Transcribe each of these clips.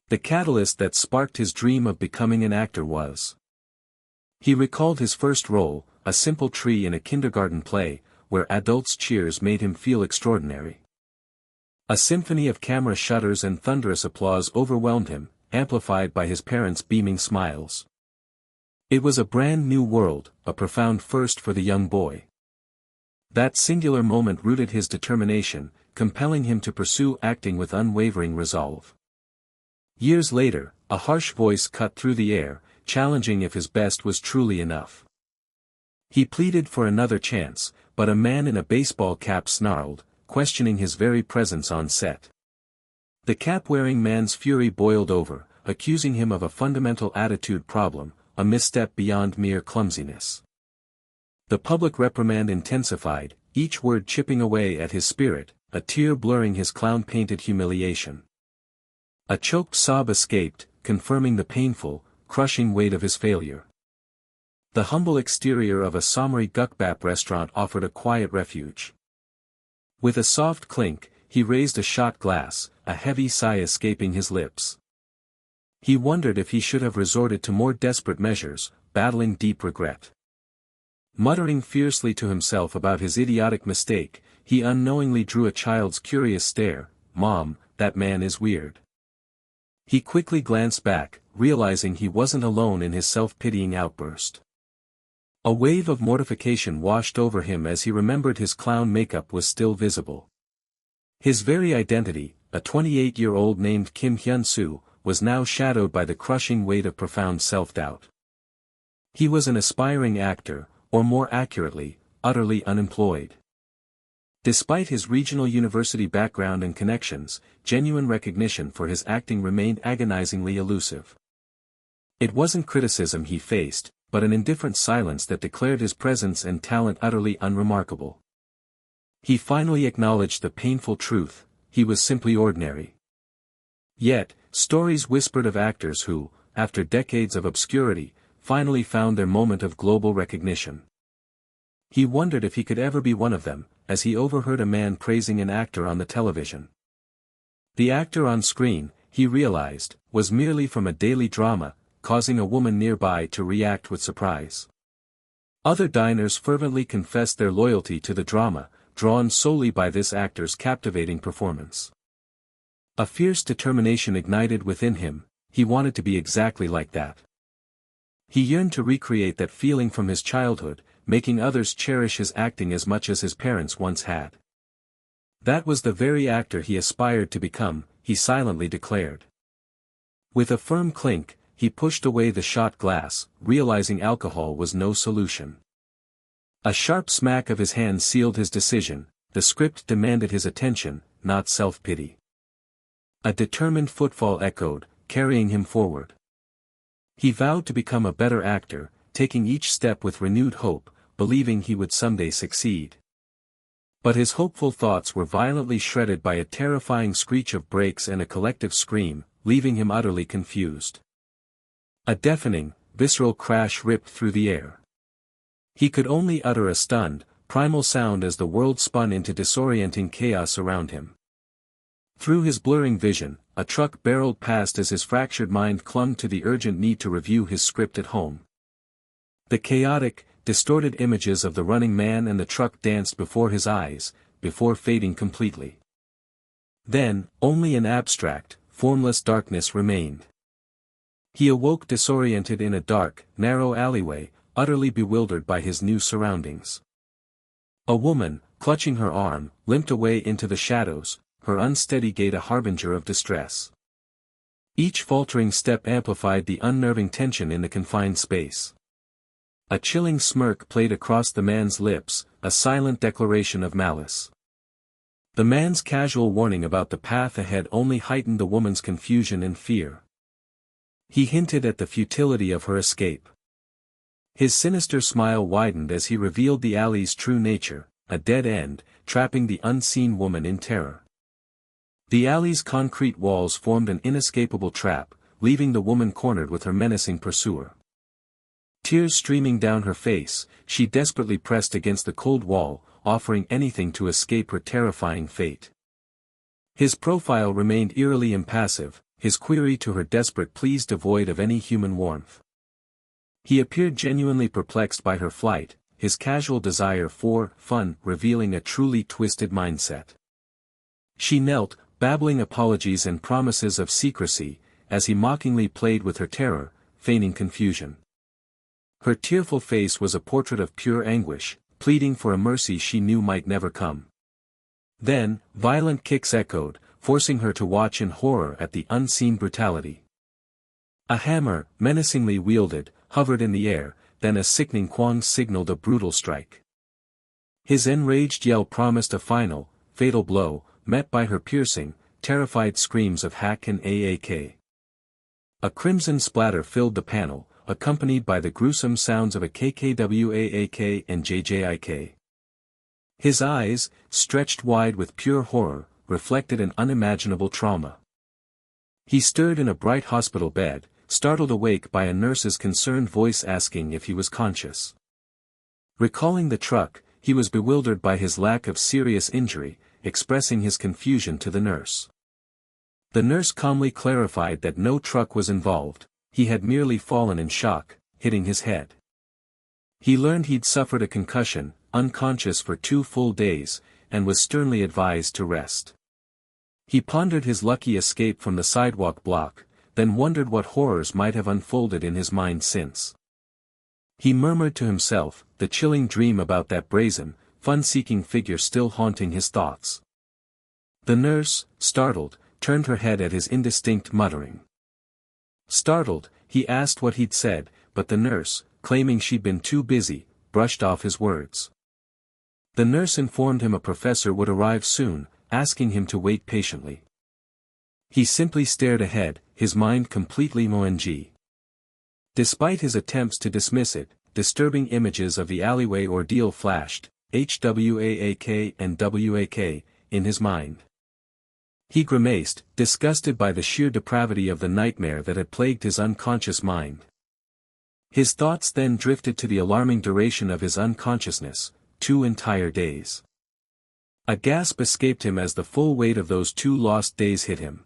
The catalyst that sparked his dream of becoming an actor was. He recalled his first role, a simple tree in a kindergarten play, where adults' cheers made him feel extraordinary. A symphony of camera shutters and thunderous applause overwhelmed him, amplified by his parents' beaming smiles. It was a brand new world, a profound first for the young boy. That singular moment rooted his determination, compelling him to pursue acting with unwavering resolve. Years later, a harsh voice cut through the air, challenging if his best was truly enough. He pleaded for another chance, but a man in a baseball cap snarled, questioning his very presence on set. The cap-wearing man's fury boiled over, accusing him of a fundamental attitude problem, a misstep beyond mere clumsiness. The public reprimand intensified, each word chipping away at his spirit, a tear blurring his clown-painted humiliation. A choked sob escaped, confirming the painful, crushing weight of his failure. The humble exterior of a Samari Gukbap restaurant offered a quiet refuge. With a soft clink, he raised a shot glass, a heavy sigh escaping his lips. He wondered if he should have resorted to more desperate measures, battling deep regret. Muttering fiercely to himself about his idiotic mistake, he unknowingly drew a child's curious stare. "Mom, that man is weird." He quickly glanced back, realizing he wasn't alone in his self-pitying outburst. A wave of mortification washed over him as he remembered his clown makeup was still visible. His very identity, a 28-year-old named Kim Hyunsu, was now shadowed by the crushing weight of profound self-doubt. He was an aspiring actor, or more accurately, utterly unemployed. Despite his regional university background and connections, genuine recognition for his acting remained agonizingly elusive. It wasn't criticism he faced, but an indifferent silence that declared his presence and talent utterly unremarkable. He finally acknowledged the painful truth: he was simply ordinary. Yet, stories whispered of actors who, after decades of obscurity, finally found their moment of global recognition. He wondered if he could ever be one of them, as he overheard a man praising an actor on the television. The actor on screen, he realized, was merely from a daily drama, causing a woman nearby to react with surprise. Other diners fervently confessed their loyalty to the drama, drawn solely by this actor's captivating performance. A fierce determination ignited within him. He wanted to be exactly like that. He yearned to recreate that feeling from his childhood, making others cherish his acting as much as his parents once had. That was the very actor he aspired to become, he silently declared. With a firm clink, he pushed away the shot glass, realizing alcohol was no solution. A sharp smack of his hand sealed his decision. The script demanded his attention, not self-pity. A determined footfall echoed, carrying him forward. He vowed to become a better actor, taking each step with renewed hope, believing he would someday succeed. But his hopeful thoughts were violently shredded by a terrifying screech of brakes and a collective scream, leaving him utterly confused. A deafening, visceral crash ripped through the air. He could only utter a stunned, primal sound as the world spun into disorienting chaos around him. Through his blurring vision, a truck barreled past as his fractured mind clung to the urgent need to review his script at home. The chaotic, distorted images of the running man and the truck danced before his eyes, before fading completely. Then, only an abstract, formless darkness remained. He awoke disoriented in a dark, narrow alleyway, utterly bewildered by his new surroundings. A woman, clutching her arm, limped away into the shadows, her unsteady gait a harbinger of distress. Each faltering step amplified the unnerving tension in the confined space. A chilling smirk played across the man's lips, a silent declaration of malice. The man's casual warning about the path ahead only heightened the woman's confusion and fear. He hinted at the futility of her escape. His sinister smile widened as he revealed the alley's true nature, a dead end, trapping the unseen woman in terror. The alley's concrete walls formed an inescapable trap, leaving the woman cornered with her menacing pursuer. Tears streaming down her face, she desperately pressed against the cold wall, offering anything to escape her terrifying fate. His profile remained eerily impassive, his query to her desperate pleas devoid of any human warmth. He appeared genuinely perplexed by her flight, his casual desire for fun revealing a truly twisted mindset. She knelt, babbling apologies and promises of secrecy, as he mockingly played with her terror, feigning confusion. Her tearful face was a portrait of pure anguish, pleading for a mercy she knew might never come. Then, violent kicks echoed, forcing her to watch in horror at the unseen brutality. A hammer, menacingly wielded, hovered in the air, then a sickening quang signaled a brutal strike. His enraged yell promised a final, fatal blow, met by her piercing, terrified screams of hack and aak. A crimson splatter filled the panel, accompanied by the gruesome sounds of a kkwaak and jjik. His eyes, stretched wide with pure horror, reflected an unimaginable trauma. He stirred in a bright hospital bed, startled awake by a nurse's concerned voice asking if he was conscious. Recalling the truck, he was bewildered by his lack of serious injury, expressing his confusion to the nurse. The nurse calmly clarified that no truck was involved, he had merely fallen in shock, hitting his head. He learned he'd suffered a concussion, unconscious for 2 full days, and was sternly advised to rest. He pondered his lucky escape from the sidewalk block, then wondered what horrors might have unfolded in his mind since. He murmured to himself, the chilling dream about that brazen, fun-seeking figure still haunting his thoughts. The nurse, startled, turned her head at his indistinct muttering. Startled, he asked what he'd said, but the nurse, claiming she'd been too busy, brushed off his words. The nurse informed him a professor would arrive soon, asking him to wait patiently. He simply stared ahead, his mind completely moang. Despite his attempts to dismiss it, disturbing images of the alleyway ordeal flashed, HWAAK and WAK, in his mind. He grimaced, disgusted by the sheer depravity of the nightmare that had plagued his unconscious mind. His thoughts then drifted to the alarming duration of his unconsciousness, 2 entire days. A gasp escaped him as the full weight of those 2 lost days hit him.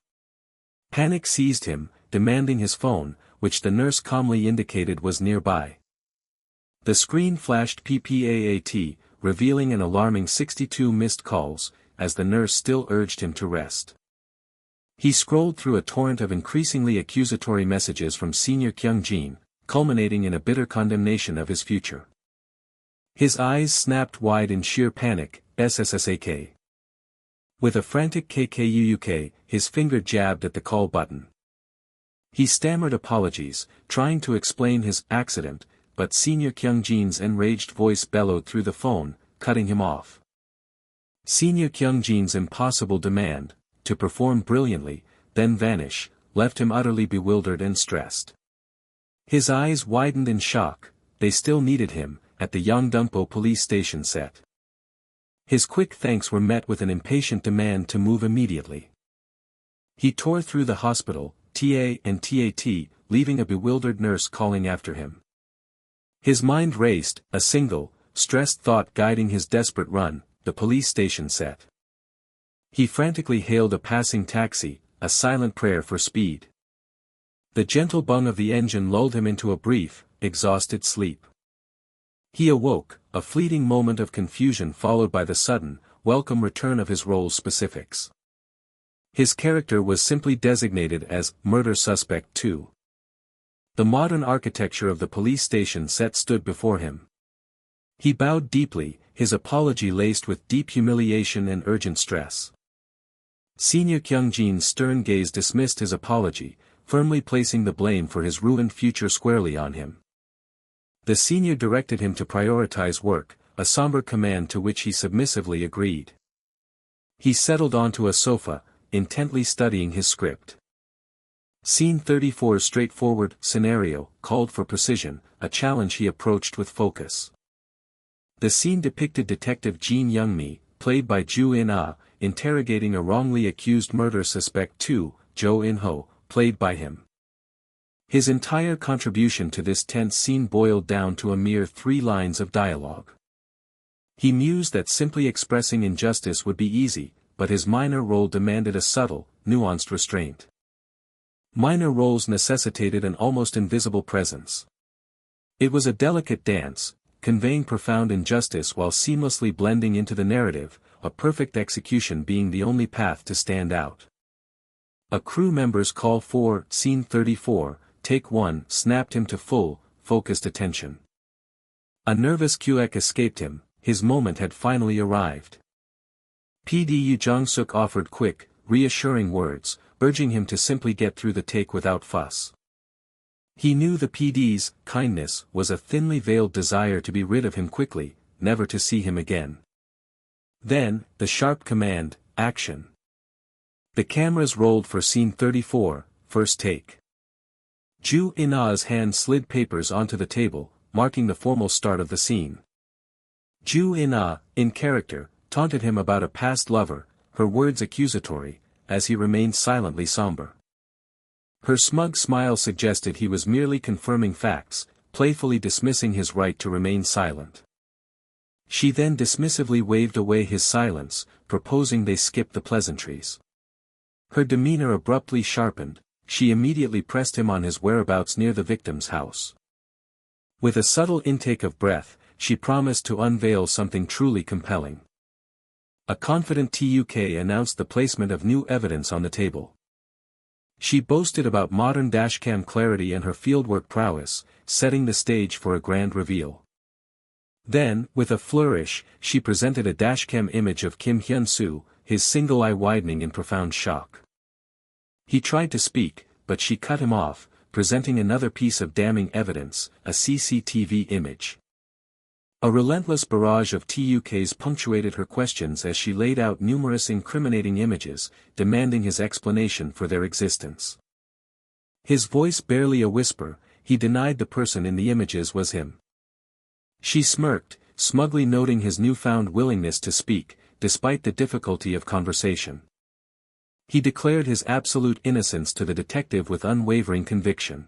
Panic seized him, demanding his phone, which the nurse calmly indicated was nearby. The screen flashed PPAAT, revealing an alarming 62 missed calls, as the nurse still urged him to rest. He scrolled through a torrent of increasingly accusatory messages from Senior Kyung-jin, culminating in a bitter condemnation of his future. His eyes snapped wide in sheer panic, SSSAK. With a frantic KKUUK, his finger jabbed at the call button. He stammered apologies, trying to explain his accident, but Senior Kyung-jin's enraged voice bellowed through the phone, cutting him off. Senior Kyung-jin's impossible demand, to perform brilliantly, then vanish, left him utterly bewildered and stressed. His eyes widened in shock, they still needed him, at the Yongdungpo police station set. His quick thanks were met with an impatient demand to move immediately. He tore through the hospital, TA and TAT, leaving a bewildered nurse calling after him. His mind raced, a single, stressed thought guiding his desperate run, the police station set. He frantically hailed a passing taxi, a silent prayer for speed. The gentle bung of the engine lulled him into a brief, exhausted sleep. He awoke, a fleeting moment of confusion followed by the sudden, welcome return of his role specifics. His character was simply designated as Murder Suspect 2. The modern architecture of the police station set stood before him. He bowed deeply, his apology laced with deep humiliation and urgent stress. Senior Kyung-jin's stern gaze dismissed his apology, firmly placing the blame for his ruined future squarely on him. The senior directed him to prioritize work, a somber command to which he submissively agreed. He settled onto a sofa, intently studying his script. Scene 34's straightforward scenario called for precision, a challenge he approached with focus. The scene depicted Detective Jin Young-mi, played by Joo In-ah, interrogating a wrongly accused murder suspect 2, Jo In-ho, played by him. His entire contribution to this tense scene boiled down to a mere 3 lines of dialogue. He mused that simply expressing injustice would be easy, but his minor role demanded a subtle, nuanced restraint. Minor roles necessitated an almost invisible presence. It was a delicate dance, conveying profound injustice while seamlessly blending into the narrative, a perfect execution being the only path to stand out. A crew member's call for Scene 34, Take 1 snapped him to full, focused attention. A nervous quack escaped him, his moment had finally arrived. PD Yu Jong-suk offered quick, reassuring words, urging him to simply get through the take without fuss. He knew the PD's kindness was a thinly veiled desire to be rid of him quickly, never to see him again. Then, the sharp command, action. The cameras rolled for Scene 34, first take. Ju In-ah's hand slid papers onto the table, marking the formal start of the scene. Ju In-ah, in character, taunted him about a past lover, her words accusatory, as he remained silently somber. Her smug smile suggested he was merely confirming facts, playfully dismissing his right to remain silent. She then dismissively waved away his silence, proposing they skip the pleasantries. Her demeanor abruptly sharpened, she immediately pressed him on his whereabouts near the victim's house. With a subtle intake of breath, she promised to unveil something truly compelling. A confident TUK announced the placement of new evidence on the table. She boasted about modern dashcam clarity and her fieldwork prowess, setting the stage for a grand reveal. Then, with a flourish, she presented a dashcam image of Kim Hyunsu, his single eye widening in profound shock. He tried to speak, but she cut him off, presenting another piece of damning evidence, a CCTV image. A relentless barrage of TUKs punctuated her questions as she laid out numerous incriminating images, demanding his explanation for their existence. His voice barely a whisper, he denied the person in the images was him. She smirked, smugly noting his newfound willingness to speak, despite the difficulty of conversation. He declared his absolute innocence to the detective with unwavering conviction.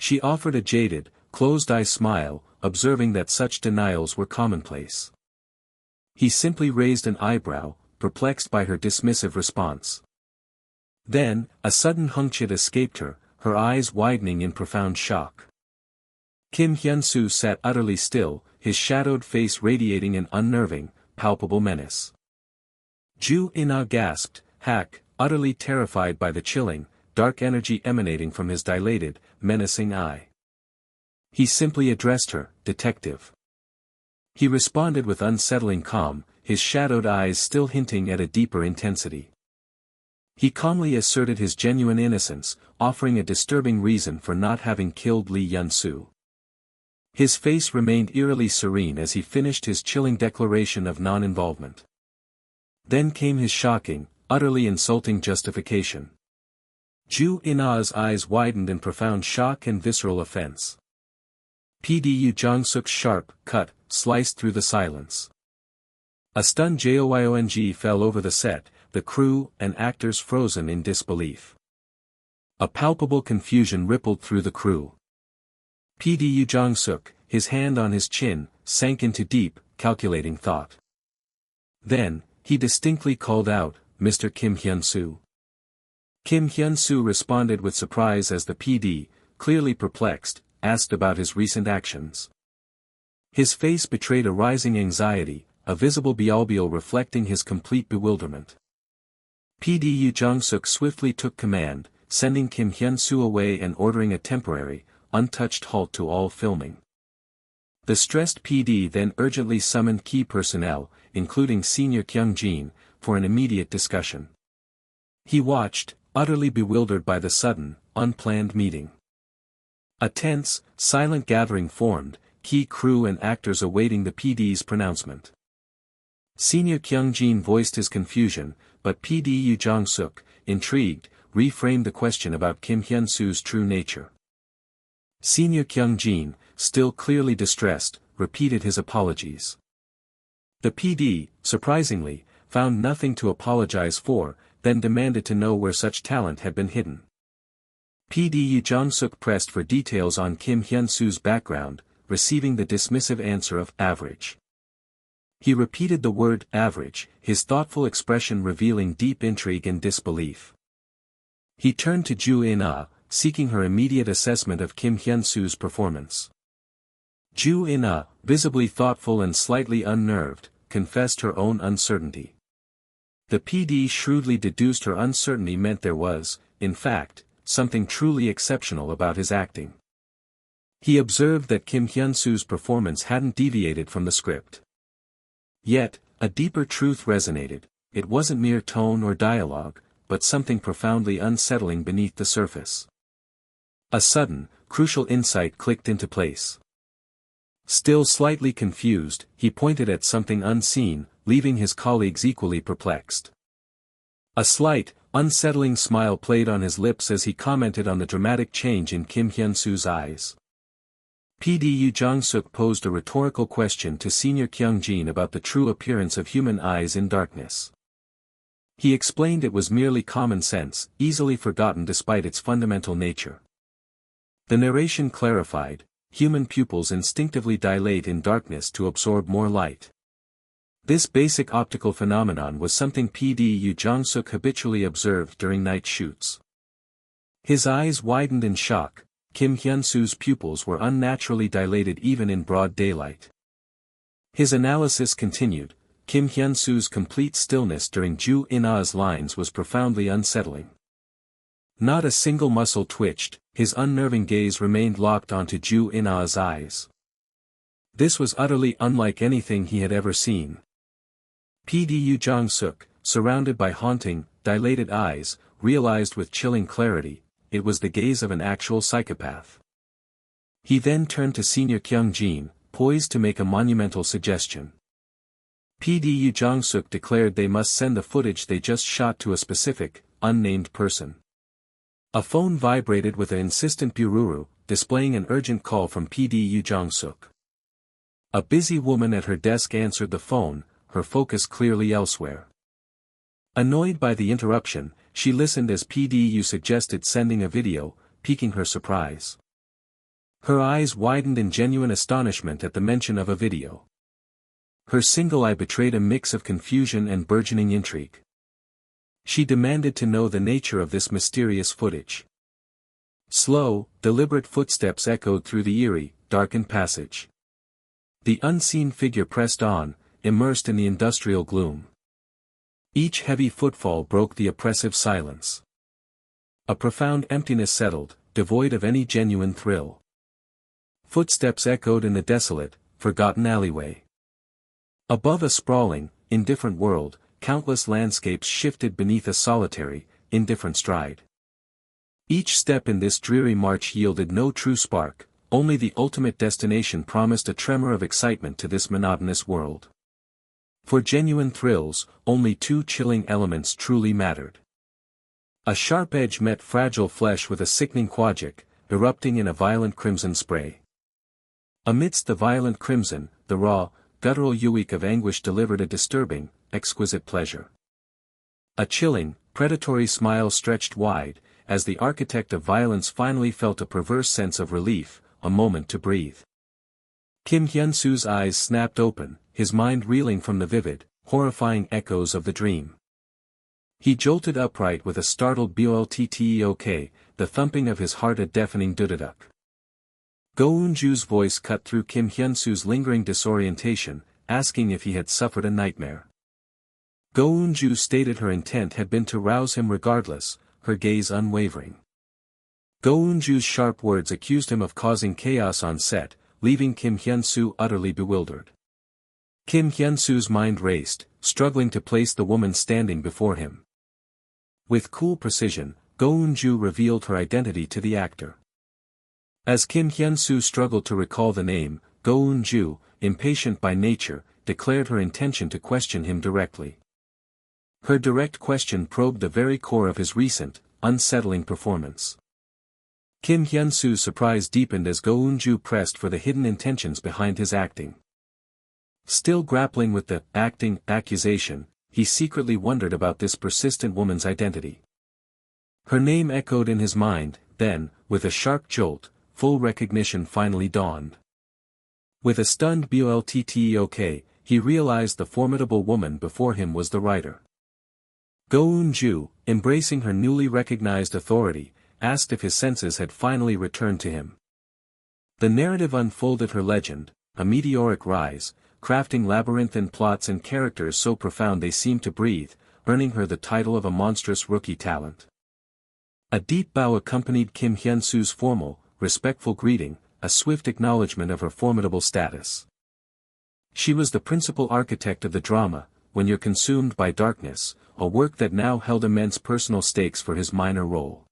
She offered a jaded, closed-eye smile, observing that such denials were commonplace. He simply raised an eyebrow, perplexed by her dismissive response. Then, a sudden hunchit escaped her, her eyes widening in profound shock. Kim Hyunsu sat utterly still, his shadowed face radiating an unnerving, palpable menace. Ju In-ah gasped, hack, utterly terrified by the chilling, dark energy emanating from his dilated, menacing eye. He simply addressed her, detective. He responded with unsettling calm, his shadowed eyes still hinting at a deeper intensity. He calmly asserted his genuine innocence, offering a disturbing reason for not having killed Lee Hyunsu. His face remained eerily serene as he finished his chilling declaration of non-involvement. Then came his shocking, utterly insulting justification. Ju In-ah's eyes widened in profound shock and visceral offense. PD Yu Jong-suk's sharp cut sliced through the silence. A stunned Joyong fell over the set, the crew and actors frozen in disbelief. A palpable confusion rippled through the crew. PD Yu Jong-suk, his hand on his chin, sank into deep, calculating thought. Then, he distinctly called out, "Mr. Kim Hyunsu." Kim Hyunsu responded with surprise as the PD, clearly perplexed, asked about his recent actions. His face betrayed a rising anxiety, a visible bulbule reflecting his complete bewilderment. PD Yu Jong-suk swiftly took command, sending Kim Hyunsu away and ordering a temporary, untouched halt to all filming. The stressed PD then urgently summoned key personnel, including Senior Kyung-jin, for an immediate discussion. He watched, utterly bewildered by the sudden, unplanned meeting. A tense, silent gathering formed, key crew and actors awaiting the PD's pronouncement. Senior Kyung-jin voiced his confusion, but PD Yu Jong-suk, intrigued, reframed the question about Kim Hyunsu's true nature. Senior Kyung-jin, still clearly distressed, repeated his apologies. The PD, surprisingly, found nothing to apologize for, then demanded to know where such talent had been hidden. PD Yu Jong-suk pressed for details on Kim Hyunsu's background, receiving the dismissive answer of average. He repeated the word average, his thoughtful expression revealing deep intrigue and disbelief. He turned to Ju In-ah, seeking her immediate assessment of Kim Hyunsu's performance. Ju In-ah, visibly thoughtful and slightly unnerved, confessed her own uncertainty. The PD shrewdly deduced her uncertainty meant there was, in fact, something truly exceptional about his acting. He observed that Kim Hyunsu's performance hadn't deviated from the script. Yet, a deeper truth resonated: it wasn't mere tone or dialogue, but something profoundly unsettling beneath the surface. A sudden, crucial insight clicked into place. Still slightly confused, he pointed at something unseen, leaving his colleagues equally perplexed. A slight, unsettling smile played on his lips as he commented on the dramatic change in Kim Hyunsu's eyes. PD Yoo Jong-suk posed a rhetorical question to Senior Kyung-jin about the true appearance of human eyes in darkness. He explained it was merely common sense, easily forgotten despite its fundamental nature. The narration clarified: human pupils instinctively dilate in darkness to absorb more light. This basic optical phenomenon was something PD Yoo Jong-suk habitually observed during night shoots. His eyes widened in shock. Kim Hyunsu's pupils were unnaturally dilated even in broad daylight. His analysis continued: Kim Hyunsu's complete stillness during Ju In-ah's lines was profoundly unsettling. Not a single muscle twitched, his unnerving gaze remained locked onto Ju In-ah's eyes. This was utterly unlike anything he had ever seen. PD Yoo Jong-suk, surrounded by haunting, dilated eyes, realized with chilling clarity: it was the gaze of an actual psychopath. He then turned to Senior Kyung-jin, poised to make a monumental suggestion. PD Yoo Jong-suk declared they must send the footage they just shot to a specific, unnamed person. A phone vibrated with an insistent bururu, displaying an urgent call from PD Yoo Jong-suk. A busy woman at her desk answered the phone, her focus clearly elsewhere. Annoyed by the interruption, she listened as PDU suggested sending a video, piquing her surprise. Her eyes widened in genuine astonishment at the mention of a video. Her single eye betrayed a mix of confusion and burgeoning intrigue. She demanded to know the nature of this mysterious footage. Slow, deliberate footsteps echoed through the eerie, darkened passage. The unseen figure pressed on, immersed in the industrial gloom. Each heavy footfall broke the oppressive silence. A profound emptiness settled, devoid of any genuine thrill. Footsteps echoed in the desolate, forgotten alleyway. Above a sprawling, indifferent world, countless landscapes shifted beneath a solitary, indifferent stride. Each step in this dreary march yielded no true spark, only the ultimate destination promised a tremor of excitement to this monotonous world. For genuine thrills, only two chilling elements truly mattered. A sharp edge met fragile flesh with a sickening quagic, erupting in a violent crimson spray. Amidst the violent crimson, the raw, guttural uique of anguish delivered a disturbing, exquisite pleasure. A chilling, predatory smile stretched wide, as the architect of violence finally felt a perverse sense of relief, a moment to breathe. Kim Hyunsu's eyes snapped open, his mind reeling from the vivid, horrifying echoes of the dream. He jolted upright with a startled boltteok, the thumping of his heart a deafening dudaduk. Go Eun-ju's voice cut through Kim Hyunsu's lingering disorientation, asking if he had suffered a nightmare. Go Eun-ju stated her intent had been to rouse him regardless, her gaze unwavering. Go Eun-ju's sharp words accused him of causing chaos on set, leaving Kim Hyunsu utterly bewildered. Kim Hyunsu's mind raced, struggling to place the woman standing before him. With cool precision, Go Eun-ju revealed her identity to the actor. As Kim Hyunsu struggled to recall the name, Go Eun-ju, impatient by nature, declared her intention to question him directly. Her direct question probed the very core of his recent, unsettling performance. Kim Hyunsu's surprise deepened as Go Eun-ju pressed for the hidden intentions behind his acting. Still grappling with the acting accusation, he secretly wondered about this persistent woman's identity. Her name echoed in his mind, then, with a sharp jolt, full recognition finally dawned. With a stunned boltteok, he realized the formidable woman before him was the writer. Go Eun-ju, embracing her newly recognized authority, asked if his senses had finally returned to him. The narrative unfolded her legend, a meteoric rise, crafting labyrinthine plots and characters so profound they seemed to breathe, earning her the title of a monstrous rookie talent. A deep bow accompanied Kim Hyunsu's formal, respectful greeting, a swift acknowledgement of her formidable status. She was the principal architect of the drama, When You're Consumed by Darkness, a work that now held immense personal stakes for his minor role.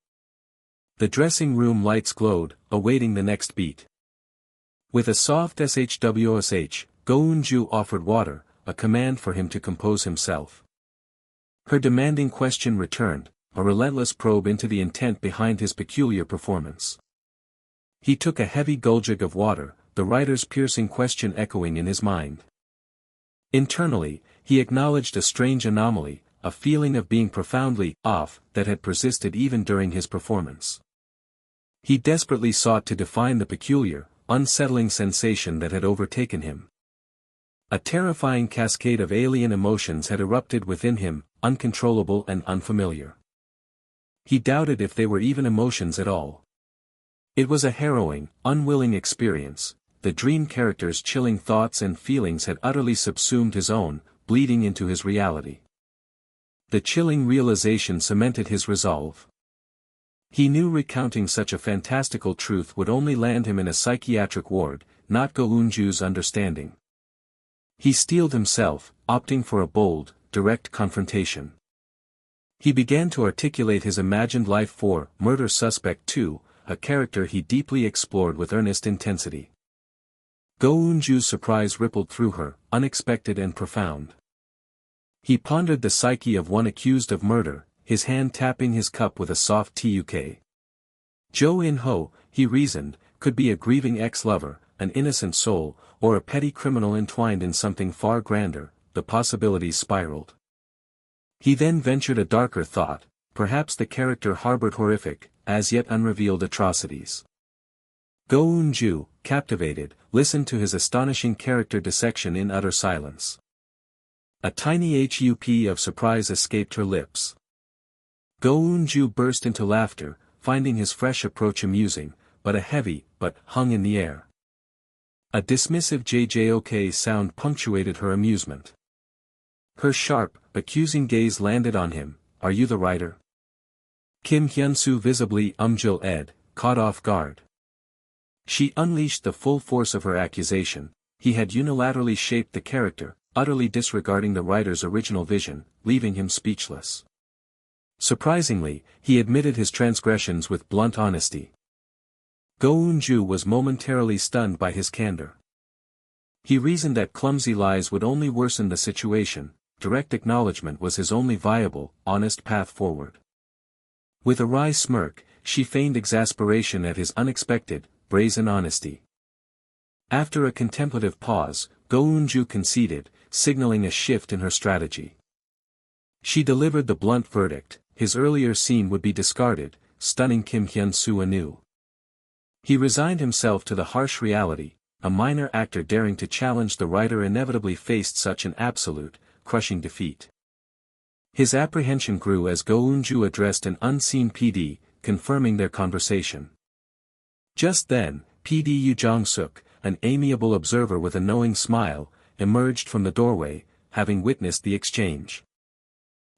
The dressing room lights glowed, awaiting the next beat. With a soft shwsh, Go Eun-ju offered water, a command for him to compose himself. Her demanding question returned, a relentless probe into the intent behind his peculiar performance. He took a heavy gulg of water, the writer's piercing question echoing in his mind. Internally, he acknowledged a strange anomaly, a feeling of being profoundly off that had persisted even during his performance. He desperately sought to define the peculiar, unsettling sensation that had overtaken him. A terrifying cascade of alien emotions had erupted within him, uncontrollable and unfamiliar. He doubted if they were even emotions at all. It was a harrowing, unwilling experience. The dream character's chilling thoughts and feelings had utterly subsumed his own, bleeding into his reality. The chilling realization cemented his resolve. He knew recounting such a fantastical truth would only land him in a psychiatric ward, not Go Eun-ju's understanding. He steeled himself, opting for a bold, direct confrontation. He began to articulate his imagined life for Murder Suspect 2, a character he deeply explored with earnest intensity. Go Eun-ju's surprise rippled through her, unexpected and profound. He pondered the psyche of one accused of murder, his hand tapping his cup with a soft tuk. Jo In-ho, he reasoned, could be a grieving ex-lover, an innocent soul, or a petty criminal entwined in something far grander. The possibilities spiraled. He then ventured a darker thought, perhaps the character harbored horrific, as yet unrevealed atrocities. Go Eun-ju, captivated, listened to his astonishing character dissection in utter silence. A tiny hup of surprise escaped her lips. Go Eun-ju burst into laughter, finding his fresh approach amusing, but a heavy, but hung in the air. A dismissive jjok sound punctuated her amusement. Her sharp, accusing gaze landed on him. Are you the writer? Kim Hyunsu, visibly ed, caught off guard. She unleashed the full force of her accusation. He had unilaterally shaped the character, utterly disregarding the writer's original vision, leaving him speechless. Surprisingly, he admitted his transgressions with blunt honesty. Go Eun-ju was momentarily stunned by his candor. He reasoned that clumsy lies would only worsen the situation. Direct acknowledgement was his only viable, honest path forward. With a wry smirk, she feigned exasperation at his unexpected, brazen honesty. After a contemplative pause, Go Eun-ju conceded, signaling a shift in her strategy. She delivered the blunt verdict: his earlier scene would be discarded, stunning Kim Hyun-soo anew. He resigned himself to the harsh reality. A minor actor daring to challenge the writer inevitably faced such an absolute, crushing defeat. His apprehension grew as Go Eun-ju addressed an unseen PD, confirming their conversation. Just then, PD Yoo Jong-suk, an amiable observer with a knowing smile, emerged from the doorway, having witnessed the exchange.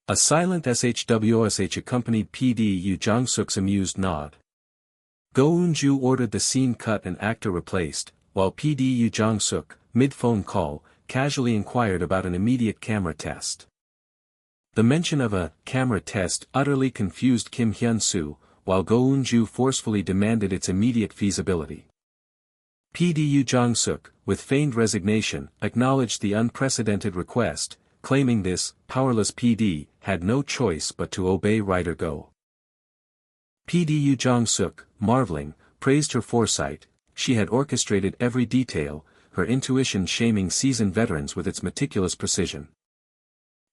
A silent shwsh accompanied PD Yoo Jong-suk's amused nod. Go Eun-ju ordered the scene cut and actor replaced, while PD Yoo Jong-suk, mid-phone call, casually inquired about an immediate camera test. The mention of a camera test utterly confused Kim Hyun-soo, while Go Eun-ju forcefully demanded its immediate feasibility. PD Yoo Jong-suk, with feigned resignation, acknowledged the unprecedented request, claiming this powerless PD had no choice but to obey writer Go. PD Yoo Jong-suk, marveling, praised her foresight. She had orchestrated every detail, her intuition shaming seasoned veterans with its meticulous precision.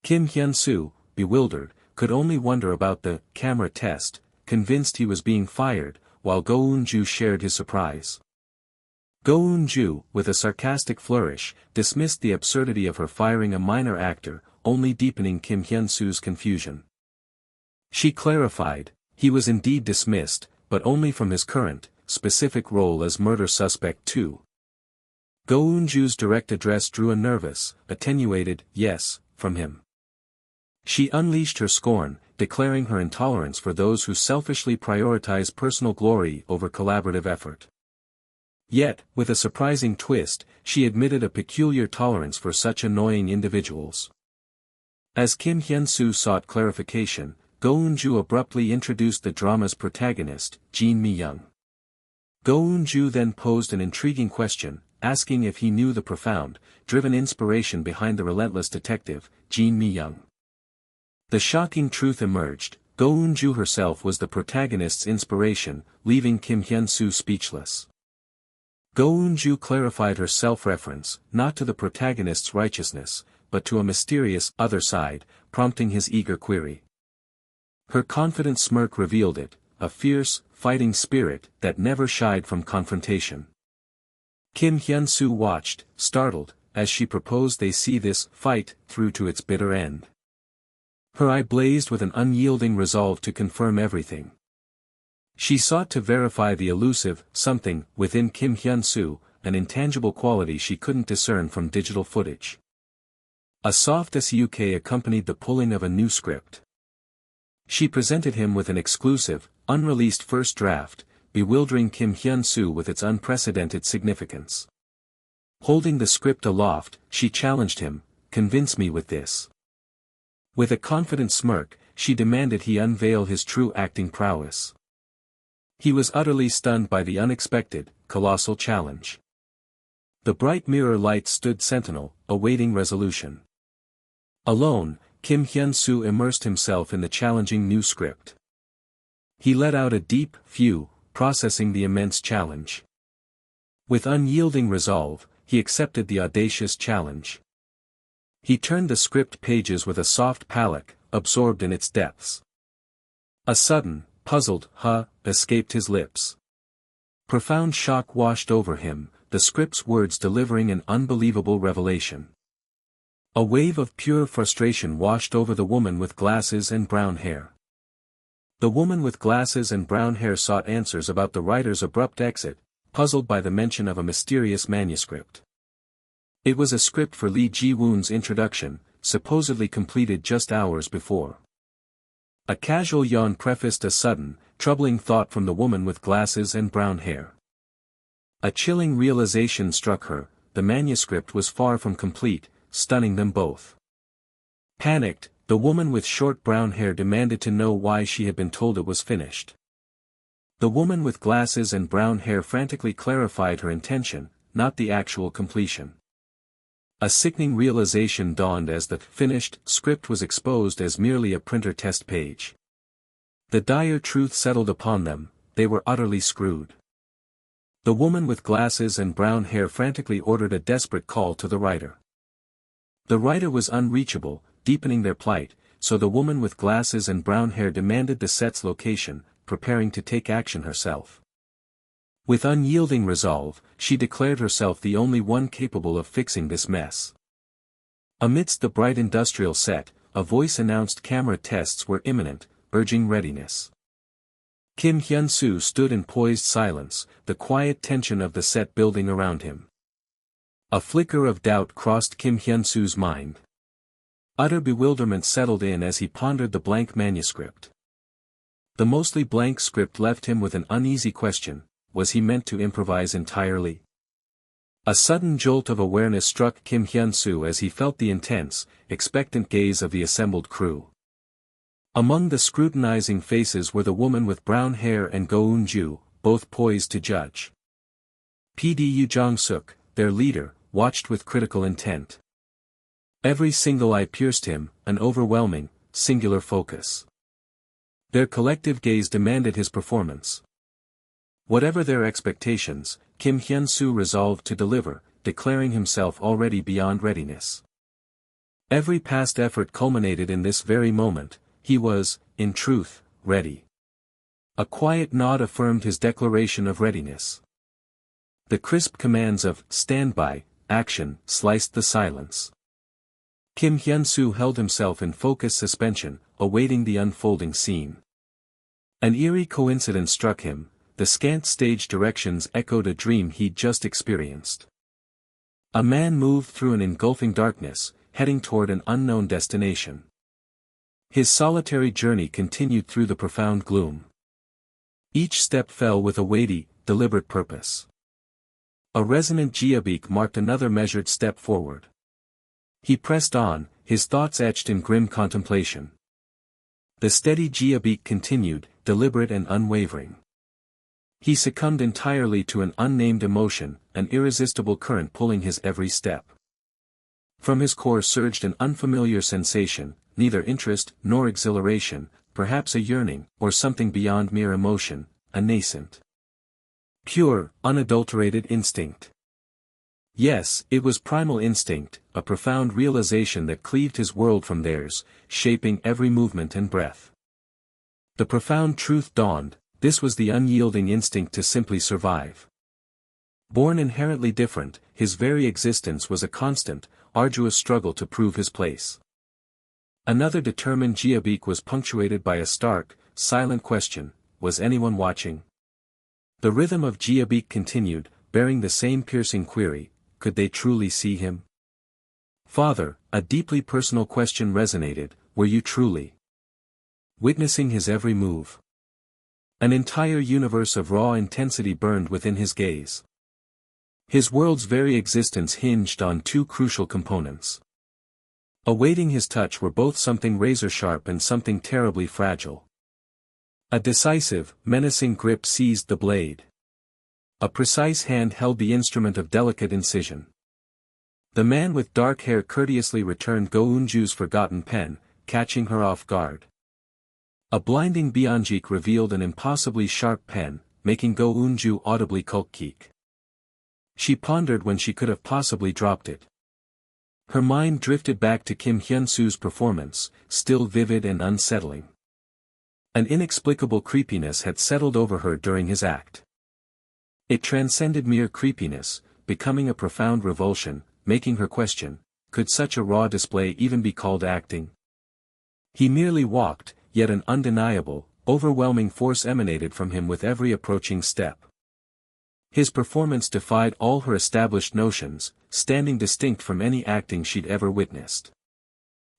Kim Hyun-soo, bewildered, could only wonder about the camera test, convinced he was being fired, while Go Eun-ju shared his surprise. Go Eun-ju, with a sarcastic flourish, dismissed the absurdity of her firing a minor actor, only deepening Kim Hyun-soo's confusion. She clarified, he was indeed dismissed, but only from his current, specific role as murder suspect 2. Go Eun-ju's direct address drew a nervous, attenuated, yes, from him. She unleashed her scorn, declaring her intolerance for those who selfishly prioritize personal glory over collaborative effort. Yet, with a surprising twist, she admitted a peculiar tolerance for such annoying individuals. As Kim Hyunsu sought clarification, Go Eun-ju abruptly introduced the drama's protagonist, Jin Mi-young. Go Eun-ju then posed an intriguing question, asking if he knew the profound, driven inspiration behind the relentless detective, Jin Mi-young. The shocking truth emerged: Go Eun-ju herself was the protagonist's inspiration, leaving Kim Hyunsu speechless. Go Eun-ju clarified her self-reference, not to the protagonist's righteousness, but to a mysterious other side, prompting his eager query. Her confident smirk revealed it, a fierce, fighting spirit that never shied from confrontation. Kim Hyunsu watched, startled, as she proposed they see this fight through to its bitter end. Her eye blazed with an unyielding resolve to confirm everything. She sought to verify the elusive something within Kim Hyunsu, an intangible quality she couldn't discern from digital footage. A soft SUK accompanied the pulling of a new script. She presented him with an exclusive, unreleased first draft, bewildering Kim Hyunsu with its unprecedented significance. Holding the script aloft, she challenged him, "Convince me with this." With a confident smirk, she demanded he unveil his true acting prowess. He was utterly stunned by the unexpected, colossal challenge. The bright mirror light stood sentinel, awaiting resolution. Alone, Kim Hyunsu immersed himself in the challenging new script. He let out a deep phew, processing the immense challenge. With unyielding resolve, he accepted the audacious challenge. He turned the script pages with a soft palate, absorbed in its depths. A sudden, puzzled "huh" escaped his lips. Profound shock washed over him, the script's words delivering an unbelievable revelation. A wave of pure frustration washed over the woman with glasses and brown hair. The woman with glasses and brown hair sought answers about the writer's abrupt exit, puzzled by the mention of a mysterious manuscript. It was a script for Lee Ji-woon's introduction, supposedly completed just hours before. A casual yawn prefaced a sudden, troubling thought from the woman with glasses and brown hair. A chilling realization struck her: the manuscript was far from complete, stunning them both. Panicked, the woman with short brown hair demanded to know why she had been told it was finished. The woman with glasses and brown hair frantically clarified her intention, not the actual completion. A sickening realization dawned as the finished script was exposed as merely a printer test page. The dire truth settled upon them: they were utterly screwed. The woman with glasses and brown hair frantically ordered a desperate call to the writer. The writer was unreachable, deepening their plight, so the woman with glasses and brown hair demanded the set's location, preparing to take action herself. With unyielding resolve, she declared herself the only one capable of fixing this mess. Amidst the bright industrial set, a voice announced camera tests were imminent, urging readiness. Kim Hyunsu stood in poised silence, the quiet tension of the set building around him. A flicker of doubt crossed Kim Hyunsu's mind. Utter bewilderment settled in as he pondered the blank manuscript. The mostly blank script left him with an uneasy question: was he meant to improvise entirely? A sudden jolt of awareness struck Kim Hyunsu as he felt the intense, expectant gaze of the assembled crew. Among the scrutinizing faces were the woman with brown hair and Go Eun-ju, both poised to judge. PD Jong-suk, their leader, watched with critical intent. Every single eye pierced him, an overwhelming, singular focus. Their collective gaze demanded his performance. Whatever their expectations, Kim Hyunsu resolved to deliver, declaring himself already beyond readiness. Every past effort culminated in this very moment: he was, in truth, ready. A quiet nod affirmed his declaration of readiness. The crisp commands of "stand by," "action," sliced the silence. Kim Hyunsu held himself in focused suspension, awaiting the unfolding scene. An eerie coincidence struck him, the scant stage directions echoed a dream he'd just experienced. A man moved through an engulfing darkness, heading toward an unknown destination. His solitary journey continued through the profound gloom. Each step fell with a weighty, deliberate purpose. A resonant jiabeek marked another measured step forward. He pressed on, his thoughts etched in grim contemplation. The steady jiabeek continued, deliberate and unwavering. He succumbed entirely to an unnamed emotion, an irresistible current pulling his every step. From his core surged an unfamiliar sensation, neither interest nor exhilaration, perhaps a yearning, or something beyond mere emotion, a nascent, pure, unadulterated instinct. Yes, it was primal instinct, a profound realization that cleaved his world from theirs, shaping every movement and breath. The profound truth dawned, this was the unyielding instinct to simply survive. Born inherently different, his very existence was a constant, arduous struggle to prove his place. Another determined jiabeek was punctuated by a stark, silent question, was anyone watching? The rhythm of jiabeek continued, bearing the same piercing query, could they truly see him? Father, a deeply personal question resonated, were you truly witnessing his every move? An entire universe of raw intensity burned within his gaze. His world's very existence hinged on two crucial components. Awaiting his touch were both something razor-sharp and something terribly fragile. A decisive, menacing grip seized the blade. A precise hand held the instrument of delicate incision. The man with dark hair courteously returned Go Eunju's forgotten pen, catching her off guard. A blinding Byeonjik revealed an impossibly sharp pen, making Go Eunju audibly kulkik. She pondered when she could have possibly dropped it. Her mind drifted back to Kim Hyunsu's performance, still vivid and unsettling. An inexplicable creepiness had settled over her during his act. It transcended mere creepiness, becoming a profound revulsion, making her question, could such a raw display even be called acting? He merely walked, yet an undeniable, overwhelming force emanated from him with every approaching step. His performance defied all her established notions, standing distinct from any acting she'd ever witnessed.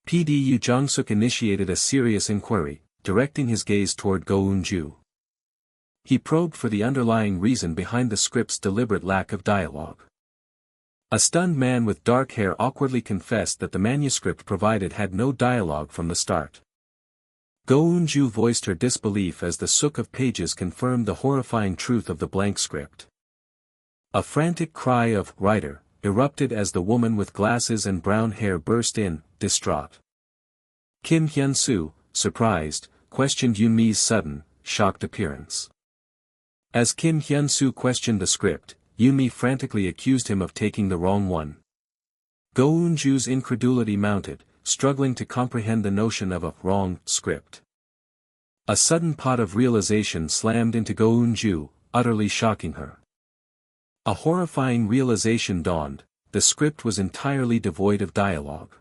PDU Jong-suk initiated a serious inquiry, directing his gaze toward Go Eunju. He probed for the underlying reason behind the script's deliberate lack of dialogue. A stunned man with dark hair awkwardly confessed that the manuscript provided had no dialogue from the start. Go Eunju voiced her disbelief as the sook of pages confirmed the horrifying truth of the blank script. A frantic cry of "Writer" erupted as the woman with glasses and brown hair burst in, distraught. Kim Hyunsu, surprised, questioned Yoonmi's sudden, shocked appearance. As Kim Hyunsu questioned the script, Yoonmi frantically accused him of taking the wrong one. Go Eunju's incredulity mounted, struggling to comprehend the notion of a wrong script. A sudden pot of realization slammed into Go Eunju, utterly shocking her. A horrifying realization dawned, the script was entirely devoid of dialogue.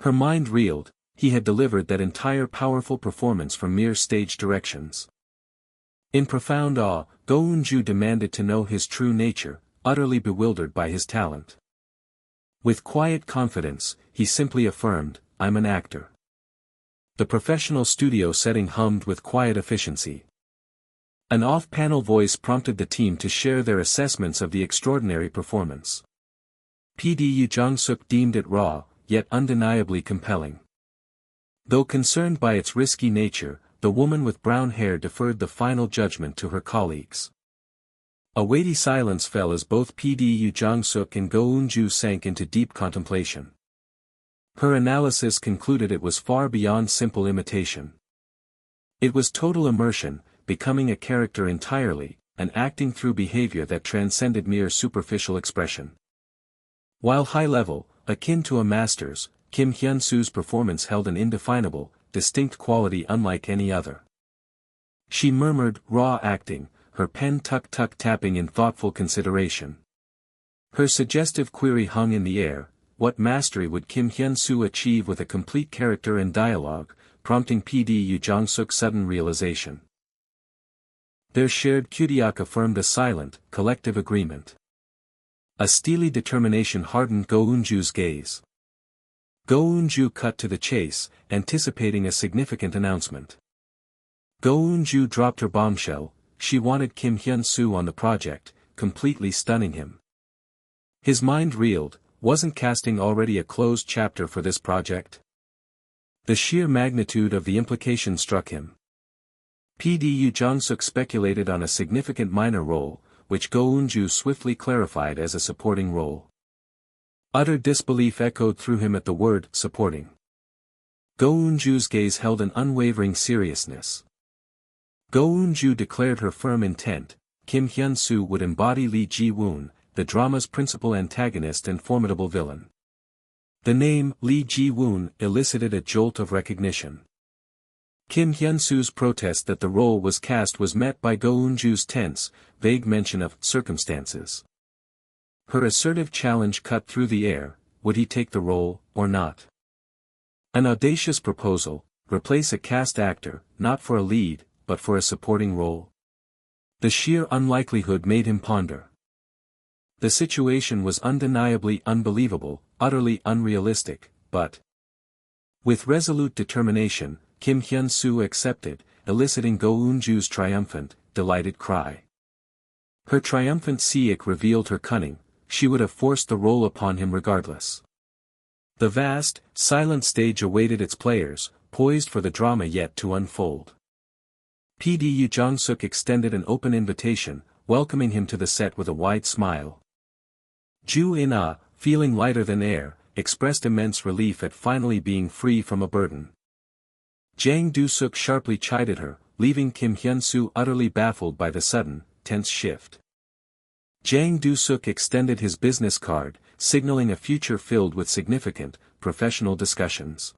Her mind reeled, he had delivered that entire powerful performance from mere stage directions. In profound awe, Go Eunju demanded to know his true nature, utterly bewildered by his talent. With quiet confidence, he simply affirmed, I'm an actor. The professional studio setting hummed with quiet efficiency. An off-panel voice prompted the team to share their assessments of the extraordinary performance. PDU Jong-suk deemed it raw, yet undeniably compelling. Though concerned by its risky nature, the woman with brown hair deferred the final judgment to her colleagues. A weighty silence fell as both PDU Jong-suk and Go Eunju sank into deep contemplation. Her analysis concluded it was far beyond simple imitation. It was total immersion, becoming a character entirely, and acting through behavior that transcended mere superficial expression. While high-level, akin to a master's, Kim Hyunsu's performance held an indefinable, distinct quality unlike any other. She murmured, raw acting, her pen tuck-tuck tapping in thoughtful consideration. Her suggestive query hung in the air, what mastery would Kim Hyunsu achieve with a complete character and dialogue, prompting PD Yu Jong-suk's sudden realization. Their shared kudyak affirmed a silent, collective agreement. A steely determination hardened Go Eun-ju's gaze. Go Eun-ju cut to the chase, anticipating a significant announcement. Go Eun-ju dropped her bombshell. She wanted Kim Hyun-soo on the project, completely stunning him. His mind reeled. Wasn't casting already a closed chapter for this project? The sheer magnitude of the implication struck him. PD Yu Jong-suk speculated on a significant minor role, which Go Eun-ju swiftly clarified as a supporting role. Utter disbelief echoed through him at the word supporting. Go Eun-ju's gaze held an unwavering seriousness. Go Eun-ju declared her firm intent. Kim Hyun-soo would embody Lee Ji-woon, the drama's principal antagonist and formidable villain. The name Lee Ji-woon elicited a jolt of recognition. Kim Hyun-soo's protest that the role was cast was met by Go Eun-ju's tense, vague mention of circumstances. Her assertive challenge cut through the air. Would he take the role, or not? An audacious proposal: replace a cast actor, not for a lead, but for a supporting role. The sheer unlikelihood made him ponder. The situation was undeniably unbelievable, utterly unrealistic, but with resolute determination, Kim Hyun-soo accepted, eliciting Go Eun-ju's triumphant, delighted cry. Her triumphant seek revealed her cunning. She would have forced the role upon him regardless. The vast, silent stage awaited its players, poised for the drama yet to unfold. PD Yu Jong-suk extended an open invitation, welcoming him to the set with a wide smile. Ju In-ah, feeling lighter than air, expressed immense relief at finally being free from a burden. Jang Do-suk sharply chided her, leaving Kim Hyun-soo utterly baffled by the sudden, tense shift. Jang Do-suk extended his business card, signaling a future filled with significant, professional discussions.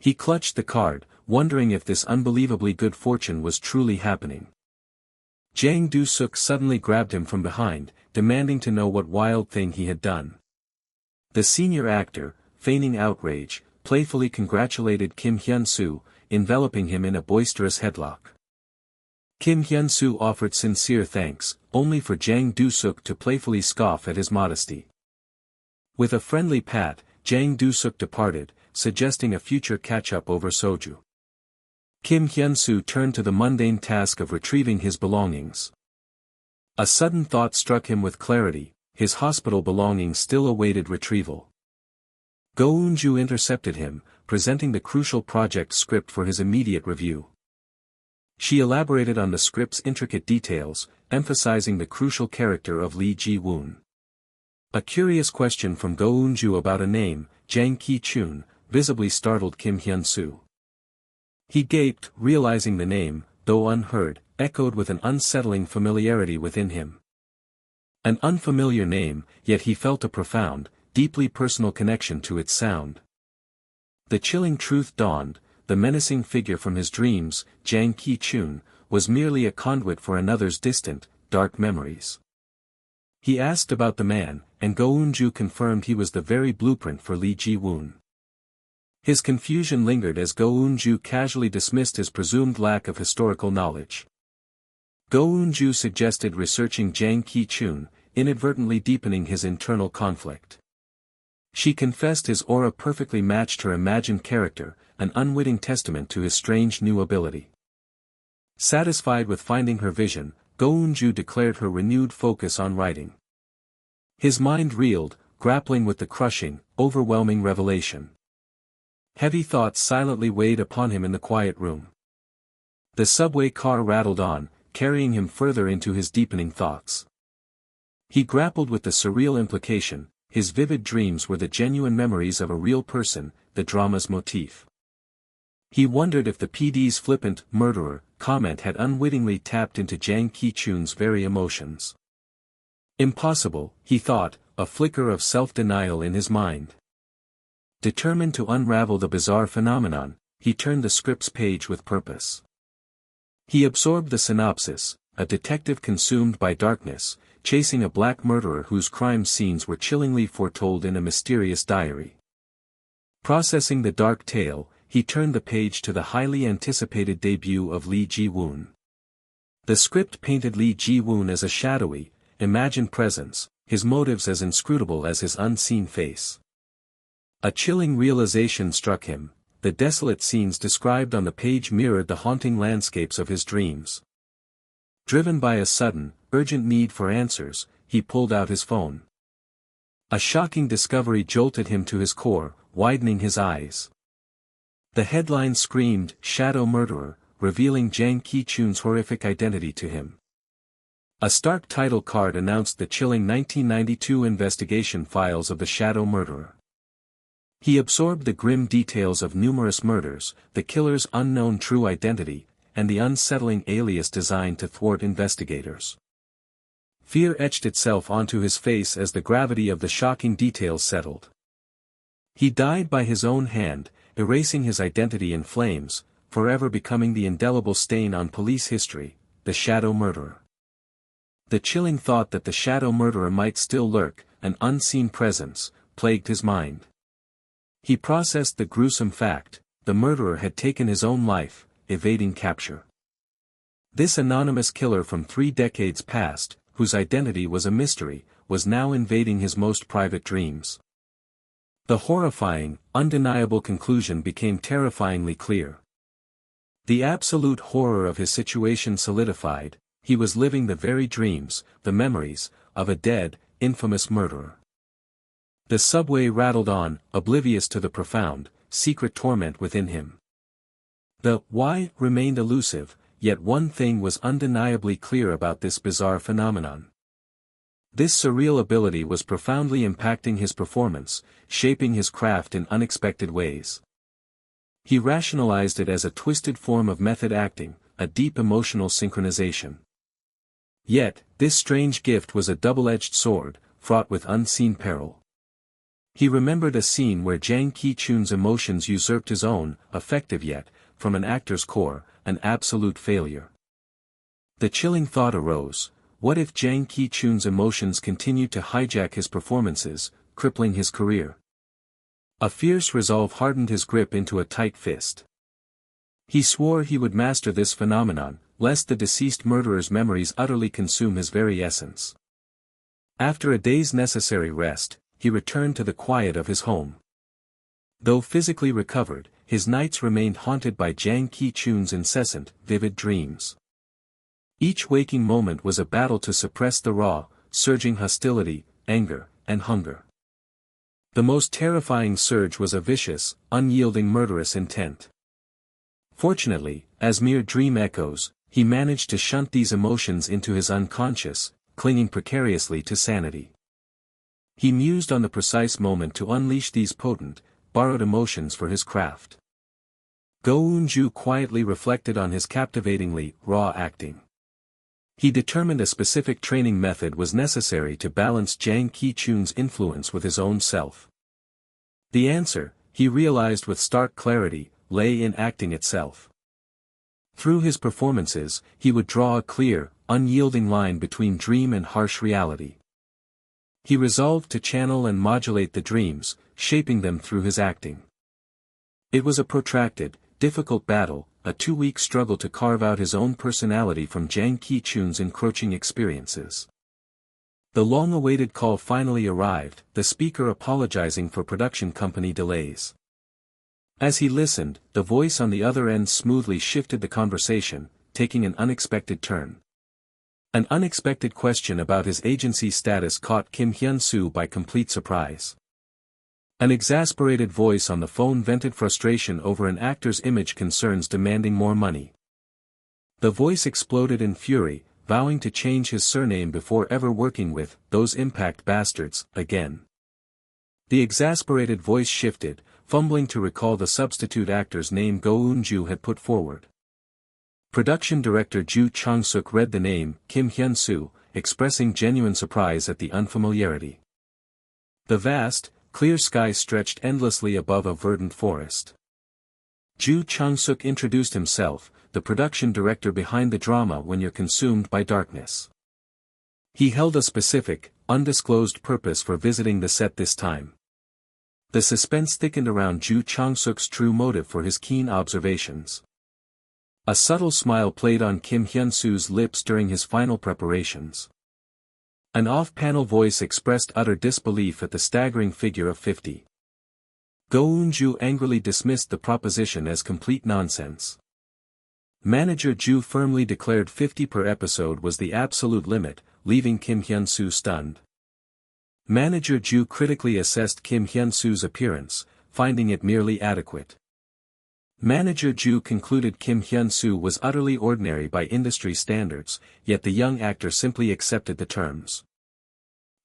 He clutched the card, wondering if this unbelievably good fortune was truly happening. Jang Do-suk suddenly grabbed him from behind, demanding to know what wild thing he had done. The senior actor, feigning outrage, playfully congratulated Kim Hyun-soo, enveloping him in a boisterous headlock. Kim Hyun-soo offered sincere thanks, only for Jang Do-suk to playfully scoff at his modesty. With a friendly pat, Jang Do-suk departed, suggesting a future catch-up over soju. Kim Hyun-soo turned to the mundane task of retrieving his belongings. A sudden thought struck him with clarity: his hospital belongings still awaited retrieval. Go Eun-ju intercepted him, presenting the crucial project script for his immediate review. She elaborated on the script's intricate details, emphasizing the crucial character of Lee Ji-woon. A curious question from Go Eun-ju about a name, Jang Ki-chun, visibly startled Kim Hyun-soo. He gaped, realizing the name, though unheard, echoed with an unsettling familiarity within him. An unfamiliar name, yet he felt a profound, deeply personal connection to its sound. The chilling truth dawned: the menacing figure from his dreams, Jang Ki-chun, was merely a conduit for another's distant, dark memories. He asked about the man, and Go Eun-ju confirmed he was the very blueprint for Lee Ji-woon. His confusion lingered as Go Eun-ju casually dismissed his presumed lack of historical knowledge. Go Eun-ju suggested researching Jang Ki-chun, inadvertently deepening his internal conflict. She confessed his aura perfectly matched her imagined character, an unwitting testament to his strange new ability. Satisfied with finding her vision, Go Eun-ju declared her renewed focus on writing. His mind reeled, grappling with the crushing, overwhelming revelation. Heavy thoughts silently weighed upon him in the quiet room. The subway car rattled on, carrying him further into his deepening thoughts. He grappled with the surreal implication: his vivid dreams were the genuine memories of a real person, the drama's motif. He wondered if the PD's flippant "murderer" comment had unwittingly tapped into Jang Ki-chun's very emotions. Impossible, he thought, a flicker of self-denial in his mind. Determined to unravel the bizarre phenomenon, he turned the script's page with purpose. He absorbed the synopsis: a detective consumed by darkness, chasing a black murderer whose crime scenes were chillingly foretold in a mysterious diary. Processing the dark tale, he turned the page to the highly anticipated debut of Lee Ji-woon. The script painted Lee Ji-woon as a shadowy, imagined presence, his motives as inscrutable as his unseen face. A chilling realization struck him: the desolate scenes described on the page mirrored the haunting landscapes of his dreams. Driven by a sudden, urgent need for answers, he pulled out his phone. A shocking discovery jolted him to his core, widening his eyes. The headline screamed, "Shadow Murderer," revealing Jang Ki-chun's horrific identity to him. A stark title card announced the chilling 1992 investigation files of the Shadow Murderer. He absorbed the grim details of numerous murders, the killer's unknown true identity, and the unsettling alias designed to thwart investigators. Fear etched itself onto his face as the gravity of the shocking details settled. He died by his own hand, erasing his identity in flames, forever becoming the indelible stain on police history, the Shadow Murderer. The chilling thought that the Shadow Murderer might still lurk, an unseen presence, plagued his mind. He processed the gruesome fact: the murderer had taken his own life, evading capture. This anonymous killer from 3 decades past, whose identity was a mystery, was now invading his most private dreams. The horrifying, undeniable conclusion became terrifyingly clear. The absolute horror of his situation solidified: he was living the very dreams, the memories, of a dead, infamous murderer. The subway rattled on, oblivious to the profound, secret torment within him. The why remained elusive, yet one thing was undeniably clear about this bizarre phenomenon. This surreal ability was profoundly impacting his performance, shaping his craft in unexpected ways. He rationalized it as a twisted form of method acting, a deep emotional synchronization. Yet, this strange gift was a double-edged sword, fraught with unseen peril. He remembered a scene where Jang Ki-chun's emotions usurped his own, effective yet, from an actor's core, an absolute failure. The chilling thought arose: what if Jang Ki-chun's emotions continued to hijack his performances, crippling his career? A fierce resolve hardened his grip into a tight fist. He swore he would master this phenomenon, lest the deceased murderer's memories utterly consume his very essence. After a day's necessary rest, he returned to the quiet of his home. Though physically recovered, his nights remained haunted by Jang Ki-chun's incessant, vivid dreams. Each waking moment was a battle to suppress the raw, surging hostility, anger, and hunger. The most terrifying surge was a vicious, unyielding murderous intent. Fortunately, as mere dream echoes, he managed to shunt these emotions into his unconscious, clinging precariously to sanity. He mused on the precise moment to unleash these potent, borrowed emotions for his craft. Go Eun-ju quietly reflected on his captivatingly raw acting. He determined a specific training method was necessary to balance Jang Ki-chun's influence with his own self. The answer, he realized with stark clarity, lay in acting itself. Through his performances, he would draw a clear, unyielding line between dream and harsh reality. He resolved to channel and modulate the dreams, shaping them through his acting. It was a protracted, difficult battle, a 2-week struggle to carve out his own personality from Jang Ki-chun's encroaching experiences. The long-awaited call finally arrived, the speaker apologizing for production company delays. As he listened, the voice on the other end smoothly shifted the conversation, taking an unexpected turn. An unexpected question about his agency status caught Kim Hyunsu by complete surprise. An exasperated voice on the phone vented frustration over an actor's image concerns demanding more money. The voice exploded in fury, vowing to change his surname before ever working with those impact bastards again. The exasperated voice shifted, fumbling to recall the substitute actor's name Go Eun-ju had put forward. Production director Ju Chang-suk read the name, Kim Hyun-soo, expressing genuine surprise at the unfamiliarity. The vast, clear sky stretched endlessly above a verdant forest. Ju Chang-suk introduced himself, the production director behind the drama When You're Consumed by Darkness. He held a specific, undisclosed purpose for visiting the set this time. The suspense thickened around Ju Chang-suk's true motive for his keen observations. A subtle smile played on Kim Hyunsu's lips during his final preparations. An off-panel voice expressed utter disbelief at the staggering figure of 50. Go Eun-ju angrily dismissed the proposition as complete nonsense. Manager Ju firmly declared 50 per episode was the absolute limit, leaving Kim Hyunsu stunned. Manager Ju critically assessed Kim Hyunsu's appearance, finding it merely adequate. Manager Ju concluded Kim Hyunsu was utterly ordinary by industry standards, yet the young actor simply accepted the terms.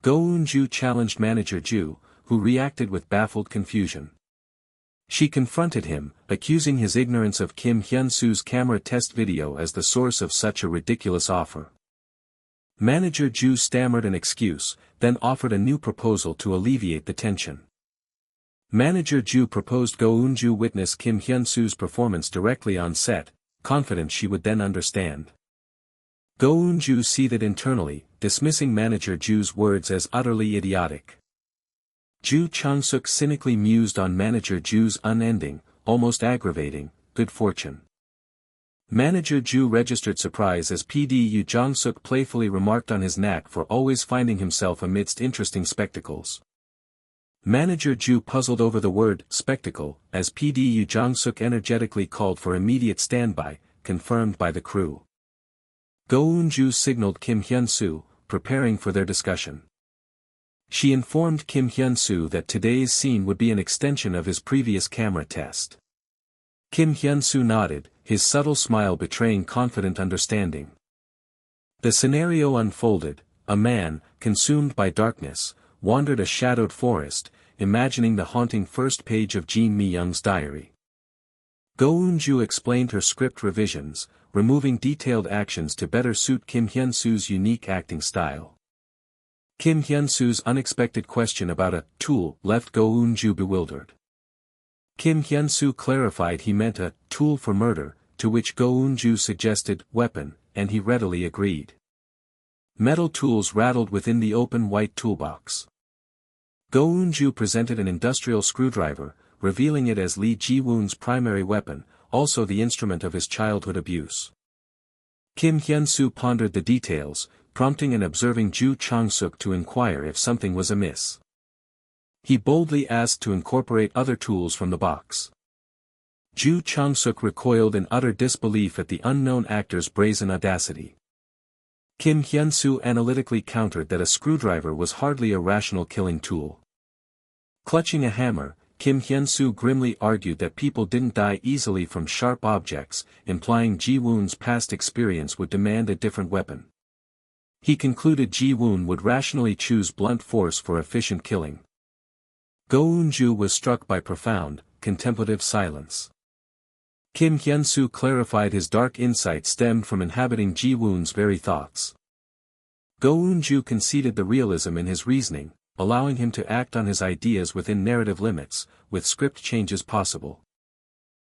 Go Eun-ju challenged Manager Ju, who reacted with baffled confusion. She confronted him, accusing his ignorance of Kim Hyunsu's camera test video as the source of such a ridiculous offer. Manager Ju stammered an excuse, then offered a new proposal to alleviate the tension. Manager Ju proposed Go Eun-ju witness Kim Hyunsu's performance directly on set, confident she would then understand. Go Eun-ju seethed internally, dismissing Manager Ju's words as utterly idiotic. Ju Chang-suk cynically mused on Manager Ju's unending, almost aggravating, good fortune. Manager Ju registered surprise as PD Yu Jong-suk playfully remarked on his knack for always finding himself amidst interesting spectacles. Manager Ju puzzled over the word spectacle, as PD Yu Jong-suk energetically called for immediate standby, confirmed by the crew. Go Eun-ju signaled Kim Hyunsu, preparing for their discussion. She informed Kim Hyunsu that today's scene would be an extension of his previous camera test. Kim Hyunsu nodded, his subtle smile betraying confident understanding. The scenario unfolded: a man, consumed by darkness, wandered a shadowed forest, imagining the haunting first page of Jin Mi-young's diary. Go Eun-ju explained her script revisions, removing detailed actions to better suit Kim Hyunsu's unique acting style. Kim Hyunsu's unexpected question about a tool left Go Eun-ju bewildered. Kim Hyunsu clarified he meant a tool for murder, to which Go Eun-ju suggested weapon, and he readily agreed. Metal tools rattled within the open white toolbox. Go Eun-ju presented an industrial screwdriver, revealing it as Lee Ji-woon's primary weapon, also the instrument of his childhood abuse. Kim Hyunsu pondered the details, prompting an observing Ju Chang-suk to inquire if something was amiss. He boldly asked to incorporate other tools from the box. Ju Chang-suk recoiled in utter disbelief at the unknown actor's brazen audacity. Kim Hyunsu analytically countered that a screwdriver was hardly a rational killing tool. Clutching a hammer, Kim Hyunsu grimly argued that people didn't die easily from sharp objects, implying Ji-woon's past experience would demand a different weapon. He concluded Ji-woon would rationally choose blunt force for efficient killing. Go Eun-ju was struck by profound, contemplative silence. Kim Hyunsu clarified his dark insight stemmed from inhabiting Ji-woon's very thoughts. Go Eun-ju conceded the realism in his reasoning, allowing him to act on his ideas within narrative limits, with script changes possible.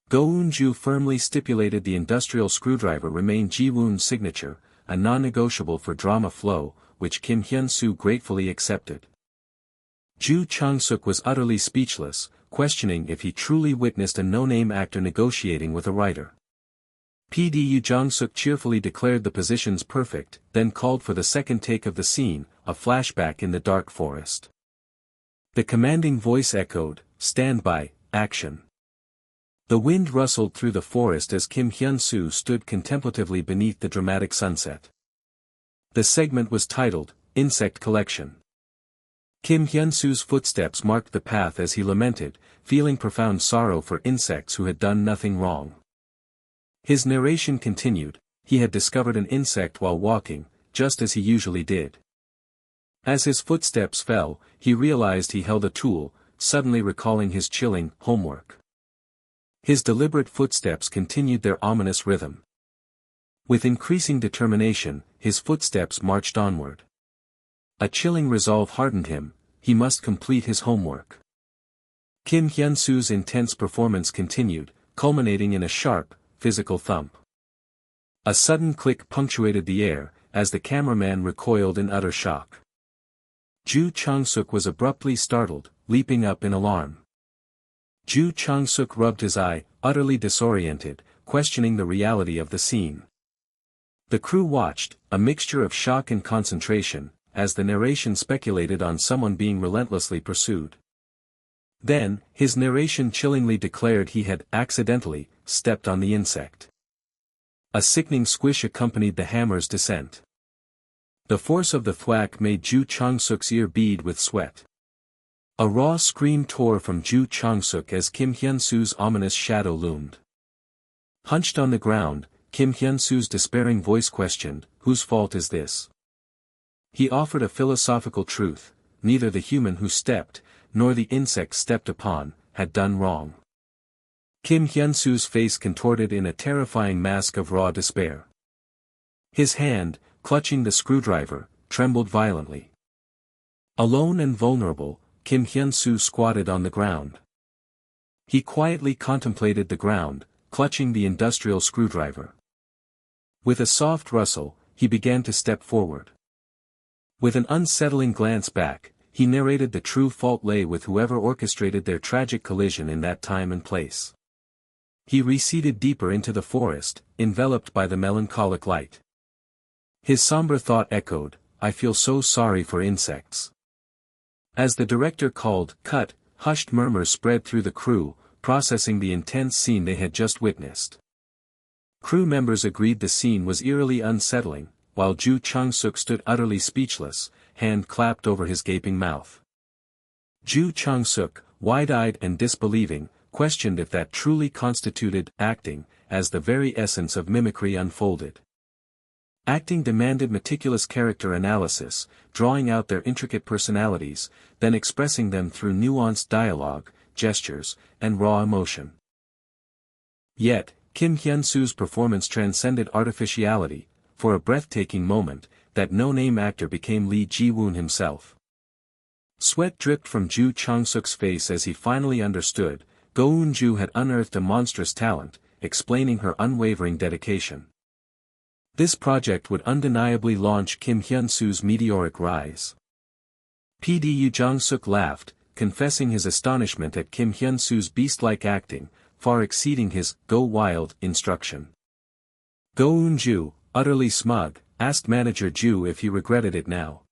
Go Eun-ju firmly stipulated the industrial screwdriver remain Ji-woon's signature, a non-negotiable for drama flow, which Kim Hyunsu gratefully accepted. Ju Chang-suk was utterly speechless, questioning if he truly witnessed a no-name actor negotiating with a writer. PD Yu Jong-suk cheerfully declared the positions perfect, then called for the second take of the scene, a flashback in the dark forest. The commanding voice echoed, "Stand by, action." The wind rustled through the forest as Kim Hyunsu stood contemplatively beneath the dramatic sunset. The segment was titled, Insect Collection. Kim Hyunsu's footsteps marked the path as he lamented, feeling profound sorrow for insects who had done nothing wrong. His narration continued: he had discovered an insect while walking, just as he usually did. As his footsteps fell, he realized he held a tool, suddenly recalling his chilling homework. His deliberate footsteps continued their ominous rhythm. With increasing determination, his footsteps marched onward. A chilling resolve hardened him: he must complete his homework. Kim Hyunsu's intense performance continued, culminating in a sharp, physical thump. A sudden click punctuated the air, as the cameraman recoiled in utter shock. Ju Chang-suk was abruptly startled, leaping up in alarm. Ju Chang-suk rubbed his eye, utterly disoriented, questioning the reality of the scene. The crew watched, a mixture of shock and concentration, as the narration speculated on someone being relentlessly pursued. Then, his narration chillingly declared he had, accidentally, stepped on the insect. A sickening squish accompanied the hammer's descent. The force of the thwack made Ju Chang-suk's ear bead with sweat. A raw scream tore from Ju Chang-suk as Kim Hyunsu's ominous shadow loomed. Hunched on the ground, Kim Hyunsu's despairing voice questioned, "Whose fault is this?" He offered a philosophical truth: neither the human who stepped, nor the insect stepped upon, had done wrong. Kim Hyunsu's face contorted in a terrifying mask of raw despair. His hand, clutching the screwdriver, trembled violently. Alone and vulnerable, Kim Hyunsu squatted on the ground. He quietly contemplated the ground, clutching the industrial screwdriver. With a soft rustle, he began to step forward. With an unsettling glance back, he narrated the true fault lay with whoever orchestrated their tragic collision in that time and place. He receded deeper into the forest, enveloped by the melancholic light. His somber thought echoed, "I feel so sorry for insects." As the director called, "Cut," hushed murmurs spread through the crew, processing the intense scene they had just witnessed. Crew members agreed the scene was eerily unsettling, while Ju Chang-suk stood utterly speechless, hand clapped over his gaping mouth. Ju Chang-suk, wide-eyed and disbelieving, questioned if that truly constituted acting, as the very essence of mimicry unfolded. Acting demanded meticulous character analysis, drawing out their intricate personalities, then expressing them through nuanced dialogue, gestures, and raw emotion. Yet, Kim Hyunsu's performance transcended artificiality. For a breathtaking moment, that no-name actor became Lee Ji-woon himself. Sweat dripped from Ju Chang-suk's face as he finally understood. Go Eun-ju had unearthed a monstrous talent, explaining her unwavering dedication. This project would undeniably launch Kim Hyunsu's meteoric rise. PDU Jong-suk laughed, confessing his astonishment at Kim Hyunsu's beast-like acting, far exceeding his "go wild" instruction. Go Eun-ju, utterly smug, asked manager Ju if he regretted it now.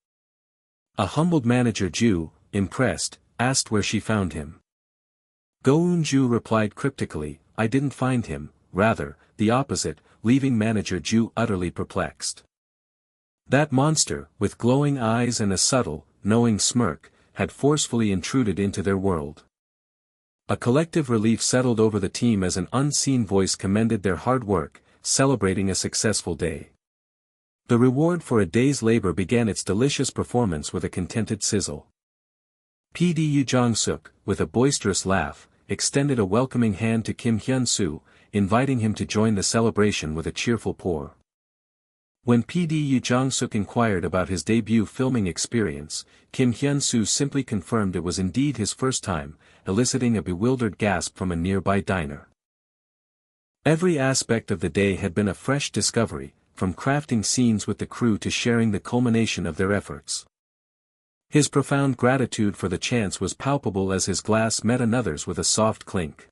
A humbled manager Ju, impressed, asked where she found him. Go Eun-ju replied cryptically, "I didn't find him, rather, the opposite," leaving manager Ju utterly perplexed. That monster, with glowing eyes and a subtle, knowing smirk, had forcefully intruded into their world. A collective relief settled over the team as an unseen voice commended their hard work, celebrating a successful day. The reward for a day's labor began its delicious performance with a contented sizzle. PDU Jong-suk, with a boisterous laugh, extended a welcoming hand to Kim Hyun-soo, inviting him to join the celebration with a cheerful pour. When PDU Jong-suk inquired about his debut filming experience, Kim Hyun-soo simply confirmed it was indeed his first time, eliciting a bewildered gasp from a nearby diner. Every aspect of the day had been a fresh discovery, from crafting scenes with the crew to sharing the culmination of their efforts. His profound gratitude for the chance was palpable as his glass met another's with a soft clink.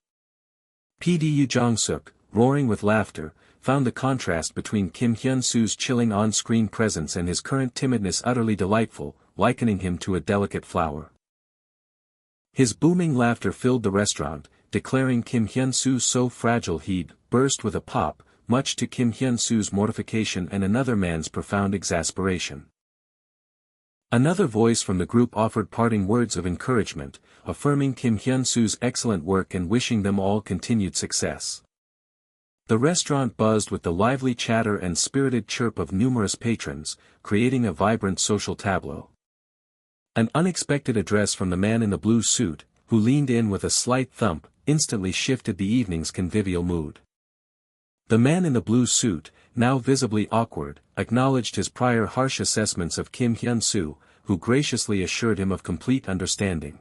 PDU Jong-suk, roaring with laughter, found the contrast between Kim Hyun-soo's chilling on-screen presence and his current timidness utterly delightful, likening him to a delicate flower. His booming laughter filled the restaurant, declaring Kim Hyun-soo so fragile he'd burst with a pop, much to Kim Hyun-soo's mortification and another man's profound exasperation. Another voice from the group offered parting words of encouragement, affirming Kim Hyun-soo's excellent work and wishing them all continued success. The restaurant buzzed with the lively chatter and spirited chirp of numerous patrons, creating a vibrant social tableau. An unexpected address from the man in the blue suit, who leaned in with a slight thump, instantly shifted the evening's convivial mood. The man in the blue suit, now visibly awkward, acknowledged his prior harsh assessments of Kim Hyun-soo, who graciously assured him of complete understanding.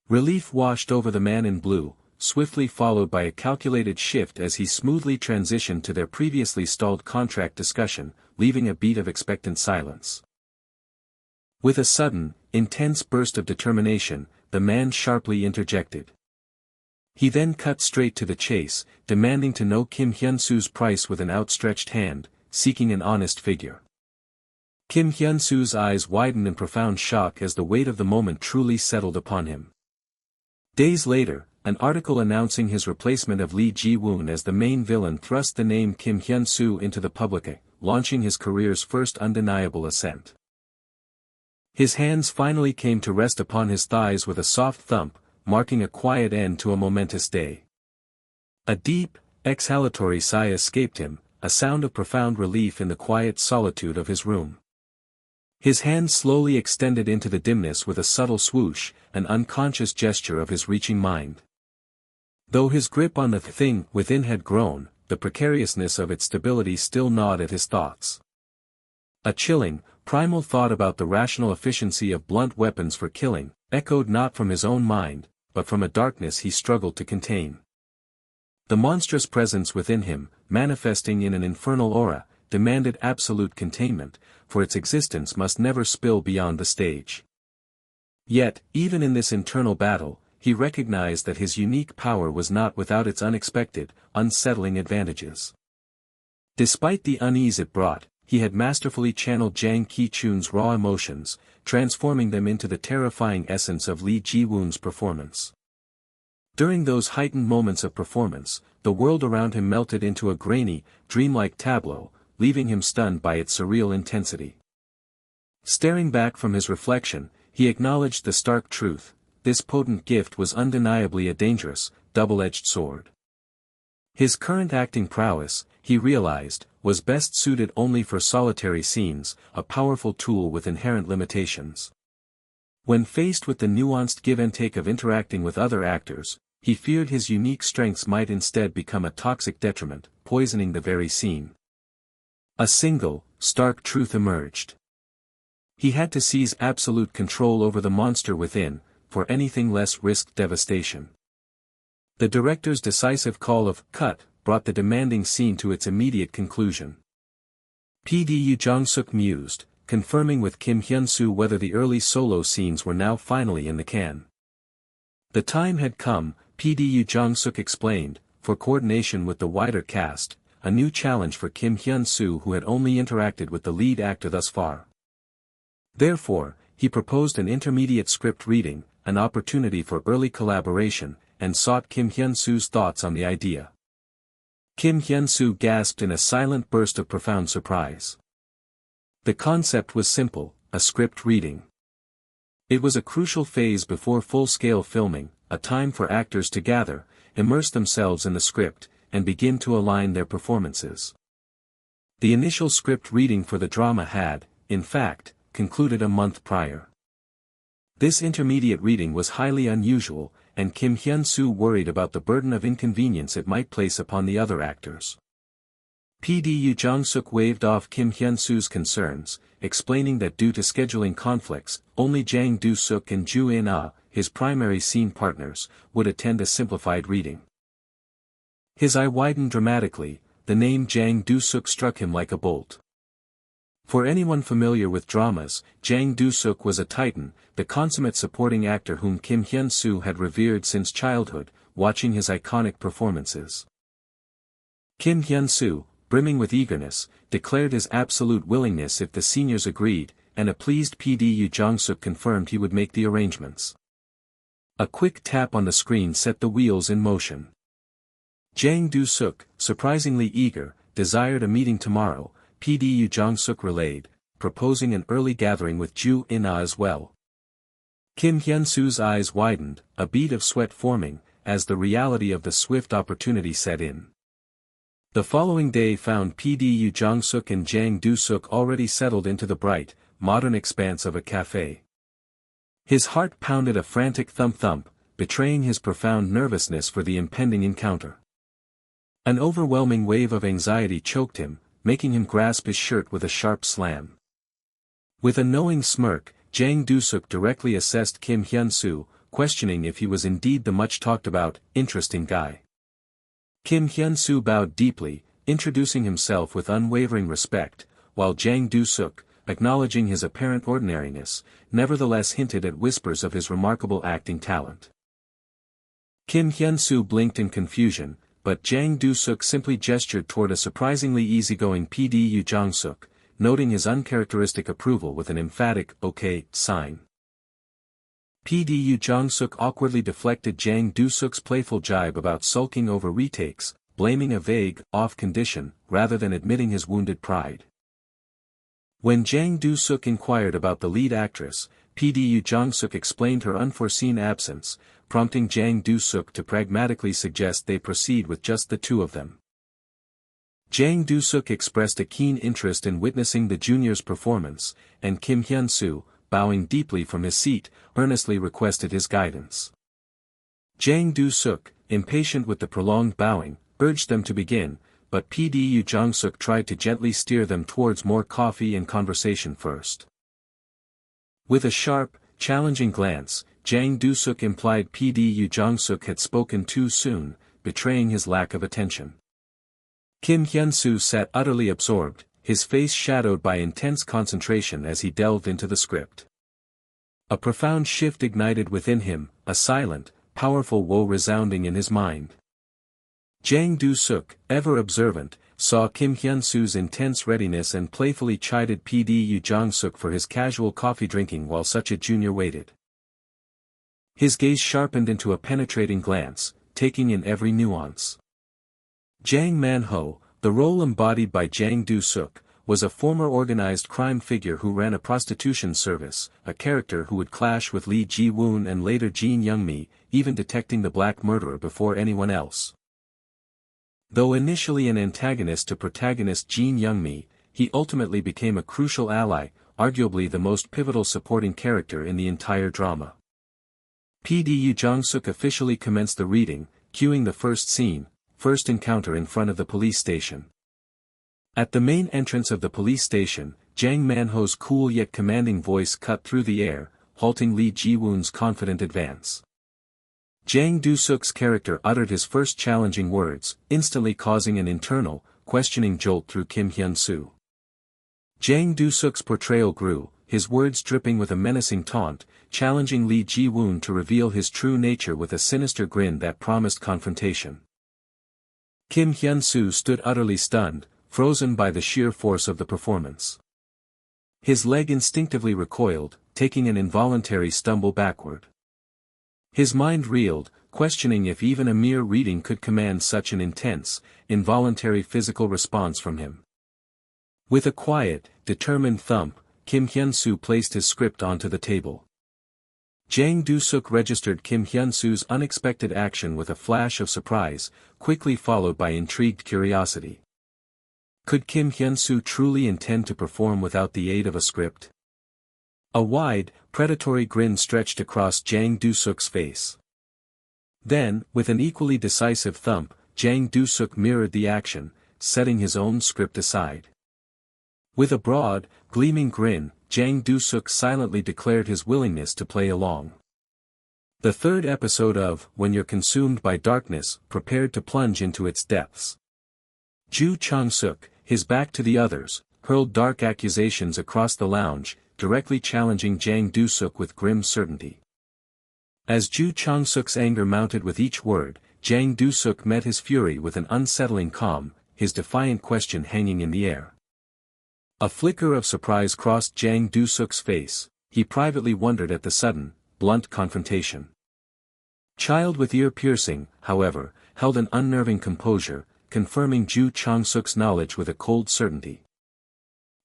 Relief washed over the man in blue, swiftly followed by a calculated shift as he smoothly transitioned to their previously stalled contract discussion, leaving a beat of expectant silence. With a sudden, intense burst of determination, the man sharply interjected. He then cut straight to the chase, demanding to know Kim Hyunsu's price with an outstretched hand, seeking an honest figure. Kim Hyunsu's eyes widened in profound shock as the weight of the moment truly settled upon him. Days later, an article announcing his replacement of Lee Ji-woon as the main villain thrust the name Kim Hyunsu into the public eye, launching his career's first undeniable ascent. His hands finally came to rest upon his thighs with a soft thump, marking a quiet end to a momentous day. A deep, exhalatory sigh escaped him, a sound of profound relief in the quiet solitude of his room. His hand slowly extended into the dimness with a subtle swoosh, an unconscious gesture of his reaching mind. Though his grip on the thing within had grown, the precariousness of its stability still gnawed at his thoughts. A chilling, primal thought about the rational efficiency of blunt weapons for killing, echoed not from his own mind, but from a darkness he struggled to contain. The monstrous presence within him, manifesting in an infernal aura, demanded absolute containment, for its existence must never spill beyond the stage. Yet, even in this internal battle, he recognized that his unique power was not without its unexpected, unsettling advantages. Despite the unease it brought, he had masterfully channeled Jang Ki-chun's raw emotions, transforming them into the terrifying essence of Lee Ji-woon's performance. During those heightened moments of performance, the world around him melted into a grainy, dreamlike tableau, leaving him stunned by its surreal intensity. Staring back from his reflection, he acknowledged the stark truth: this potent gift was undeniably a dangerous, double-edged sword. His current acting prowess, he realized, was best suited only for solitary scenes, a powerful tool with inherent limitations. When faced with the nuanced give-and-take of interacting with other actors, he feared his unique strengths might instead become a toxic detriment, poisoning the very scene. A single, stark truth emerged. He had to seize absolute control over the monster within, for anything less risked devastation. The director's decisive call of "cut" brought the demanding scene to its immediate conclusion. PDU Jong-suk mused, confirming with Kim Hyunsu whether the early solo scenes were now finally in the can. The time had come, PDU Jong-suk explained, for coordination with the wider cast, a new challenge for Kim Hyunsu who had only interacted with the lead actor thus far. Therefore, he proposed an intermediate script reading, an opportunity for early collaboration, and sought Kim Hyunsu's thoughts on the idea. Kim Hyunsu gasped in a silent burst of profound surprise. The concept was simple, a script reading. It was a crucial phase before full-scale filming, a time for actors to gather, immerse themselves in the script, and begin to align their performances. The initial script reading for the drama had, in fact, concluded a month prior. This intermediate reading was highly unusual, and Kim Hyunsu worried about the burden of inconvenience it might place upon the other actors. PDU Jong-suk waved off Kim Hyunsu's concerns, explaining that due to scheduling conflicts, only Jang Do-suk and Ju In-ah, his primary scene partners, would attend a simplified reading. His eye widened dramatically, the name Jang Do-suk struck him like a bolt. For anyone familiar with dramas, Jang Do-suk was a titan, the consummate supporting actor whom Kim Hyunsu had revered since childhood, watching his iconic performances. Kim Hyunsu, brimming with eagerness, declared his absolute willingness if the seniors agreed, and a pleased PDU Jong-suk confirmed he would make the arrangements. A quick tap on the screen set the wheels in motion. Jang Do-suk, surprisingly eager, desired a meeting tomorrow, PDU Jong-suk relayed, proposing an early gathering with Ju In-ah as well. Kim Hyunsu's eyes widened, a bead of sweat forming, as the reality of the swift opportunity set in. The following day found PDU Jong-suk and Jang Do-suk already settled into the bright, modern expanse of a cafe. His heart pounded a frantic thump-thump, betraying his profound nervousness for the impending encounter. An overwhelming wave of anxiety choked him, making him grasp his shirt with a sharp slam. With a knowing smirk, Jang Do-suk directly assessed Kim Hyunsu, questioning if he was indeed the much-talked-about, interesting guy. Kim Hyunsu bowed deeply, introducing himself with unwavering respect, while Jang Do-suk, acknowledging his apparent ordinariness, nevertheless hinted at whispers of his remarkable acting talent. Kim Hyunsu blinked in confusion, but Jang Do-suk simply gestured toward a surprisingly easygoing PDU Jong-suk, noting his uncharacteristic approval with an emphatic "okay" sign. PDU Jong-suk awkwardly deflected Jang Do-suk's playful jibe about sulking over retakes, blaming a vague, off condition, rather than admitting his wounded pride. When Jang Do-suk inquired about the lead actress, PDU Jong-suk explained her unforeseen absence, prompting Jang Do-suk to pragmatically suggest they proceed with just the two of them. Jang Do-suk expressed a keen interest in witnessing the junior's performance, and Kim Hyun-soo, bowing deeply from his seat, earnestly requested his guidance. Jang Do-suk, impatient with the prolonged bowing, urged them to begin, but PDU Jong-suk tried to gently steer them towards more coffee and conversation first. With a sharp, challenging glance, Jang Do-suk implied PDU Jong-suk had spoken too soon, betraying his lack of attention. Kim Hyun-soo sat utterly absorbed, his face shadowed by intense concentration as he delved into the script. A profound shift ignited within him, a silent, powerful woe resounding in his mind. Jang Do-suk, ever observant, saw Kim Hyun-soo's intense readiness and playfully chided PDU Jong-suk for his casual coffee drinking while such a junior waited. His gaze sharpened into a penetrating glance, taking in every nuance. Jang Man-ho, the role embodied by Jang Do-suk, was a former organized crime figure who ran a prostitution service, a character who would clash with Lee Ji-woon and later Jin Young-mi, even detecting the black murderer before anyone else. Though initially an antagonist to protagonist Jin Young-mi, he ultimately became a crucial ally, arguably the most pivotal supporting character in the entire drama. PDU Jong-suk officially commenced the reading, cueing the first scene, first encounter in front of the police station. At the main entrance of the police station, Jang Man-ho's cool yet commanding voice cut through the air, halting Lee Ji-woon's confident advance. Jang Do-suk's character uttered his first challenging words, instantly causing an internal, questioning jolt through Kim Hyun-soo. Jang Do-suk's portrayal grew, his words dripping with a menacing taunt, challenging Lee Ji-woon to reveal his true nature with a sinister grin that promised confrontation. Kim Hyun-soo stood utterly stunned, frozen by the sheer force of the performance. His leg instinctively recoiled, taking an involuntary stumble backward. His mind reeled, questioning if even a mere reading could command such an intense, involuntary physical response from him. With a quiet, determined thump, Kim Hyun-soo placed his script onto the table. Jang Do-suk registered Kim Hyun-soo's unexpected action with a flash of surprise, quickly followed by intrigued curiosity. Could Kim Hyun-soo truly intend to perform without the aid of a script? A wide, predatory grin stretched across Jang Do-suk's face. Then, with an equally decisive thump, Jang Do-suk mirrored the action, setting his own script aside. With a broad, gleaming grin, Jang Do-suk silently declared his willingness to play along. The third episode of When You're Consumed by Darkness prepared to plunge into its depths. Ju Chang-suk, his back to the others, hurled dark accusations across the lounge, directly challenging Jang Do-suk with grim certainty. As Ju Chang-suk's anger mounted with each word, Jang Do-suk met his fury with an unsettling calm, his defiant question hanging in the air. A flicker of surprise crossed Jang Do-suk's face, he privately wondered at the sudden, blunt confrontation. Child with ear piercing, however, held an unnerving composure, confirming Ju Chang-suk's knowledge with a cold certainty.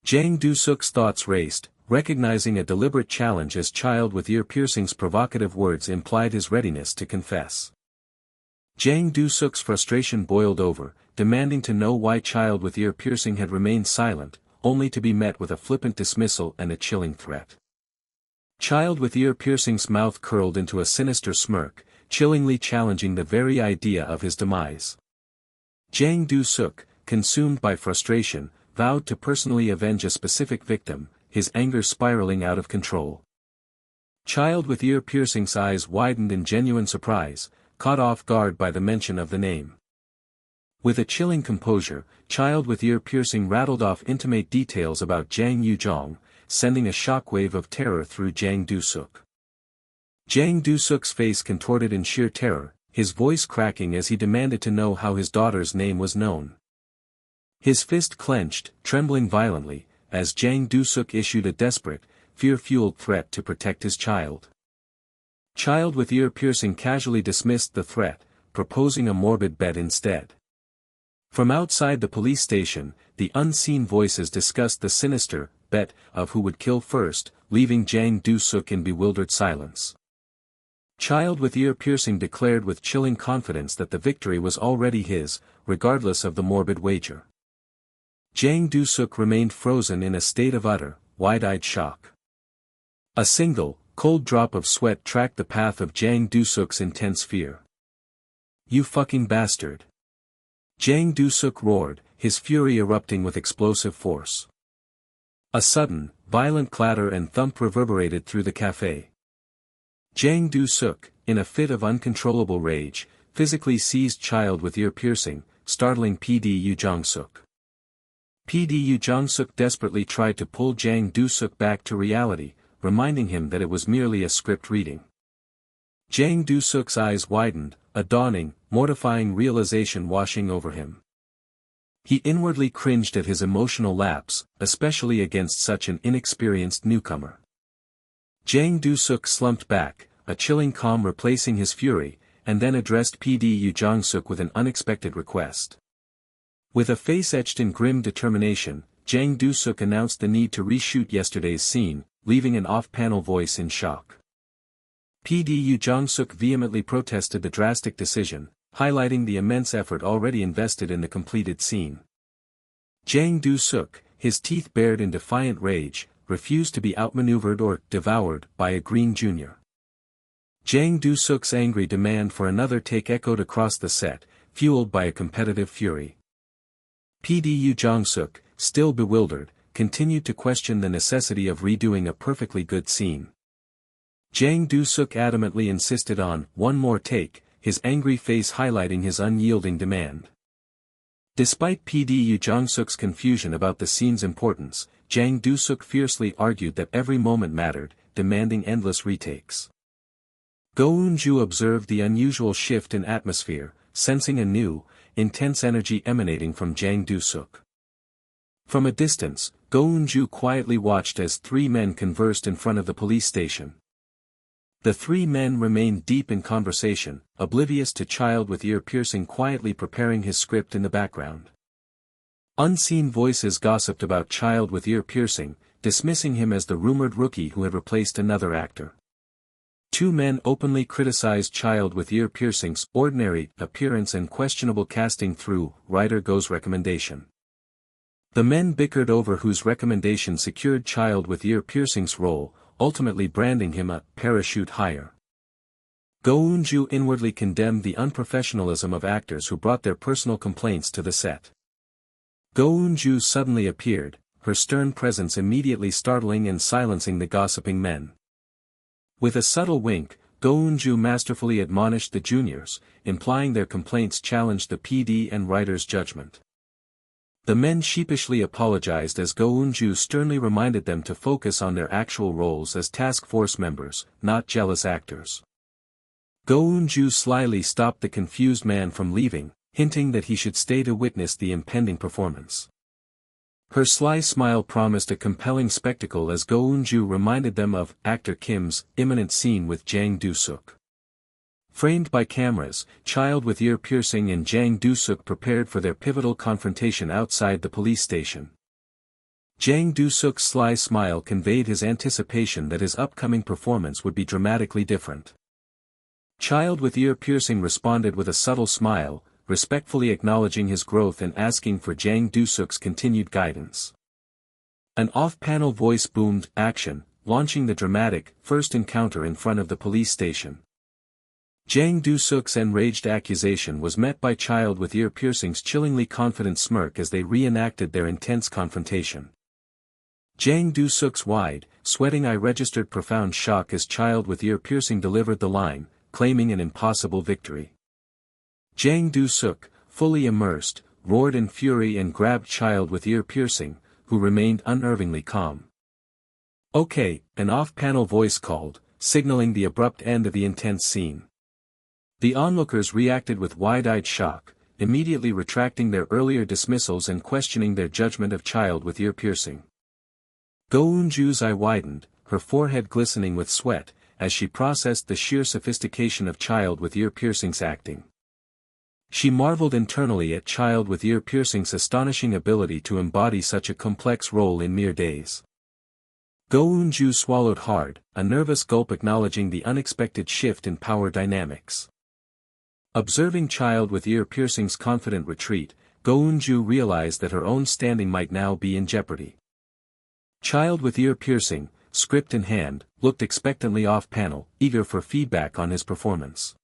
Jang Do-suk's thoughts raced, recognizing a deliberate challenge as Child with ear piercing's provocative words implied his readiness to confess. Jang Do-suk's frustration boiled over, demanding to know why Child with ear piercing had remained silent, only to be met with a flippant dismissal and a chilling threat. Child with ear piercing's mouth curled into a sinister smirk, chillingly challenging the very idea of his demise. Jang Do-suk, consumed by frustration, vowed to personally avenge a specific victim, his anger spiraling out of control. Child with ear piercing's eyes widened in genuine surprise, caught off guard by the mention of the name. With a chilling composure, Child with Ear Piercing rattled off intimate details about Jang Yujong, sending a shockwave of terror through Jang Du-suk. Jang Du-suk's face contorted in sheer terror, his voice cracking as he demanded to know how his daughter's name was known. His fist clenched, trembling violently, as Jang Du-suk issued a desperate, fear-fueled threat to protect his child. Child with Ear Piercing casually dismissed the threat, proposing a morbid bet instead. From outside the police station, the unseen voices discussed the sinister bet of who would kill first, leaving Jang Du-suk in bewildered silence. Child with Ear Piercing declared with chilling confidence that the victory was already his, regardless of the morbid wager. Jang Du-suk remained frozen in a state of utter, wide-eyed shock. A single, cold drop of sweat tracked the path of Jang Du-suk's intense fear. "You fucking bastard!" Jang Du-suk roared, his fury erupting with explosive force. A sudden, violent clatter and thump reverberated through the cafe. Jang Du-suk, in a fit of uncontrollable rage, physically seized Child with Ear Piercing, startling PD Yu-jong-suk. PD Yu-jong-suk desperately tried to pull Jang Du-suk back to reality, reminding him that it was merely a script reading. Jang Du-suk's eyes widened, a dawning, mortifying realization washing over him. He inwardly cringed at his emotional lapse, especially against such an inexperienced newcomer. Jang Du-suk slumped back, a chilling calm replacing his fury, and then addressed PD Yu-jong-suk with an unexpected request. With a face etched in grim determination, Jang Du-suk announced the need to reshoot yesterday's scene, leaving an off-panel voice in shock. PD Yu-jong-suk vehemently protested the drastic decision, highlighting the immense effort already invested in the completed scene. Jang Du-suk, his teeth bared in defiant rage, refused to be outmaneuvered or devoured by a green junior. Jang Du-suk's angry demand for another take echoed across the set, fueled by a competitive fury. PD Yu-jong-suk, still bewildered, continued to question the necessity of redoing a perfectly good scene. Jang Du-suk adamantly insisted on one more take, his angry face highlighting his unyielding demand. Despite PD Yu-jong-suk's confusion about the scene's importance, Jang Du-suk fiercely argued that every moment mattered, demanding endless retakes. Go Eun-ju observed the unusual shift in atmosphere, sensing a new, intense energy emanating from Jang Du-suk. From a distance, Go Eun-ju quietly watched as three men conversed in front of the police station. The three men remained deep in conversation, oblivious to Child with Ear Piercing quietly preparing his script in the background. Unseen voices gossiped about Child with Ear Piercing, dismissing him as the rumored rookie who had replaced another actor. Two men openly criticized Child with Ear Piercing's ordinary appearance and questionable casting through writer Go's recommendation. The men bickered over whose recommendation secured Child with Ear Piercing's role, ultimately branding him a parachute hire. Go Eun-ju inwardly condemned the unprofessionalism of actors who brought their personal complaints to the set. Go Eun-ju suddenly appeared, her stern presence immediately startling and silencing the gossiping men. With a subtle wink, Go Eun-ju masterfully admonished the juniors, implying their complaints challenged the PD and writer's judgment. The men sheepishly apologized as Go Eun-ju sternly reminded them to focus on their actual roles as task force members, not jealous actors. Go Eun-ju slyly stopped the confused man from leaving, hinting that he should stay to witness the impending performance. Her sly smile promised a compelling spectacle as Go Eun-ju reminded them of actor Kim's imminent scene with Jang Du-suk. Framed by cameras, Child with Ear Piercing and Jang Du-suk prepared for their pivotal confrontation outside the police station. Jang Du-suk's sly smile conveyed his anticipation that his upcoming performance would be dramatically different. Child with Ear Piercing responded with a subtle smile, respectfully acknowledging his growth and asking for Jang Du-suk's continued guidance. An off-panel voice boomed, "Action," launching the dramatic, first encounter in front of the police station. Jang Du-suk's enraged accusation was met by Child with Ear Piercing's chillingly confident smirk as they reenacted their intense confrontation. Jang Du-suk's wide, sweating eye registered profound shock as Child with Ear Piercing delivered the line, claiming an impossible victory. Jang Du-suk, fully immersed, roared in fury and grabbed child with ear piercing, who remained unnervingly calm. "Okay," an off-panel voice called, signaling the abrupt end of the intense scene. The onlookers reacted with wide-eyed shock, immediately retracting their earlier dismissals and questioning their judgment of child with ear piercing. Go Eun-ju's eye widened, her forehead glistening with sweat, as she processed the sheer sophistication of child with ear piercing's acting. She marveled internally at child with ear piercing's astonishing ability to embody such a complex role in mere days. Go Eun-ju swallowed hard, a nervous gulp acknowledging the unexpected shift in power dynamics. Observing child with ear piercing's confident retreat, Go Eun-ju realized that her own standing might now be in jeopardy. Child with ear piercing, script in hand, looked expectantly off-panel, eager for feedback on his performance.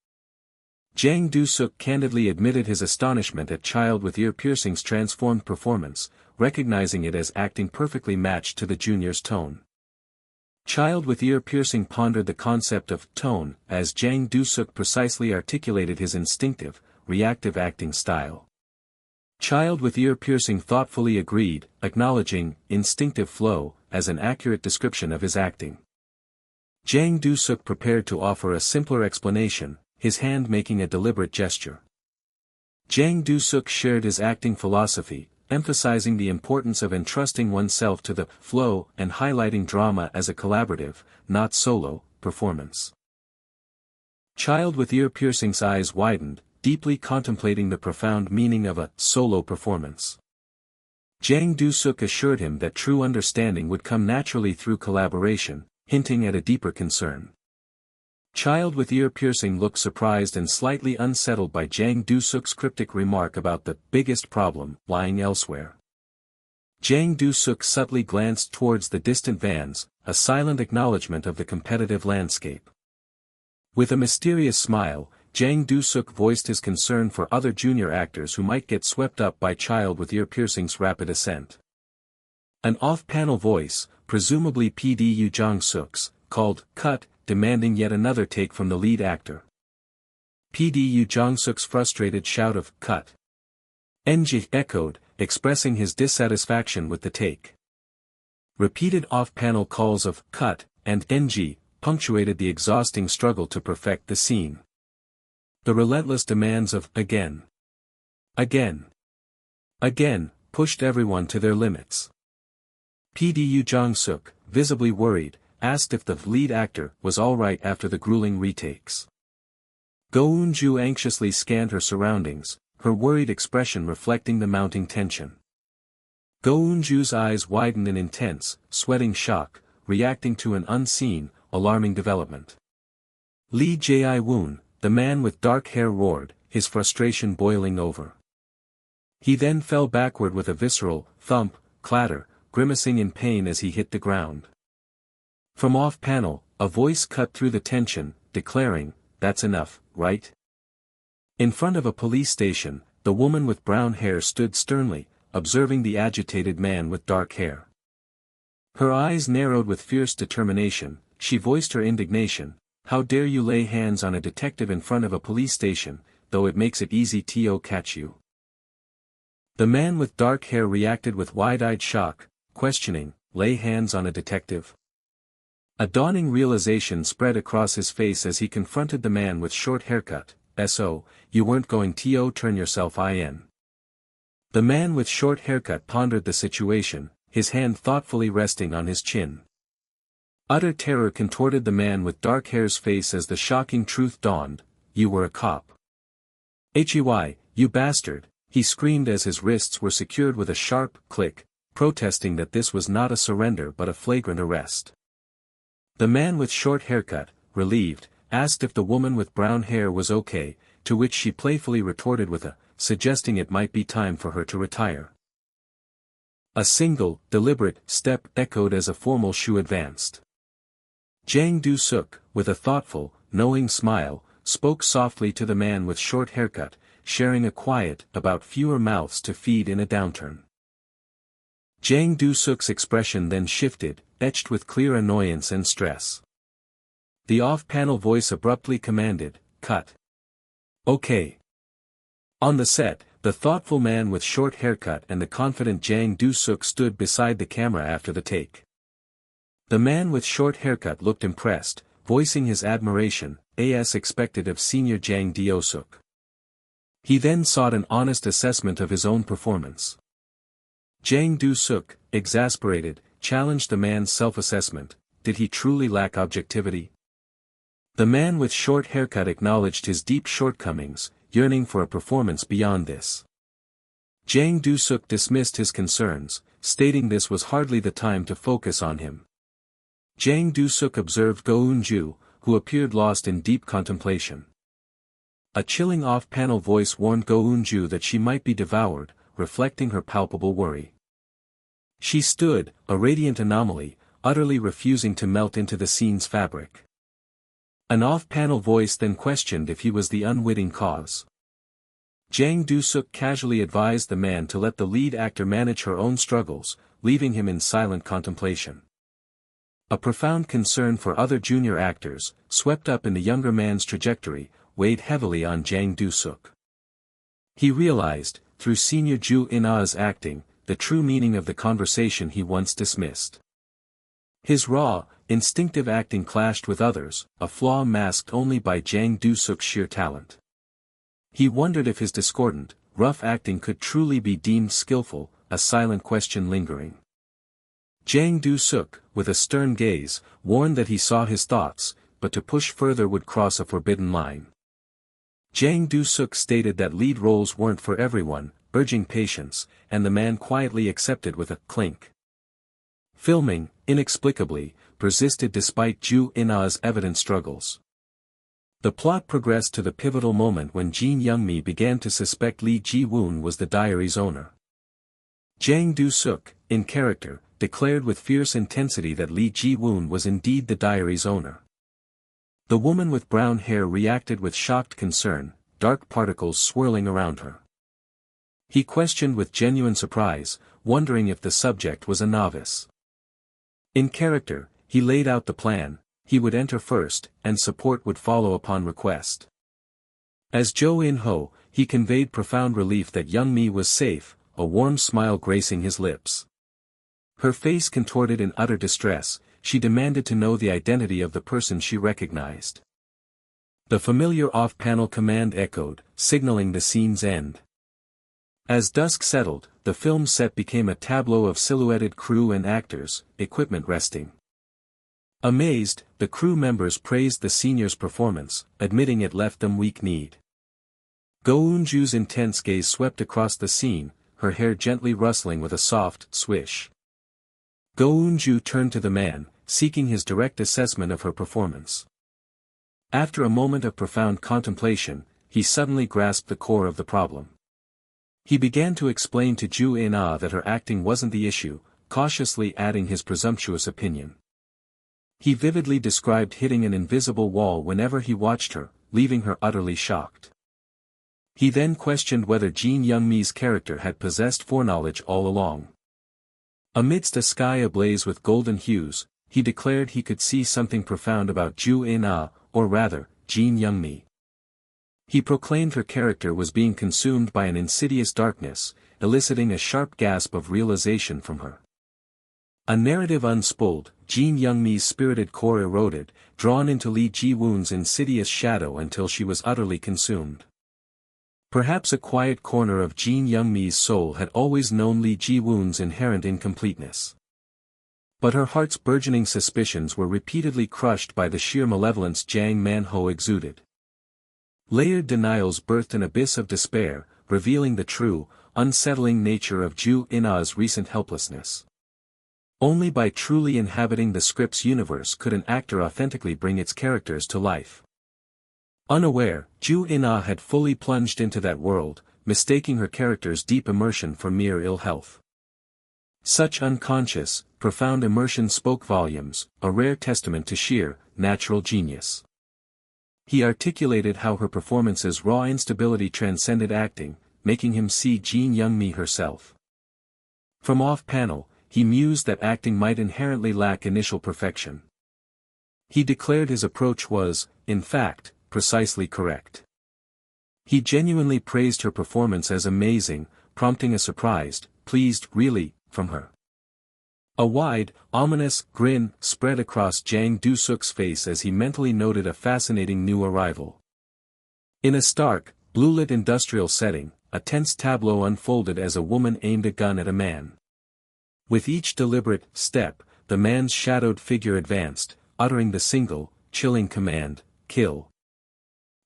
Jang Do-suk candidly admitted his astonishment at child with ear piercing's transformed performance, recognizing it as acting perfectly matched to the junior's tone. Child with ear piercing pondered the concept of tone as Jang Do-suk precisely articulated his instinctive, reactive acting style. Child with ear piercing thoughtfully agreed, acknowledging instinctive flow as an accurate description of his acting. Jang Do-suk prepared to offer a simpler explanation, his hand making a deliberate gesture. Jang Do-suk shared his acting philosophy, emphasizing the importance of entrusting oneself to the flow and highlighting drama as a collaborative, not solo, performance. Child with ear piercing's eyes widened, deeply contemplating the profound meaning of a solo performance. Jang Do-suk assured him that true understanding would come naturally through collaboration, hinting at a deeper concern. Child with ear piercing looked surprised and slightly unsettled by Jang Do-suk's cryptic remark about the biggest problem lying elsewhere. Jang Do-suk subtly glanced towards the distant vans, a silent acknowledgement of the competitive landscape. With a mysterious smile, Jang Do-suk voiced his concern for other junior actors who might get swept up by child with ear piercing's rapid ascent. An off-panel voice, presumably PD Yoo Jong-suk's, called, "Cut," demanding yet another take from the lead actor. PD Yoo Jong-suk's frustrated shout of, "Cut!" NG echoed, expressing his dissatisfaction with the take. Repeated off-panel calls of, "Cut," and NG, punctuated the exhausting struggle to perfect the scene. The relentless demands of, "Again! Again! Again," pushed everyone to their limits. PD Yoo Jong-suk, visibly worried, asked if the lead actor was alright after the grueling retakes. Go Eun-ju anxiously scanned her surroundings, her worried expression reflecting the mounting tension. Go Eun-ju's eyes widened in intense, sweating shock, reacting to an unseen, alarming development. Lee Jae-woon, the man with dark hair roared, his frustration boiling over. He then fell backward with a visceral, thump, clatter, grimacing in pain as he hit the ground. From off-panel, a voice cut through the tension, declaring, "That's enough, right?" In front of a police station, the woman with brown hair stood sternly, observing the agitated man with dark hair. Her eyes narrowed with fierce determination, she voiced her indignation, "How dare you lay hands on a detective in front of a police station, though it makes it easy to catch you." The man with dark hair reacted with wide-eyed shock, questioning, "Lay hands on a detective?" A dawning realization spread across his face as he confronted the man with short haircut, "So, you weren't going to turn yourself in." The man with short haircut pondered the situation, his hand thoughtfully resting on his chin. Utter terror contorted the man with dark hair's face as the shocking truth dawned, "You were a cop." "Hey, you bastard," he screamed as his wrists were secured with a sharp click, protesting that this was not a surrender but a flagrant arrest. The man with short haircut, relieved, asked if the woman with brown hair was okay, to which she playfully retorted with a, suggesting it might be time for her to retire. A single, deliberate, step echoed as a formal shoe advanced. Jang Do-suk, with a thoughtful, knowing smile, spoke softly to the man with short haircut, sharing a quiet, about fewer mouths to feed in a downturn. Jang Do-suk's expression then shifted, etched with clear annoyance and stress. The off-panel voice abruptly commanded, "Cut." "Okay." On the set, the thoughtful man with short haircut and the confident Jang Do-suk stood beside the camera after the take. The man with short haircut looked impressed, voicing his admiration, as expected of senior Jang Do-suk. He then sought an honest assessment of his own performance. Jang Do-suk, exasperated, challenged the man's self-assessment. Did he truly lack objectivity? The man with short haircut acknowledged his deep shortcomings, yearning for a performance beyond this. Jang Do-suk dismissed his concerns, stating this was hardly the time to focus on him. Jang Do-suk observed Go Eun-ju, who appeared lost in deep contemplation. A chilling off-panel voice warned Go Eun-ju that she might be devoured, reflecting her palpable worry. She stood, a radiant anomaly, utterly refusing to melt into the scene's fabric. An off-panel voice then questioned if he was the unwitting cause. Jang Do-suk casually advised the man to let the lead actor manage her own struggles, leaving him in silent contemplation. A profound concern for other junior actors, swept up in the younger man's trajectory, weighed heavily on Jang Do-suk. He realized, through senior Ju In-ah's acting, the true meaning of the conversation he once dismissed. His raw, instinctive acting clashed with others, a flaw masked only by Jang Do-suk's sheer talent. He wondered if his discordant, rough acting could truly be deemed skillful, a silent question lingering. Jang Do-suk, with a stern gaze, warned that he saw his thoughts, but to push further would cross a forbidden line. Jang Do-suk stated that lead roles weren't for everyone, urging patience, and the man quietly accepted with a clink. Filming, inexplicably, persisted despite Ju In-ah's evident struggles. The plot progressed to the pivotal moment when Jin Young-mi began to suspect Lee Ji-woon was the diary's owner. Jang Do-suk, in character, declared with fierce intensity that Lee Ji-woon was indeed the diary's owner. The woman with brown hair reacted with shocked concern, dark particles swirling around her. He questioned with genuine surprise, wondering if the subject was a novice. In character, he laid out the plan: he would enter first, and support would follow upon request. As Jo In-ho, he conveyed profound relief that Young-mi was safe, a warm smile gracing his lips. Her face contorted in utter distress, she demanded to know the identity of the person she recognized. The familiar off-panel command echoed, signaling the scene's end. As dusk settled, the film set became a tableau of silhouetted crew and actors, equipment resting. Amazed, the crew members praised the senior's performance, admitting it left them weak-kneed. Go Eun-ju's intense gaze swept across the scene, her hair gently rustling with a soft swish. Go Eun-ju turned to the man, seeking his direct assessment of her performance. After a moment of profound contemplation, he suddenly grasped the core of the problem. He began to explain to Ju In-ah that her acting wasn't the issue, cautiously adding his presumptuous opinion. He vividly described hitting an invisible wall whenever he watched her, leaving her utterly shocked. He then questioned whether Jin Young-mi's character had possessed foreknowledge all along. Amidst a sky ablaze with golden hues, he declared he could see something profound about Ju In-ah, or rather, Jin Young-mi. He proclaimed her character was being consumed by an insidious darkness, eliciting a sharp gasp of realization from her. A narrative unspooled, Jin Young-mi's spirited core eroded, drawn into Lee Ji-woon's insidious shadow until she was utterly consumed. Perhaps a quiet corner of Jin Young-mi's soul had always known Lee Ji-woon's inherent incompleteness. But her heart's burgeoning suspicions were repeatedly crushed by the sheer malevolence Jang Man-ho exuded. Layered denials birthed an abyss of despair, revealing the true, unsettling nature of Ju In-ah's recent helplessness. Only by truly inhabiting the script's universe could an actor authentically bring its characters to life. Unaware, Ju In-ah had fully plunged into that world, mistaking her character's deep immersion for mere ill health. Such unconscious, profound immersion spoke volumes, a rare testament to sheer, natural genius. He articulated how her performance's raw instability transcended acting, making him see Jin Young-mi herself. From off-panel, he mused that acting might inherently lack initial perfection. He declared his approach was, in fact, precisely correct. He genuinely praised her performance as amazing, prompting a surprised, pleased, really, from her. A wide, ominous grin spread across Jang Du-suk's face as he mentally noted a fascinating new arrival. In a stark, blue-lit industrial setting, a tense tableau unfolded as a woman aimed a gun at a man. With each deliberate step, the man's shadowed figure advanced, uttering the single, chilling command, "Kill."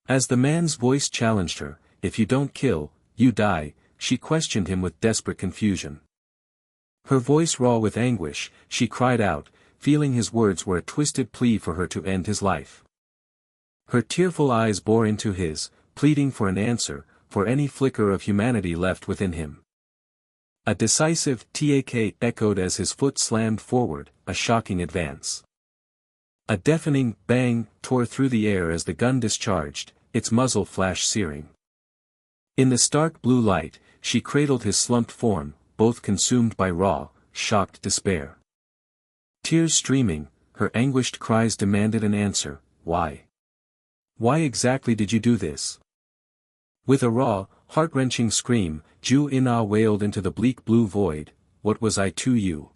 As the man's voice challenged her, "If you don't kill, you die," she questioned him with desperate confusion. Her voice raw with anguish, she cried out, feeling his words were a twisted plea for her to end his life. Her tearful eyes bore into his, pleading for an answer, for any flicker of humanity left within him. A decisive "tak" echoed as his foot slammed forward, a shocking advance. A deafening bang tore through the air as the gun discharged, its muzzle flash searing. In the stark blue light, she cradled his slumped form, both consumed by raw, shocked despair. Tears streaming, her anguished cries demanded an answer. Why? Why exactly did you do this? With a raw, heart-wrenching scream, Ju In-ah wailed into the bleak blue void, "What was I to you?"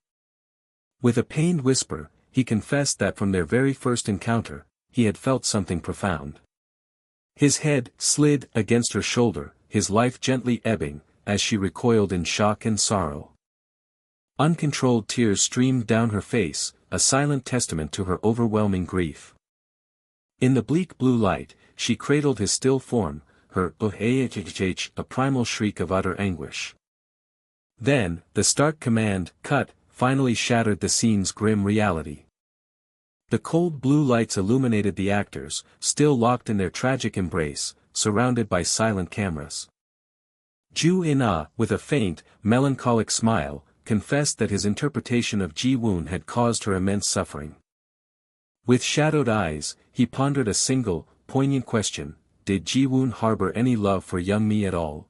With a pained whisper, he confessed that from their very first encounter, he had felt something profound. His head slid against her shoulder, his life gently ebbing, as she recoiled in shock and sorrow. Uncontrolled tears streamed down her face, a silent testament to her overwhelming grief. In the bleak blue light, she cradled his still form, her a primal shriek of utter anguish. Then, the stark command, "Cut," finally shattered the scene's grim reality. The cold blue lights illuminated the actors, still locked in their tragic embrace, surrounded by silent cameras. Ju In-ah, with a faint, melancholic smile, confessed that his interpretation of Ji-woon had caused her immense suffering. With shadowed eyes, he pondered a single, poignant question: did Ji-woon harbor any love for young me at all?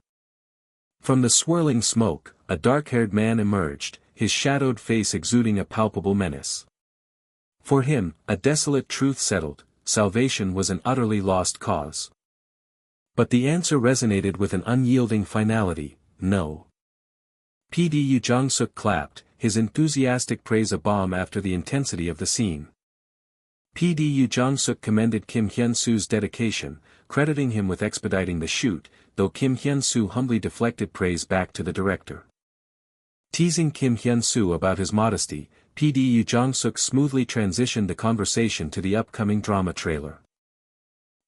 From the swirling smoke, a dark-haired man emerged, his shadowed face exuding a palpable menace. For him, a desolate truth settled: salvation was an utterly lost cause. But the answer resonated with an unyielding finality: no. PDU Jong-suk clapped, his enthusiastic praise a bomb after the intensity of the scene. PDU Jong-suk commended Kim Hyunsu's dedication, crediting him with expediting the shoot, though Kim Hyunsu humbly deflected praise back to the director. Teasing Kim Hyunsu about his modesty, PDU Jong-suk smoothly transitioned the conversation to the upcoming drama trailer.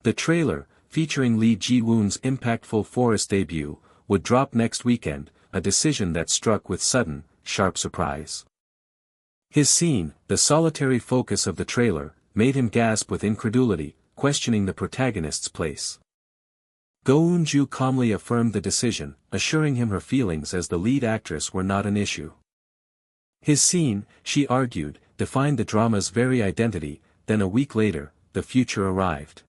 The trailer, featuring Lee Ji-woon's impactful Forest debut, would drop next weekend, a decision that struck with sudden, sharp surprise. His scene, the solitary focus of the trailer, made him gasp with incredulity, questioning the protagonist's place. Go Eun-ju calmly affirmed the decision, assuring him her feelings as the lead actress were not an issue. His scene, she argued, defined the drama's very identity. Then a week later, the future arrived.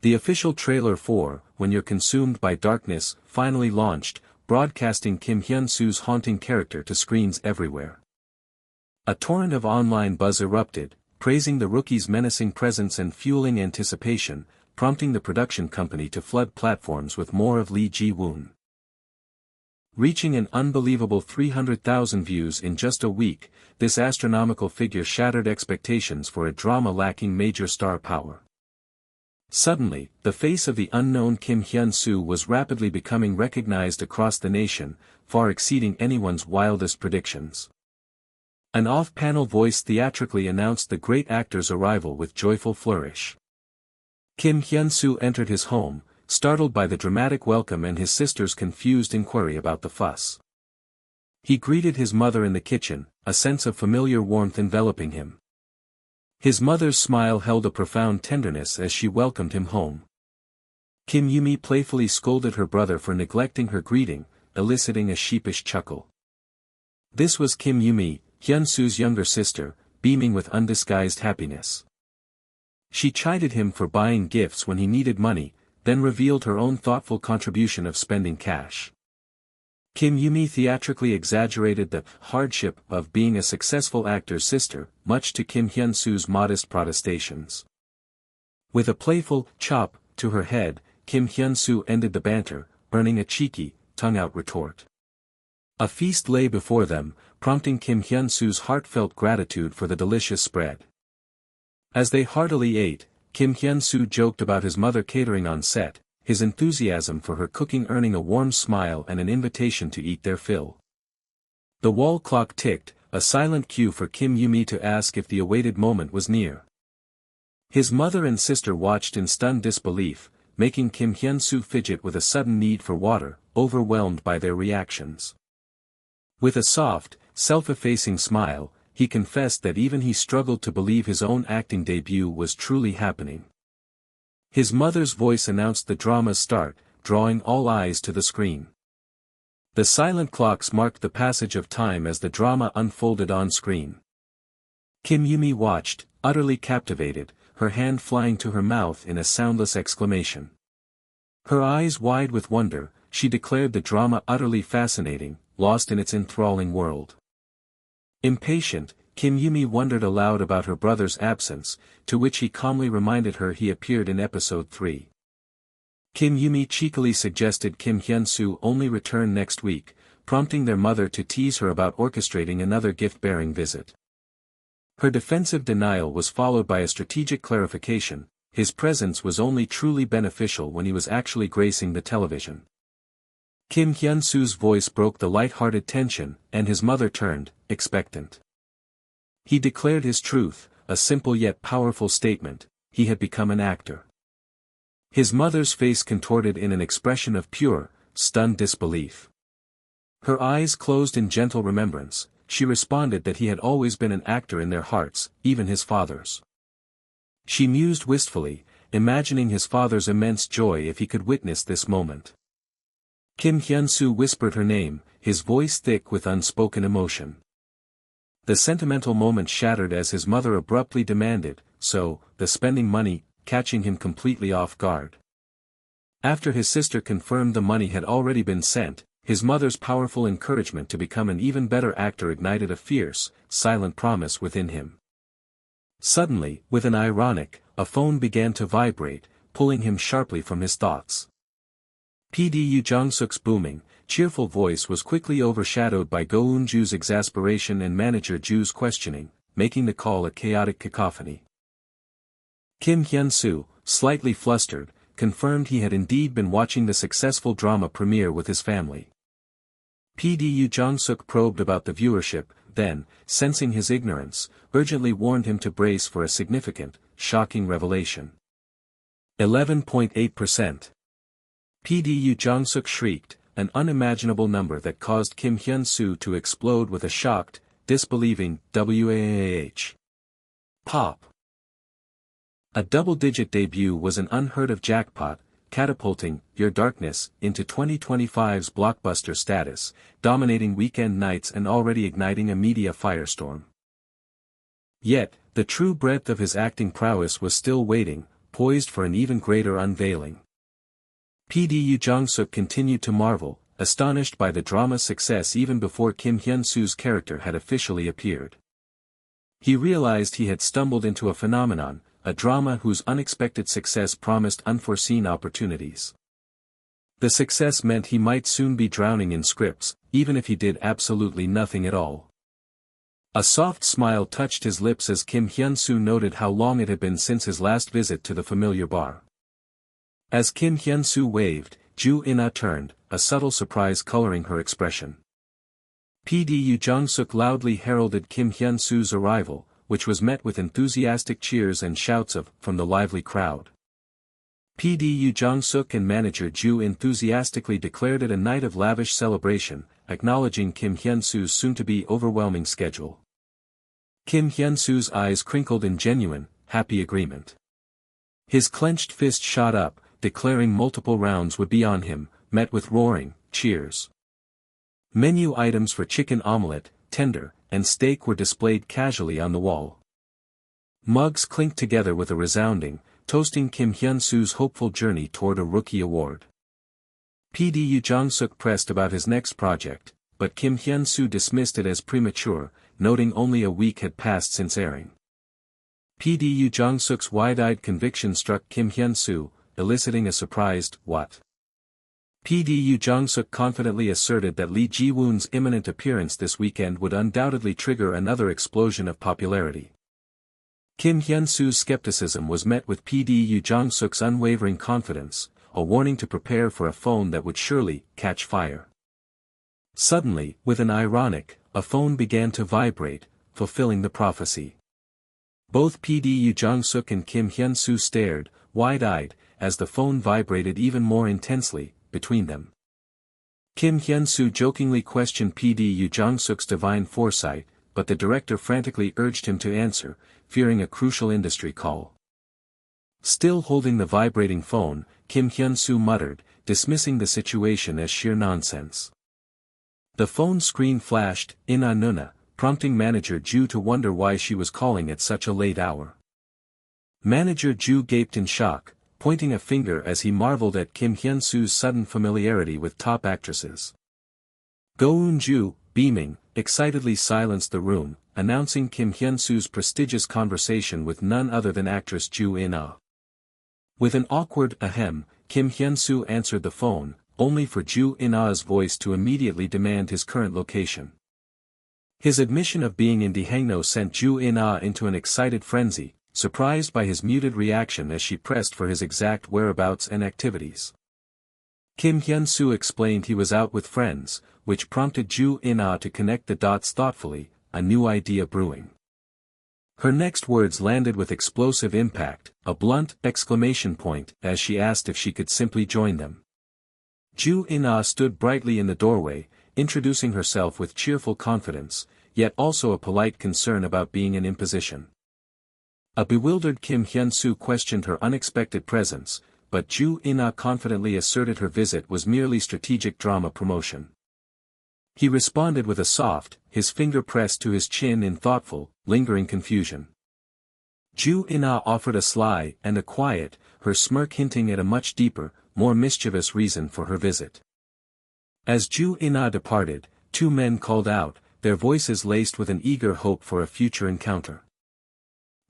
The official trailer for When You're Consumed by Darkness finally launched, broadcasting Kim Hyun-su's haunting character to screens everywhere. A torrent of online buzz erupted, praising the rookie's menacing presence and fueling anticipation, prompting the production company to flood platforms with more of Lee Ji-woon. Reaching an unbelievable 300,000 views in just a week, this astronomical figure shattered expectations for a drama lacking major star power. Suddenly, the face of the unknown Kim Hyun-soo was rapidly becoming recognized across the nation, far exceeding anyone's wildest predictions. An off-panel voice theatrically announced the great actor's arrival with joyful flourish. Kim Hyun-soo entered his home, startled by the dramatic welcome and his sister's confused inquiry about the fuss. He greeted his mother in the kitchen, a sense of familiar warmth enveloping him. His mother's smile held a profound tenderness as she welcomed him home. Kim Yumi playfully scolded her brother for neglecting her greeting, eliciting a sheepish chuckle. This was Kim Yumi, Hyun-soo's younger sister, beaming with undisguised happiness. She chided him for buying gifts when he needed money, then revealed her own thoughtful contribution of spending cash. Kim Yumi theatrically exaggerated the hardship of being a successful actor's sister, much to Kim Hyun-soo's modest protestations. With a playful chop to her head, Kim Hyunsu ended the banter, earning a cheeky, tongue-out retort. A feast lay before them, prompting Kim Hyunsu's heartfelt gratitude for the delicious spread. As they heartily ate, Kim Hyunsu joked about his mother catering on set, his enthusiasm for her cooking earning a warm smile and an invitation to eat their fill. The wall clock ticked, a silent cue for Kim Yumi to ask if the awaited moment was near. His mother and sister watched in stunned disbelief, making Kim Hyunsu fidget with a sudden need for water, overwhelmed by their reactions. With a soft, self-effacing smile, he confessed that even he struggled to believe his own acting debut was truly happening. His mother's voice announced the drama's start, drawing all eyes to the screen. The silent clocks marked the passage of time as the drama unfolded on screen. Kim Yumi watched, utterly captivated, her hand flying to her mouth in a soundless exclamation. Her eyes wide with wonder, she declared the drama utterly fascinating, lost in its enthralling world. Impatient, Kim Yumi wondered aloud about her brother's absence, to which he calmly reminded her he appeared in episode 3. Kim Yumi cheekily suggested Kim Hyunsu only return next week, prompting their mother to tease her about orchestrating another gift-bearing visit. Her defensive denial was followed by a strategic clarification: his presence was only truly beneficial when he was actually gracing the television. Kim Hyunsu's voice broke the light-hearted tension, and his mother turned, expectant. He declared his truth, a simple yet powerful statement: he had become an actor. His mother's face contorted in an expression of pure, stunned disbelief. Her eyes closed in gentle remembrance. She responded that he had always been an actor in their hearts, even his father's. She mused wistfully, imagining his father's immense joy if he could witness this moment. Kim Hyunsu whispered her name, his voice thick with unspoken emotion. The sentimental moment shattered as his mother abruptly demanded, "So, the spending money," catching him completely off guard. After his sister confirmed the money had already been sent, his mother's powerful encouragement to become an even better actor ignited a fierce, silent promise within him. Suddenly, with an ironic, a phone began to vibrate, pulling him sharply from his thoughts. PDU Jong-suk's booming, cheerful voice was quickly overshadowed by Go Eun-ju's exasperation and manager Ju's questioning, making the call a chaotic cacophony. Kim Hyunsu, slightly flustered, confirmed he had indeed been watching the successful drama premiere with his family. PDU Jong-suk probed about the viewership, then, sensing his ignorance, urgently warned him to brace for a significant, shocking revelation. 11.8%. PDU Jong-suk shrieked, an unimaginable number that caused Kim Hyunsu to explode with a shocked, disbelieving "Waah." Pop. A double-digit debut was an unheard-of jackpot, catapulting Your Darkness into 2025's blockbuster status, dominating weekend nights and already igniting a media firestorm. Yet, the true breadth of his acting prowess was still waiting, poised for an even greater unveiling. PDU Jong-suk continued to marvel, astonished by the drama's success even before Kim Hyunsu's character had officially appeared. He realized he had stumbled into a phenomenon, a drama whose unexpected success promised unforeseen opportunities. The success meant he might soon be drowning in scripts, even if he did absolutely nothing at all. A soft smile touched his lips as Kim Hyunsu noted how long it had been since his last visit to the familiar bar. As Kim Hyunsu waved, Ju In-ah turned, a subtle surprise coloring her expression. PDU Jong-suk loudly heralded Kim Hyunsu's arrival, which was met with enthusiastic cheers and shouts of from the lively crowd. PDU Jong-suk and manager Ju enthusiastically declared it a night of lavish celebration, acknowledging Kim Hyunsu's soon-to-be overwhelming schedule. Kim Hyunsu's eyes crinkled in genuine, happy agreement. His clenched fist shot up, declaring multiple rounds would be on him, met with roaring cheers. Menu items for chicken omelette, tender, and steak were displayed casually on the wall. Mugs clinked together with a resounding, toasting Kim Hyunsu's hopeful journey toward a rookie award. PDU Jong-suk pressed about his next project, but Kim Hyunsu dismissed it as premature, noting only a week had passed since airing. PDU Jong-suk's wide-eyed conviction struck Kim Hyunsu, eliciting a surprised, "What?" PD Yoo Jong-suk confidently asserted that Lee Ji-woon's imminent appearance this weekend would undoubtedly trigger another explosion of popularity. Kim Hyun-soo's skepticism was met with PD Yoo Jong-suk's unwavering confidence, a warning to prepare for a phone that would surely catch fire. Suddenly, with an ironic, a phone began to vibrate, fulfilling the prophecy. Both PD Yoo Jong-suk and Kim Hyun-soo stared, wide-eyed, as the phone vibrated even more intensely, between them. Kim Hyun-soo jokingly questioned PD Yoo Jong-suk's divine foresight, but the director frantically urged him to answer, fearing a crucial industry call. Still holding the vibrating phone, Kim Hyun-soo muttered, dismissing the situation as sheer nonsense. The phone screen flashed, "Ina Nuna," prompting manager Ju to wonder why she was calling at such a late hour. Manager Ju gaped in shock, pointing a finger as he marveled at Kim Hyun-soo's sudden familiarity with top actresses. Go Eun-ju, beaming, excitedly silenced the room, announcing Kim Hyun-soo's prestigious conversation with none other than actress Ju In-ah. With an awkward ahem, Kim Hyun-soo answered the phone, only for Ju In-ah's voice to immediately demand his current location. His admission of being in Daehangno sent Ju In-ah into an excited frenzy, surprised by his muted reaction as she pressed for his exact whereabouts and activities. Kim Hyun-soo explained he was out with friends, which prompted Ju In-ah to connect the dots thoughtfully, a new idea brewing. Her next words landed with explosive impact, a blunt exclamation point, as she asked if she could simply join them. Ju In-ah stood brightly in the doorway, introducing herself with cheerful confidence, yet also a polite concern about being an imposition. A bewildered Kim Hyun-soo questioned her unexpected presence, but Ju In-ah confidently asserted her visit was merely strategic drama promotion. He responded with a soft, his finger pressed to his chin in thoughtful, lingering confusion. Ju In-ah offered a sly and a quiet, her smirk hinting at a much deeper, more mischievous reason for her visit. As Ju In-ah departed, two men called out, their voices laced with an eager hope for a future encounter.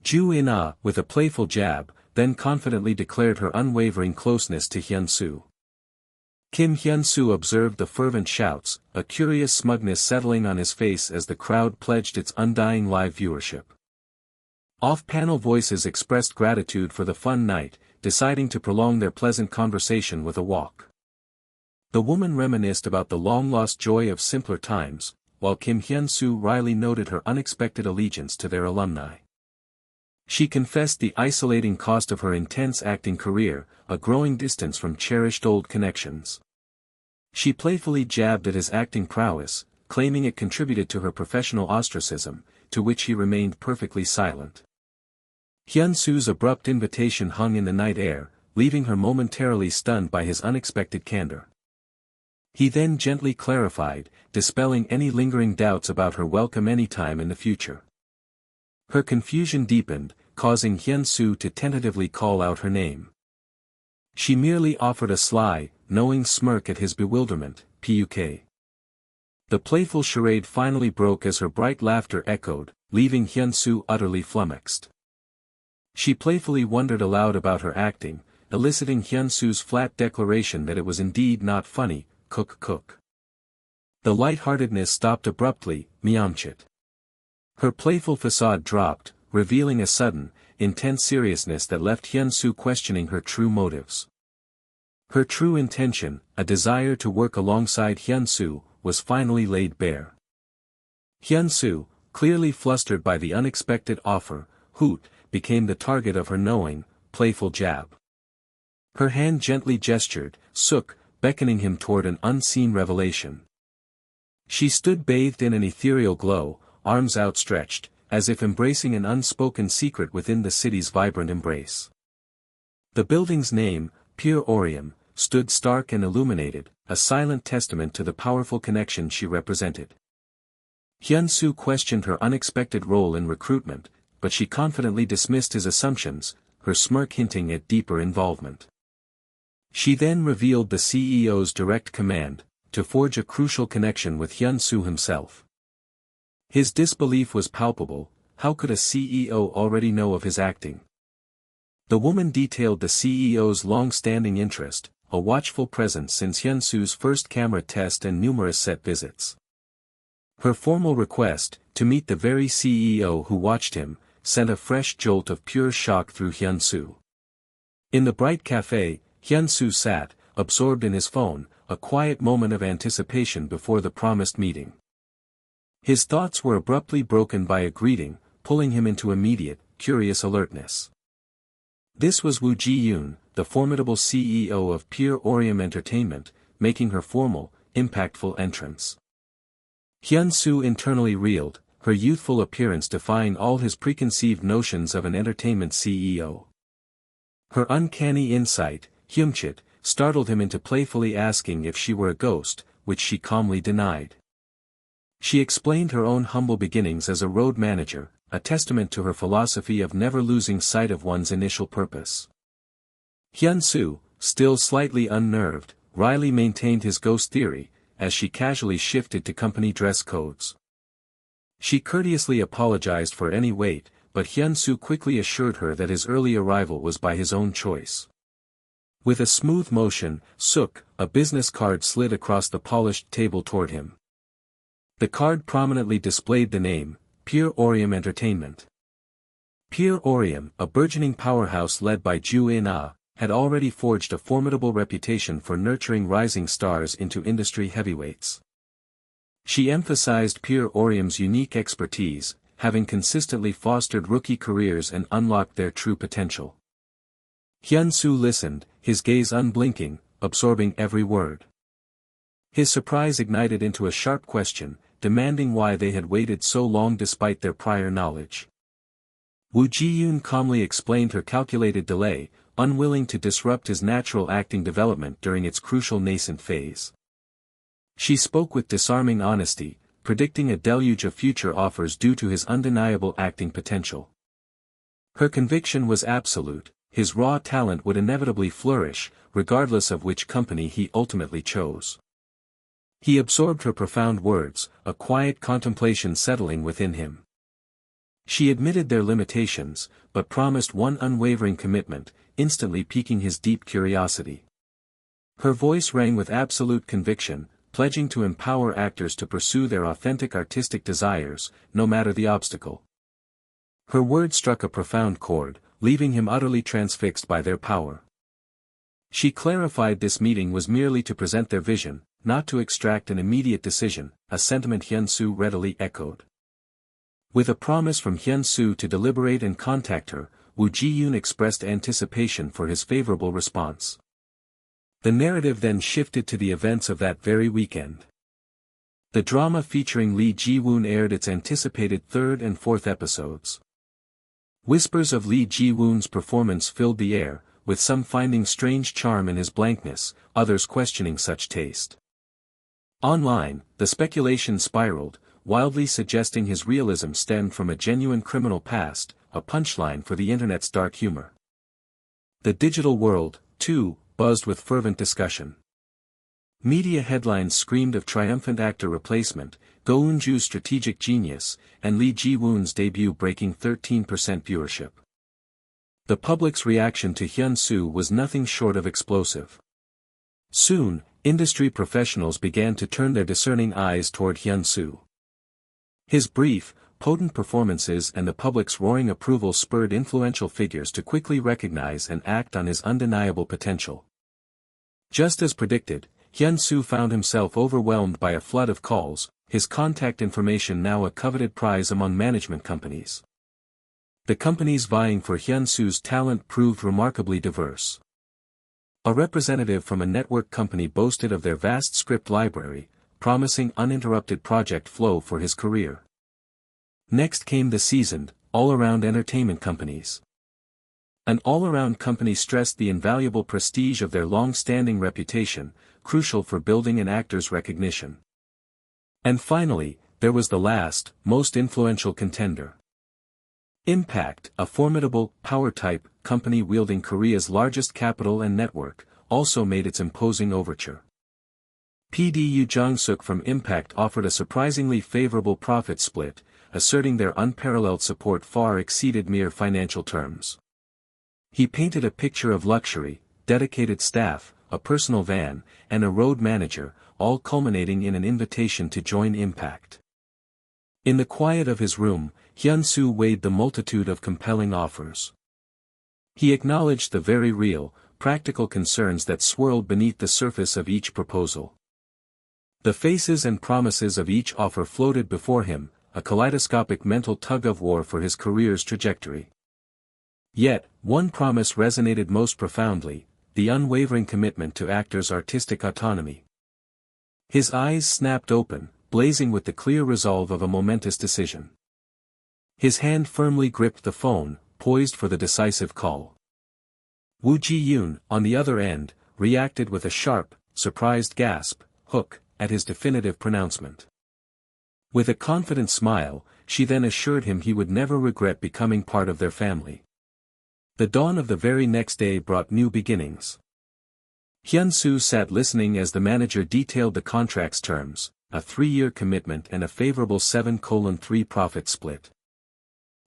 Ju In-ah, with a playful jab, then confidently declared her unwavering closeness to Hyun-soo. Kim Hyun-soo observed the fervent shouts, a curious smugness settling on his face as the crowd pledged its undying live viewership. Off-panel voices expressed gratitude for the fun night, deciding to prolong their pleasant conversation with a walk. The woman reminisced about the long-lost joy of simpler times, while Kim Hyun-soo wryly noted her unexpected allegiance to their alumni. She confessed the isolating cost of her intense acting career, a growing distance from cherished old connections. She playfully jabbed at his acting prowess, claiming it contributed to her professional ostracism, to which he remained perfectly silent. Hyun-soo's abrupt invitation hung in the night air, leaving her momentarily stunned by his unexpected candor. He then gently clarified, dispelling any lingering doubts about her welcome anytime in the future. Her confusion deepened, causing Hyun-soo to tentatively call out her name. She merely offered a sly, knowing smirk at his bewilderment, "Puk." The playful charade finally broke as her bright laughter echoed, leaving Hyun-soo utterly flummoxed. She playfully wondered aloud about her acting, eliciting Hyun-soo's flat declaration that it was indeed not funny, cook. The light-heartedness stopped abruptly, "Myamchit." Her playful facade dropped, revealing a sudden, intense seriousness that left Hyun-soo questioning her true motives. Her true intention, a desire to work alongside Hyun-soo, was finally laid bare. Hyun-soo, clearly flustered by the unexpected offer, became the target of her knowing, playful jab. Her hand gently gestured, "Suk," beckoning him toward an unseen revelation. She stood bathed in an ethereal glow, arms outstretched, as if embracing an unspoken secret within the city's vibrant embrace. The building's name, Pure Orium, stood stark and illuminated, a silent testament to the powerful connection she represented. Hyun-soo questioned her unexpected role in recruitment, but she confidently dismissed his assumptions, her smirk hinting at deeper involvement. She then revealed the CEO's direct command, to forge a crucial connection with Hyun-soo himself. His disbelief was palpable. How could a CEO already know of his acting? The woman detailed the CEO's long-standing interest, a watchful presence since Hyunsu's first camera test and numerous set visits. Her formal request, to meet the very CEO who watched him, sent a fresh jolt of pure shock through Hyunsu. In the bright cafe, Hyunsu sat, absorbed in his phone, a quiet moment of anticipation before the promised meeting. His thoughts were abruptly broken by a greeting, pulling him into immediate, curious alertness. This was Woo Ji-yoon, the formidable CEO of Pure Orium Entertainment, making her formal, impactful entrance. Hyunsu internally reeled, her youthful appearance defying all his preconceived notions of an entertainment CEO. Her uncanny insight, Hyunchit, startled him into playfully asking if she were a ghost, which she calmly denied. She explained her own humble beginnings as a road manager, a testament to her philosophy of never losing sight of one's initial purpose. Hyunsu, still slightly unnerved, wryly maintained his ghost theory, as she casually shifted to company dress codes. She courteously apologized for any wait, but Hyunsu quickly assured her that his early arrival was by his own choice. With a smooth motion, Suk, a business card slid across the polished table toward him. The card prominently displayed the name, Pure Orium Entertainment. Pure Orium, a burgeoning powerhouse led by Ju In-ah, had already forged a formidable reputation for nurturing rising stars into industry heavyweights. She emphasized Pure Orium's unique expertise, having consistently fostered rookie careers and unlocked their true potential. Hyunsu listened, his gaze unblinking, absorbing every word. His surprise ignited into a sharp question, demanding why they had waited so long despite their prior knowledge. Woo Ji-yoon calmly explained her calculated delay, unwilling to disrupt his natural acting development during its crucial nascent phase. She spoke with disarming honesty, predicting a deluge of future offers due to his undeniable acting potential. Her conviction was absolute, his raw talent would inevitably flourish, regardless of which company he ultimately chose. He absorbed her profound words, a quiet contemplation settling within him. She admitted their limitations, but promised one unwavering commitment, instantly piquing his deep curiosity. Her voice rang with absolute conviction, pledging to empower actors to pursue their authentic artistic desires, no matter the obstacle. Her words struck a profound chord, leaving him utterly transfixed by their power. She clarified this meeting was merely to present their vision, not to extract an immediate decision, a sentiment Hyunsu readily echoed. With a promise from Hyunsu to deliberate and contact her, Woo Ji-yoon expressed anticipation for his favorable response. The narrative then shifted to the events of that very weekend. The drama featuring Lee Ji-woon aired its anticipated third and fourth episodes. Whispers of Lee Ji-woon's performance filled the air, with some finding strange charm in his blankness, others questioning such taste. Online, the speculation spiraled, wildly suggesting his realism stemmed from a genuine criminal past, a punchline for the internet's dark humor. The digital world, too, buzzed with fervent discussion. Media headlines screamed of triumphant actor replacement, Go Eun-ju's strategic genius, and Lee Ji-woon's debut breaking 13% viewership. The public's reaction to Hyunsu was nothing short of explosive. Soon, industry professionals began to turn their discerning eyes toward Hyunsu. His brief, potent performances and the public's roaring approval spurred influential figures to quickly recognize and act on his undeniable potential. Just as predicted, Hyunsu found himself overwhelmed by a flood of calls, his contact information now a coveted prize among management companies. The companies vying for Hyunsu's talent proved remarkably diverse. A representative from a network company boasted of their vast script library, promising uninterrupted project flow for his career. Next came the seasoned, all-around entertainment companies. An all-around company stressed the invaluable prestige of their long-standing reputation, crucial for building an actor's recognition. And finally, there was the last, most influential contender. Impact, a formidable, power-type company wielding Korea's largest capital and network, also made its imposing overture. PDU Jong-suk from Impact offered a surprisingly favorable profit split, asserting their unparalleled support far exceeded mere financial terms. He painted a picture of luxury, dedicated staff, a personal van, and a road manager, all culminating in an invitation to join Impact. In the quiet of his room, Hyunsu weighed the multitude of compelling offers. He acknowledged the very real, practical concerns that swirled beneath the surface of each proposal. The faces and promises of each offer floated before him, a kaleidoscopic mental tug-of-war for his career's trajectory. Yet, one promise resonated most profoundly: the unwavering commitment to actors' artistic autonomy. His eyes snapped open, blazing with the clear resolve of a momentous decision. His hand firmly gripped the phone, poised for the decisive call. Woo Ji-yoon, on the other end, reacted with a sharp, surprised gasp, hook, at his definitive pronouncement. With a confident smile, she then assured him he would never regret becoming part of their family. The dawn of the very next day brought new beginnings. Hyunsu sat listening as the manager detailed the contract's terms, a 3-year commitment and a favorable 7:3 profit split.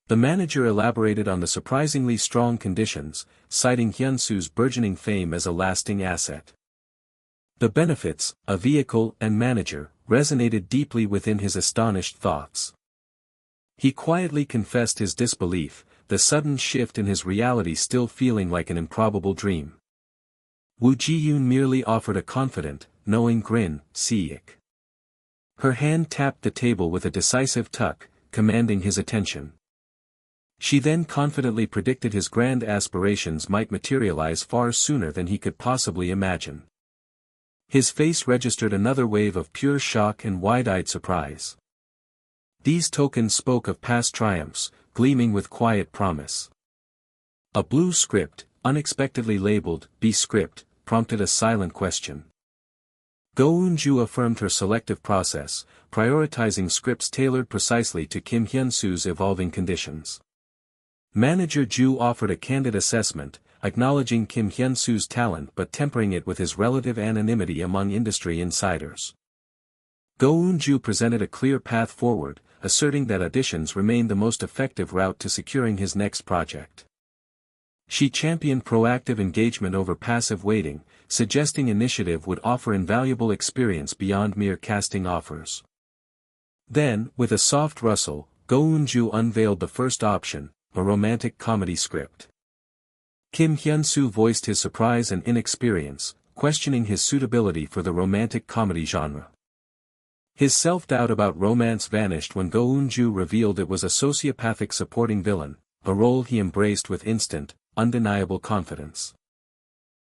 The manager elaborated on the surprisingly strong conditions, citing Hyunsu's burgeoning fame as a lasting asset. The benefits, a vehicle and manager, resonated deeply within his astonished thoughts. He quietly confessed his disbelief, the sudden shift in his reality still feeling like an improbable dream. Woo Ji-yoon merely offered a confident, knowing grin, "Seek." Her hand tapped the table with a decisive tuck, commanding his attention. She then confidently predicted his grand aspirations might materialize far sooner than he could possibly imagine. His face registered another wave of pure shock and wide-eyed surprise. These tokens spoke of past triumphs, gleaming with quiet promise. A blue script, unexpectedly labeled B script, prompted a silent question. Go Eun-ju affirmed her selective process, prioritizing scripts tailored precisely to Kim Hyun-su's evolving conditions. Manager Ju offered a candid assessment, acknowledging Kim Hyun-su's talent but tempering it with his relative anonymity among industry insiders. Go Eun-ju presented a clear path forward, asserting that auditions remained the most effective route to securing his next project. She championed proactive engagement over passive waiting, suggesting initiative would offer invaluable experience beyond mere casting offers. Then, with a soft rustle, Go Eun-ju unveiled the first option, a romantic comedy script. Kim Hyun-su voiced his surprise and inexperience, questioning his suitability for the romantic comedy genre. His self-doubt about romance vanished when Go Eun-ju revealed it was a sociopathic supporting villain, a role he embraced with instant, undeniable confidence.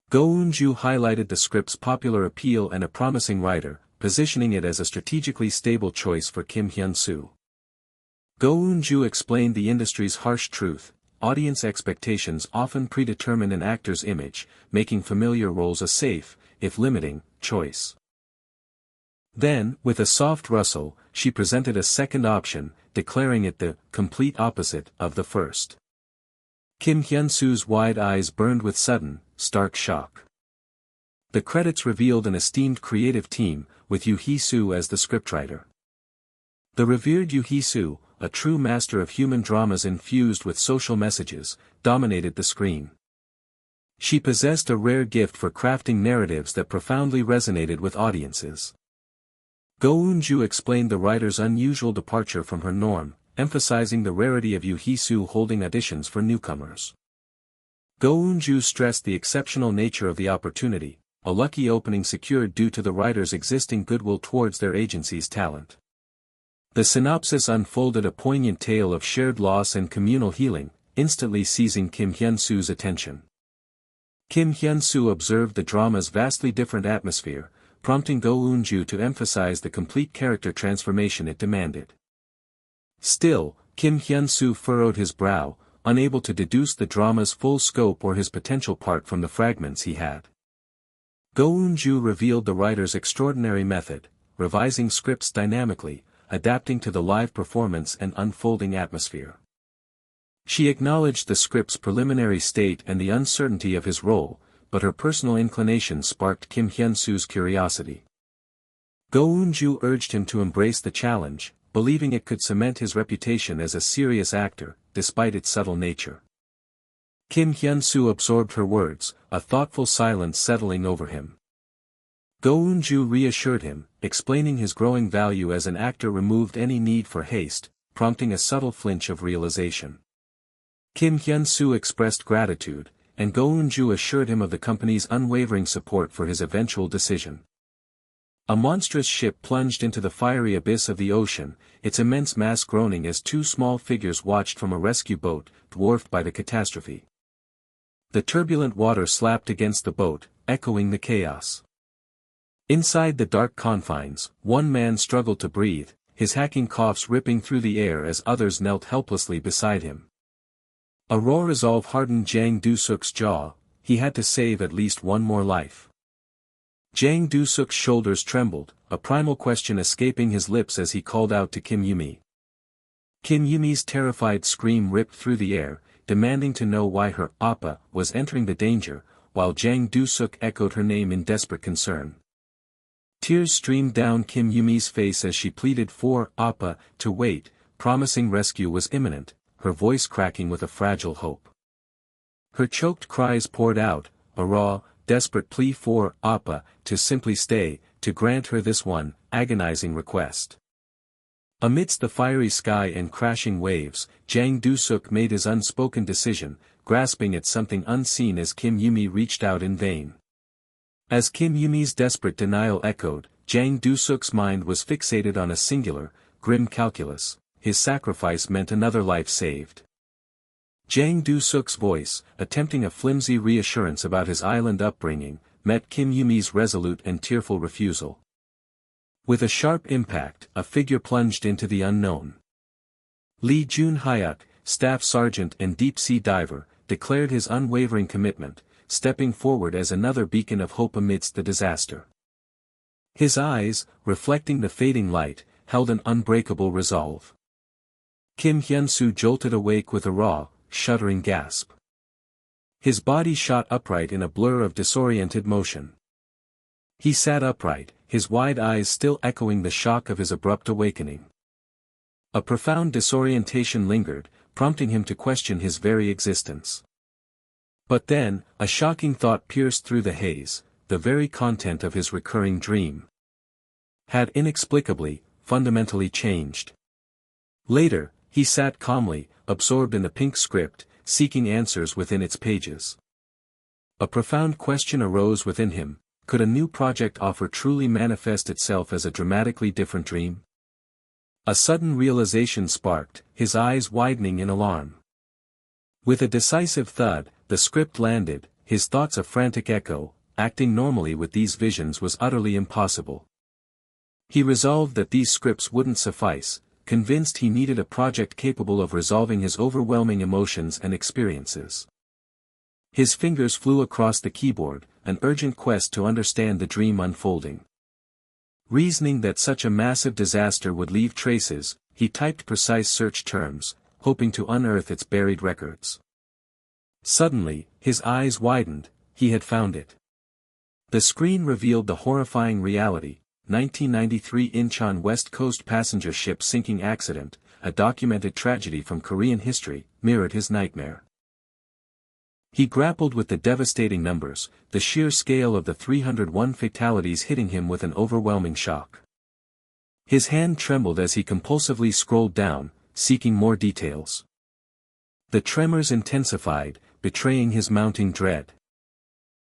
Go Eun-ju highlighted the script's popular appeal and a promising writer, positioning it as a strategically stable choice for Kim Hyun-su. Go Eun-ju explained the industry's harsh truth: audience expectations often predetermine an actor's image, making familiar roles a safe, if limiting, choice. Then, with a soft rustle, she presented a second option, declaring it the complete opposite of the first. Kim Hyun-su's wide eyes burned with sudden, stark shock. The credits revealed an esteemed creative team, with Yoo Hee-soo as the scriptwriter. The revered Yoo Hee-soo, a true master of human dramas infused with social messages, dominated the screen. She possessed a rare gift for crafting narratives that profoundly resonated with audiences. Go Eun-ju explained the writer's unusual departure from her norm, emphasizing the rarity of Yoo Hee-soo holding auditions for newcomers. Go Eun-ju stressed the exceptional nature of the opportunity, a lucky opening secured due to the writer's existing goodwill towards their agency's talent. The synopsis unfolded a poignant tale of shared loss and communal healing, instantly seizing Kim Hyun-su's attention. Kim Hyun-soo observed the drama's vastly different atmosphere, prompting Go Eun-ju to emphasize the complete character transformation it demanded. Still, Kim Hyun-soo furrowed his brow, unable to deduce the drama's full scope or his potential part from the fragments he had. Go Eun-ju revealed the writer's extraordinary method, revising scripts dynamically, adapting to the live performance and unfolding atmosphere. She acknowledged the script's preliminary state and the uncertainty of his role, but her personal inclination sparked Kim Hyun-soo's curiosity. Go Eun-ju urged him to embrace the challenge, believing it could cement his reputation as a serious actor, despite its subtle nature. Kim Hyunsu absorbed her words, a thoughtful silence settling over him. Go Eun-ju reassured him, explaining his growing value as an actor removed any need for haste, prompting a subtle flinch of realization. Kim Hyun-soo expressed gratitude, and Go Eun-ju assured him of the company's unwavering support for his eventual decision. A monstrous ship plunged into the fiery abyss of the ocean, its immense mass groaning as two small figures watched from a rescue boat, dwarfed by the catastrophe. The turbulent water slapped against the boat, echoing the chaos. Inside the dark confines, one man struggled to breathe, his hacking coughs ripping through the air as others knelt helplessly beside him. A raw resolve hardened Jang Do-suk's jaw, he had to save at least one more life. Jang Do-suk's shoulders trembled, a primal question escaping his lips as he called out to Kim Yumi. Kim Yumi's terrified scream ripped through the air, demanding to know why her appa was entering the danger, while Jang Do-suk echoed her name in desperate concern. Tears streamed down Kim Yumi's face as she pleaded for appa to wait, promising rescue was imminent, her voice cracking with a fragile hope. Her choked cries poured out, a raw, desperate plea for appa to simply stay, to grant her this one agonizing request. Amidst the fiery sky and crashing waves, Jang Do-suk made his unspoken decision, grasping at something unseen as Kim Yumi reached out in vain. As Kim Yumi's desperate denial echoed, Jang Do-suk's mind was fixated on a singular, grim calculus: his sacrifice meant another life saved. Jang Do-suk's voice, attempting a flimsy reassurance about his island upbringing, met Kim Yumi's resolute and tearful refusal. With a sharp impact, a figure plunged into the unknown. Lee Jun-hyuk, staff sergeant and deep-sea diver, declared his unwavering commitment, stepping forward as another beacon of hope amidst the disaster. His eyes, reflecting the fading light, held an unbreakable resolve. Kim Hyun-soo jolted awake with a raw, shuddering gasp. His body shot upright in a blur of disoriented motion. He sat upright, his wide eyes still echoing the shock of his abrupt awakening. A profound disorientation lingered, prompting him to question his very existence. But then, a shocking thought pierced through the haze: the very content of his recurring dream had inexplicably, fundamentally changed. Later, he sat calmly, absorbed in the pink script, seeking answers within its pages. A profound question arose within him: could a new project offer truly manifest itself as a dramatically different dream? A sudden realization sparked, his eyes widening in alarm. With a decisive thud, the script landed, his thoughts a frantic echo. Acting normally with these visions was utterly impossible. He resolved that these scripts wouldn't suffice, convinced he needed a project capable of resolving his overwhelming emotions and experiences. His fingers flew across the keyboard, an urgent quest to understand the dream unfolding. Reasoning that such a massive disaster would leave traces, he typed precise search terms, hoping to unearth its buried records. Suddenly, his eyes widened, he had found it. The screen revealed the horrifying reality: 1993 Incheon West Coast passenger ship sinking accident, a documented tragedy from Korean history, mirrored his nightmare. He grappled with the devastating numbers, the sheer scale of the 301 fatalities hitting him with an overwhelming shock. His hand trembled as he compulsively scrolled down, seeking more details. The tremors intensified, betraying his mounting dread.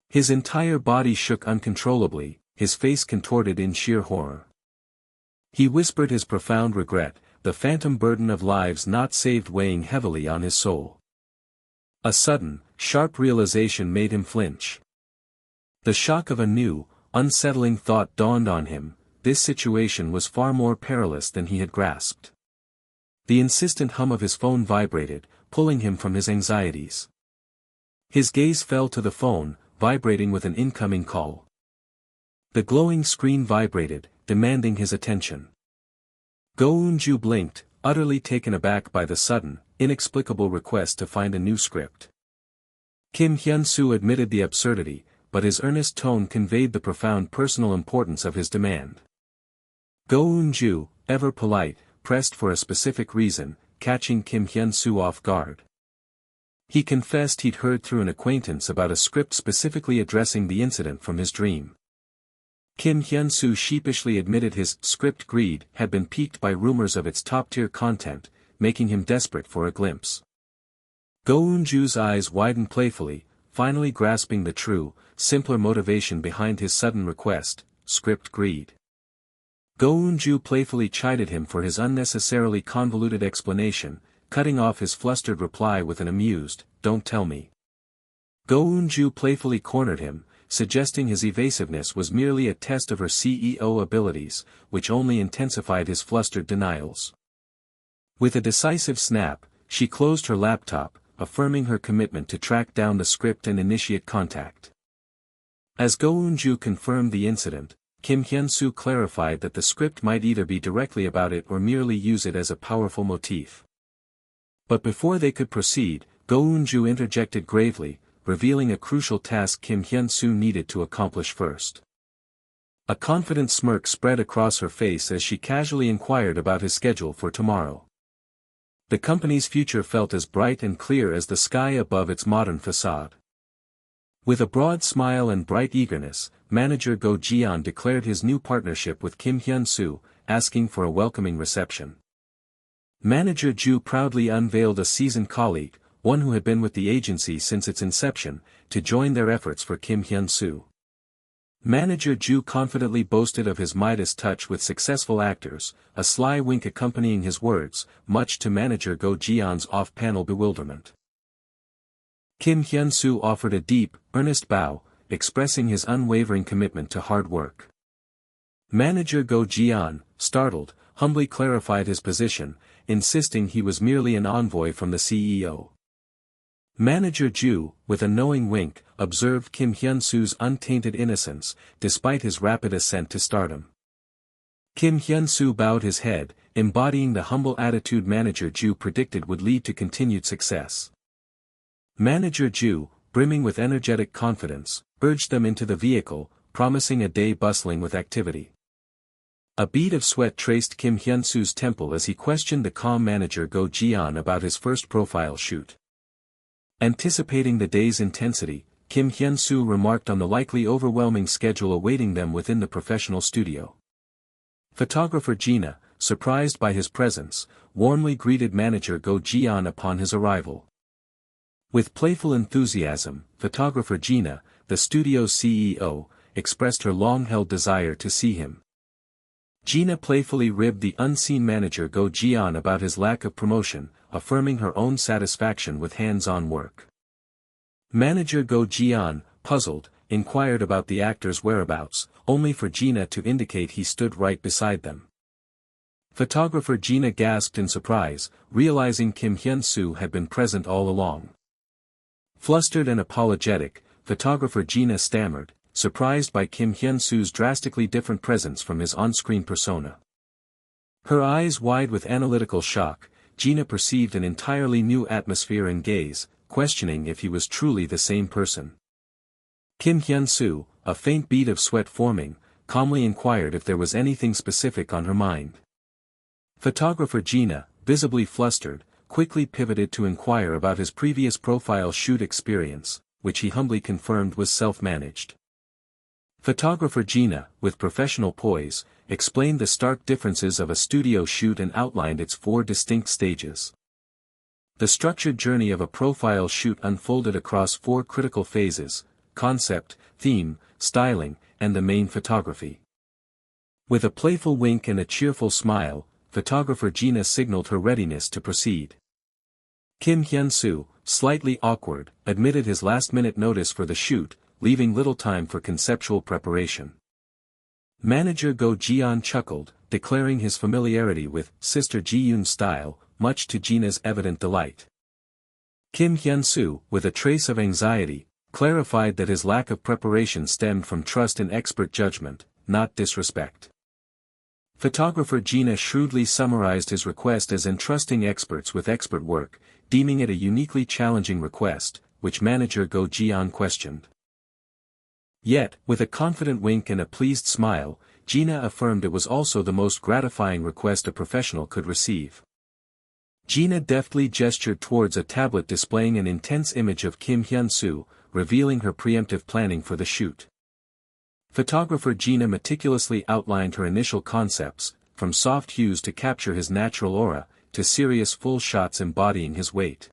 His entire body shook uncontrollably, his face contorted in sheer horror. He whispered his profound regret, the phantom burden of lives not saved weighing heavily on his soul. A sudden, sharp realization made him flinch. The shock of a new, unsettling thought dawned on him: this situation was far more perilous than he had grasped. The insistent hum of his phone vibrated, pulling him from his anxieties. His gaze fell to the phone, vibrating with an incoming call. The glowing screen vibrated, demanding his attention. Go Eun-ju blinked, utterly taken aback by the sudden, inexplicable request to find a new script. Kim Hyun-soo admitted the absurdity, but his earnest tone conveyed the profound personal importance of his demand. Go Eun-ju, ever polite, pressed for a specific reason, catching Kim Hyun-soo off guard. He confessed he'd heard through an acquaintance about a script specifically addressing the incident from his dream. Kim Hyunsu sheepishly admitted his script greed had been piqued by rumors of its top-tier content, making him desperate for a glimpse. Go Eun-ju's eyes widened playfully, finally grasping the true, simpler motivation behind his sudden request: script greed. Go Eun-ju playfully chided him for his unnecessarily convoluted explanation, cutting off his flustered reply with an amused, "Don't tell me." Go Eun-ju playfully cornered him, suggesting his evasiveness was merely a test of her CEO abilities, which only intensified his flustered denials. With a decisive snap, she closed her laptop, affirming her commitment to track down the script and initiate contact. As Go Eun-ju confirmed the incident, Kim Hyun-soo clarified that the script might either be directly about it or merely use it as a powerful motif. But before they could proceed, Go Eun-ju interjected gravely, revealing a crucial task Kim Hyun-soo needed to accomplish first. A confident smirk spread across her face as she casually inquired about his schedule for tomorrow. The company's future felt as bright and clear as the sky above its modern facade. With a broad smile and bright eagerness, manager Go Ji-yeon declared his new partnership with Kim Hyun-soo, asking for a welcoming reception. Manager Ju proudly unveiled a seasoned colleague, one who had been with the agency since its inception, to join their efforts for Kim Hyun-soo. Manager Ju confidently boasted of his Midas touch with successful actors, a sly wink accompanying his words, much to manager Go Ji-yeon's off-panel bewilderment. Kim Hyun-soo offered a deep, earnest bow, expressing his unwavering commitment to hard work. Manager Go Ji-yeon, startled, humbly clarified his position, insisting he was merely an envoy from the CEO. Manager Ju, with a knowing wink, observed Kim Hyun-soo's untainted innocence, despite his rapid ascent to stardom. Kim Hyun-soo bowed his head, embodying the humble attitude Manager Ju predicted would lead to continued success. Manager Ju, brimming with energetic confidence, urged them into the vehicle, promising a day bustling with activity. A bead of sweat traced Kim Hyun-soo's temple as he questioned the calm manager Go Ji-yeon about his first profile shoot. Anticipating the day's intensity, Kim Hyun-soo remarked on the likely overwhelming schedule awaiting them within the professional studio. Photographer Gina, surprised by his presence, warmly greeted manager Go Ji-yeon upon his arrival. With playful enthusiasm, photographer Gina, the studio's CEO, expressed her long-held desire to see him. Gina playfully ribbed the unseen manager Go Ji-yeon about his lack of promotion, affirming her own satisfaction with hands-on work. Manager Go Ji-yeon, puzzled, inquired about the actor's whereabouts, only for Gina to indicate he stood right beside them. Photographer Gina gasped in surprise, realizing Kim Hyun-soo had been present all along. Flustered and apologetic, photographer Gina stammered, surprised by Kim Hyun-soo's drastically different presence from his on-screen persona. Her eyes wide with analytical shock, Gina perceived an entirely new atmosphere and gaze, questioning if he was truly the same person. Kim Hyun-soo, a faint bead of sweat forming, calmly inquired if there was anything specific on her mind. Photographer Gina, visibly flustered, quickly pivoted to inquire about his previous profile shoot experience, which he humbly confirmed was self-managed. Photographer Gina, with professional poise, explained the stark differences of a studio shoot and outlined its 4 distinct stages. The structured journey of a profile shoot unfolded across 4 critical phases: concept, theme, styling, and the main photography. With a playful wink and a cheerful smile, photographer Gina signaled her readiness to proceed. Kim Hyun-soo, slightly awkward, admitted his last-minute notice for the shoot, leaving little time for conceptual preparation. Manager Go Ji-yeon chuckled, declaring his familiarity with Sister Ji-yoon's style, much to Gina's evident delight. Kim Hyun-soo, with a trace of anxiety, clarified that his lack of preparation stemmed from trust in expert judgment, not disrespect. Photographer Gina shrewdly summarized his request as entrusting experts with expert work, deeming it a uniquely challenging request, which manager Go Ji-yeon questioned. Yet, with a confident wink and a pleased smile, Gina affirmed it was also the most gratifying request a professional could receive. Gina deftly gestured towards a tablet displaying an intense image of Kim Hyunsu, revealing her preemptive planning for the shoot. Photographer Gina meticulously outlined her initial concepts, from soft hues to capture his natural aura, to serious full shots embodying his weight.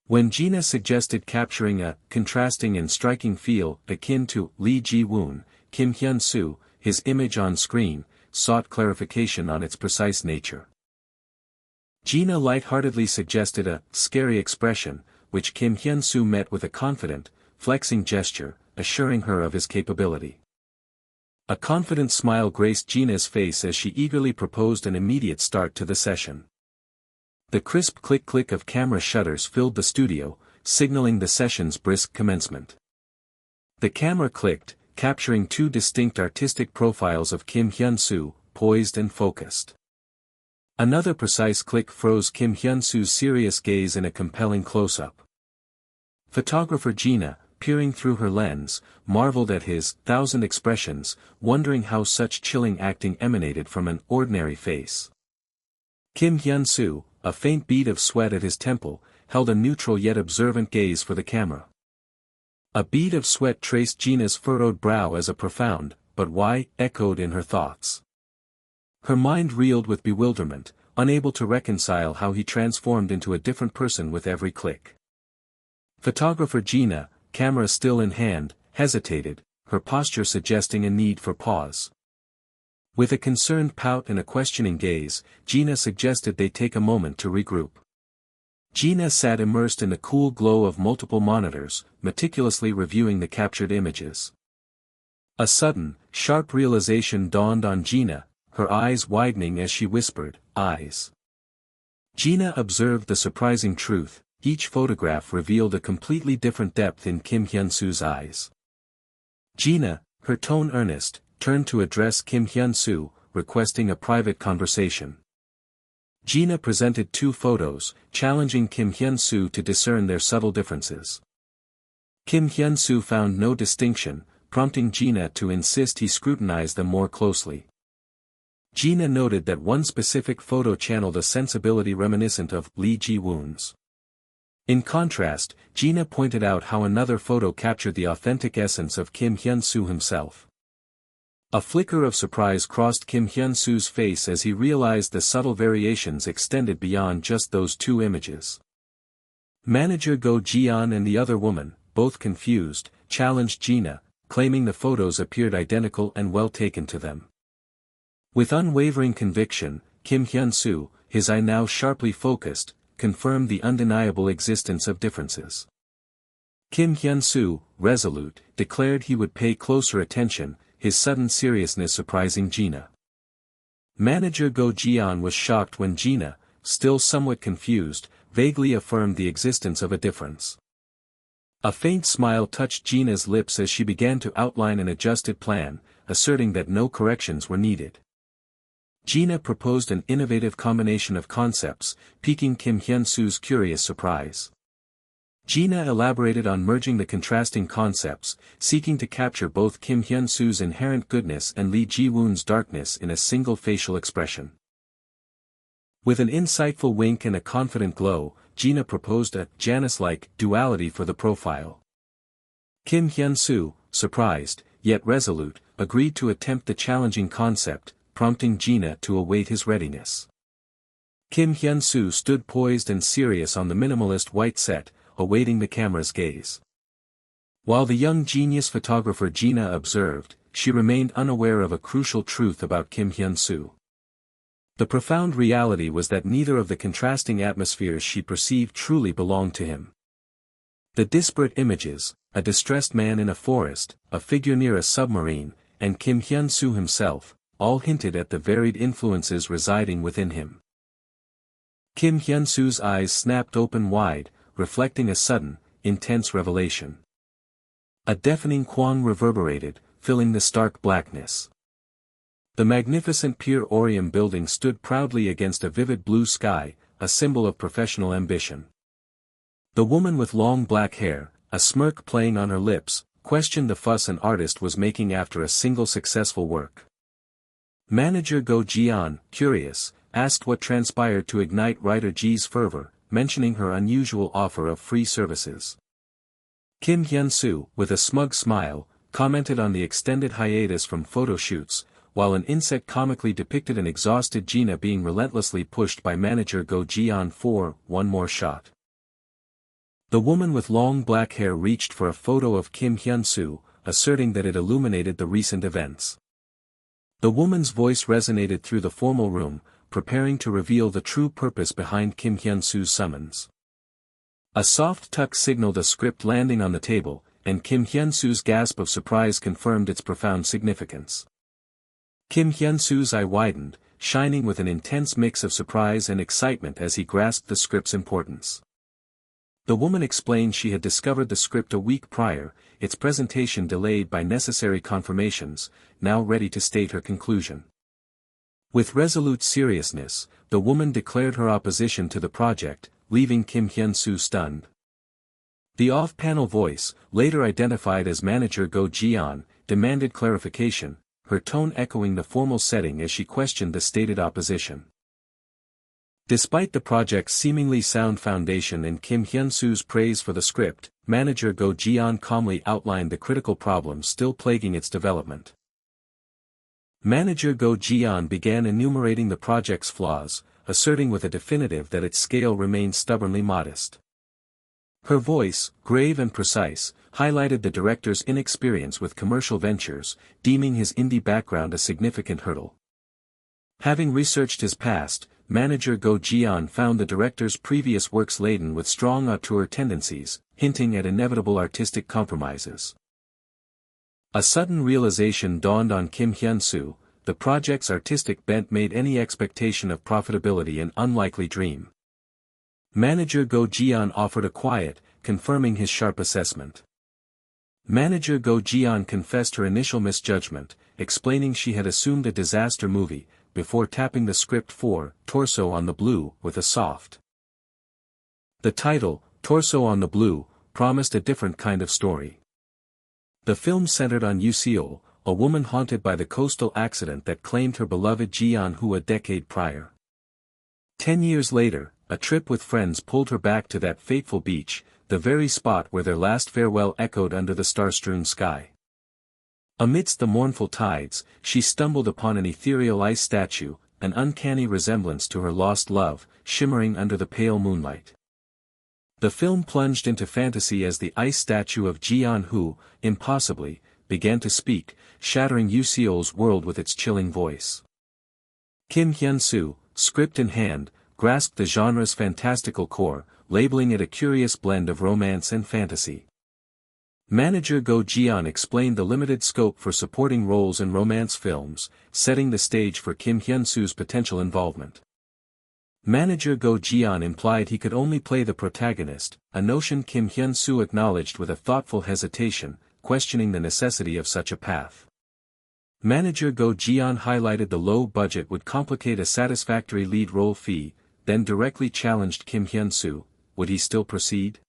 When Gina suggested capturing a contrasting and striking feel akin to Lee Ji-woon, Kim Hyun-soo, his image on screen, sought clarification on its precise nature. Gina lightheartedly suggested a scary expression, which Kim Hyun-soo met with a confident, flexing gesture, assuring her of his capability. A confident smile graced Gina's face as she eagerly proposed an immediate start to the session. The crisp click-click of camera shutters filled the studio, signaling the session's brisk commencement. The camera clicked, capturing two distinct artistic profiles of Kim Hyun-soo, poised and focused. Another precise click froze Kim Hyun-soo's serious gaze in a compelling close-up. Photographer Gina, peering through her lens, marveled at his thousand expressions, wondering how such chilling acting emanated from an ordinary face. Kim Hyun-soo, a faint bead of sweat at his temple, held a neutral yet observant gaze for the camera. A bead of sweat traced Gina's furrowed brow as a profound, "But why?" echoed in her thoughts. Her mind reeled with bewilderment, unable to reconcile how he transformed into a different person with every click. Photographer Gina, camera still in hand, hesitated, her posture suggesting a need for pause. With a concerned pout and a questioning gaze, Gina suggested they take a moment to regroup. Gina sat immersed in the cool glow of multiple monitors, meticulously reviewing the captured images. A sudden, sharp realization dawned on Gina, her eyes widening as she whispered, "Eyes." Gina observed the surprising truth, each photograph revealed a completely different depth in Kim Hyun-soo's eyes. Gina, her tone earnest, turned to address Kim Hyun-soo, requesting a private conversation. Gina presented two photos, challenging Kim Hyun-soo to discern their subtle differences. Kim Hyun-soo found no distinction, prompting Gina to insist he scrutinize them more closely. Gina noted that one specific photo channeled a sensibility reminiscent of Lee Ji-woon's. In contrast, Gina pointed out how another photo captured the authentic essence of Kim Hyun-soo himself. A flicker of surprise crossed Kim Hyun-soo's face as he realized the subtle variations extended beyond just those two images. Manager Go Ji-an and the other woman, both confused, challenged Gina, claiming the photos appeared identical and well taken to them. With unwavering conviction, Kim Hyun-soo, his eye now sharply focused, confirmed the undeniable existence of differences. Kim Hyun-soo, resolute, declared he would pay closer attention, his sudden seriousness surprising Gina. Manager Go Ji-an was shocked when Gina, still somewhat confused, vaguely affirmed the existence of a difference. A faint smile touched Gina's lips as she began to outline an adjusted plan, asserting that no corrections were needed. Gina proposed an innovative combination of concepts, piquing Kim Hyun-soo's curious surprise. Gina elaborated on merging the contrasting concepts, seeking to capture both Kim Hyun-soo's inherent goodness and Lee Ji-woon's darkness in a single facial expression. With an insightful wink and a confident glow, Gina proposed a Janice-like duality for the profile. Kim Hyun-soo, surprised, yet resolute, agreed to attempt the challenging concept, prompting Gina to await his readiness. Kim Hyun-soo stood poised and serious on the minimalist white set, awaiting the camera's gaze. While the young genius photographer Gina observed, she remained unaware of a crucial truth about Kim Hyun-soo. The profound reality was that neither of the contrasting atmospheres she perceived truly belonged to him. The disparate images, a distressed man in a forest, a figure near a submarine, and Kim Hyun-soo himself, all hinted at the varied influences residing within him. Kim Hyun-soo's eyes snapped open wide, reflecting a sudden, intense revelation. A deafening quang reverberated, filling the stark blackness. The magnificent Pier Orium building stood proudly against a vivid blue sky, a symbol of professional ambition. The woman with long black hair, a smirk playing on her lips, questioned the fuss an artist was making after a single successful work. Manager Go Ji-an, curious, asked what transpired to ignite writer Ji's fervor, mentioning her unusual offer of free services. Kim Hyunsu, with a smug smile, commented on the extended hiatus from photo shoots, while an insect comically depicted an exhausted Gina being relentlessly pushed by manager Go Ji-yeon for one more shot. The woman with long black hair reached for a photo of Kim Hyunsu, asserting that it illuminated the recent events. The woman's voice resonated through the formal room, preparing to reveal the true purpose behind Kim Hyunsu's summons. A soft tuck signaled a script landing on the table, and Kim Hyunsu's gasp of surprise confirmed its profound significance. Kim Hyunsu's eye widened, shining with an intense mix of surprise and excitement as he grasped the script's importance. The woman explained she had discovered the script a week prior, its presentation delayed by necessary confirmations, now ready to state her conclusion. With resolute seriousness, the woman declared her opposition to the project, leaving Kim Hyunsu stunned. The off-panel voice, later identified as manager Go Ji-yeon, demanded clarification, her tone echoing the formal setting as she questioned the stated opposition. Despite the project's seemingly sound foundation and Kim Hyunsu's praise for the script, manager Go Ji-yeon calmly outlined the critical problems still plaguing its development. Manager Go Ji-yeon began enumerating the project's flaws, asserting with a definitive that its scale remained stubbornly modest. Her voice, grave and precise, highlighted the director's inexperience with commercial ventures, deeming his indie background a significant hurdle. Having researched his past, manager Go Ji-yeon found the director's previous works laden with strong auteur tendencies, hinting at inevitable artistic compromises. A sudden realization dawned on Kim Hyunsu: the project's artistic bent made any expectation of profitability an unlikely dream. Manager Go Ji-yeon offered a quiet, confirming his sharp assessment. Manager Go Ji-yeon confessed her initial misjudgment, explaining she had assumed a disaster movie, before tapping the script for Torso on the Blue with a soft. The title, Torso on the Blue, promised a different kind of story. The film centered on Yoo, a woman haunted by the coastal accident that claimed her beloved Ji-yeon-hoo a decade prior. 10 years later, a trip with friends pulled her back to that fateful beach, the very spot where their last farewell echoed under the star-strewn sky. Amidst the mournful tides, she stumbled upon an ethereal ice statue, an uncanny resemblance to her lost love, shimmering under the pale moonlight. The film plunged into fantasy as the ice statue of Ji-yeon-hoo, impossibly, began to speak, shattering Yoo world with its chilling voice. Kim Hyunsu, script in hand, grasped the genre's fantastical core, labeling it a curious blend of romance and fantasy. Manager Go Ji-yeon explained the limited scope for supporting roles in romance films, setting the stage for Kim Hyunsu's potential involvement. Manager Go Ji-yeon implied he could only play the protagonist, a notion Kim Hyunsu acknowledged with a thoughtful hesitation, questioning the necessity of such a path. Manager Go Ji-yeon highlighted the low budget would complicate a satisfactory lead role fee, then directly challenged Kim Hyunsu: would he still proceed?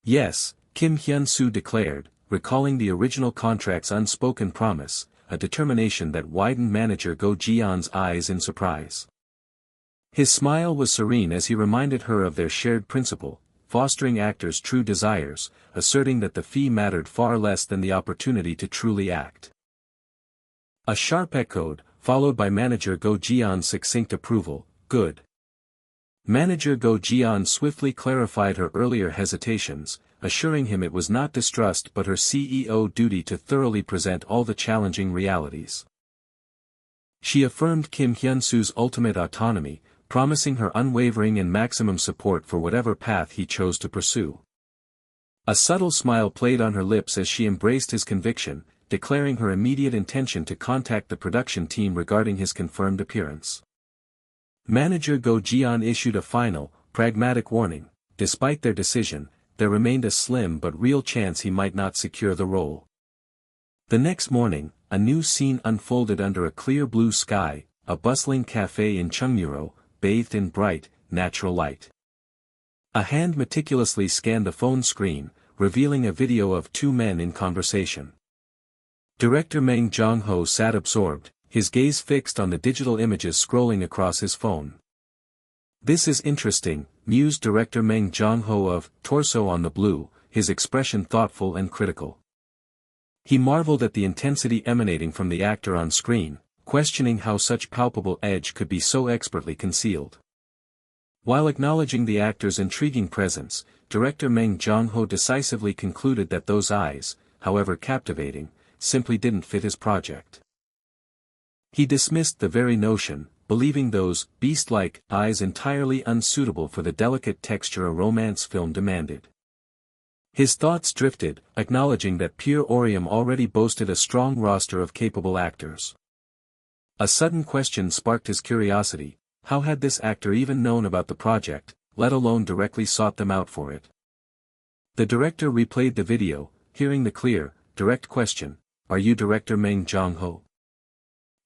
Yes, Kim Hyunsu declared, recalling the original contract's unspoken promise, a determination that widened manager Go Ji-yeon's eyes in surprise. His smile was serene as he reminded her of their shared principle, fostering actors' true desires, asserting that the fee mattered far less than the opportunity to truly act. A sharp echoed, followed by manager Go Ji-yeon's succinct approval: good. Manager Go Ji-yeon swiftly clarified her earlier hesitations, assuring him it was not distrust but her CEO duty to thoroughly present all the challenging realities. She affirmed Kim Hyunsu's ultimate autonomy, promising her unwavering and maximum support for whatever path he chose to pursue. A subtle smile played on her lips as she embraced his conviction, declaring her immediate intention to contact the production team regarding his confirmed appearance. Manager Go Ji-yeon issued a final, pragmatic warning: despite their decision, there remained a slim but real chance he might not secure the role. The next morning, a new scene unfolded under a clear blue sky, a bustling cafe in Cheongmuro, bathed in bright, natural light. A hand meticulously scanned the phone screen, revealing a video of two men in conversation. Director Meng Jong-ho sat absorbed, his gaze fixed on the digital images scrolling across his phone. "This is interesting," mused director Meng Jong-ho of Torso on the Blue, his expression thoughtful and critical. He marveled at the intensity emanating from the actor on screen, questioning how such palpable edge could be so expertly concealed. While acknowledging the actor's intriguing presence, director Meng Jong-ho decisively concluded that those eyes, however captivating, simply didn't fit his project. He dismissed the very notion, believing those beast-like eyes entirely unsuitable for the delicate texture a romance film demanded. His thoughts drifted, acknowledging that Pure Orium already boasted a strong roster of capable actors. A sudden question sparked his curiosity: how had this actor even known about the project, let alone directly sought them out for it? The director replayed the video, hearing the clear, direct question, "Are you director Meng Jong-ho?"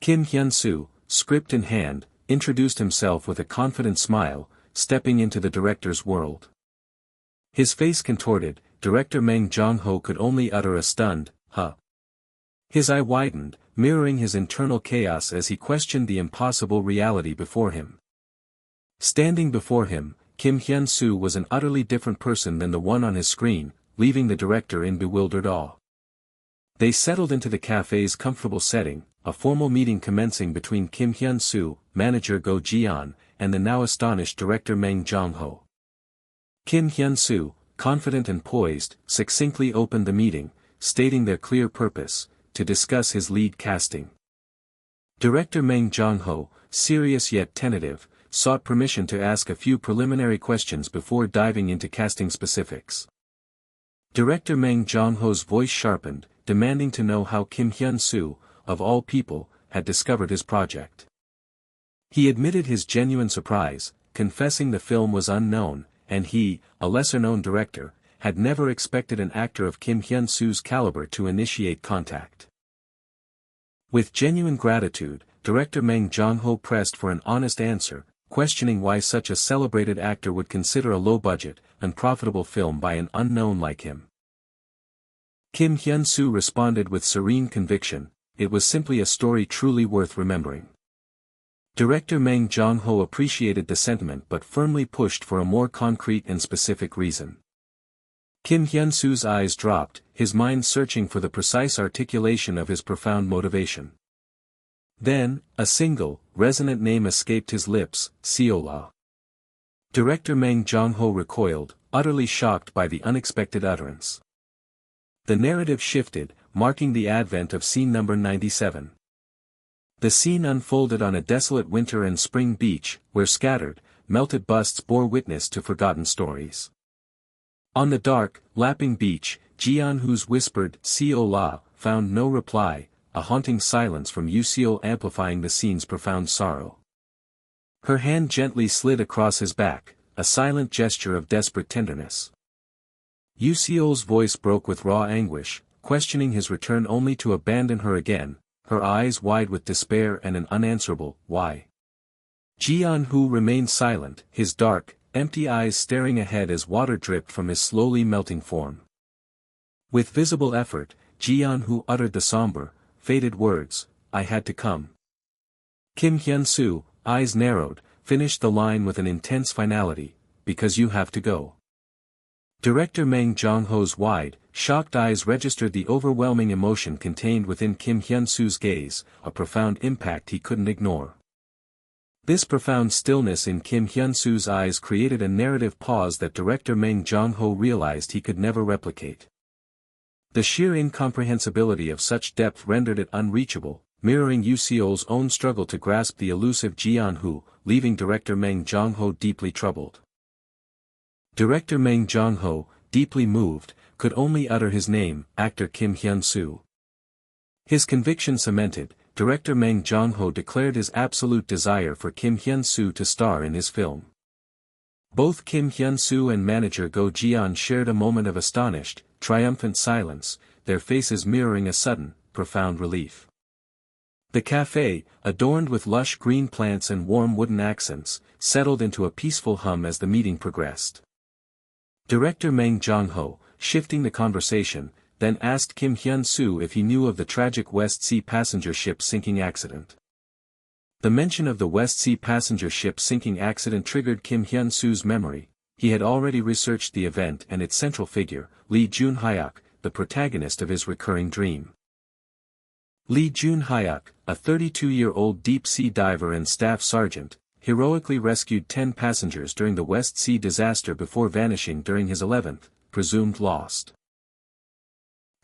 Kim Hyunsu, script in hand, introduced himself with a confident smile, stepping into the director's world. His face contorted, director Meng Jong-ho could only utter a stunned, "Huh." His eye widened, mirroring his internal chaos as he questioned the impossible reality before him. Standing before him, Kim Hyun-soo was an utterly different person than the one on his screen, leaving the director in bewildered awe. They settled into the cafe's comfortable setting, a formal meeting commencing between Kim Hyun-soo, manager Go Ji-yeon, and the now astonished director Meng Jong-ho. Kim Hyun-soo, confident and poised, succinctly opened the meeting, stating their clear purpose: to discuss his lead casting. Director Meng Jong-ho, serious yet tentative, sought permission to ask a few preliminary questions before diving into casting specifics. Director Meng Jong-ho's voice sharpened, demanding to know how Kim Hyun-soo, of all people, had discovered his project. He admitted his genuine surprise, confessing the film was unknown, and he, a lesser-known director, had never expected an actor of Kim Hyun-soo's caliber to initiate contact. With genuine gratitude, director Meng Jong-ho pressed for an honest answer, questioning why such a celebrated actor would consider a low-budget, unprofitable film by an unknown like him. Kim Hyun-soo responded with serene conviction: "It was simply a story truly worth remembering." Director Meng Jong-ho appreciated the sentiment but firmly pushed for a more concrete and specific reason. Kim Hyun-soo's eyes dropped, his mind searching for the precise articulation of his profound motivation. Then, a single, resonant name escaped his lips: Seola. Director Meng Jong-ho recoiled, utterly shocked by the unexpected utterance. The narrative shifted, marking the advent of scene number 97. The scene unfolded on a desolate winter and spring beach, where scattered, melted busts bore witness to forgotten stories. On the dark, lapping beach, Ji-yeon's whispered "Seola" found no reply, a haunting silence from Yoo amplifying the scene's profound sorrow. Her hand gently slid across his back, a silent gesture of desperate tenderness. Yoo-seol's voice broke with raw anguish, questioning his return only to abandon her again, her eyes wide with despair and an unanswerable "why?" Ji-yeon remained silent, his dark, empty eyes staring ahead as water dripped from his slowly melting form. With visible effort, Ji-yeon uttered the somber, faded words, "I had to come." Kim Hyun-soo, eyes narrowed, finished the line with an intense finality: "Because you have to go." Director Meng Jong-ho's wide, shocked eyes registered the overwhelming emotion contained within Kim Hyun-soo's gaze, a profound impact he couldn't ignore. This profound stillness in Kim Hyun-soo's eyes created a narrative pause that director Meng Jong-ho realized he could never replicate. The sheer incomprehensibility of such depth rendered it unreachable, mirroring Yoo-seol's own struggle to grasp the elusive Ji-yeon, leaving director Meng Jong-ho deeply troubled. Director Meng Jong-ho, deeply moved, could only utter his name, actor Kim Hyun-soo. His conviction cemented, director Meng Jong-ho declared his absolute desire for Kim Hyun-soo to star in his film. Both Kim Hyun-soo and manager Go Ji-yeon shared a moment of astonished, triumphant silence, their faces mirroring a sudden, profound relief. The café, adorned with lush green plants and warm wooden accents, settled into a peaceful hum as the meeting progressed. Director Meng Jong-ho, shifting the conversation, then asked Kim Hyun-soo if he knew of the tragic West Sea passenger ship sinking accident. The mention of the West Sea passenger ship sinking accident triggered Kim Hyun-soo's memory. He had already researched the event and its central figure, Lee Jun-hyuk, the protagonist of his recurring dream. Lee Jun-hyuk, a 32-year-old deep-sea diver and staff sergeant, heroically rescued 10 passengers during the West Sea disaster before vanishing during his 11th, presumed lost.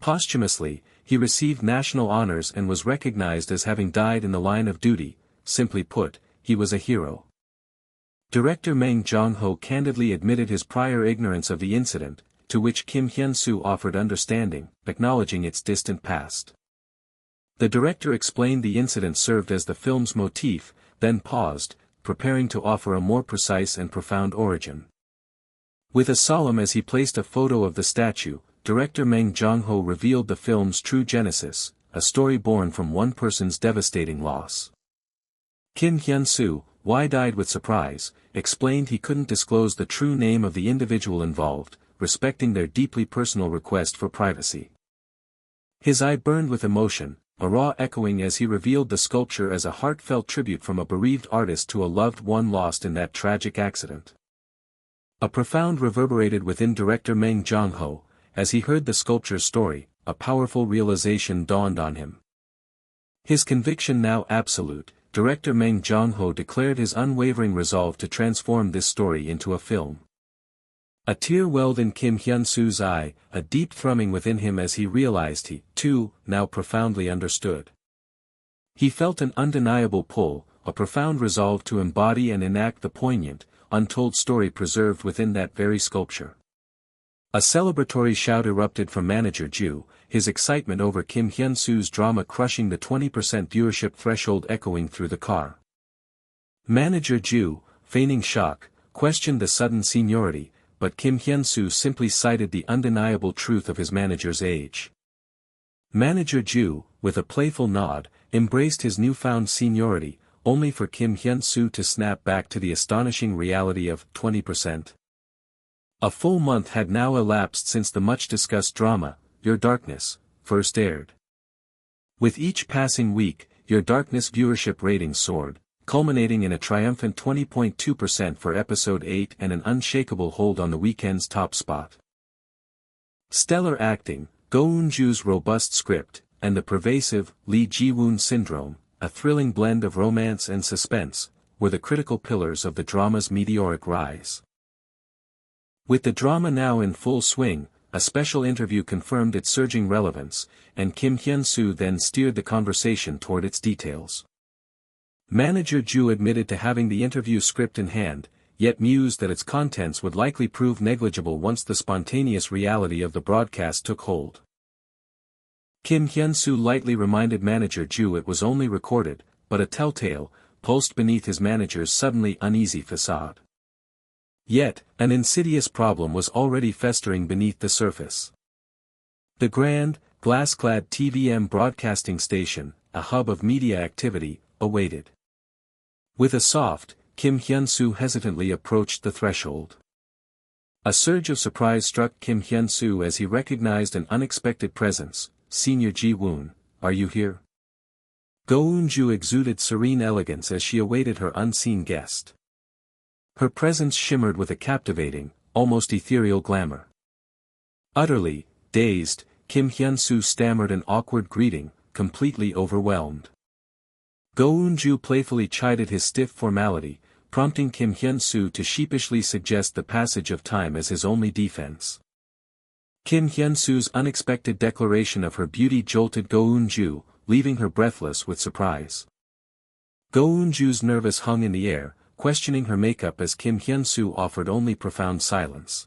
Posthumously, he received national honors and was recognized as having died in the line of duty. Simply put, he was a hero. Director Mang Jong-ho candidly admitted his prior ignorance of the incident, to which Kim Hyun-soo offered understanding, acknowledging its distant past. The director explained the incident served as the film's motif, then paused, preparing to offer a more precise and profound origin. With a solemn as he placed a photo of the statue, director Mang Jong-ho revealed the film's true genesis, a story born from one person's devastating loss. Kim Hyun-soo, wide-eyed with surprise, explained he couldn't disclose the true name of the individual involved, respecting their deeply personal request for privacy. His eye burned with emotion, a raw echoing as he revealed the sculpture as a heartfelt tribute from a bereaved artist to a loved one lost in that tragic accident. A profound reverberated within director Mang Jong-ho. As he heard the sculpture's story, a powerful realization dawned on him. His conviction now absolute, director Mang Jong-ho declared his unwavering resolve to transform this story into a film. A tear welled in Kim Hyun-soo's eye, a deep thrumming within him as he realized he, too, now profoundly understood. He felt an undeniable pull, a profound resolve to embody and enact the poignant, untold story preserved within that very sculpture. A celebratory shout erupted from manager Ju, his excitement over Kim Hyun-soo's drama crushing the 20% viewership threshold echoing through the car. Manager Ju, feigning shock, questioned the sudden seniority, but Kim Hyun-soo simply cited the undeniable truth of his manager's age. Manager Ju, with a playful nod, embraced his newfound seniority, only for Kim Hyun-soo to snap back to the astonishing reality of 20%. A full month had now elapsed since the much-discussed drama, Your Darkness, first aired. With each passing week, Your Darkness viewership ratings soared, culminating in a triumphant 20.2% for episode 8 and an unshakable hold on the weekend's top spot. Stellar acting, Go Eun-ju's robust script, and the pervasive Lee Ji-woon syndrome, a thrilling blend of romance and suspense, were the critical pillars of the drama's meteoric rise. With the drama now in full swing, a special interview confirmed its surging relevance, and Kim Hyun-soo then steered the conversation toward its details. Manager Ju admitted to having the interview script in hand, yet mused that its contents would likely prove negligible once the spontaneous reality of the broadcast took hold. Kim Hyun-soo lightly reminded manager Ju it was only recorded, but a telltale, pulsed beneath his manager's suddenly uneasy facade. Yet, an insidious problem was already festering beneath the surface. The grand, glass-clad TVM broadcasting station, a hub of media activity, awaited. With a soft, Kim Hyun-soo hesitantly approached the threshold. A surge of surprise struck Kim Hyun-soo as he recognized an unexpected presence. Senior Ji-woon, are you here? Go Eun-ju exuded serene elegance as she awaited her unseen guest. Her presence shimmered with a captivating, almost ethereal glamour. Utterly, dazed, Kim Hyun-soo stammered an awkward greeting, completely overwhelmed. Go Eun-ju playfully chided his stiff formality, prompting Kim Hyun-soo to sheepishly suggest the passage of time as his only defense. Kim Hyun-soo's unexpected declaration of her beauty jolted Go Eun-ju, leaving her breathless with surprise. Go Eun-ju's nervous hung in the air, questioning her makeup as Kim Hyun-soo offered only profound silence.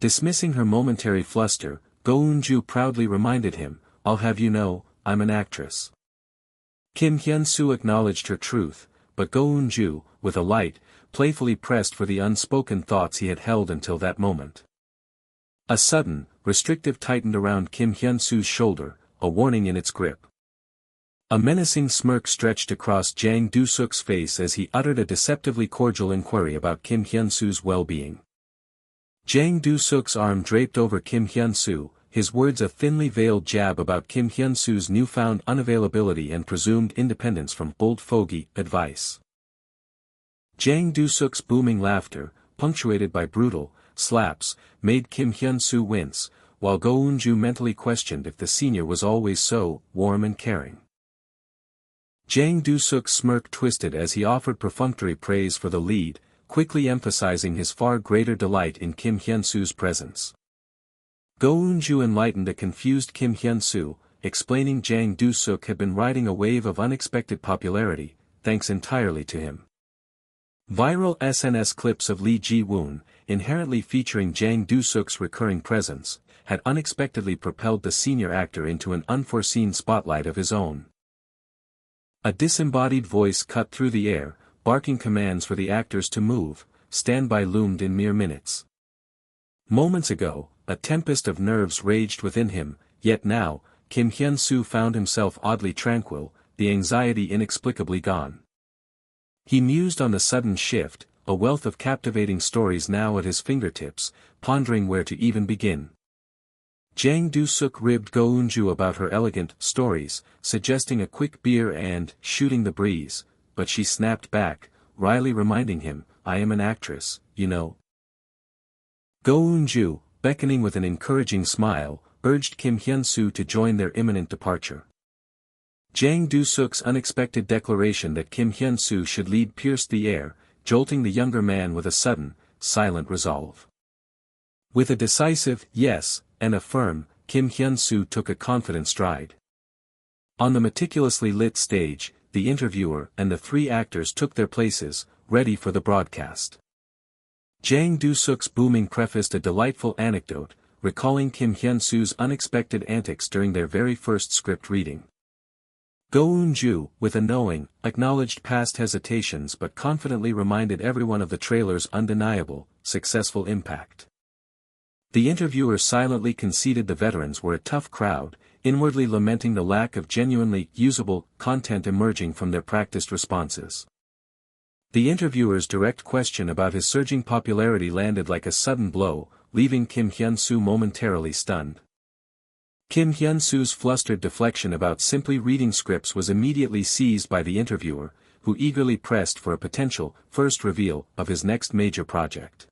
Dismissing her momentary fluster, Go Eun-ju proudly reminded him, I'll have you know, I'm an actress. Kim Hyun-soo acknowledged her truth, but Go Eun-ju, with a light, playfully pressed for the unspoken thoughts he had held until that moment. A sudden, restrictive tightened around Kim Hyun-soo's shoulder, a warning in its grip. A menacing smirk stretched across Jang Do-suk's face as he uttered a deceptively cordial inquiry about Kim Hyun-soo's well-being. Jang Do-suk's arm draped over Kim Hyun-soo, his words a thinly veiled jab about Kim Hyunsu's newfound unavailability and presumed independence from old fogey advice. Jang Do-suk's booming laughter, punctuated by brutal slaps, made Kim Hyunsu wince, while Go Eun-ju mentally questioned if the senior was always so warm and caring. Jang Do-suk's smirk twisted as he offered perfunctory praise for the lead, quickly emphasizing his far greater delight in Kim Hyunsu's presence. Go Eun-ju enlightened a confused Kim Hyunsu, explaining Jang Do-suk had been riding a wave of unexpected popularity, thanks entirely to him. Viral SNS clips of Lee Ji-woon, inherently featuring Jang Do-suk's recurring presence, had unexpectedly propelled the senior actor into an unforeseen spotlight of his own. A disembodied voice cut through the air, barking commands for the actors to move. Standby loomed in mere minutes. Moments ago, a tempest of nerves raged within him, yet now, Kim Hyun-soo found himself oddly tranquil, the anxiety inexplicably gone. He mused on the sudden shift, a wealth of captivating stories now at his fingertips, pondering where to even begin. Jang Do-suk ribbed Go Eun-ju about her elegant stories, suggesting a quick beer and shooting the breeze, but she snapped back, wryly reminding him, "I am an actress, you know." Go Eun-ju, beckoning with an encouraging smile, urged Kim Hyun-soo to join their imminent departure. Jang Do-suk's unexpected declaration that Kim Hyun-soo should lead pierced the air, jolting the younger man with a sudden, silent resolve. With a decisive yes, and a firm, Kim Hyun-soo took a confident stride. On the meticulously lit stage, the interviewer and the three actors took their places, ready for the broadcast. Jang Do-suk's booming prefaced a delightful anecdote, recalling Kim Hyun-soo's unexpected antics during their very first script reading. Go Eun-ju, with a knowing, acknowledged past hesitations but confidently reminded everyone of the trailer's undeniable, successful impact. The interviewer silently conceded the veterans were a tough crowd, inwardly lamenting the lack of genuinely usable content emerging from their practiced responses. The interviewer's direct question about his surging popularity landed like a sudden blow, leaving Kim Hyun-soo momentarily stunned. Kim Hyun-soo's flustered deflection about simply reading scripts was immediately seized by the interviewer, who eagerly pressed for a potential first reveal of his next major project.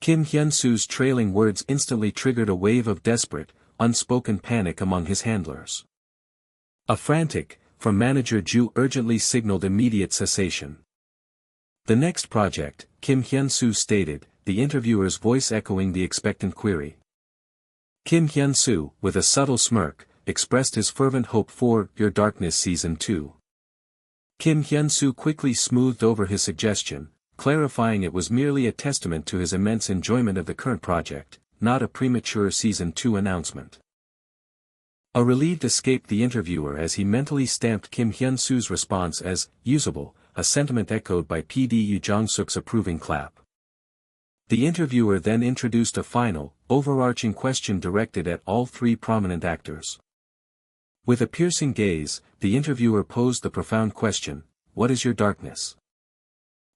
Kim Hyun-soo's trailing words instantly triggered a wave of desperate, unspoken panic among his handlers. A frantic, from manager Ju urgently signaled immediate cessation. The next project, Kim Hyun-soo stated, the interviewer's voice echoing the expectant query. Kim Hyun-soo, with a subtle smirk, expressed his fervent hope for Your Darkness Season 2. Kim Hyun-soo quickly smoothed over his suggestion, clarifying it was merely a testament to his immense enjoyment of the current project, not a premature Season 2 announcement. A relieved escaped the interviewer as he mentally stamped Kim Hyun-soo's response as usable, a sentiment echoed by PD Yoo Jong-suk's approving clap. The interviewer then introduced a final, overarching question directed at all three prominent actors. With a piercing gaze, the interviewer posed the profound question, "What is your darkness?"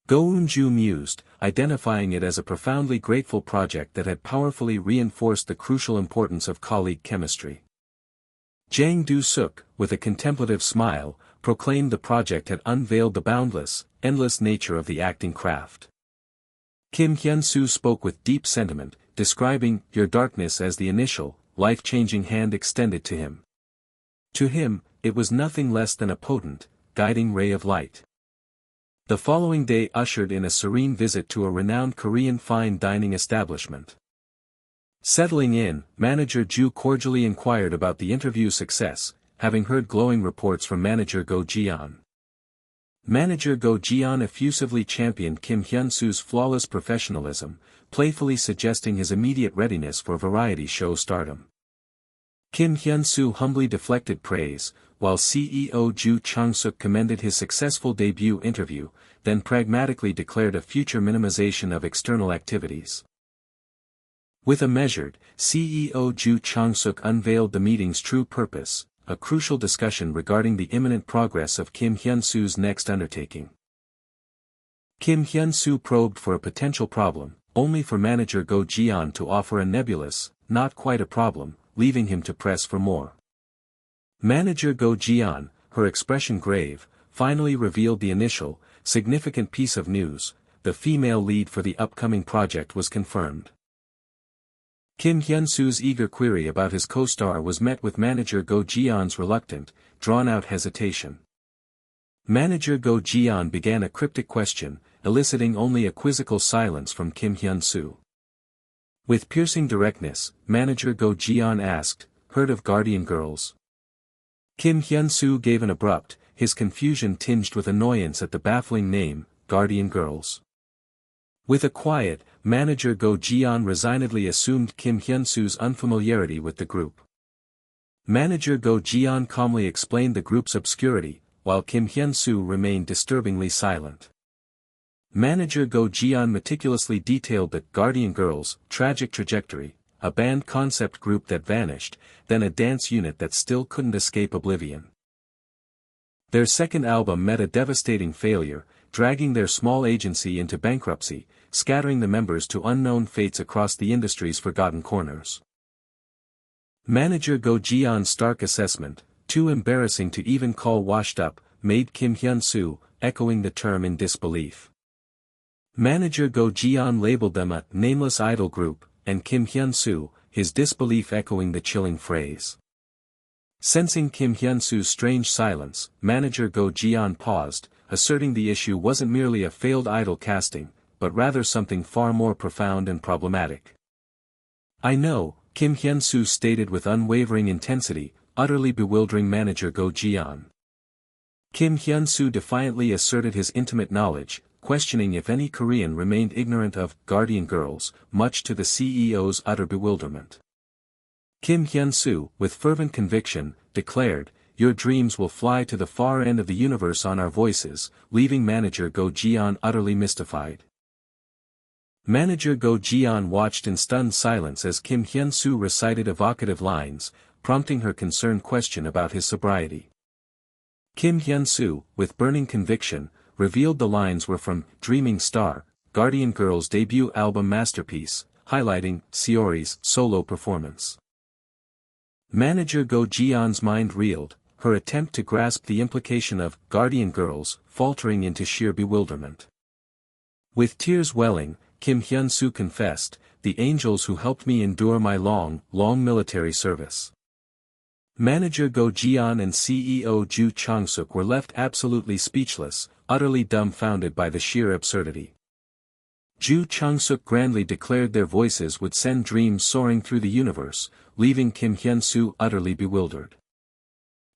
Go Eun-ju mused, identifying it as a profoundly grateful project that had powerfully reinforced the crucial importance of colleague chemistry. Jang Do-suk, with a contemplative smile, proclaimed the project had unveiled the boundless, endless nature of the acting craft. Kim Hyun-soo spoke with deep sentiment, describing Your Darkness as the initial, life-changing hand extended to him. To him, it was nothing less than a potent, guiding ray of light. The following day ushered in a serene visit to a renowned Korean fine dining establishment. Settling in, manager Ju cordially inquired about the interview's success, having heard glowing reports from manager Go Ji-yeon. Manager Go Ji-yeon effusively championed Kim Hyun-soo's flawless professionalism, playfully suggesting his immediate readiness for variety show stardom. Kim Hyun-soo humbly deflected praise, while CEO Ju Chang-suk commended his successful debut interview, then pragmatically declared a future minimization of external activities. With a measured, CEO Ju Chang-suk unveiled the meeting's true purpose, a crucial discussion regarding the imminent progress of Kim Hyun-soo's next undertaking. Kim Hyun-soo probed for a potential problem, only for manager Go Jian to offer a nebulous, "not quite a problem," leaving him to press for more. Manager Go Jian, her expression grave, finally revealed the initial, significant piece of news: the female lead for the upcoming project was confirmed. Kim Hyunsu's eager query about his co-star was met with manager Go Jian's reluctant, drawn-out hesitation. Manager Go Jian began a cryptic question, eliciting only a quizzical silence from Kim Hyunsu. With piercing directness, manager Go Jian asked, "Heard of Guardian Girls?" Kim Hyunsu gave an abrupt, his confusion tinged with annoyance at the baffling name, Guardian Girls. With a quiet, manager Go Jian resignedly assumed Kim Hyunsu's unfamiliarity with the group. Manager Go Jian calmly explained the group's obscurity, while Kim Hyunsu remained disturbingly silent. Manager Go Jian meticulously detailed the Guardian Girls' tragic trajectory, a band concept group that vanished, then a dance unit that still couldn't escape oblivion. Their second album met a devastating failure, dragging their small agency into bankruptcy, scattering the members to unknown fates across the industry's forgotten corners. Manager Go Jian's stark assessment, too embarrassing to even call washed up, made Kim Hyunsu, echoing the term in disbelief. Manager Go Jian labeled them a nameless idol group, and Kim Hyunsu, his disbelief echoing the chilling phrase. Sensing Kim Hyunsu's strange silence, manager Go Jian paused, asserting the issue wasn't merely a failed idol casting, but rather something far more profound and problematic. "I know," Kim Hyunsu stated with unwavering intensity, utterly bewildering manager Go Jian. Kim Hyunsu defiantly asserted his intimate knowledge, questioning if any Korean remained ignorant of Guardian Girls, much to the CEO's utter bewilderment. Kim Hyunsu, with fervent conviction, declared, "Your dreams will fly to the far end of the universe on our voices," leaving manager Go Jian utterly mystified. Manager Go Jian watched in stunned silence as Kim Hyunsu recited evocative lines, prompting her concerned question about his sobriety. Kim Hyunsu, with burning conviction, revealed the lines were from Dreaming Star, Guardian Girls' debut album masterpiece, highlighting Seori's solo performance. Manager Go Jian's mind reeled, her attempt to grasp the implication of Guardian Girls faltering into sheer bewilderment. With tears welling, Kim Hyunsu confessed, "The angels who helped me endure my long military service." Manager Go Jian and CEO Ju Chang-suk were left absolutely speechless, utterly dumbfounded by the sheer absurdity. Ju Chang-suk grandly declared their voices would send dreams soaring through the universe, leaving Kim Hyunsu utterly bewildered.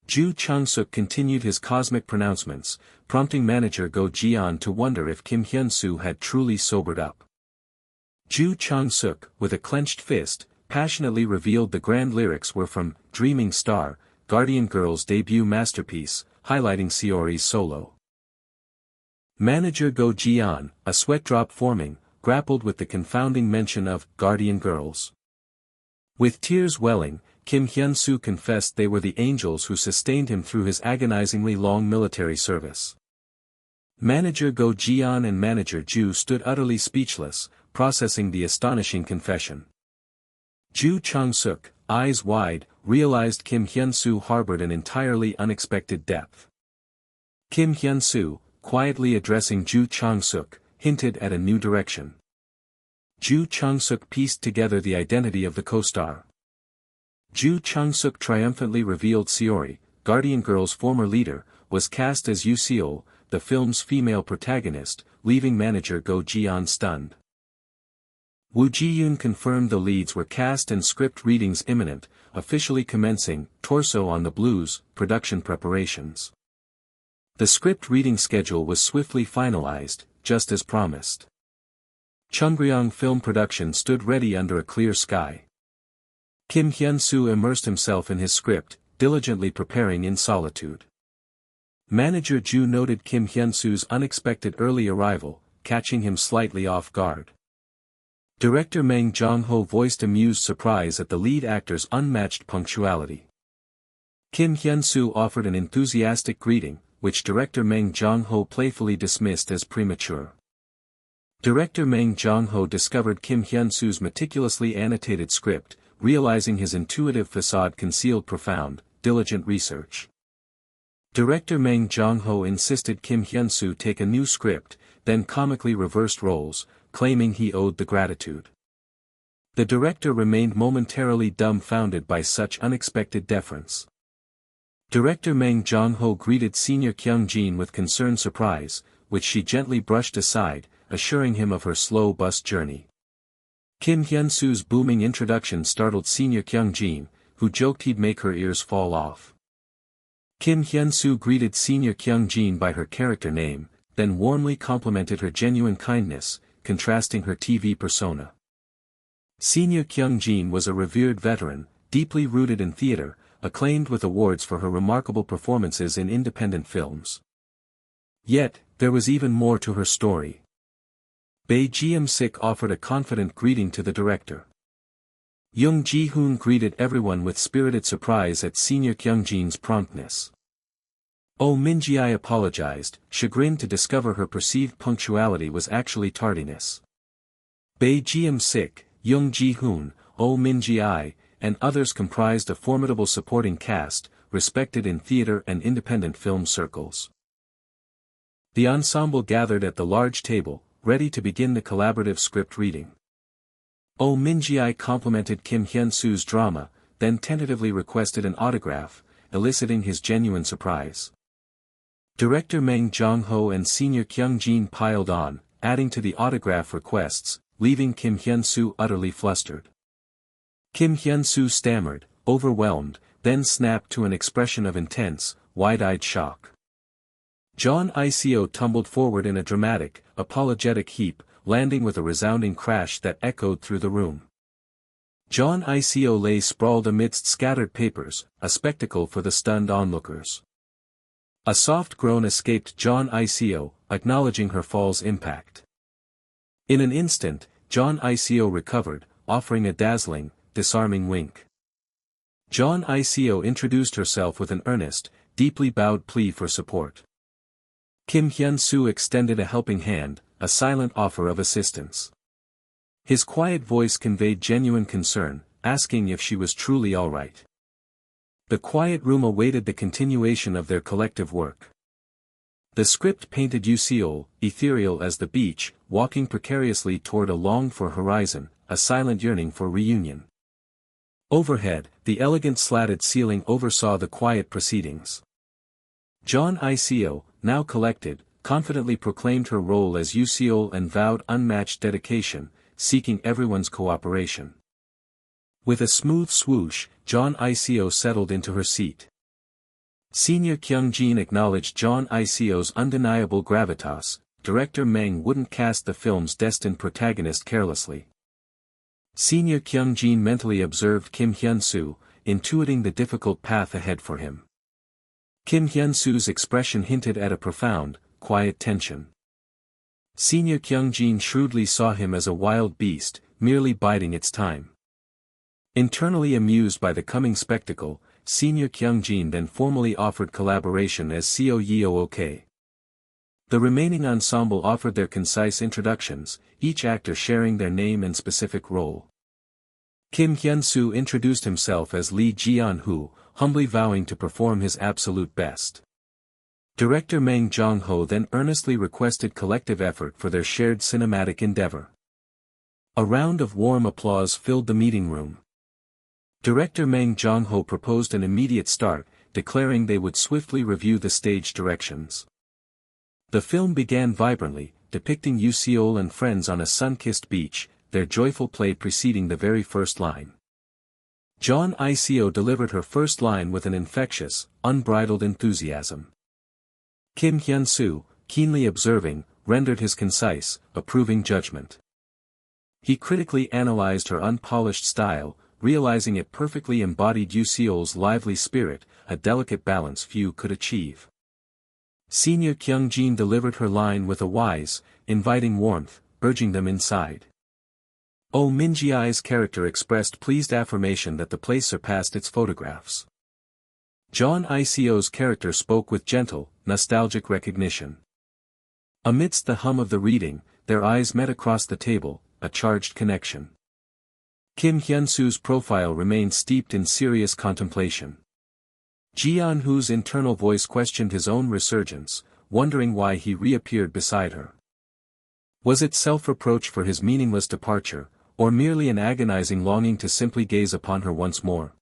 Ju Chang-suk continued his cosmic pronouncements, prompting manager Go Jian to wonder if Kim Hyunsu had truly sobered up. Ju Chang-suk, with a clenched fist, passionately revealed the grand lyrics were from Dreaming Star, Guardian Girls' debut masterpiece, highlighting Seori's solo. Manager Go Jian, a sweat drop forming, grappled with the confounding mention of Guardian Girls. With tears welling, Kim Hyunsu confessed they were the angels who sustained him through his agonizingly long military service. Manager Go Jian and manager Ju stood utterly speechless, processing the astonishing confession. Ju Chang-suk, eyes wide, realized Kim Hyunsu harbored an entirely unexpected depth. Kim Hyunsu, quietly addressing Ju Chang-suk, hinted at a new direction. Ju Chang-suk pieced together the identity of the co-star. Ju Chang-suk triumphantly revealed Seori, Guardian Girls' former leader, was cast as Yoo Seol, the film's female protagonist, leaving manager Go Jian stunned. Woo Ji-yoon confirmed the leads were cast and script readings imminent, officially commencing Torso on the Blues production preparations. The script reading schedule was swiftly finalized, just as promised. Chungryong film production stood ready under a clear sky. Kim Hyunsu immersed himself in his script, diligently preparing in solitude. Manager Ju noted Kim Hyunsu's unexpected early arrival, catching him slightly off guard. Director Meng Jong-ho voiced amused surprise at the lead actor's unmatched punctuality. Kim Hyunsu offered an enthusiastic greeting, which director Meng Jong-ho playfully dismissed as premature. Director Mang Jong-ho discovered Kim Hyunsu's meticulously annotated script, realizing his intuitive facade concealed profound, diligent research. Director Mang Jong-ho insisted Kim Hyunsu take a new script, then comically reversed roles, claiming he owed the gratitude. The director remained momentarily dumbfounded by such unexpected deference. Director Mang Jong-ho greeted Senior Kyung-jin with concerned surprise, which she gently brushed aside, assuring him of her slow bus journey. Kim Hyunsu's booming introduction startled Senior Kyung-jin, who joked he'd make her ears fall off. Kim Hyunsu greeted Senior Kyung-jin by her character name, then warmly complimented her genuine kindness, contrasting her TV persona. Senior Kyung-jin was a revered veteran, deeply rooted in theater, acclaimed with awards for her remarkable performances in independent films. Yet, there was even more to her story. Bae Ji-sik offered a confident greeting to the director. Young Ji-hoon greeted everyone with spirited surprise at Senior Kyung-jin's promptness. Oh Min-ji apologized, chagrined to discover her perceived punctuality was actually tardiness. Bae Ji-sik, Young Ji-hoon, Oh Min-ji, and others comprised a formidable supporting cast, respected in theater and independent film circles. The ensemble gathered at the large table, ready to begin the collaborative script reading. Oh Min-ji complimented Kim Hyunsu's drama, then tentatively requested an autograph, eliciting his genuine surprise. Director Mang Jong-ho and Senior Kyung-jin piled on, adding to the autograph requests, leaving Kim Hyunsu utterly flustered. Kim Hyunsu stammered, overwhelmed, then snapped to an expression of intense, wide-eyed shock. John Ico tumbled forward in a dramatic, apologetic heap, landing with a resounding crash that echoed through the room. John Ico lay sprawled amidst scattered papers, a spectacle for the stunned onlookers. A soft groan escaped John Ico, acknowledging her fall's impact. In an instant, John Ico recovered, offering a dazzling, disarming wink. John Ico introduced herself with an earnest, deeply bowed plea for support. Kim Hyunsu extended a helping hand, a silent offer of assistance. His quiet voice conveyed genuine concern, asking if she was truly all right. The quiet room awaited the continuation of their collective work. The script painted Yoo ethereal as the beach, walking precariously toward a longed-for horizon, a silent yearning for reunion. Overhead, the elegant slatted ceiling oversaw the quiet proceedings. John Ico, now collected, confidently proclaimed her role as Yoo and vowed unmatched dedication, seeking everyone's cooperation. With a smooth swoosh, John Ico settled into her seat. Senior Kyung-jin acknowledged John Ico's undeniable gravitas. Director Meng wouldn't cast the film's destined protagonist carelessly. Senior Kyung-jin mentally observed Kim Hyunsu, intuiting the difficult path ahead for him. Kim Hyunsu's expression hinted at a profound, quiet tension. Senior Kyung-jin shrewdly saw him as a wild beast, merely biding its time. Internally amused by the coming spectacle, Senior Kyung-jin then formally offered collaboration as Seo Yeo-ok. The remaining ensemble offered their concise introductions, each actor sharing their name and specific role. Kim Hyunsu introduced himself as Lee Ji-an-hoo, humbly vowing to perform his absolute best. Director Mang Jong-ho then earnestly requested collective effort for their shared cinematic endeavor. A round of warm applause filled the meeting room. Director Mang Jong-ho proposed an immediate start, declaring they would swiftly review the stage directions. The film began vibrantly, depicting Yoo and friends on a sun-kissed beach, their joyful play preceding the very first line. John Ico delivered her first line with an infectious, unbridled enthusiasm. Kim Hyunsu, keenly observing, rendered his concise, approving judgment. He critically analyzed her unpolished style, realizing it perfectly embodied Yoo-seol's lively spirit, a delicate balance few could achieve. Senior Kyung-jin delivered her line with a wise, inviting warmth, urging them inside. Oh Min-ji's character expressed pleased affirmation that the place surpassed its photographs. John Ico's character spoke with gentle, nostalgic recognition. Amidst the hum of the reading, their eyes met across the table, a charged connection. Kim Hyunsu's profile remained steeped in serious contemplation. Ji-yeon's internal voice questioned his own resurgence, wondering why he reappeared beside her. Was it self-reproach for his meaningless departure, or merely an agonizing longing to simply gaze upon her once more?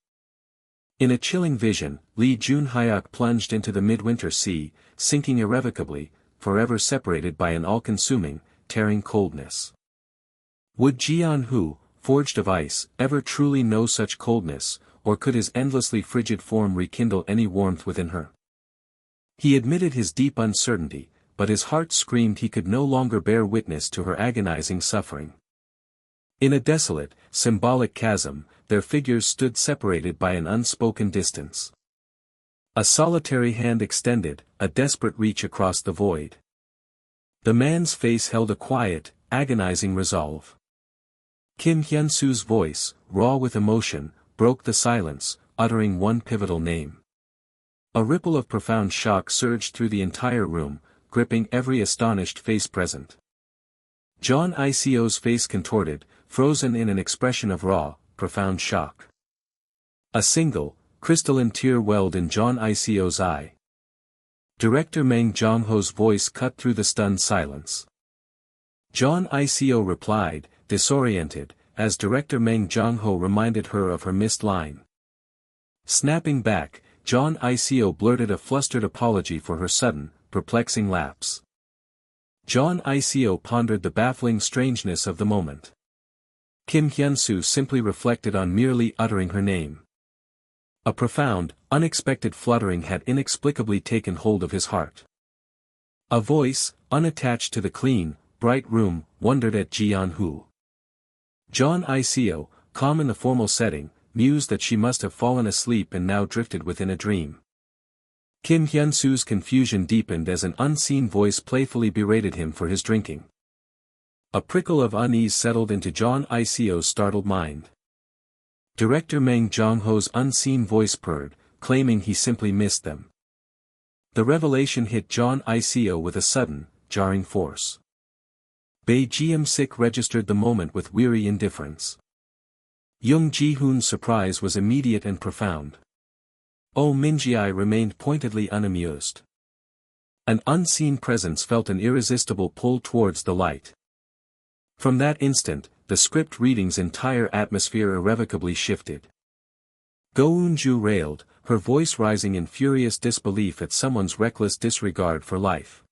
In a chilling vision, Lee Jun-hyuk plunged into the midwinter sea, sinking irrevocably, forever separated by an all-consuming, tearing coldness. Would Ji-yeon, forged of ice, ever truly know such coldness, or could his endlessly frigid form rekindle any warmth within her? He admitted his deep uncertainty, but his heart screamed he could no longer bear witness to her agonizing suffering. In a desolate, symbolic chasm, their figures stood separated by an unspoken distance. A solitary hand extended, a desperate reach across the void. The man's face held a quiet, agonizing resolve. Kim Hyunsu's voice, raw with emotion, broke the silence, uttering one pivotal name. A ripple of profound shock surged through the entire room, gripping every astonished face present. John Ico's face contorted, frozen in an expression of raw, profound shock. A single, crystalline tear welled in John Ico's eye. Director Mang Jong-ho's voice cut through the stunned silence. John Ico replied, disoriented, as Director Mang Jong-ho reminded her of her missed line. Snapping back, John Ico blurted a flustered apology for her sudden, perplexing lapse. John Ico pondered the baffling strangeness of the moment. Kim Hyunsu simply reflected on merely uttering her name. A profound, unexpected fluttering had inexplicably taken hold of his heart. A voice, unattached to the clean, bright room, wondered at Ji-yeon. John Ico, calm in the formal setting, mused that she must have fallen asleep and now drifted within a dream. Kim Hyunsu's confusion deepened as an unseen voice playfully berated him for his drinking. A prickle of unease settled into John Ico's startled mind. Director Mang Jong-ho's unseen voice purred, claiming he simply missed them. The revelation hit John Ico with a sudden, jarring force. Bae Ji-sik registered the moment with weary indifference. Young Ji-hoon's surprise was immediate and profound. Oh Min-ji remained pointedly unamused. An unseen presence felt an irresistible pull towards the light. From that instant, the script reading's entire atmosphere irrevocably shifted. Go Eun-ju railed, her voice rising in furious disbelief at someone's reckless disregard for life.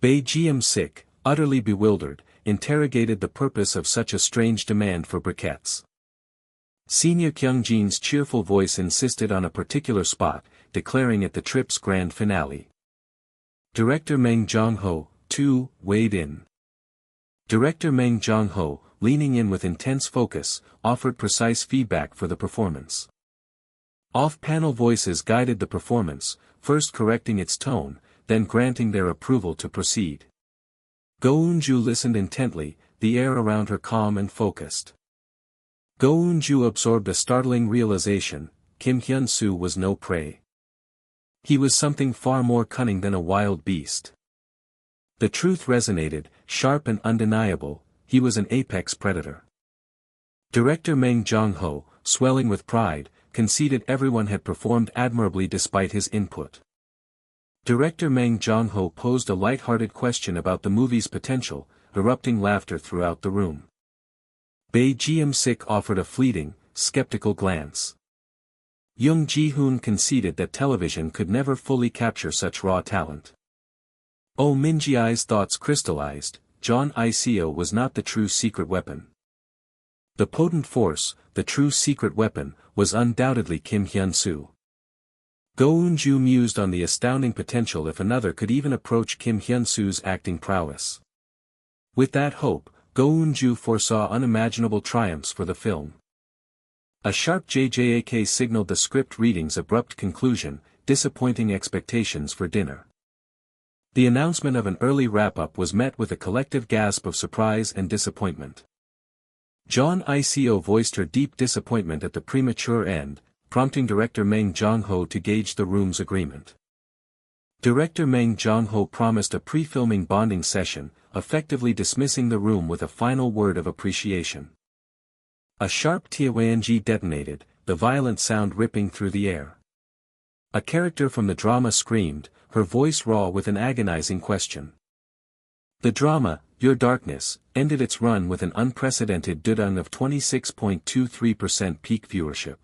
Bae Ji-sik, utterly bewildered, interrogated the purpose of such a strange demand for briquettes. Senior Kyung-jin's cheerful voice insisted on a particular spot, declaring it the trip's grand finale. Director Mang Jong-ho, too, weighed in. Director Mang Jong-ho, leaning in with intense focus, offered precise feedback for the performance. Off-panel voices guided the performance, first correcting its tone, then granting their approval to proceed. Go Eun-ju listened intently, the air around her calm and focused. Go Eun-ju absorbed a startling realization: Kim Hyunsu was no prey. He was something far more cunning than a wild beast. The truth resonated, sharp and undeniable: he was an apex predator. Director Mang Jong-ho, swelling with pride, conceded everyone had performed admirably despite his input. Director Mang Jong-ho posed a light-hearted question about the movie's potential, erupting laughter throughout the room. Bae Ji-sik offered a fleeting, skeptical glance. Young Ji-hoon conceded that television could never fully capture such raw talent. Oh Min-ji's thoughts crystallized: John Ico was not the true secret weapon. The potent force, the true secret weapon, was undoubtedly Kim Hyunsu. Go Eun-ju mused on the astounding potential if another could even approach Kim Hyunsu's acting prowess. With that hope, Go Eun-ju foresaw unimaginable triumphs for the film. A sharp JJAK signaled the script reading's abrupt conclusion, disappointing expectations for dinner. The announcement of an early wrap-up was met with a collective gasp of surprise and disappointment. John Ico voiced her deep disappointment at the premature end, prompting director Mang Jong-ho to gauge the room's agreement. Director Meng Jong-ho promised a pre-filming bonding session, effectively dismissing the room with a final word of appreciation. A sharp TWNG detonated, the violent sound ripping through the air. A character from the drama screamed, her voice raw with an agonizing question. The drama, Your Darkness, ended its run with an unprecedented dudung of 26.23% peak viewership.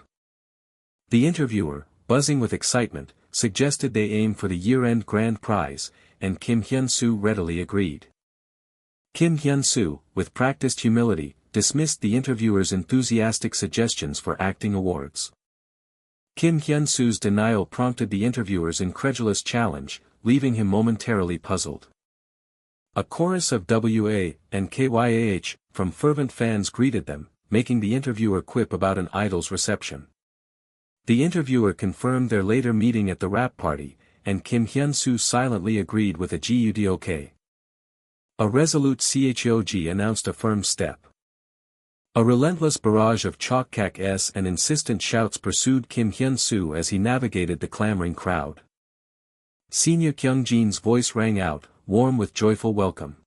The interviewer, buzzing with excitement, suggested they aim for the year-end grand prize, and Kim Hyunsu readily agreed. Kim Hyunsu, with practiced humility, dismissed the interviewer's enthusiastic suggestions for acting awards. Kim Hyunsu's denial prompted the interviewer's incredulous challenge, leaving him momentarily puzzled. A chorus of WA and KYAH from fervent fans greeted them, making the interviewer quip about an idol's reception. The interviewer confirmed their later meeting at the rap party, and Kim Hyunsu silently agreed with a GUDOK. A resolute CHOG announced a firm step. A relentless barrage of chokak-s and insistent shouts pursued Kim Hyunsu as he navigated the clamoring crowd. Senior Kyungjin's voice rang out, warm with joyful welcome.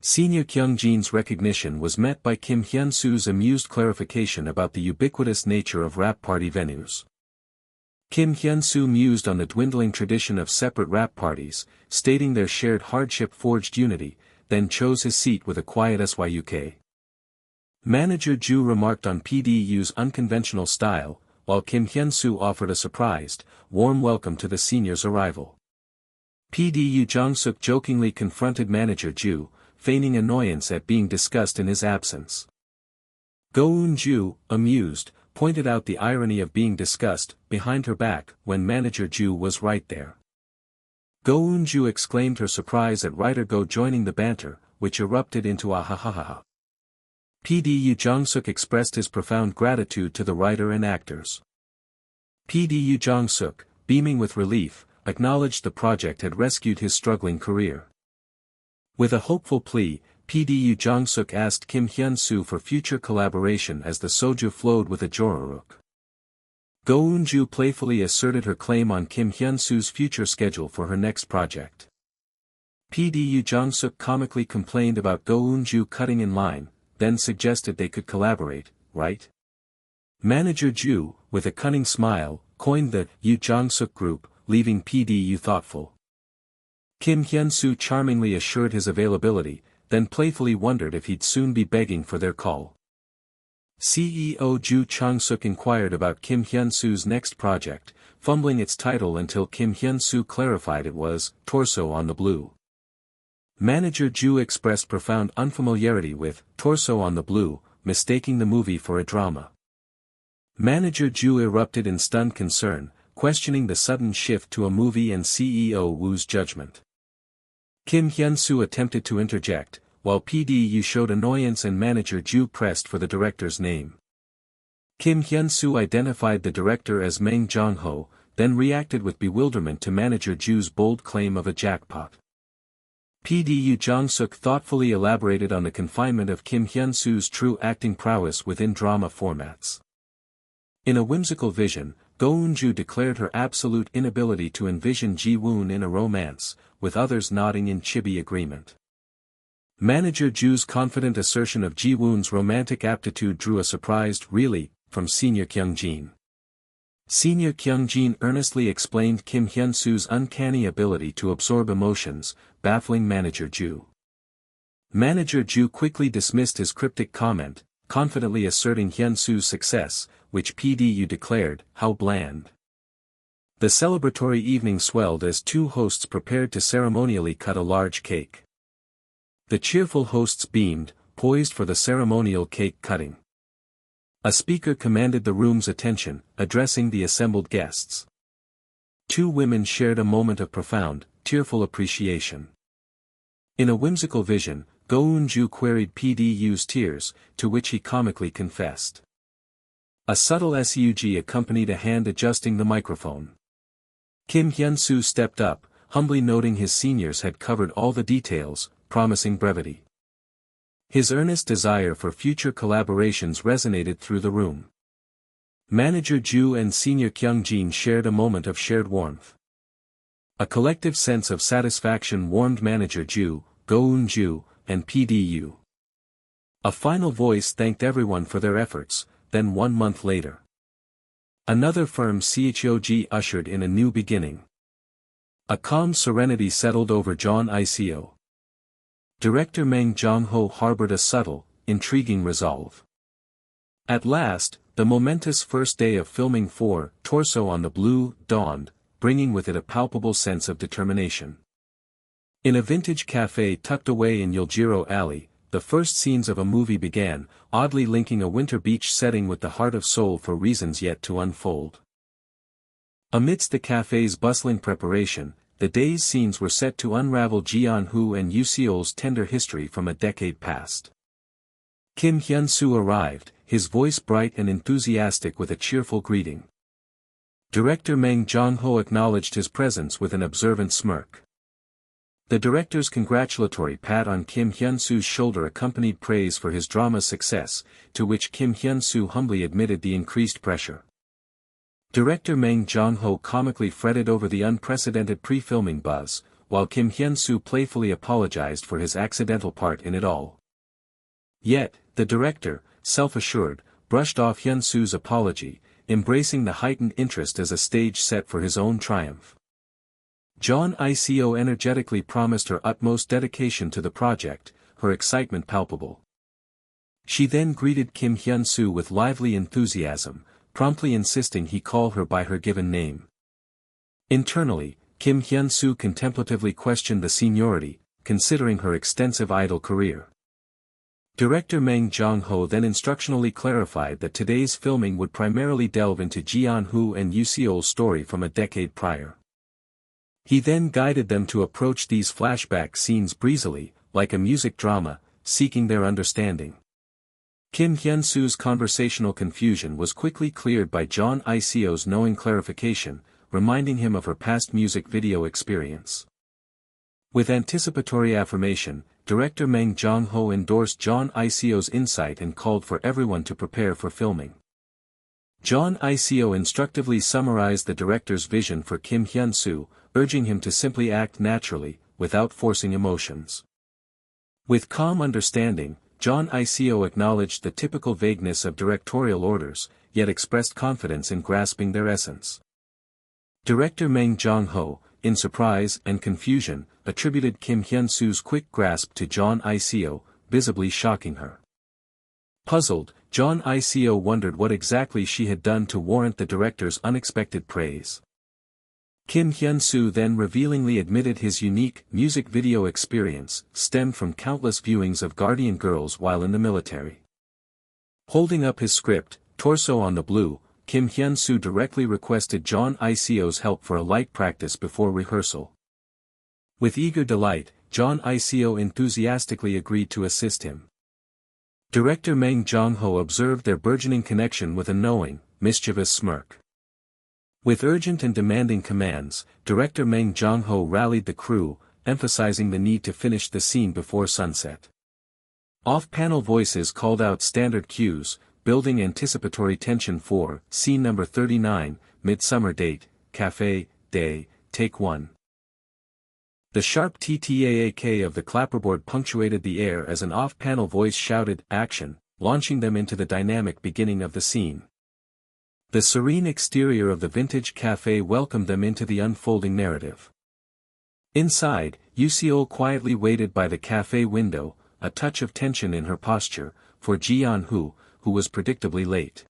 Senior Kyungjin's recognition was met by Kim Hyunsu's amused clarification about the ubiquitous nature of rap party venues. Kim Hyunsu mused on the dwindling tradition of separate rap parties, stating their shared hardship forged unity, then chose his seat with a quiet SYUK. Manager Ju remarked on PDU's unconventional style, while Kim Hyunsu offered a surprised, warm welcome to the seniors' arrival. PDU Jong-suk jokingly confronted manager Ju, feigning annoyance at being discussed in his absence. Go-eun-ju, amused, pointed out the irony of being discussed, behind her back, when manager Ju was right there. Go-eun-ju exclaimed her surprise at writer Go joining the banter, which erupted into a ha-ha-ha-ha. PDU Jong-suk expressed his profound gratitude to the writer and actors. PDU Jong-suk, beaming with relief, acknowledged the project had rescued his struggling career. With a hopeful plea, PDU Jong-suk asked Kim Hyun-soo for future collaboration as the soju flowed with a jororuk. Go-eun-ju playfully asserted her claim on Kim Hyun-soo's future schedule for her next project. PDU Jong-suk comically complained about Go-eun-ju cutting in line, then suggested they could collaborate, right? Manager Ju, with a cunning smile, coined the Yu Jong-suk group, leaving PDU thoughtful. Kim Hyun-soo charmingly assured his availability, then playfully wondered if he'd soon be begging for their call. CEO Ju Chang-suk inquired about Kim Hyun-soo's next project, fumbling its title until Kim Hyun-soo clarified it was Torso on the Blue. Manager Ju expressed profound unfamiliarity with Torso on the Blue, mistaking the movie for a drama. Manager Ju erupted in stunned concern, questioning the sudden shift to a movie and CEO Woo's judgment. Kim Hyun-soo attempted to interject, while PDU showed annoyance and manager Ju pressed for the director's name. Kim Hyun-soo identified the director as Meng Jong-ho, then reacted with bewilderment to manager Ju's bold claim of a jackpot. PDU Jong-suk thoughtfully elaborated on the confinement of Kim Hyun-soo's true acting prowess within drama formats. In a whimsical vision, Go-eun-ju declared her absolute inability to envision Ji-woon in a romance, with others nodding in chibi agreement. Manager Ju's confident assertion of Ji-woon's romantic aptitude drew a surprised "really" from Senior Kyungjin. Senior Kyungjin earnestly explained Kim Hyun-soo's uncanny ability to absorb emotions, baffling Manager Ju. Manager Ju quickly dismissed his cryptic comment, confidently asserting Hyun-soo's success, which PDU declared, "How bland." The celebratory evening swelled as two hosts prepared to ceremonially cut a large cake. The cheerful hosts beamed, poised for the ceremonial cake cutting. A speaker commanded the room's attention, addressing the assembled guests. Two women shared a moment of profound, tearful appreciation. In a whimsical vision, Go-eun-ju queried PDU's tears, to which he comically confessed. A subtle SUG accompanied a hand adjusting the microphone. Kim Hyun-soo stepped up, humbly noting his seniors had covered all the details, promising brevity. His earnest desire for future collaborations resonated through the room. Manager Ju and Senior Kyungjin shared a moment of shared warmth. A collective sense of satisfaction warmed manager Ju, Go-eun-ju, and PDU. A final voice thanked everyone for their efforts, then 1 month later. Another firm CHOG ushered in a new beginning. A calm serenity settled over John ICO. Director Meng Jong-ho harbored a subtle, intriguing resolve. At last, the momentous first day of filming for Torso on the Blue dawned, bringing with it a palpable sense of determination. In a vintage cafe tucked away in Yoljiro Alley, the first scenes of a movie began, oddly linking a winter beach setting with the heart of Seoul for reasons yet to unfold. Amidst the cafe's bustling preparation, the day's scenes were set to unravel Ji-yeon-woo and Yoo Se-ol's tender history from a decade past. Kim Hyunsu arrived, his voice bright and enthusiastic with a cheerful greeting. Director Meng Jong-ho acknowledged his presence with an observant smirk. The director's congratulatory pat on Kim Hyunsu's shoulder accompanied praise for his drama's success, to which Kim Hyunsu humbly admitted the increased pressure. Director Meng Jong-ho comically fretted over the unprecedented pre-filming buzz, while Kim Hyunsu playfully apologized for his accidental part in it all. Yet, the director, self-assured, brushed off Hyunsu's apology, embracing the heightened interest as a stage set for his own triumph. John ICO energetically promised her utmost dedication to the project, her excitement palpable. She then greeted Kim Hyunsu with lively enthusiasm, promptly insisting he call her by her given name. Internally, Kim Hyunsu contemplatively questioned the seniority, considering her extensive idol career. Director Meng Jong-ho then instructionally clarified that today's filming would primarily delve into Ji-yeon-woo and Yoo Se-ol's story from a decade prior. He then guided them to approach these flashback scenes breezily, like a music drama, seeking their understanding. Kim Hyunsu's conversational confusion was quickly cleared by John ICO's knowing clarification, reminding him of her past music video experience. With anticipatory affirmation, director Meng Jong-ho endorsed John ICO's insight and called for everyone to prepare for filming. John ICO instructively summarized the director's vision for Kim Hyunsu, urging him to simply act naturally, without forcing emotions. With calm understanding, John ICO acknowledged the typical vagueness of directorial orders, yet expressed confidence in grasping their essence. Director Meng Jong-ho, in surprise and confusion, attributed Kim Hyunsu's quick grasp to John ICO, visibly shocking her. Puzzled, John ICO wondered what exactly she had done to warrant the director's unexpected praise. Kim Hyunsu then revealingly admitted his unique music video experience stemmed from countless viewings of Guardian Girls while in the military. Holding up his script, Torso on the Blue, Kim Hyunsu directly requested John ICO's help for a light practice before rehearsal. With eager delight, John ICO enthusiastically agreed to assist him. Director Meng Jong-ho observed their burgeoning connection with a knowing, mischievous smirk. With urgent and demanding commands, director Meng Jong-ho rallied the crew, emphasizing the need to finish the scene before sunset. Off-panel voices called out standard cues, building anticipatory tension for scene number 39, Midsummer Date, Cafe, Day, Take 1. The sharp TTAAK of the clapperboard punctuated the air as an off-panel voice shouted, "Action," launching them into the dynamic beginning of the scene. The serene exterior of the vintage cafe welcomed them into the unfolding narrative. Inside, Yoo Se-ol quietly waited by the cafe window, a touch of tension in her posture, for Ji-yeon-woo, who was predictably late.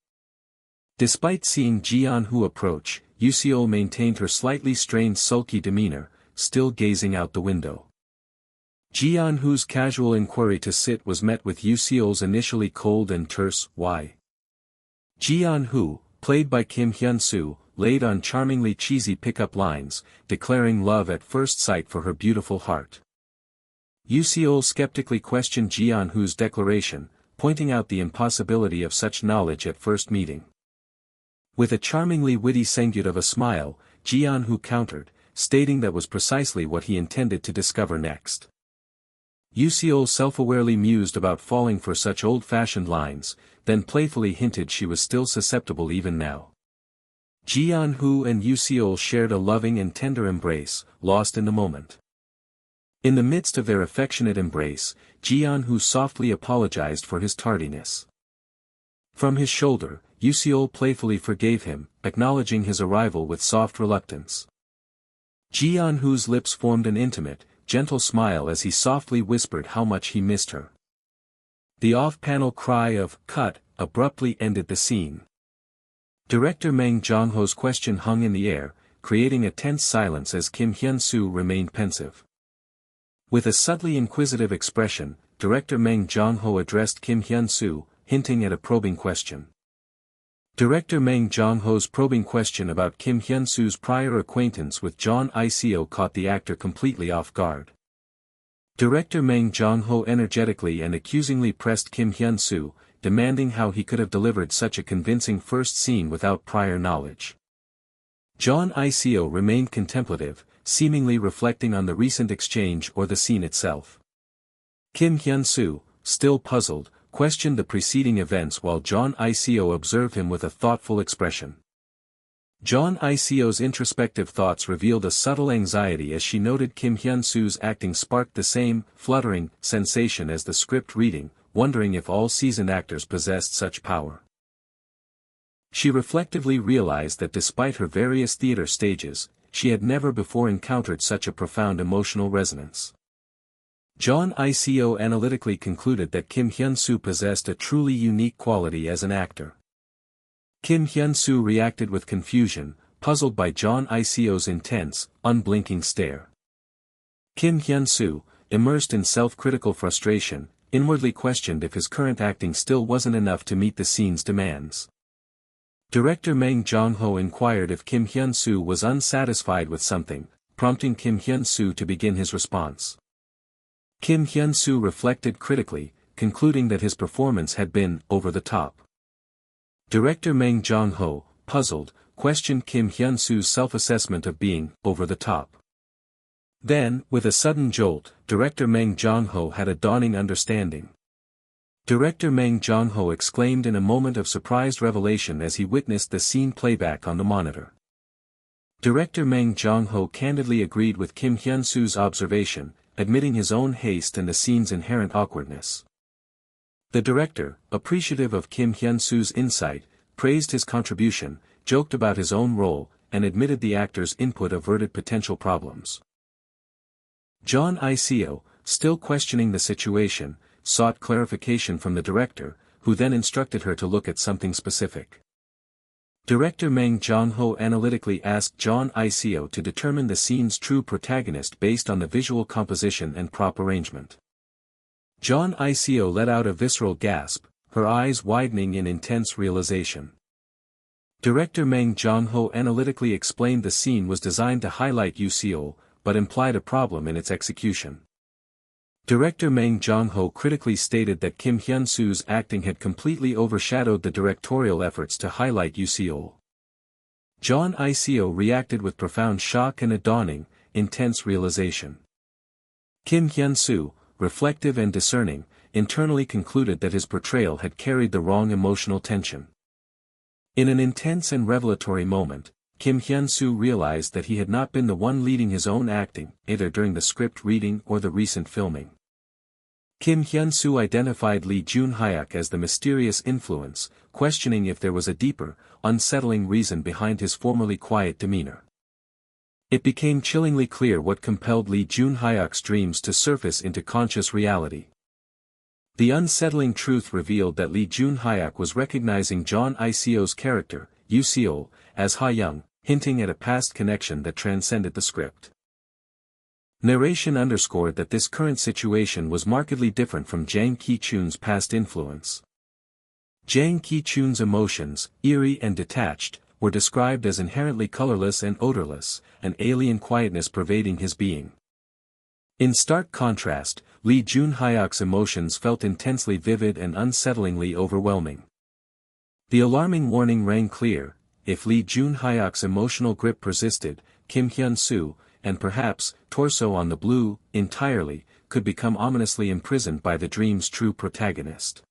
Despite seeing Ji-yeon-woo approach, Yoo Se-ol maintained her slightly strained sulky demeanor, still gazing out the window. Ji-yeon-woo's casual inquiry to sit was met with Yoo Se-ol's initially cold and terse, "Why?" Ji-yeon-woo, played by Kim Hyunsu, laid on charmingly cheesy pickup lines, declaring love at first sight for her beautiful heart. Yoo Se-ol skeptically questioned Ji-yeon-woo's declaration, pointing out the impossibility of such knowledge at first meeting. With a charmingly witty sengyut of a smile, Ji-yeon-woo countered, stating that was precisely what he intended to discover next. Yoo Se-ol self-awarely mused about falling for such old-fashioned lines, then playfully hinted she was still susceptible even now. Ji-yeon-woo and Yoo Se-ol shared a loving and tender embrace, lost in the moment. In the midst of their affectionate embrace, Ji-yeon-woo softly apologized for his tardiness. From his shoulder, Yoo Se-ol playfully forgave him, acknowledging his arrival with soft reluctance. Ji-yeon-woo's lips formed an intimate, gentle smile as he softly whispered how much he missed her. The off-panel cry of "cut" abruptly ended the scene. Director Mang Jong-ho's question hung in the air, creating a tense silence as Kim Hyun-soo remained pensive. With a subtly inquisitive expression, Director Mang Jong-ho addressed Kim Hyun-soo, hinting at a probing question. Director Mang Jong-ho's probing question about Kim Hyun-soo's prior acquaintance with John Iseo caught the actor completely off guard. Director Mang Jong-ho energetically and accusingly pressed Kim Hyun-soo, demanding how he could have delivered such a convincing first scene without prior knowledge. John Iseo remained contemplative, seemingly reflecting on the recent exchange or the scene itself. Kim Hyun-soo, still puzzled, questioned the preceding events while John Iseo observed him with a thoughtful expression. John Iseo's introspective thoughts revealed a subtle anxiety as she noted Kim Hyun-soo's acting sparked the same, fluttering, sensation as the script reading, wondering if all seasoned actors possessed such power. She reflectively realized that despite her various theater stages, she had never before encountered such a profound emotional resonance. John Iseo analytically concluded that Kim Hyun-soo possessed a truly unique quality as an actor. Kim Hyun-soo reacted with confusion, puzzled by John Iseo's intense, unblinking stare. Kim Hyun-soo, immersed in self-critical frustration, inwardly questioned if his current acting still wasn't enough to meet the scene's demands. Director Mang Jong-ho inquired if Kim Hyun-soo was unsatisfied with something, prompting Kim Hyun-soo to begin his response. Kim Hyun-soo reflected critically, concluding that his performance had been over the top. Director Mang Jong-ho, puzzled, questioned Kim Hyun-soo's self-assessment of being over the top. Then, with a sudden jolt, Director Mang Jong-ho had a dawning understanding. Director Mang Jong-ho exclaimed in a moment of surprised revelation as he witnessed the scene playback on the monitor. Director Mang Jong-ho candidly agreed with Kim Hyun-soo's observation, admitting his own haste and the scene's inherent awkwardness. The director, appreciative of Kim Hyun-soo's insight, praised his contribution, joked about his own role, and admitted the actor's input averted potential problems. John Iseo, still questioning the situation, sought clarification from the director, who then instructed her to look at something specific. Director Mang Jong-ho analytically asked John Iseo to determine the scene's true protagonist based on the visual composition and prop arrangement. John Iseo let out a visceral gasp, her eyes widening in intense realization. Director Mang Jong-ho analytically explained the scene was designed to highlight Yoo Se-ol, but implied a problem in its execution. Director Mang Jong-ho critically stated that Kim Hyun-soo's acting had completely overshadowed the directorial efforts to highlight Yoo Se-ol. John Iseo reacted with profound shock and a dawning, intense realization. Kim Hyun-soo, reflective and discerning, internally concluded that his portrayal had carried the wrong emotional tension. In an intense and revelatory moment, Kim Hyun-soo realized that he had not been the one leading his own acting, either during the script reading or the recent filming. Kim Hyun-soo identified Lee Jun-hyuk as the mysterious influence, questioning if there was a deeper, unsettling reason behind his formerly quiet demeanor. It became chillingly clear what compelled Lee Jun-hyuk's dreams to surface into conscious reality. The unsettling truth revealed that Lee Jun-hyuk was recognizing John Iseo's character, Yoo Se-ol, as Ha-young, hinting at a past connection that transcended the script. Narration underscored that this current situation was markedly different from Jang Ki-chun's past influence. Jang Ki-chun's emotions, eerie and detached, were described as inherently colorless and odorless, an alien quietness pervading his being. In stark contrast, Lee Jun-hyuk's emotions felt intensely vivid and unsettlingly overwhelming. The alarming warning rang clear: if Lee Jun-hyuk's emotional grip persisted, Kim Hyun-soo, and perhaps, Torso on the Blue, entirely, could become ominously imprisoned by the dream's true protagonist.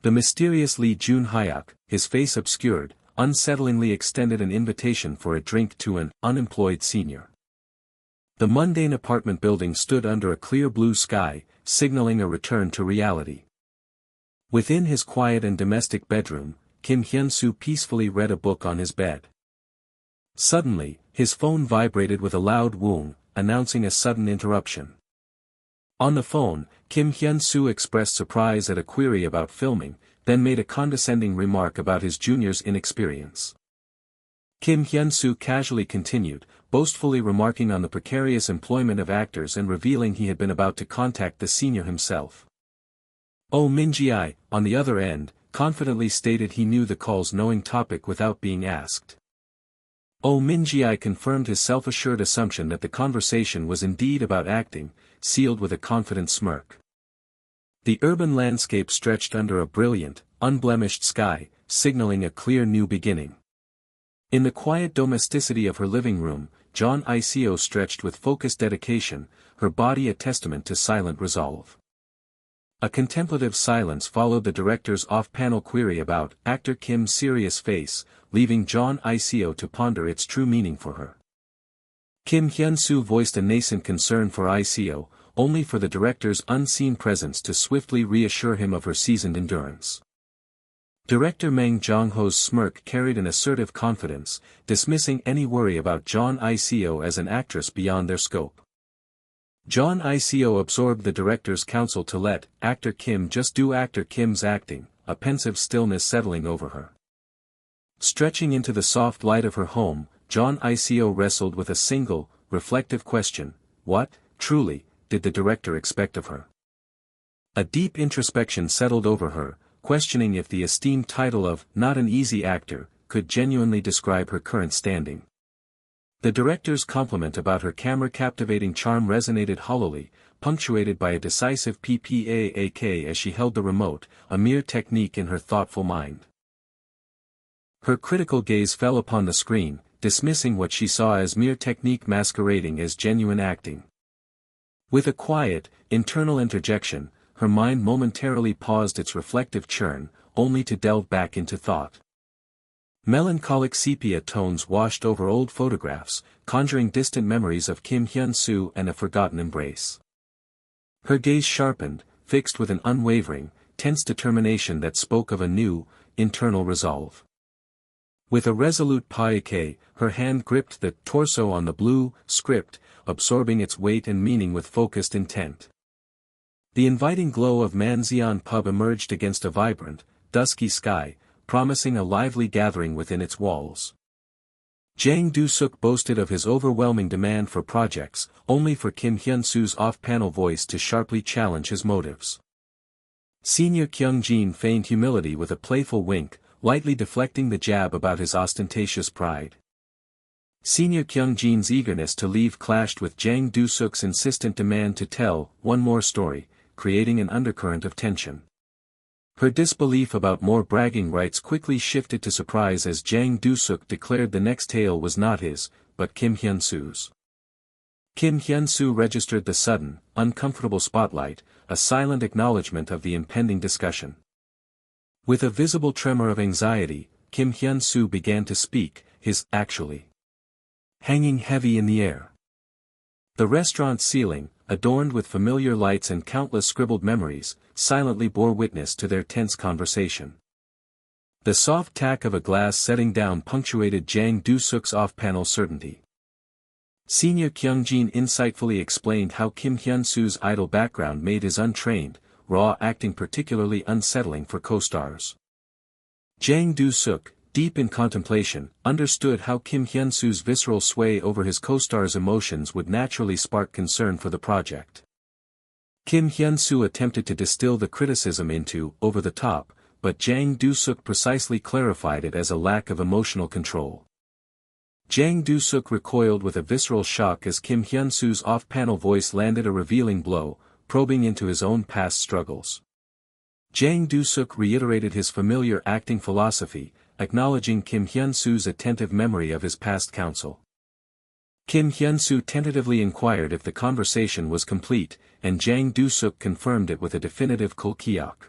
The mysterious Lee Jun-hyuk, his face obscured, unsettlingly extended an invitation for a drink to an unemployed senior. The mundane apartment building stood under a clear blue sky, signaling a return to reality. Within his quiet and domestic bedroom, Kim Hyunsu peacefully read a book on his bed. Suddenly, his phone vibrated with a loud woong, announcing a sudden interruption. On the phone, Kim Hyunsu expressed surprise at a query about filming, then made a condescending remark about his junior's inexperience. Kim Hyunsu casually continued, boastfully remarking on the precarious employment of actors and revealing he had been about to contact the senior himself. Oh Min-ji, on the other end, confidently stated he knew the call's knowing topic without being asked. Oh Min-ji confirmed his self-assured assumption that the conversation was indeed about acting, sealed with a confident smirk. The urban landscape stretched under a brilliant, unblemished sky, signaling a clear new beginning. In the quiet domesticity of her living room, Jeon Iseo stretched with focused dedication, her body a testament to silent resolve. A contemplative silence followed the director's off-panel query about actor Kim's serious face, leaving Jeon Iseo to ponder its true meaning for her. Kim Hyunsu voiced a nascent concern for Iseo, only for the director's unseen presence to swiftly reassure him of her seasoned endurance. Director Mang Jong-ho's smirk carried an assertive confidence, dismissing any worry about Jeon Iseo as an actress beyond their scope. Jeon Iseo absorbed the director's counsel to let actor Kim just do actor Kim's acting, a pensive stillness settling over her. Stretching into the soft light of her home, Jeon Iseo wrestled with a single, reflective question: what, truly, did the director expect of her? A deep introspection settled over her, questioning if the esteemed title of not an easy actor could genuinely describe her current standing. The director's compliment about her camera-captivating charm resonated hollowly, punctuated by a decisive PPAAK as she held the remote, a mere technique in her thoughtful mind. Her critical gaze fell upon the screen, dismissing what she saw as mere technique masquerading as genuine acting. With a quiet, internal interjection, her mind momentarily paused its reflective churn, only to delve back into thought. Melancholic sepia tones washed over old photographs, conjuring distant memories of Kim Hyun-soo and a forgotten embrace. Her gaze sharpened, fixed with an unwavering, tense determination that spoke of a new, internal resolve. With a resolute paike, her hand gripped the torso on the blue script, absorbing its weight and meaning with focused intent. The inviting glow of Manzeon pub emerged against a vibrant, dusky sky, promising a lively gathering within its walls. Jang Do-suk boasted of his overwhelming demand for projects, only for Kim Hyun-soo's off-panel voice to sharply challenge his motives. Senior Kyung-jin feigned humility with a playful wink, lightly deflecting the jab about his ostentatious pride. Senior Kyung-jin's eagerness to leave clashed with Jang Do-suk's insistent demand to tell one more story, creating an undercurrent of tension. Her disbelief about more bragging rights quickly shifted to surprise as Jang Do-suk declared the next tale was not his, but Kim Hyun-soo's. Kim Hyun-soo registered the sudden, uncomfortable spotlight, a silent acknowledgement of the impending discussion. With a visible tremor of anxiety, Kim Hyun-soo began to speak, his actually hanging heavy in the air. The restaurant's ceiling, adorned with familiar lights and countless scribbled memories, silently bore witness to their tense conversation. The soft tack of a glass setting down punctuated Jang Do-suk's off-panel certainty. Senior Kyung-jin insightfully explained how Kim Hyun-soo's idle background made his untrained, raw acting particularly unsettling for co-stars. Jang Do-suk, deep in contemplation, understood how Kim Hyun-soo's visceral sway over his co-stars' emotions would naturally spark concern for the project. Kim Hyun-soo attempted to distill the criticism into over the top, but Jang Do-suk precisely clarified it as a lack of emotional control. Jang Do-suk recoiled with a visceral shock as Kim Hyun-soo's off-panel voice landed a revealing blow, probing into his own past struggles. Jang Do-suk reiterated his familiar acting philosophy, acknowledging Kim Hyun-soo's attentive memory of his past counsel. Kim Hyun-soo tentatively inquired if the conversation was complete, and Jang Do-suk confirmed it with a definitive kulkiak.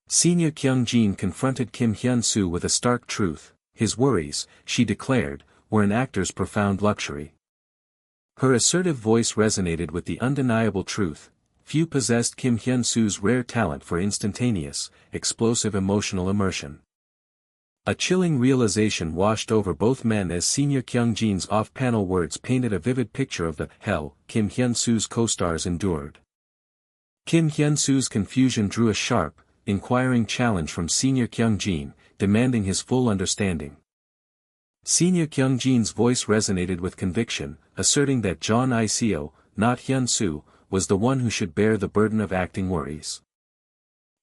Senior Kyung-jin confronted Kim Hyun-soo with a stark truth: his worries, she declared, were an actor's profound luxury. Her assertive voice resonated with the undeniable truth: few possessed Kim Hyunsu's rare talent for instantaneous, explosive emotional immersion. A chilling realization washed over both men as Senior Kyung-jin's off-panel words painted a vivid picture of the hell Kim Hyunsu's co-stars endured. Kim Hyunsu's confusion drew a sharp, inquiring challenge from Senior Kyung-jin, demanding his full understanding. Senior Kyung-jin's voice resonated with conviction, asserting that John Iseo, not Hyunsu, was the one who should bear the burden of acting worries.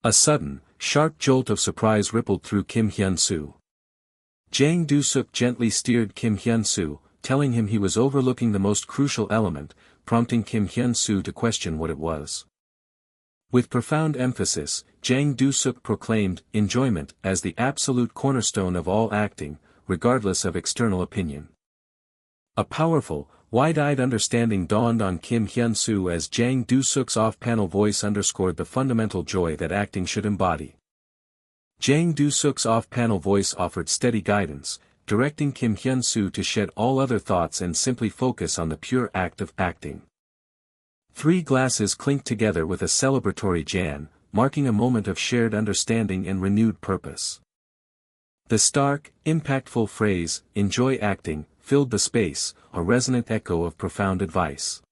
A sudden, sharp jolt of surprise rippled through Kim Hyunsu. Jang Do-suk gently steered Kim Hyunsu, telling him he was overlooking the most crucial element, prompting Kim Hyunsu to question what it was. With profound emphasis, Jang Do-suk proclaimed enjoyment as the absolute cornerstone of all acting, regardless of external opinion. A powerful, wide-eyed understanding dawned on Kim Hyunsu as Jang Do-suk's off-panel voice underscored the fundamental joy that acting should embody. Jang Do-suk's off-panel voice offered steady guidance, directing Kim Hyunsu to shed all other thoughts and simply focus on the pure act of acting. 3 glasses clinked together with a celebratory jan, marking a moment of shared understanding and renewed purpose. The stark, impactful phrase, "enjoy acting," filled the space, a resonant echo of profound advice.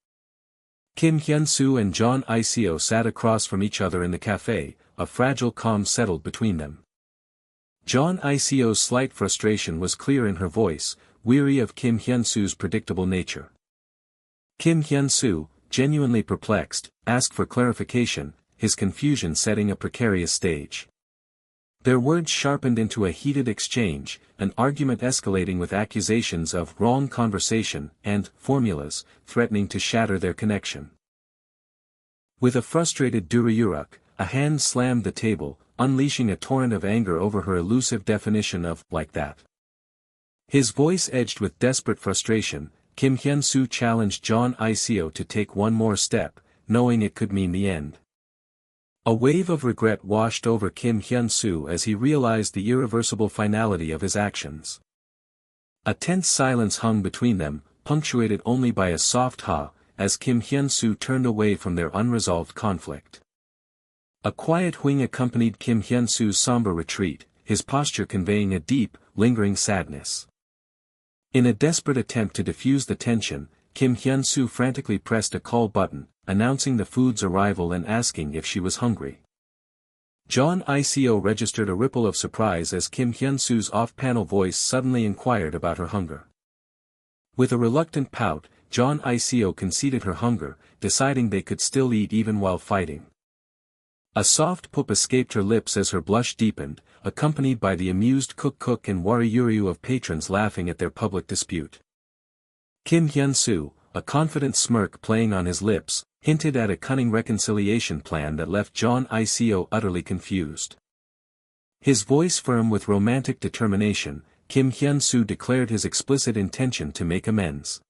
Kim Hyunsu and John Iseo sat across from each other in the cafe, a fragile calm settled between them. John Iseo's slight frustration was clear in her voice, weary of Kim Hyunsu's predictable nature. Kim Hyunsu, genuinely perplexed, asked for clarification, his confusion setting a precarious stage. Their words sharpened into a heated exchange, an argument escalating with accusations of wrong conversation and formulas, threatening to shatter their connection. With a frustrated Duruyuruk, a hand slammed the table, unleashing a torrent of anger over her elusive definition of "like that." His voice edged with desperate frustration, Kim Hyunsu challenged John Iseo to take one more step, knowing it could mean the end. A wave of regret washed over Kim Hyunsu as he realized the irreversible finality of his actions. A tense silence hung between them, punctuated only by a soft ha, as Kim Hyunsu turned away from their unresolved conflict. A quiet whing accompanied Kim Hyunsu's somber retreat, his posture conveying a deep, lingering sadness. In a desperate attempt to diffuse the tension, Kim Hyunsu frantically pressed a call button, announcing the food's arrival and asking if she was hungry. John Iseo registered a ripple of surprise as Kim Hyunsu's off-panel voice suddenly inquired about her hunger. With a reluctant pout, John Iseo conceded her hunger, deciding they could still eat even while fighting. A soft poop escaped her lips as her blush deepened, accompanied by the amused cook and warrioryu of patrons laughing at their public dispute. Kim Hyunsu, a confident smirk playing on his lips, hinted at a cunning reconciliation plan that left John Iseo utterly confused. His voice firm with romantic determination, Kim Hyunsu declared his explicit intention to make amends.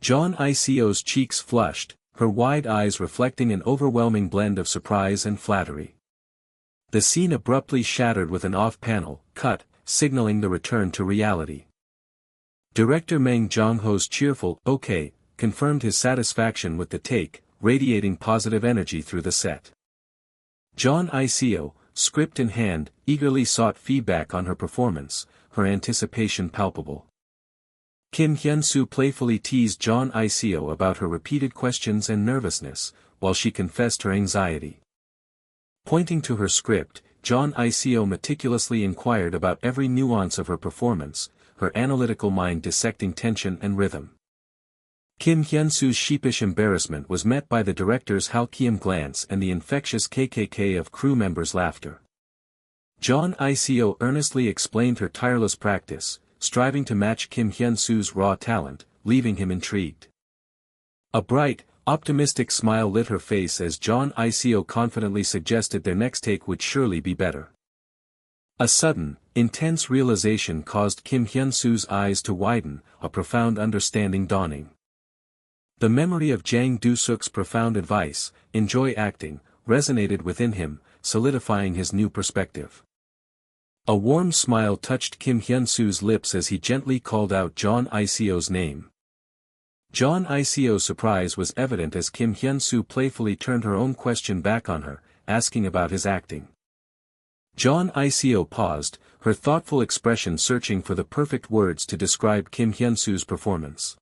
John Iseo's cheeks flushed, her wide eyes reflecting an overwhelming blend of surprise and flattery. The scene abruptly shattered with an off-panel cut, signaling the return to reality. Director Meng Jong-ho's cheerful "okay" confirmed his satisfaction with the take, radiating positive energy through the set. John Iseo, script in hand, eagerly sought feedback on her performance, her anticipation palpable. Kim Hyunsu playfully teased John Iseo about her repeated questions and nervousness, while she confessed her anxiety. Pointing to her script, John Iseo meticulously inquired about every nuance of her performance, her analytical mind dissecting tension and rhythm. Kim Hyunsu's sheepish embarrassment was met by the director's halcyon glance and the infectious KKK of crew members' laughter. John Iseo earnestly explained her tireless practice, striving to match Kim Hyunsu's raw talent, leaving him intrigued. A bright, optimistic smile lit her face as John Iseo confidently suggested their next take would surely be better. A sudden, intense realization caused Kim Hyunsu's eyes to widen, a profound understanding dawning. The memory of Jang Do-suk's profound advice, "enjoy acting," resonated within him, solidifying his new perspective. A warm smile touched Kim Hyunsu's lips as he gently called out John Ico's name. John Ico's surprise was evident as Kim Hyunsu playfully turned her own question back on her, asking about his acting. John Ico paused, her thoughtful expression searching for the perfect words to describe Kim Hyunsu's performance.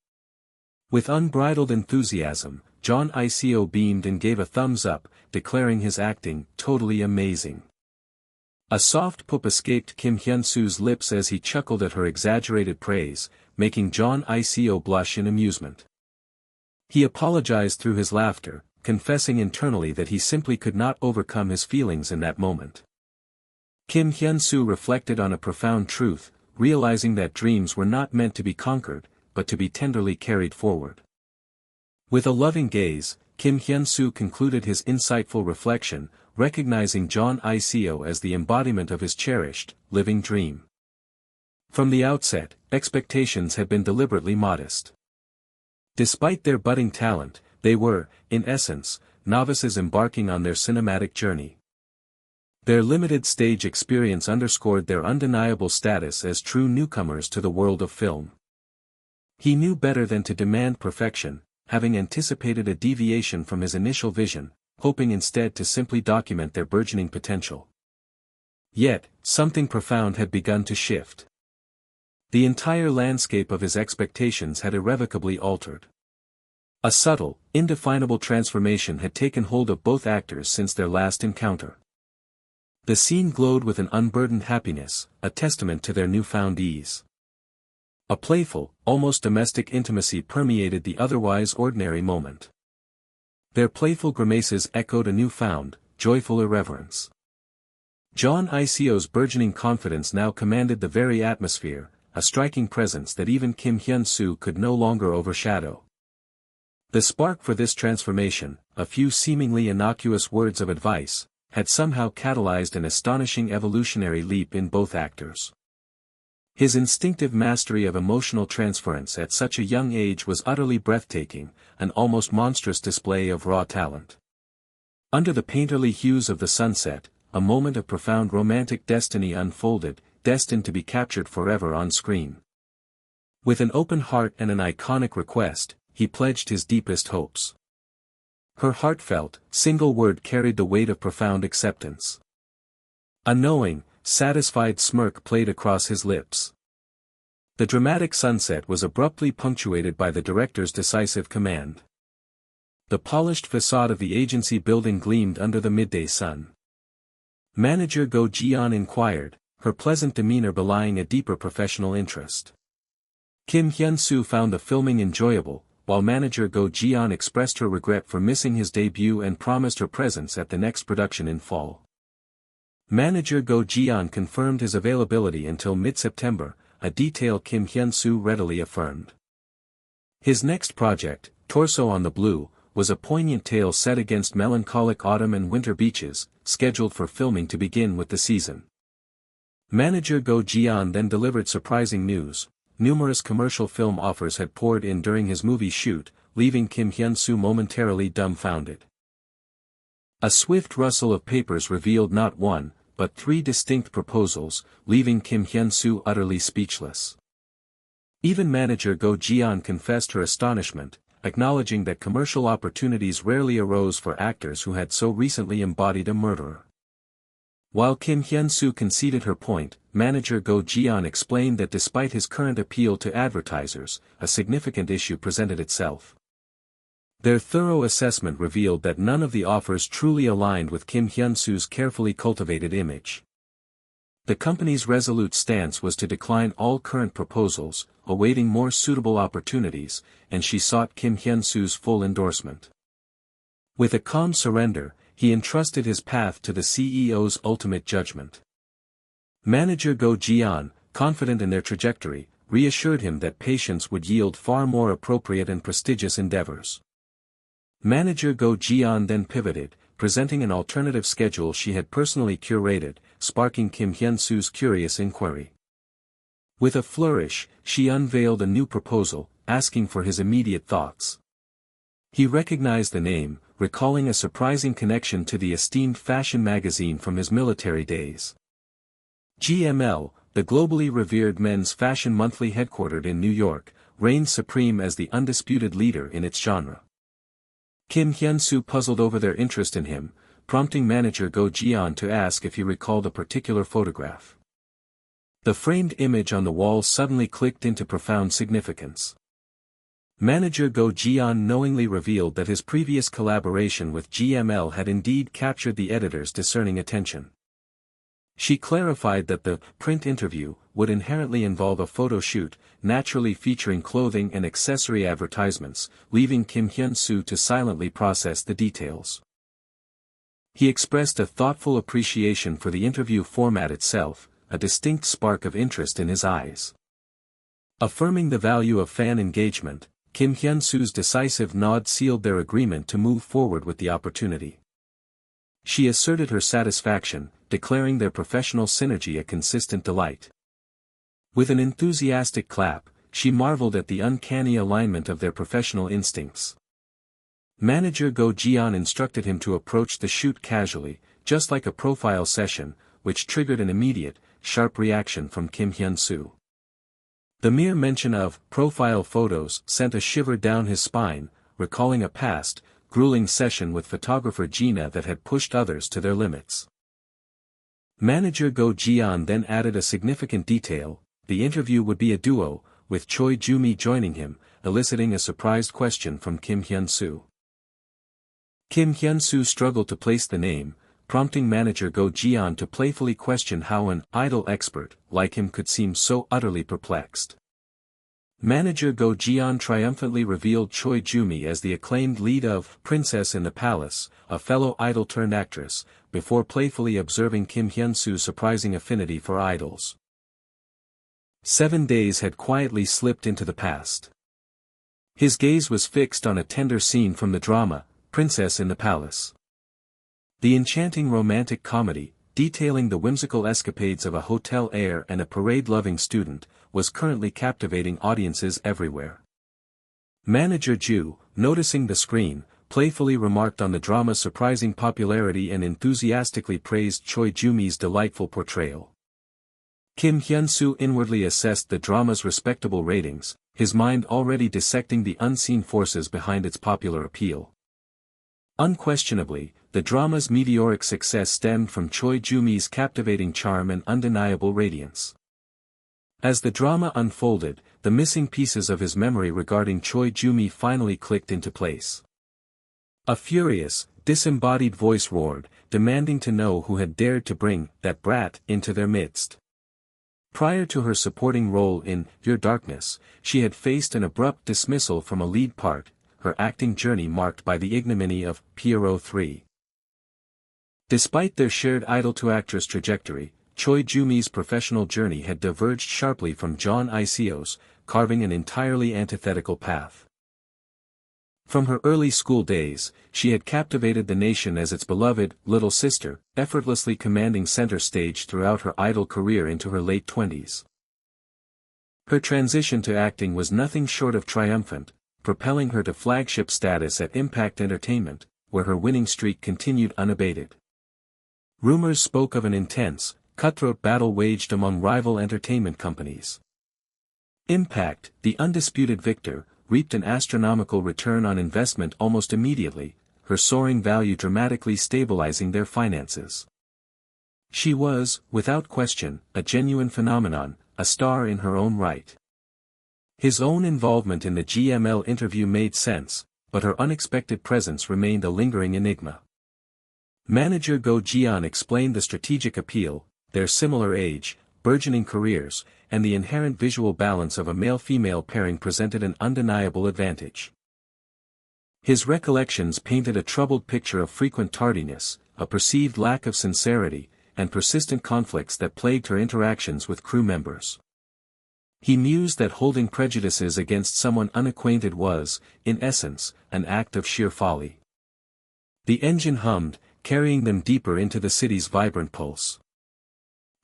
With unbridled enthusiasm, John Ico beamed and gave a thumbs up, declaring his acting totally amazing. A soft poop escaped Kim Hyunsu's lips as he chuckled at her exaggerated praise, making John Ico blush in amusement. He apologized through his laughter, confessing internally that he simply could not overcome his feelings in that moment. Kim Hyunsu reflected on a profound truth, realizing that dreams were not meant to be conquered, but to be tenderly carried forward. With a loving gaze, Kim Hyunsu concluded his insightful reflection, recognizing John Ico as the embodiment of his cherished, living dream. From the outset, expectations had been deliberately modest. Despite their budding talent, they were, in essence, novices embarking on their cinematic journey. Their limited stage experience underscored their undeniable status as true newcomers to the world of film. He knew better than to demand perfection, having anticipated a deviation from his initial vision, hoping instead to simply document their burgeoning potential. Yet, something profound had begun to shift. The entire landscape of his expectations had irrevocably altered. A subtle, indefinable transformation had taken hold of both actors since their last encounter. The scene glowed with an unburdened happiness, a testament to their newfound ease. A playful, almost domestic intimacy permeated the otherwise ordinary moment. Their playful grimaces echoed a newfound, joyful irreverence. John Ico's burgeoning confidence now commanded the very atmosphere, a striking presence that even Kim Hyunsu could no longer overshadow. The spark for this transformation, a few seemingly innocuous words of advice, had somehow catalyzed an astonishing evolutionary leap in both actors. His instinctive mastery of emotional transference at such a young age was utterly breathtaking, an almost monstrous display of raw talent. Under the painterly hues of the sunset, a moment of profound romantic destiny unfolded, destined to be captured forever on screen. With an open heart and an iconic request, he pledged his deepest hopes. Her heartfelt, single word carried the weight of profound acceptance. A knowing, satisfied smirk played across his lips. The dramatic sunset was abruptly punctuated by the director's decisive command. The polished facade of the agency building gleamed under the midday sun. Manager Go Ji-yeon inquired, her pleasant demeanor belying a deeper professional interest. Kim Hyunsu found the filming enjoyable, while manager Go Ji-yeon expressed her regret for missing his debut and promised her presence at the next production in fall. Manager Go Ji-yeon confirmed his availability until mid-September, a detail Kim Hyunsu readily affirmed. His next project, Torso on the Blue, was a poignant tale set against melancholic autumn and winter beaches, scheduled for filming to begin with the season. Manager Go Ji-yeon then delivered surprising news. Numerous commercial film offers had poured in during his movie shoot, leaving Kim Hyunsu momentarily dumbfounded. A swift rustle of papers revealed not one, but 3 distinct proposals, leaving Kim Hyunsu utterly speechless. Even manager Go Ji-yeon confessed her astonishment, acknowledging that commercial opportunities rarely arose for actors who had so recently embodied a murderer. While Kim Hyunsu conceded her point, manager Go Ji-yeon explained that despite his current appeal to advertisers, a significant issue presented itself. Their thorough assessment revealed that none of the offers truly aligned with Kim Hyunsu's carefully cultivated image. The company's resolute stance was to decline all current proposals, awaiting more suitable opportunities, and she sought Kim Hyunsu's full endorsement. With a calm surrender, he entrusted his path to the CEO's ultimate judgment. Manager Go Ji-yeon, confident in their trajectory, reassured him that patience would yield far more appropriate and prestigious endeavors. Manager Go Ji-yeon then pivoted, presenting an alternative schedule she had personally curated, sparking Kim Hyunsu's curious inquiry. With a flourish, she unveiled a new proposal, asking for his immediate thoughts. He recognized the name, recalling a surprising connection to the esteemed fashion magazine from his military days. GML, the globally revered men's fashion monthly headquartered in New York, reigned supreme as the undisputed leader in its genre. Kim Hyunsu puzzled over their interest in him, prompting manager Go Jian to ask if he recalled a particular photograph. The framed image on the wall suddenly clicked into profound significance. Manager Go Jian knowingly revealed that his previous collaboration with GML had indeed captured the editor's discerning attention. She clarified that the print interview would inherently involve a photo shoot, naturally featuring clothing and accessory advertisements, leaving Kim Hyun-soo to silently process the details. He expressed a thoughtful appreciation for the interview format itself, a distinct spark of interest in his eyes. Affirming the value of fan engagement, Kim Hyun-soo's decisive nod sealed their agreement to move forward with the opportunity. She asserted her satisfaction, declaring their professional synergy a consistent delight. With an enthusiastic clap, she marveled at the uncanny alignment of their professional instincts. Manager Go Jian instructed him to approach the shoot casually, just like a profile session, which triggered an immediate, sharp reaction from Kim Hyun-soo. The mere mention of profile photos sent a shiver down his spine, recalling a past, grueling session with photographer Gina that had pushed others to their limits. Manager Go Jian then added a significant detail: the interview would be a duo, with Choi Joo-mi joining him, eliciting a surprised question from Kim Hyun-soo. Kim Hyun-soo struggled to place the name, prompting manager Go Jian to playfully question how an idol expert like him could seem so utterly perplexed. Manager Go Jian triumphantly revealed Choi Joo-mi as the acclaimed lead of Princess in the Palace, a fellow idol-turned-actress, before playfully observing Kim Hyun-soo's surprising affinity for idols. 7 days had quietly slipped into the past. His gaze was fixed on a tender scene from the drama, Princess in the Palace. The enchanting romantic comedy, detailing the whimsical escapades of a hotel heir and a parade-loving student, was currently captivating audiences everywhere. Manager Ju, noticing the screen, playfully remarked on the drama's surprising popularity and enthusiastically praised Choi Joo-mi's delightful portrayal. Kim Hyun-soo inwardly assessed the drama's respectable ratings, his mind already dissecting the unseen forces behind its popular appeal. Unquestionably, the drama's meteoric success stemmed from Choi Joo-mi's captivating charm and undeniable radiance. As the drama unfolded, the missing pieces of his memory regarding Choi Joo-mi finally clicked into place. A furious, disembodied voice roared, demanding to know who had dared to bring that brat into their midst. Prior to her supporting role in Your Darkness, she had faced an abrupt dismissal from a lead part, her acting journey marked by the ignominy of PRO3. Despite their shared idol-to-actress trajectory, Choi Joo-mi's professional journey had diverged sharply from John Iseo's, carving an entirely antithetical path. From her early school days, she had captivated the nation as its beloved little sister, effortlessly commanding center stage throughout her idol career into her late 20s. Her transition to acting was nothing short of triumphant, propelling her to flagship status at Impact Entertainment, where her winning streak continued unabated. Rumors spoke of an intense, cutthroat battle waged among rival entertainment companies. Impact, the undisputed victor, reaped an astronomical return on investment almost immediately, her soaring value dramatically stabilizing their finances. She was, without question, a genuine phenomenon, a star in her own right. His own involvement in the GML interview made sense, but her unexpected presence remained a lingering enigma. Manager Go Jian explained the strategic appeal: their similar age, burgeoning careers, and the inherent visual balance of a male-female pairing presented an undeniable advantage. His recollections painted a troubled picture of frequent tardiness, a perceived lack of sincerity, and persistent conflicts that plagued her interactions with crew members. He mused that holding prejudices against someone unacquainted was, in essence, an act of sheer folly. The engine hummed, carrying them deeper into the city's vibrant pulse.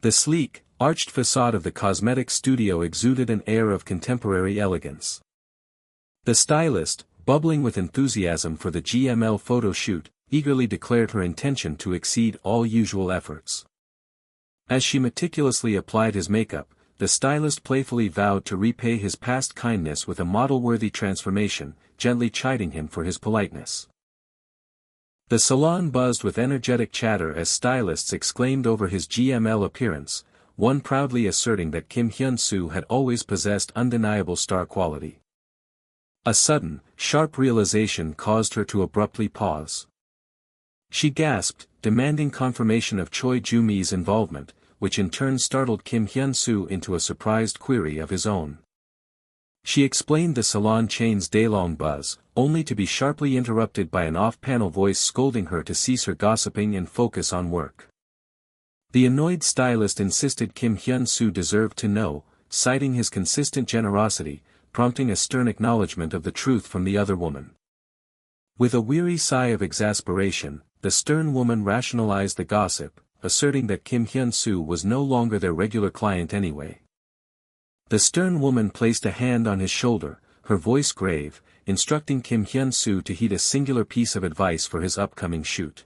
The sleek, arched facade of the cosmetic studio exuded an air of contemporary elegance. The stylist, bubbling with enthusiasm for the GML photo shoot, eagerly declared her intention to exceed all usual efforts. As she meticulously applied his makeup, the stylist playfully vowed to repay his past kindness with a model-worthy transformation, gently chiding him for his politeness. The salon buzzed with energetic chatter as stylists exclaimed over his GML appearance, one proudly asserting that Kim Hyunsu had always possessed undeniable star quality. A sudden, sharp realization caused her to abruptly pause. She gasped, demanding confirmation of Choi Joo-mi's involvement, which in turn startled Kim Hyun-soo into a surprised query of his own. She explained the salon chain's day-long buzz, only to be sharply interrupted by an off-panel voice scolding her to cease her gossiping and focus on work. The annoyed stylist insisted Kim Hyun-soo deserved to know, citing his consistent generosity, prompting a stern acknowledgement of the truth from the other woman. With a weary sigh of exasperation, the stern woman rationalized the gossip, asserting that Kim Hyun-soo was no longer their regular client anyway. The stern woman placed a hand on his shoulder, her voice grave, instructing Kim Hyun-soo to heed a singular piece of advice for his upcoming shoot.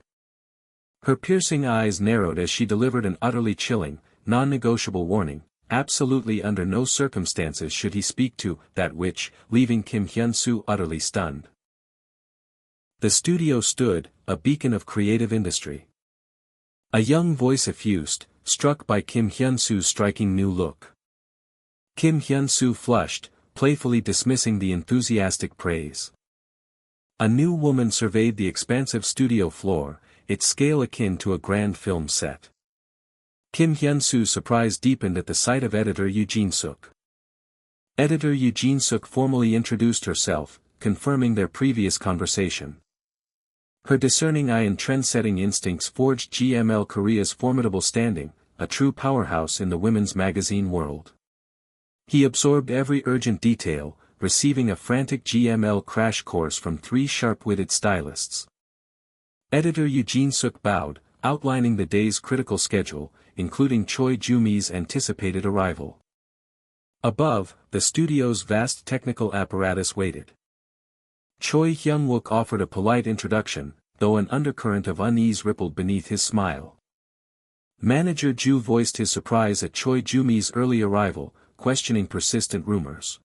Her piercing eyes narrowed as she delivered an utterly chilling, non-negotiable warning: absolutely under no circumstances should he speak to that witch, leaving Kim Hyun-soo utterly stunned. The studio stood, a beacon of creative industry. A young voice effused, struck by Kim Hyun-soo's striking new look. Kim Hyun-soo flushed, playfully dismissing the enthusiastic praise. A new woman surveyed the expansive studio floor, its scale akin to a grand film set. Kim Hyun-soo's surprise deepened at the sight of editor Yoo Jin-suk. Editor Yoo Jin-suk formally introduced herself, confirming their previous conversation. Her discerning eye and trend-setting instincts forged GML Korea's formidable standing, a true powerhouse in the women's magazine world. He absorbed every urgent detail, receiving a frantic GML crash course from three sharp-witted stylists. Editor Yoo Jin-suk bowed, outlining the day's critical schedule, including Choi Joo-mi's anticipated arrival. Above, the studio's vast technical apparatus waited. Choi Hyung-wook offered a polite introduction, though an undercurrent of unease rippled beneath his smile. Manager Joo voiced his surprise at Choi Joo-mi's early arrival, questioning persistent rumors.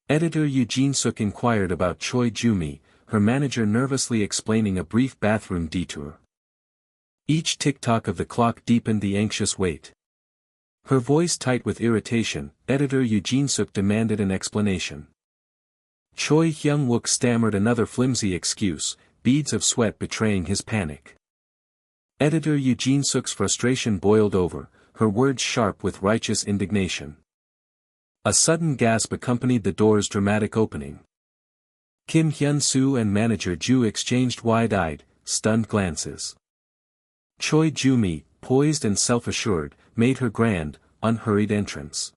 Editor Yoo Jin-suk inquired about Choi Joo-mi, her manager nervously explaining a brief bathroom detour. Each tick-tock of the clock deepened the anxious wait. Her voice tight with irritation, editor Yoo Jin-suk demanded an explanation. Choi Hyung-wook stammered another flimsy excuse, beads of sweat betraying his panic. Editor Yoo Jin-suk's frustration boiled over, her words sharp with righteous indignation. A sudden gasp accompanied the door's dramatic opening. Kim Hyun-soo and manager Joo exchanged wide-eyed, stunned glances. Choi Joo-mi, poised and self-assured, made her grand, unhurried entrance.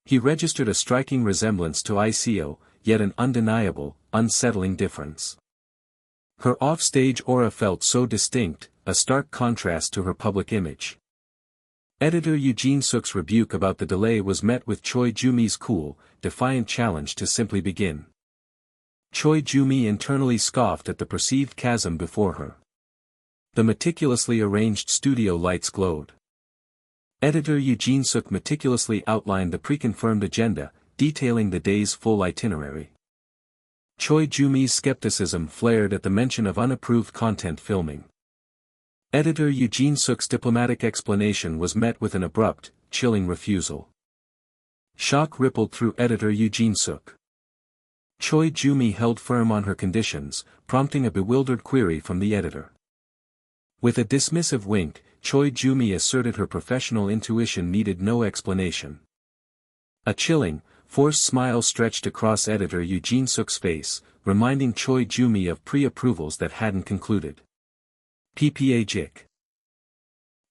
He registered a striking resemblance to ICO, yet an undeniable, unsettling difference. Her off-stage aura felt so distinct, a stark contrast to her public image. Editor Yoo Jin-suk's rebuke about the delay was met with Choi Joo-mi's cool, defiant challenge to simply begin. Choi Joo-mi internally scoffed at the perceived chasm before her. The meticulously arranged studio lights glowed. Editor Yoo Jin-suk meticulously outlined the pre-confirmed agenda, detailing the day's full itinerary. Choi Joo-mi's skepticism flared at the mention of unapproved content filming. Editor Yoo Jin-suk's diplomatic explanation was met with an abrupt, chilling refusal. Shock rippled through editor Yoo Jin-suk. Choi Joo-mi held firm on her conditions, prompting a bewildered query from the editor. With a dismissive wink, Choi Joo-mi asserted her professional intuition needed no explanation. A chilling, forced smile stretched across editor Yoo Jin-suk's face, reminding Choi Joo-mi of pre-approvals that hadn't concluded. PPA Jik.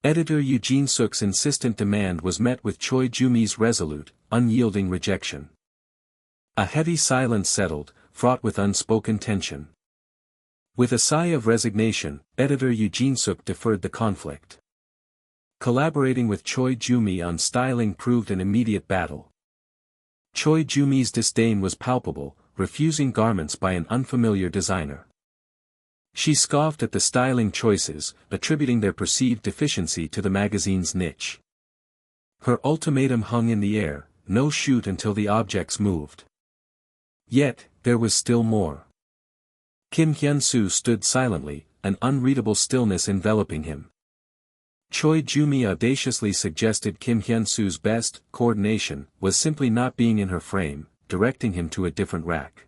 Editor Yoo Jin-suk's insistent demand was met with Choi Joo-mi's resolute, unyielding rejection. A heavy silence settled, fraught with unspoken tension. With a sigh of resignation, editor Yoo Jin-suk deferred the conflict. Collaborating with Choi Joo-mi on styling proved an immediate battle. Choi Joo-mi's disdain was palpable, refusing garments by an unfamiliar designer. She scoffed at the styling choices, attributing their perceived deficiency to the magazine's niche. Her ultimatum hung in the air, no shoot until the objects moved. Yet, there was still more. Kim Hyunsu stood silently, an unreadable stillness enveloping him. Choi Joo-mi audaciously suggested Kim Hyunsu's best coordination was simply not being in her frame, directing him to a different rack.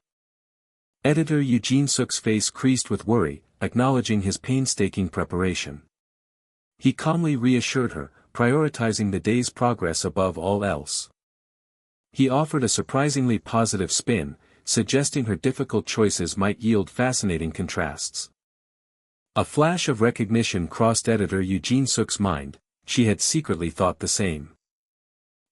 Editor Eugene Suk's face creased with worry, acknowledging his painstaking preparation. He calmly reassured her, prioritizing the day's progress above all else. He offered a surprisingly positive spin, suggesting her difficult choices might yield fascinating contrasts. A flash of recognition crossed editor Eugene Suk's mind, she had secretly thought the same.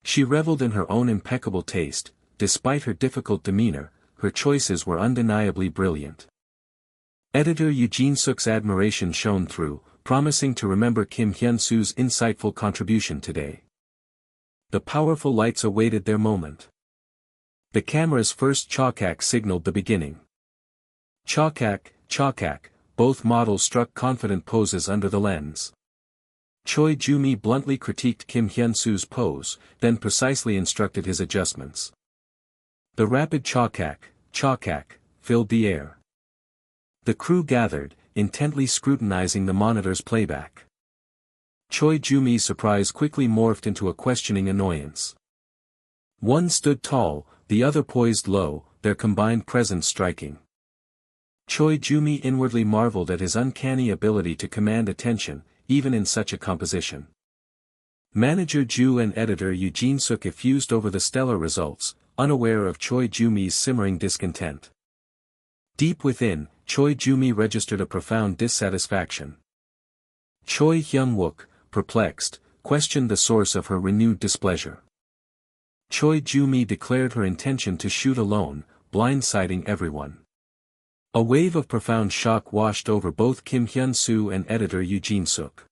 She reveled in her own impeccable taste, despite her difficult demeanor, her choices were undeniably brilliant. Editor Eugene Suk's admiration shone through, promising to remember Kim Hyunsu's insightful contribution today. The powerful lights awaited their moment. The camera's first chokak signaled the beginning. Chokak, chokak, both models struck confident poses under the lens. Choi Joo-mi bluntly critiqued Kim Hyunsu's pose, then precisely instructed his adjustments. The rapid chokak, filled the air. The crew gathered, intently scrutinizing the monitor's playback. Choi Joo-mi's surprise quickly morphed into a questioning annoyance. One stood tall, the other poised low, their combined presence striking. Choi Joo-mi inwardly marveled at his uncanny ability to command attention, even in such a composition. Manager Ju and editor Eugene Suk effused over the stellar results, unaware of Choi Joo-mi's simmering discontent. Deep within, Choi Joo-mi registered a profound dissatisfaction. Choi Hyung-wook, perplexed, questioned the source of her renewed displeasure. Choi Joo-mi declared her intention to shoot alone, blindsiding everyone. A wave of profound shock washed over both Kim Hyun-soo and editor Eugene Suk.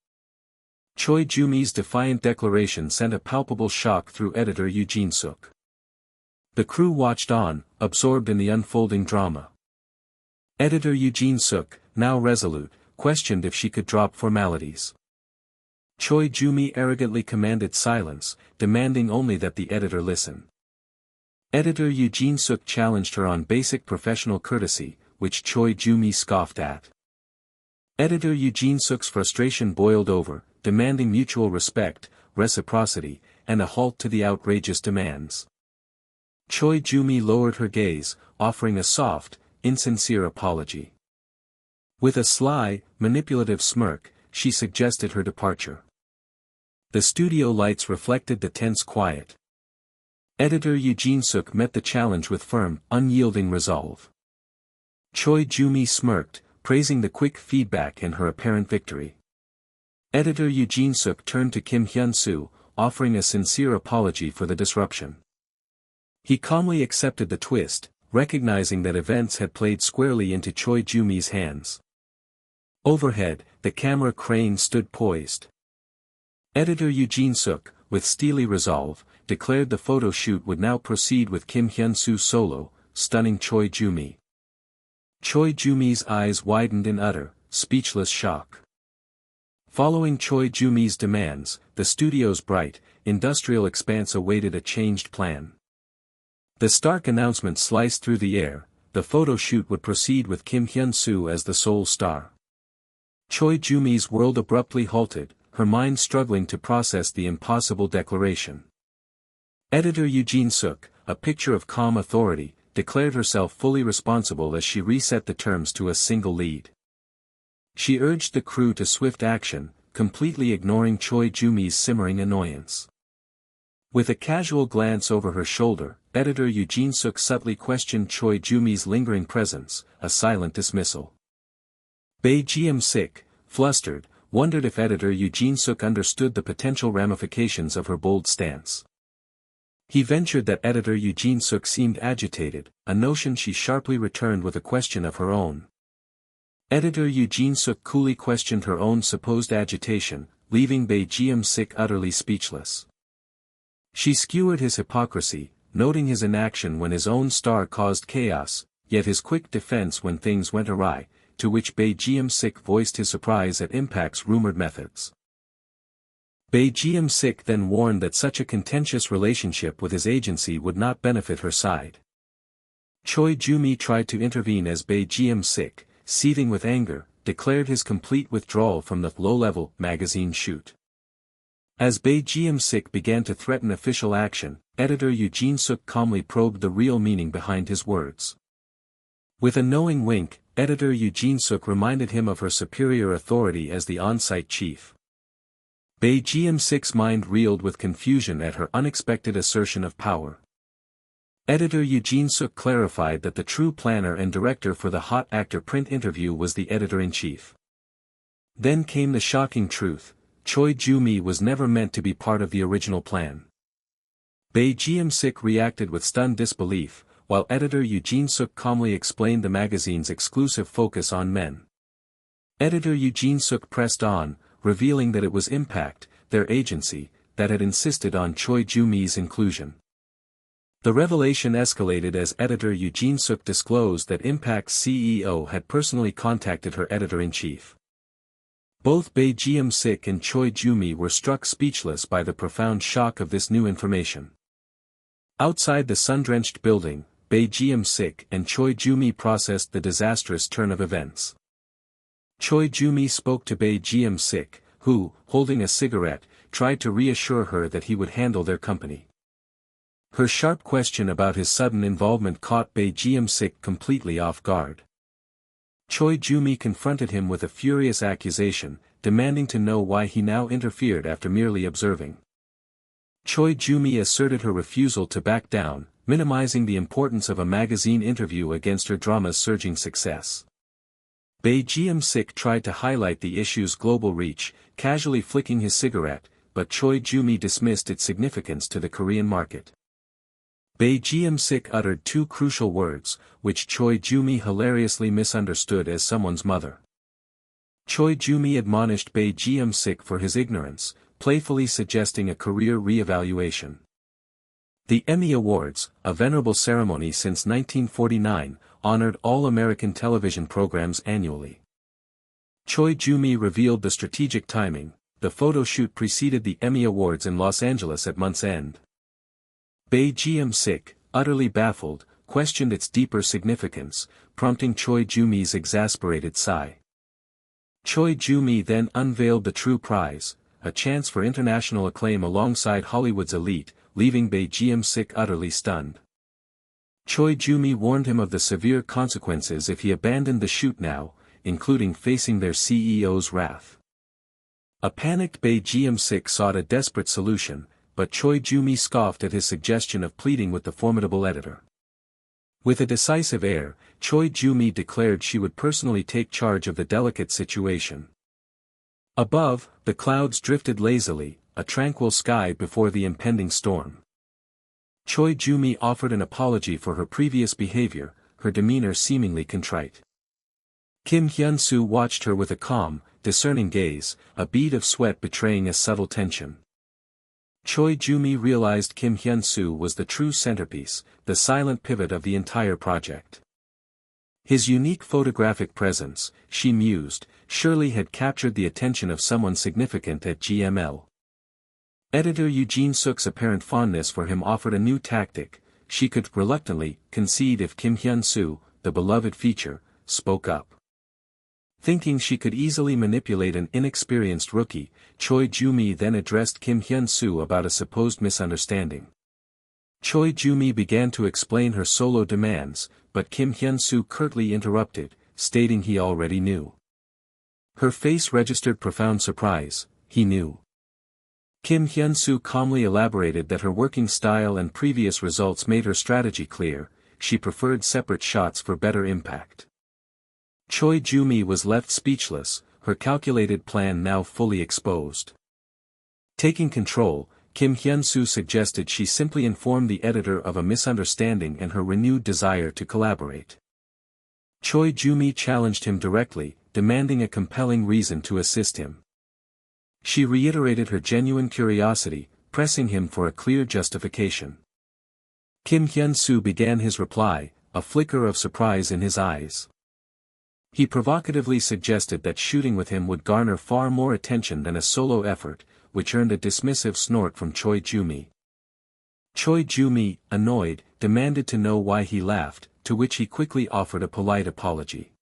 Choi Joo-mi's defiant declaration sent a palpable shock through editor Eugene Suk. The crew watched on, absorbed in the unfolding drama. Editor Eugene Suk, now resolute, questioned if she could drop formalities. Choi Joo-mi arrogantly commanded silence, demanding only that the editor listen. Editor Eugene Suk challenged her on basic professional courtesy, which Choi Joo-mi scoffed at. Editor Eugene Suk's frustration boiled over, demanding mutual respect, reciprocity, and a halt to the outrageous demands. Choi Joo-mi lowered her gaze, offering a soft, insincere apology. With a sly, manipulative smirk, she suggested her departure. The studio lights reflected the tense quiet. Editor Eugene Suk met the challenge with firm, unyielding resolve. Choi Joo-mi smirked, praising the quick feedback and her apparent victory. Editor Eugene Suk turned to Kim Hyun-soo, offering a sincere apology for the disruption. He calmly accepted the twist, recognizing that events had played squarely into Choi Joo-mi's hands. Overhead, the camera crane stood poised. Editor Eugene Suk, with steely resolve, declared the photo shoot would now proceed with Kim Hyun-soo solo, stunning Choi Joo-mi. Choi Joo-mi's eyes widened in utter, speechless shock. Following Choi Joo-mi's demands, the studio's bright, industrial expanse awaited a changed plan. The stark announcement sliced through the air, the photo shoot would proceed with Kim Hyun-soo as the sole star. Choi Joo-mi's world abruptly halted, her mind struggling to process the impossible declaration. Editor Eugene Suk, a picture of calm authority, declared herself fully responsible as she reset the terms to a single lead. She urged the crew to swift action, completely ignoring Choi Joo-mi's simmering annoyance. With a casual glance over her shoulder, editor Eugene Suk subtly questioned Choi Joo-mi's lingering presence, a silent dismissal. Bae Ji-sik, flustered, wondered if editor Eugene Suk understood the potential ramifications of her bold stance. He ventured that editor Eugene Suk seemed agitated, a notion she sharply returned with a question of her own. Editor Eugene Suk coolly questioned her own supposed agitation, leaving Bae Ji-sik utterly speechless. She skewered his hypocrisy, noting his inaction when his own star caused chaos, yet his quick defense when things went awry, to which Bae Geum-sik voiced his surprise at Impact's rumored methods. Bae Geum-sik then warned that such a contentious relationship with his agency would not benefit her side. Choi Joo-mi tried to intervene as Bae Geum-sik, seething with anger, declared his complete withdrawal from the low-level magazine shoot. As Bae Geum-sik began to threaten official action, editor Yoo Jin-suk calmly probed the real meaning behind his words. With a knowing wink, editor Yoo Jin-suk reminded him of her superior authority as the on-site chief. Bae Geum-sik's mind reeled with confusion at her unexpected assertion of power. Editor Yoo Jin-suk clarified that the true planner and director for the hot actor print interview was the editor-in-chief. Then came the shocking truth: Choi Joo-mi was never meant to be part of the original plan. Bae Geum-sik reacted with stunned disbelief, while editor Yoo Jin-suk calmly explained the magazine's exclusive focus on men. Editor Yoo Jin-suk pressed on, revealing that it was Impact, their agency, that had insisted on Choi Joo-mi's inclusion. The revelation escalated as editor Yoo Jin-suk disclosed that Impact's CEO had personally contacted her editor-in-chief. Both Bae Geum-sik and Choi Joo-mi were struck speechless by the profound shock of this new information. Outside the sun-drenched building, Bae Geum-sik and Choi Joo-mi processed the disastrous turn of events. Choi Joo-mi spoke to Bae Geum-sik, who, holding a cigarette, tried to reassure her that he would handle their company. Her sharp question about his sudden involvement caught Bae Geum-sik completely off guard. Choi Joo-mi confronted him with a furious accusation, demanding to know why he now interfered after merely observing. Choi Joo-mi asserted her refusal to back down, minimizing the importance of a magazine interview against her drama's surging success. Bae Geum-sik tried to highlight the issue's global reach, casually flicking his cigarette, but Choi Joo-mi dismissed its significance to the Korean market. Bae Geum-sik uttered two crucial words, which Choi Joo-mi hilariously misunderstood as someone's mother. Choi Joo-mi admonished Bae Geum-sik for his ignorance, playfully suggesting a career re-evaluation. The Emmy Awards, a venerable ceremony since 1949, honored all American television programs annually. Choi Joo-mi revealed the strategic timing: the photo shoot preceded the Emmy Awards in Los Angeles at month's end. Bae Geum-sik, utterly baffled, questioned its deeper significance, prompting Choi Joo-mi's exasperated sigh. Choi Joo-mi then unveiled the true prize, a chance for international acclaim alongside Hollywood's elite, leaving Bae Geum-sik utterly stunned. Choi Joo-mi warned him of the severe consequences if he abandoned the shoot now, including facing their CEO's wrath. A panicked Bae Geum-sik sought a desperate solution, but Choi Joo-mi scoffed at his suggestion of pleading with the formidable editor. With a decisive air, Choi Joo-mi declared she would personally take charge of the delicate situation. Above, the clouds drifted lazily, a tranquil sky before the impending storm. Choi Joo-mi offered an apology for her previous behavior, her demeanor seemingly contrite. Kim Hyunsu watched her with a calm, discerning gaze, a bead of sweat betraying a subtle tension. Choi Joo-mi realized Kim Hyunsu was the true centerpiece, the silent pivot of the entire project. His unique photographic presence, she mused, surely had captured the attention of someone significant at GML. Editor Yoo Jin-suk's apparent fondness for him offered a new tactic: she could reluctantly concede if Kim Hyun-soo, the beloved feature, spoke up. Thinking she could easily manipulate an inexperienced rookie, Choi Joo-mi then addressed Kim Hyun-soo about a supposed misunderstanding. Choi Joo-mi began to explain her solo demands, but Kim Hyun-soo curtly interrupted, stating he already knew. Her face registered profound surprise: he knew. Kim Hyun-soo calmly elaborated that her working style and previous results made her strategy clear, she preferred separate shots for better impact. Choi Joo-mi was left speechless, her calculated plan now fully exposed. Taking control, Kim Hyun-soo suggested she simply inform the editor of a misunderstanding and her renewed desire to collaborate. Choi Joo-mi challenged him directly, demanding a compelling reason to assist him. She reiterated her genuine curiosity, pressing him for a clear justification. Kim Hyun-soo began his reply, a flicker of surprise in his eyes. He provocatively suggested that shooting with him would garner far more attention than a solo effort, which earned a dismissive snort from Choi Joo-mi. Choi Joo-mi, annoyed, demanded to know why he laughed, to which he quickly offered a polite apology.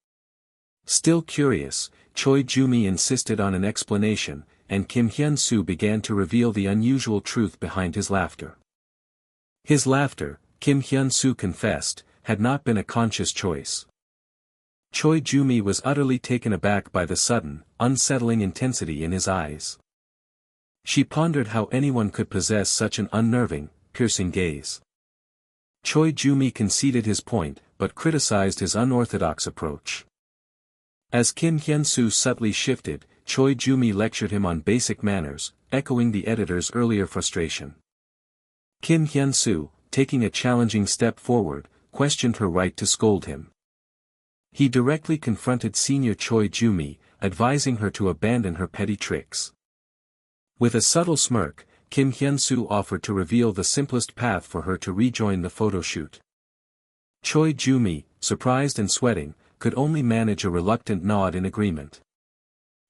Still curious, Choi Joo-mi insisted on an explanation, and Kim Hyun-soo began to reveal the unusual truth behind his laughter. His laughter, Kim Hyun-soo confessed, had not been a conscious choice. Choi Joo-mi was utterly taken aback by the sudden, unsettling intensity in his eyes. She pondered how anyone could possess such an unnerving, piercing gaze. Choi Joo-mi conceded his point, but criticized his unorthodox approach. As Kim Hyun-soo subtly shifted, Choi Joo-mi lectured him on basic manners, echoing the editor's earlier frustration. Kim Hyun-soo, taking a challenging step forward, questioned her right to scold him. He directly confronted senior Choi Joo-mi, advising her to abandon her petty tricks. With a subtle smirk, Kim Hyun-soo offered to reveal the simplest path for her to rejoin the photo shoot. Choi Joo-mi, surprised and sweating, could only manage a reluctant nod in agreement.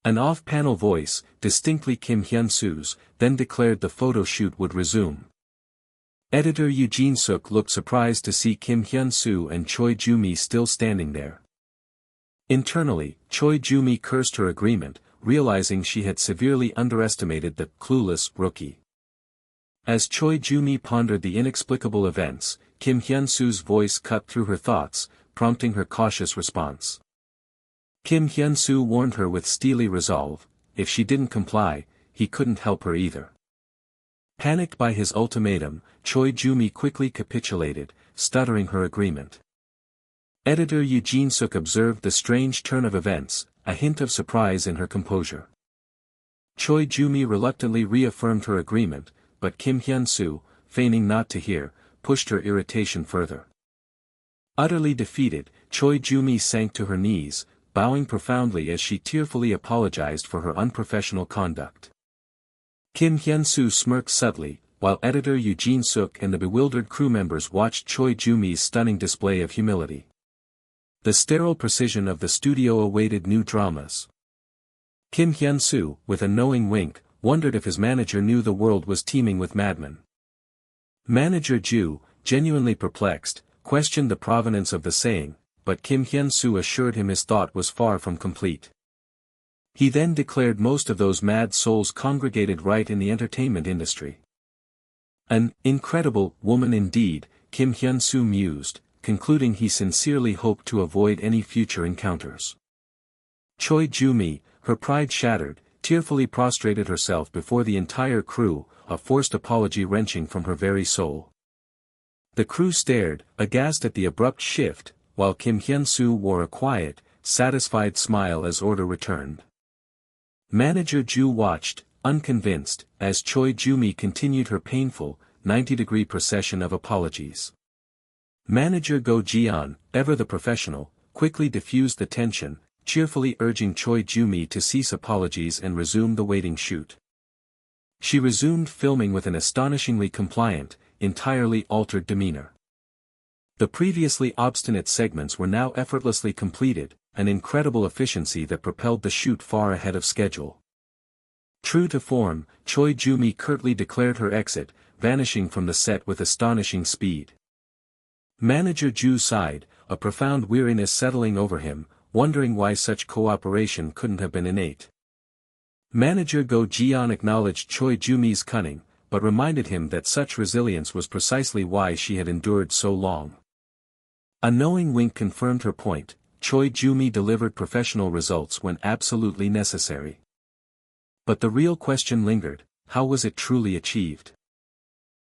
An off-panel voice, distinctly Kim Hyun-soo's, then declared the photo shoot would resume. Editor Eugene Suk looked surprised to see Kim Hyun-soo and Choi Joo-mi still standing there. Internally, Choi Joo-mi cursed her agreement, realizing she had severely underestimated the clueless rookie. As Choi Joo-mi pondered the inexplicable events, Kim Hyun-soo's voice cut through her thoughts, prompting her cautious response. Kim Hyun-soo warned her with steely resolve, if she didn't comply, he couldn't help her either. Panicked by his ultimatum, Choi Joo-mi quickly capitulated, stuttering her agreement. Editor Eugene Suk observed the strange turn of events, a hint of surprise in her composure. Choi Joo-mi reluctantly reaffirmed her agreement, but Kim Hyun-soo, feigning not to hear, pushed her irritation further. Utterly defeated, Choi Joo-mi sank to her knees, bowing profoundly as she tearfully apologized for her unprofessional conduct. Kim Hyun-soo smirked subtly, while editor Eugene Suk and the bewildered crew members watched Choi Joo-mi's stunning display of humility. The sterile precision of the studio awaited new dramas. Kim Hyun-soo, with a knowing wink, wondered if his manager knew the world was teeming with madmen. Manager Ju, genuinely perplexed, questioned the provenance of the saying, but Kim Hyun-soo assured him his thought was far from complete. He then declared most of those mad souls congregated right in the entertainment industry. An incredible woman indeed, Kim Hyun-soo mused, concluding he sincerely hoped to avoid any future encounters. Choi Joo-mi, her pride shattered, tearfully prostrated herself before the entire crew, a forced apology wrenching from her very soul. The crew stared, aghast at the abrupt shift, while Kim Hyun-soo wore a quiet, satisfied smile as order returned. Manager Ju watched, unconvinced, as Choi Joo-mi continued her painful, 90-degree procession of apologies. Manager Go Ji-an, ever the professional, quickly diffused the tension, cheerfully urging Choi Joo-mi to cease apologies and resume the waiting shoot. She resumed filming with an astonishingly compliant, entirely altered demeanor. The previously obstinate segments were now effortlessly completed, an incredible efficiency that propelled the shoot far ahead of schedule. True to form, Choi Joo-mi curtly declared her exit, vanishing from the set with astonishing speed. Manager Ju sighed, a profound weariness settling over him, wondering why such cooperation couldn't have been innate. Manager Go Ji-an acknowledged Choi Joo-mi's cunning, but reminded him that such resilience was precisely why she had endured so long. A knowing wink confirmed her point. Choi Joo-mi delivered professional results when absolutely necessary. But the real question lingered, how was it truly achieved?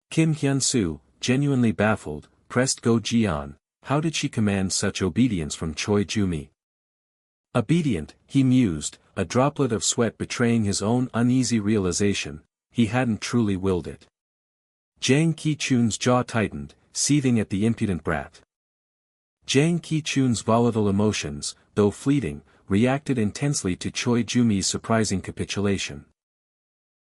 Kim Hyun-soo, genuinely baffled, pressed Go Ji-an, how did she command such obedience from Choi Joo-mi? Obedient, he mused, a droplet of sweat betraying his own uneasy realization, he hadn't truly willed it. Jang Ki-chun's jaw tightened, seething at the impudent brat. Jang Ki-chun's volatile emotions, though fleeting, reacted intensely to Choi Joo-mi's surprising capitulation.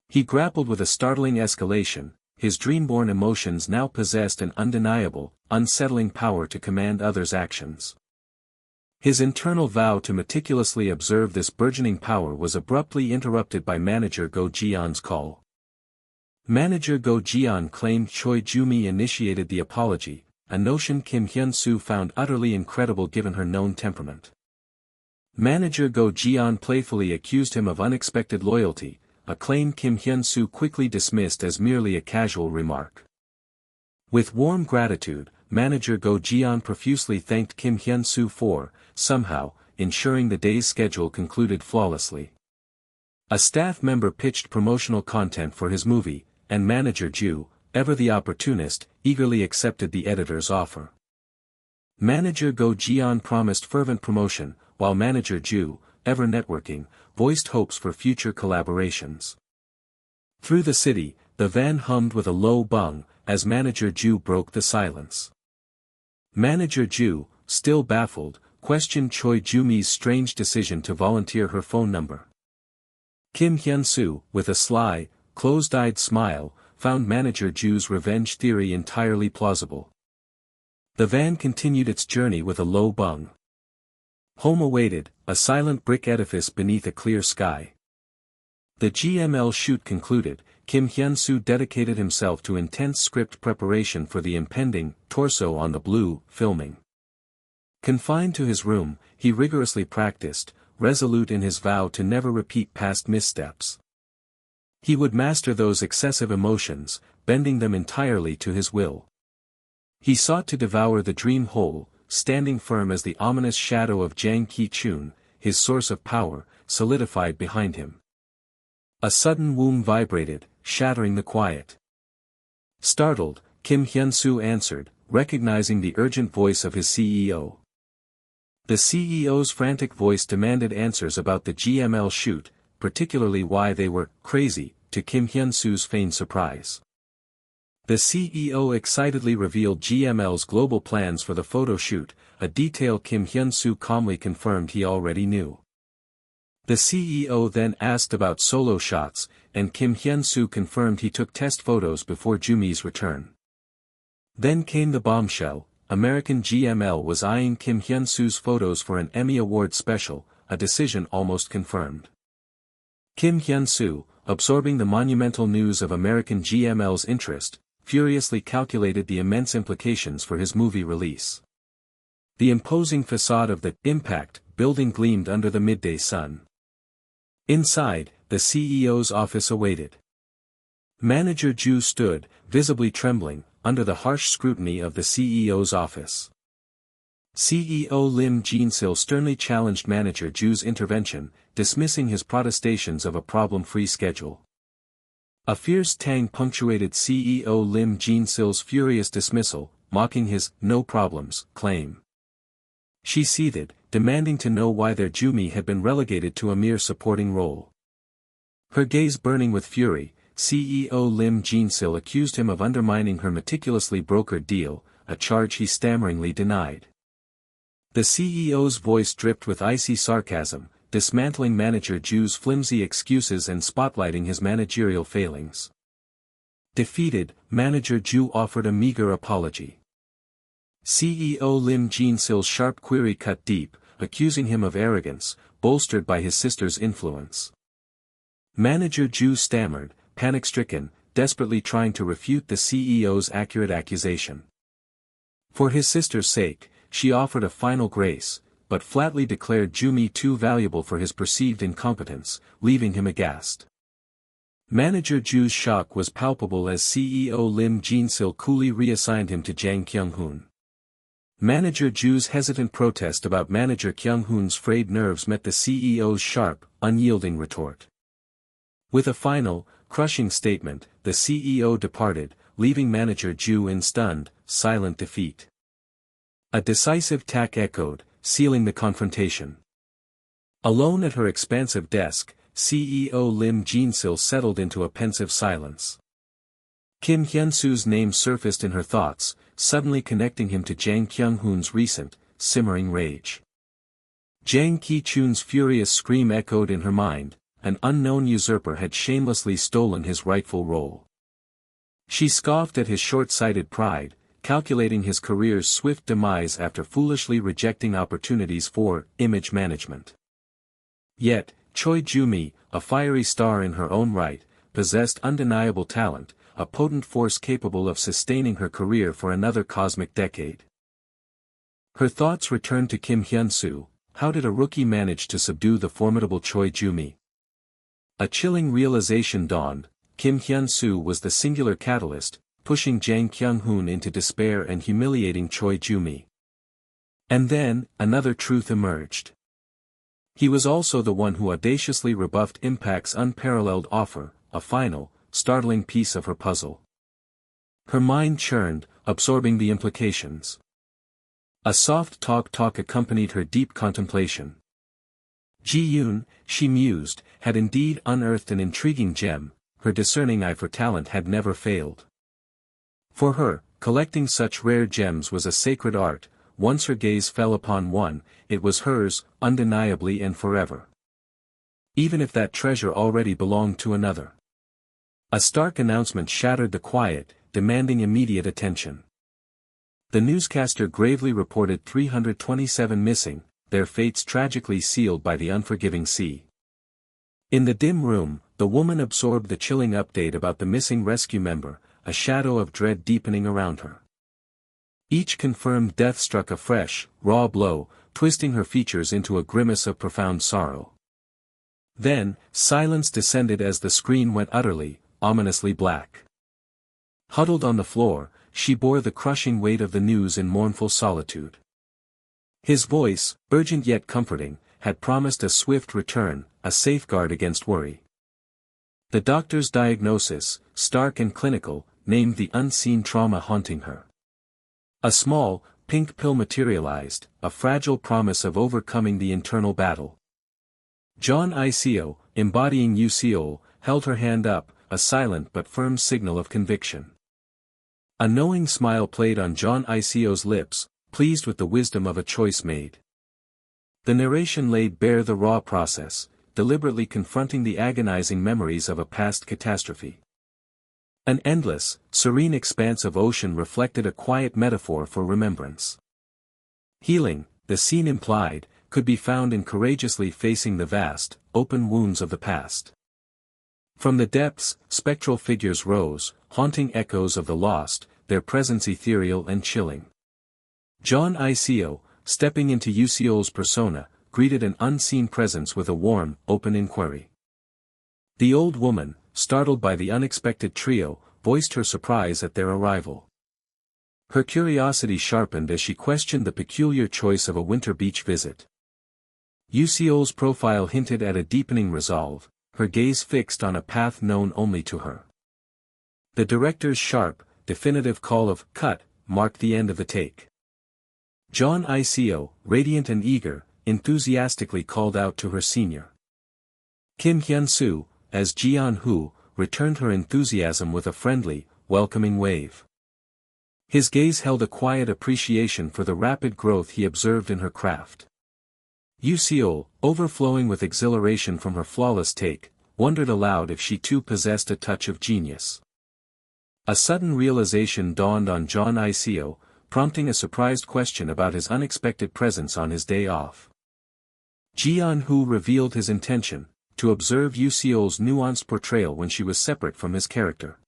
He grappled with a startling escalation, his dreamborn emotions now possessed an undeniable, unsettling power to command others' actions. His internal vow to meticulously observe this burgeoning power was abruptly interrupted by manager Go Jian's call. Manager Go Jian claimed Choi Ju-mi initiated the apology, a notion Kim Hyun-soo found utterly incredible given her known temperament. Manager Go Jian playfully accused him of unexpected loyalty, a claim Kim Hyun-soo quickly dismissed as merely a casual remark. With warm gratitude, manager Go Jian profusely thanked Kim Hyun-soo for, somehow, ensuring the day's schedule concluded flawlessly. A staff member pitched promotional content for his movie, and manager Ju, ever the opportunist, eagerly accepted the editor's offer. Manager Go Jian promised fervent promotion, while manager Ju, ever networking, voiced hopes for future collaborations. Through the city, the van hummed with a low bung, as manager Ju broke the silence. Manager Ju, still baffled, questioned Choi Ju-mi's strange decision to volunteer her phone number. Kim Hyun-soo, with a sly, closed-eyed smile, found manager Ju's revenge theory entirely plausible. The van continued its journey with a low bung. Home awaited, a silent brick edifice beneath a clear sky. The GML shoot concluded, Kim Hyun-soo dedicated himself to intense script preparation for the impending Torso on the Blue filming. Confined to his room, he rigorously practiced, resolute in his vow to never repeat past missteps. He would master those excessive emotions, bending them entirely to his will. He sought to devour the dream whole, standing firm as the ominous shadow of Jang Ki-chun, his source of power, solidified behind him. A sudden womb vibrated, shattering the quiet. Startled, Kim Hyun-soo answered, recognizing the urgent voice of his CEO. The CEO's frantic voice demanded answers about the GML shoot, particularly why they were crazy, to Kim Hyun-soo's feigned surprise. The CEO excitedly revealed GML's global plans for the photo shoot, a detail Kim Hyun-soo calmly confirmed he already knew. The CEO then asked about solo shots, and Kim Hyun-soo confirmed he took test photos before Ju-mi's return. Then came the bombshell. American GML was eyeing Kim Hyun-soo's photos for an Emmy Award special, a decision almost confirmed. Kim Hyun-soo, absorbing the monumental news of American GML's interest, furiously calculated the immense implications for his movie release. The imposing facade of the Impact building gleamed under the midday sun. Inside, the CEO's office awaited. Manager Ju stood, visibly trembling, under the harsh scrutiny of the CEO's office. CEO Lim Jin-sil sternly challenged manager Ju's intervention, dismissing his protestations of a problem-free schedule. A fierce tang punctuated CEO Lim Jin-sil's furious dismissal, mocking his "no problems" claim. She seethed, demanding to know why their Ju-mi had been relegated to a mere supporting role. Her gaze burning with fury, CEO Lim Jin-sil accused him of undermining her meticulously brokered deal, a charge he stammeringly denied. The CEO's voice dripped with icy sarcasm, dismantling manager Ju's flimsy excuses and spotlighting his managerial failings. Defeated, manager Ju offered a meager apology. CEO Lim Jin-sil's sharp query cut deep, accusing him of arrogance, bolstered by his sister's influence. Manager Ju stammered, panic-stricken, desperately trying to refute the CEO's accurate accusation. For his sister's sake, she offered a final grace, but flatly declared Ju-mi too valuable for his perceived incompetence, leaving him aghast. Manager Ju's shock was palpable as CEO Lim Jin-sil coolly reassigned him to Jang Kyung-hoon. Manager Ju's hesitant protest about manager Kyung-hoon's frayed nerves met the CEO's sharp, unyielding retort. With a final, crushing statement, the CEO departed, leaving manager Ju in stunned, silent defeat. A decisive tack echoed, sealing the confrontation. Alone at her expansive desk, CEO Lim Jin-sil settled into a pensive silence. Kim Hyun-soo's name surfaced in her thoughts, suddenly connecting him to Jang Kyung-hoon's recent, simmering rage. Jang Ki-chun's furious scream echoed in her mind, an unknown usurper had shamelessly stolen his rightful role. She scoffed at his short-sighted pride, calculating his career's swift demise after foolishly rejecting opportunities for image management. Yet, Choi Joo-mi, a fiery star in her own right, possessed undeniable talent, a potent force capable of sustaining her career for another cosmic decade. Her thoughts returned to Kim Hyunsu. How did a rookie manage to subdue the formidable Choi Joo-mi? A chilling realization dawned: Kim Hyunsu was the singular catalyst, pushing Jang Kyung-hoon into despair and humiliating Choi Joo-mi. And then, another truth emerged. He was also the one who audaciously rebuffed Impact's unparalleled offer, a final, startling piece of her puzzle. Her mind churned, absorbing the implications. A soft talk accompanied her deep contemplation. Ji-yoon, she mused, had indeed unearthed an intriguing gem. Her discerning eye for talent had never failed. For her, collecting such rare gems was a sacred art. Once her gaze fell upon one, it was hers, undeniably and forever. Even if that treasure already belonged to another. A stark announcement shattered the quiet, demanding immediate attention. The newscaster gravely reported 327 missing, their fates tragically sealed by the unforgiving sea. In the dim room, the woman absorbed the chilling update about the missing rescue member, a shadow of dread deepening around her. Each confirmed death struck a fresh, raw blow, twisting her features into a grimace of profound sorrow. Then, silence descended as the screen went utterly, ominously black. Huddled on the floor, she bore the crushing weight of the news in mournful solitude. His voice, urgent yet comforting, had promised a swift return, a safeguard against worry. The doctor's diagnosis, stark and clinical, named the unseen trauma haunting her. A small, pink pill materialized, a fragile promise of overcoming the internal battle. John Iseo, embodying Yu Seol, held her hand up, a silent but firm signal of conviction. A knowing smile played on John Iseo's lips, pleased with the wisdom of a choice made. The narration laid bare the raw process, deliberately confronting the agonizing memories of a past catastrophe. An endless, serene expanse of ocean reflected a quiet metaphor for remembrance. Healing, the scene implied, could be found in courageously facing the vast, open wounds of the past. From the depths, spectral figures rose, haunting echoes of the lost, their presence ethereal and chilling. John Iseo, stepping into Yu Seol's persona, greeted an unseen presence with a warm, open inquiry. The old woman, startled by the unexpected trio, voiced her surprise at their arrival. Her curiosity sharpened as she questioned the peculiar choice of a winter beach visit. Yu Seol's profile hinted at a deepening resolve, her gaze fixed on a path known only to her. The director's sharp, definitive call of "cut" marked the end of the take. John Iseo, radiant and eager, enthusiastically called out to her senior. Kim Hyunsu, as Ji-yeon-hoo, returned her enthusiasm with a friendly, welcoming wave. His gaze held a quiet appreciation for the rapid growth he observed in her craft. Yu Seol, overflowing with exhilaration from her flawless take, wondered aloud if she too possessed a touch of genius. A sudden realization dawned on John Iseo, prompting a surprised question about his unexpected presence on his day off. Ji-yeon-hoo revealed his intention, to observe Yu Seol's nuanced portrayal when she was separate from his character.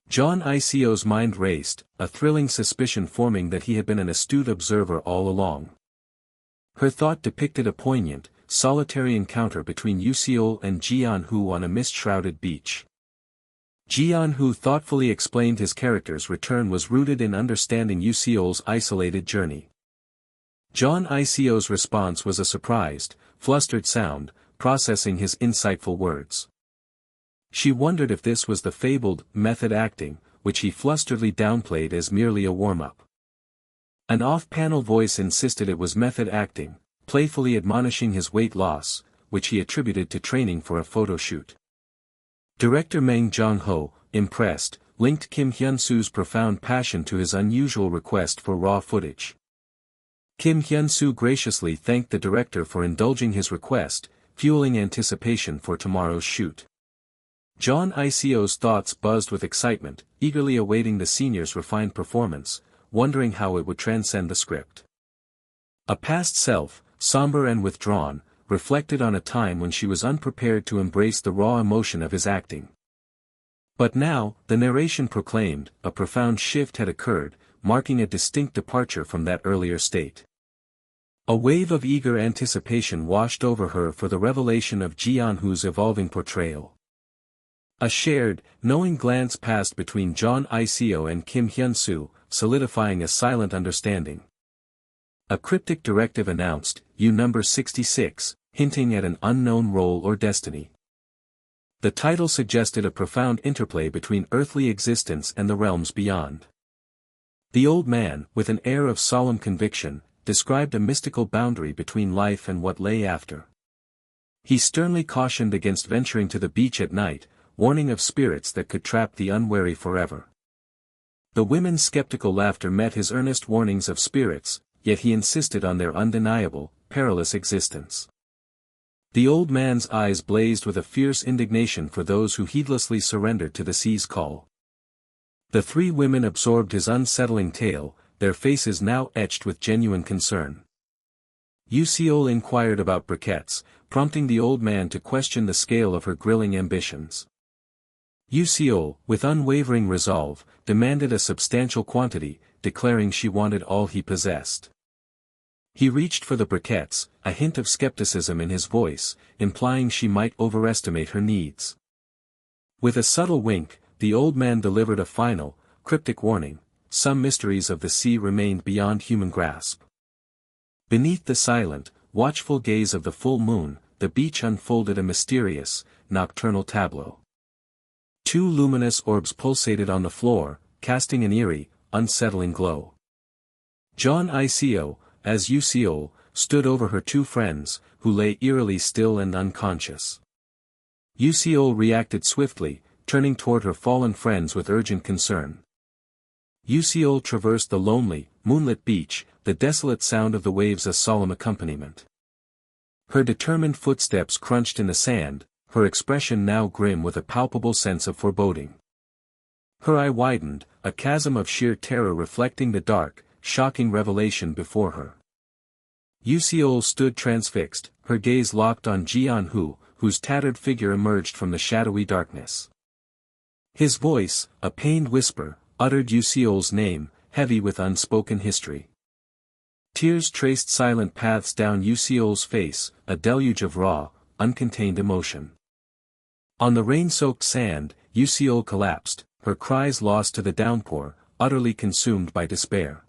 John Iseo's mind raced, a thrilling suspicion forming that he had been an astute observer all along. Her thought depicted a poignant, solitary encounter between Yu Seol and Ji-yeon-hoo on a mist-shrouded beach. Ji-yeon-hoo thoughtfully explained his character's return was rooted in understanding Yu Seol's isolated journey. John Iseo's response was a surprised, flustered sound, processing his insightful words. She wondered if this was the fabled method acting, which he flusteredly downplayed as merely a warm-up. An off-panel voice insisted it was method acting, playfully admonishing his weight loss, which he attributed to training for a photo shoot. Director Mang Jong-ho, impressed, linked Kim Hyunsu's profound passion to his unusual request for raw footage. Kim Hyunsu graciously thanked the director for indulging his request, fueling anticipation for tomorrow's shoot. John Ico's thoughts buzzed with excitement, eagerly awaiting the senior's refined performance, wondering how it would transcend the script. A past self, somber and withdrawn, reflected on a time when she was unprepared to embrace the raw emotion of his acting. But now, the narration proclaimed, a profound shift had occurred, marking a distinct departure from that earlier state. A wave of eager anticipation washed over her for the revelation of Ji Yeon-hoo's evolving portrayal. A shared, knowing glance passed between John Ico and Kim Hyunsu, solidifying a silent understanding. A cryptic directive announced, "You number 66, hinting at an unknown role or destiny." The title suggested a profound interplay between earthly existence and the realms beyond. The old man, with an air of solemn conviction, described a mystical boundary between life and what lay after. He sternly cautioned against venturing to the beach at night, warning of spirits that could trap the unwary forever. The women's skeptical laughter met his earnest warnings of spirits, yet he insisted on their undeniable, perilous existence. The old man's eyes blazed with a fierce indignation for those who heedlessly surrendered to the sea's call. The three women absorbed his unsettling tale, their faces now etched with genuine concern. Yuseol inquired about briquettes, prompting the old man to question the scale of her grilling ambitions. Yuseol, with unwavering resolve, demanded a substantial quantity, declaring she wanted all he possessed. He reached for the briquettes, a hint of skepticism in his voice, implying she might overestimate her needs. With a subtle wink, the old man delivered a final, cryptic warning: some mysteries of the sea remained beyond human grasp. Beneath the silent, watchful gaze of the full moon, the beach unfolded a mysterious, nocturnal tableau. Two luminous orbs pulsated on the floor, casting an eerie, unsettling glow. John Ico, as Yuseol, stood over her two friends, who lay eerily still and unconscious. Yuseol reacted swiftly, turning toward her fallen friends with urgent concern. Yuseol traversed the lonely, moonlit beach, the desolate sound of the waves a solemn accompaniment. Her determined footsteps crunched in the sand, her expression now grim with a palpable sense of foreboding. Her eye widened, a chasm of sheer terror reflecting the dark, shocking revelation before her. Yuseol stood transfixed, her gaze locked on Ji Yeon-hoo, whose tattered figure emerged from the shadowy darkness. His voice, a pained whisper, uttered Yuseol's name, heavy with unspoken history. Tears traced silent paths down Yuseol's face, a deluge of raw, uncontained emotion. On the rain-soaked sand, Yuseol collapsed, her cries lost to the downpour, utterly consumed by despair.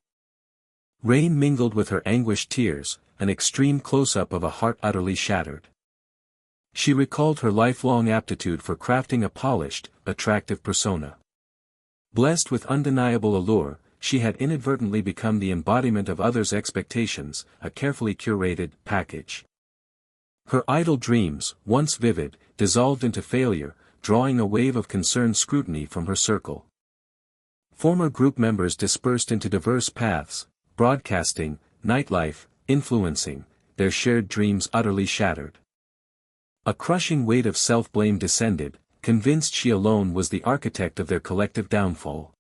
Rain mingled with her anguished tears, an extreme close-up of a heart utterly shattered. She recalled her lifelong aptitude for crafting a polished, attractive persona. Blessed with undeniable allure, she had inadvertently become the embodiment of others' expectations, a carefully curated package. Her idle dreams, once vivid, dissolved into failure, drawing a wave of concerned scrutiny from her circle. Former group members dispersed into diverse paths, broadcasting, nightlife, influencing, their shared dreams utterly shattered. A crushing weight of self-blame descended, convinced she alone was the architect of their collective downfall.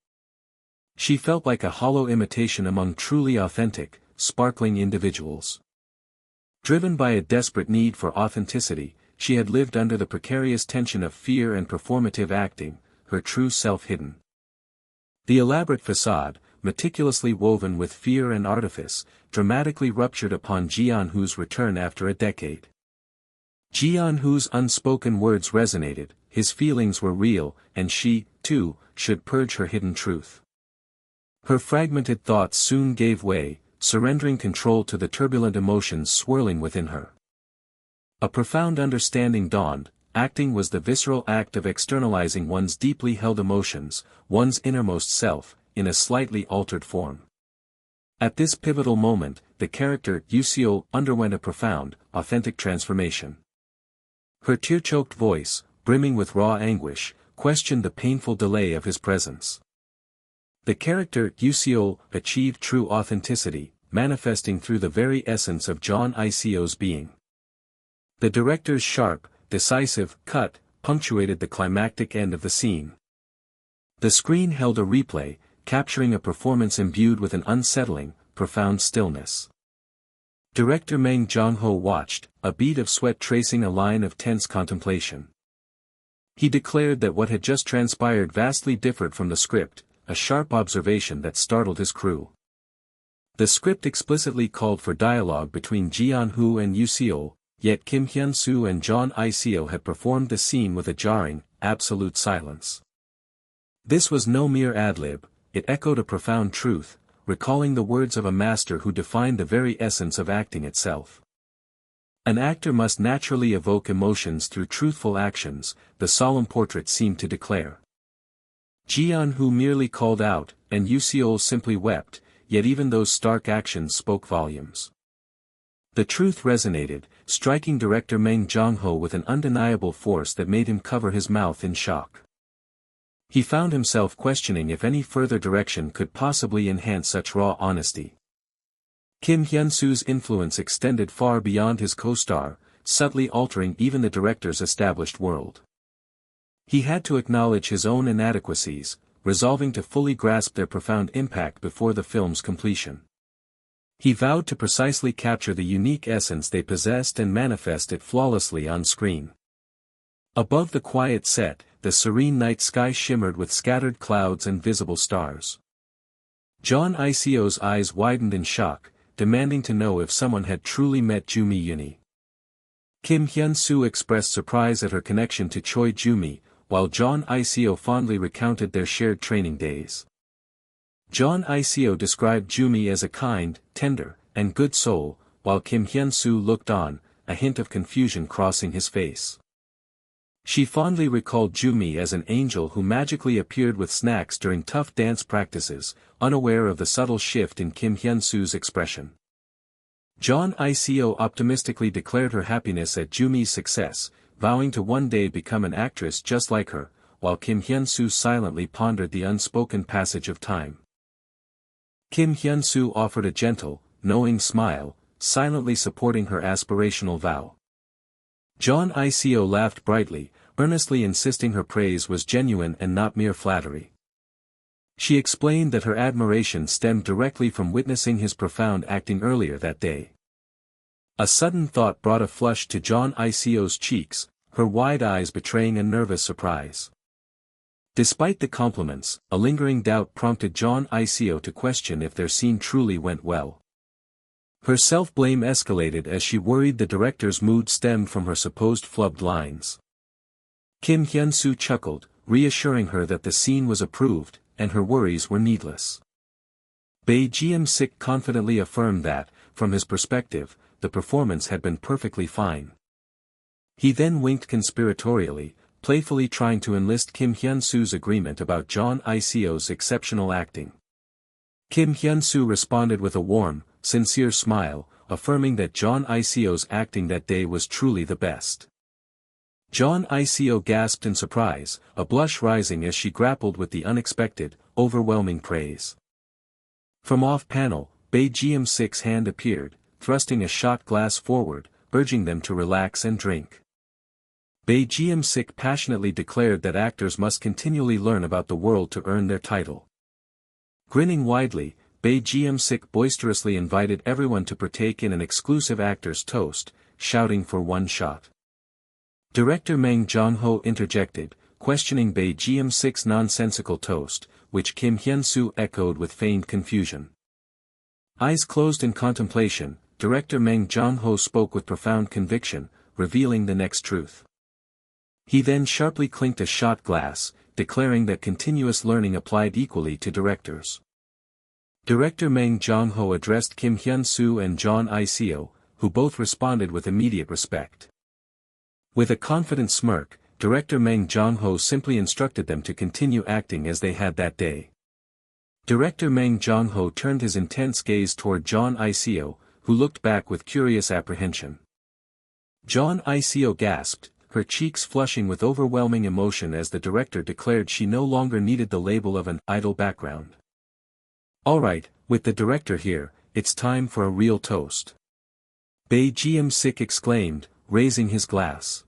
She felt like a hollow imitation among truly authentic, sparkling individuals. Driven by a desperate need for authenticity, she had lived under the precarious tension of fear and performative acting, her true self hidden. The elaborate facade, meticulously woven with fear and artifice, dramatically ruptured upon Ji Yeon-hoo's return after a decade. Ji Yeon-hoo's unspoken words resonated, his feelings were real, and she, too, should purge her hidden truth. Her fragmented thoughts soon gave way, surrendering control to the turbulent emotions swirling within her. A profound understanding dawned: acting was the visceral act of externalizing one's deeply held emotions, one's innermost self, in a slightly altered form. At this pivotal moment, the character Yuseol underwent a profound, authentic transformation. Her tear-choked voice, brimming with raw anguish, questioned the painful delay of his presence. The character Yuseol achieved true authenticity, manifesting through the very essence of John Ico's being. The director's sharp, decisive cut punctuated the climactic end of the scene. The screen held a replay, capturing a performance imbued with an unsettling, profound stillness. Director Mang Jong-ho watched, a bead of sweat tracing a line of tense contemplation. He declared that what had just transpired vastly differed from the script, a sharp observation that startled his crew. The script explicitly called for dialogue between Ji-yeon-ho and Yoo-seo, yet Kim Hyun-soo and Jeon I-seo had performed the scene with a jarring, absolute silence. This was no mere ad-lib, it echoed a profound truth, recalling the words of a master who defined the very essence of acting itself. An actor must naturally evoke emotions through truthful actions, the solemn portrait seemed to declare. Ji-yeon-ho merely called out, and Yoo-seo simply wept, yet even those stark actions spoke volumes. The truth resonated, striking director Mang Jong-ho with an undeniable force that made him cover his mouth in shock. He found himself questioning if any further direction could possibly enhance such raw honesty. Kim Hyun-soo's influence extended far beyond his co-star, subtly altering even the director's established world. He had to acknowledge his own inadequacies, resolving to fully grasp their profound impact before the film's completion. He vowed to precisely capture the unique essence they possessed and manifest it flawlessly on screen. Above the quiet set, the serene night sky shimmered with scattered clouds and visible stars. Jeon I-seo's eyes widened in shock, demanding to know if someone had truly met Joo Mi-yooni. Kim Hyun-soo expressed surprise at her connection to Choi Joo-mi, while Jeon I-seo fondly recounted their shared training days. Jeon I-seo described Joo-mi as a kind, tender, and good soul, while Kim Hyun-soo looked on, a hint of confusion crossing his face. She fondly recalled Joo-mi as an angel who magically appeared with snacks during tough dance practices, unaware of the subtle shift in Kim Hyun-soo's expression. Jeon I-seo optimistically declared her happiness at Joo-mi's success, vowing to one day become an actress just like her, while Kim Hyun-soo silently pondered the unspoken passage of time. Kim Hyun-soo offered a gentle, knowing smile, silently supporting her aspirational vow. Jeon I-seo laughed brightly, earnestly insisting her praise was genuine and not mere flattery. She explained that her admiration stemmed directly from witnessing his profound acting earlier that day. A sudden thought brought a flush to Jeon I-seo's cheeks, her wide eyes betraying a nervous surprise. Despite the compliments, a lingering doubt prompted Jeon I-seo to question if their scene truly went well. Her self-blame escalated as she worried the director's mood stemmed from her supposed flubbed lines. Kim Hyun-soo chuckled, reassuring her that the scene was approved, and her worries were needless. Bae Ji-sik confidently affirmed that, from his perspective, the performance had been perfectly fine. He then winked conspiratorially, playfully trying to enlist Kim Hyun-soo's agreement about Jeon I-seo's exceptional acting. Kim Hyun-soo responded with a warm, sincere smile, affirming that Jeon I-seo's acting that day was truly the best. Jeon I-seo gasped in surprise, a blush rising as she grappled with the unexpected, overwhelming praise. From off-panel, Bae Ji-sik's hand appeared, thrusting a shot glass forward, urging them to relax and drink. Bae Ji-sik passionately declared that actors must continually learn about the world to earn their title. Grinning widely, Bae Ji-sik boisterously invited everyone to partake in an exclusive actor's toast, shouting for one shot. Director Mang Jong-ho interjected, questioning Bae Ji-sik's nonsensical toast, which Kim Hyun-soo echoed with feigned confusion. Eyes closed in contemplation, director Mang Jong-ho spoke with profound conviction, revealing the next truth. He then sharply clinked a shot glass, declaring that continuous learning applied equally to directors. Director Mang Jong-ho addressed Kim Hyun-soo and Jeon I-seo, who both responded with immediate respect. With a confident smirk, director Mang Jong-ho simply instructed them to continue acting as they had that day. Director Mang Jong-ho turned his intense gaze toward Jeon I-seo, who looked back with curious apprehension. Jeon I-seo gasped, her cheeks flushing with overwhelming emotion as the director declared she no longer needed the label of an idle background. "Alright, with the director here, it's time for a real toast," Bae Ji-sik exclaimed, raising his glass.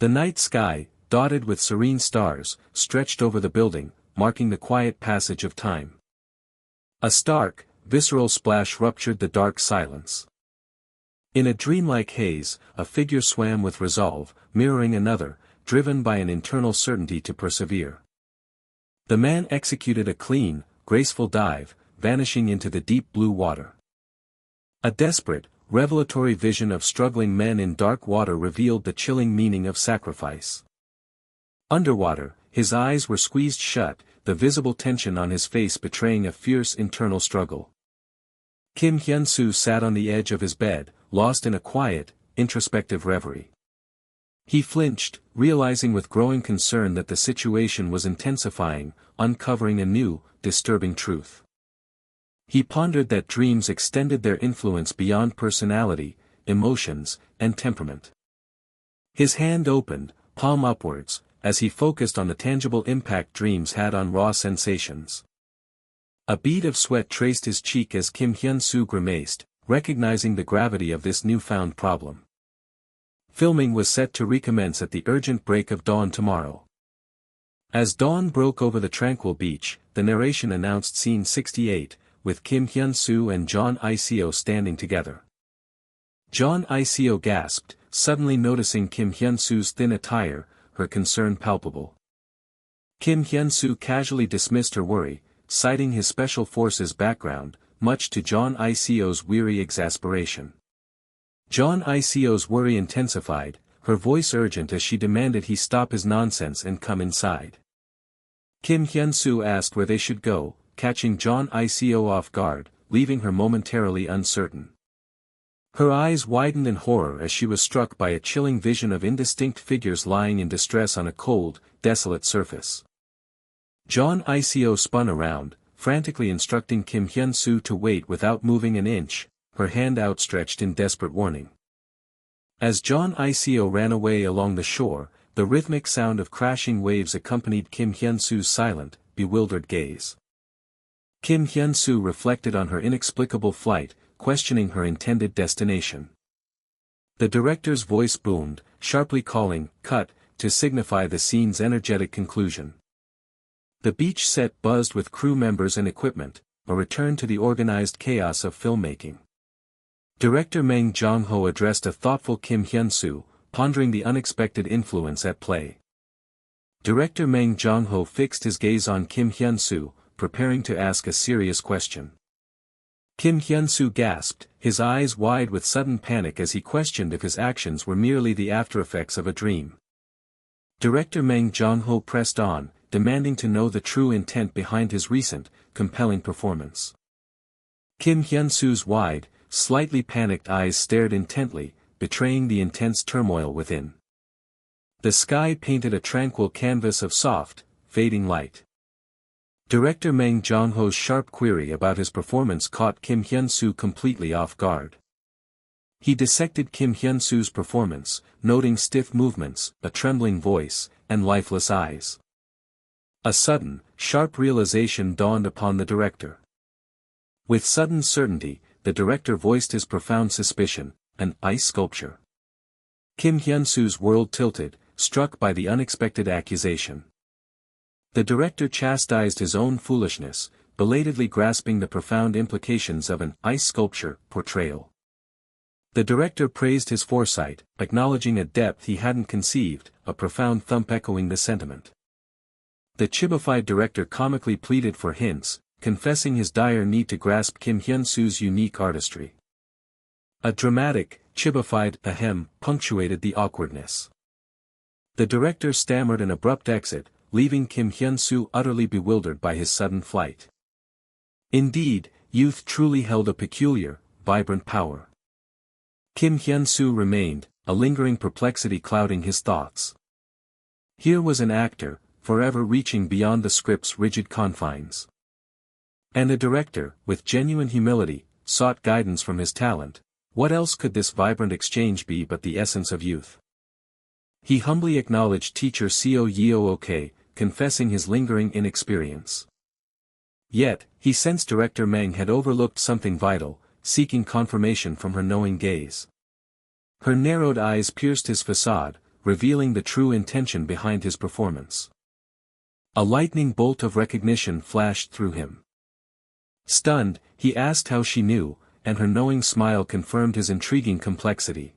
The night sky, dotted with serene stars, stretched over the building, marking the quiet passage of time. A stark, visceral splash ruptured the dark silence. In a dreamlike haze, a figure swam with resolve, mirroring another, driven by an internal certainty to persevere. The man executed a clean, graceful dive, vanishing into the deep blue water. A desperate, revelatory vision of struggling men in dark water revealed the chilling meaning of sacrifice. Underwater, his eyes were squeezed shut, the visible tension on his face betraying a fierce internal struggle. Kim Hyunsu sat on the edge of his bed, lost in a quiet, introspective reverie. He flinched, realizing with growing concern that the situation was intensifying, uncovering a new, disturbing truth. He pondered that dreams extended their influence beyond personality, emotions, and temperament. His hand opened, palm upwards, as he focused on the tangible impact dreams had on raw sensations. A bead of sweat traced his cheek as Kim Hyun-soo grimaced, recognizing the gravity of this newfound problem. Filming was set to recommence at the urgent break of dawn tomorrow. As dawn broke over the tranquil beach, the narration announced scene 68, with Kim Hyun-soo and John Iseo standing together. John Iseo gasped, suddenly noticing Kim Hyun-soo's thin attire, her concern palpable. Kim Hyun-soo casually dismissed her worry, citing his special forces background, much to John Iseo's weary exasperation. John Iseo's worry intensified, her voice urgent as she demanded he stop his nonsense and come inside. Kim Hyun-soo asked where they should go, catching John Iseo off guard, leaving her momentarily uncertain. Her eyes widened in horror as she was struck by a chilling vision of indistinct figures lying in distress on a cold, desolate surface. John Iseo spun around, frantically instructing Kim Hyun-soo to wait without moving an inch, her hand outstretched in desperate warning. As John Iseo ran away along the shore, the rhythmic sound of crashing waves accompanied Kim Hyun-soo's silent, bewildered gaze. Kim Hyun-soo reflected on her inexplicable flight, questioning her intended destination. The director's voice boomed, sharply calling, "Cut," to signify the scene's energetic conclusion. The beach set buzzed with crew members and equipment, a return to the organized chaos of filmmaking. Director Meng Jong-ho addressed a thoughtful Kim Hyun-soo, pondering the unexpected influence at play. Director Meng Jong-ho fixed his gaze on Kim Hyun-soo, preparing to ask a serious question. Kim Hyun-soo gasped, his eyes wide with sudden panic as he questioned if his actions were merely the aftereffects of a dream. Director Meng Jong-ho pressed on, demanding to know the true intent behind his recent, compelling performance. Kim Hyun-soo's wide, slightly panicked eyes stared intently, betraying the intense turmoil within. The sky painted a tranquil canvas of soft, fading light. Director Meng Jong-ho's sharp query about his performance caught Kim Hyun-soo completely off guard. He dissected Kim Hyun-soo's performance, noting stiff movements, a trembling voice, and lifeless eyes. A sudden, sharp realization dawned upon the director. With sudden certainty, the director voiced his profound suspicion: an ice sculpture. Kim Hyun-soo's world tilted, struck by the unexpected accusation. The director chastised his own foolishness, belatedly grasping the profound implications of an ice sculpture portrayal. The director praised his foresight, acknowledging a depth he hadn't conceived, a profound thump echoing the sentiment. The chibified director comically pleaded for hints, confessing his dire need to grasp Kim Hyun-soo's unique artistry. A dramatic, chibified ahem punctuated the awkwardness. The director stammered an abrupt exit, leaving Kim Hyun-soo utterly bewildered by his sudden flight. Indeed, youth truly held a peculiar, vibrant power. Kim Hyun-soo remained, a lingering perplexity clouding his thoughts. Here was an actor, forever reaching beyond the script's rigid confines. And a director, with genuine humility, sought guidance from his talent. What else could this vibrant exchange be but the essence of youth? He humbly acknowledged teacher Seo Yeo-ok, confessing his lingering inexperience. Yet, he sensed director Meng had overlooked something vital, seeking confirmation from her knowing gaze. Her narrowed eyes pierced his facade, revealing the true intention behind his performance. A lightning bolt of recognition flashed through him. Stunned, he asked how she knew, and her knowing smile confirmed his intriguing complexity.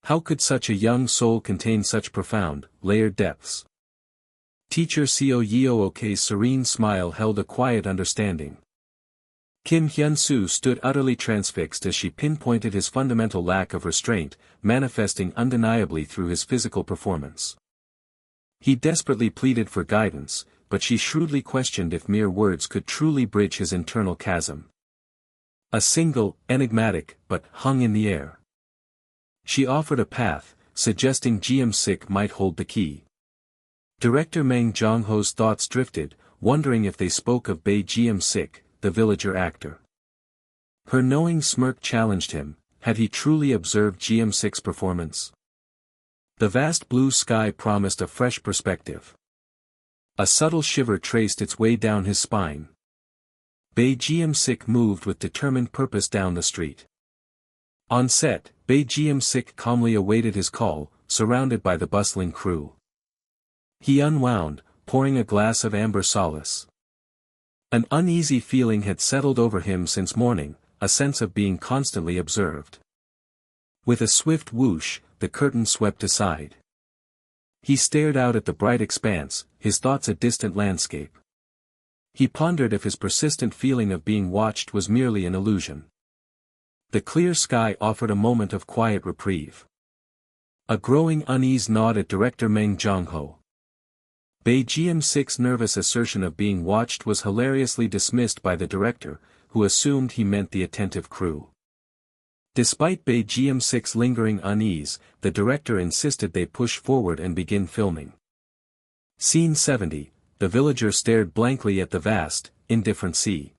How could such a young soul contain such profound, layered depths? Teacher Seo Yeook's serene smile held a quiet understanding. Kim Hyunsu stood utterly transfixed as she pinpointed his fundamental lack of restraint, manifesting undeniably through his physical performance. He desperately pleaded for guidance, but she shrewdly questioned if mere words could truly bridge his internal chasm. A single, enigmatic, but hung in the air. She offered a path, suggesting Sik might hold the key. Director Mang Jong-ho's thoughts drifted, wondering if they spoke of Bae Sik, the villager actor. Her knowing smirk challenged him, had he truly observed Sik's performance? The vast blue sky promised a fresh perspective. A subtle shiver traced its way down his spine. Bae Sik moved with determined purpose down the street. On set, Bae Sik calmly awaited his call, surrounded by the bustling crew. He unwound, pouring a glass of amber solace. An uneasy feeling had settled over him since morning, a sense of being constantly observed. With a swift whoosh, the curtain swept aside. He stared out at the bright expanse, his thoughts a distant landscape. He pondered if his persistent feeling of being watched was merely an illusion. The clear sky offered a moment of quiet reprieve. A growing unease gnawed at director Mang Jong-ho. Bae Sik's nervous assertion of being watched was hilariously dismissed by the director, who assumed he meant the attentive crew. Despite Bae Sik's lingering unease, the director insisted they push forward and begin filming. Scene 70, the villager stared blankly at the vast, indifferent sea.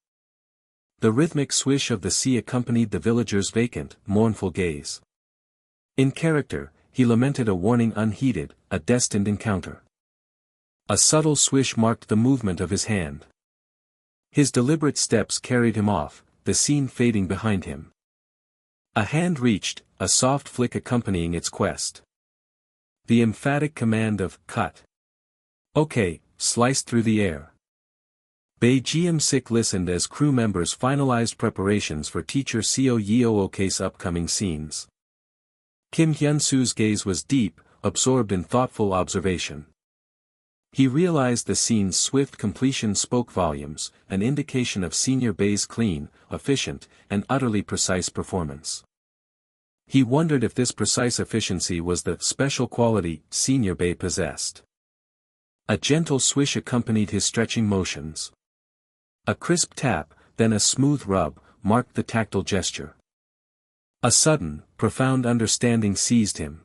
The rhythmic swish of the sea accompanied the villager's vacant, mournful gaze. In character, he lamented a warning unheeded, a destined encounter. A subtle swish marked the movement of his hand. His deliberate steps carried him off, the scene fading behind him. A hand reached, a soft flick accompanying its quest. The emphatic command of, "Cut." "Okay," sliced through the air. Bae Sik listened as crew members finalized preparations for teacher Seo Yeook's upcoming scenes. Kim Hyunsu's gaze was deep, absorbed in thoughtful observation. He realized the scene's swift completion spoke volumes, an indication of Senior Bae's clean, efficient, and utterly precise performance. He wondered if this precise efficiency was the special quality Senior Bae possessed. A gentle swish accompanied his stretching motions. A crisp tap, then a smooth rub, marked the tactile gesture. A sudden, profound understanding seized him.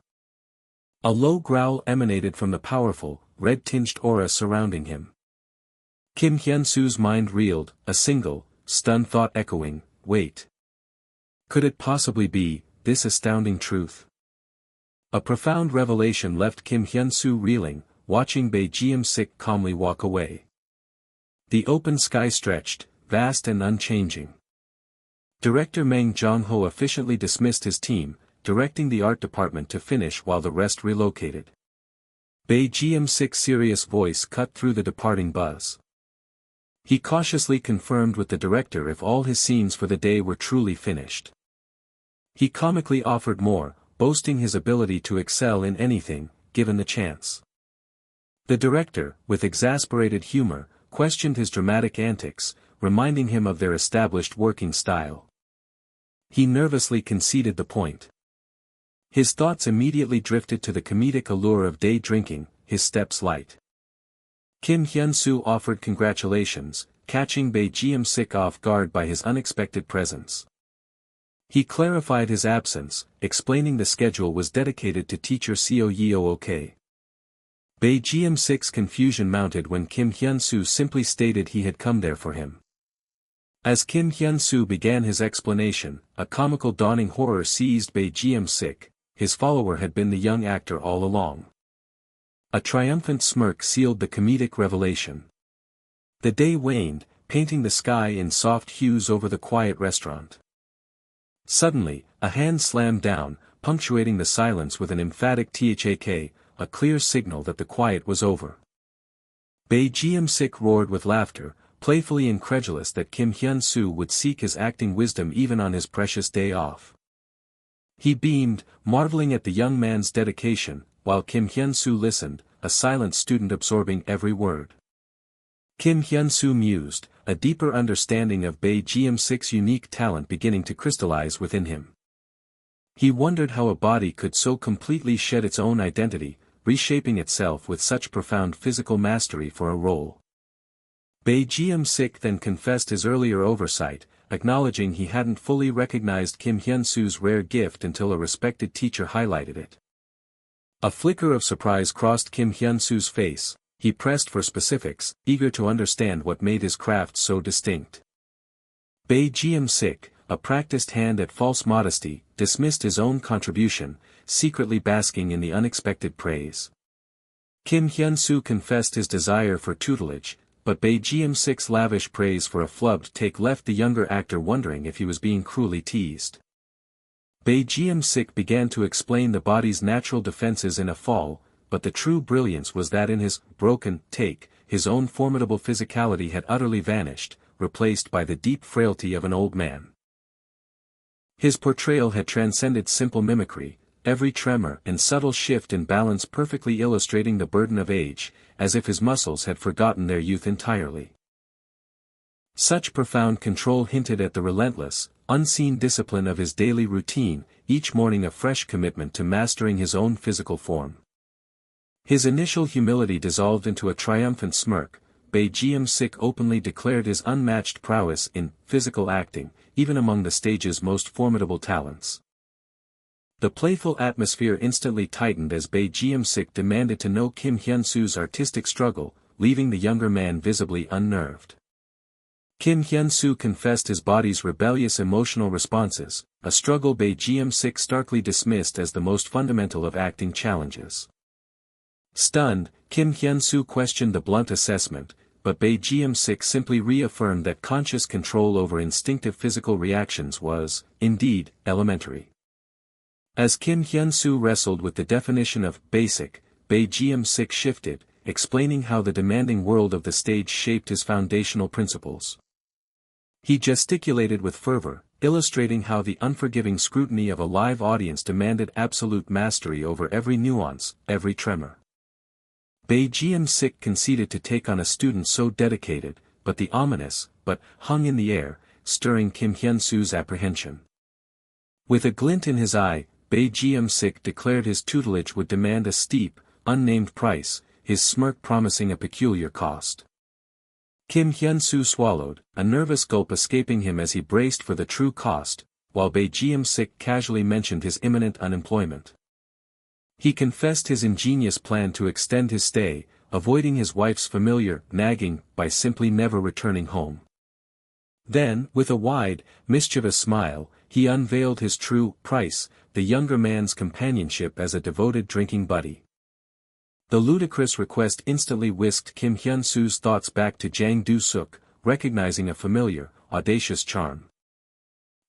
A low growl emanated from the powerful, red-tinged aura surrounding him. Kim Hyunsu's mind reeled, a single, stunned thought echoing, "Wait. Could it possibly be, this astounding truth?" A profound revelation left Kim Hyunsu reeling, watching Bae Sik calmly walk away. The open sky stretched, vast and unchanging. Director Mang Jong-ho efficiently dismissed his team, directing the art department to finish while the rest relocated. Bae Sik's serious voice cut through the departing buzz. He cautiously confirmed with the director if all his scenes for the day were truly finished. He comically offered more, boasting his ability to excel in anything, given the chance. The director, with exasperated humor, questioned his dramatic antics, reminding him of their established working style. He nervously conceded the point. His thoughts immediately drifted to the comedic allure of day drinking, his steps light. Kim Hyunsu offered congratulations, catching Bae Sik off guard by his unexpected presence. He clarified his absence, explaining the schedule was dedicated to teacher Seo Yeook. Bae Sik's confusion mounted when Kim Hyunsu simply stated he had come there for him. As Kim Hyunsu began his explanation, a comical dawning horror seized Bae Sik. His follower had been the young actor all along. A triumphant smirk sealed the comedic revelation. The day waned, painting the sky in soft hues over the quiet restaurant. Suddenly, a hand slammed down, punctuating the silence with an emphatic thak, a clear signal that the quiet was over. Bae Jium-sik roared with laughter, playfully incredulous that Kim Hyun-soo would seek his acting wisdom even on his precious day off. He beamed, marveling at the young man's dedication, while Kim Hyun-soo listened, a silent student absorbing every word. Kim Hyun-soo mused, a deeper understanding of Bae Jium-sik's unique talent beginning to crystallize within him. He wondered how a body could so completely shed its own identity, reshaping itself with such profound physical mastery for a role. Bae Jium-sik then confessed his earlier oversight, acknowledging he hadn't fully recognized Kim Hyun-soo's rare gift until a respected teacher highlighted it. A flicker of surprise crossed Kim Hyun-soo's face. He pressed for specifics, eager to understand what made his craft so distinct. Bae Jium-sik, a practiced hand at false modesty, dismissed his own contribution, secretly basking in the unexpected praise. Kim Hyun-soo confessed his desire for tutelage, but Bae Jium-sik's lavish praise for a flubbed take left the younger actor wondering if he was being cruelly teased. Bae Jium-sik began to explain the body's natural defenses in a fall, but the true brilliance was that in his broken take, his own formidable physicality had utterly vanished, replaced by the deep frailty of an old man. His portrayal had transcended simple mimicry, every tremor and subtle shift in balance perfectly illustrating the burden of age, as if his muscles had forgotten their youth entirely. Such profound control hinted at the relentless, unseen discipline of his daily routine, each morning a fresh commitment to mastering his own physical form. His initial humility dissolved into a triumphant smirk. Bae Jium-sik openly declared his unmatched prowess in physical acting, even among the stage's most formidable talents. The playful atmosphere instantly tightened as Bae Jium-sik demanded to know Kim Hyun-soo's artistic struggle, leaving the younger man visibly unnerved. Kim Hyun-soo confessed his body's rebellious emotional responses, a struggle Bae Jium-sik starkly dismissed as the most fundamental of acting challenges. Stunned, Kim Hyun-soo questioned the blunt assessment, but Bae Jium-sik simply reaffirmed that conscious control over instinctive physical reactions was, indeed, elementary. As Kim Hyun-soo wrestled with the definition of basic, Bae Jium-sik shifted, explaining how the demanding world of the stage shaped his foundational principles. He gesticulated with fervor, illustrating how the unforgiving scrutiny of a live audience demanded absolute mastery over every nuance, every tremor. Bae Jium-sik conceded to take on a student so dedicated, but the ominous, but hung in the air, stirring Kim Hyun-soo's apprehension. With a glint in his eye, Bae Jium-sik declared his tutelage would demand a steep, unnamed price, his smirk promising a peculiar cost. Kim Hyun-soo swallowed, a nervous gulp escaping him as he braced for the true cost, while Bae Jium-sik casually mentioned his imminent unemployment. He confessed his ingenious plan to extend his stay, avoiding his wife's familiar nagging by simply never returning home. Then, with a wide, mischievous smile, he unveiled his true price, the younger man's companionship as a devoted drinking buddy. The ludicrous request instantly whisked Kim Hyun-soo's thoughts back to Jang Do-suk, recognizing a familiar, audacious charm.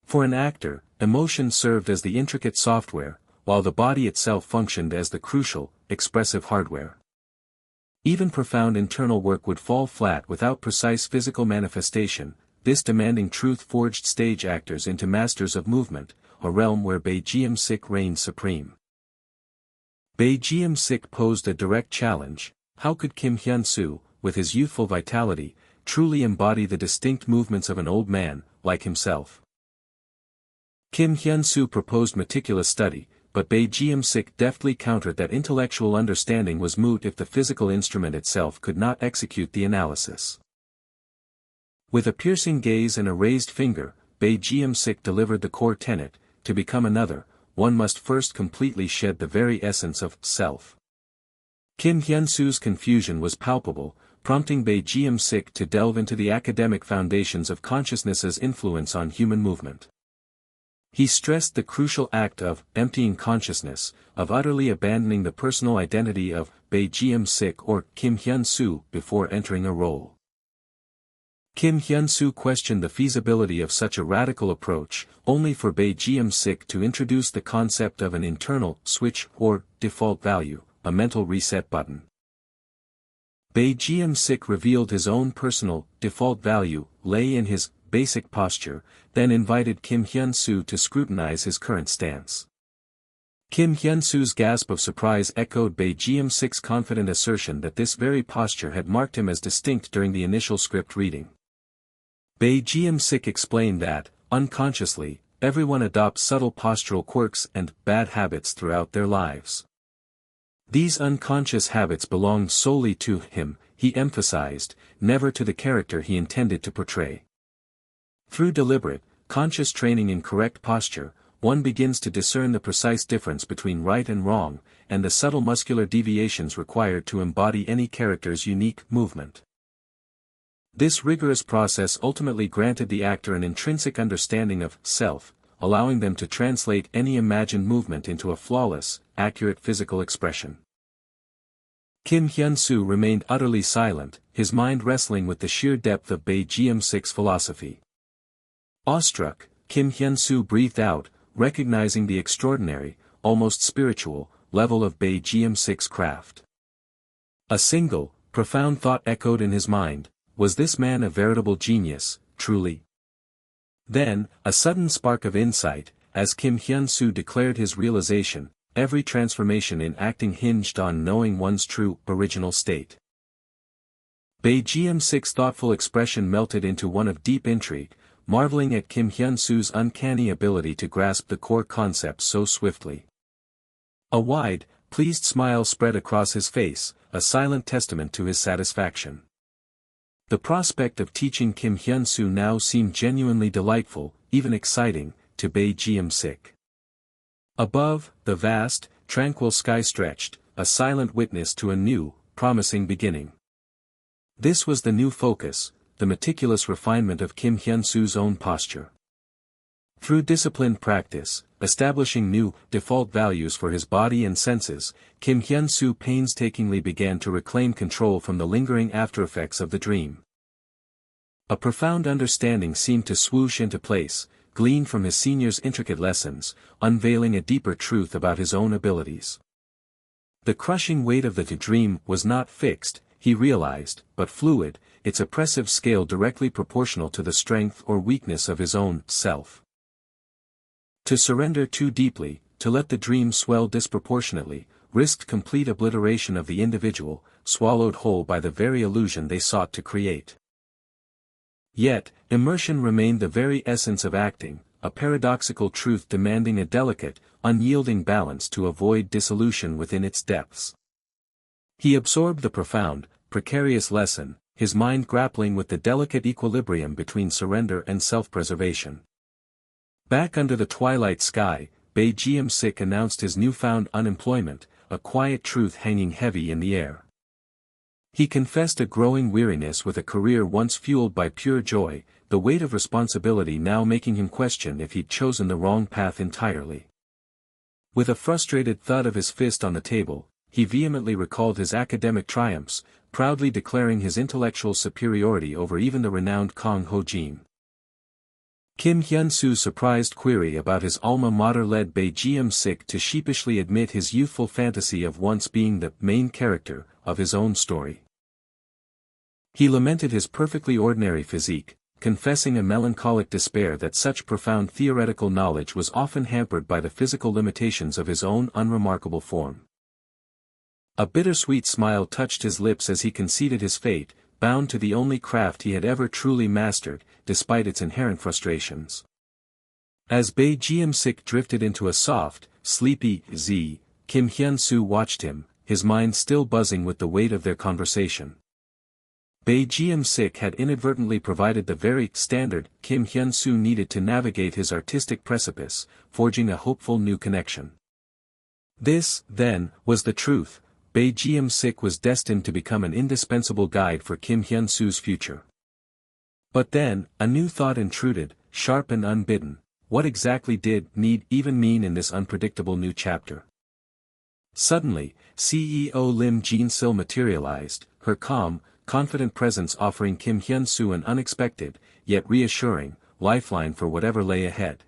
For an actor, emotion served as the intricate software, while the body itself functioned as the crucial, expressive hardware. Even profound internal work would fall flat without precise physical manifestation. This demanding truth forged stage actors into masters of movement, a realm where Bae Jium-sik reigned supreme. Bae Jium-sik posed a direct challenge: how could Kim Hyun-soo, with his youthful vitality, truly embody the distinct movements of an old man, like himself? Kim Hyun-soo proposed meticulous study, but Bae Jium-sik deftly countered that intellectual understanding was moot if the physical instrument itself could not execute the analysis. With a piercing gaze and a raised finger, Bae Jium-sik delivered the core tenet: to become another, one must first completely shed the very essence of self. Kim Hyun-soo's confusion was palpable, prompting Bae Jium-sik to delve into the academic foundations of consciousness's influence on human movement. He stressed the crucial act of emptying consciousness, of utterly abandoning the personal identity of Bae Jium-sik or Kim Hyun-soo before entering a role. Kim Hyunsu questioned the feasibility of such a radical approach, only for Bae Jium-sik to introduce the concept of an internal switch or default value, a mental reset button. Bae Jium-sik revealed his own personal default value lay in his basic posture, then invited Kim Hyunsu to scrutinize his current stance. Kim Hyunsu's gasp of surprise echoed Bae Jium-sik's confident assertion that this very posture had marked him as distinct during the initial script reading. Bae Jium-sik explained that, unconsciously, everyone adopts subtle postural quirks and bad habits throughout their lives. These unconscious habits belonged solely to him, he emphasized, never to the character he intended to portray. Through deliberate, conscious training in correct posture, one begins to discern the precise difference between right and wrong, and the subtle muscular deviations required to embody any character's unique movement. This rigorous process ultimately granted the actor an intrinsic understanding of self, allowing them to translate any imagined movement into a flawless, accurate physical expression. Kim Hyunsu remained utterly silent, his mind wrestling with the sheer depth of Bae Jium-sik's philosophy. Awestruck, Kim Hyunsu breathed out, recognizing the extraordinary, almost spiritual, level of Bae Jium-sik's craft. A single, profound thought echoed in his mind: was this man a veritable genius, truly? Then, a sudden spark of insight, as Kim Hyunsu declared his realization: every transformation in acting hinged on knowing one's true, original state. Bae Jium-sik's thoughtful expression melted into one of deep intrigue, marveling at Kim Hyunsu's uncanny ability to grasp the core concepts so swiftly. A wide, pleased smile spread across his face, a silent testament to his satisfaction. The prospect of teaching Kim Hyunsu now seemed genuinely delightful, even exciting, to Bae Jium-sik. Above, the vast, tranquil sky stretched, a silent witness to a new, promising beginning. This was the new focus, the meticulous refinement of Kim Hyunsu's own posture. Through disciplined practice, establishing new, default values for his body and senses, Kim Hyunsu painstakingly began to reclaim control from the lingering aftereffects of the dream. A profound understanding seemed to swoosh into place, gleaned from his senior's intricate lessons, unveiling a deeper truth about his own abilities. The crushing weight of the dream was not fixed, he realized, but fluid, its oppressive scale directly proportional to the strength or weakness of his own self. To surrender too deeply, to let the dream swell disproportionately, risked complete obliteration of the individual, swallowed whole by the very illusion they sought to create. Yet, immersion remained the very essence of acting, a paradoxical truth demanding a delicate, unyielding balance to avoid dissolution within its depths. He absorbed the profound, precarious lesson, his mind grappling with the delicate equilibrium between surrender and self-preservation. Back under the twilight sky, Bae Jium-sik announced his newfound unemployment, a quiet truth hanging heavy in the air. He confessed a growing weariness with a career once fueled by pure joy, the weight of responsibility now making him question if he'd chosen the wrong path entirely. With a frustrated thud of his fist on the table, he vehemently recalled his academic triumphs, proudly declaring his intellectual superiority over even the renowned Kang Ho-jin. Kim Hyunsu's surprised query about his alma mater led Bae Jium-sik to sheepishly admit his youthful fantasy of once being the main character of his own story. He lamented his perfectly ordinary physique, confessing a melancholic despair that such profound theoretical knowledge was often hampered by the physical limitations of his own unremarkable form. A bittersweet smile touched his lips as he conceded his fate, bound to the only craft he had ever truly mastered, despite its inherent frustrations. As Bae Jium-sik drifted into a soft, sleepy Z, Kim Hyunsu watched him, his mind still buzzing with the weight of their conversation. Bae Jium-sik had inadvertently provided the very standard Kim Hyunsu needed to navigate his artistic precipice, forging a hopeful new connection. This, then, was the truth: Bae Jium-sik was destined to become an indispensable guide for Kim Hyunsu's future. But then, a new thought intruded, sharp and unbidden: what exactly did need even mean in this unpredictable new chapter? Suddenly, CEO Lim Jin-sil materialized, her calm, confident presence offering Kim Hyunsu an unexpected, yet reassuring, lifeline for whatever lay ahead.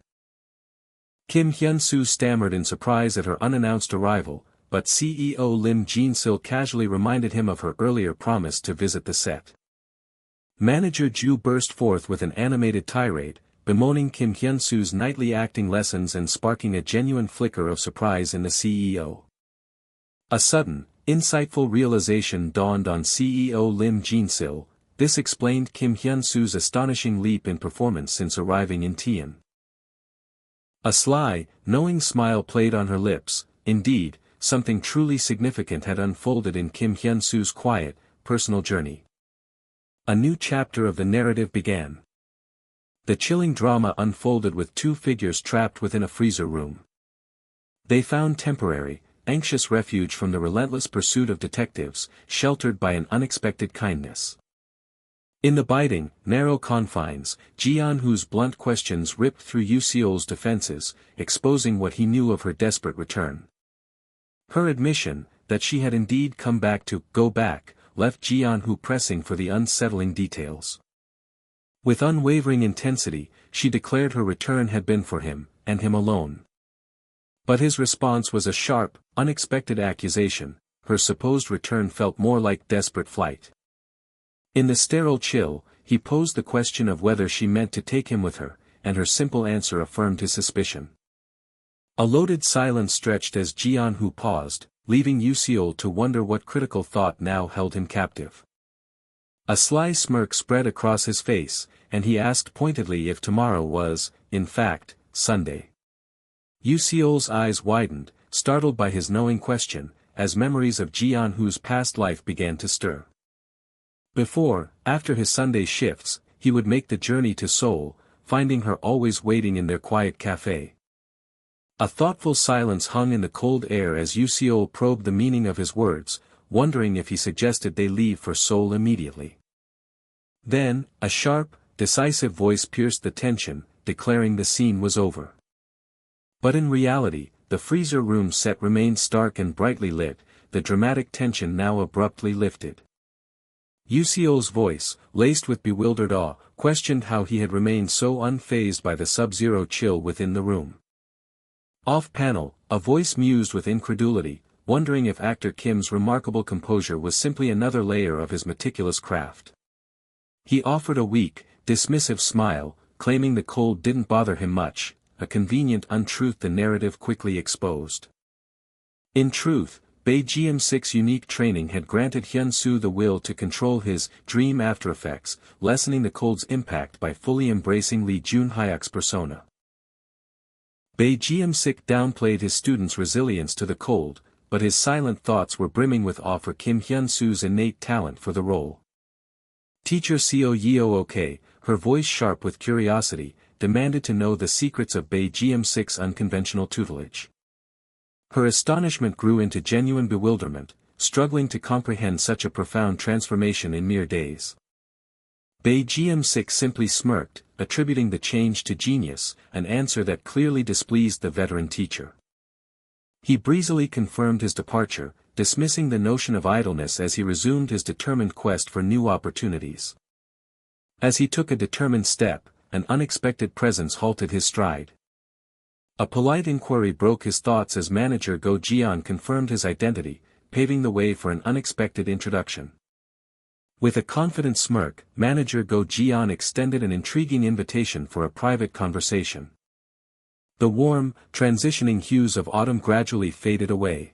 Kim Hyunsu stammered in surprise at her unannounced arrival, but CEO Lim Jin-sil casually reminded him of her earlier promise to visit the set. Manager Ju burst forth with an animated tirade, bemoaning Kim Hyunsu's nightly acting lessons and sparking a genuine flicker of surprise in the CEO. A sudden, insightful realization dawned on CEO Lim Jin-sil. This explained Kim Hyunsu's astonishing leap in performance since arriving in Tian. A sly, knowing smile played on her lips. Indeed, something truly significant had unfolded in Kim Hyunsu's quiet, personal journey. A new chapter of the narrative began. The chilling drama unfolded with two figures trapped within a freezer room. They found temporary, anxious refuge from the relentless pursuit of detectives, sheltered by an unexpected kindness. In the biting, narrow confines, Ji-yeon's blunt questions ripped through Yoo-seol's defenses, exposing what he knew of her desperate return. Her admission, that she had indeed come back to go back, left Ji-yeon pressing for the unsettling details. With unwavering intensity, she declared her return had been for him, and him alone. But his response was a sharp, unexpected accusation. Her supposed return felt more like desperate flight. In the sterile chill, he posed the question of whether she meant to take him with her, and her simple answer affirmed his suspicion. A loaded silence stretched as Ji-yeon paused, leaving Yoo-seol to wonder what critical thought now held him captive. A sly smirk spread across his face, and he asked pointedly if tomorrow was, in fact, Sunday. Yoo-seol's eyes widened, startled by his knowing question, as memories of Ji-yeon's past life began to stir. Before, after his Sunday shifts, he would make the journey to Seoul, finding her always waiting in their quiet cafe. A thoughtful silence hung in the cold air as Yoo-seol probed the meaning of his words, wondering if he suggested they leave for Seoul immediately. Then, a sharp, decisive voice pierced the tension, declaring the scene was over. But in reality, the freezer room set remained stark and brightly lit, the dramatic tension now abruptly lifted. Yoo-seol's voice, laced with bewildered awe, questioned how he had remained so unfazed by the sub-zero chill within the room. Off-panel, a voice mused with incredulity, wondering if actor Kim's remarkable composure was simply another layer of his meticulous craft. He offered a weak, dismissive smile, claiming the cold didn't bother him much, a convenient untruth the narrative quickly exposed. In truth, Bae-gyeom-sik's unique training had granted Hyunsu the will to control his dream aftereffects, lessening the cold's impact by fully embracing Lee Jun-hyuk's persona. Bae-gyeom-sik downplayed his students' resilience to the cold, but his silent thoughts were brimming with awe for Kim Hyunsu's innate talent for the role. Teacher Seo Yeo-ok, her voice sharp with curiosity, demanded to know the secrets of Bae-gyeom-sik's unconventional tutelage. Her astonishment grew into genuine bewilderment, struggling to comprehend such a profound transformation in mere days. Bae-gyeom-sik simply smirked, attributing the change to genius, an answer that clearly displeased the veteran teacher. He breezily confirmed his departure, dismissing the notion of idleness as he resumed his determined quest for new opportunities. As he took a determined step, an unexpected presence halted his stride. A polite inquiry broke his thoughts as manager Go Ji-yeon confirmed his identity, paving the way for an unexpected introduction. With a confident smirk, manager Go Ji-yeon extended an intriguing invitation for a private conversation. The warm, transitioning hues of autumn gradually faded away.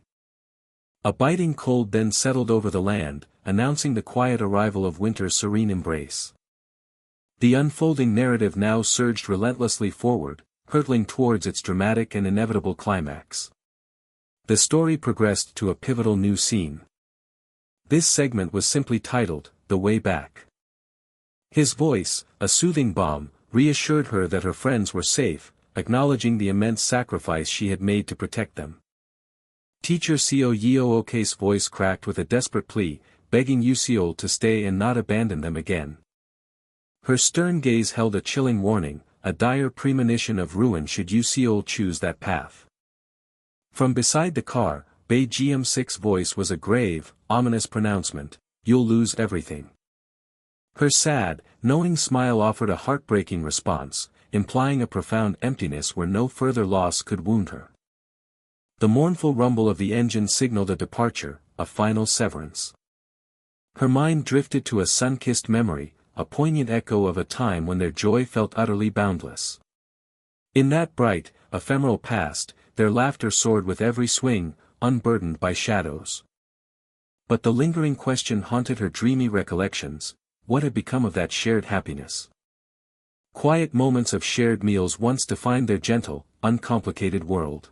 A biting cold then settled over the land, announcing the quiet arrival of winter's serene embrace. The unfolding narrative now surged relentlessly forward, hurtling towards its dramatic and inevitable climax. The story progressed to a pivotal new scene. This segment was simply titled, The Way Back. His voice, a soothing balm, reassured her that her friends were safe, acknowledging the immense sacrifice she had made to protect them. Teacher Seo Yeo-ok's voice cracked with a desperate plea, begging Yoo-seol to stay and not abandon them again. Her stern gaze held a chilling warning, a dire premonition of ruin should Yoo-seol choose that path. From beside the car, Bae-gyeom-sik's voice was a grave, ominous pronouncement, "You'll lose everything." Her sad, knowing smile offered a heartbreaking response, implying a profound emptiness where no further loss could wound her. The mournful rumble of the engine signaled a departure, a final severance. Her mind drifted to a sun-kissed memory, a poignant echo of a time when their joy felt utterly boundless. In that bright, ephemeral past, their laughter soared with every swing, unburdened by shadows. But the lingering question haunted her dreamy recollections: what had become of that shared happiness? Quiet moments of shared meals once defined their gentle, uncomplicated world.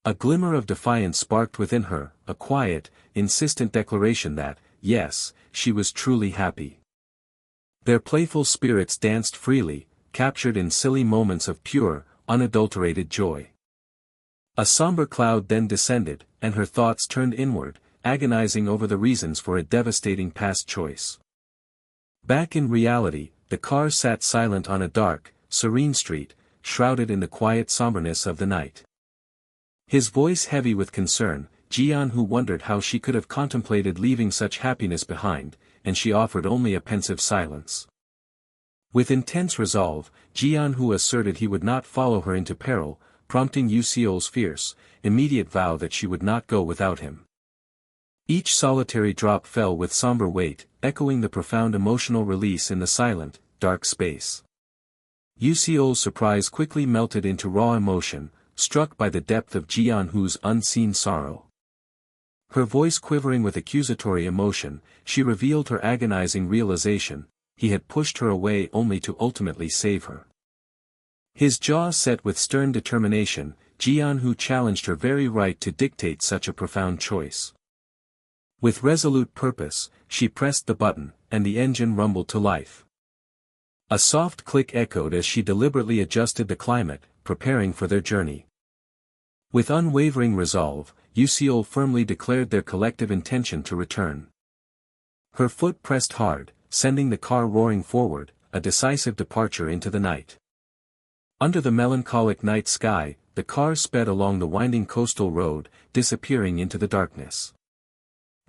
A glimmer of defiance sparked within her, a quiet, insistent declaration that, yes, she was truly happy. Their playful spirits danced freely, captured in silly moments of pure, unadulterated joy. A somber cloud then descended, and her thoughts turned inward, agonizing over the reasons for a devastating past choice. Back in reality, the car sat silent on a dark, serene street, shrouded in the quiet somberness of the night. His voice heavy with concern, Ji-yeon wondered how she could have contemplated leaving such happiness behind, and she offered only a pensive silence. With intense resolve, Ji-yeon asserted he would not follow her into peril, prompting Yoo-seol's fierce, immediate vow that she would not go without him. Each solitary drop fell with somber weight, echoing the profound emotional release in the silent, dark space. Yoo-seol's surprise quickly melted into raw emotion, struck by the depth of Ji-yeon's unseen sorrow. Her voice quivering with accusatory emotion, she revealed her agonizing realization: he had pushed her away only to ultimately save her. His jaw set with stern determination, Ji-yeon challenged her very right to dictate such a profound choice. With resolute purpose, she pressed the button, and the engine rumbled to life. A soft click echoed as she deliberately adjusted the climate, preparing for their journey. With unwavering resolve, Yoo-seol firmly declared their collective intention to return. Her foot pressed hard, sending the car roaring forward, a decisive departure into the night. Under the melancholic night sky, the car sped along the winding coastal road, disappearing into the darkness.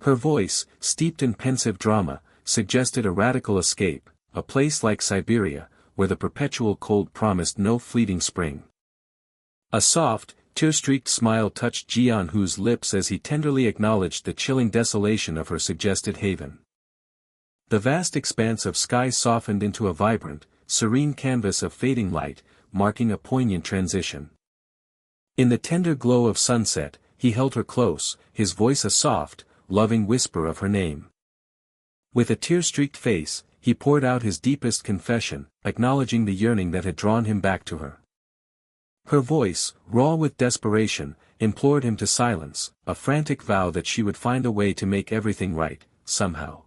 Her voice, steeped in pensive drama, suggested a radical escape, a place like Siberia, where the perpetual cold promised no fleeting spring. A soft, tear-streaked smile touched Ji-yeon's lips as he tenderly acknowledged the chilling desolation of her suggested haven. The vast expanse of sky softened into a vibrant, serene canvas of fading light, marking a poignant transition. In the tender glow of sunset, he held her close, his voice a soft, loving whisper of her name. With a tear-streaked face, he poured out his deepest confession, acknowledging the yearning that had drawn him back to her. Her voice, raw with desperation, implored him to silence, a frantic vow that she would find a way to make everything right, somehow.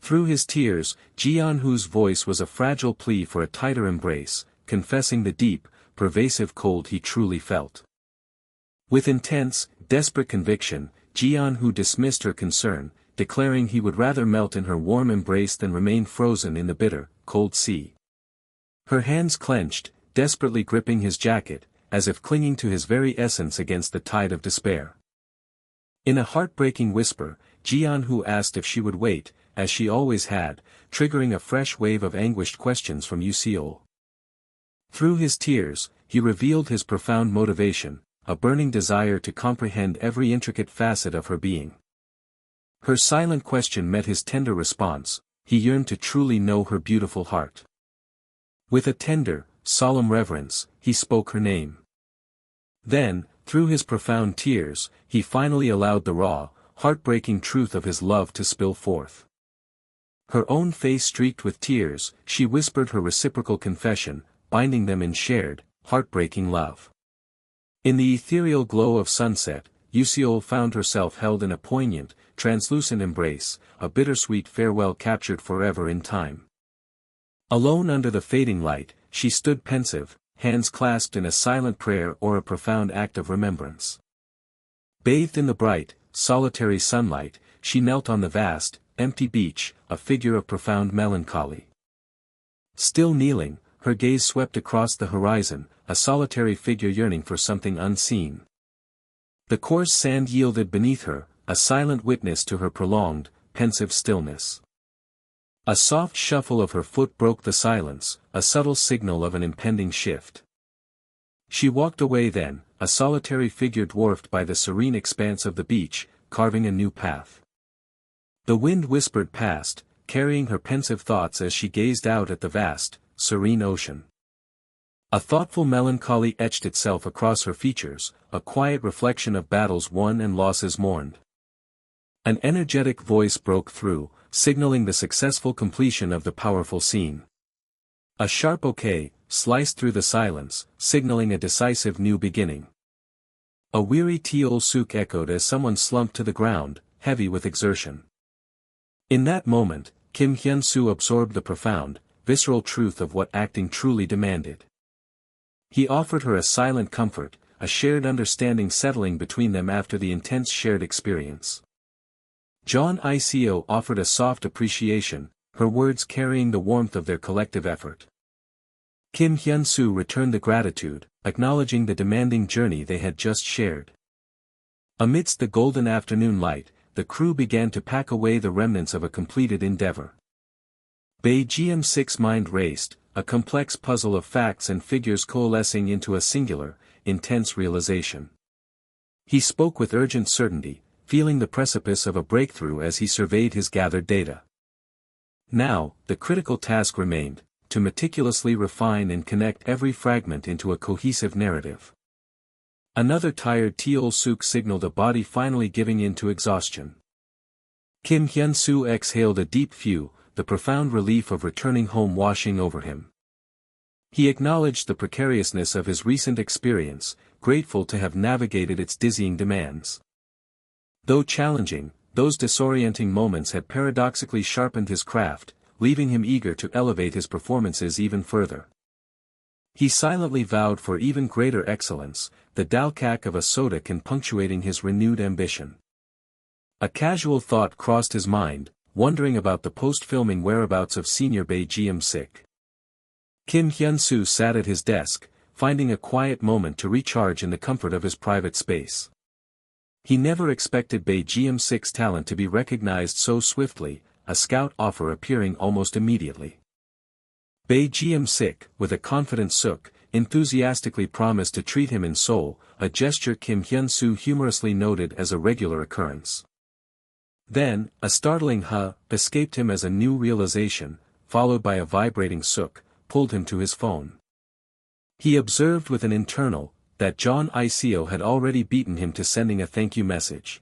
Through his tears, Ji-yeon's voice was a fragile plea for a tighter embrace, confessing the deep, pervasive cold he truly felt. With intense, desperate conviction, Ji-yeon dismissed her concern, declaring he would rather melt in her warm embrace than remain frozen in the bitter, cold sea. Her hands clenched, desperately gripping his jacket, as if clinging to his very essence against the tide of despair. In a heartbreaking whisper, Ji-yeon asked if she would wait, as she always had, triggering a fresh wave of anguished questions from Yoo-seol. Through his tears, he revealed his profound motivation, a burning desire to comprehend every intricate facet of her being. Her silent question met his tender response: he yearned to truly know her beautiful heart. With a tender, solemn reverence, he spoke her name. Then, through his profound tears, he finally allowed the raw, heartbreaking truth of his love to spill forth. Her own face streaked with tears, she whispered her reciprocal confession, binding them in shared, heartbreaking love. In the ethereal glow of sunset, Yoo-seol found herself held in a poignant, translucent embrace, a bittersweet farewell captured forever in time. Alone under the fading light, she stood pensive, hands clasped in a silent prayer or a profound act of remembrance. Bathed in the bright, solitary sunlight, she knelt on the vast, empty beach, a figure of profound melancholy. Still kneeling, her gaze swept across the horizon, a solitary figure yearning for something unseen. The coarse sand yielded beneath her, a silent witness to her prolonged, pensive stillness. A soft shuffle of her foot broke the silence, a subtle signal of an impending shift. She walked away then, a solitary figure dwarfed by the serene expanse of the beach, carving a new path. The wind whispered past, carrying her pensive thoughts as she gazed out at the vast, serene ocean. A thoughtful melancholy etched itself across her features, a quiet reflection of battles won and losses mourned. An energetic voice broke through, signaling the successful completion of the powerful scene. A sharp okay sliced through the silence, signaling a decisive new beginning. A weary Teol Suk echoed as someone slumped to the ground, heavy with exertion. In that moment, Kim Hyunsu absorbed the profound, visceral truth of what acting truly demanded. He offered her a silent comfort, a shared understanding settling between them after the intense shared experience. John Ico offered a soft appreciation, her words carrying the warmth of their collective effort. Kim Hyunsu returned the gratitude, acknowledging the demanding journey they had just shared. Amidst the golden afternoon light, the crew began to pack away the remnants of a completed endeavor. BGM-6's mind raced, a complex puzzle of facts and figures coalescing into a singular, intense realization. He spoke with urgent certainty, feeling the precipice of a breakthrough as he surveyed his gathered data. Now, the critical task remained, to meticulously refine and connect every fragment into a cohesive narrative. Another tired Teol Suk signaled a body finally giving in to exhaustion. Kim Hyunsu exhaled a deep few, the profound relief of returning home washing over him. He acknowledged the precariousness of his recent experience, grateful to have navigated its dizzying demands. Though challenging, those disorienting moments had paradoxically sharpened his craft, leaving him eager to elevate his performances even further. He silently vowed for even greater excellence, the dalkak of a sodakan punctuating his renewed ambition. A casual thought crossed his mind, wondering about the post-filming whereabouts of senior BGM-6. Kim Hyunsu sat at his desk, finding a quiet moment to recharge in the comfort of his private space. He never expected BGM-6's talent to be recognized so swiftly, a scout offer appearing almost immediately. BGM-6, with a confident Suk, enthusiastically promised to treat him in Seoul, a gesture Kim Hyunsu humorously noted as a regular occurrence. Then, a startling escaped him as a new realization, followed by a vibrating Suk, pulled him to his phone. He observed with an internal, that John Ico had already beaten him to sending a thank you message.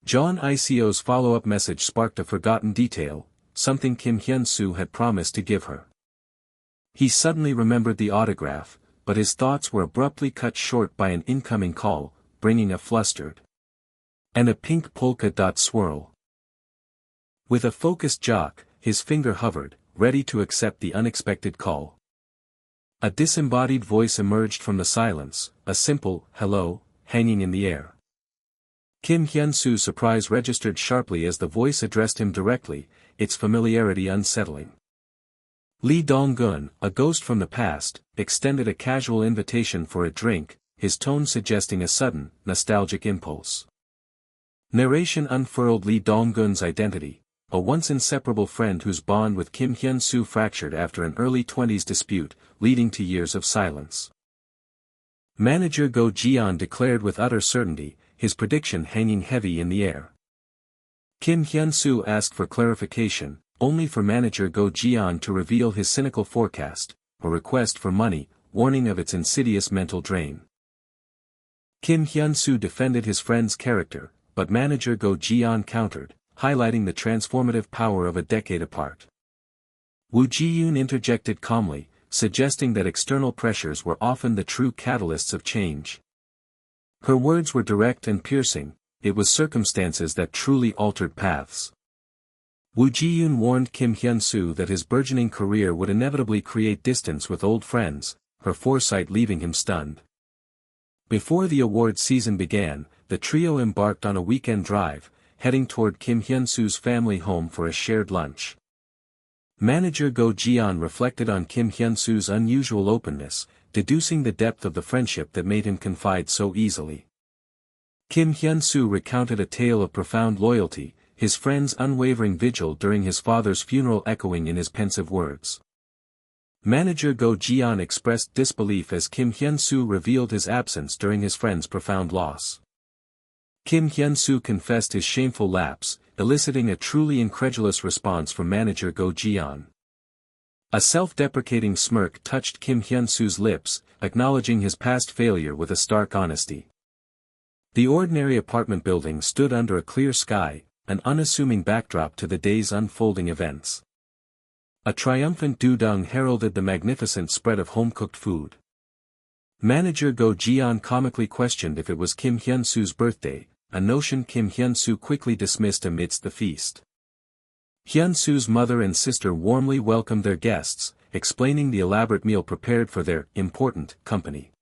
John Ico's follow-up message sparked a forgotten detail, something Kim Hyunsu had promised to give her. He suddenly remembered the autograph, but his thoughts were abruptly cut short by an incoming call, bringing a flustered and a pink polka dot swirl. With a focused jock, his finger hovered, ready to accept the unexpected call. A disembodied voice emerged from the silence, a simple hello, hanging in the air. Kim Hyunsu's surprise registered sharply as the voice addressed him directly, its familiarity unsettling. Lee Dong-gun, a ghost from the past, extended a casual invitation for a drink, his tone suggesting a sudden, nostalgic impulse. Narration unfurled Lee Dong-gun's identity, a once inseparable friend whose bond with Kim Hyunsu fractured after an early 20s dispute, leading to years of silence. Manager Go Jian declared with utter certainty, his prediction hanging heavy in the air. Kim Hyunsu asked for clarification, only for manager Go Jian to reveal his cynical forecast, a request for money, warning of its insidious mental drain. Kim Hyunsu defended his friend's character, but manager Go Jian countered, highlighting the transformative power of a decade apart. Woo Ji-yoon interjected calmly, suggesting that external pressures were often the true catalysts of change. Her words were direct and piercing, it was circumstances that truly altered paths. Woo Ji-yoon warned Kim Hyunsu that his burgeoning career would inevitably create distance with old friends, her foresight leaving him stunned. Before the award season began, the trio embarked on a weekend drive, heading toward Kim Hyunsu's family home for a shared lunch. Manager Go Jian reflected on Kim Hyunsu's unusual openness, deducing the depth of the friendship that made him confide so easily. Kim Hyunsu recounted a tale of profound loyalty, his friend's unwavering vigil during his father's funeral echoing in his pensive words. Manager Go Jian expressed disbelief as Kim Hyunsu revealed his absence during his friend's profound loss. Kim Hyunsu confessed his shameful lapse, eliciting a truly incredulous response from manager Go Jian. A self-deprecating smirk touched Kim Hyunsu's lips, acknowledging his past failure with a stark honesty. The ordinary apartment building stood under a clear sky, an unassuming backdrop to the day's unfolding events. A triumphant dudung heralded the magnificent spread of home-cooked food. Manager Go Jian comically questioned if it was Kim Hyunsu's birthday, a notion Kim Hyunsu quickly dismissed amidst the feast. Hyunsu's mother and sister warmly welcomed their guests, explaining the elaborate meal prepared for their important company.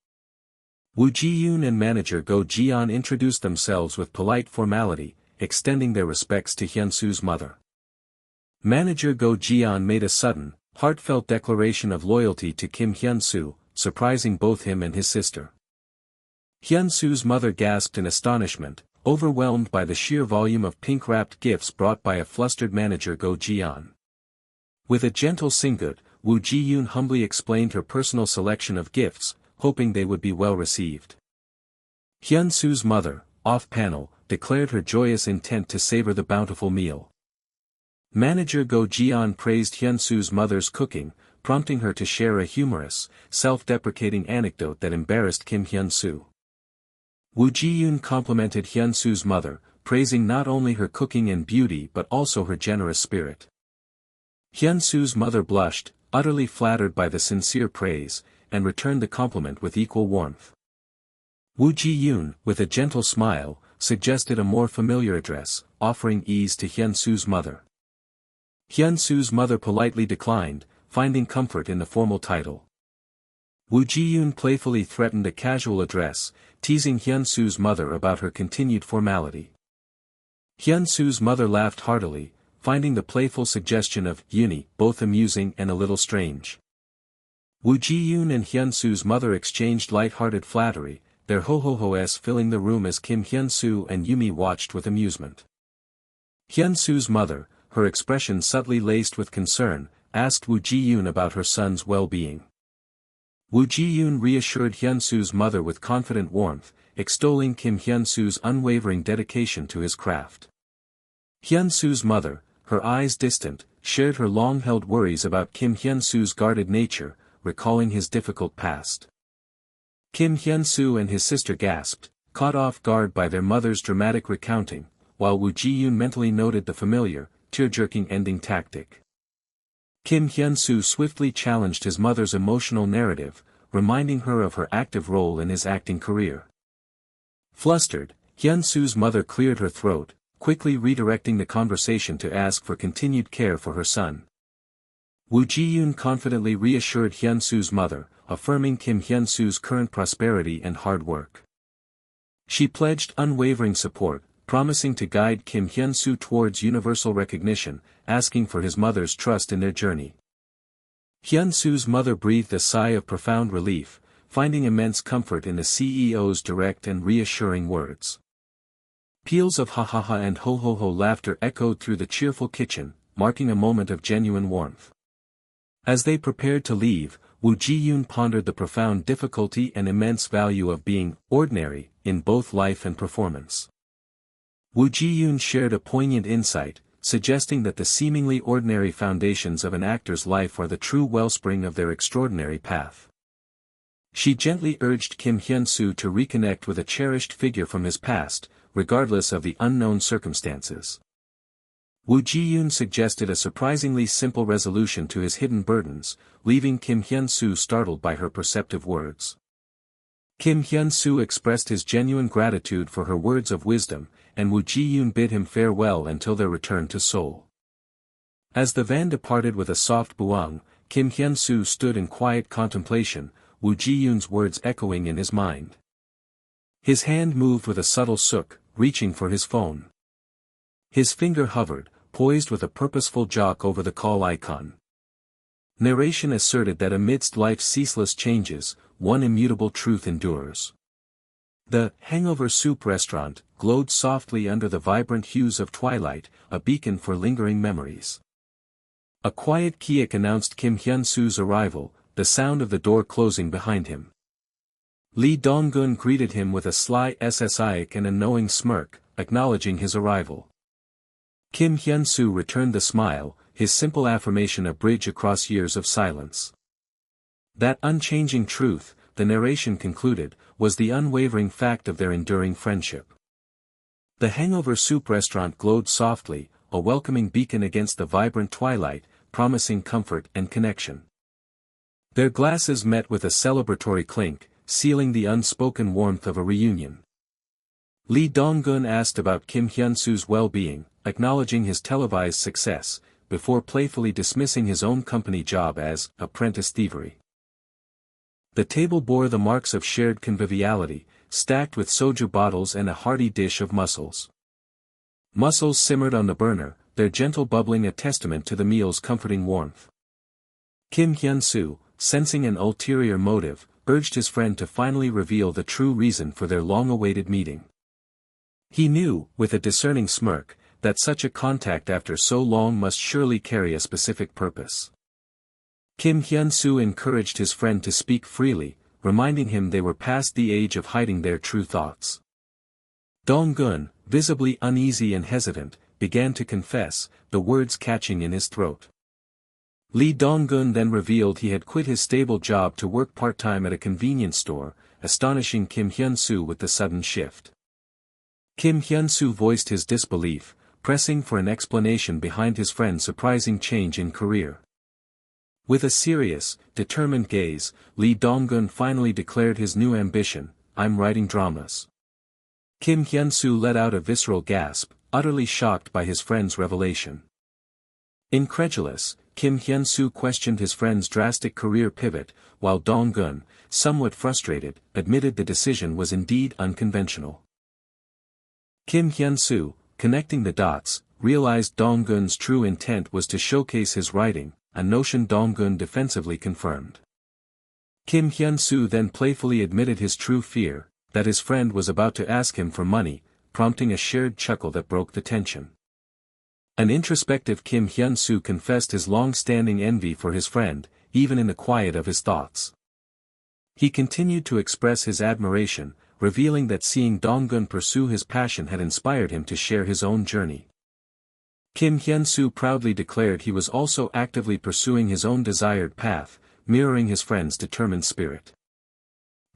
Woo Ji-yoon and manager Go Jian introduced themselves with polite formality, extending their respects to Hyunsu's mother. Manager Go Jian made a sudden, heartfelt declaration of loyalty to Kim Hyunsu, surprising both him and his sister. Hyunsu's mother gasped in astonishment, overwhelmed by the sheer volume of pink-wrapped gifts brought by a flustered manager Go Jian. With a gentle singut, Woo Ji-yoon humbly explained her personal selection of gifts, hoping they would be well received. Hyunsu's mother, off-panel, declared her joyous intent to savor the bountiful meal. Manager Go Jian praised Hyunsu's mother's cooking, prompting her to share a humorous, self-deprecating anecdote that embarrassed Kim Hyunsu. Woo Ji-yoon complimented Hyunsu's mother, praising not only her cooking and beauty but also her generous spirit. Hyunsu's mother blushed, utterly flattered by the sincere praise, and returned the compliment with equal warmth. Woo Ji-yoon, with a gentle smile, suggested a more familiar address, offering ease to Hyunsu's mother. Hyunsu's mother politely declined, finding comfort in the formal title. Woo Ji-yoon playfully threatened a casual address, teasing Hyunsu's mother about her continued formality. Hyunsu's mother laughed heartily, finding the playful suggestion of uni both amusing and a little strange. Woo Ji-yoon and Hyunsu's mother exchanged light-hearted flattery, their ho-ho-ho-s filling the room as Kim Hyunsu and Yumi watched with amusement. Hyunsu's mother, her expression subtly laced with concern, asked Woo Ji-yoon about her son's well-being. Woo Ji-yoon reassured Hyunsu's mother with confident warmth, extolling Kim Hyunsu's unwavering dedication to his craft. Hyunsu's mother, her eyes distant, shared her long-held worries about Kim Hyunsu's guarded nature, recalling his difficult past. Kim Hyunsu and his sister gasped, caught off guard by their mother's dramatic recounting, while Woo Ji-yoon mentally noted the familiar, tear-jerking ending tactic. Kim Hyunsu swiftly challenged his mother's emotional narrative, reminding her of her active role in his acting career. Flustered, Hyunsu's mother cleared her throat, quickly redirecting the conversation to ask for continued care for her son. Woo Ji-yoon confidently reassured Hyunsu's mother, affirming Kim Hyunsu's current prosperity and hard work. She pledged unwavering support, promising to guide Kim Hyunsu towards universal recognition, asking for his mother's trust in their journey. Hyunsu's mother breathed a sigh of profound relief, finding immense comfort in the CEO's direct and reassuring words. Peals of ha-ha-ha and ho-ho-ho laughter echoed through the cheerful kitchen, marking a moment of genuine warmth. As they prepared to leave, Woo Ji-yoon pondered the profound difficulty and immense value of being ordinary in both life and performance. Woo Ji-yoon shared a poignant insight, suggesting that the seemingly ordinary foundations of an actor's life are the true wellspring of their extraordinary path. She gently urged Kim Hyunsu to reconnect with a cherished figure from his past, regardless of the unknown circumstances. Woo Ji-yoon suggested a surprisingly simple resolution to his hidden burdens, leaving Kim Hyunsu startled by her perceptive words. Kim Hyunsu expressed his genuine gratitude for her words of wisdom, and Woo Ji-yoon bid him farewell until their return to Seoul. As the van departed with a soft buang, Kim Hyunsu stood in quiet contemplation, Woo Ji-yoon's words echoing in his mind. His hand moved with a subtle suk, reaching for his phone. His finger hovered, poised with a purposeful jock over the call icon. Narration asserted that amidst life's ceaseless changes, one immutable truth endures. The Hangover Soup restaurant glowed softly under the vibrant hues of twilight, a beacon for lingering memories. A quiet kick announced Kim Hyunsu's arrival, the sound of the door closing behind him. Lee Dong-gun greeted him with a sly ssi and a knowing smirk, acknowledging his arrival. Kim Hyunsu returned the smile, his simple affirmation a bridge across years of silence. That unchanging truth, the narration concluded, was the unwavering fact of their enduring friendship. The Hangover Soup restaurant glowed softly, a welcoming beacon against the vibrant twilight, promising comfort and connection. Their glasses met with a celebratory clink, sealing the unspoken warmth of a reunion. Lee Dong-gun asked about Kim Hyunsu's well-being, acknowledging his televised success, before playfully dismissing his own company job as apprentice thievery. The table bore the marks of shared conviviality, stacked with soju bottles and a hearty dish of mussels. Mussels simmered on the burner, their gentle bubbling a testament to the meal's comforting warmth. Kim Hyunsu, sensing an ulterior motive, urged his friend to finally reveal the true reason for their long-awaited meeting. He knew, with a discerning smirk, that such a contact after so long must surely carry a specific purpose. Kim Hyunsu encouraged his friend to speak freely, reminding him they were past the age of hiding their true thoughts. Dong-gun, visibly uneasy and hesitant, began to confess, the words catching in his throat. Lee Dong-gun then revealed he had quit his stable job to work part-time at a convenience store, astonishing Kim Hyunsu with the sudden shift. Kim Hyunsu voiced his disbelief, pressing for an explanation behind his friend's surprising change in career. With a serious, determined gaze, Lee Dong-gun finally declared his new ambition, "I'm writing dramas." Kim Hyunsu let out a visceral gasp, utterly shocked by his friend's revelation. Incredulous, Kim Hyunsu questioned his friend's drastic career pivot, while Dong-gun, somewhat frustrated, admitted the decision was indeed unconventional. Kim Hyunsu, connecting the dots, realized Dong-gun's true intent was to showcase his writing, a notion Dong-gun defensively confirmed. Kim Hyunsu then playfully admitted his true fear, that his friend was about to ask him for money, prompting a shared chuckle that broke the tension. An introspective Kim Hyunsu confessed his long-standing envy for his friend, even in the quiet of his thoughts. He continued to express his admiration, revealing that seeing Dong-gun pursue his passion had inspired him to share his own journey. Kim Hyunsu proudly declared he was also actively pursuing his own desired path, mirroring his friend's determined spirit.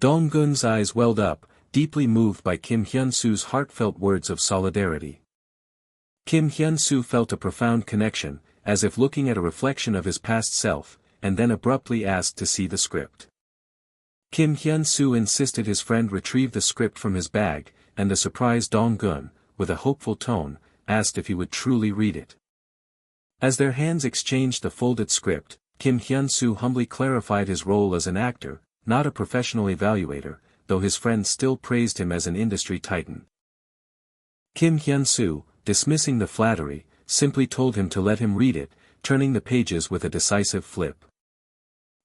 Dong-gun's eyes welled up, deeply moved by Kim Hyunsu's heartfelt words of solidarity. Kim Hyunsu felt a profound connection, as if looking at a reflection of his past self, and then abruptly asked to see the script. Kim Hyunsu insisted his friend retrieve the script from his bag, and the surprised Dong-gun, with a hopeful tone, asked if he would truly read it. As their hands exchanged the folded script, Kim Hyunsu humbly clarified his role as an actor, not a professional evaluator, though his friend still praised him as an industry titan. Kim Hyunsu, dismissing the flattery, simply told him to let him read it, turning the pages with a decisive flip.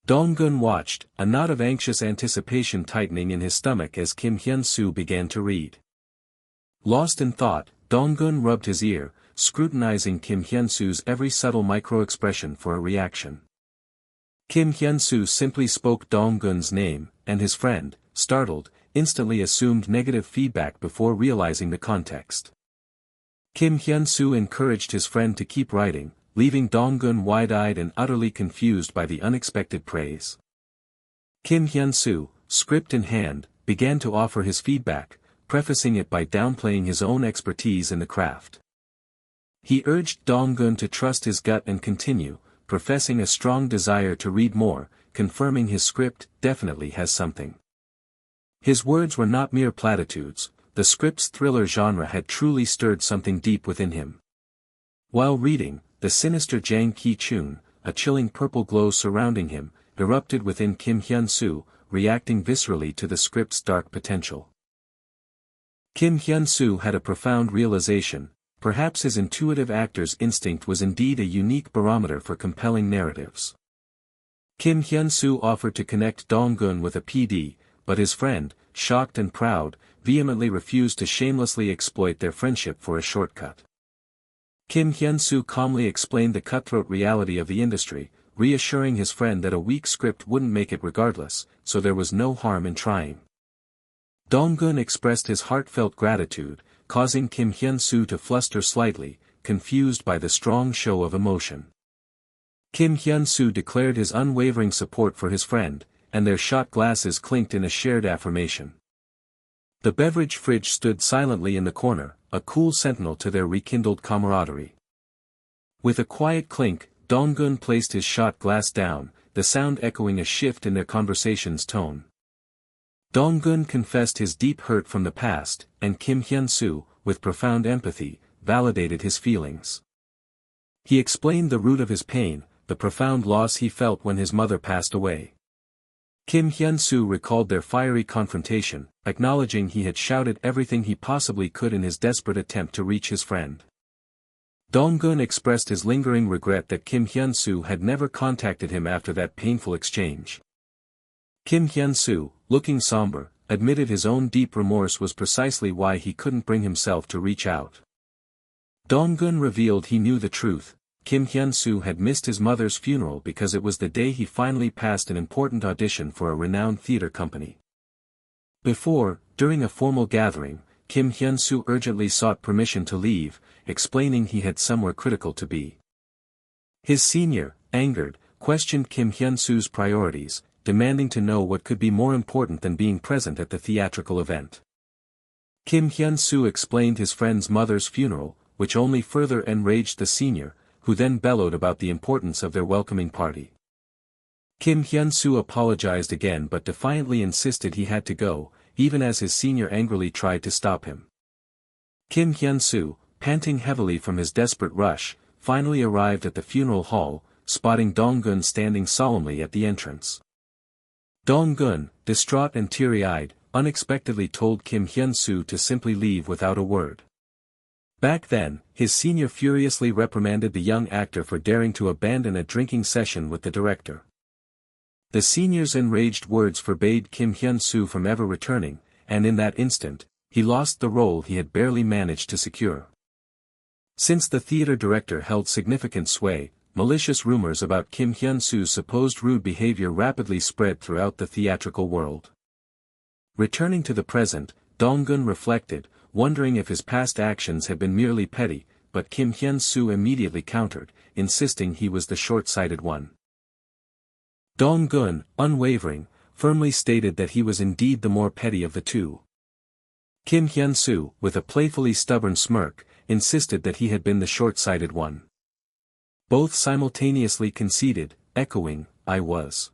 Dong-gun watched, a knot of anxious anticipation tightening in his stomach as Kim Hyunsu began to read. Lost in thought, Dong-gun rubbed his ear, scrutinizing Kim Hyunsu's every subtle micro-expression for a reaction. Kim Hyunsu simply spoke Dong-gun's name, and his friend, startled, instantly assumed negative feedback before realizing the context. Kim Hyunsu encouraged his friend to keep writing, leaving Dong-gun wide-eyed and utterly confused by the unexpected praise. Kim Hyunsu, script in hand, began to offer his feedback, prefacing it by downplaying his own expertise in the craft. He urged Dong-gun to trust his gut and continue, professing a strong desire to read more, confirming his script definitely has something. His words were not mere platitudes, the script's thriller genre had truly stirred something deep within him. While reading, the sinister Jang Ki-chun, a chilling purple glow surrounding him, erupted within Kim Hyunsu, reacting viscerally to the script's dark potential. Kim Hyunsu had a profound realization, perhaps his intuitive actor's instinct was indeed a unique barometer for compelling narratives. Kim Hyunsu offered to connect Dong-gun with a PD, but his friend, shocked and proud, vehemently refused to shamelessly exploit their friendship for a shortcut. Kim Hyunsu calmly explained the cutthroat reality of the industry, reassuring his friend that a weak script wouldn't make it regardless, so there was no harm in trying. Dong-gun expressed his heartfelt gratitude, causing Kim Hyunsu to fluster slightly, confused by the strong show of emotion. Kim Hyunsu declared his unwavering support for his friend, and their shot glasses clinked in a shared affirmation. The beverage fridge stood silently in the corner, a cool sentinel to their rekindled camaraderie. With a quiet clink, Dong-gun placed his shot glass down, the sound echoing a shift in their conversation's tone. Dong-gun confessed his deep hurt from the past, and Kim Hyunsu, with profound empathy, validated his feelings. He explained the root of his pain, the profound loss he felt when his mother passed away. Kim Hyunsu recalled their fiery confrontation, acknowledging he had shouted everything he possibly could in his desperate attempt to reach his friend. Dong-gun expressed his lingering regret that Kim Hyunsu had never contacted him after that painful exchange. Kim Hyunsu, looking somber, admitted his own deep remorse was precisely why he couldn't bring himself to reach out. Dong-gun revealed he knew the truth. Kim Hyunsu had missed his mother's funeral because it was the day he finally passed an important audition for a renowned theater company. During a formal gathering, Kim Hyunsu urgently sought permission to leave, explaining he had somewhere critical to be. His senior, angered, questioned Kim Hyunsu's priorities, demanding to know what could be more important than being present at the theatrical event. Kim Hyunsu explained his friend's mother's funeral, which only further enraged the senior, who then bellowed about the importance of their welcoming party. Kim Hyunsu apologized again but defiantly insisted he had to go, even as his senior angrily tried to stop him. Kim Hyunsu, panting heavily from his desperate rush, finally arrived at the funeral hall, spotting Dong-gun standing solemnly at the entrance. Dong-gun, distraught and teary-eyed, unexpectedly told Kim Hyunsu to simply leave without a word. Back then, his senior furiously reprimanded the young actor for daring to abandon a drinking session with the director. The senior's enraged words forbade Kim Hyunsu from ever returning, and in that instant, he lost the role he had barely managed to secure. Since the theater director held significant sway, malicious rumors about Kim Hyunsu's supposed rude behavior rapidly spread throughout the theatrical world. Returning to the present, Dong-gun reflected, wondering if his past actions had been merely petty, but Kim Hyunsu immediately countered, insisting he was the short-sighted one. Dong-gun, unwavering, firmly stated that he was indeed the more petty of the two. Kim Hyunsu, with a playfully stubborn smirk, insisted that he had been the short-sighted one. Both simultaneously conceded, echoing, "I was."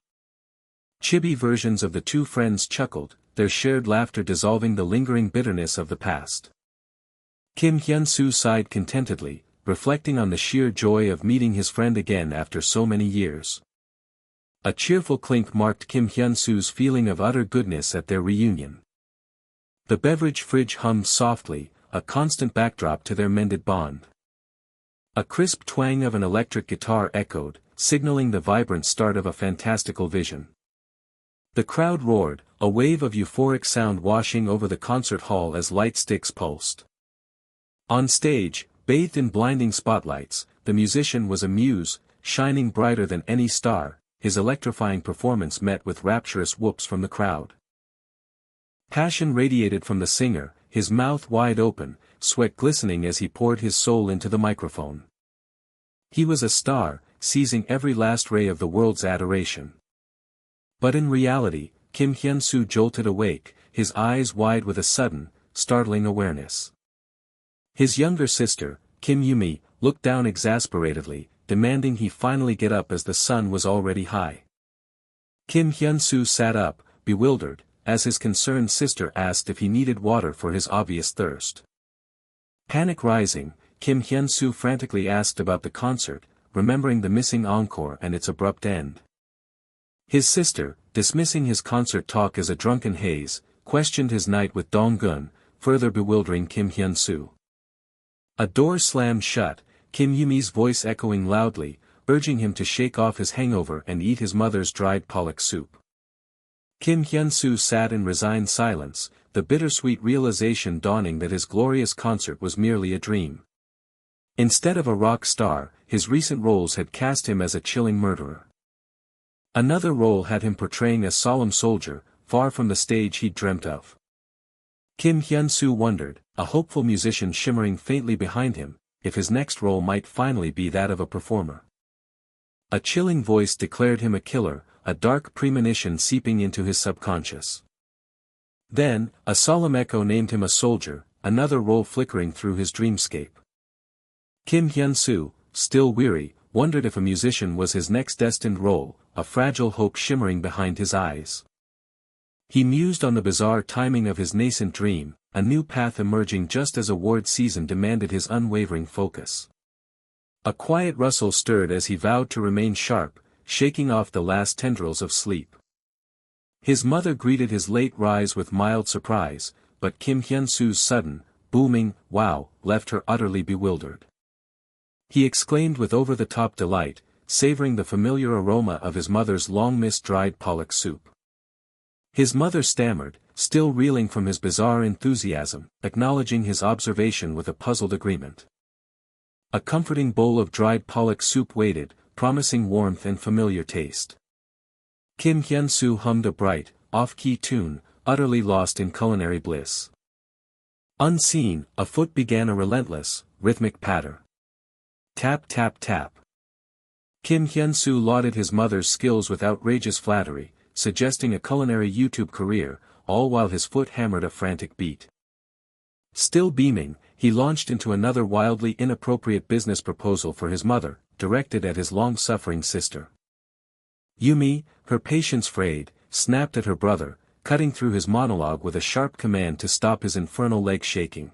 Chibi versions of the two friends chuckled, their shared laughter dissolving the lingering bitterness of the past. Kim Hyunsu sighed contentedly, reflecting on the sheer joy of meeting his friend again after so many years. A cheerful clink marked Kim Hyunsu's feeling of utter goodness at their reunion. The beverage fridge hummed softly, a constant backdrop to their mended bond. A crisp twang of an electric guitar echoed, signaling the vibrant start of a fantastical vision. The crowd roared, a wave of euphoric sound washing over the concert hall as light sticks pulsed. On stage, bathed in blinding spotlights, the musician was a muse, shining brighter than any star, his electrifying performance met with rapturous whoops from the crowd. Passion radiated from the singer, his mouth wide open, sweat glistening as he poured his soul into the microphone. He was a star, seizing every last ray of the world's adoration. But in reality, Kim Hyunsu jolted awake, his eyes wide with a sudden, startling awareness. His younger sister, Kim Yumi, looked down exasperatedly, demanding he finally get up as the sun was already high. Kim Hyunsu sat up, bewildered, as his concerned sister asked if he needed water for his obvious thirst. Panic rising, Kim Hyunsu frantically asked about the concert, remembering the missing encore and its abrupt end. His sister, dismissing his concert talk as a drunken haze, questioned his night with Dong-gun, further bewildering Kim Hyunsu. A door slammed shut, Kim Yumi's voice echoing loudly, urging him to shake off his hangover and eat his mother's dried pollock soup. Kim Hyunsu sat in resigned silence, the bittersweet realization dawning that his glorious concert was merely a dream. Instead of a rock star, his recent roles had cast him as a chilling murderer. Another role had him portraying a solemn soldier, far from the stage he'd dreamt of. Kim Hyun-soo wondered, a hopeful musician shimmering faintly behind him, if his next role might finally be that of a performer. A chilling voice declared him a killer, a dark premonition seeping into his subconscious. Then, a solemn echo named him a soldier, another role flickering through his dreamscape. Kim Hyun-soo, still weary, wondered if a musician was his next destined role, a fragile hope shimmering behind his eyes. He mused on the bizarre timing of his nascent dream, a new path emerging just as award season demanded his unwavering focus. A quiet rustle stirred as he vowed to remain sharp, shaking off the last tendrils of sleep. His mother greeted his late rise with mild surprise, but Kim Hyun-soo's sudden, booming, wow, left her utterly bewildered. He exclaimed with over-the-top delight, savoring the familiar aroma of his mother's long-missed dried pollock soup. His mother stammered, still reeling from his bizarre enthusiasm, acknowledging his observation with a puzzled agreement. A comforting bowl of dried pollock soup waited, promising warmth and familiar taste. Kim Hyun-soo hummed a bright, off-key tune, utterly lost in culinary bliss. Unseen, afoot began a relentless, rhythmic patter. Tap tap tap. Kim Hyun-soo lauded his mother's skills with outrageous flattery, suggesting a culinary YouTube career, all while his foot hammered a frantic beat. Still beaming, he launched into another wildly inappropriate business proposal for his mother, directed at his long-suffering sister. Yumi, her patience frayed, snapped at her brother, cutting through his monologue with a sharp command to stop his infernal leg shaking.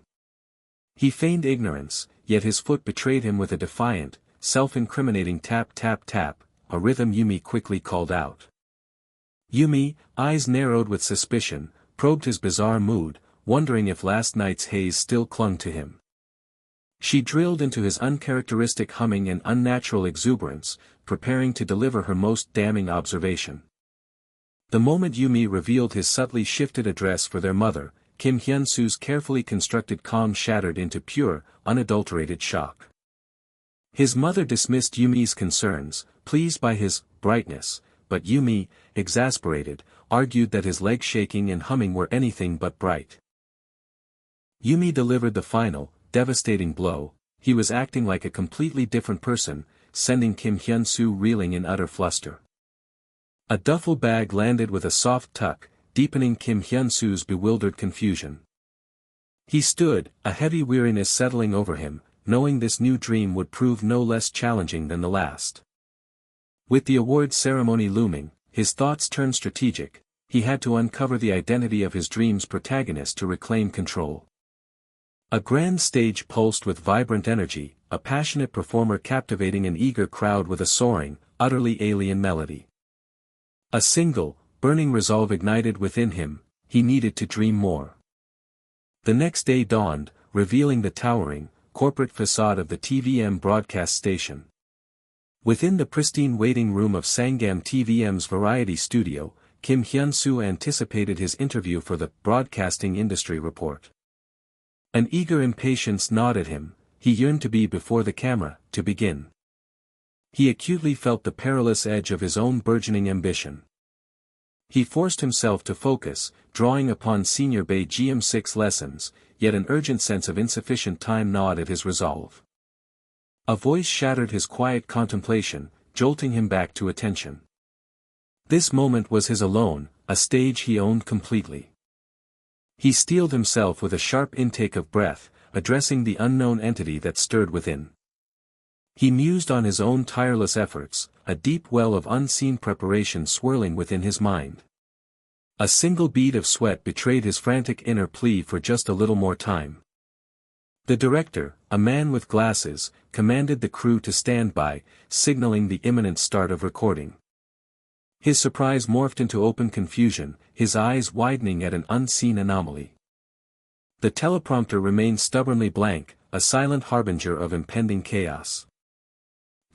He feigned ignorance, yet his foot betrayed him with a defiant, self-incriminating tap tap tap, a rhythm Yumi quickly called out. Yumi, eyes narrowed with suspicion, probed his bizarre mood, wondering if last night's haze still clung to him. She drilled into his uncharacteristic humming and unnatural exuberance, preparing to deliver her most damning observation. The moment Yumi revealed his subtly shifted address for their mother, Kim Hyun-soo's carefully constructed calm shattered into pure, unadulterated shock. His mother dismissed Yumi's concerns, pleased by his brightness, but Yumi, exasperated, argued that his leg shaking and humming were anything but bright. Yumi delivered the final, devastating blow. He was acting like a completely different person, sending Kim Hyun-soo reeling in utter fluster. A duffel bag landed with a soft tuck, deepening Kim Hyun-soo's bewildered confusion. He stood, a heavy weariness settling over him, knowing this new dream would prove no less challenging than the last. With the awards ceremony looming, his thoughts turned strategic. He had to uncover the identity of his dream's protagonist to reclaim control. A grand stage pulsed with vibrant energy, a passionate performer captivating an eager crowd with a soaring, utterly alien melody. A single, burning resolve ignited within him: he needed to dream more. The next day dawned, revealing the towering, corporate facade of the TVM broadcast station. Within the pristine waiting room of Sangam TVM's variety studio, Kim Hyun-soo anticipated his interview for the Broadcasting Industry Report. An eager impatience gnawed at him. He yearned to be before the camera, to begin. He acutely felt the perilous edge of his own burgeoning ambition. He forced himself to focus, drawing upon Senior Bay GM6 lessons, yet an urgent sense of insufficient time gnawed at his resolve. A voice shattered his quiet contemplation, jolting him back to attention. This moment was his alone, a stage he owned completely. He steeled himself with a sharp intake of breath, addressing the unknown entity that stirred within. He mused on his own tireless efforts, a deep well of unseen preparation swirling within his mind. A single bead of sweat betrayed his frantic inner plea for just a little more time. The director, a man with glasses, commanded the crew to stand by, signaling the imminent start of recording. His surprise morphed into open confusion, his eyes widening at an unseen anomaly. The teleprompter remained stubbornly blank, a silent harbinger of impending chaos.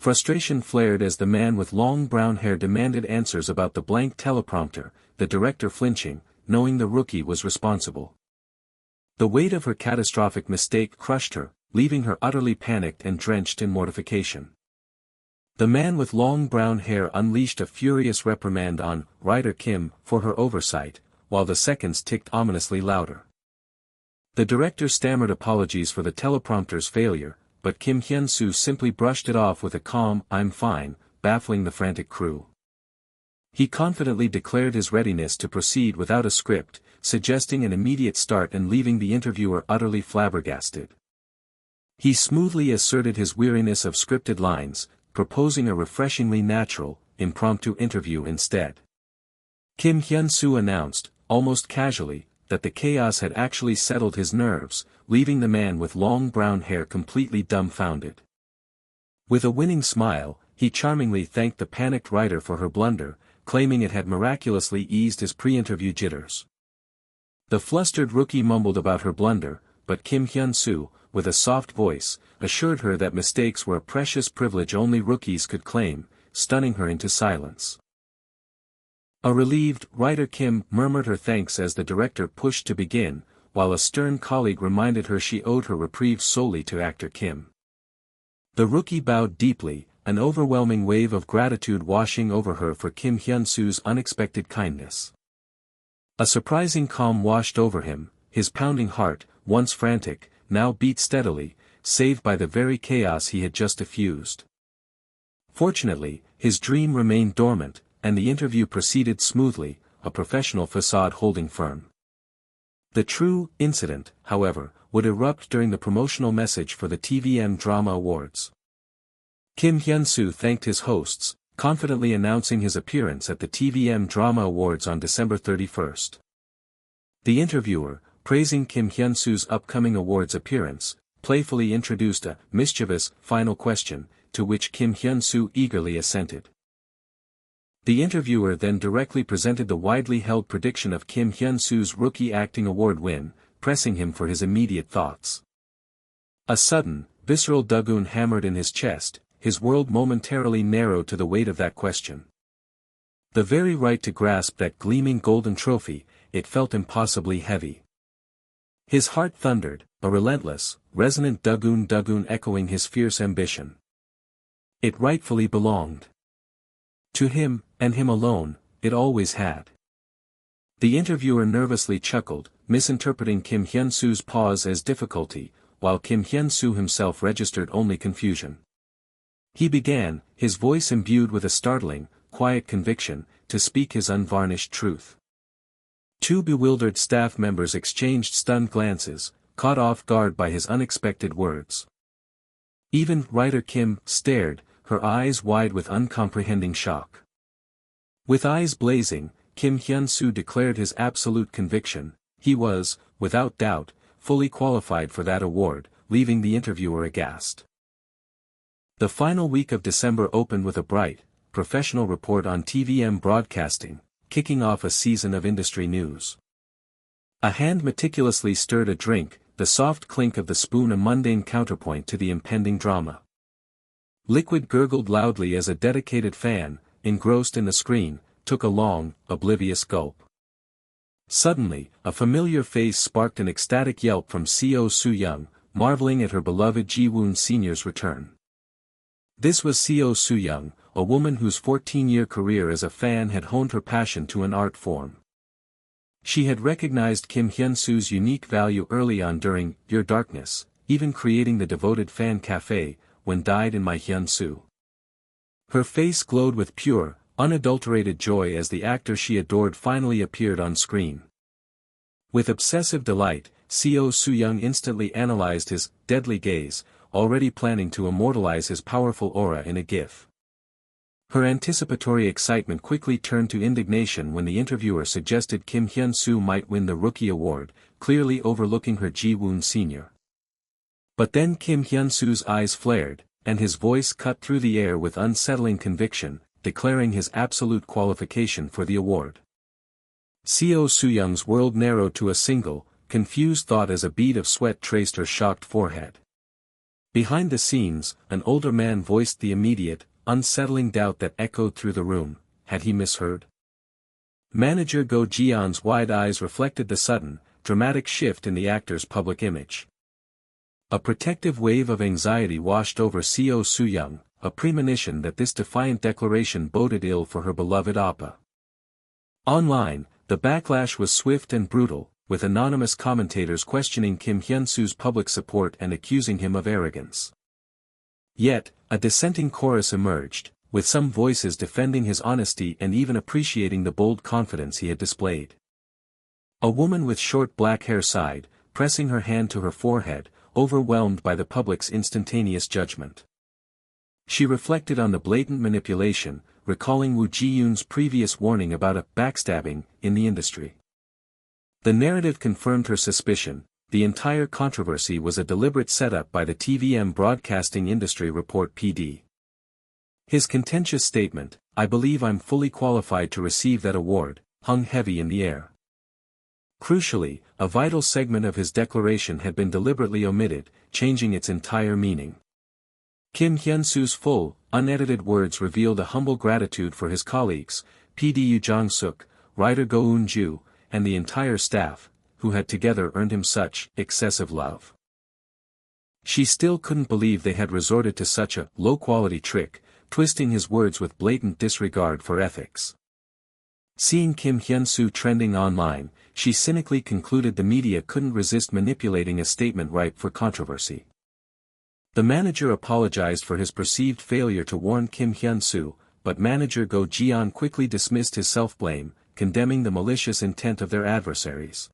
Frustration flared as the man with long brown hair demanded answers about the blank teleprompter, the director flinching, knowing the rookie was responsible. The weight of her catastrophic mistake crushed her, leaving her utterly panicked and drenched in mortification. The man with long brown hair unleashed a furious reprimand on writer Kim for her oversight, while the seconds ticked ominously louder. The director stammered apologies for the teleprompter's failure, but Kim Hyunsu simply brushed it off with a calm "I'm fine," baffling the frantic crew. He confidently declared his readiness to proceed without a script, suggesting an immediate start and leaving the interviewer utterly flabbergasted. He smoothly asserted his weariness of scripted lines, proposing a refreshingly natural, impromptu interview instead. Kim Hyun-soo announced, almost casually, that the chaos had actually settled his nerves, leaving the man with long brown hair completely dumbfounded. With a winning smile, he charmingly thanked the panicked writer for her blunder, claiming it had miraculously eased his pre-interview jitters. The flustered rookie mumbled about her blunder, but Kim Hyun-soo, with a soft voice, assured her that mistakes were a precious privilege only rookies could claim, stunning her into silence. A relieved writer Kim murmured her thanks as the director pushed to begin, while a stern colleague reminded her she owed her reprieve solely to actor Kim. The rookie bowed deeply, an overwhelming wave of gratitude washing over her for Kim Hyun-soo's unexpected kindness. A surprising calm washed over him, his pounding heart, once frantic, now beat steadily, saved by the very chaos he had just diffused. Fortunately, his dream remained dormant, and the interview proceeded smoothly, a professional facade holding firm. The true incident, however, would erupt during the promotional message for the TVM Drama Awards. Kim Hyun-soo thanked his hosts, confidently announcing his appearance at the TVM Drama Awards on December 31st. The interviewer, praising Kim Hyun-soo's upcoming awards appearance, playfully introduced a mischievous final question, to which Kim Hyun-soo eagerly assented. The interviewer then directly presented the widely held prediction of Kim Hyun-soo's Rookie Acting Award win, pressing him for his immediate thoughts. A sudden, visceral dugoon hammered in his chest, his world momentarily narrowed to the weight of that question. The very right to grasp that gleaming golden trophy, it felt impossibly heavy. His heart thundered, a relentless, resonant dugoon echoing his fierce ambition. It rightfully belonged to him, and him alone, it always had. The interviewer nervously chuckled, misinterpreting Kim Hyun-soo's pause as difficulty, while Kim Hyun-soo himself registered only confusion. He began, his voice imbued with a startling, quiet conviction, to speak his unvarnished truth. Two bewildered staff members exchanged stunned glances, caught off guard by his unexpected words. Even writer Kim stared, her eyes wide with uncomprehending shock. With eyes blazing, Kim Hyun-soo declared his absolute conviction: he was, without doubt, fully qualified for that award, leaving the interviewer aghast. The final week of December opened with a bright, professional report on TVM Broadcasting, kicking off a season of industry news. A hand meticulously stirred a drink, the soft clink of the spoon a mundane counterpoint to the impending drama. Liquid gurgled loudly as a dedicated fan, engrossed in the screen, took a long, oblivious gulp. Suddenly, a familiar face sparked an ecstatic yelp from Seo Soo-young, marveling at her beloved Ji-woon Sr.'s return. This was Seo Soo-young, a woman whose 14-year career as a fan had honed her passion to an art form. She had recognized Kim Hyun-soo's unique value early on during Your Darkness, even creating the devoted fan cafe, When Died in My Hyun-soo. Her face glowed with pure, unadulterated joy as the actor she adored finally appeared on screen. With obsessive delight, Seo Soo-young instantly analyzed his deadly gaze, already planning to immortalize his powerful aura in a GIF. Her anticipatory excitement quickly turned to indignation when the interviewer suggested Kim Hyun-soo might win the Rookie Award, clearly overlooking her Ji-woon Sr. But then Kim Hyun-soo's eyes flared, and his voice cut through the air with unsettling conviction, declaring his absolute qualification for the award. Seo Soo-young's world narrowed to a single, confused thought as a bead of sweat traced her shocked forehead. Behind the scenes, an older man voiced the immediate, unsettling doubt that echoed through the room. Had he misheard? Manager Go Jian's wide eyes reflected the sudden, dramatic shift in the actor's public image. A protective wave of anxiety washed over Seo Soo-young, a premonition that this defiant declaration boded ill for her beloved oppa. Online, the backlash was swift and brutal, with anonymous commentators questioning Kim Hyunsu's public support and accusing him of arrogance. Yet, a dissenting chorus emerged, with some voices defending his honesty and even appreciating the bold confidence he had displayed. A woman with short black hair sighed, pressing her hand to her forehead, overwhelmed by the public's instantaneous judgment. She reflected on the blatant manipulation, recalling Woo Ji-yoon's previous warning about a backstabbing in the industry. The narrative confirmed her suspicion. The entire controversy was a deliberate setup by the TVM Broadcasting Industry Report PD. His contentious statement, "I believe I'm fully qualified to receive that award," hung heavy in the air. Crucially, a vital segment of his declaration had been deliberately omitted, changing its entire meaning. Kim Hyunsu's full, unedited words revealed a humble gratitude for his colleagues, PD Yoo Jong-suk, writer Go Eun-ju, and the entire staff, who had together earned him such excessive love. She still couldn't believe they had resorted to such a low-quality trick, twisting his words with blatant disregard for ethics. Seeing Kim Hyunsu trending online, she cynically concluded the media couldn't resist manipulating a statement ripe for controversy. The manager apologized for his perceived failure to warn Kim Hyunsu, but manager Go Jian quickly dismissed his self-blame, condemning the malicious intent of their adversaries.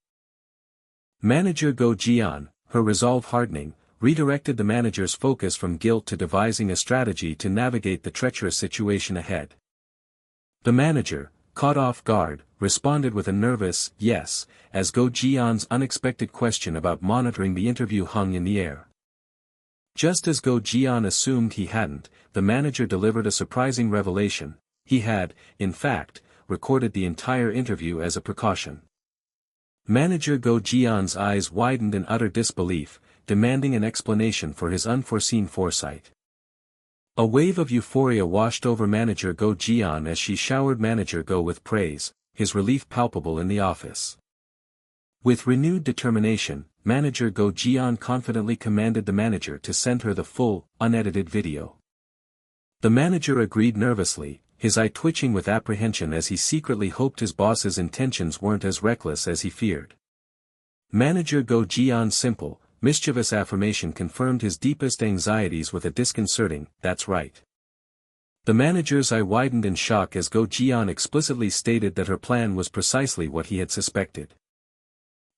Manager Go Jian, her resolve hardening, redirected the manager's focus from guilt to devising a strategy to navigate the treacherous situation ahead. The manager, caught off guard, responded with a nervous yes, as Go Jian's unexpected question about monitoring the interview hung in the air. Just as Go Jian assumed he hadn't, the manager delivered a surprising revelation. He had, in fact, recorded the entire interview as a precaution. Manager Go Jian's eyes widened in utter disbelief, demanding an explanation for his unforeseen foresight. A wave of euphoria washed over manager Go Jian as she showered manager Go with praise, his relief palpable in the office. With renewed determination, manager Go Jian confidently commanded the manager to send her the full, unedited video. The manager agreed nervously, his eye twitching with apprehension as he secretly hoped his boss's intentions weren't as reckless as he feared. Manager Go Jian's simple, mischievous affirmation confirmed his deepest anxieties with a disconcerting, "That's right." The manager's eye widened in shock as Go Jian explicitly stated that her plan was precisely what he had suspected.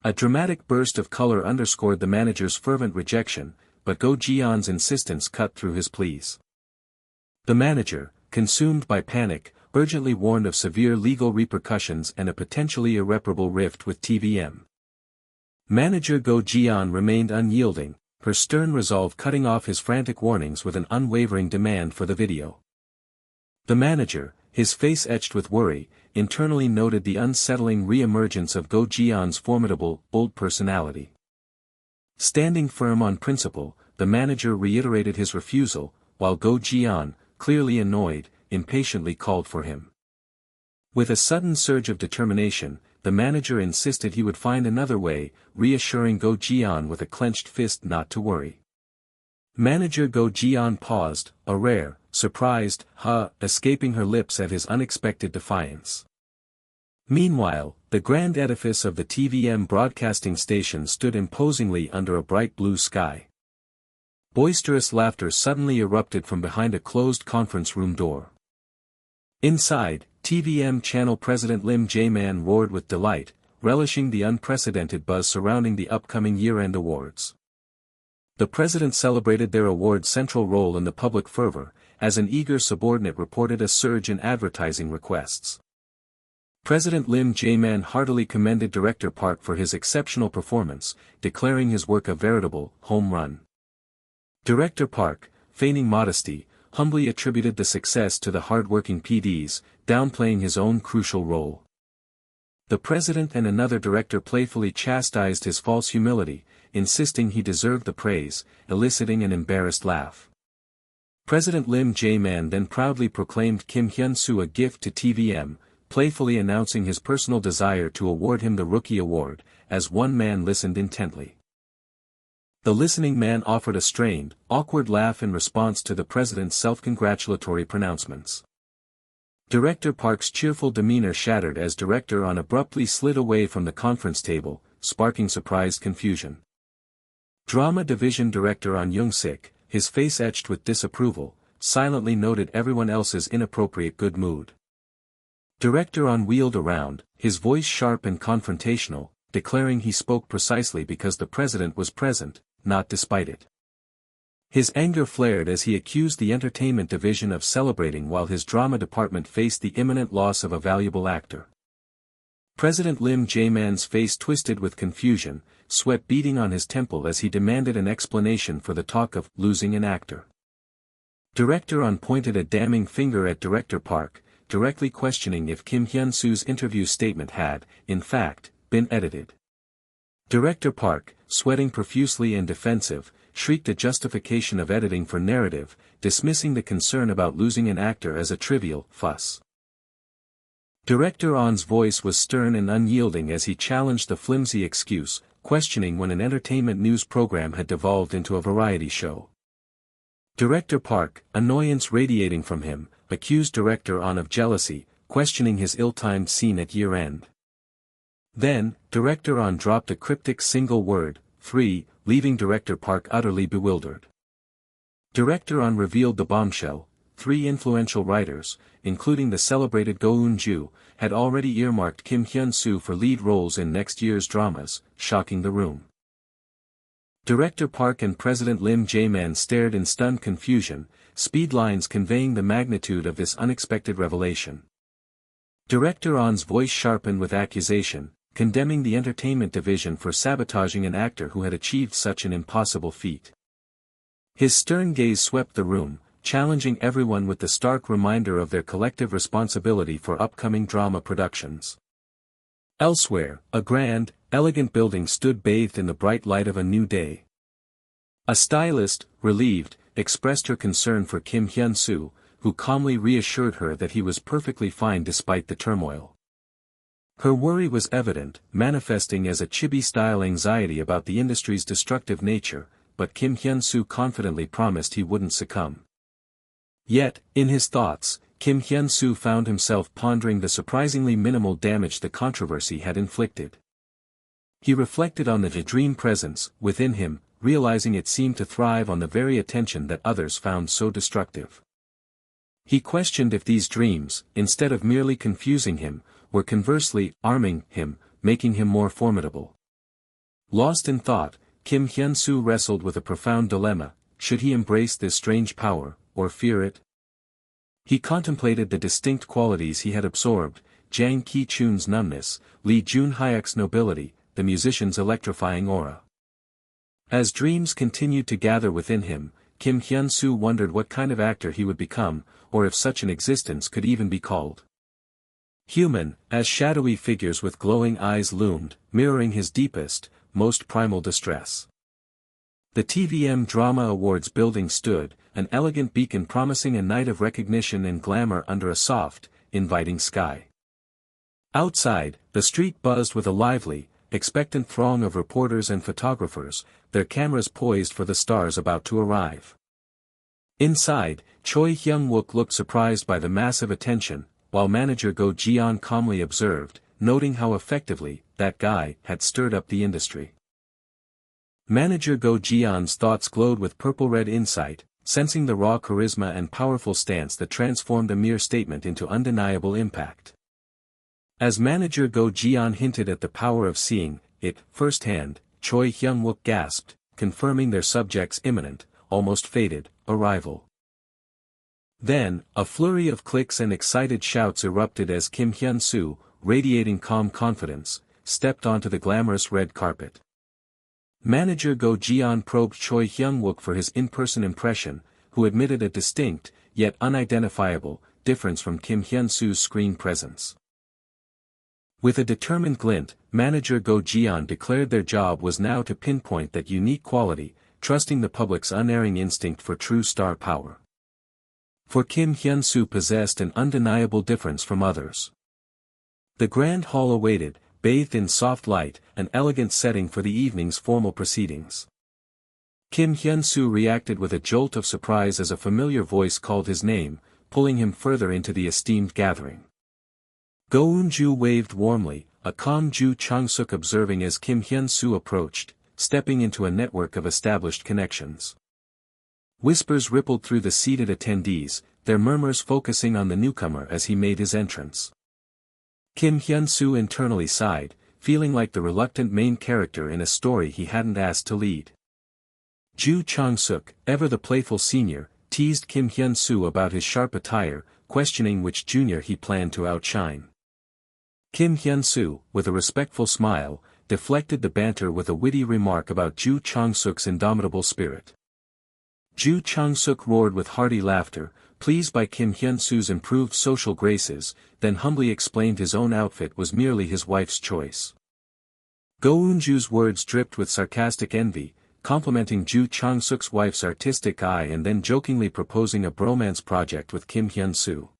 A dramatic burst of color underscored the manager's fervent rejection, but Go Jian's insistence cut through his pleas. The manager, consumed by panic, urgently warned of severe legal repercussions and a potentially irreparable rift with TVM. Manager Go Jian remained unyielding, her stern resolve cutting off his frantic warnings with an unwavering demand for the video. The manager, his face etched with worry, internally noted the unsettling re-emergence of Go Jian's formidable, bold personality. Standing firm on principle, the manager reiterated his refusal, while Go Jian, clearly annoyed, impatiently called for him. With a sudden surge of determination, the manager insisted he would find another way, reassuring Go Jian with a clenched fist not to worry. Manager Go Jian paused, a rare, surprised escaping her lips at his unexpected defiance. Meanwhile, the grand edifice of the TVM broadcasting station stood imposingly under a bright blue sky. Boisterous laughter suddenly erupted from behind a closed conference room door. Inside, TVM channel president Lim Jae-man roared with delight, relishing the unprecedented buzz surrounding the upcoming year-end awards. The president celebrated their award's central role in the public fervor, as an eager subordinate reported a surge in advertising requests. President Lim Jae-man heartily commended Director Park for his exceptional performance, declaring his work a veritable home run. Director Park, feigning modesty, humbly attributed the success to the hard-working PDs, downplaying his own crucial role. The president and another director playfully chastised his false humility, insisting he deserved the praise, eliciting an embarrassed laugh. President Lim Jae-man then proudly proclaimed Kim Hyun-soo a gift to TVM, playfully announcing his personal desire to award him the Rookie Award, as one man listened intently. The listening man offered a strained, awkward laugh in response to the president's self-congratulatory pronouncements. Director Park's cheerful demeanor shattered as Director On abruptly slid away from the conference table, sparking surprised confusion. Drama Division Director On Young-sik, his face etched with disapproval, silently noted everyone else's inappropriate good mood. Director On wheeled around, his voice sharp and confrontational, declaring he spoke precisely because the president was present, not despite it. His anger flared as he accused the entertainment division of celebrating while his drama department faced the imminent loss of a valuable actor. President Lim Jae-man's face twisted with confusion, sweat beading on his temple as he demanded an explanation for the talk of losing an actor. Director On pointed a damning finger at Director Park, directly questioning if Kim Hyun-soo's interview statement had, in fact, been edited. Director Park, sweating profusely and defensive, shrieked a justification of editing for narrative, dismissing the concern about losing an actor as a trivial fuss. Director On's voice was stern and unyielding as he challenged the flimsy excuse, questioning when an entertainment news program had devolved into a variety show. Director Park, annoyance radiating from him, accused Director On of jealousy, questioning his ill-timed scene at year-end. Then, Director On dropped a cryptic single word, "free," leaving Director Park utterly bewildered. Director On revealed the bombshell: 3 influential writers, including the celebrated Go Eun-ju, had already earmarked Kim Hyun-soo for lead roles in next year's dramas, shocking the room. Director Park and President Lim Jae-man stared in stunned confusion, speed lines conveying the magnitude of this unexpected revelation. Director On's voice sharpened with accusation, condemning the entertainment division for sabotaging an actor who had achieved such an impossible feat. His stern gaze swept the room, challenging everyone with the stark reminder of their collective responsibility for upcoming drama productions. Elsewhere, a grand, elegant building stood bathed in the bright light of a new day. A stylist, relieved, expressed her concern for Kim Hyun-soo, who calmly reassured her that he was perfectly fine despite the turmoil. Her worry was evident, manifesting as a chibi-style anxiety about the industry's destructive nature, but Kim Hyun-soo confidently promised he wouldn't succumb. Yet, in his thoughts, Kim Hyun-soo found himself pondering the surprisingly minimal damage the controversy had inflicted. He reflected on the dream presence within him, realizing it seemed to thrive on the very attention that others found so destructive. He questioned if these dreams, instead of merely confusing him, were conversely arming him, making him more formidable. Lost in thought, Kim Hyun-soo wrestled with a profound dilemma: should he embrace this strange power, or fear it? He contemplated the distinct qualities he had absorbed: Jang Ki-chun's numbness, Lee Jun-hyuk's nobility, the musician's electrifying aura. As dreams continued to gather within him, Kim Hyun-soo wondered what kind of actor he would become, or if such an existence could even be called human, as shadowy figures with glowing eyes loomed, mirroring his deepest, most primal distress. The TVM Drama Awards building stood, an elegant beacon promising a night of recognition and glamour under a soft, inviting sky. Outside, the street buzzed with a lively, expectant throng of reporters and photographers, their cameras poised for the stars about to arrive. Inside, Choi Hyung-wook looked surprised by the massive attention, while manager Go Ji-yeon calmly observed, noting how effectively that guy had stirred up the industry. Manager Go Ji-yeon's thoughts glowed with purple-red insight, sensing the raw charisma and powerful stance that transformed a mere statement into undeniable impact. As manager Go Ji-yeon hinted at the power of seeing it firsthand, Choi Hyung-wook gasped, confirming their subject's imminent, almost fated, arrival. Then, a flurry of clicks and excited shouts erupted as Kim Hyun-soo, radiating calm confidence, stepped onto the glamorous red carpet. Manager Go Ji-yeon probed Choi Hyung-wook for his in-person impression, who admitted a distinct, yet unidentifiable, difference from Kim Hyun-soo's screen presence. With a determined glint, manager Go Jian declared their job was now to pinpoint that unique quality, trusting the public's unerring instinct for true star power. For Kim Hyunsu possessed an undeniable difference from others. The grand hall awaited, bathed in soft light, an elegant setting for the evening's formal proceedings. Kim Hyunsu reacted with a jolt of surprise as a familiar voice called his name, pulling him further into the esteemed gathering. Go Eun-ju waved warmly, a calm Ju Chang-suk observing as Kim Hyun-soo approached, stepping into a network of established connections. Whispers rippled through the seated attendees, their murmurs focusing on the newcomer as he made his entrance. Kim Hyun-soo internally sighed, feeling like the reluctant main character in a story he hadn't asked to lead. Ju Chang-suk, ever the playful senior, teased Kim Hyun-soo about his sharp attire, questioning which junior he planned to outshine. Kim Hyun-soo, with a respectful smile, deflected the banter with a witty remark about Ju Chang-suk's indomitable spirit. Ju Chang-suk roared with hearty laughter, pleased by Kim Hyun-soo's improved social graces, then humbly explained his own outfit was merely his wife's choice. Go Eun-ju's words dripped with sarcastic envy, complimenting Ju Chang-suk's wife's artistic eye and then jokingly proposing a bromance project with Kim Hyun-soo.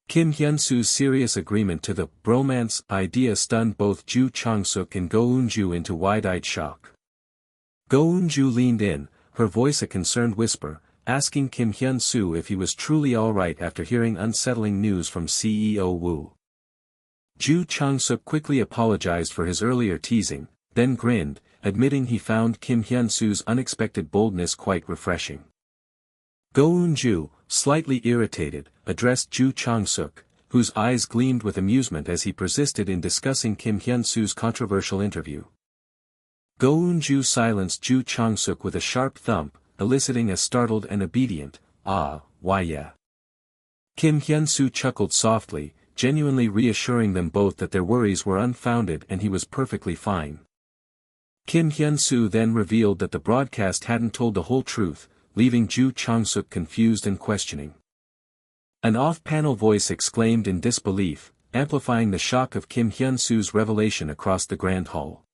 Kim Hyun-soo's serious agreement to the bromance idea stunned both Ju Chang-suk and Go Eun-ju into wide-eyed shock. Go Eun-ju leaned in, her voice a concerned whisper, asking Kim Hyun-soo if he was truly alright after hearing unsettling news from CEO Woo. Ju Chang-suk quickly apologized for his earlier teasing, then grinned, admitting he found Kim Hyun-soo's unexpected boldness quite refreshing. Go Eun-ju, slightly irritated, addressed Ju Chang-suk, whose eyes gleamed with amusement as he persisted in discussing Kim Hyun-soo's controversial interview. Go Eun-ju silenced Ju Chang-suk with a sharp thump, eliciting a startled and obedient, "Ah, why yeah." Kim Hyun-soo chuckled softly, genuinely reassuring them both that their worries were unfounded and he was perfectly fine. Kim Hyun-soo then revealed that the broadcast hadn't told the whole truth, leaving Ju Chang-suk confused and questioning. An off-panel voice exclaimed in disbelief, amplifying the shock of Kim Hyun-soo's revelation across the grand hall.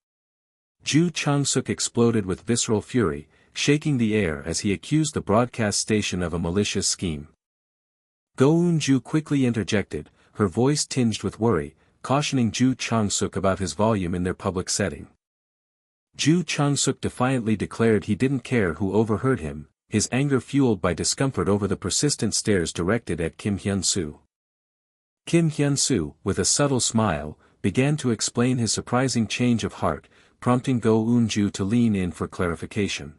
Ju Chang-suk exploded with visceral fury, shaking the air as he accused the broadcast station of a malicious scheme. Go Eun-ju quickly interjected, her voice tinged with worry, cautioning Ju Chang-suk about his volume in their public setting. Ju Chang-suk defiantly declared he didn't care who overheard him, his anger fueled by discomfort over the persistent stares directed at Kim Hyun-soo. Kim Hyun-soo, with a subtle smile, began to explain his surprising change of heart, prompting Go Eun-ju to lean in for clarification.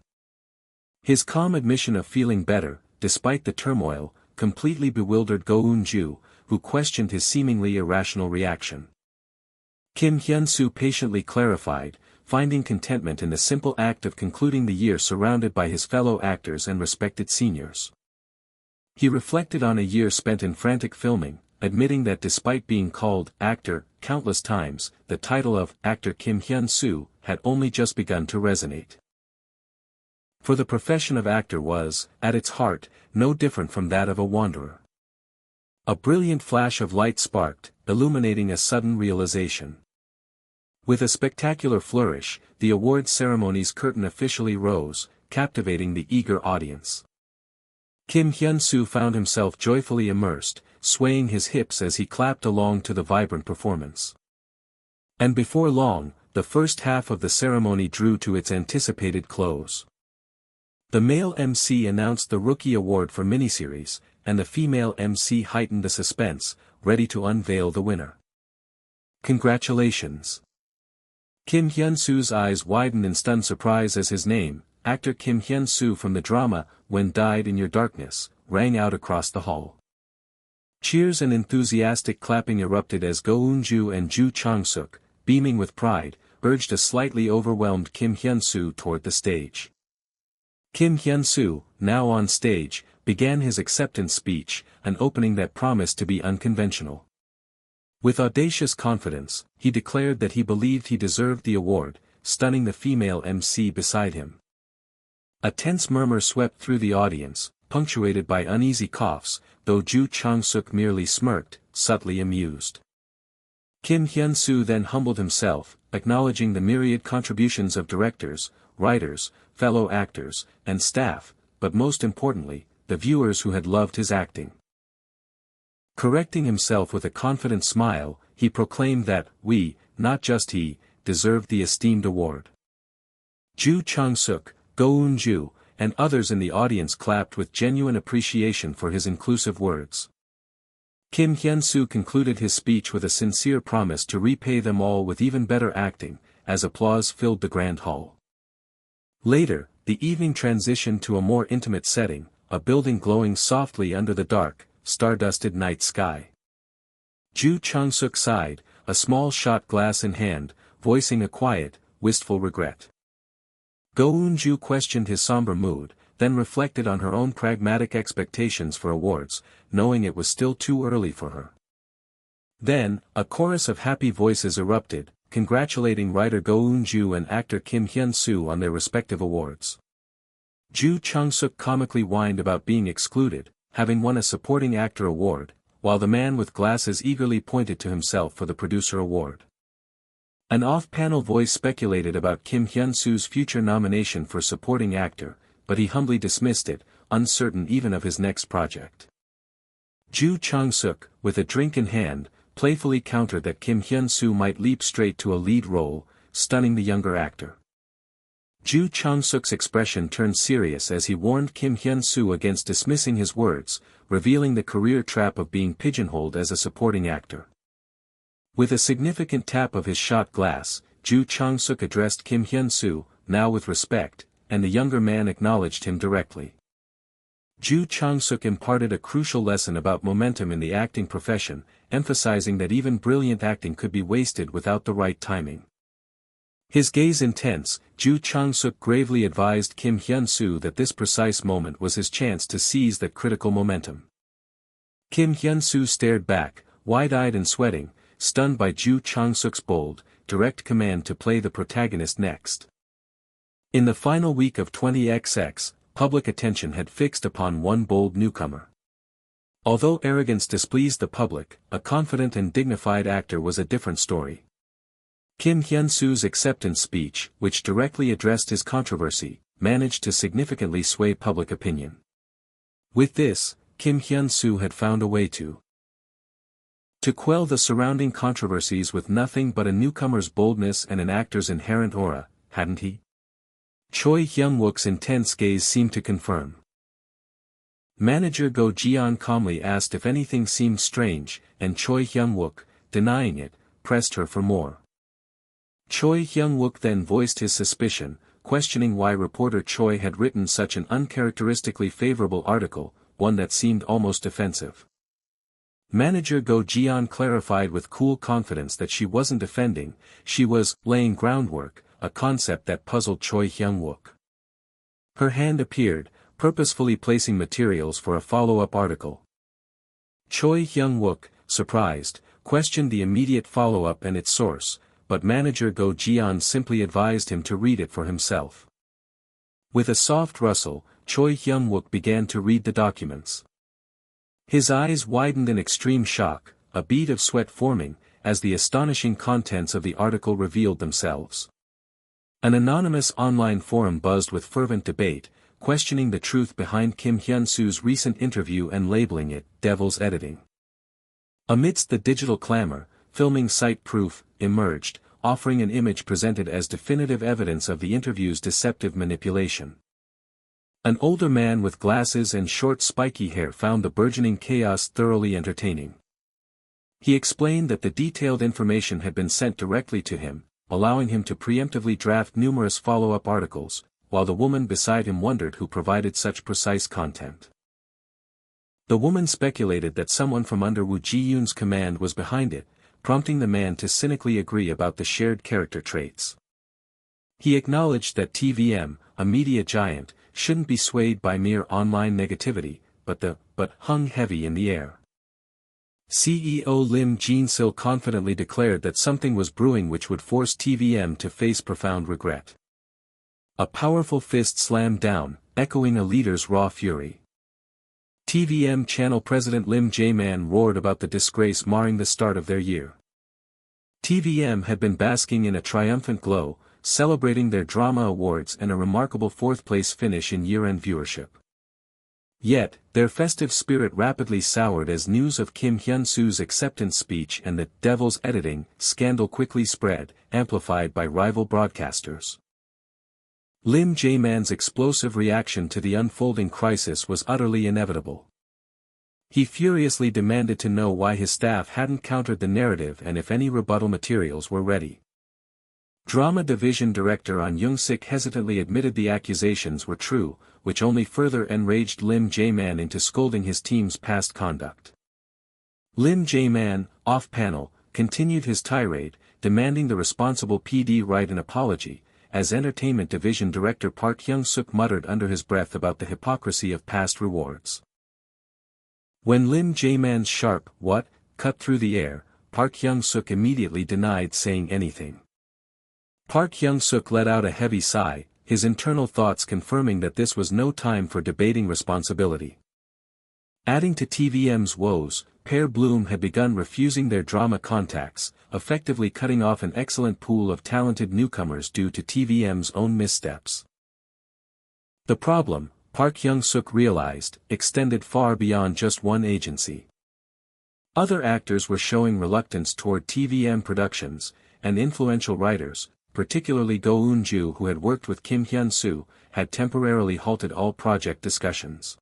His calm admission of feeling better, despite the turmoil, completely bewildered Go Eun-ju, who questioned his seemingly irrational reaction. Kim Hyun-soo patiently clarified, finding contentment in the simple act of concluding the year surrounded by his fellow actors and respected seniors. He reflected on a year spent in frantic filming, admitting that despite being called actor countless times, the title of actor Kim Hyun-soo had only just begun to resonate. For the profession of actor was, at its heart, no different from that of a wanderer. A brilliant flash of light sparked, illuminating a sudden realization. With a spectacular flourish, the awards ceremony's curtain officially rose, captivating the eager audience. Kim Hyun-soo found himself joyfully immersed, swaying his hips as he clapped along to the vibrant performance. And before long, the first half of the ceremony drew to its anticipated close. The male MC announced the Rookie Award for miniseries, and the female MC heightened the suspense, ready to unveil the winner. Congratulations! Kim Hyun-soo's eyes widened in stunned surprise as his name, actor Kim Hyun-soo from the drama, When Died in Your Darkness, rang out across the hall. Cheers and enthusiastic clapping erupted as Go Eun-ju and Ju Chang-suk, beaming with pride, urged a slightly overwhelmed Kim Hyun-soo toward the stage. Kim Hyun-soo, now on stage, began his acceptance speech, an opening that promised to be unconventional. With audacious confidence, he declared that he believed he deserved the award, stunning the female MC beside him. A tense murmur swept through the audience, punctuated by uneasy coughs, though Ju Chang-suk merely smirked, subtly amused. Kim Hyunsu then humbled himself, acknowledging the myriad contributions of directors, writers, fellow actors, and staff, but most importantly, the viewers who had loved his acting. Correcting himself with a confident smile, he proclaimed that we, not just he, deserved the esteemed award. Ju Chang-suk, Go Eun-ju, and others in the audience clapped with genuine appreciation for his inclusive words. Kim Hyun-soo concluded his speech with a sincere promise to repay them all with even better acting, as applause filled the grand hall. Later, the evening transitioned to a more intimate setting, a building glowing softly under the dark, star-dusted night sky. Ju Chang-suk sighed, a small shot glass in hand, voicing a quiet, wistful regret. Go Eun-ju questioned his somber mood, then reflected on her own pragmatic expectations for awards, knowing it was still too early for her. Then, a chorus of happy voices erupted, congratulating writer Go Eun-ju and actor Kim Hyun-soo on their respective awards. Ju Chang-suk comically whined about being excluded, having won a supporting actor award, while the man with glasses eagerly pointed to himself for the producer award. An off-panel voice speculated about Kim Hyun-soo's future nomination for supporting actor, but he humbly dismissed it, uncertain even of his next project. Ju Chang-suk, with a drink in hand, playfully countered that Kim Hyun-soo might leap straight to a lead role, stunning the younger actor. Ju Chang-suk's expression turned serious as he warned Kim Hyun-soo against dismissing his words, revealing the career trap of being pigeonholed as a supporting actor. With a significant tap of his shot glass, Ju Chang-suk addressed Kim Hyun-soo, now with respect, and the younger man acknowledged him directly. Ju Chang-suk imparted a crucial lesson about momentum in the acting profession, emphasizing that even brilliant acting could be wasted without the right timing. His gaze intense, Ju Chang-suk gravely advised Kim Hyun-soo that this precise moment was his chance to seize that critical momentum. Kim Hyun-soo stared back, wide-eyed and sweating, stunned by Ju Chang-suk's bold, direct command to play the protagonist next. In the final week of 20XX, public attention had fixed upon one bold newcomer. Although arrogance displeased the public, a confident and dignified actor was a different story. Kim Hyun-soo's acceptance speech, which directly addressed his controversy, managed to significantly sway public opinion. With this, Kim Hyun-soo had found a way to quell the surrounding controversies with nothing but a newcomer's boldness and an actor's inherent aura, hadn't he? Choi Hyung-wook's intense gaze seemed to confirm. Manager Go Ji-yeon calmly asked if anything seemed strange, and Choi Hyung-wook, denying it, pressed her for more. Choi Hyung-wook then voiced his suspicion, questioning why reporter Choi had written such an uncharacteristically favorable article, one that seemed almost offensive. Manager Go Ji-yeon clarified with cool confidence that she wasn't defending, she was laying groundwork, a concept that puzzled Choi Hyung-wook. Her hand appeared, purposefully placing materials for a follow-up article. Choi Hyung-wook, surprised, questioned the immediate follow-up and its source, but manager Go Ji-yeon simply advised him to read it for himself. With a soft rustle, Choi Hyung-wook began to read the documents. His eyes widened in extreme shock, a bead of sweat forming, as the astonishing contents of the article revealed themselves. An anonymous online forum buzzed with fervent debate, questioning the truth behind Kim Hyun-soo's recent interview and labeling it "devil's editing." Amidst the digital clamor, filming site Proof emerged, offering an image presented as definitive evidence of the interview's deceptive manipulation. An older man with glasses and short spiky hair found the burgeoning chaos thoroughly entertaining. He explained that the detailed information had been sent directly to him, allowing him to preemptively draft numerous follow-up articles, while the woman beside him wondered who provided such precise content. The woman speculated that someone from under Woo Ji-yoon's command was behind it, prompting the man to cynically agree about the shared character traits. He acknowledged that TVM, a media giant, shouldn't be swayed by mere online negativity, but hung heavy in the air. CEO Lim Jin-sil confidently declared that something was brewing which would force TVM to face profound regret. A powerful fist slammed down, echoing a leader's raw fury. TVM channel president Lim Jae-man roared about the disgrace marring the start of their year. TVM had been basking in a triumphant glow, celebrating their drama awards and a remarkable fourth-place finish in year-end viewership. Yet, their festive spirit rapidly soured as news of Kim Hyunsu's acceptance speech and the "devil's editing" scandal quickly spread, amplified by rival broadcasters. Lim Jae-man's explosive reaction to the unfolding crisis was utterly inevitable. He furiously demanded to know why his staff hadn't countered the narrative and if any rebuttal materials were ready. Drama Division Director An Young-sik hesitantly admitted the accusations were true, which only further enraged Lim Jae-man into scolding his team's past conduct. Lim Jae-man, off-panel, continued his tirade, demanding the responsible PD write an apology, as Entertainment Division Director Park Hyung-suk muttered under his breath about the hypocrisy of past rewards. When Lim Jae-man's sharp "what" cut through the air, Park Hyung-suk immediately denied saying anything. Park Hyung-suk let out a heavy sigh, his internal thoughts confirming that this was no time for debating responsibility. Adding to TVM's woes, Pair Bloom had begun refusing their drama contacts, effectively cutting off an excellent pool of talented newcomers due to TVM's own missteps. The problem, Park Hyung-suk realized, extended far beyond just one agency. Other actors were showing reluctance toward TVM productions, and influential writers, particularly Go Eun-ju who had worked with Kim Hyun-soo, had temporarily halted all project discussions.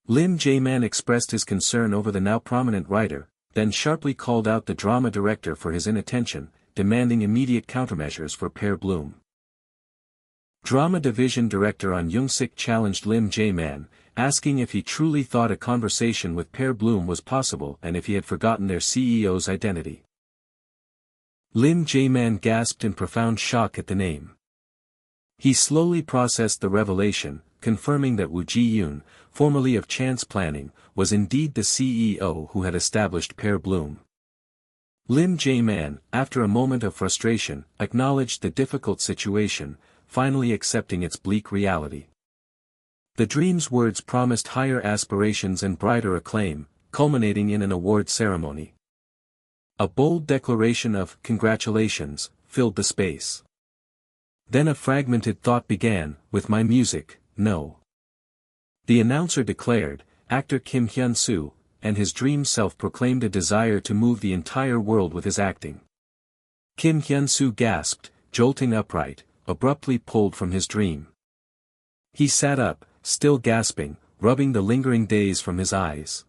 Lim Jae-man expressed his concern over the now prominent writer, then sharply called out the drama director for his inattention, demanding immediate countermeasures for Pair Bloom. Drama Division Director An Young-sik challenged Lim Jae-man, asking if he truly thought a conversation with Pair Bloom was possible and if he had forgotten their CEO's identity. Lim Jae-man gasped in profound shock at the name. He slowly processed the revelation, confirming that Woo Ji-yoon, formerly of Chance Planning, was indeed the CEO who had established Pair Bloom. Lim Jae-man, after a moment of frustration, acknowledged the difficult situation, finally accepting its bleak reality. The dream's words promised higher aspirations and brighter acclaim, culminating in an award ceremony. A bold declaration of "congratulations" filled the space. Then a fragmented thought began, "with my music, no." The announcer declared, actor Kim Hyun-soo, and his dream self proclaimed a desire to move the entire world with his acting. Kim Hyun-soo gasped, jolting upright, abruptly pulled from his dream. He sat up, still gasping, rubbing the lingering daze from his eyes.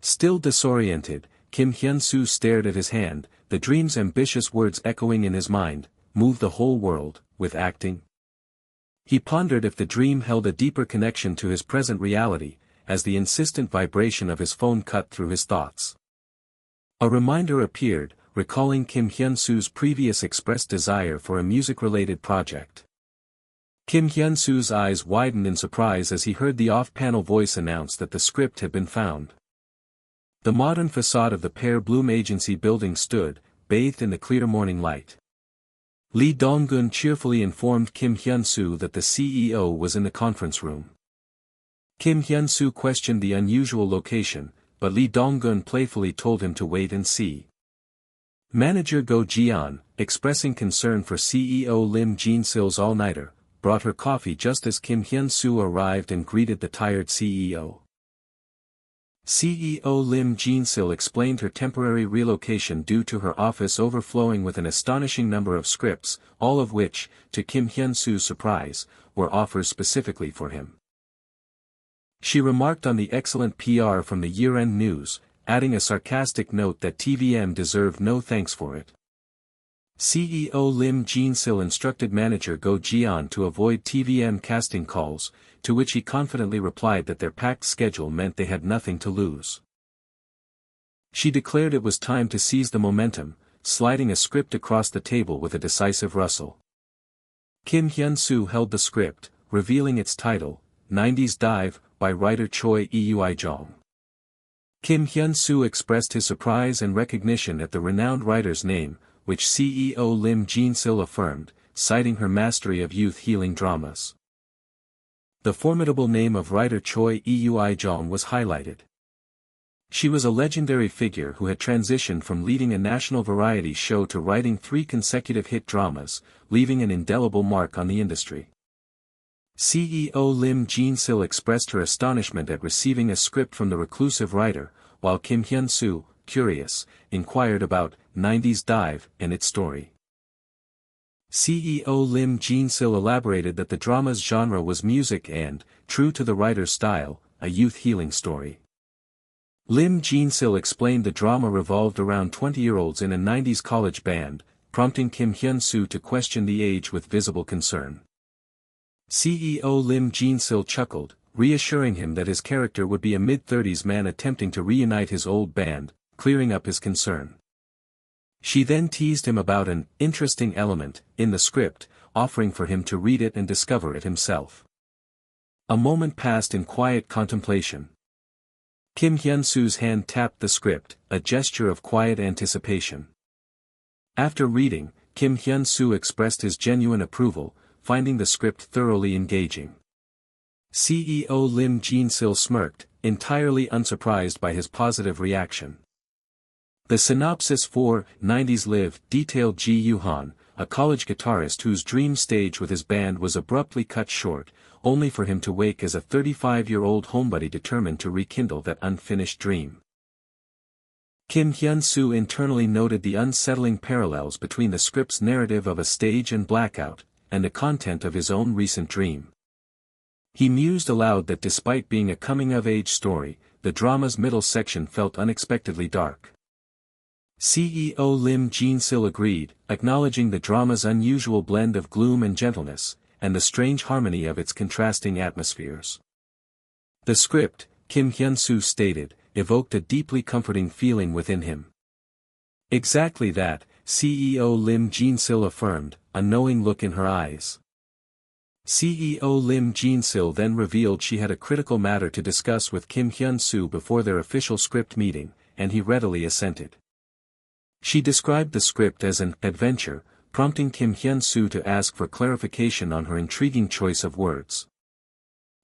Still disoriented, Kim Hyun-soo stared at his hand, the dream's ambitious words echoing in his mind, "Move the whole world, with acting." He pondered if the dream held a deeper connection to his present reality, as the insistent vibration of his phone cut through his thoughts. A reminder appeared, recalling Kim Hyun-soo's previous expressed desire for a music-related project. Kim Hyun-soo's eyes widened in surprise as he heard the off-panel voice announce that the script had been found. The modern facade of the Pair Bloom agency building stood, bathed in the clear morning light. Lee Dong-gun cheerfully informed Kim Hyun-soo that the CEO was in the conference room. Kim Hyun-soo questioned the unusual location, but Lee Dong-gun playfully told him to wait and see. Manager Go Ji-an, expressing concern for CEO Lim Jin-sil's all-nighter, brought her coffee just as Kim Hyun-soo arrived and greeted the tired CEO. CEO Lim Jin-sil explained her temporary relocation due to her office overflowing with an astonishing number of scripts, all of which, to Kim Hyun-soo's surprise, were offers specifically for him. She remarked on the excellent PR from the year-end news, adding a sarcastic note that TVM deserved no thanks for it. CEO Lim Jin-sil instructed manager Go Ji-an to avoid TVM casting calls, to which he confidently replied that their packed schedule meant they had nothing to lose. She declared it was time to seize the momentum, sliding a script across the table with a decisive rustle. Kim Hyun-soo held the script, revealing its title, 90s Dive, by writer Choi Eui-jong. Kim Hyun-soo expressed his surprise and recognition at the renowned writer's name, which CEO Lim Jin-sil affirmed, citing her mastery of youth-healing dramas. The formidable name of writer Choi Eui-jong was highlighted. She was a legendary figure who had transitioned from leading a national variety show to writing 3 consecutive hit dramas, leaving an indelible mark on the industry. CEO Lim Jin-sil expressed her astonishment at receiving a script from the reclusive writer, while Kim Hyunsu, curious, inquired about 90s Dive and its story. CEO Lim Jin-sil elaborated that the drama's genre was music and, true to the writer's style, a youth healing story. Lim Jin-sil explained the drama revolved around 20-year-olds in a 90s college band, prompting Kim Hyun-soo to question the age with visible concern. CEO Lim Jin-sil chuckled, reassuring him that his character would be a mid-30s man attempting to reunite his old band, clearing up his concern. She then teased him about an interesting element in the script, offering for him to read it and discover it himself. A moment passed in quiet contemplation. Kim Hyun-soo's hand tapped the script, a gesture of quiet anticipation. After reading, Kim Hyun-soo expressed his genuine approval, finding the script thoroughly engaging. CEO Lim Jin-sil smirked, entirely unsurprised by his positive reaction. The synopsis for 90s Live detailed Ji Yoo-han, a college guitarist whose dream stage with his band was abruptly cut short, only for him to wake as a 35-year-old homebody determined to rekindle that unfinished dream. Kim Hyun-soo internally noted the unsettling parallels between the script's narrative of a stage and blackout, and the content of his own recent dream. He mused aloud that despite being a coming-of-age story, the drama's middle section felt unexpectedly dark. CEO Lim Jin-sil agreed, acknowledging the drama's unusual blend of gloom and gentleness, and the strange harmony of its contrasting atmospheres. The script, Kim Hyun-soo stated, evoked a deeply comforting feeling within him. Exactly that, CEO Lim Jin-sil affirmed, a knowing look in her eyes. CEO Lim Jin-sil then revealed she had a critical matter to discuss with Kim Hyun-soo before their official script meeting, and he readily assented. She described the script as an adventure, prompting Kim Hyun-soo to ask for clarification on her intriguing choice of words.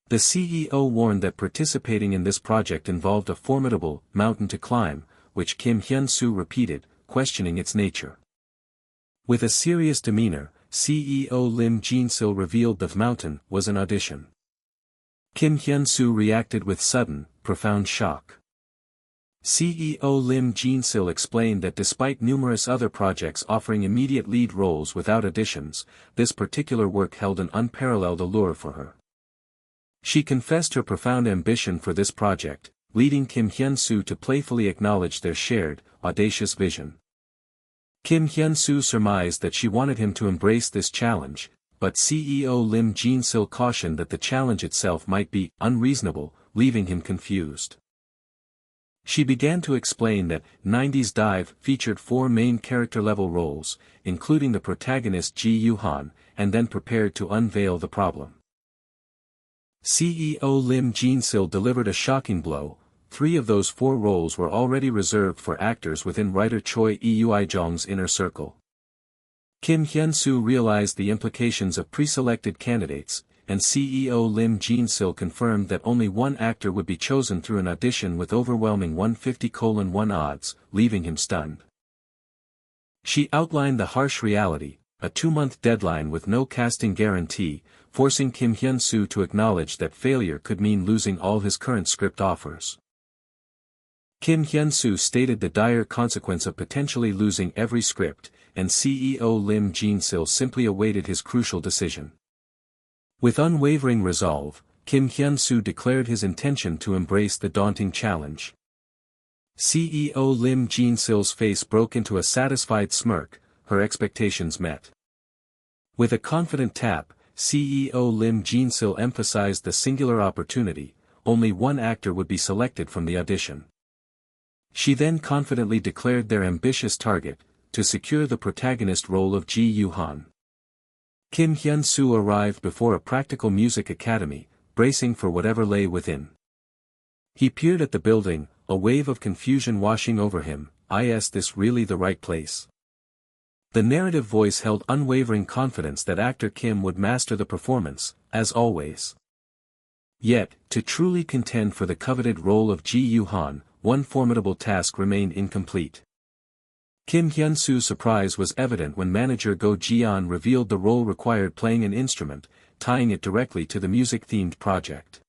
The CEO warned that participating in this project involved a formidable mountain to climb, which Kim Hyun-soo repeated, questioning its nature. With a serious demeanor, CEO Lim Jin-sil revealed the mountain was an audition. Kim Hyun-soo reacted with sudden, profound shock. CEO Lim Jin-sil explained that despite numerous other projects offering immediate lead roles without auditions, this particular work held an unparalleled allure for her. She confessed her profound ambition for this project, leading Kim Hyun-soo to playfully acknowledge their shared, audacious vision. Kim Hyun-soo surmised that she wanted him to embrace this challenge, but CEO Lim Jin-sil cautioned that the challenge itself might be unreasonable, leaving him confused. She began to explain that 90s Dive featured 4 main character-level roles, including the protagonist Ji Yoo-han, and then prepared to unveil the problem. CEO Lim Jin-sil delivered a shocking blow. 3 of those 4 roles were already reserved for actors within writer Choi Eui-jong's inner circle. Kim Hyun-soo realized the implications of pre-selected candidates, and CEO Lim Jin-sil confirmed that only one actor would be chosen through an audition with overwhelming 150:1 odds, leaving him stunned. She outlined the harsh reality, a 2-month deadline with no casting guarantee, forcing Kim Hyun-soo to acknowledge that failure could mean losing all his current script offers. Kim Hyun-soo stated the dire consequence of potentially losing every script, and CEO Lim Jin-sil simply awaited his crucial decision. With unwavering resolve, Kim Hyun-soo declared his intention to embrace the daunting challenge. CEO Lim Jin-sil's face broke into a satisfied smirk, her expectations met. With a confident tap, CEO Lim Jin-sil emphasized the singular opportunity, only one actor would be selected from the audition. She then confidently declared their ambitious target, to secure the protagonist role of Ji Yoo-han. Kim Hyun-soo arrived before a practical music academy, bracing for whatever lay within. He peered at the building, a wave of confusion washing over him. Is this really the right place? The narrative voice held unwavering confidence that actor Kim would master the performance, as always. Yet, to truly contend for the coveted role of Ji Yoo-han, one formidable task remained incomplete. Kim Hyun-soo's surprise was evident when manager Go Ji-yeon revealed the role required playing an instrument, tying it directly to the music-themed project.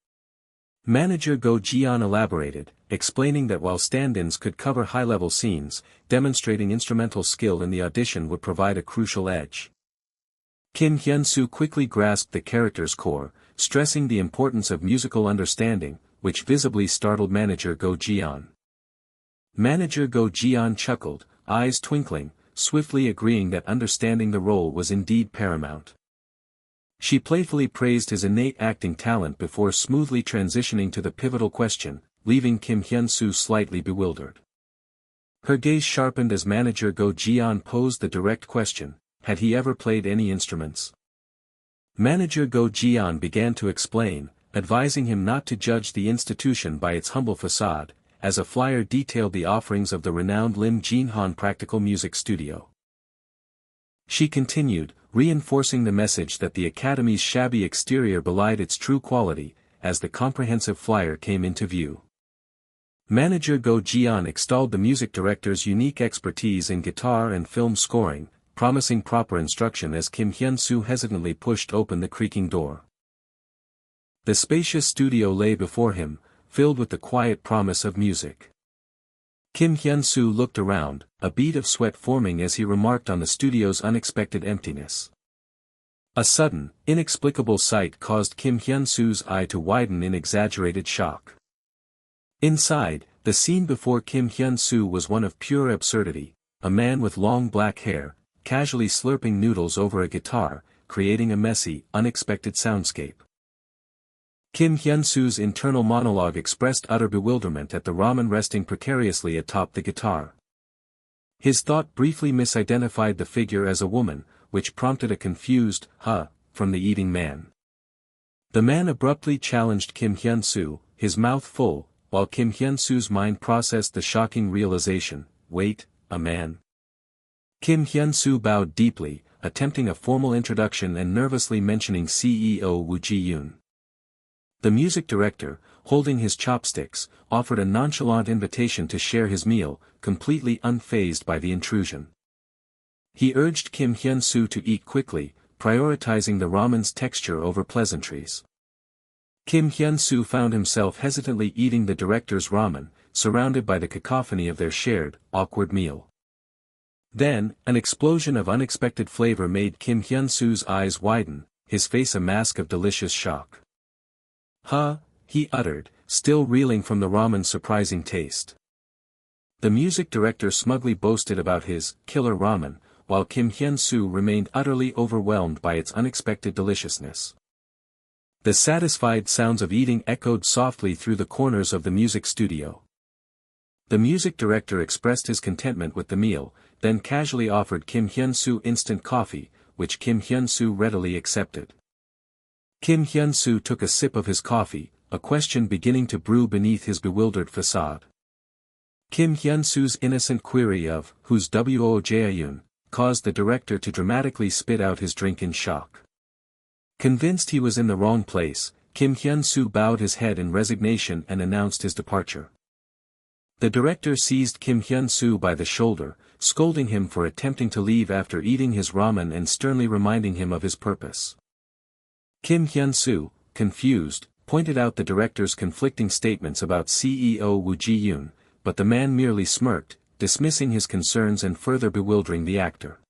Manager Go Ji-yeon elaborated, explaining that while stand-ins could cover high-level scenes, demonstrating instrumental skill in the audition would provide a crucial edge. Kim Hyun-soo quickly grasped the character's core, stressing the importance of musical understanding, which visibly startled manager Go Ji-yeon. Manager Go Ji-yeon chuckled, eyes twinkling, swiftly agreeing that understanding the role was indeed paramount. She playfully praised his innate acting talent before smoothly transitioning to the pivotal question, leaving Kim Hyun-soo slightly bewildered. Her gaze sharpened as manager Go Ji-yeon posed the direct question, had he ever played any instruments? Manager Go Ji-yeon began to explain, advising him not to judge the institution by its humble facade, as a flyer detailed the offerings of the renowned Lim Jin-han Practical Music Studio. She continued, reinforcing the message that the Academy's shabby exterior belied its true quality, as the comprehensive flyer came into view. Manager Go Ji-yeon extolled the music director's unique expertise in guitar and film scoring, promising proper instruction as Kim Hyun-soo hesitantly pushed open the creaking door. The spacious studio lay before him, filled with the quiet promise of music. Kim Hyun-soo looked around, a bead of sweat forming as he remarked on the studio's unexpected emptiness. A sudden, inexplicable sight caused Kim Hyun-soo's eye to widen in exaggerated shock. Inside, the scene before Kim Hyun-soo was one of pure absurdity, a man with long black hair, casually slurping noodles over a guitar, creating a messy, unexpected soundscape. Kim Hyun-soo's internal monologue expressed utter bewilderment at the ramen resting precariously atop the guitar. His thought briefly misidentified the figure as a woman, which prompted a confused, "huh," from the eating man. The man abruptly challenged Kim Hyun-soo, his mouth full, while Kim Hyun-soo's mind processed the shocking realization, wait, a man. Kim Hyun-soo bowed deeply, attempting a formal introduction and nervously mentioning CEO Woo Ji-yoon. The music director, holding his chopsticks, offered a nonchalant invitation to share his meal, completely unfazed by the intrusion. He urged Kim Hyun-soo to eat quickly, prioritizing the ramen's texture over pleasantries. Kim Hyun-soo found himself hesitantly eating the director's ramen, surrounded by the cacophony of their shared, awkward meal. Then, an explosion of unexpected flavor made Kim Hyun-soo's eyes widen, his face a mask of delicious shock. "Huh," he uttered, still reeling from the ramen's surprising taste. The music director smugly boasted about his killer ramen, while Kim Hyun-soo remained utterly overwhelmed by its unexpected deliciousness. The satisfied sounds of eating echoed softly through the corners of the music studio. The music director expressed his contentment with the meal, then casually offered Kim Hyun-soo instant coffee, which Kim Hyun-soo readily accepted. Kim Hyun-soo took a sip of his coffee, a question beginning to brew beneath his bewildered facade. Kim Hyun-soo's innocent query of, "Who's Woo Jae-yoon?" caused the director to dramatically spit out his drink in shock. Convinced he was in the wrong place, Kim Hyun-soo bowed his head in resignation and announced his departure. The director seized Kim Hyun-soo by the shoulder, scolding him for attempting to leave after eating his ramen and sternly reminding him of his purpose. Kim Hyun-soo, confused, pointed out the director's conflicting statements about CEO Woo Ji-yoon, but the man merely smirked, dismissing his concerns and further bewildering the actor.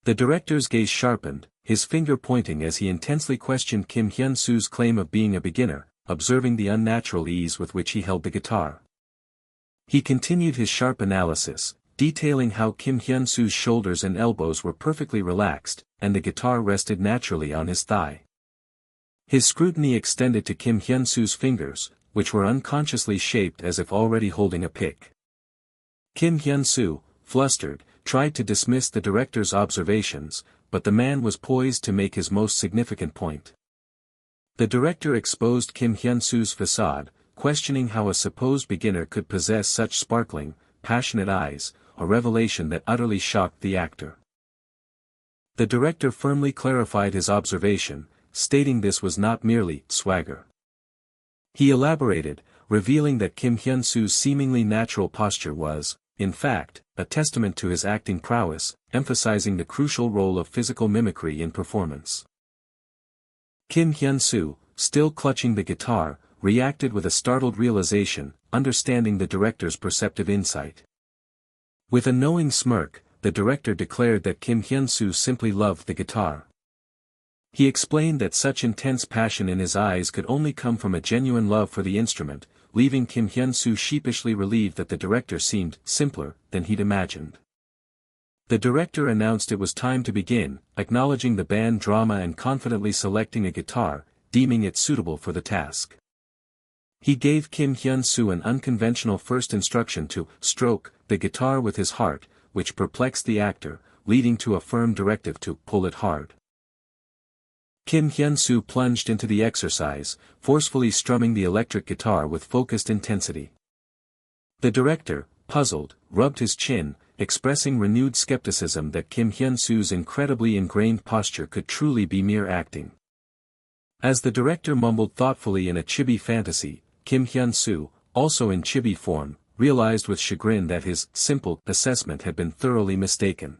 The director's gaze sharpened, his finger pointing as he intensely questioned Kim Hyun-soo's claim of being a beginner, observing the unnatural ease with which he held the guitar. He continued his sharp analysis, detailing how Kim Hyun-soo's shoulders and elbows were perfectly relaxed, and the guitar rested naturally on his thigh. His scrutiny extended to Kim Hyun-soo's fingers, which were unconsciously shaped as if already holding a pick. Kim Hyun-soo, flustered, tried to dismiss the director's observations, but the man was poised to make his most significant point. The director exposed Kim Hyun-soo's facade, questioning how a supposed beginner could possess such sparkling, passionate eyes, a revelation that utterly shocked the actor. The director firmly clarified his observation, stating this was not merely swagger. He elaborated, revealing that Kim Hyunsu's seemingly natural posture was, in fact, a testament to his acting prowess, emphasizing the crucial role of physical mimicry in performance. Kim Hyunsu, still clutching the guitar, reacted with a startled realization, understanding the director's perceptive insight. With a knowing smirk, the director declared that Kim Hyunsu simply loved the guitar. He explained that such intense passion in his eyes could only come from a genuine love for the instrument, leaving Kim Hyunsu sheepishly relieved that the director seemed simpler than he'd imagined. The director announced it was time to begin, acknowledging the band drama and confidently selecting a guitar, deeming it suitable for the task. He gave Kim Hyunsu an unconventional first instruction to stroke the guitar with his heart, which perplexed the actor, leading to a firm directive to pull it hard. Kim Hyunsu plunged into the exercise, forcefully strumming the electric guitar with focused intensity. The director, puzzled, rubbed his chin, expressing renewed skepticism that Kim Hyunsu's incredibly ingrained posture could truly be mere acting. As the director mumbled thoughtfully in a chibi fantasy, Kim Hyunsu, also in chibi form, realized with chagrin that his simple assessment had been thoroughly mistaken.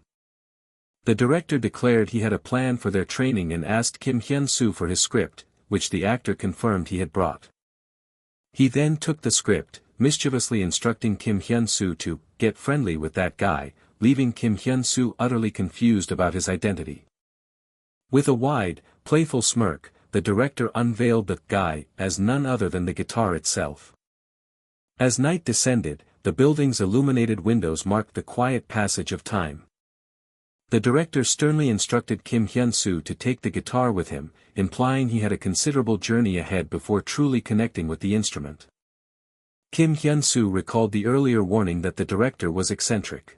The director declared he had a plan for their training and asked Kim Hyunsu for his script, which the actor confirmed he had brought. He then took the script, mischievously instructing Kim Hyunsu to get friendly with that guy, leaving Kim Hyunsu utterly confused about his identity. With a wide, playful smirk, the director unveiled the guy as none other than the guitar itself. As night descended, the building's illuminated windows marked the quiet passage of time. The director sternly instructed Kim Hyunsu to take the guitar with him, implying he had a considerable journey ahead before truly connecting with the instrument. Kim Hyunsu recalled the earlier warning that the director was eccentric.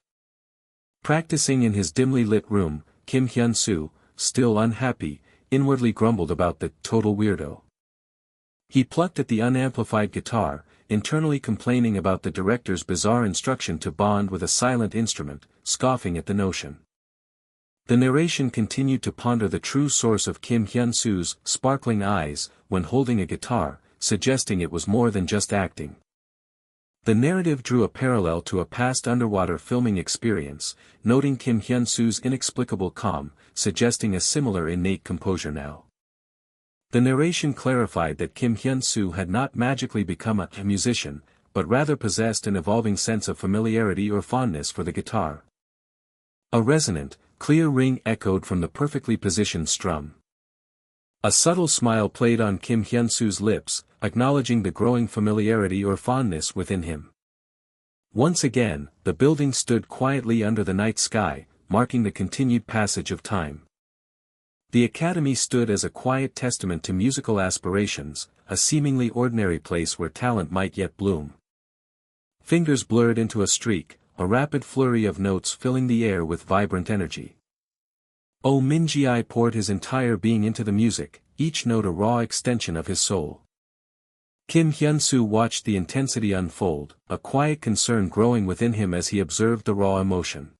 Practicing in his dimly lit room, Kim Hyunsu, still unhappy, inwardly grumbled about the total weirdo. He plucked at the unamplified guitar, internally complaining about the director's bizarre instruction to bond with a silent instrument, scoffing at the notion. The narration continued to ponder the true source of Kim Hyunsu's sparkling eyes when holding a guitar, suggesting it was more than just acting. The narrative drew a parallel to a past underwater filming experience, noting Kim Hyunsu's inexplicable calm, suggesting a similar innate composure now. The narration clarified that Kim Hyunsu had not magically become a musician, but rather possessed an evolving sense of familiarity or fondness for the guitar. A resonant, clear ring echoed from the perfectly positioned strum. A subtle smile played on Kim Hyunsu's lips, acknowledging the growing familiarity or fondness within him. Once again, the building stood quietly under the night sky, marking the continued passage of time. The academy stood as a quiet testament to musical aspirations, a seemingly ordinary place where talent might yet bloom. Fingers blurred into a streak, a rapid flurry of notes filling the air with vibrant energy. Oh Min-ji poured his entire being into the music, each note a raw extension of his soul. Kim Hyunsu watched the intensity unfold, a quiet concern growing within him as he observed the raw emotion.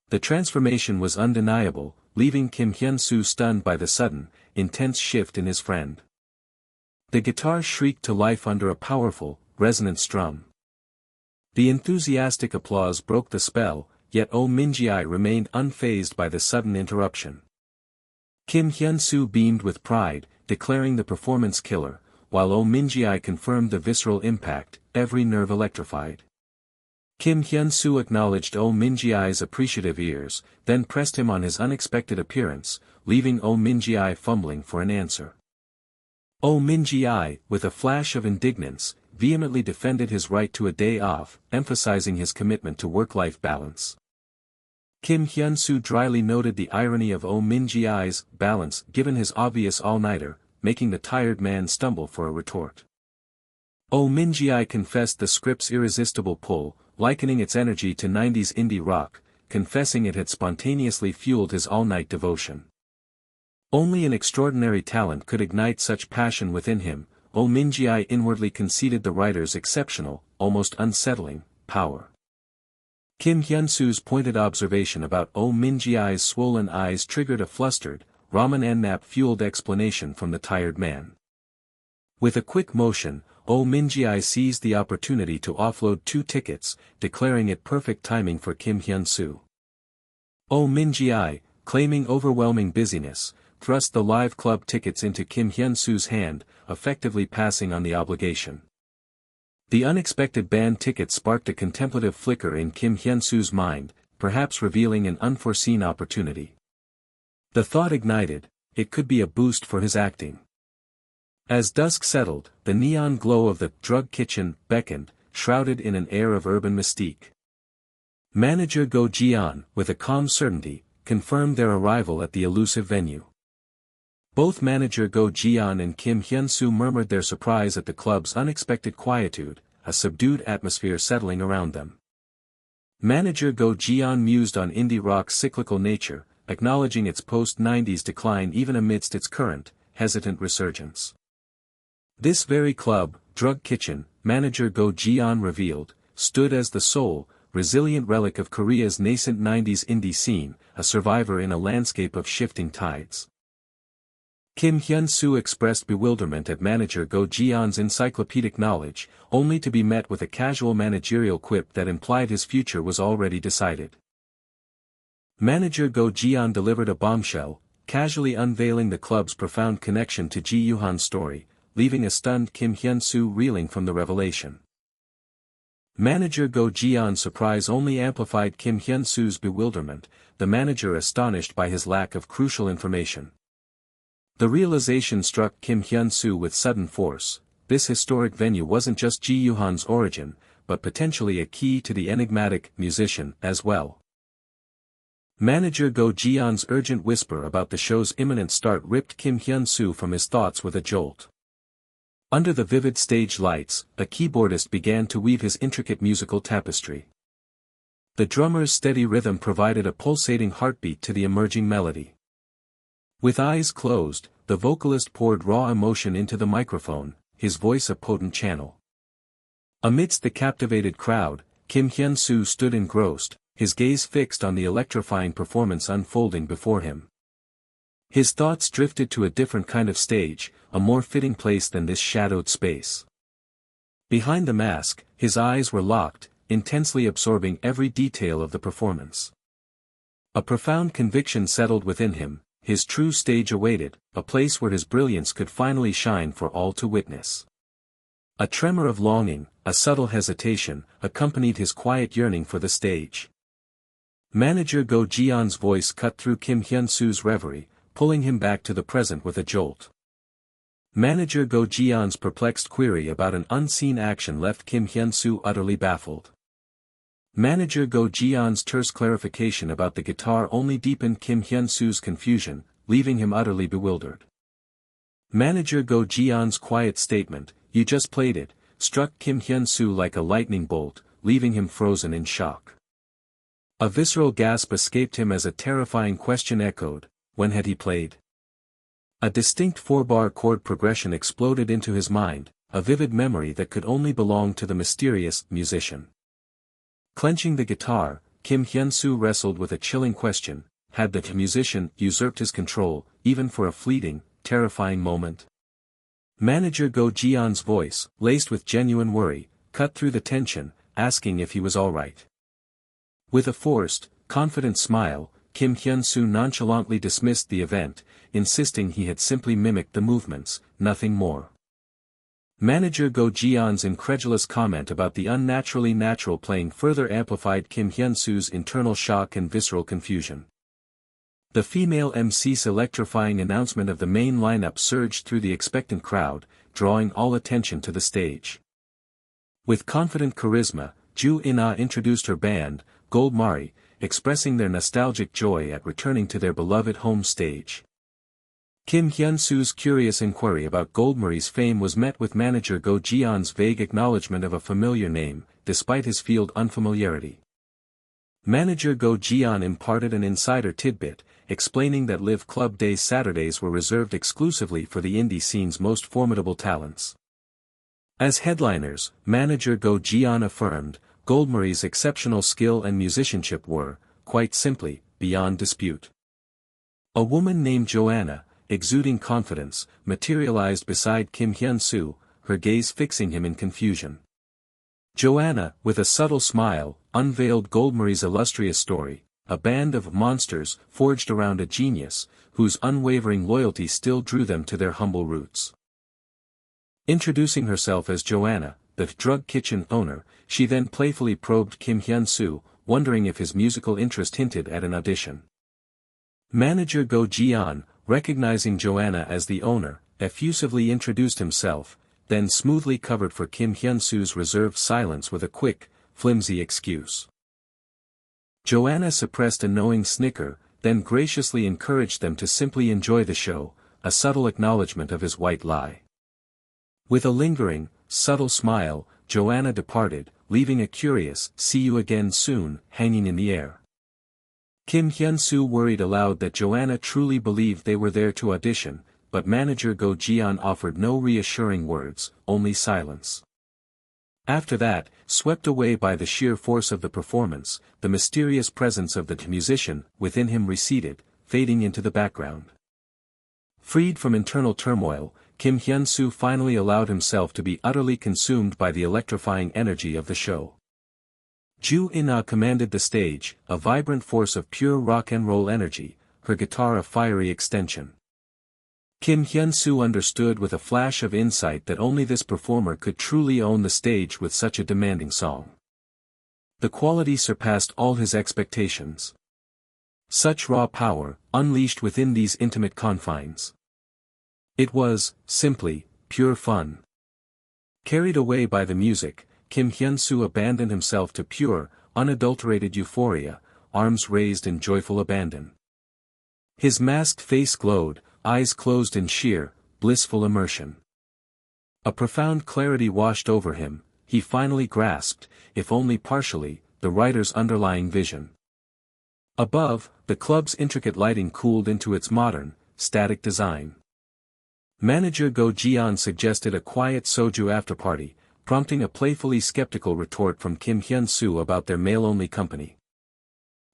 The transformation was undeniable, leaving Kim Hyunsu stunned by the sudden, intense shift in his friend. The guitar shrieked to life under a powerful, resonant strum. The enthusiastic applause broke the spell, yet Oh Min-ji remained unfazed by the sudden interruption. Kim Hyunsu beamed with pride, declaring the performance killer, while Oh Min-ji confirmed the visceral impact, every nerve electrified. Kim Hyunsu acknowledged Oh Min-ji's appreciative ears, then pressed him on his unexpected appearance, leaving Oh Min-ji fumbling for an answer. Oh Min-ji, with a flash of indignance, vehemently defended his right to a day off, emphasizing his commitment to work-life balance. Kim Hyunsu dryly noted the irony of Oh Min-ji's balance given his obvious all-nighter, making the tired man stumble for a retort. Oh Min-ji confessed the script's irresistible pull, likening its energy to 90s indie rock, confessing it had spontaneously fueled his all-night devotion. Only an extraordinary talent could ignite such passion within him. Oh Min-ji inwardly conceded the writer's exceptional, almost unsettling, power. Kim Hyunsu's pointed observation about Oh Min-ji's swollen eyes triggered a flustered, ramen-and-nap-fueled explanation from the tired man. With a quick motion, Oh Min-ji seized the opportunity to offload 2 tickets, declaring it perfect timing for Kim Hyun-soo. Oh Min-ji, claiming overwhelming busyness, thrust the live club tickets into Kim Hyun-soo's hand, effectively passing on the obligation. The unexpected band ticket sparked a contemplative flicker in Kim Hyun-soo's mind, perhaps revealing an unforeseen opportunity. The thought ignited, it could be a boost for his acting. As dusk settled, the neon glow of the drug kitchen beckoned, shrouded in an air of urban mystique. Manager Go Ji-yeon, with a calm certainty, confirmed their arrival at the elusive venue. Both manager Go Ji-yeon and Kim Hyun-soo murmured their surprise at the club's unexpected quietude, a subdued atmosphere settling around them. Manager Go Ji-yeon mused on indie rock's cyclical nature, acknowledging its post-90s decline even amidst its current, hesitant resurgence. This very club, Drug Kitchen, manager Go Ji-yeon revealed, stood as the sole, resilient relic of Korea's nascent 90s indie scene, a survivor in a landscape of shifting tides. Kim Hyun-soo expressed bewilderment at manager Go Ji-yeon's encyclopedic knowledge, only to be met with a casual managerial quip that implied his future was already decided. Manager Go Ji-yeon delivered a bombshell, casually unveiling the club's profound connection to Ji Yoo-han's story, leaving a stunned Kim Hyun-soo reeling from the revelation. Manager Go Ji-yeon's surprise only amplified Kim Hyun-soo's bewilderment, the manager astonished by his lack of crucial information. The realization struck Kim Hyun-soo with sudden force: this historic venue wasn't just Ji Yoo-han's origin, but potentially a key to the enigmatic musician as well. Manager Go Ji-yeon's urgent whisper about the show's imminent start ripped Kim Hyun-soo from his thoughts with a jolt. Under the vivid stage lights, a keyboardist began to weave his intricate musical tapestry. The drummer's steady rhythm provided a pulsating heartbeat to the emerging melody. With eyes closed, the vocalist poured raw emotion into the microphone, his voice a potent channel. Amidst the captivated crowd, Kim Hyun-soo stood engrossed, his gaze fixed on the electrifying performance unfolding before him. His thoughts drifted to a different kind of stage, a more fitting place than this shadowed space. Behind the mask, his eyes were locked, intensely absorbing every detail of the performance. A profound conviction settled within him: his true stage awaited, a place where his brilliance could finally shine for all to witness. A tremor of longing, a subtle hesitation, accompanied his quiet yearning for the stage. Manager Go Ji-yeon's voice cut through Kim Hyun-soo's reverie, pulling him back to the present with a jolt. Manager Go Ji-yeon's perplexed query about an unseen action left Kim Hyun-soo utterly baffled. Manager Go Ji-yeon's terse clarification about the guitar only deepened Kim Hyun-soo's confusion, leaving him utterly bewildered. Manager Go Ji-yeon's quiet statement, "You just played it," struck Kim Hyun-soo like a lightning bolt, leaving him frozen in shock. A visceral gasp escaped him as a terrifying question echoed: when had he played? A distinct 4-bar chord progression exploded into his mind, a vivid memory that could only belong to the mysterious musician. Clenching the guitar, Kim Hyun-soo wrestled with a chilling question: had the musician usurped his control, even for a fleeting, terrifying moment? Manager Go Ji-yeon's voice, laced with genuine worry, cut through the tension, asking if he was all right. With a forced, confident smile, Kim Hyun-soo nonchalantly dismissed the event, insisting he had simply mimicked the movements, nothing more. Manager Go Ji-yeon's incredulous comment about the unnaturally natural playing further amplified Kim Hyun-soo's internal shock and visceral confusion. The female MC's electrifying announcement of the main lineup surged through the expectant crowd, drawing all attention to the stage. With confident charisma, Joo In-ah introduced her band, Gold Mari, expressing their nostalgic joy at returning to their beloved home stage. Kim Hyun-soo's curious inquiry about Goldmari's fame was met with manager Go Ji-yeon's vague acknowledgement of a familiar name, despite his field unfamiliarity. Manager Go Ji-yeon imparted an insider tidbit, explaining that Live Club Days Saturdays were reserved exclusively for the indie scene's most formidable talents. As headliners, manager Go Ji-yeon affirmed, Goldmari's exceptional skill and musicianship were, quite simply, beyond dispute. A woman named Joanna, exuding confidence, materialized beside Kim Hyun-soo, her gaze fixing him in confusion. Joanna, with a subtle smile, unveiled Goldmary's illustrious story, a band of monsters forged around a genius, whose unwavering loyalty still drew them to their humble roots. Introducing herself as Joanna, the drug kitchen owner, she then playfully probed Kim Hyunsu, wondering if his musical interest hinted at an audition. Manager Go Jian, recognizing Joanna as the owner, effusively introduced himself, then smoothly covered for Kim Hyunsu's reserved silence with a quick, flimsy excuse. Joanna suppressed a knowing snicker, then graciously encouraged them to simply enjoy the show, a subtle acknowledgement of his white lie. With a lingering, subtle smile, Joanna departed, leaving a curious "see you again soon" hanging in the air. Kim Hyunsu worried aloud that Joanna truly believed they were there to audition, but manager Go Jian offered no reassuring words, only silence. After that, swept away by the sheer force of the performance, the mysterious presence of the musician within him receded, fading into the background. Freed from internal turmoil, Kim Hyunsu finally allowed himself to be utterly consumed by the electrifying energy of the show. Ju In-ah commanded the stage, a vibrant force of pure rock and roll energy, her guitar a fiery extension. Kim Hyunsu understood with a flash of insight that only this performer could truly own the stage with such a demanding song. The quality surpassed all his expectations. Such raw power, unleashed within these intimate confines. It was, simply, pure fun. Carried away by the music, Kim Hyunsu abandoned himself to pure, unadulterated euphoria, arms raised in joyful abandon. His masked face glowed, eyes closed in sheer, blissful immersion. A profound clarity washed over him, he finally grasped, if only partially, the writer's underlying vision. Above, the club's intricate lighting cooled into its modern, static design. Manager Go Jian suggested a quiet soju afterparty, prompting a playfully skeptical retort from Kim Hyunsu about their male-only company.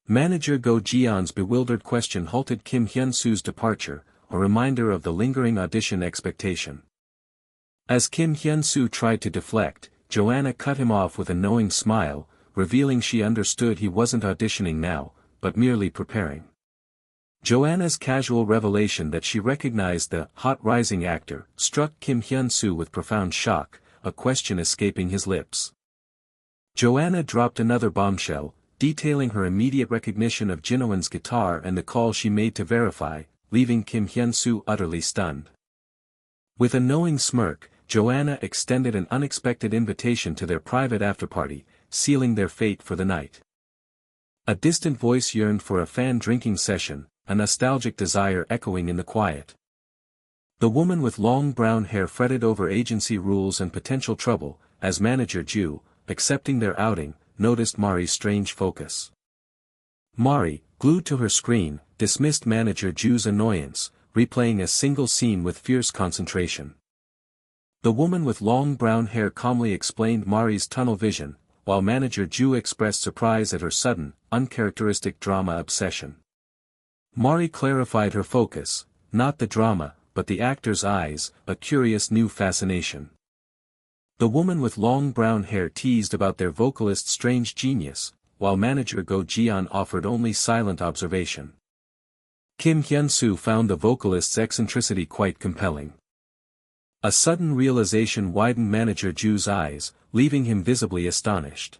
Manager Go Jian's bewildered question halted Kim Hyunsu's departure, a reminder of the lingering audition expectation. As Kim Hyunsu tried to deflect, Joanna cut him off with a knowing smile, revealing she understood he wasn't auditioning now, but merely preparing. Joanna's casual revelation that she recognized the hot rising actor struck Kim Hyunsu with profound shock, a question escaping his lips. Joanna dropped another bombshell, detailing her immediate recognition of Jinwon's guitar and the call she made to verify, leaving Kim Hyunsu utterly stunned. With a knowing smirk, Joanna extended an unexpected invitation to their private afterparty, sealing their fate for the night. A distant voice yearned for a fan drinking session, a nostalgic desire echoing in the quiet. The woman with long brown hair fretted over agency rules and potential trouble, as manager Ju, accepting their outing, noticed Mari's strange focus. Mari, glued to her screen, dismissed manager Ju's annoyance, replaying a single scene with fierce concentration. The woman with long brown hair calmly explained Mari's tunnel vision, while manager Ju expressed surprise at her sudden, uncharacteristic drama obsession. Mari clarified her focus, not the drama, but the actor's eyes, a curious new fascination. The woman with long brown hair teased about their vocalist's strange genius, while manager Go Jian offered only silent observation. Kim Hyunsu found the vocalist's eccentricity quite compelling. A sudden realization widened manager Ju's eyes, leaving him visibly astonished.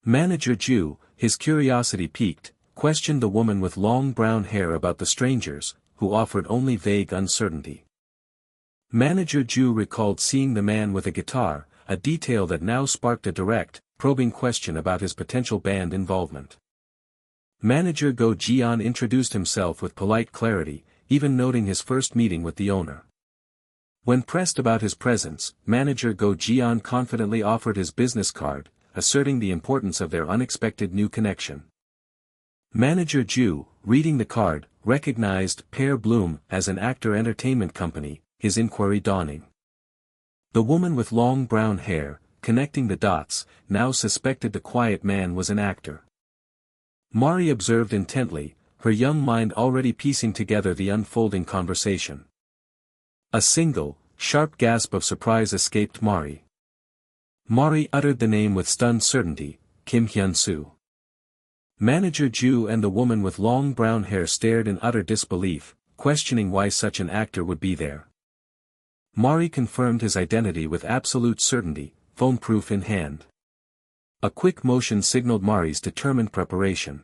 Manager Ju, his curiosity piqued, questioned the woman with long brown hair about the strangers, who offered only vague uncertainty. Manager Ju recalled seeing the man with a guitar, a detail that now sparked a direct, probing question about his potential band involvement. Manager Go Jian introduced himself with polite clarity, even noting his first meeting with the owner. When pressed about his presence, manager Go Jian confidently offered his business card, asserting the importance of their unexpected new connection. Manager Ju, reading the card, recognized Pear Bloom as an actor entertainment company, his inquiry dawning. The woman with long brown hair, connecting the dots, now suspected the quiet man was an actor. Mari observed intently, her young mind already piecing together the unfolding conversation. A single, sharp gasp of surprise escaped Mari. Mari uttered the name with stunned certainty, Kim Hyunsu. Manager Ju and the woman with long brown hair stared in utter disbelief, questioning why such an actor would be there. Mari confirmed his identity with absolute certainty, phone proof in hand. A quick motion signaled Mari's determined preparation.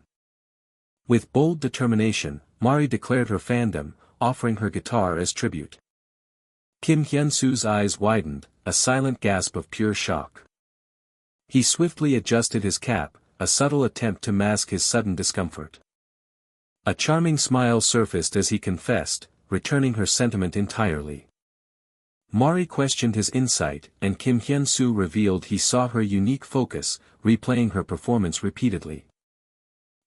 With bold determination, Mari declared her fandom, offering her guitar as tribute. Kim Hyunsu's eyes widened, a silent gasp of pure shock. He swiftly adjusted his cap, a subtle attempt to mask his sudden discomfort. A charming smile surfaced as he confessed, returning her sentiment entirely. Mari questioned his insight, and Kim Hyunsu revealed he saw her unique focus, replaying her performance repeatedly.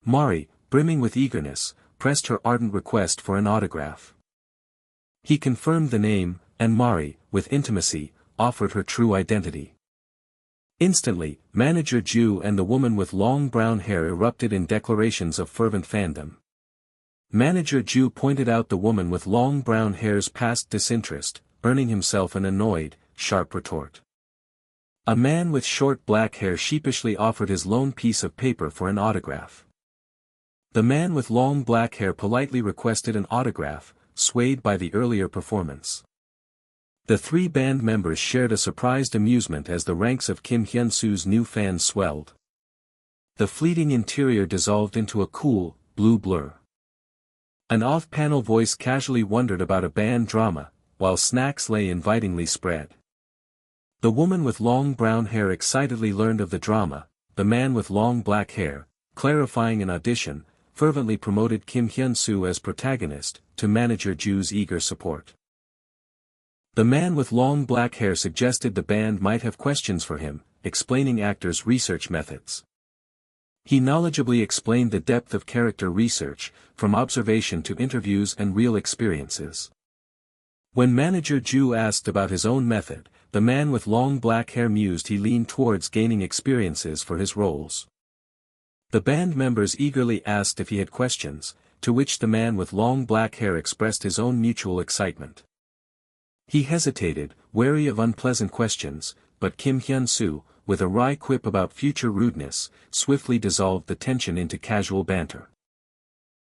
Mari, brimming with eagerness, pressed her ardent request for an autograph. He confirmed the name, and Mari, with intimacy, offered her true identity. Instantly, Manager Ju and the woman with long brown hair erupted in declarations of fervent fandom. Manager Ju pointed out the woman with long brown hair's past disinterest, earning himself an annoyed, sharp retort. A man with short black hair sheepishly offered his lone piece of paper for an autograph. The man with long black hair politely requested an autograph, swayed by the earlier performance. The three band members shared a surprised amusement as the ranks of Kim Hyunsu's new fans swelled. The fleeting interior dissolved into a cool, blue blur. An off-panel voice casually wondered about a band drama, while snacks lay invitingly spread. The woman with long brown hair excitedly learned of the drama, the man with long black hair, clarifying an audition, fervently promoted Kim Hyunsu as protagonist, to Manager Ju's eager support. The man with long black hair suggested the band might have questions for him, explaining actors' research methods. He knowledgeably explained the depth of character research, from observation to interviews and real experiences. When Manager Ju asked about his own method, the man with long black hair mused he leaned towards gaining experiences for his roles. The band members eagerly asked if he had questions, to which the man with long black hair expressed his own mutual excitement. He hesitated, wary of unpleasant questions, but Kim Hyunsu, with a wry quip about future rudeness, swiftly dissolved the tension into casual banter.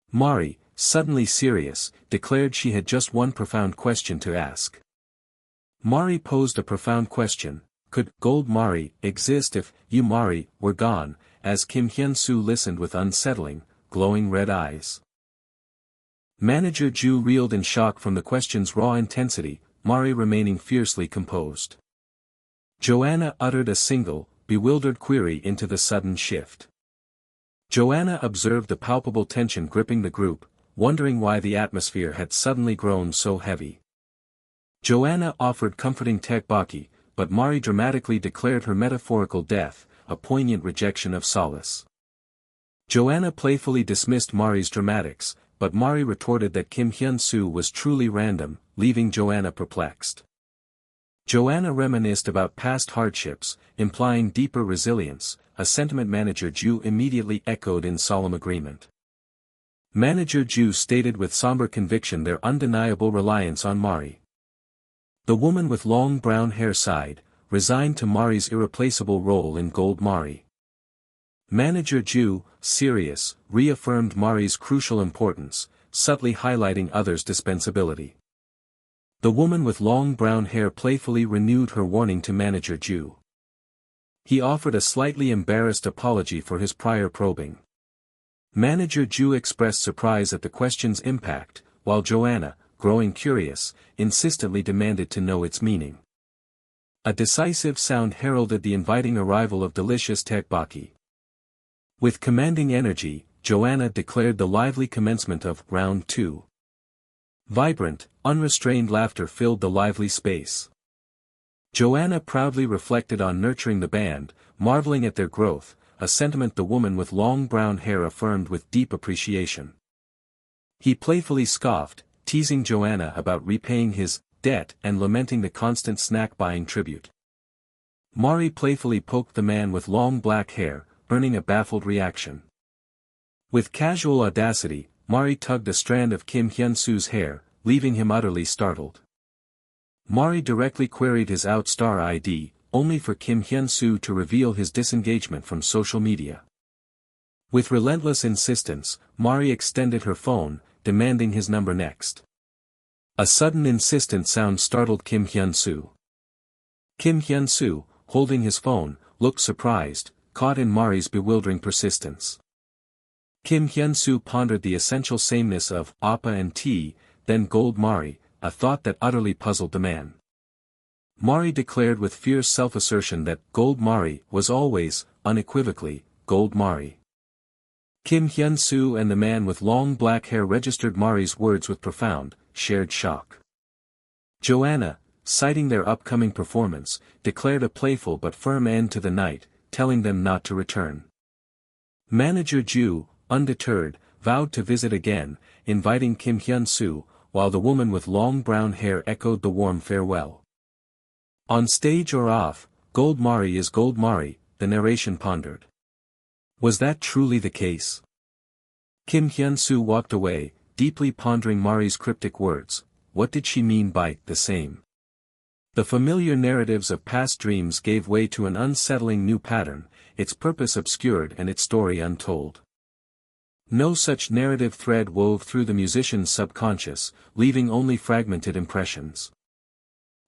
Mari, suddenly serious, declared she had just one profound question to ask. Mari posed a profound question: could Gold Mari exist if you Mari were gone? As Kim Hyunsu listened with unsettling, glowing red eyes. Manager Ju reeled in shock from the question's raw intensity, Mari remaining fiercely composed. Joanna uttered a single, bewildered query into the sudden shift. Joanna observed the palpable tension gripping the group, wondering why the atmosphere had suddenly grown so heavy. Joanna offered comforting tekbaki, but Mari dramatically declared her metaphorical death, a poignant rejection of solace. Joanna playfully dismissed Mari's dramatics, but Mari retorted that Kim Hyunsu was truly random, leaving Joanna perplexed. Joanna reminisced about past hardships, implying deeper resilience, a sentiment Manager Ju immediately echoed in solemn agreement. Manager Ju stated with somber conviction their undeniable reliance on Mari. The woman with long brown hair sighed, resigned to Mari's irreplaceable role in Gold Mari. Manager Ju, serious, reaffirmed Mari's crucial importance, subtly highlighting others' dispensability. The woman with long brown hair playfully renewed her warning to Manager Ju. He offered a slightly embarrassed apology for his prior probing. Manager Ju expressed surprise at the question's impact, while Joanna, growing curious, insistently demanded to know its meaning. A decisive sound heralded the inviting arrival of delicious tekbaki. With commanding energy, Joanna declared the lively commencement of Round 2. Vibrant, unrestrained laughter filled the lively space. Joanna proudly reflected on nurturing the band, marveling at their growth, a sentiment the woman with long brown hair affirmed with deep appreciation. He playfully scoffed, teasing Joanna about repaying his debt and lamenting the constant snack-buying tribute. Mari playfully poked the man with long black hair, earning a baffled reaction. With casual audacity, Mari tugged a strand of Kim Hyunsu's hair, leaving him utterly startled. Mari directly queried his out-star ID, only for Kim Hyunsu to reveal his disengagement from social media. With relentless insistence, Mari extended her phone, demanding his number next. A sudden insistent sound startled Kim Hyunsu. Kim Hyunsu, holding his phone, looked surprised, caught in Mari's bewildering persistence. Kim Hyunsu pondered the essential sameness of Appa and T, then Gold Mari, a thought that utterly puzzled the man. Mari declared with fierce self-assertion that Gold Mari was always, unequivocally, Gold Mari. Kim Hyunsu and the man with long black hair registered Mari's words with profound, shared shock. Joanna, citing their upcoming performance, declared a playful but firm end to the night, telling them not to return. Manager Ju, undeterred, vowed to visit again, inviting Kim Hyunsu, while the woman with long brown hair echoed the warm farewell. On stage or off, Gold Mari is Gold Mari, the narration pondered. Was that truly the case? Kim Hyunsu walked away, deeply pondering Mari's cryptic words. What did she mean by the same? The familiar narratives of past dreams gave way to an unsettling new pattern, its purpose obscured and its story untold. No such narrative thread wove through the musician's subconscious, leaving only fragmented impressions.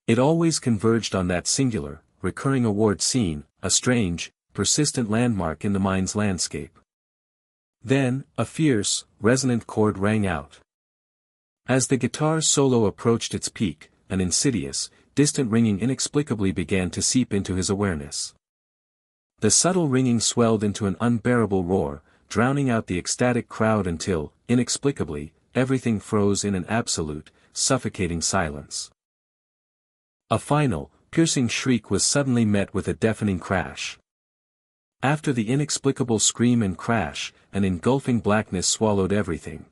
It always converged on that singular, recurring award scene, a strange, persistent landmark in the mind's landscape. Then, a fierce, resonant chord rang out. As the guitar solo approached its peak, an insidious, distant ringing inexplicably began to seep into his awareness. The subtle ringing swelled into an unbearable roar, drowning out the ecstatic crowd until, inexplicably, everything froze in an absolute, suffocating silence. A final, piercing shriek was suddenly met with a deafening crash. After the inexplicable scream and crash, an engulfing blackness swallowed everything.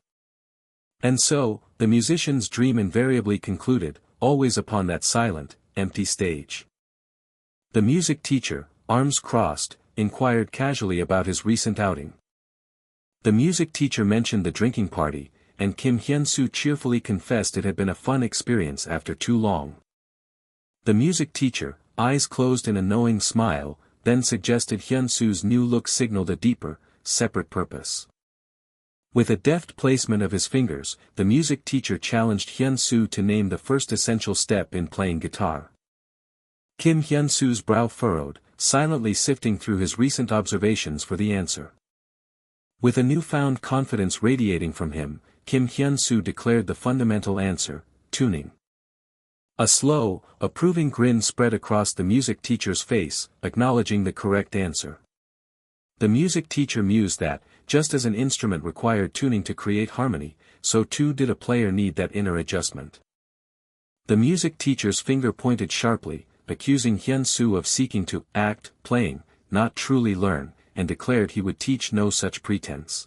And so, the musician's dream invariably concluded, always upon that silent, empty stage. The music teacher, arms crossed, inquired casually about his recent outing. The music teacher mentioned the drinking party, and Kim Hyunsu cheerfully confessed it had been a fun experience after too long. The music teacher, eyes closed in a knowing smile, then suggested Hyunsu's new look signaled a deeper, separate purpose. With a deft placement of his fingers, the music teacher challenged Hyunsu to name the first essential step in playing guitar. Kim Hyunsu's brow furrowed, silently sifting through his recent observations for the answer. With a newfound confidence radiating from him, Kim Hyunsu declared the fundamental answer: tuning. A slow, approving grin spread across the music teacher's face, acknowledging the correct answer. The music teacher mused that, just as an instrument required tuning to create harmony, so too did a player need that inner adjustment. The music teacher's finger pointed sharply, accusing Hyunsu of seeking to act playing, not truly learn, and declared he would teach no such pretense.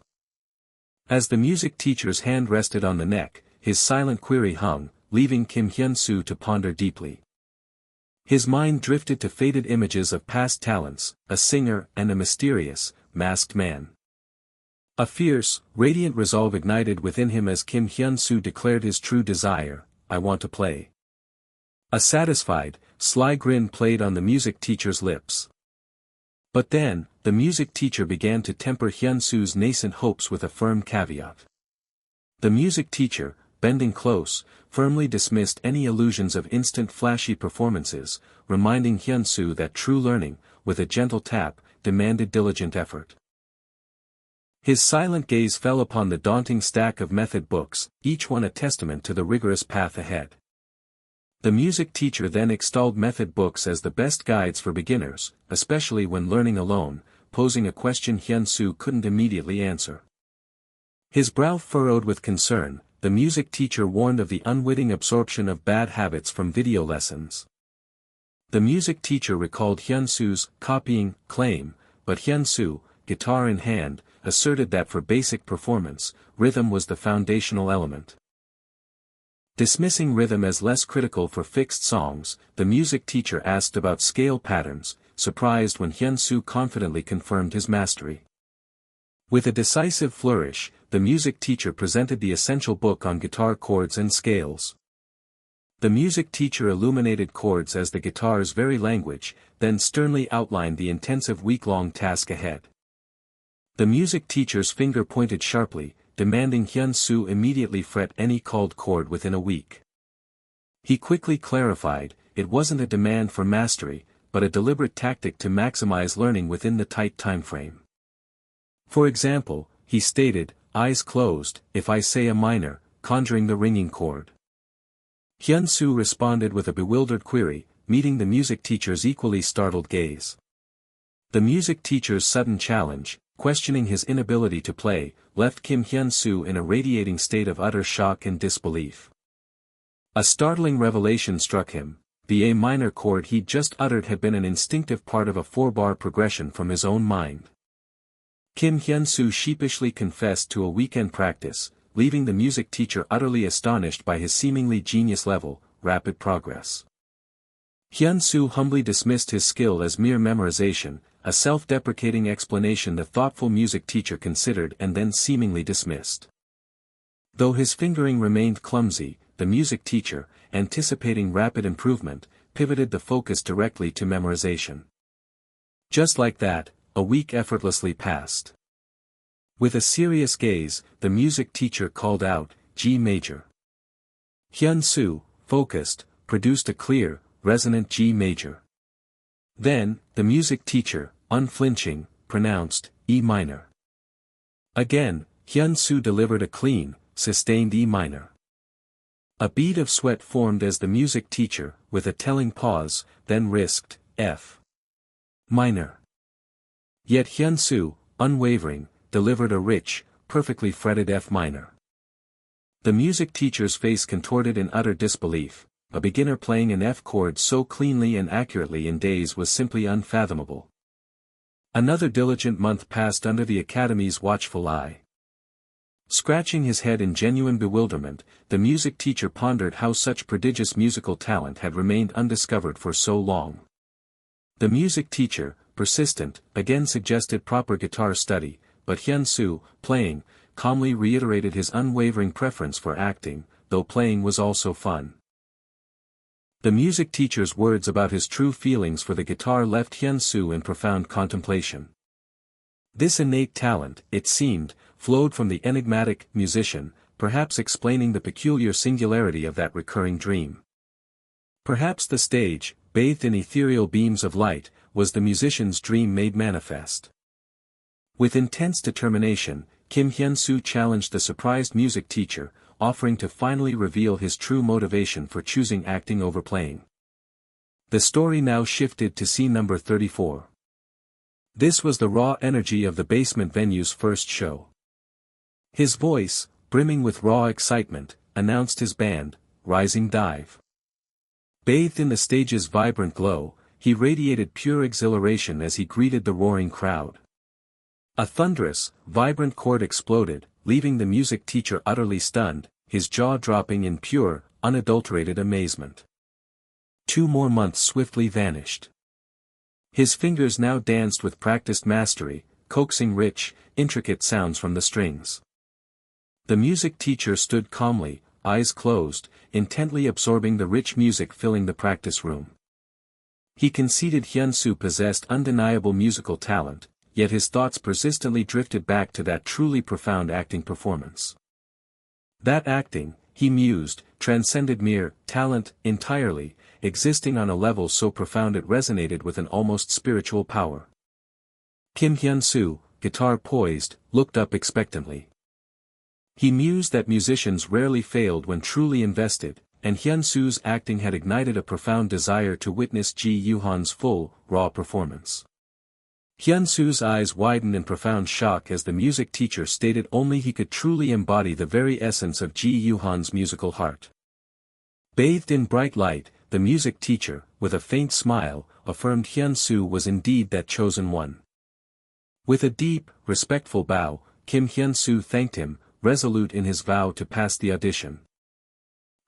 As the music teacher's hand rested on the neck, his silent query hung, leaving Kim Hyunsu to ponder deeply. His mind drifted to faded images of past talents, a singer and a mysterious, masked man. A fierce, radiant resolve ignited within him as Kim Hyunsu declared his true desire: I want to play. A satisfied, sly grin played on the music teacher's lips. But then, the music teacher began to temper Hyunsu's nascent hopes with a firm caveat. The music teacher, bending close, firmly dismissed any illusions of instant flashy performances, reminding Hyunsu that true learning, with a gentle tap, demanded diligent effort. His silent gaze fell upon the daunting stack of method books, each one a testament to the rigorous path ahead. The music teacher then extolled method books as the best guides for beginners, especially when learning alone, posing a question Hyunsu couldn't immediately answer. His brow furrowed with concern, the music teacher warned of the unwitting absorption of bad habits from video lessons. The music teacher recalled Hyunsu's copying claim, but Hyunsu, guitar in hand, asserted that for basic performance, rhythm was the foundational element. Dismissing rhythm as less critical for fixed songs, the music teacher asked about scale patterns, surprised when Hyunsu confidently confirmed his mastery. With a decisive flourish, the music teacher presented the essential book on guitar chords and scales. The music teacher illuminated chords as the guitar's very language, then sternly outlined the intensive week-long task ahead. The music teacher's finger pointed sharply, demanding Hyunsu immediately fret any called chord within a week. He quickly clarified, it wasn't a demand for mastery, but a deliberate tactic to maximize learning within the tight time frame. For example, he stated, eyes closed, if I say a minor, conjuring the ringing chord. Hyunsu responded with a bewildered query, meeting the music teacher's equally startled gaze. The music teacher's sudden challenge, questioning his inability to play, left Kim Hyunsu in a radiating state of utter shock and disbelief. A startling revelation struck him. The A minor chord he'd just uttered had been an instinctive part of a 4-bar progression from his own mind. Kim Hyunsu sheepishly confessed to a weekend practice, leaving the music teacher utterly astonished by his seemingly genius-level, rapid progress. Hyunsu humbly dismissed his skill as mere memorization, a self-deprecating explanation the thoughtful music teacher considered and then seemingly dismissed. Though his fingering remained clumsy, the music teacher, anticipating rapid improvement, pivoted the focus directly to memorization. Just like that, a week effortlessly passed. With a serious gaze, the music teacher called out, G major. Hyunsu, focused, produced a clear, resonant G major. Then, the music teacher, unflinching, pronounced, E minor. Again, Hyunsu delivered a clean, sustained E minor. A bead of sweat formed as the music teacher, with a telling pause, then risked, F minor. Yet Hyunsu, unwavering, delivered a rich, perfectly fretted F minor. The music teacher's face contorted in utter disbelief. A beginner playing an F chord so cleanly and accurately in days was simply unfathomable. Another diligent month passed under the academy's watchful eye. Scratching his head in genuine bewilderment, the music teacher pondered how such prodigious musical talent had remained undiscovered for so long. The music teacher, persistent, again suggested proper guitar study, but Hyunsu, playing, calmly reiterated his unwavering preference for acting, though playing was also fun. The music teacher's words about his true feelings for the guitar left Hyunsu in profound contemplation. This innate talent, it seemed, flowed from the enigmatic musician, perhaps explaining the peculiar singularity of that recurring dream. Perhaps the stage, bathed in ethereal beams of light, was the musician's dream made manifest. With intense determination, Kim Hyunsu challenged the surprised music teacher, offering to finally reveal his true motivation for choosing acting over playing. The story now shifted to scene number 34. This was the raw energy of the basement venue's first show. His voice, brimming with raw excitement, announced his band, Rising Dive. Bathed in the stage's vibrant glow, he radiated pure exhilaration as he greeted the roaring crowd. A thunderous, vibrant chord exploded, leaving the music teacher utterly stunned, his jaw dropping in pure, unadulterated amazement. 2 more months swiftly vanished. His fingers now danced with practiced mastery, coaxing rich, intricate sounds from the strings. The music teacher stood calmly, eyes closed, intently absorbing the rich music filling the practice room. He conceded Hyunsu possessed undeniable musical talent, yet his thoughts persistently drifted back to that truly profound acting performance. That acting, he mused, transcended mere talent entirely, existing on a level so profound it resonated with an almost spiritual power. Kim Hyunsu, guitar poised, looked up expectantly. He mused that musicians rarely failed when truly invested, and Hyunsu's acting had ignited a profound desire to witness Ji Yuhan's full, raw performance. Hyunsu's eyes widened in profound shock as the music teacher stated only he could truly embody the very essence of Ji Yuhan's musical heart. Bathed in bright light, the music teacher, with a faint smile, affirmed Hyunsu was indeed that chosen one. With a deep, respectful bow, Kim Hyunsu thanked him, resolute in his vow to pass the audition.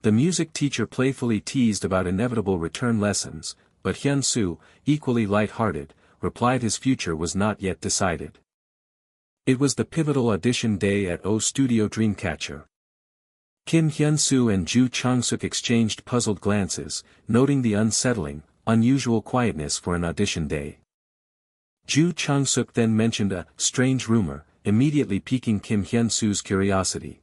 The music teacher playfully teased about inevitable return lessons, but Hyunsu, equally light-hearted, replied his future was not yet decided. It was the pivotal audition day at O Studio Dreamcatcher. Kim Hyunsu and Ju Chang-suk exchanged puzzled glances, noting the unsettling, unusual quietness for an audition day. Ju Chang-suk then mentioned a strange rumor, immediately piquing Kim Hyunsu's curiosity.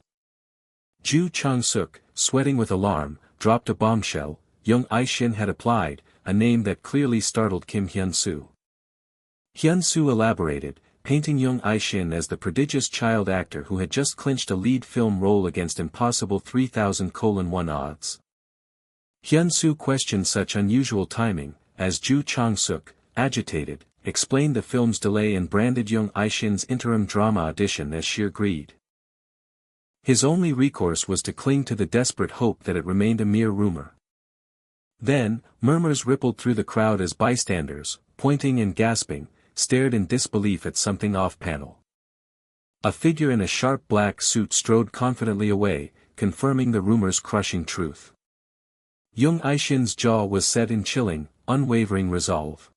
Ju Chang-suk, sweating with alarm, dropped a bombshell. Young Aishin had applied, a name that clearly startled Kim Hyunsu. Hyunsu elaborated, painting Young Aishin as the prodigious child actor who had just clinched a lead film role against impossible 3,000:1 odds. Hyunsu questioned such unusual timing, as Ju Chang-suk, agitated, explained the film's delay and branded Young Aishin's interim drama audition as sheer greed. His only recourse was to cling to the desperate hope that it remained a mere rumor. Then, murmurs rippled through the crowd as bystanders, pointing and gasping, stared in disbelief at something off-panel. A figure in a sharp black suit strode confidently away, confirming the rumor's crushing truth. Young Aishin's jaw was set in chilling, unwavering resolve.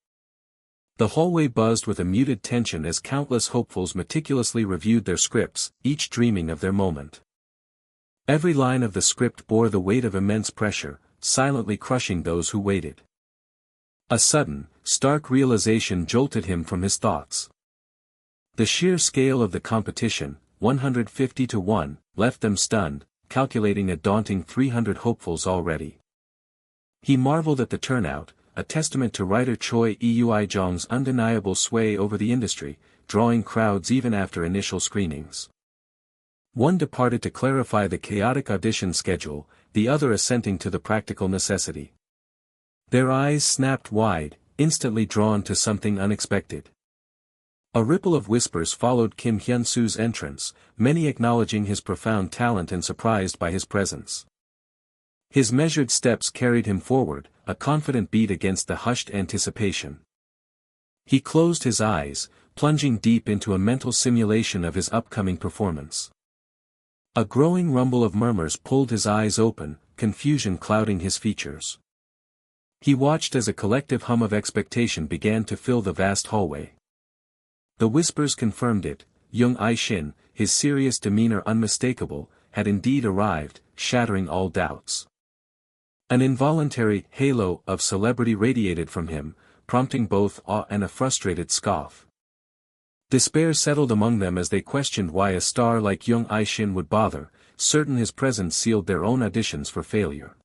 The hallway buzzed with a muted tension as countless hopefuls meticulously reviewed their scripts, each dreaming of their moment. Every line of the script bore the weight of immense pressure, silently crushing those who waited. A sudden, stark realization jolted him from his thoughts. The sheer scale of the competition, 150-1, left them stunned, calculating a daunting 300 hopefuls already. He marveled at the turnout, a testament to writer Choi Eui-jong's undeniable sway over the industry, drawing crowds even after initial screenings. One departed to clarify the chaotic audition schedule, the other assenting to the practical necessity. Their eyes snapped wide, instantly drawn to something unexpected. A ripple of whispers followed Kim Hyunsu's entrance, many acknowledging his profound talent and surprised by his presence. His measured steps carried him forward, a confident beat against the hushed anticipation. He closed his eyes, plunging deep into a mental simulation of his upcoming performance. A growing rumble of murmurs pulled his eyes open, confusion clouding his features. He watched as a collective hum of expectation began to fill the vast hallway. The whispers confirmed it. Young Aishin, his serious demeanor unmistakable, had indeed arrived, shattering all doubts. An involuntary halo of celebrity radiated from him, prompting both awe and a frustrated scoff. Despair settled among them as they questioned why a star like Young Aishin would bother, certain his presence sealed their own auditions for failure.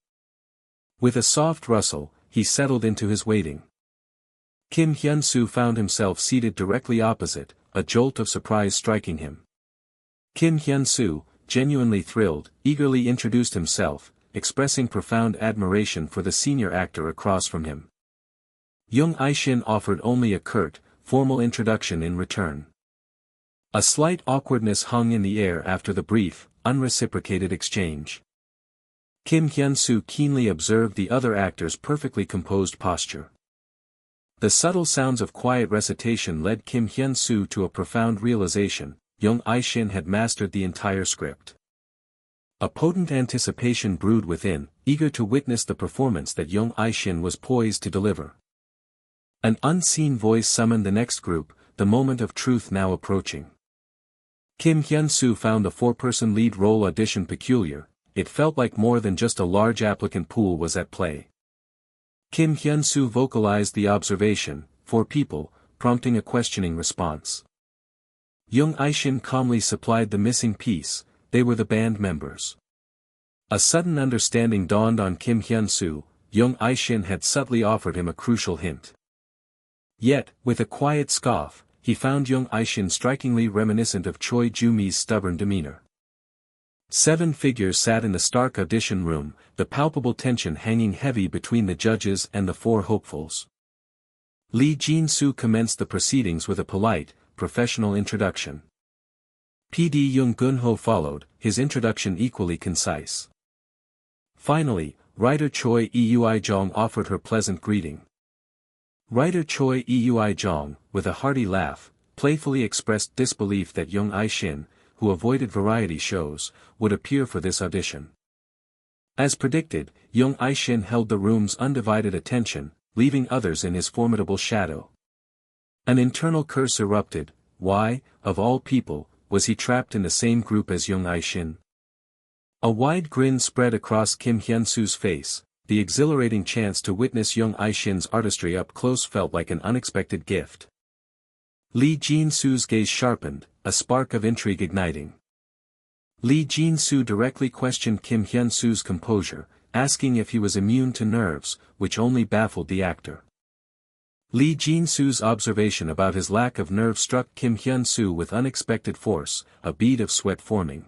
With a soft rustle, he settled into his waiting. Kim Hyunsu found himself seated directly opposite, a jolt of surprise striking him. Kim Hyunsu, genuinely thrilled, eagerly introduced himself, expressing profound admiration for the senior actor across from him. Young Aishin offered only a curt, formal introduction in return. A slight awkwardness hung in the air after the brief, unreciprocated exchange. Kim Hyunsu keenly observed the other actor's perfectly composed posture. The subtle sounds of quiet recitation led Kim Hyunsu to a profound realization: Young Aishin had mastered the entire script. A potent anticipation brewed within, eager to witness the performance that Young Aishin was poised to deliver. An unseen voice summoned the next group, the moment of truth now approaching. Kim Hyunsu found the four-person lead role audition peculiar. It felt like more than just a large applicant pool was at play. Kim Hyunsu vocalized the observation, 4 people, prompting a questioning response. Young Aishin calmly supplied the missing piece: they were the band members. A sudden understanding dawned on Kim Hyunsu: Young Aishin had subtly offered him a crucial hint. Yet, with a quiet scoff, he found Young Aishin strikingly reminiscent of Choi Joo-mi's stubborn demeanor. 7 figures sat in the stark audition room, the palpable tension hanging heavy between the judges and the 4 hopefuls. Lee Jin-soo commenced the proceedings with a polite, professional introduction. P.D. Young Gun-ho followed, his introduction equally concise. Finally, writer Choi Eui-jong offered her pleasant greeting. Writer Choi Eui-jong, with a hearty laugh, playfully expressed disbelief that Young Aishin, who avoided variety shows, would appear for this audition. As predicted, Young Aishin held the room's undivided attention, leaving others in his formidable shadow. An internal curse erupted: why, of all people, was he trapped in the same group as Young Aishin? A wide grin spread across Kim Hyunsu's face. The exhilarating chance to witness young Aishin's artistry up close felt like an unexpected gift. Lee Jin-soo's gaze sharpened, a spark of intrigue igniting. Lee Jin-soo directly questioned Kim Hyun-soo's composure, asking if he was immune to nerves, which only baffled the actor. Lee Jin-soo's observation about his lack of nerve struck Kim Hyun-soo with unexpected force, a bead of sweat forming.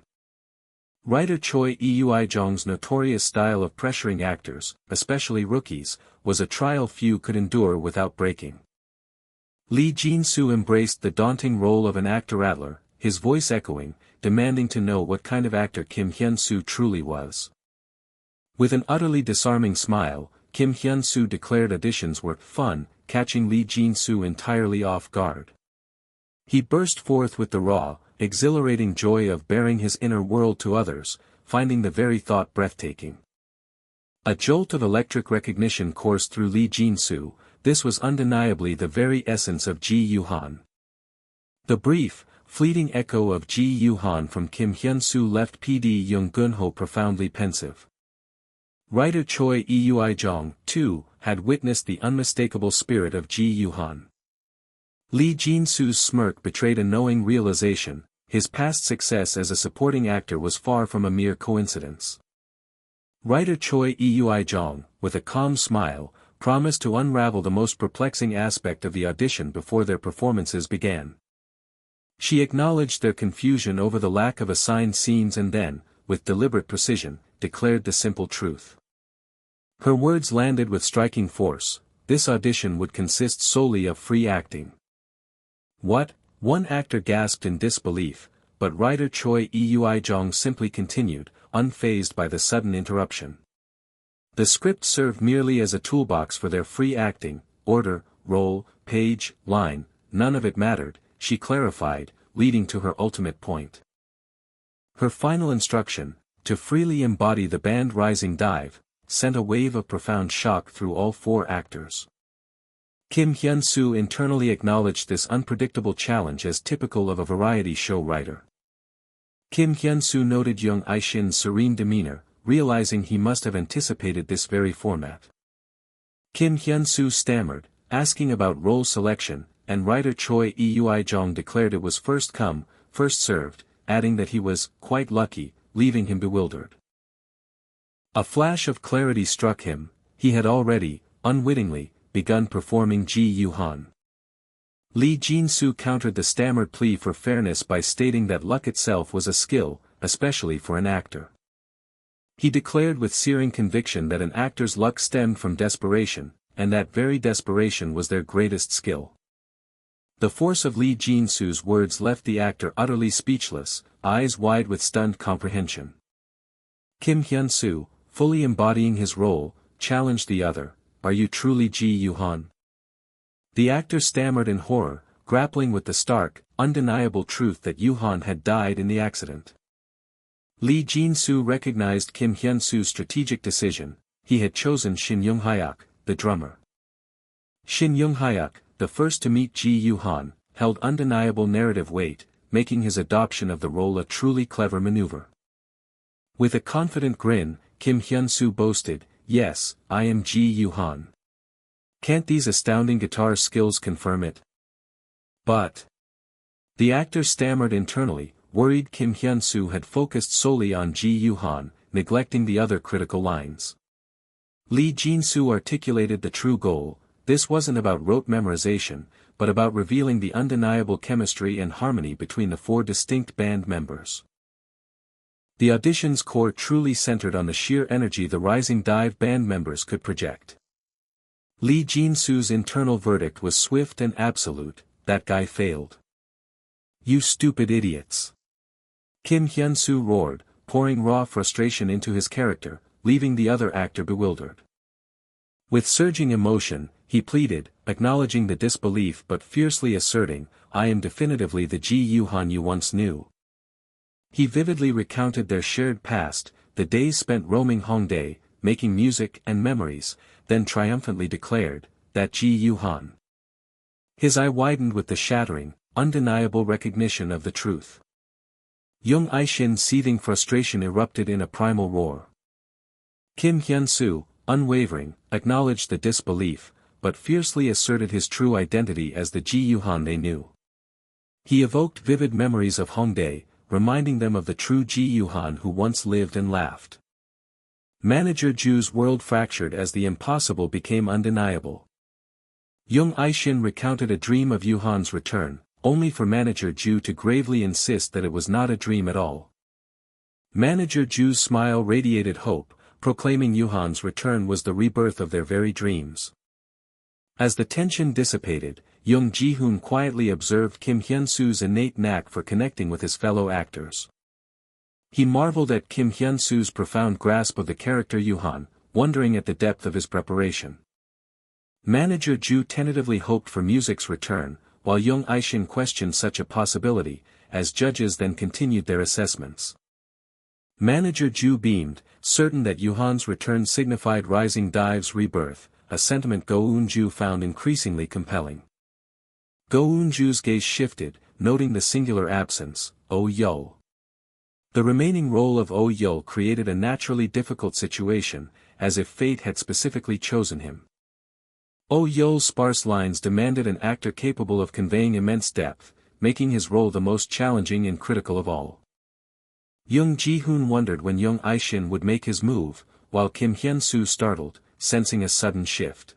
Writer Choi Eui-jong's notorious style of pressuring actors, especially rookies, was a trial few could endure without breaking. Lee Jin-soo embraced the daunting role of an actor-rattler, his voice echoing, demanding to know what kind of actor Kim Hyun-soo truly was. With an utterly disarming smile, Kim Hyun-soo declared auditions were fun, catching Lee Jin-soo entirely off guard. He burst forth with the raw, exhilarating joy of baring his inner world to others, finding the very thought breathtaking. A jolt of electric recognition coursed through Lee Jin-soo. This was undeniably the very essence of Ji Yoo-han. The brief, fleeting echo of Ji Yoo-han from Kim Hyun-soo left PD Young Gun-ho profoundly pensive. Writer Choi Eui-jong, too, had witnessed the unmistakable spirit of Ji Yoo-han. Lee Jin-soo's smirk betrayed a knowing realization, his past success as a supporting actor was far from a mere coincidence. Writer Choi Eui-jong, with a calm smile, promised to unravel the most perplexing aspect of the audition before their performances began. She acknowledged their confusion over the lack of assigned scenes and then, with deliberate precision, declared the simple truth. Her words landed with striking force: this audition would consist solely of free acting. What? One actor gasped in disbelief, but writer Choi Eui-jong simply continued, unfazed by the sudden interruption. The script served merely as a toolbox for their free acting, order, role, page, line, none of it mattered, she clarified, leading to her ultimate point. Her final instruction, to freely embody the band rising dive, sent a wave of profound shock through all four actors. Kim Hyun-soo internally acknowledged this unpredictable challenge as typical of a variety show writer. Kim Hyun-soo noted young Aishin's serene demeanor, realizing he must have anticipated this very format. Kim Hyun-soo stammered, asking about role selection, and writer Choi Eui-jong declared it was first come, first served, adding that he was quite lucky, leaving him bewildered. A flash of clarity struck him: he had already, unwittingly, begun performing Ji Yoo-han. Lee Jin-soo countered the stammered plea for fairness by stating that luck itself was a skill, especially for an actor. He declared with searing conviction that an actor's luck stemmed from desperation, and that very desperation was their greatest skill. The force of Lee Jin-soo's words left the actor utterly speechless, eyes wide with stunned comprehension. Kim Hyun-soo, fully embodying his role, challenged the other: "Are you truly Ji Yoo-han?" The actor stammered in horror, grappling with the stark, undeniable truth that Yoo-han had died in the accident. Lee Jin-soo recognized Kim Hyun-soo's strategic decision: he had chosen Shin Young-hyuk, the drummer. Shin Young-hyuk, the first to meet Ji Yoo-han, held undeniable narrative weight, making his adoption of the role a truly clever maneuver. With a confident grin, Kim Hyun-soo boasted, "Yes, I am Ji Yoo-han. Can't these astounding guitar skills confirm it?" But the actor stammered internally, worried Kim Hyun-soo had focused solely on Ji Yoo-han, neglecting the other critical lines. Lee Jin-soo articulated the true goal: this wasn't about rote memorization, but about revealing the undeniable chemistry and harmony between the four distinct band members. The audition's core truly centered on the sheer energy the rising dive band members could project. Lee Jin-soo's internal verdict was swift and absolute: that guy failed. "You stupid idiots!" Kim Hyun-soo roared, pouring raw frustration into his character, leaving the other actor bewildered. With surging emotion, he pleaded, acknowledging the disbelief but fiercely asserting, "I am definitively the Ji Yoo-han you once knew." He vividly recounted their shared past, the days spent roaming Hongdae, making music and memories, then triumphantly declared, "that Ji Yoo-han." His eye widened with the shattering, undeniable recognition of the truth. Young Aishin, seething frustration, erupted in a primal roar. Kim Hyunsu, unwavering, acknowledged the disbelief, but fiercely asserted his true identity as the Ji Yuhan they knew. He evoked vivid memories of Hongdae, reminding them of the true Ji Yuhan who once lived and laughed. Manager Ju's world fractured as the impossible became undeniable. Young Aishin recounted a dream of Yuhan's return, only for Manager Ju to gravely insist that it was not a dream at all. Manager Ju's smile radiated hope, proclaiming Yuhan's return was the rebirth of their very dreams. As the tension dissipated, Young Ji-hoon quietly observed Kim Hyunsu's innate knack for connecting with his fellow actors. He marveled at Kim Hyunsu's profound grasp of the character Yuhan, wondering at the depth of his preparation. Manager Ju tentatively hoped for music's return, while Young Aishin questioned such a possibility, as judges then continued their assessments. Manager Ju beamed, certain that Yuhan's return signified Rising Dive's rebirth, a sentiment Go Eun-ju found increasingly compelling. Go Eun-ju's gaze shifted, noting the singular absence, Oh Yeol. The remaining role of Oh Yeol created a naturally difficult situation, as if fate had specifically chosen him. Oh Yeol's sparse lines demanded an actor capable of conveying immense depth, making his role the most challenging and critical of all. Young Ji-hoon wondered when Young Aishin would make his move, while Kim Hyunsu startled, sensing a sudden shift.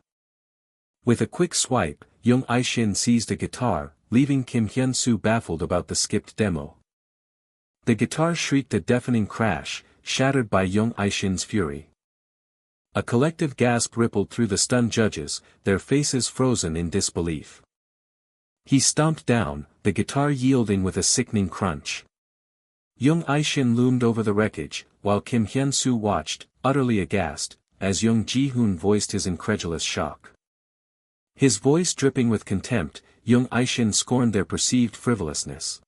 With a quick swipe, Young Aishin seized a guitar, leaving Kim Hyunsu baffled about the skipped demo. The guitar shrieked a deafening crash, shattered by Young Aishin's fury. A collective gasp rippled through the stunned judges, their faces frozen in disbelief. He stomped down, the guitar yielding with a sickening crunch. Young Aishin loomed over the wreckage, while Kim Hyunsu watched, utterly aghast, as Young Ji-hoon voiced his incredulous shock. His voice dripping with contempt, Young Aishin scorned their perceived frivolousness.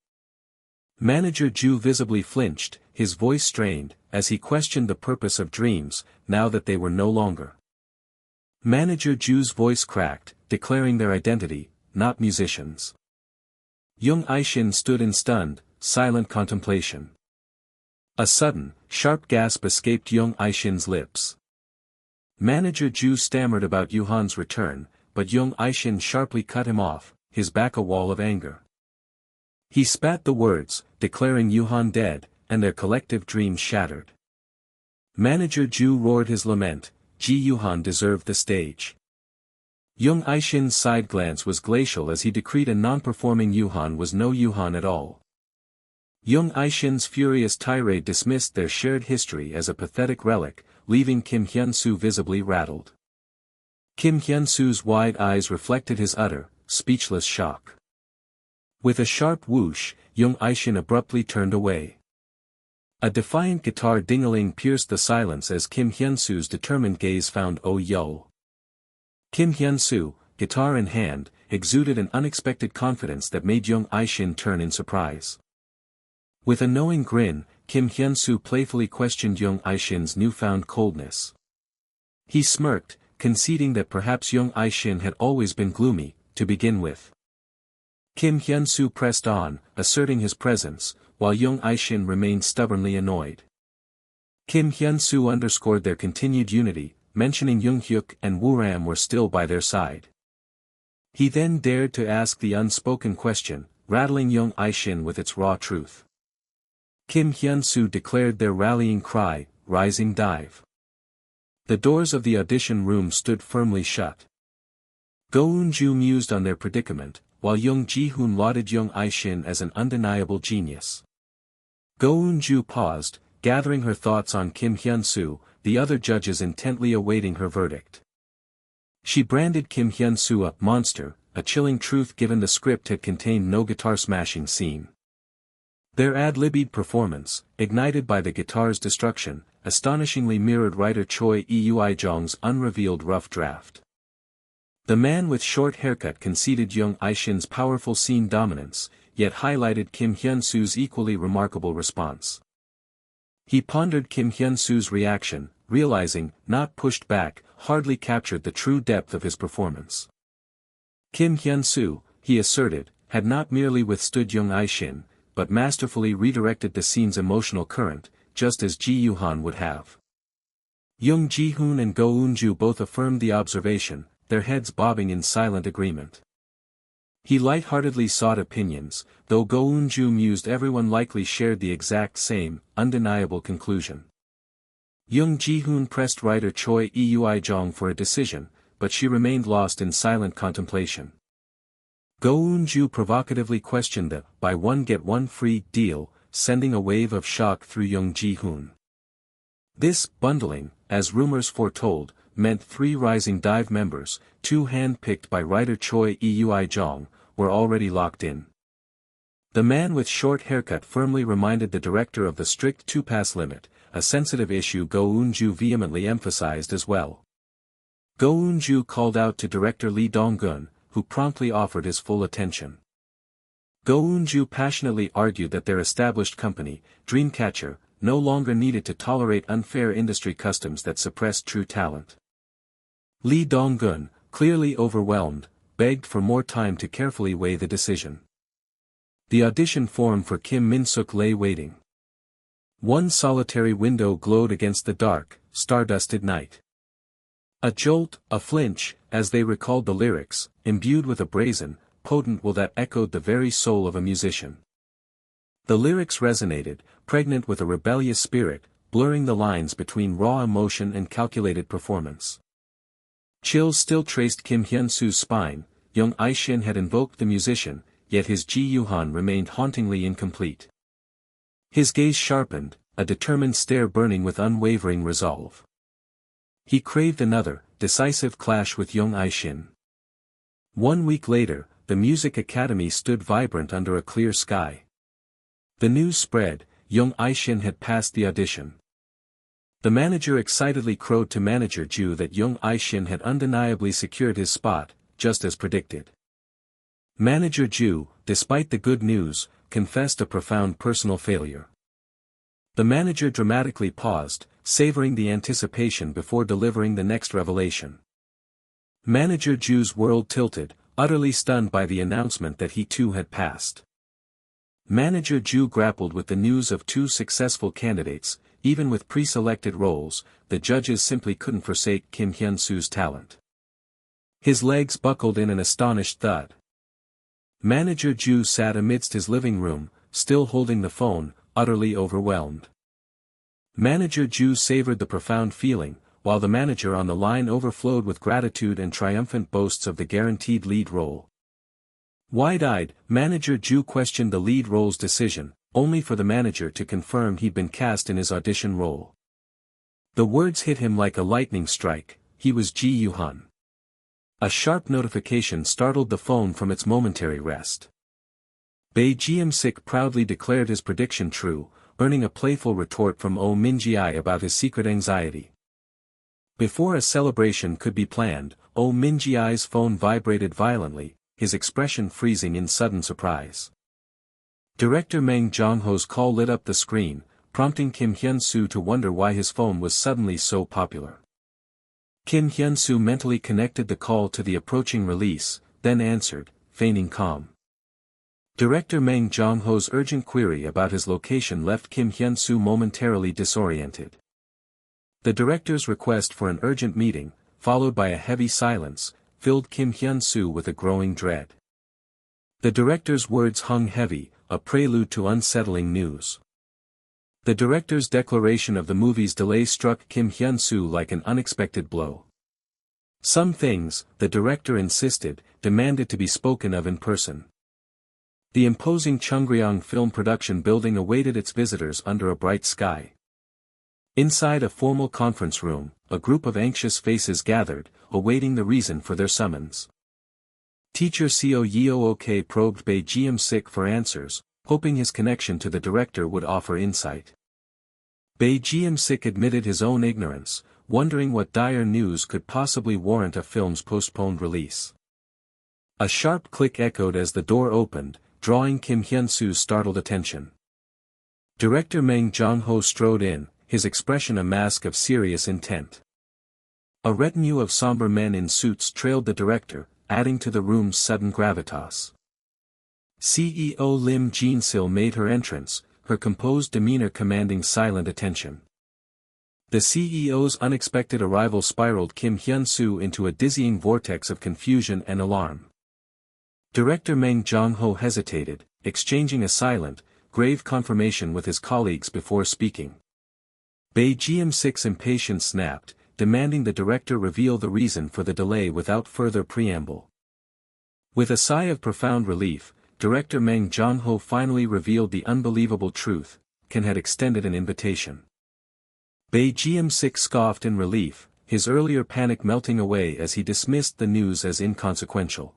Manager Ju visibly flinched, his voice strained, as he questioned the purpose of dreams, now that they were no longer. Manager Ju's voice cracked, declaring their identity, not musicians. Young Aishin stood in stunned, silent contemplation. A sudden, sharp gasp escaped Young Aishin's lips. Manager Ju stammered about Yuhan's return, but Young Aishin sharply cut him off, his back a wall of anger. He spat the words, declaring Yuhan dead, and their collective dreams shattered. Manager Ju roared his lament, Ji Yuhan deserved the stage. Young Aishin's side glance was glacial as he decreed a non-performing Yuhan was no Yuhan at all. Young Aishin's furious tirade dismissed their shared history as a pathetic relic, leaving Kim Hyunsu visibly rattled. Kim Hyunsu's wide eyes reflected his utter, speechless shock. With a sharp whoosh, Young Aishin abruptly turned away. A defiant guitar ding-a-ling pierced the silence as Kim Hyunsu's determined gaze found Oh Yeol. Kim Hyunsu, guitar in hand, exuded an unexpected confidence that made Young Aishin turn in surprise. With a knowing grin, Kim Hyunsu playfully questioned Young Aishin's newfound coldness. He smirked, conceding that perhaps Young Aishin had always been gloomy, to begin with. Kim Hyunsu pressed on, asserting his presence, while Young Aishin remained stubbornly annoyed. Kim Hyunsu underscored their continued unity, mentioning Young Hyuk and Woo Ram were still by their side. He then dared to ask the unspoken question, rattling Young Aishin with its raw truth. Kim Hyunsu declared their rallying cry, Rising Dive. The doors of the audition room stood firmly shut. Go Eun-ju mused on their predicament, while Young Ji-hoon lauded Young Aishin as an undeniable genius. Go Eun-ju paused, gathering her thoughts on Kim Hyunsu, the other judges intently awaiting her verdict. She branded Kim Hyunsu a monster, a chilling truth given the script had contained no guitar-smashing scene. Their ad-libbed performance, ignited by the guitar's destruction, astonishingly mirrored writer Choi Eui-jong's unrevealed rough draft. The man with short haircut conceded Young Aishin's powerful scene dominance, yet highlighted Kim Hyunsu's equally remarkable response. He pondered Kim Hyunsu's reaction, realizing, not pushed back, hardly captured the true depth of his performance. Kim Hyunsu, he asserted, had not merely withstood Young Aishin, but masterfully redirected the scene's emotional current, just as Ji Yuhan would have. Young Ji-hoon and Go Eun-ju both affirmed the observation, their heads bobbing in silent agreement. He lightheartedly sought opinions, though Go Eun-ju mused everyone likely shared the exact same, undeniable conclusion. Young Ji-hoon pressed writer Choi Eui-jong for a decision, but she remained lost in silent contemplation. Go Eun-ju provocatively questioned the "buy one get one free" deal, sending a wave of shock through Young Ji-hoon. This bundling, as rumors foretold, meant 3 rising dive members, 2 hand-picked by writer Choi Eui-jong, were already locked in. The man with short haircut firmly reminded the director of the strict 2-pass limit, a sensitive issue Go Eun-ju vehemently emphasized as well. Go Eun-ju called out to director Lee Dong-gun, who promptly offered his full attention. Go Eun-ju passionately argued that their established company, Dreamcatcher, no longer needed to tolerate unfair industry customs that suppressed true talent. Lee Dong-gun, clearly overwhelmed, begged for more time to carefully weigh the decision. The audition form for Kim Min-suk lay waiting. One solitary window glowed against the dark, star-dusted night. A jolt, a flinch, as they recalled the lyrics, imbued with a brazen, potent will that echoed the very soul of a musician. The lyrics resonated, pregnant with a rebellious spirit, blurring the lines between raw emotion and calculated performance. Chills still traced Kim Hyunsu's spine. Young Aishin had invoked the musician, yet his Ji Yuhan remained hauntingly incomplete. His gaze sharpened, a determined stare burning with unwavering resolve. He craved another, decisive clash with Young Aishin. 1 week later, the Music Academy stood vibrant under a clear sky. The news spread, Young Aishin had passed the audition. The manager excitedly crowed to manager Ju that Young Aishin had undeniably secured his spot, just as predicted. Manager Ju, despite the good news, confessed a profound personal failure. The manager dramatically paused, savoring the anticipation before delivering the next revelation. Manager Ju's world tilted, utterly stunned by the announcement that he too had passed. Manager Ju grappled with the news of 2 successful candidates. Even with pre-selected roles, the judges simply couldn't forsake Kim Hyun-su's talent. His legs buckled in an astonished thud. Manager Ju sat amidst his living room, still holding the phone, utterly overwhelmed. Manager Ju savored the profound feeling, while the manager on the line overflowed with gratitude and triumphant boasts of the guaranteed lead role. Wide-eyed, Manager Ju questioned the lead role's decision, only for the manager to confirm he'd been cast in his audition role. The words hit him like a lightning strike, he was Ji Yuhan. A sharp notification startled the phone from its momentary rest. Bae Jiam-sik proudly declared his prediction true, earning a playful retort from Oh Min-ji about his secret anxiety. Before a celebration could be planned, Oh Min-ji's phone vibrated violently, his expression freezing in sudden surprise. Director Meng Jong-ho's call lit up the screen, prompting Kim Hyun-su to wonder why his phone was suddenly so popular. Kim Hyun-su mentally connected the call to the approaching release, then answered, feigning calm. Director Meng Jong-ho's urgent query about his location left Kim Hyun-su momentarily disoriented. The director's request for an urgent meeting, followed by a heavy silence, filled Kim Hyun-su with a growing dread. The director's words hung heavy, a prelude to unsettling news. The director's declaration of the movie's delay struck Kim Hyun-su like an unexpected blow. Some things, the director insisted, demanded to be spoken of in person. The imposing Cheongryong film production building awaited its visitors under a bright sky. Inside a formal conference room, a group of anxious faces gathered, awaiting the reason for their summons. Teacher Seo Yeook probed Bae Jiam-sik for answers, hoping his connection to the director would offer insight. Bae Jiam-sik admitted his own ignorance, wondering what dire news could possibly warrant a film's postponed release. A sharp click echoed as the door opened, drawing Kim Hyun-su's startled attention. Director Meng Jong-ho strode in, his expression a mask of serious intent. A retinue of somber men in suits trailed the director, adding to the room's sudden gravitas. CEO Lim Jin-sil made her entrance, her composed demeanor commanding silent attention. The CEO's unexpected arrival spiraled Kim Hyun-soo into a dizzying vortex of confusion and alarm. Director Meng Jong-ho hesitated, exchanging a silent, grave confirmation with his colleagues before speaking. Bae Gm-sik's impatience snapped, demanding the director reveal the reason for the delay without further preamble. With a sigh of profound relief, Director Meng Jong-ho finally revealed the unbelievable truth: Ken had extended an invitation. Bae Gm-sik scoffed in relief, his earlier panic melting away as he dismissed the news as inconsequential.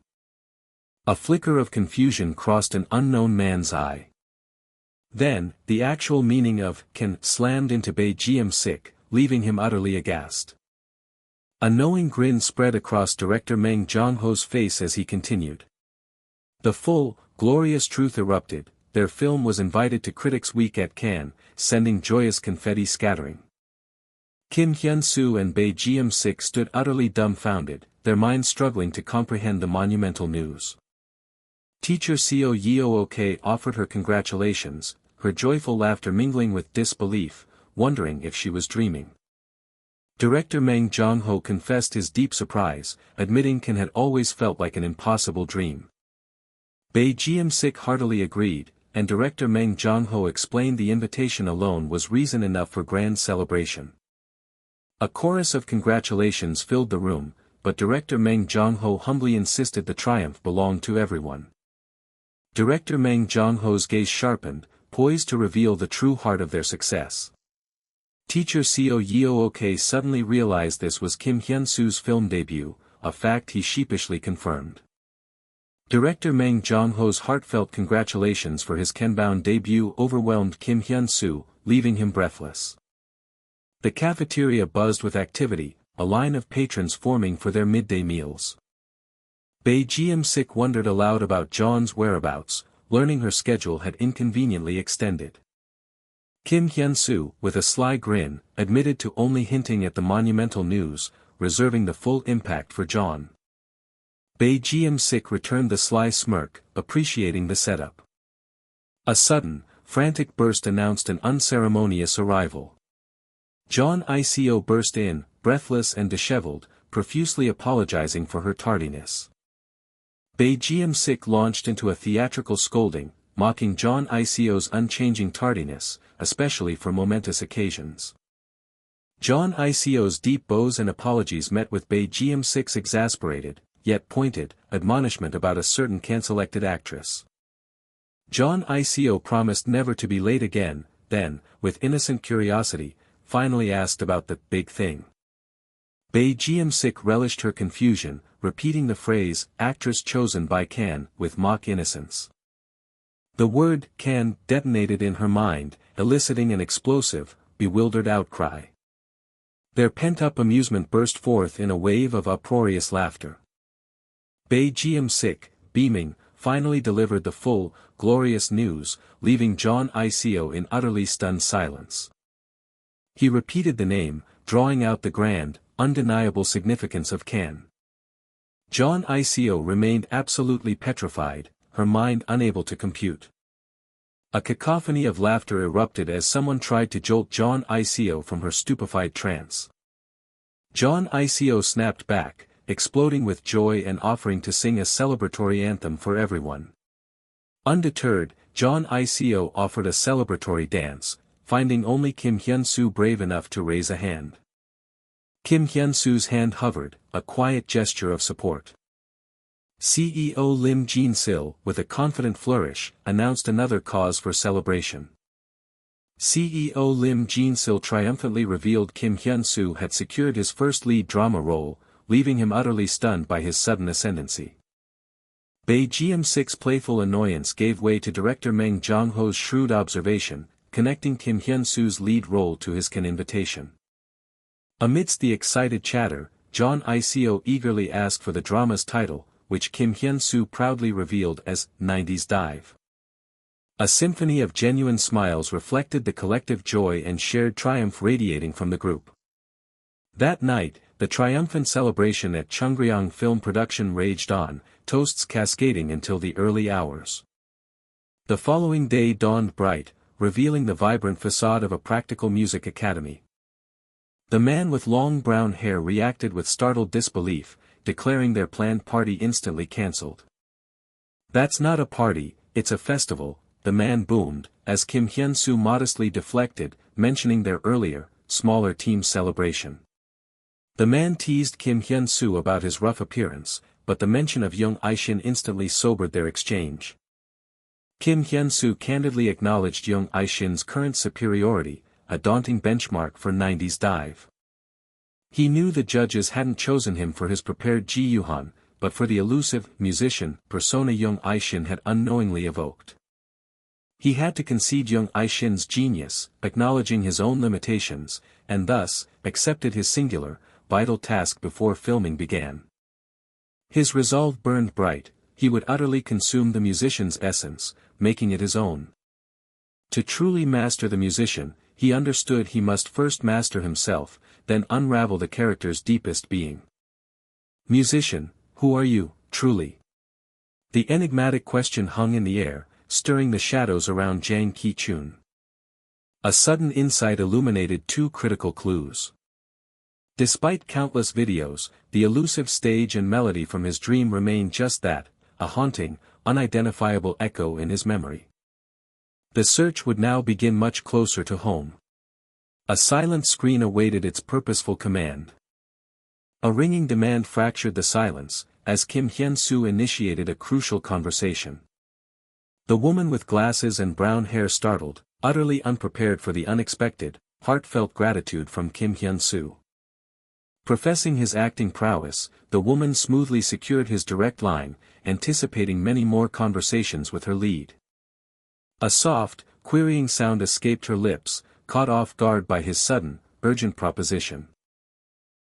A flicker of confusion crossed an unknown man's eye. Then, the actual meaning of "Ken" slammed into Bae Gm-sik, leaving him utterly aghast. A knowing grin spread across Director Meng Jong-ho's face as he continued. The full, glorious truth erupted: their film was invited to Critics' Week at Cannes, sending joyous confetti scattering. Kim Hyun-soo and Bae Gm-sik stood utterly dumbfounded, their minds struggling to comprehend the monumental news. Teacher Seo Yeook offered her congratulations, her joyful laughter mingling with disbelief, wondering if she was dreaming. Director Meng Jong-ho confessed his deep surprise, admitting Ken had always felt like an impossible dream. Bae Gm-sik heartily agreed, and Director Meng Jong-ho explained the invitation alone was reason enough for grand celebration. A chorus of congratulations filled the room, but Director Meng Jong-ho humbly insisted the triumph belonged to everyone. Director Meng Jong-ho's gaze sharpened, poised to reveal the true heart of their success. Teacher Seo Yeook suddenly realized this was Kim Hyun-soo's film debut, a fact he sheepishly confirmed. Director Meng Jong-ho's heartfelt congratulations for his Ken-bound debut overwhelmed Kim Hyun-soo, leaving him breathless. The cafeteria buzzed with activity, a line of patrons forming for their midday meals. Bae Gm-sik wondered aloud about John's whereabouts, learning her schedule had inconveniently extended. Kim Hyun-soo, with a sly grin, admitted to only hinting at the monumental news, reserving the full impact for John. Bae Gm-sik returned the sly smirk, appreciating the setup. A sudden, frantic burst announced an unceremonious arrival. John Ico burst in, breathless and disheveled, profusely apologizing for her tardiness. Bae Gm-sik launched into a theatrical scolding, mocking John Ico's unchanging tardiness, especially for momentous occasions. John Ico's deep bows and apologies met with Bae Gm-sik's exasperated, yet pointed, admonishment about a certain Canselected actress. John Ico promised never to be late again, then, with innocent curiosity, finally asked about the big thing. Bae Gm-sik relished her confusion, repeating the phrase, actress chosen by Can, with mock innocence. The word, Can, detonated in her mind, eliciting an explosive, bewildered outcry. Their pent-up amusement burst forth in a wave of uproarious laughter. Bae Gm-sik, beaming, finally delivered the full, glorious news, leaving John Ico in utterly stunned silence. He repeated the name, drawing out the grand, undeniable significance of Can. John Ico remained absolutely petrified, her mind unable to compute. A cacophony of laughter erupted as someone tried to jolt John Ico from her stupefied trance. John Ico snapped back, exploding with joy and offering to sing a celebratory anthem for everyone. Undeterred, John Ico offered a celebratory dance, finding only Kim Hyun-soo brave enough to raise a hand. Kim Hyun-soo's hand hovered, a quiet gesture of support. CEO Lim Jin-sil, with a confident flourish, announced another cause for celebration. CEO Lim Jin-sil triumphantly revealed Kim Hyun-soo had secured his first lead drama role, leaving him utterly stunned by his sudden ascendancy. Bae Gm-sik's playful annoyance gave way to Director Meng Jong-ho's shrewd observation, connecting Kim Hyun-soo's lead role to his Can invitation. Amidst the excited chatter, John Ico eagerly asked for the drama's title, which Kim Hyun-soo proudly revealed as 90s Dive. A symphony of genuine smiles reflected the collective joy and shared triumph radiating from the group. That night, the triumphant celebration at Chungryong Film Production raged on, toasts cascading until the early hours. The following day dawned bright, revealing the vibrant facade of a practical music academy. The man with long brown hair reacted with startled disbelief, declaring their planned party instantly cancelled. "That's not a party, it's a festival," the man boomed, as Kim Hyunsu modestly deflected, mentioning their earlier, smaller team celebration. The man teased Kim Hyunsu about his rough appearance, but the mention of Young Aishin instantly sobered their exchange. Kim Hyunsu candidly acknowledged Young Aishin's current superiority, a daunting benchmark for 90s dive. He knew the judges hadn't chosen him for his prepared Ji Yuhan, but for the elusive, musician, persona Young Aishin had unknowingly evoked. He had to concede Young Aishin's genius, acknowledging his own limitations, and thus, accepted his singular, vital task before filming began. His resolve burned bright, he would utterly consume the musician's essence, making it his own. To truly master the musician, he understood he must first master himself, then unravel the character's deepest being. "Musician, who are you, truly?" The enigmatic question hung in the air, stirring the shadows around Jang Ki-chun. A sudden insight illuminated two critical clues. Despite countless videos, the elusive stage and melody from his dream remained just that, a haunting, unidentifiable echo in his memory. The search would now begin much closer to home. A silent screen awaited its purposeful command. A ringing demand fractured the silence, as Kim Hyun-soo initiated a crucial conversation. The woman with glasses and brown hair startled, utterly unprepared for the unexpected, heartfelt gratitude from Kim Hyun-soo. Professing his acting prowess, the woman smoothly secured his direct line, anticipating many more conversations with her lead. A soft, querying sound escaped her lips, caught off guard by his sudden, urgent proposition.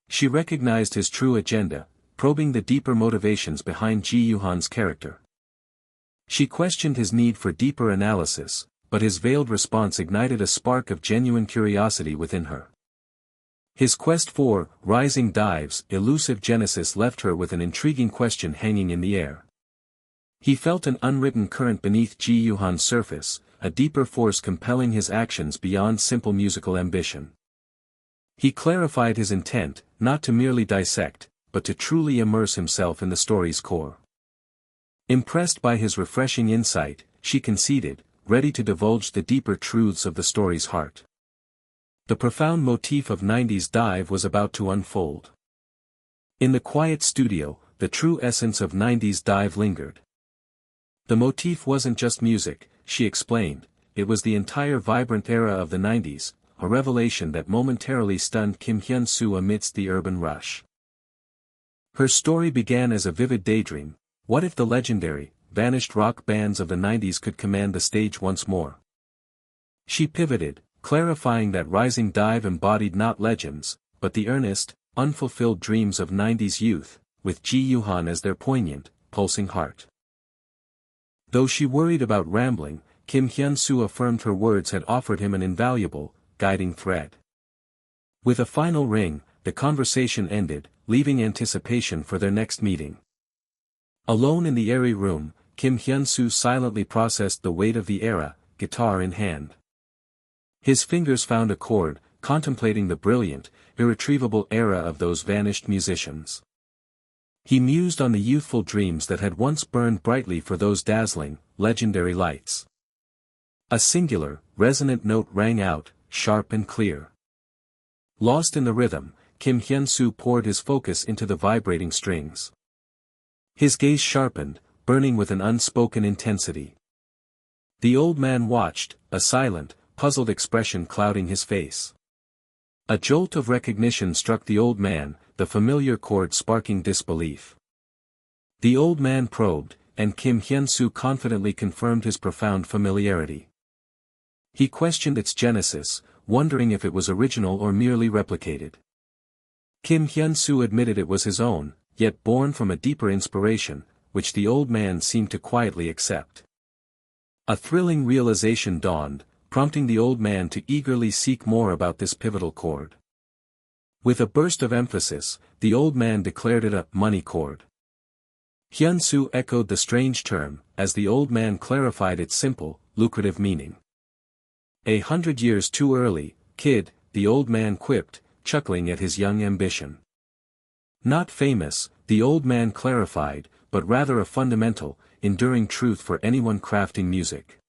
She recognized his true agenda, probing the deeper motivations behind Ji Yuhan's character. She questioned his need for deeper analysis, but his veiled response ignited a spark of genuine curiosity within her. His quest for rising dive's elusive genesis left her with an intriguing question hanging in the air. He felt an unwritten current beneath Ji Yuhan's surface, a deeper force compelling his actions beyond simple musical ambition. He clarified his intent, not to merely dissect, but to truly immerse himself in the story's core. Impressed by his refreshing insight, she conceded, ready to divulge the deeper truths of the story's heart. The profound motif of 90s dive was about to unfold. In the quiet studio, the true essence of 90s dive lingered. The motif wasn't just music, she explained, it was the entire vibrant era of the 90s, a revelation that momentarily stunned Kim Hyun-soo amidst the urban rush. Her story began as a vivid daydream. What if the legendary, vanished rock bands of the 90s could command the stage once more? She pivoted, clarifying that rising dive embodied not legends, but the earnest, unfulfilled dreams of 90s youth, with Ji Yuhan as their poignant, pulsing heart. Though she worried about rambling, Kim Hyun-soo affirmed her words had offered him an invaluable, guiding thread. With a final ring, the conversation ended, leaving anticipation for their next meeting. Alone in the airy room, Kim Hyun-soo silently processed the weight of the era, guitar in hand. His fingers found a chord, contemplating the brilliant, irretrievable era of those vanished musicians. He mused on the youthful dreams that had once burned brightly for those dazzling, legendary lights. A singular, resonant note rang out, sharp and clear. Lost in the rhythm, Kim Hyun-soo poured his focus into the vibrating strings. His gaze sharpened, burning with an unspoken intensity. The old man watched, a silent, puzzled expression clouding his face. A jolt of recognition struck the old man, the familiar chord sparking disbelief. The old man probed, and Kim Hyun-soo confidently confirmed his profound familiarity. He questioned its genesis, wondering if it was original or merely replicated. Kim Hyun-soo admitted it was his own, yet born from a deeper inspiration, which the old man seemed to quietly accept. A thrilling realization dawned, prompting the old man to eagerly seek more about this pivotal chord. With a burst of emphasis, the old man declared it a money chord. Hyunsu echoed the strange term, as the old man clarified its simple, lucrative meaning. 100 years too early, kid, the old man quipped, chuckling at his young ambition. Not famous, the old man clarified, but rather a fundamental, enduring truth for anyone crafting music.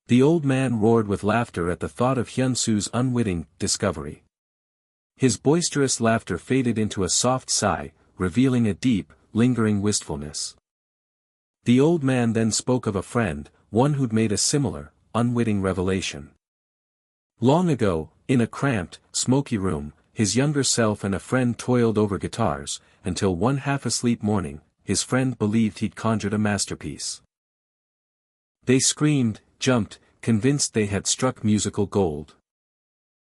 The old man roared with laughter at the thought of Hyunsu's unwitting discovery. His boisterous laughter faded into a soft sigh, revealing a deep, lingering wistfulness. The old man then spoke of a friend, one who'd made a similar, unwitting revelation. Long ago, in a cramped, smoky room, his younger self and a friend toiled over guitars, until one half-asleep morning, his friend believed he'd conjured a masterpiece. They screamed, jumped, convinced they had struck musical gold.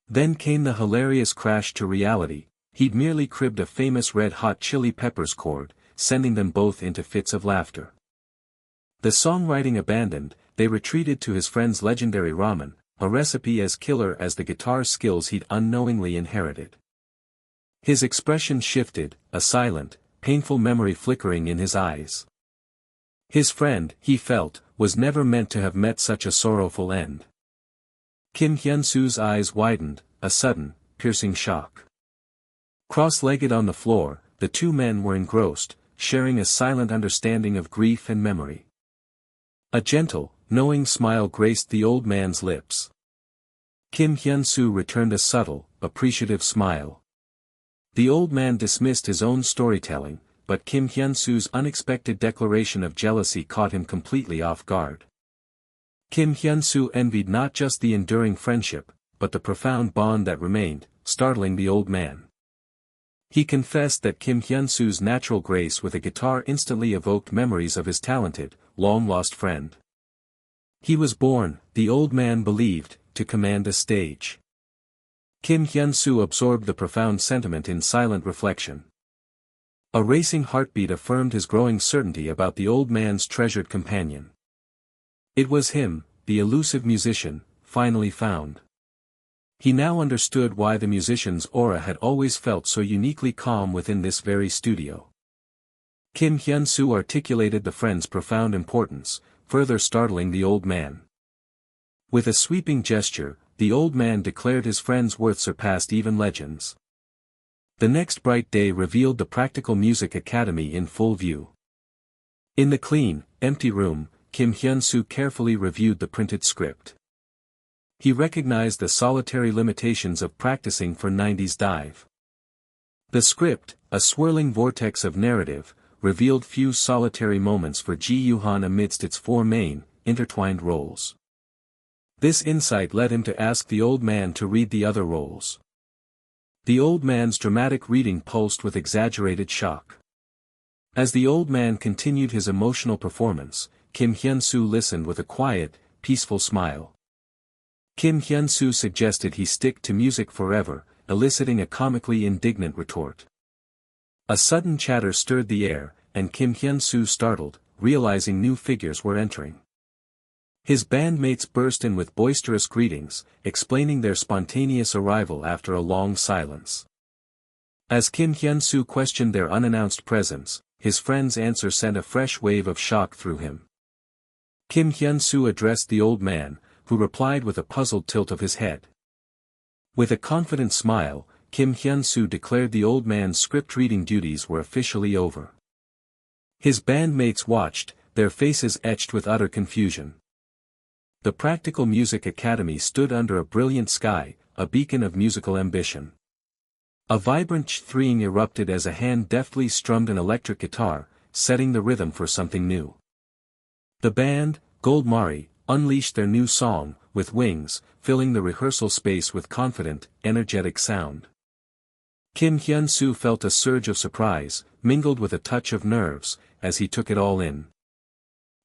Then came the hilarious crash to reality. He'd merely cribbed a famous Red Hot Chili Peppers chord, sending them both into fits of laughter. The songwriting abandoned, they retreated to his friend's legendary ramen, a recipe as killer as the guitar skills he'd unknowingly inherited. His expression shifted, a silent, painful memory flickering in his eyes. His friend, he felt, was never meant to have met such a sorrowful end. Kim Hyunsu's eyes widened, a sudden, piercing shock. Cross-legged on the floor, the two men were engrossed, sharing a silent understanding of grief and memory. A gentle, knowing smile graced the old man's lips. Kim Hyunsu returned a subtle, appreciative smile. The old man dismissed his own storytelling, but Kim Hyunsu's unexpected declaration of jealousy caught him completely off guard. Kim Hyunsu envied not just the enduring friendship, but the profound bond that remained, startling the old man. He confessed that Kim Hyunsu's natural grace with a guitar instantly evoked memories of his talented, long-lost friend. He was born, the old man believed, to command a stage. Kim Hyunsu absorbed the profound sentiment in silent reflection. A racing heartbeat affirmed his growing certainty about the old man's treasured companion. It was him, the elusive musician, finally found. He now understood why the musician's aura had always felt so uniquely calm within this very studio. Kim Hyunsu articulated the friend's profound importance, further startling the old man. With a sweeping gesture, the old man declared his friend's worth surpassed even legends. The next bright day revealed the Practical Music Academy in full view. In the clean, empty room, Kim Hyunsu carefully reviewed the printed script. He recognized the solitary limitations of practicing for 90s dive. The script, a swirling vortex of narrative, revealed few solitary moments for Ji Yuhan amidst its four main, intertwined roles. This insight led him to ask the old man to read the other roles. The old man's dramatic reading pulsed with exaggerated shock. As the old man continued his emotional performance, Kim Hyunsu listened with a quiet, peaceful smile. Kim Hyunsu suggested he stick to music forever, eliciting a comically indignant retort. A sudden chatter stirred the air, and Kim Hyunsu startled, realizing new figures were entering. His bandmates burst in with boisterous greetings, explaining their spontaneous arrival after a long silence. As Kim Hyunsu questioned their unannounced presence, his friend's answer sent a fresh wave of shock through him. Kim Hyunsu addressed the old man, who replied with a puzzled tilt of his head. With a confident smile, Kim Hyunsu declared the old man's script-reading duties were officially over. His bandmates watched, their faces etched with utter confusion. The Practical Music Academy stood under a brilliant sky, a beacon of musical ambition. A vibrant ch-threeing erupted as a hand deftly strummed an electric guitar, setting the rhythm for something new. The band, Gold Mari, unleashed their new song, With Wings, filling the rehearsal space with confident, energetic sound. Kim Hyunsu felt a surge of surprise, mingled with a touch of nerves, as he took it all in.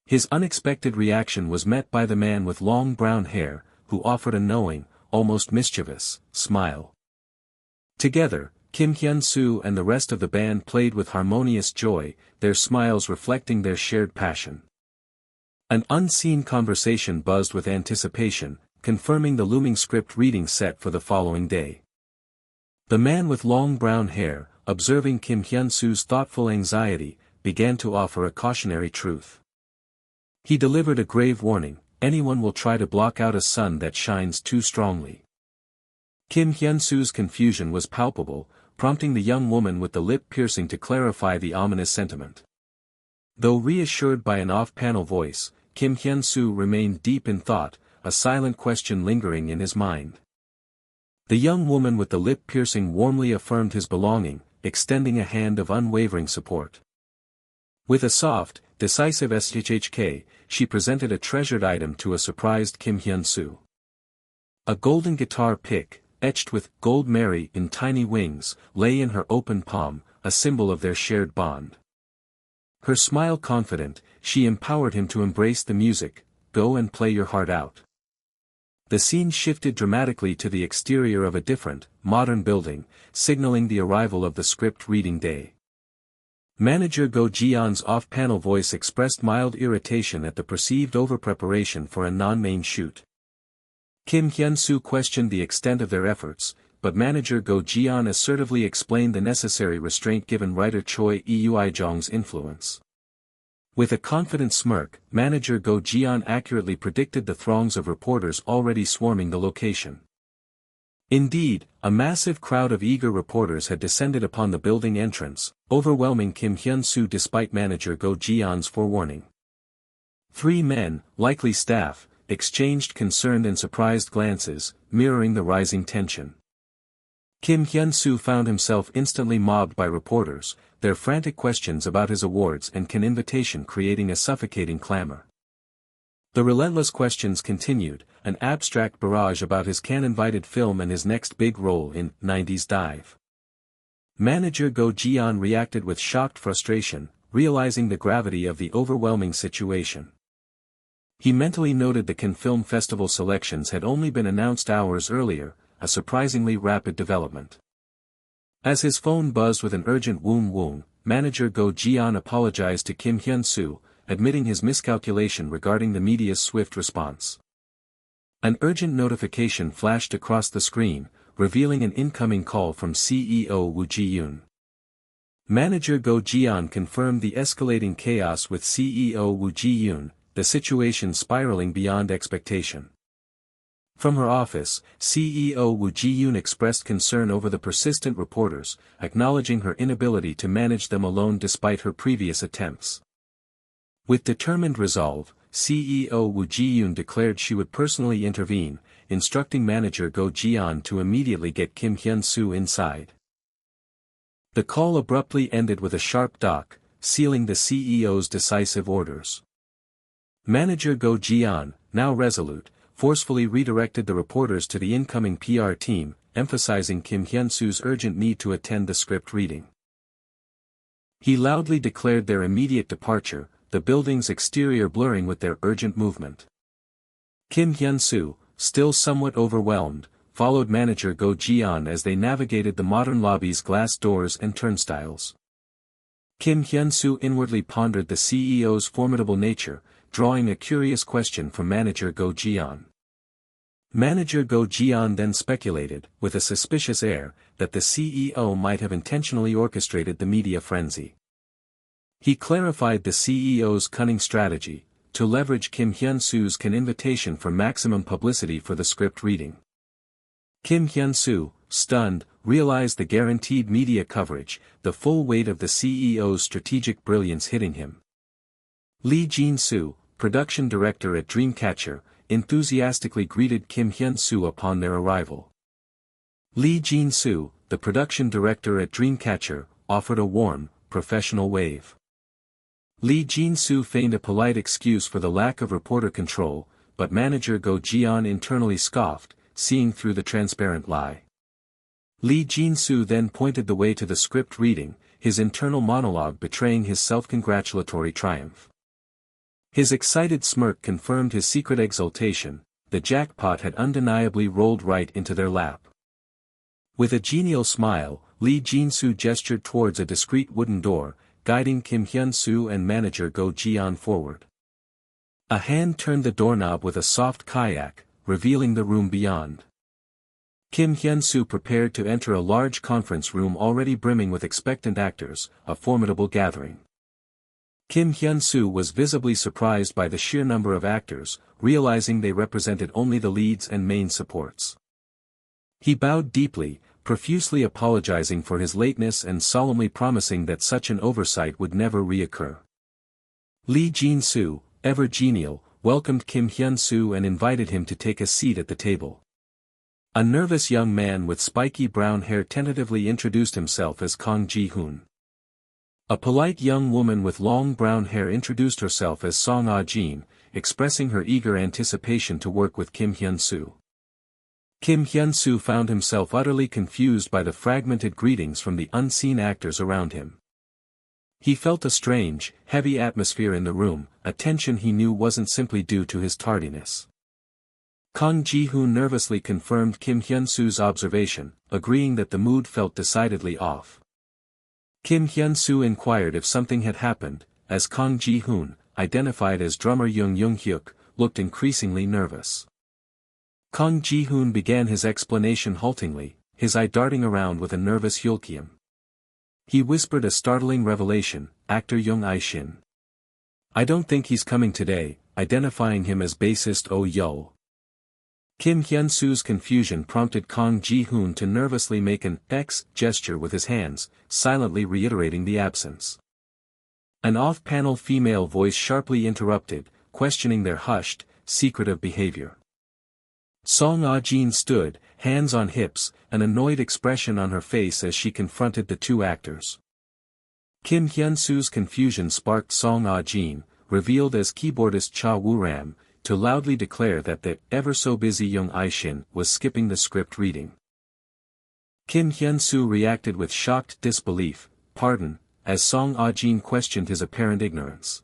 His unexpected reaction was met by the man with long brown hair, who offered a knowing, almost mischievous, smile. Together, Kim Hyunsu and the rest of the band played with harmonious joy, their smiles reflecting their shared passion. An unseen conversation buzzed with anticipation, confirming the looming script reading set for the following day. The man with long brown hair, observing Kim Hyunsu's thoughtful anxiety, began to offer a cautionary truth. He delivered a grave warning: anyone will try to block out a sun that shines too strongly. Kim Hyunsu's confusion was palpable, prompting the young woman with the lip-piercing to clarify the ominous sentiment. Though reassured by an off-panel voice, Kim Hyunsu remained deep in thought, a silent question lingering in his mind. The young woman with the lip-piercing warmly affirmed his belonging, extending a hand of unwavering support. With a soft, decisive shhk, she presented a treasured item to a surprised Kim Hyunsu. A golden guitar pick, etched with "Gold Mary" in tiny wings, lay in her open palm, a symbol of their shared bond. Her smile confident, she empowered him to embrace the music. Go and play your heart out. The scene shifted dramatically to the exterior of a different, modern building, signaling the arrival of the script reading day. Manager Go Ji-yeon's off-panel voice expressed mild irritation at the perceived overpreparation for a non-main shoot. Kim Hyunsu questioned the extent of their efforts, but manager Go Ji-yeon assertively explained the necessary restraint given writer Choi Eui-jong's influence. With a confident smirk, manager Go Ji-yeon accurately predicted the throngs of reporters already swarming the location. Indeed, a massive crowd of eager reporters had descended upon the building entrance, overwhelming Kim Hyunsu despite manager Go Ji-yeon's forewarning. 3 men, likely staff, exchanged concerned and surprised glances, mirroring the rising tension. Kim Hyunsu found himself instantly mobbed by reporters, their frantic questions about his awards and Can invitation creating a suffocating clamor. The relentless questions continued, an abstract barrage about his Can-invited film and his next big role in 90s Dive. Manager Go Ji-yeon reacted with shocked frustration, realizing the gravity of the overwhelming situation. He mentally noted the Cannes Film Festival selections had only been announced hours earlier, a surprisingly rapid development. As his phone buzzed with an urgent woon, manager Go Ji-yeon apologized to Kim Hyunsu, admitting his miscalculation regarding the media's swift response. An urgent notification flashed across the screen, revealing an incoming call from CEO Woo Ji-yoon. Manager Go Ji-yeon confirmed the escalating chaos with CEO Woo Ji-yoon, the situation spiraling beyond expectation. From her office, CEO Woo Ji-yoon expressed concern over the persistent reporters, acknowledging her inability to manage them alone despite her previous attempts. With determined resolve, CEO Woo Ji-yoon declared she would personally intervene, instructing manager Go Ji-yeon to immediately get Kim Hyunsu inside. The call abruptly ended with a sharp dock, sealing the CEO's decisive orders. Manager Go Ji-yeon, now resolute, forcefully redirected the reporters to the incoming PR team, emphasizing Kim Hyunsu's urgent need to attend the script reading. He loudly declared their immediate departure, the building's exterior blurring with their urgent movement. Kim Hyunsu, still somewhat overwhelmed, followed manager Go Ji-yeon as they navigated the modern lobby's glass doors and turnstiles. Kim Hyunsu inwardly pondered the CEO's formidable nature, drawing a curious question from manager Go Ji-yeon. Manager Go Ji-yeon then speculated, with a suspicious air, that the CEO might have intentionally orchestrated the media frenzy. He clarified the CEO's cunning strategy, to leverage Kim Hyunsu's Can invitation for maximum publicity for the script reading. Kim Hyunsu, stunned, realized the guaranteed media coverage, the full weight of the CEO's strategic brilliance hitting him. Lee Jin-soo, production director at Dreamcatcher, enthusiastically greeted Kim Hyunsu upon their arrival. Lee Jin-soo, the production director at Dreamcatcher, offered a warm, professional wave. Lee Jin-soo feigned a polite excuse for the lack of reporter control, but manager Go Ji-yeon internally scoffed, seeing through the transparent lie. Lee Jin-soo then pointed the way to the script reading, his internal monologue betraying his self-congratulatory triumph. His excited smirk confirmed his secret exultation, the jackpot had undeniably rolled right into their lap. With a genial smile, Lee Jin-soo gestured towards a discreet wooden door, guiding Kim Hyunsu and manager Go Ji-yeon forward. A hand turned the doorknob with a soft kayak, revealing the room beyond. Kim Hyunsu prepared to enter a large conference room already brimming with expectant actors, a formidable gathering. Kim Hyunsu was visibly surprised by the sheer number of actors, realizing they represented only the leads and main supports. He bowed deeply, profusely apologizing for his lateness and solemnly promising that such an oversight would never reoccur. Lee Jin-soo, ever genial, welcomed Kim Hyun-soo and invited him to take a seat at the table. A nervous young man with spiky brown hair tentatively introduced himself as Kang Ji-hoon. A polite young woman with long brown hair introduced herself as Song Ah-jin, expressing her eager anticipation to work with Kim Hyun-soo. Kim Hyun-soo found himself utterly confused by the fragmented greetings from the unseen actors around him. He felt a strange, heavy atmosphere in the room, a tension he knew wasn't simply due to his tardiness. Kang Ji-hoon nervously confirmed Kim Hyun-soo's observation, agreeing that the mood felt decidedly off. Kim Hyun-soo inquired if something had happened, as Kang Ji-hoon, identified as drummer Jung-hyuk, looked increasingly nervous. Kang Ji-hoon began his explanation haltingly, his eye darting around with a nervous Hyulkium. He whispered a startling revelation, actor Jung I-shin. I don't think he's coming today, identifying him as bassist Oh Yeol. Kim Hyun-soo's confusion prompted Kang Ji-hoon to nervously make an X gesture with his hands, silently reiterating the absence. An off-panel female voice sharply interrupted, questioning their hushed, secretive behavior. Song Ah-jin stood, hands on hips, an annoyed expression on her face as she confronted the two actors. Kim Hyun-soo's confusion sparked Song Ah-jin, revealed as keyboardist Cha Woo-ram, to loudly declare that the ever-so-busy Jung I-shin was skipping the script reading. Kim Hyun-soo reacted with shocked disbelief, pardon, as Song Ah-jin questioned his apparent ignorance.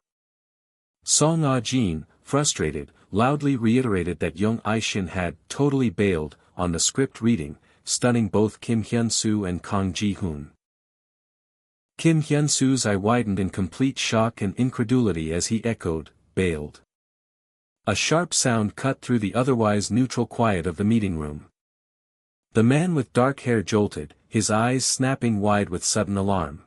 Song Ah-jin, frustrated, loudly reiterated that Jung I-shin had totally bailed on the script reading, stunning both Kim Hyun-soo and Kang Ji-hoon. Kim Hyun-soo's eye widened in complete shock and incredulity as he echoed, bailed. A sharp sound cut through the otherwise neutral quiet of the meeting room. The man with dark hair jolted, his eyes snapping wide with sudden alarm.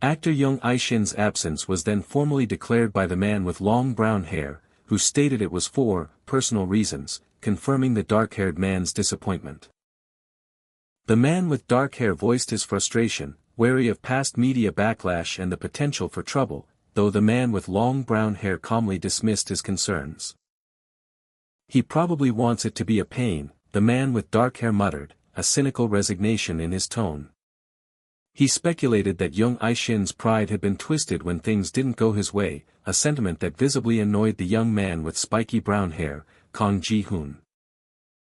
Actor Jung I-shin's absence was then formally declared by the man with long brown hair, who stated it was for personal reasons, confirming the dark-haired man's disappointment. The man with dark hair voiced his frustration, wary of past media backlash and the potential for trouble, though the man with long brown hair calmly dismissed his concerns. He probably wants it to be a pain, the man with dark hair muttered, a cynical resignation in his tone. He speculated that Jung I-shin's pride had been twisted when things didn't go his way, a sentiment that visibly annoyed the young man with spiky brown hair, Kang Ji-hoon.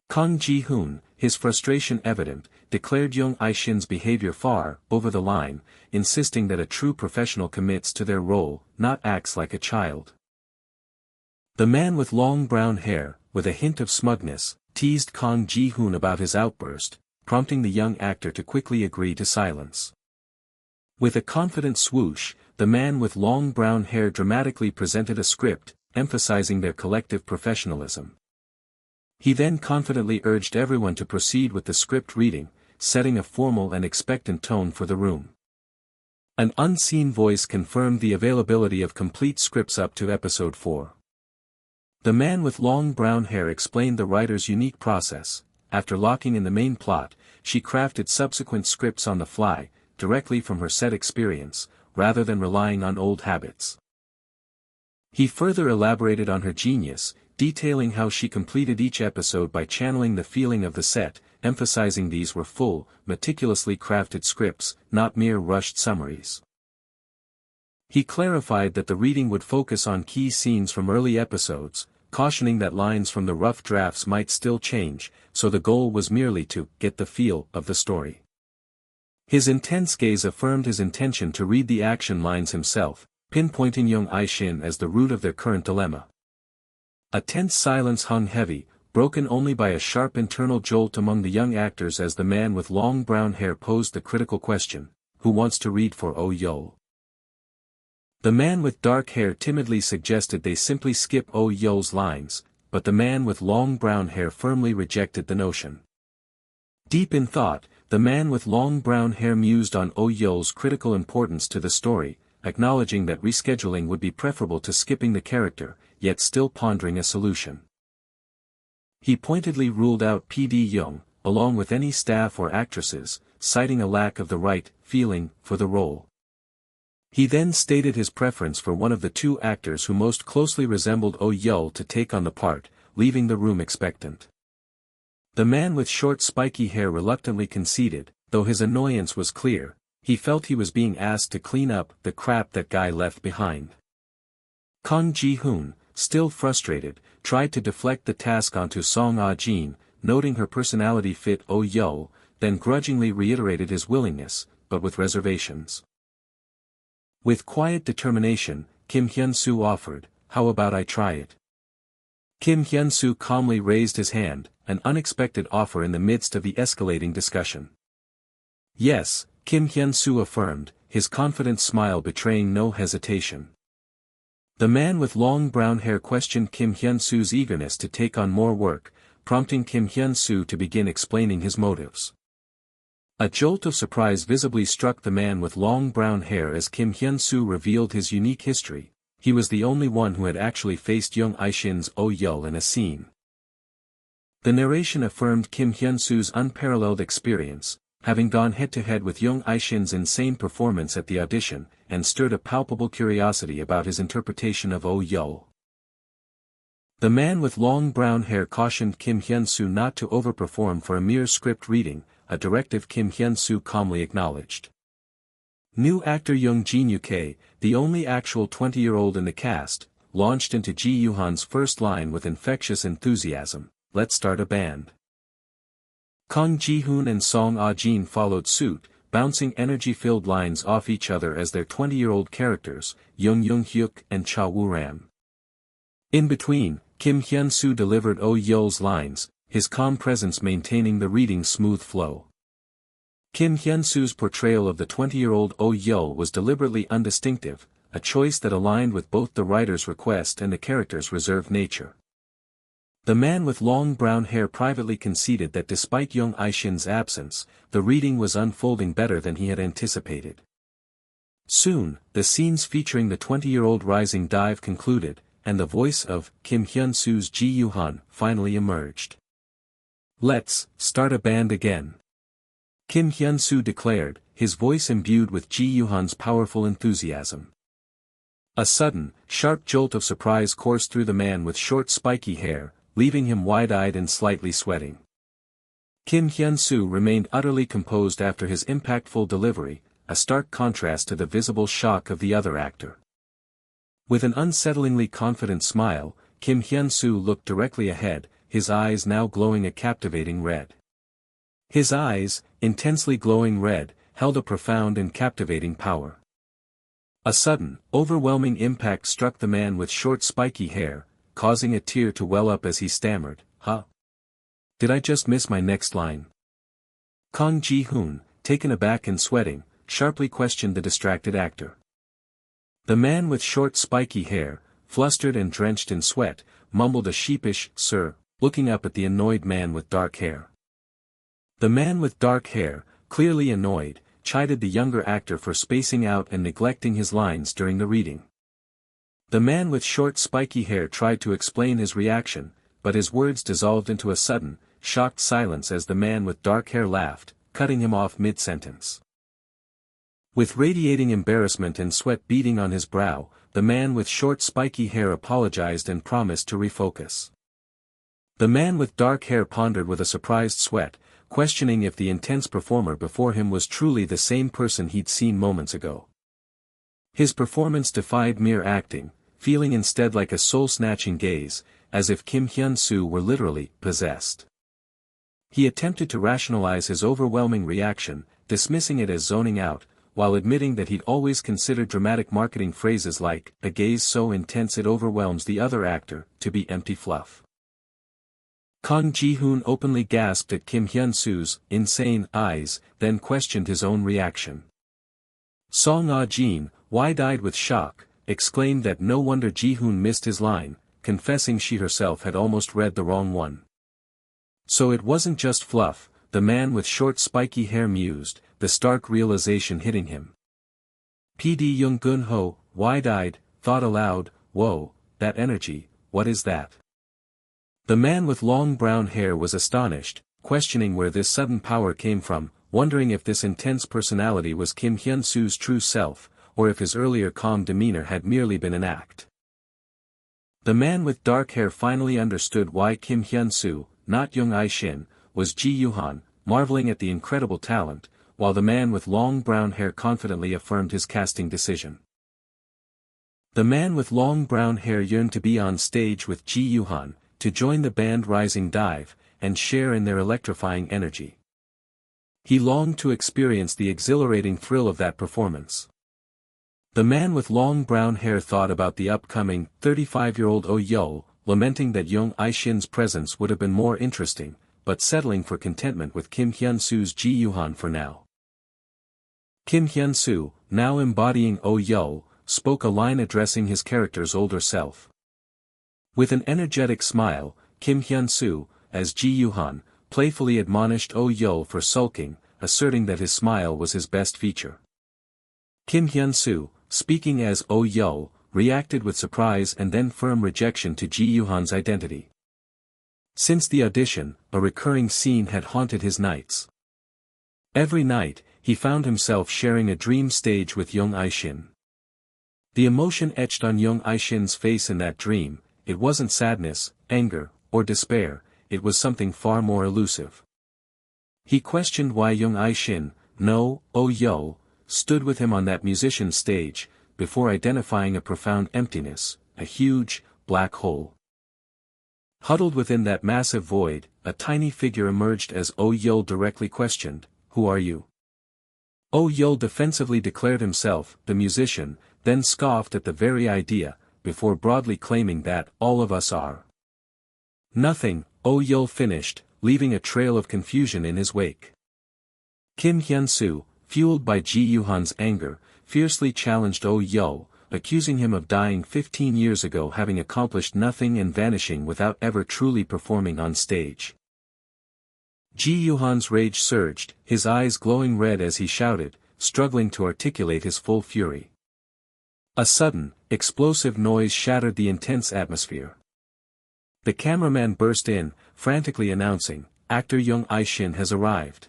Kang Ji-hoon, his frustration evident, declared Jung I-shin's behavior far over the line, insisting that a true professional commits to their role, not acts like a child. The man with long brown hair, with a hint of smugness, teased Kang Ji-hoon about his outburst, prompting the young actor to quickly agree to silence. With a confident swoosh, the man with long brown hair dramatically presented a script, emphasizing their collective professionalism. He then confidently urged everyone to proceed with the script reading, setting a formal and expectant tone for the room. An unseen voice confirmed the availability of complete scripts up to episode 4. The man with long brown hair explained the writer's unique process. After locking in the main plot, she crafted subsequent scripts on the fly, directly from her set experience, rather than relying on old habits. He further elaborated on her genius, detailing how she completed each episode by channeling the feeling of the set, emphasizing these were full, meticulously crafted scripts, not mere rushed summaries. He clarified that the reading would focus on key scenes from early episodes, cautioning that lines from the rough drafts might still change, so the goal was merely to get the feel of the story. His intense gaze affirmed his intention to read the action lines himself, pinpointing Jung I-shin as the root of their current dilemma. A tense silence hung heavy, broken only by a sharp internal jolt among the young actors as the man with long brown hair posed the critical question, who wants to read for Oh Yeol? The man with dark hair timidly suggested they simply skip Oh Yeol's lines, but the man with long brown hair firmly rejected the notion. Deep in thought, the man with long brown hair mused on Oh Yeol's critical importance to the story, acknowledging that rescheduling would be preferable to skipping the character, yet still pondering a solution. He pointedly ruled out P.D. Young, along with any staff or actresses, citing a lack of the right feeling for the role. He then stated his preference for one of the two actors who most closely resembled Oh Yeol to take on the part, leaving the room expectant. The man with short spiky hair reluctantly conceded, though his annoyance was clear. He felt he was being asked to clean up the crap that guy left behind. Kang Ji-hoon, still frustrated, tried to deflect the task onto Song Ah-jin, noting her personality fit Oh Yeol, then grudgingly reiterated his willingness, but with reservations. With quiet determination, Kim Hyunsu offered, "How about I try it?" Kim Hyunsu calmly raised his hand, an unexpected offer in the midst of the escalating discussion. "Yes," Kim Hyunsu affirmed, his confident smile betraying no hesitation. The man with long brown hair questioned Kim Hyunsu's eagerness to take on more work, prompting Kim Hyunsu to begin explaining his motives. A jolt of surprise visibly struck the man with long brown hair as Kim Hyunsu revealed his unique history. He was the only one who had actually faced Young Aishin's Oh Yeol in a scene. The narration affirmed Kim Hyunsu's unparalleled experience, having gone head-to-head with Young Aishin's insane performance at the audition, and stirred a palpable curiosity about his interpretation of Oh Yeol. The man with long brown hair cautioned Kim Hyunsu not to overperform for a mere script reading, a directive Kim Hyunsu calmly acknowledged. New actor Young Jin-yuke, the only actual 20-year-old in the cast, launched into Ji Yuhan's first line with infectious enthusiasm, "Let's start a band." Kang Ji-hoon and Song Ah-jin followed suit, bouncing energy-filled lines off each other as their 20-year-old characters, Young Hyuk and Cha Woo-ram. In between, Kim Hyunsu delivered Oh Yeol's lines, his calm presence maintaining the reading's smooth flow. Kim Hyunsu's portrayal of the 20-year-old Oh Yeol was deliberately undistinctive, a choice that aligned with both the writer's request and the character's reserved nature. The man with long brown hair privately conceded that despite Young Aishin's absence, the reading was unfolding better than he had anticipated. Soon, the scenes featuring the 20-year-old rising dive concluded, and the voice of Kim Hyunsu's Ji Yuhan finally emerged. "Let's start a band again," Kim Hyunsu declared, his voice imbued with Ji Yuhan's powerful enthusiasm. A sudden, sharp jolt of surprise coursed through the man with short spiky hair, leaving him wide-eyed and slightly sweating. Kim Hyunsu remained utterly composed after his impactful delivery, a stark contrast to the visible shock of the other actor. With an unsettlingly confident smile, Kim Hyunsu looked directly ahead, his eyes now glowing a captivating red. His eyes, intensely glowing red, held a profound and captivating power. A sudden, overwhelming impact struck the man with short spiky hair, causing a tear to well up as he stammered, "Huh? Did I just miss my next line?" Kang Ji-hoon, taken aback and sweating, sharply questioned the distracted actor. The man with short spiky hair, flustered and drenched in sweat, mumbled a sheepish, "Sir," looking up at the annoyed man with dark hair. The man with dark hair, clearly annoyed, chided the younger actor for spacing out and neglecting his lines during the reading. The man with short spiky hair tried to explain his reaction, but his words dissolved into a sudden, shocked silence as the man with dark hair laughed, cutting him off mid-sentence. With radiating embarrassment and sweat beading on his brow, the man with short spiky hair apologized and promised to refocus. The man with dark hair pondered with a surprised sweat, questioning if the intense performer before him was truly the same person he'd seen moments ago. His performance defied mere acting, feeling instead like a soul-snatching gaze, as if Kim Hyunsu were literally possessed. He attempted to rationalize his overwhelming reaction, dismissing it as zoning out, while admitting that he'd always considered dramatic marketing phrases like, "a gaze so intense it overwhelms the other actor," to be empty fluff. Kang Ji-hoon openly gasped at Kim Hyunsu's insane eyes, then questioned his own reaction. Song Ah-jin, wide-eyed with shock, exclaimed that no wonder Ji-hoon missed his line, confessing she herself had almost read the wrong one. So it wasn't just fluff, the man with short spiky hair mused, the stark realization hitting him. PD Young Gun Ho, wide-eyed, thought aloud, whoa, that energy, what is that? The man with long brown hair was astonished, questioning where this sudden power came from, wondering if this intense personality was Kim Hyunsu's true self, or if his earlier calm demeanor had merely been an act. The man with dark hair finally understood why Kim Hyunsu, not Young Ai-shin, was Ji Yuhan, marveling at the incredible talent, while the man with long brown hair confidently affirmed his casting decision. The man with long brown hair yearned to be on stage with Ji Yuhan, to join the band Rising Dive, and share in their electrifying energy. He longed to experience the exhilarating thrill of that performance. The man with long brown hair thought about the upcoming 35-year-old Oh Yo, lamenting that Young Ai-shin's presence would have been more interesting, but settling for contentment with Kim Hyunsu's Ji Yuhan for now. Kim Hyunsu, now embodying Oh Yo, spoke a line addressing his character's older self. With an energetic smile, Kim Hyunsu, as Ji Yuhan, playfully admonished Oh Yo for sulking, asserting that his smile was his best feature. Kim Hyunsu, speaking as Oh Yo, reacted with surprise and then firm rejection to Ji Yuhan's identity. Since the audition, a recurring scene had haunted his nights. Every night, he found himself sharing a dream stage with Young Ai-shin. The emotion etched on Young Ai-shin's face in that dream, it wasn't sadness, anger, or despair, it was something far more elusive. He questioned why Young Ai-shin, no, Oh Yo, stood with him on that musician's stage, before identifying a profound emptiness, a huge, black hole. Huddled within that massive void, a tiny figure emerged as Oh Yo directly questioned, "Who are you?" Oh Yo defensively declared himself, the musician, then scoffed at the very idea, before broadly claiming that, all of us are. Nothing, Oh Yo finished, leaving a trail of confusion in his wake. Kim Hyunsu, fueled by Ji Yuhan's anger, fiercely challenged Oh Yo, accusing him of dying 15 years ago, having accomplished nothing and vanishing without ever truly performing on stage. Ji Yuhan's rage surged, his eyes glowing red as he shouted, struggling to articulate his full fury. A sudden, explosive noise shattered the intense atmosphere. The cameraman burst in, frantically announcing, "Actor Young Ai-shin has arrived."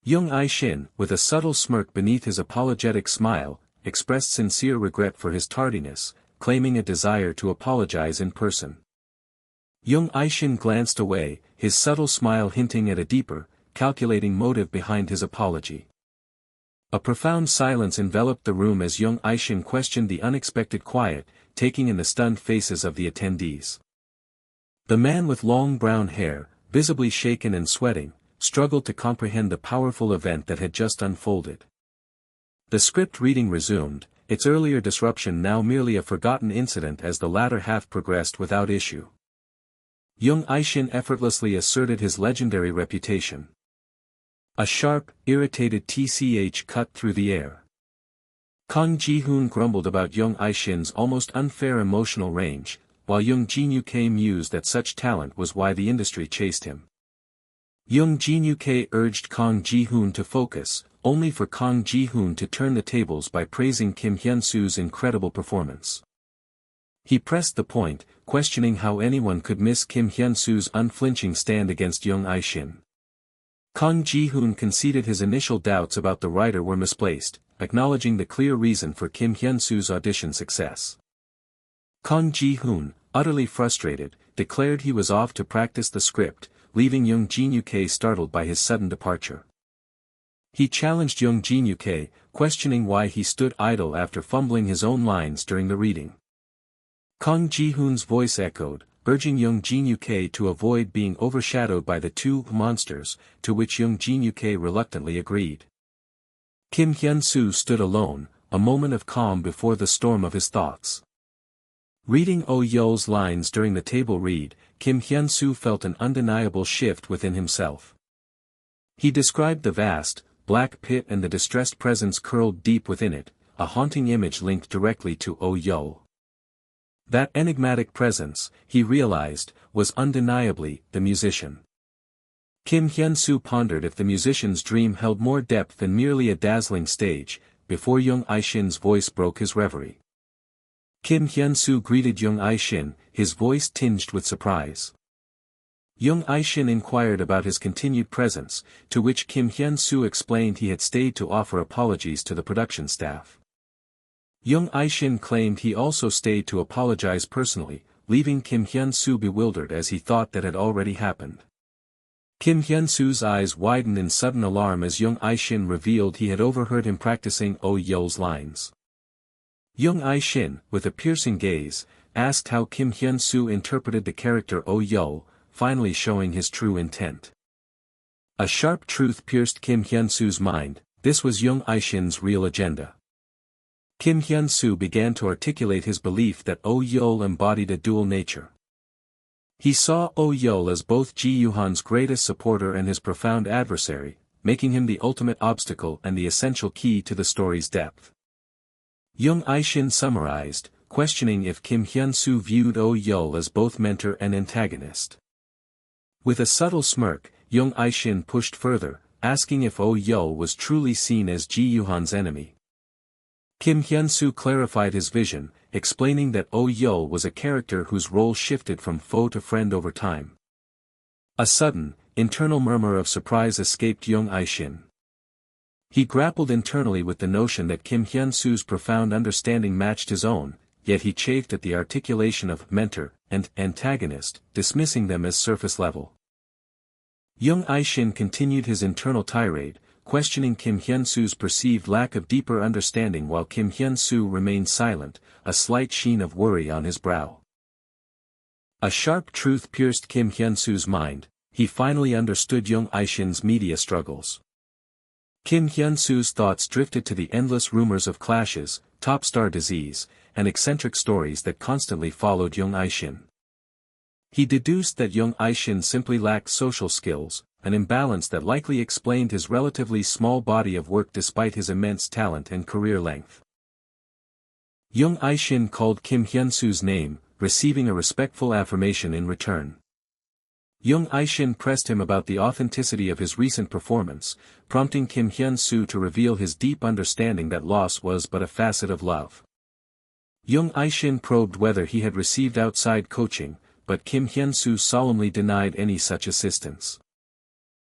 Young Ai-shin, with a subtle smirk beneath his apologetic smile, expressed sincere regret for his tardiness, claiming a desire to apologize in person. Young Ai-shin glanced away, his subtle smile hinting at a deeper, calculating motive behind his apology. A profound silence enveloped the room as Young Ai-shin questioned the unexpected quiet, taking in the stunned faces of the attendees. The man with long brown hair, visibly shaken and sweating, struggled to comprehend the powerful event that had just unfolded. The script reading resumed, its earlier disruption now merely a forgotten incident as the latter half progressed without issue. Young Ai-shin effortlessly asserted his legendary reputation. A sharp, irritated tch cut through the air. Kang Ji-hoon grumbled about Young Ai-shin's almost unfair emotional range, while Young Jin-yuke mused that such talent was why the industry chased him. Young Jin-yuke urged Kang Ji-hoon to focus, only for Kang Ji-hoon to turn the tables by praising Kim Hyunsu's incredible performance. He pressed the point, questioning how anyone could miss Kim Hyunsu's unflinching stand against Young Ai-shin. Kang Ji-hoon conceded his initial doubts about the writer were misplaced, acknowledging the clear reason for Kim Hyunsu's audition success. Kang Ji-hoon, utterly frustrated, declared he was off to practice the script, leaving Young Jin-yuke startled by his sudden departure. He challenged Young Jin-yuke, questioning why he stood idle after fumbling his own lines during the reading. Kang Ji-hoon's voice echoed, urging Young Jin-yuke to avoid being overshadowed by the two monsters, to which Young Jin-yuke reluctantly agreed. Kim Hyunsu stood alone, a moment of calm before the storm of his thoughts. Reading Oh Yo's lines during the table read, Kim Hyunsu felt an undeniable shift within himself. He described the vast, black pit and the distressed presence curled deep within it, a haunting image linked directly to Oh Yo. That enigmatic presence, he realized, was undeniably the musician. Kim Hyunsu pondered if the musician's dream held more depth than merely a dazzling stage, before Young Aishin's voice broke his reverie. Kim Hyunsu greeted Young Aishin, his voice tinged with surprise. Young Aishin inquired about his continued presence, to which Kim Hyunsu explained he had stayed to offer apologies to the production staff. Young Aishin claimed he also stayed to apologize personally, leaving Kim Hyunsu bewildered as he thought that had already happened. Kim Hyunsu's eyes widened in sudden alarm as Young Aishin revealed he had overheard him practicing Oh Yeol's lines. Young Aishin, with a piercing gaze, asked how Kim Hyunsu interpreted the character Oh Yeol, finally showing his true intent. A sharp truth pierced Kim Hyunsu's mind: this was Young Aishin's real agenda. Kim Hyunsu began to articulate his belief that Oh Yeol embodied a dual nature. He saw Oh Yeol as both Ji Yuhan's greatest supporter and his profound adversary, making him the ultimate obstacle and the essential key to the story's depth. Young Aishin summarized, questioning if Kim Hyunsu viewed Oh Yeol as both mentor and antagonist. With a subtle smirk, Young Aishin pushed further, asking if Oh Yeol was truly seen as Ji Yuhan's enemy. Kim Hyunsu clarified his vision, explaining that Oh Yeol was a character whose role shifted from foe to friend over time. A sudden, internal murmur of surprise escaped Young Aishin. He grappled internally with the notion that Kim Hyunsu's profound understanding matched his own, yet he chafed at the articulation of mentor and antagonist, dismissing them as surface level. Young Aishin continued his internal tirade, questioning Kim Hyunsu's perceived lack of deeper understanding while Kim Hyunsu remained silent, a slight sheen of worry on his brow. A sharp truth pierced Kim Hyunsu's mind: he finally understood Young Aishin's media struggles. Kim Hyunsu's thoughts drifted to the endless rumors of clashes, top star disease, and eccentric stories that constantly followed Young Aishin. He deduced that Young Aishin simply lacked social skills, an imbalance that likely explained his relatively small body of work despite his immense talent and career length. Young Aishin called Kim Hyunsu's name, receiving a respectful affirmation in return. Young Aishin pressed him about the authenticity of his recent performance, prompting Kim Hyunsu to reveal his deep understanding that loss was but a facet of love. Young Aishin probed whether he had received outside coaching, but Kim Hyunsu solemnly denied any such assistance.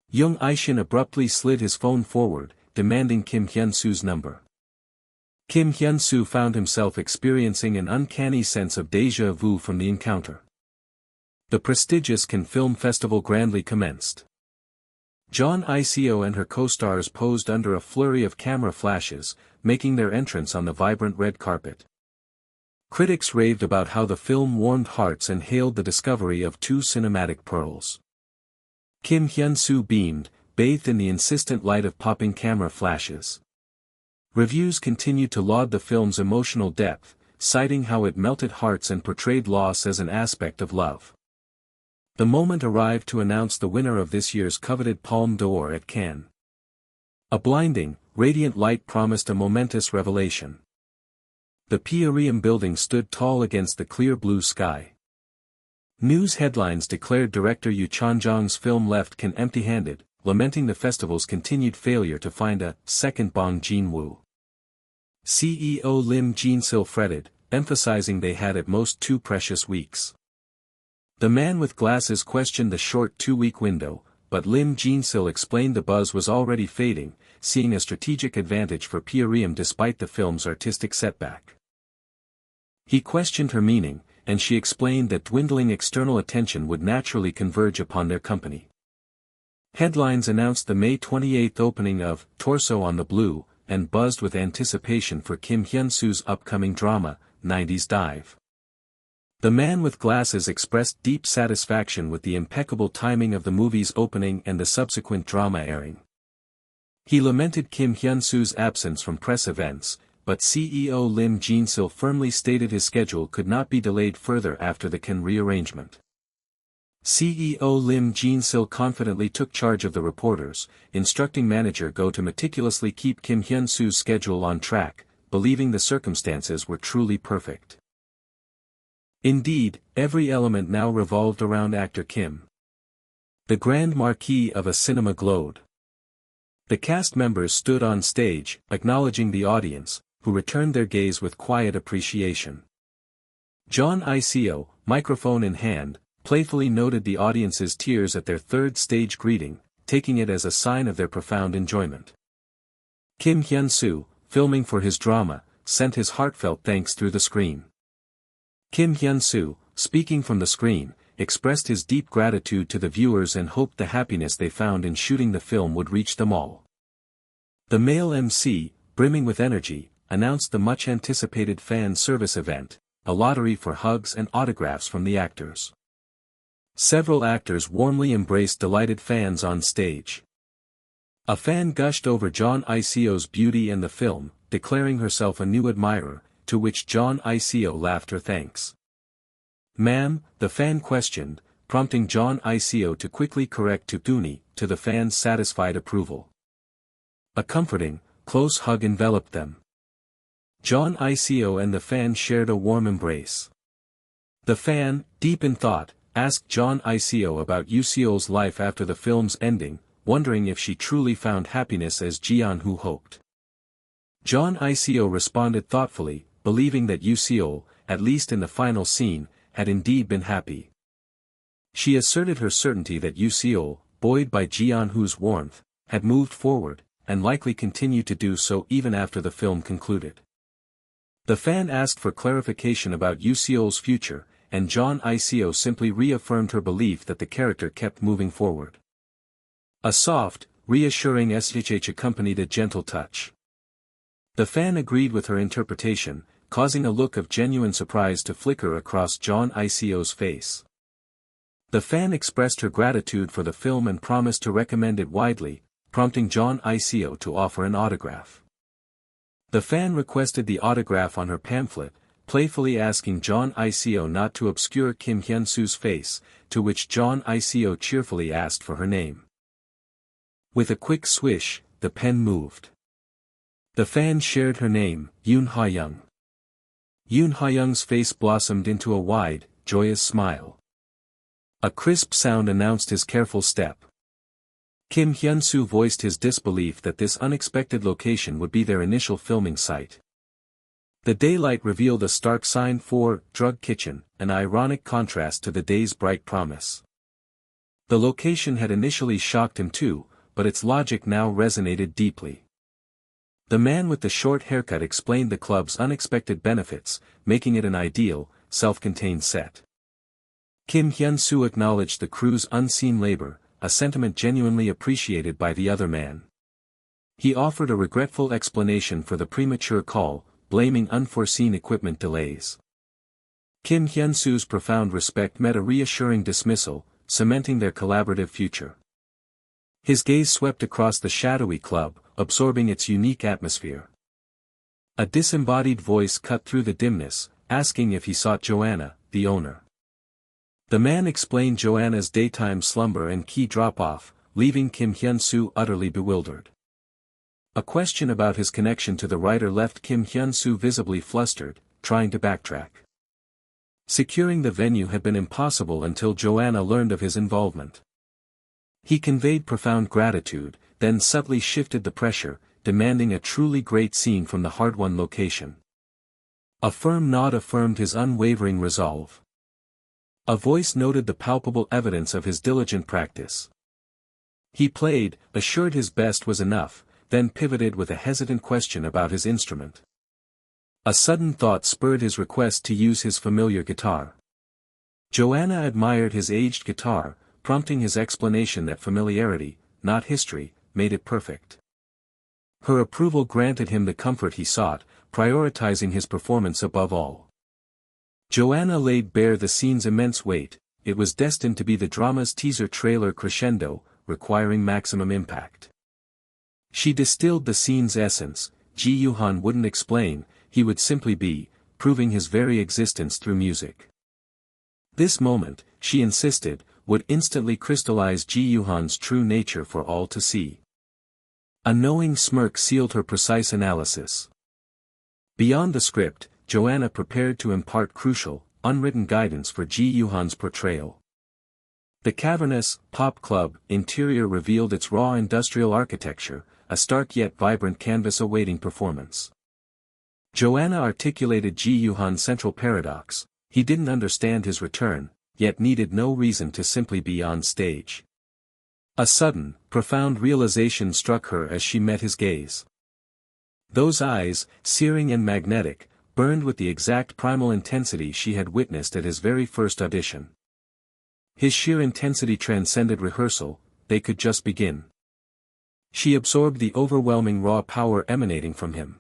Young Aishin abruptly slid his phone forward, demanding Kim Hyunsu's number. Kim Hyunsu found himself experiencing an uncanny sense of déjà vu from the encounter. The prestigious Cannes Film Festival grandly commenced. Jeon Iseo and her co-stars posed under a flurry of camera flashes, making their entrance on the vibrant red carpet. Critics raved about how the film warmed hearts and hailed the discovery of two cinematic pearls. Kim Hyunsu beamed, bathed in the insistent light of popping camera flashes. Reviews continued to laud the film's emotional depth, citing how it melted hearts and portrayed loss as an aspect of love. The moment arrived to announce the winner of this year's coveted Palme d'Or at Cannes. A blinding, radiant light promised a momentous revelation. The PRODIGY building stood tall against the clear blue sky. News headlines declared director Yu Chanjong's film left Cannes empty-handed, lamenting the festival's continued failure to find a second Bong Joon-woo. CEO Lim Jin-sil fretted, emphasizing they had at most 2 precious weeks. The man with glasses questioned the short 2-week window, but Lim Jin-sil explained the buzz was already fading, seeing a strategic advantage for PRODIGY despite the film's artistic setback. He questioned her meaning, and she explained that dwindling external attention would naturally converge upon their company. Headlines announced the May 28 opening of Torso on the Blue, and buzzed with anticipation for Kim Hyunsu's upcoming drama, 90s Dive. The man with glasses expressed deep satisfaction with the impeccable timing of the movie's opening and the subsequent drama airing. He lamented Kim Hyunsu's absence from press events, but CEO Lim Jin-sil firmly stated his schedule could not be delayed further after the Cannes rearrangement. CEO Lim Jin-sil confidently took charge of the reporters, instructing manager Go to meticulously keep Kim Hyunsu's schedule on track, believing the circumstances were truly perfect. Indeed, every element now revolved around actor Kim. The grand marquis of a cinema glowed. The cast members stood on stage, acknowledging the audience, who returned their gaze with quiet appreciation. John Ico, microphone in hand, playfully noted the audience's tears at their third stage greeting, taking it as a sign of their profound enjoyment. Kim Hyunsu, filming for his drama, sent his heartfelt thanks through the screen. Kim Hyunsu, speaking from the screen, expressed his deep gratitude to the viewers and hoped the happiness they found in shooting the film would reach them all. The male MC, brimming with energy, announced the much-anticipated fan service event, a lottery for hugs and autographs from the actors. Several actors warmly embraced delighted fans on stage. A fan gushed over John Ico's beauty and the film, declaring herself a new admirer, to which John Ico laughed her thanks. "Ma'am," the fan questioned, prompting John Ico to quickly correct to "Tuni," to the fan's satisfied approval. A comforting, close hug enveloped them. John Ico and the fan shared a warm embrace. The fan, deep in thought, asked John Ico about Yuseol's life after the film's ending, wondering if she truly found happiness as Ji-yeon hoped. John Ico responded thoughtfully, believing that Yuseol, at least in the final scene, had indeed been happy. She asserted her certainty that Yuseol, buoyed by Ji-yeon's warmth, had moved forward, and likely continued to do so even after the film concluded. The fan asked for clarification about Yuseol's future, and John Ico simply reaffirmed her belief that the character kept moving forward. A soft, reassuring SHH accompanied a gentle touch. The fan agreed with her interpretation, causing a look of genuine surprise to flicker across John Ico's face. The fan expressed her gratitude for the film and promised to recommend it widely, prompting John Ico to offer an autograph. The fan requested the autograph on her pamphlet, playfully asking John Ico not to obscure Kim Hyunsu's face, to which John Ico cheerfully asked for her name. With a quick swish, the pen moved. The fan shared her name, Yoon Ha-young. Yoon Ha-young's face blossomed into a wide, joyous smile. A crisp sound announced his careful step. Kim Hyunsu voiced his disbelief that this unexpected location would be their initial filming site. The daylight revealed a stark sign for "Drug Kitchen," an ironic contrast to the day's bright promise. The location had initially shocked him too, but its logic now resonated deeply. The man with the short haircut explained the club's unexpected benefits, making it an ideal, self-contained set. Kim Hyunsu acknowledged the crew's unseen labor, a sentiment genuinely appreciated by the other man. He offered a regretful explanation for the premature call, blaming unforeseen equipment delays. Kim Hyunsu's profound respect met a reassuring dismissal, cementing their collaborative future. His gaze swept across the shadowy club, absorbing its unique atmosphere. A disembodied voice cut through the dimness, asking if he sought Joanna, the owner. The man explained Joanna's daytime slumber and key drop-off, leaving Kim Hyunsu utterly bewildered. A question about his connection to the writer left Kim Hyunsu visibly flustered, trying to backtrack. Securing the venue had been impossible until Joanna learned of his involvement. He conveyed profound gratitude, then subtly shifted the pressure, demanding a truly great scene from the hard-won location. A firm nod affirmed his unwavering resolve. A voice noted the palpable evidence of his diligent practice. He played, assured his best was enough, then pivoted with a hesitant question about his instrument. A sudden thought spurred his request to use his familiar guitar. Joanna admired his aged guitar, prompting his explanation that familiarity, not history, made it perfect. Her approval granted him the comfort he sought, prioritizing his performance above all. Joanna laid bare the scene's immense weight. It was destined to be the drama's teaser trailer crescendo, requiring maximum impact. She distilled the scene's essence. Ji-yeon wouldn't explain, he would simply be, proving his very existence through music. This moment, she insisted, would instantly crystallize Ji-yeon's true nature for all to see. A knowing smirk sealed her precise analysis. Beyond the script, Joanna prepared to impart crucial, unwritten guidance for Ji-yeon's portrayal. The cavernous, pop club interior revealed its raw industrial architecture, a stark yet vibrant canvas awaiting performance. Joanna articulated Ji Yuhan's central paradox: he didn't understand his return, yet needed no reason to simply be on stage. A sudden, profound realization struck her as she met his gaze. Those eyes, searing and magnetic, burned with the exact primal intensity she had witnessed at his very first audition. His sheer intensity transcended rehearsal, they could just begin. She absorbed the overwhelming raw power emanating from him.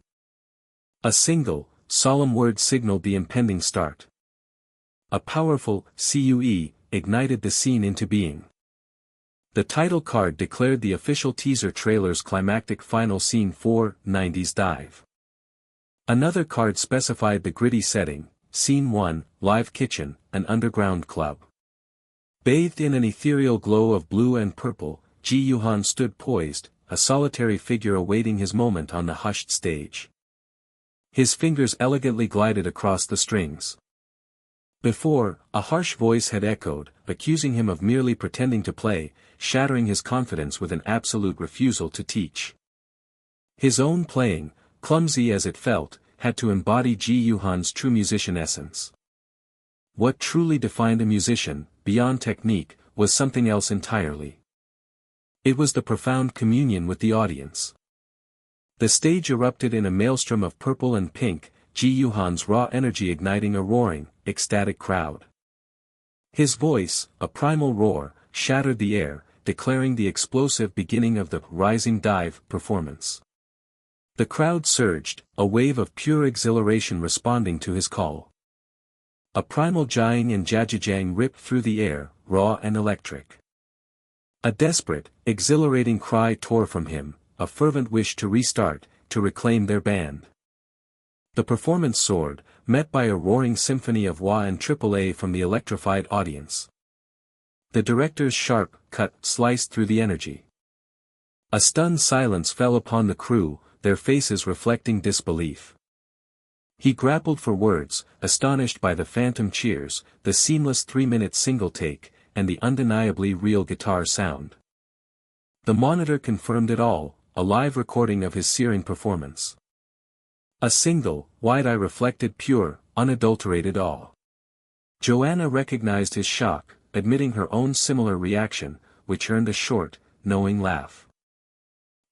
A single, solemn word signaled the impending start. A powerful CUE ignited the scene into being. The title card declared the official teaser trailer's climactic final scene for 90s Dive. Another card specified the gritty setting: Scene 1, Live Kitchen, an underground club. Bathed in an ethereal glow of blue and purple, Ji Yuhan stood poised, a solitary figure awaiting his moment on the hushed stage. His fingers elegantly glided across the strings. Before, a harsh voice had echoed, accusing him of merely pretending to play, shattering his confidence with an absolute refusal to teach. His own playing, clumsy as it felt, had to embody Ji Yuhan's true musician essence. What truly defined a musician, beyond technique, was something else entirely. It was the profound communion with the audience. The stage erupted in a maelstrom of purple and pink, Ji Yuhan's raw energy igniting a roaring, ecstatic crowd. His voice, a primal roar, shattered the air, declaring the explosive beginning of the Rising Dive performance. The crowd surged, a wave of pure exhilaration responding to his call. A primal jiang and jajajang ripped through the air, raw and electric. A desperate, exhilarating cry tore from him, a fervent wish to restart, to reclaim their band. The performance soared, met by a roaring symphony of wah and AAA from the electrified audience. The director's sharp cut sliced through the energy. A stunned silence fell upon the crew, their faces reflecting disbelief. He grappled for words, astonished by the phantom cheers, the seamless 3-minute single take, and the undeniably real guitar sound. The monitor confirmed it all, a live recording of his searing performance. A single, wide eye reflected pure, unadulterated awe. Joanna recognized his shock, admitting her own similar reaction, which earned a short, knowing laugh.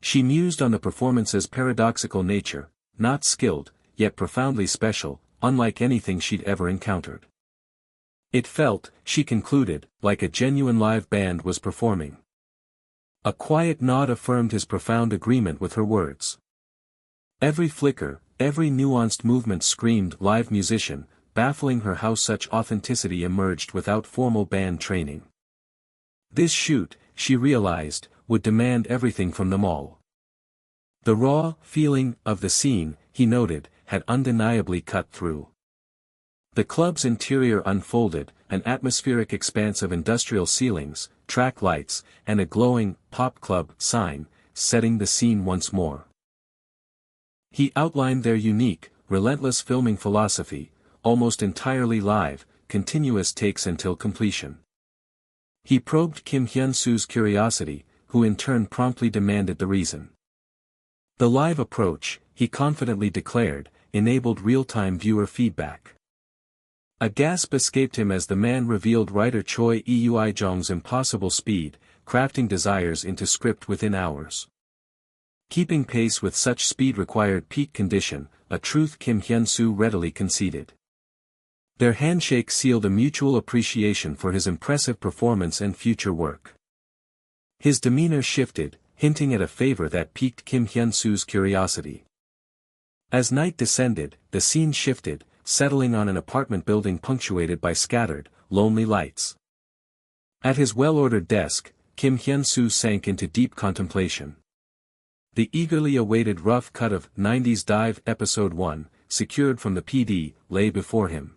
She mused on the performance's paradoxical nature, not skilled, yet profoundly special, unlike anything she'd ever encountered. It felt, she concluded, like a genuine live band was performing. A quiet nod affirmed his profound agreement with her words. Every flicker, every nuanced movement screamed live musician, baffling her how such authenticity emerged without formal band training. This shoot, she realized, would demand everything from them all. The raw feeling of the scene, he noted, had undeniably cut through. The club's interior unfolded, an atmospheric expanse of industrial ceilings, track lights, and a glowing pop club sign, setting the scene once more. He outlined their unique, relentless filming philosophy, almost entirely live, continuous takes until completion. He probed Kim Hyunsu's curiosity, who in turn promptly demanded the reason. The live approach, he confidently declared, enabled real-time viewer feedback. A gasp escaped him as the man revealed writer Choi Eui-jong's impossible speed, crafting desires into script within hours. Keeping pace with such speed required peak condition, a truth Kim Hyunsu readily conceded. Their handshake sealed a mutual appreciation for his impressive performance and future work. His demeanor shifted, hinting at a favor that piqued Kim Hyunsu's curiosity. As night descended, the scene shifted, settling on an apartment building punctuated by scattered, lonely lights. At his well-ordered desk, Kim Hyunsu sank into deep contemplation. The eagerly awaited rough cut of 90s Dive Episode 1, secured from the PD, lay before him.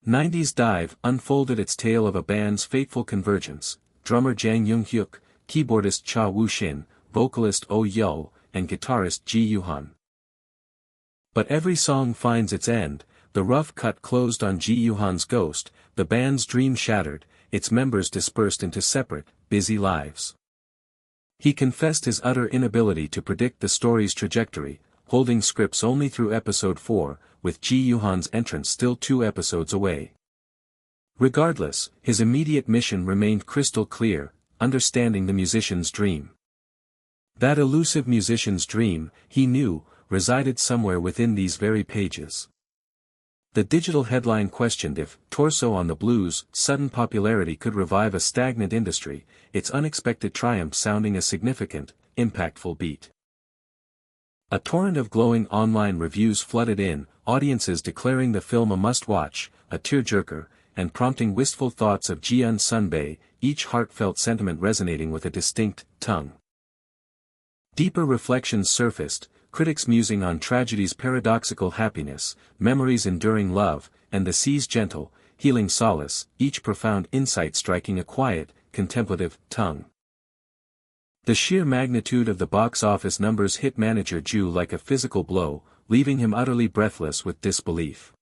90s Dive unfolded its tale of a band's fateful convergence: drummer Jang Young-hyuk, keyboardist Cha Woo-shin, vocalist Oh Yeol, and guitarist Ji Yuhan. But every song finds its end. The rough cut closed on Ji Yuhan's ghost, the band's dream shattered, its members dispersed into separate, busy lives. He confessed his utter inability to predict the story's trajectory, holding scripts only through episode 4, with Ji Yuhan's entrance still 2 episodes away. Regardless, his immediate mission remained crystal clear: understanding the musician's dream. That elusive musician's dream, he knew, resided somewhere within these very pages. The digital headline questioned if Torso on the Blues' sudden popularity could revive a stagnant industry, its unexpected triumph sounding a significant, impactful beat. A torrent of glowing online reviews flooded in, audiences declaring the film a must-watch, a tearjerker, and prompting wistful thoughts of Jian Sunbae, each heartfelt sentiment resonating with a distinct tongue. Deeper reflections surfaced, critics musing on tragedy's paradoxical happiness, memory's enduring love, and the sea's gentle, healing solace, each profound insight striking a quiet, contemplative tongue. The sheer magnitude of the box office numbers hit manager Ju like a physical blow, leaving him utterly breathless with disbelief.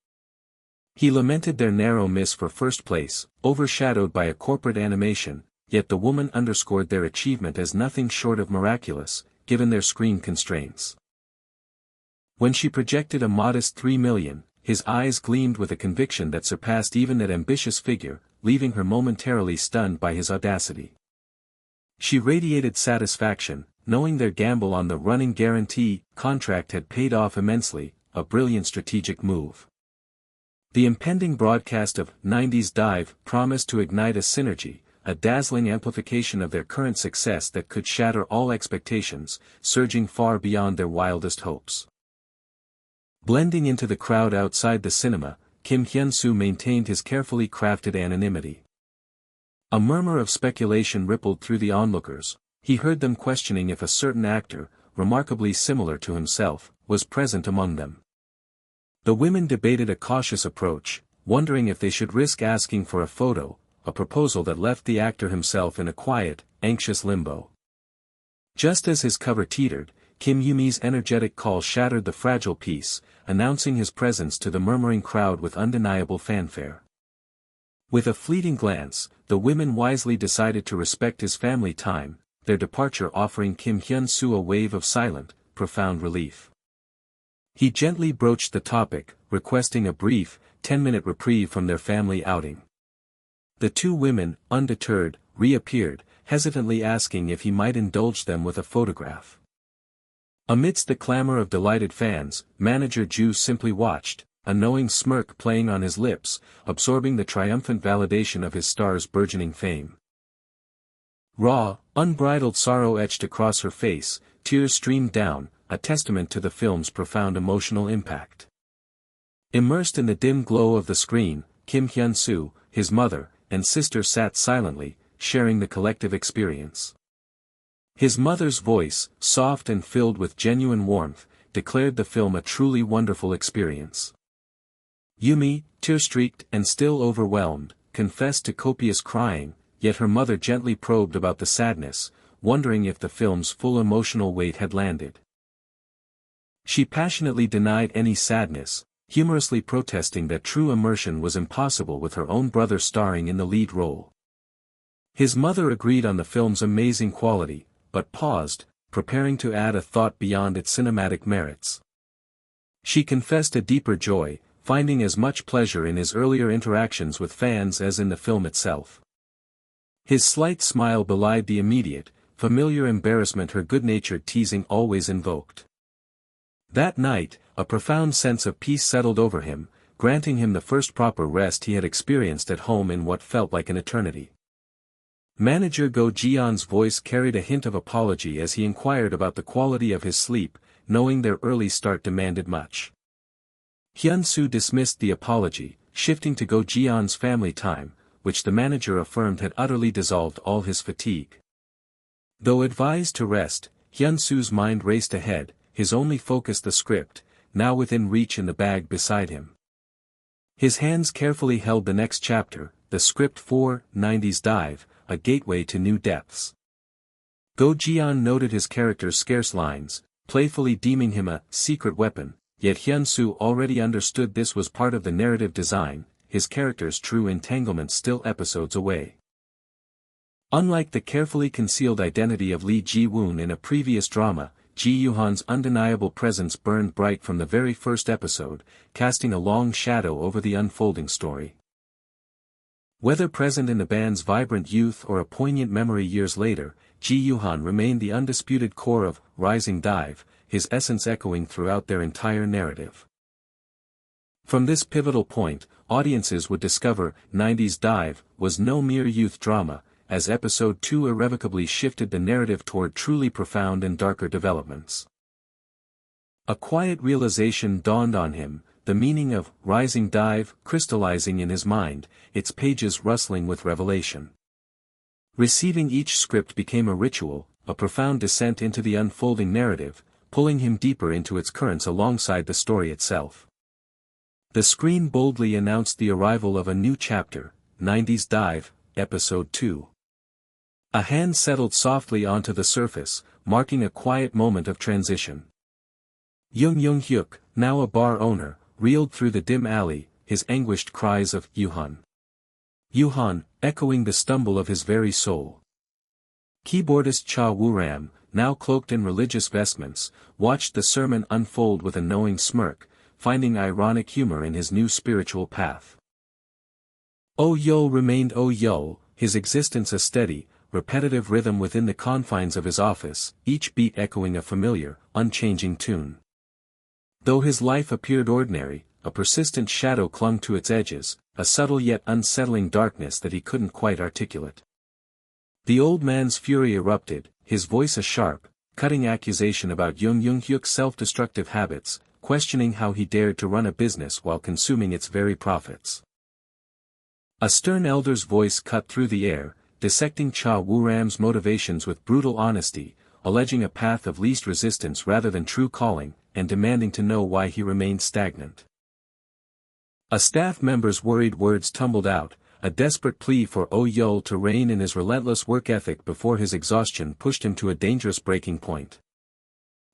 He lamented their narrow miss for first place, overshadowed by a corporate animation, yet the woman underscored their achievement as nothing short of miraculous, given their screen constraints. When she projected a modest 3 million, his eyes gleamed with a conviction that surpassed even that ambitious figure, leaving her momentarily stunned by his audacity. She radiated satisfaction, knowing their gamble on the running guarantee contract had paid off immensely, a brilliant strategic move. The impending broadcast of 90s Dive promised to ignite a synergy, a dazzling amplification of their current success that could shatter all expectations, surging far beyond their wildest hopes. Blending into the crowd outside the cinema, Kim Hyunsu maintained his carefully crafted anonymity. A murmur of speculation rippled through the onlookers. He heard them questioning if a certain actor, remarkably similar to himself, was present among them. The women debated a cautious approach, wondering if they should risk asking for a photo, a proposal that left the actor himself in a quiet, anxious limbo. Just as his cover teetered, Kim Yumi's energetic call shattered the fragile peace, announcing his presence to the murmuring crowd with undeniable fanfare. With a fleeting glance, the women wisely decided to respect his family time, their departure offering Kim Hyun-soo a wave of silent, profound relief. He gently broached the topic, requesting a brief, 10-minute reprieve from their family outing. The two women, undeterred, reappeared, hesitantly asking if he might indulge them with a photograph. Amidst the clamor of delighted fans, manager Ju simply watched, a knowing smirk playing on his lips, absorbing the triumphant validation of his star's burgeoning fame. Raw, unbridled sorrow etched across her face, tears streamed down, a testament to the film's profound emotional impact. Immersed in the dim glow of the screen, Kim Hyun-soo, his mother, and sister sat silently, sharing the collective experience. His mother's voice, soft and filled with genuine warmth, declared the film a truly wonderful experience. Yumi, tear-streaked and still overwhelmed, confessed to copious crying, yet her mother gently probed about the sadness, wondering if the film's full emotional weight had landed. She passionately denied any sadness, humorously protesting that true immersion was impossible with her own brother starring in the lead role. His mother agreed on the film's amazing quality, but paused, preparing to add a thought beyond its cinematic merits. She confessed a deeper joy, finding as much pleasure in his earlier interactions with fans as in the film itself. His slight smile belied the immediate, familiar embarrassment her good-natured teasing always invoked. That night, a profound sense of peace settled over him, granting him the first proper rest he had experienced at home in what felt like an eternity. Manager Go Jian's voice carried a hint of apology as he inquired about the quality of his sleep, knowing their early start demanded much. Hyun-soo dismissed the apology, shifting to Go Jian's family time, which the manager affirmed had utterly dissolved all his fatigue. Though advised to rest, Hyun-soo's mind raced ahead, his only focus the script, now within reach in the bag beside him. His hands carefully held the next chapter, the script for 90s Dive, a gateway to new depths. Go Jian noted his character's scarce lines, playfully deeming him a secret weapon, yet Hyun-soo already understood this was part of the narrative design, his character's true entanglement still episodes away. Unlike the carefully concealed identity of Lee Ji-woon in a previous drama, Ji Yuhan's undeniable presence burned bright from the very first episode, casting a long shadow over the unfolding story. Whether present in the band's vibrant youth or a poignant memory years later, Ji Yuhan remained the undisputed core of Rising Dive, his essence echoing throughout their entire narrative. From this pivotal point, audiences would discover 90s Dive was no mere youth drama, as Episode 2 irrevocably shifted the narrative toward truly profound and darker developments. A quiet realization dawned on him, the meaning of Rising Dive crystallizing in his mind, its pages rustling with revelation. Receiving each script became a ritual, a profound descent into the unfolding narrative, pulling him deeper into its currents alongside the story itself. The screen boldly announced the arrival of a new chapter, 90s Dive, Episode 2. A hand settled softly onto the surface, marking a quiet moment of transition. Hyuk, now a bar owner, reeled through the dim alley, his anguished cries of Yuhan. Yuhan, echoing the stumble of his very soul. Keyboardist Cha Woo-ram, now cloaked in religious vestments, watched the sermon unfold with a knowing smirk, finding ironic humor in his new spiritual path. Oh Yeol remained Oh Yeol, his existence a steady, repetitive rhythm within the confines of his office, each beat echoing a familiar, unchanging tune. Though his life appeared ordinary, a persistent shadow clung to its edges, a subtle yet unsettling darkness that he couldn't quite articulate. The old man's fury erupted, his voice a sharp, cutting accusation about Hyuk's self-destructive habits, questioning how he dared to run a business while consuming its very profits. A stern elder's voice cut through the air, dissecting Cha Woo-ram's motivations with brutal honesty, alleging a path of least resistance rather than true calling, and demanding to know why he remained stagnant. A staff member's worried words tumbled out, a desperate plea for Oh Yeol to rein in his relentless work ethic before his exhaustion pushed him to a dangerous breaking point.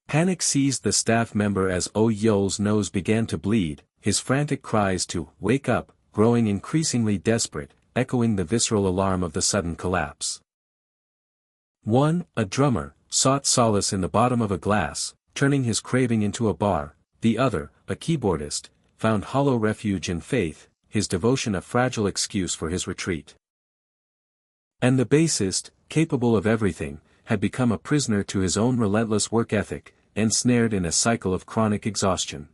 Panic seized the staff member as Oh Yeol's nose began to bleed, his frantic cries to wake up, growing increasingly desperate, echoing the visceral alarm of the sudden collapse. One, a drummer, sought solace in the bottom of a glass, turning his craving into a bar. The other, a keyboardist, found hollow refuge in faith, his devotion a fragile excuse for his retreat. And the bassist, capable of everything, had become a prisoner to his own relentless work ethic, ensnared in a cycle of chronic exhaustion.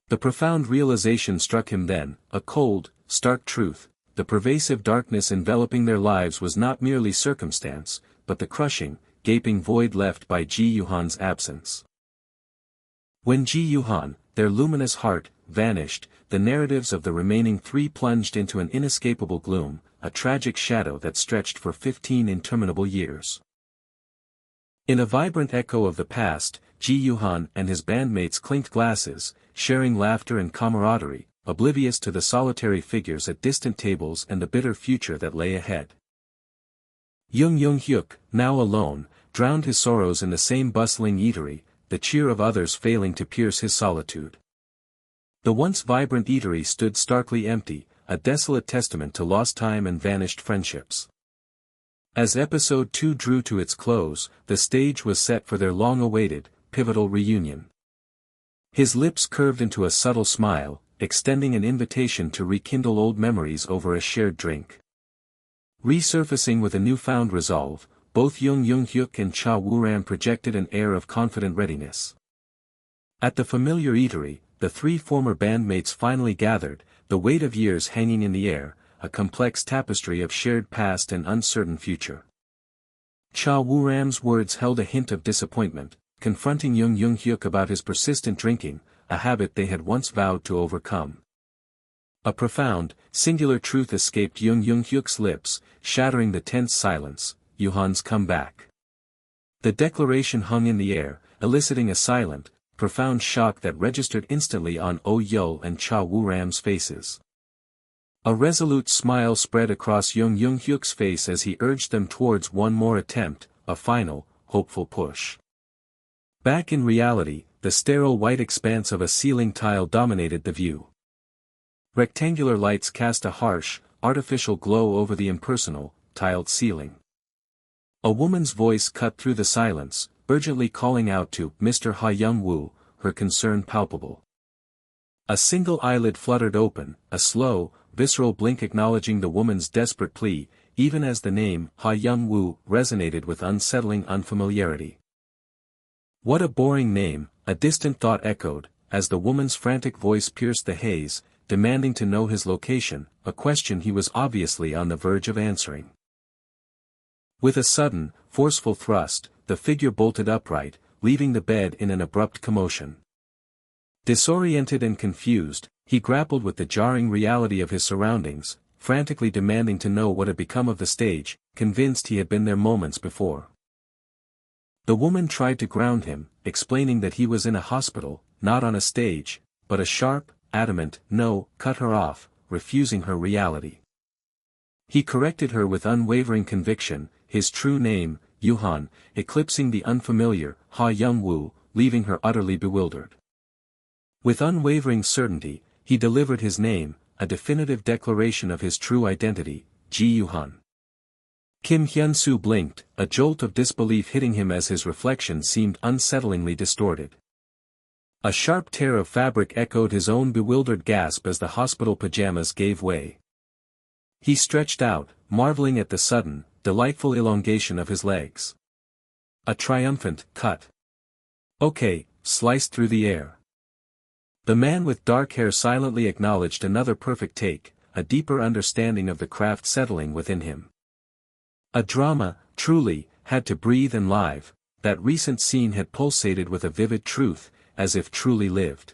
The profound realization struck him then, a cold, stark truth. The pervasive darkness enveloping their lives was not merely circumstance, but the crushing, gaping void left by Ji Yuhan's absence. When Ji Yuhan, their luminous heart, vanished, the narratives of the remaining three plunged into an inescapable gloom, a tragic shadow that stretched for 15 interminable years. In a vibrant echo of the past, Ji Yuhan and his bandmates clinked glasses, sharing laughter and camaraderie, oblivious to the solitary figures at distant tables and the bitter future that lay ahead. Hyuk, now alone, drowned his sorrows in the same bustling eatery, the cheer of others failing to pierce his solitude. The once vibrant eatery stood starkly empty, a desolate testament to lost time and vanished friendships. As Episode 2 drew to its close, the stage was set for their long-awaited, pivotal reunion. His lips curved into a subtle smile, extending an invitation to rekindle old memories over a shared drink. Resurfacing with a newfound resolve, both Hyuk and Cha Woo-ram projected an air of confident readiness. At the familiar eatery, the three former bandmates finally gathered, the weight of years hanging in the air, a complex tapestry of shared past and uncertain future. Cha Woo-ram's words held a hint of disappointment, confronting Hyuk about his persistent drinking, a habit they had once vowed to overcome. A profound, singular truth escaped Hyuk's lips, shattering the tense silence: Yuhan's come back. The declaration hung in the air, eliciting a silent, profound shock that registered instantly on Oh Yeol and Cha Woo-ram's faces. A resolute smile spread across Hyuk's face as he urged them towards one more attempt, a final, hopeful push. Back in reality, the sterile white expanse of a ceiling tile dominated the view. Rectangular lights cast a harsh, artificial glow over the impersonal, tiled ceiling. A woman's voice cut through the silence, urgently calling out to Mr. Hyunsu, her concern palpable. A single eyelid fluttered open, a slow, visceral blink acknowledging the woman's desperate plea, even as the name Hyunsu resonated with unsettling unfamiliarity. What a boring name, a distant thought echoed, as the woman's frantic voice pierced the haze, demanding to know his location, a question he was obviously on the verge of answering. With a sudden, forceful thrust, the figure bolted upright, leaving the bed in an abrupt commotion. Disoriented and confused, he grappled with the jarring reality of his surroundings, frantically demanding to know what had become of the stage, convinced he had been there moments before. The woman tried to ground him, explaining that he was in a hospital, not on a stage, but a sharp, adamant no cut her off, refusing her reality. He corrected her with unwavering conviction, his true name, Yuhan, eclipsing the unfamiliar, Hyunsu, leaving her utterly bewildered. With unwavering certainty, he delivered his name, a definitive declaration of his true identity, Ji Yuhan. Kim Hyunsu blinked, a jolt of disbelief hitting him as his reflection seemed unsettlingly distorted. A sharp tear of fabric echoed his own bewildered gasp as the hospital pajamas gave way. He stretched out, marveling at the sudden, delightful elongation of his legs. A triumphant cut. Okay, sliced through the air. The man with dark hair silently acknowledged another perfect take, a deeper understanding of the craft settling within him. A drama, truly, had to breathe and live, that recent scene had pulsated with a vivid truth, as if truly lived.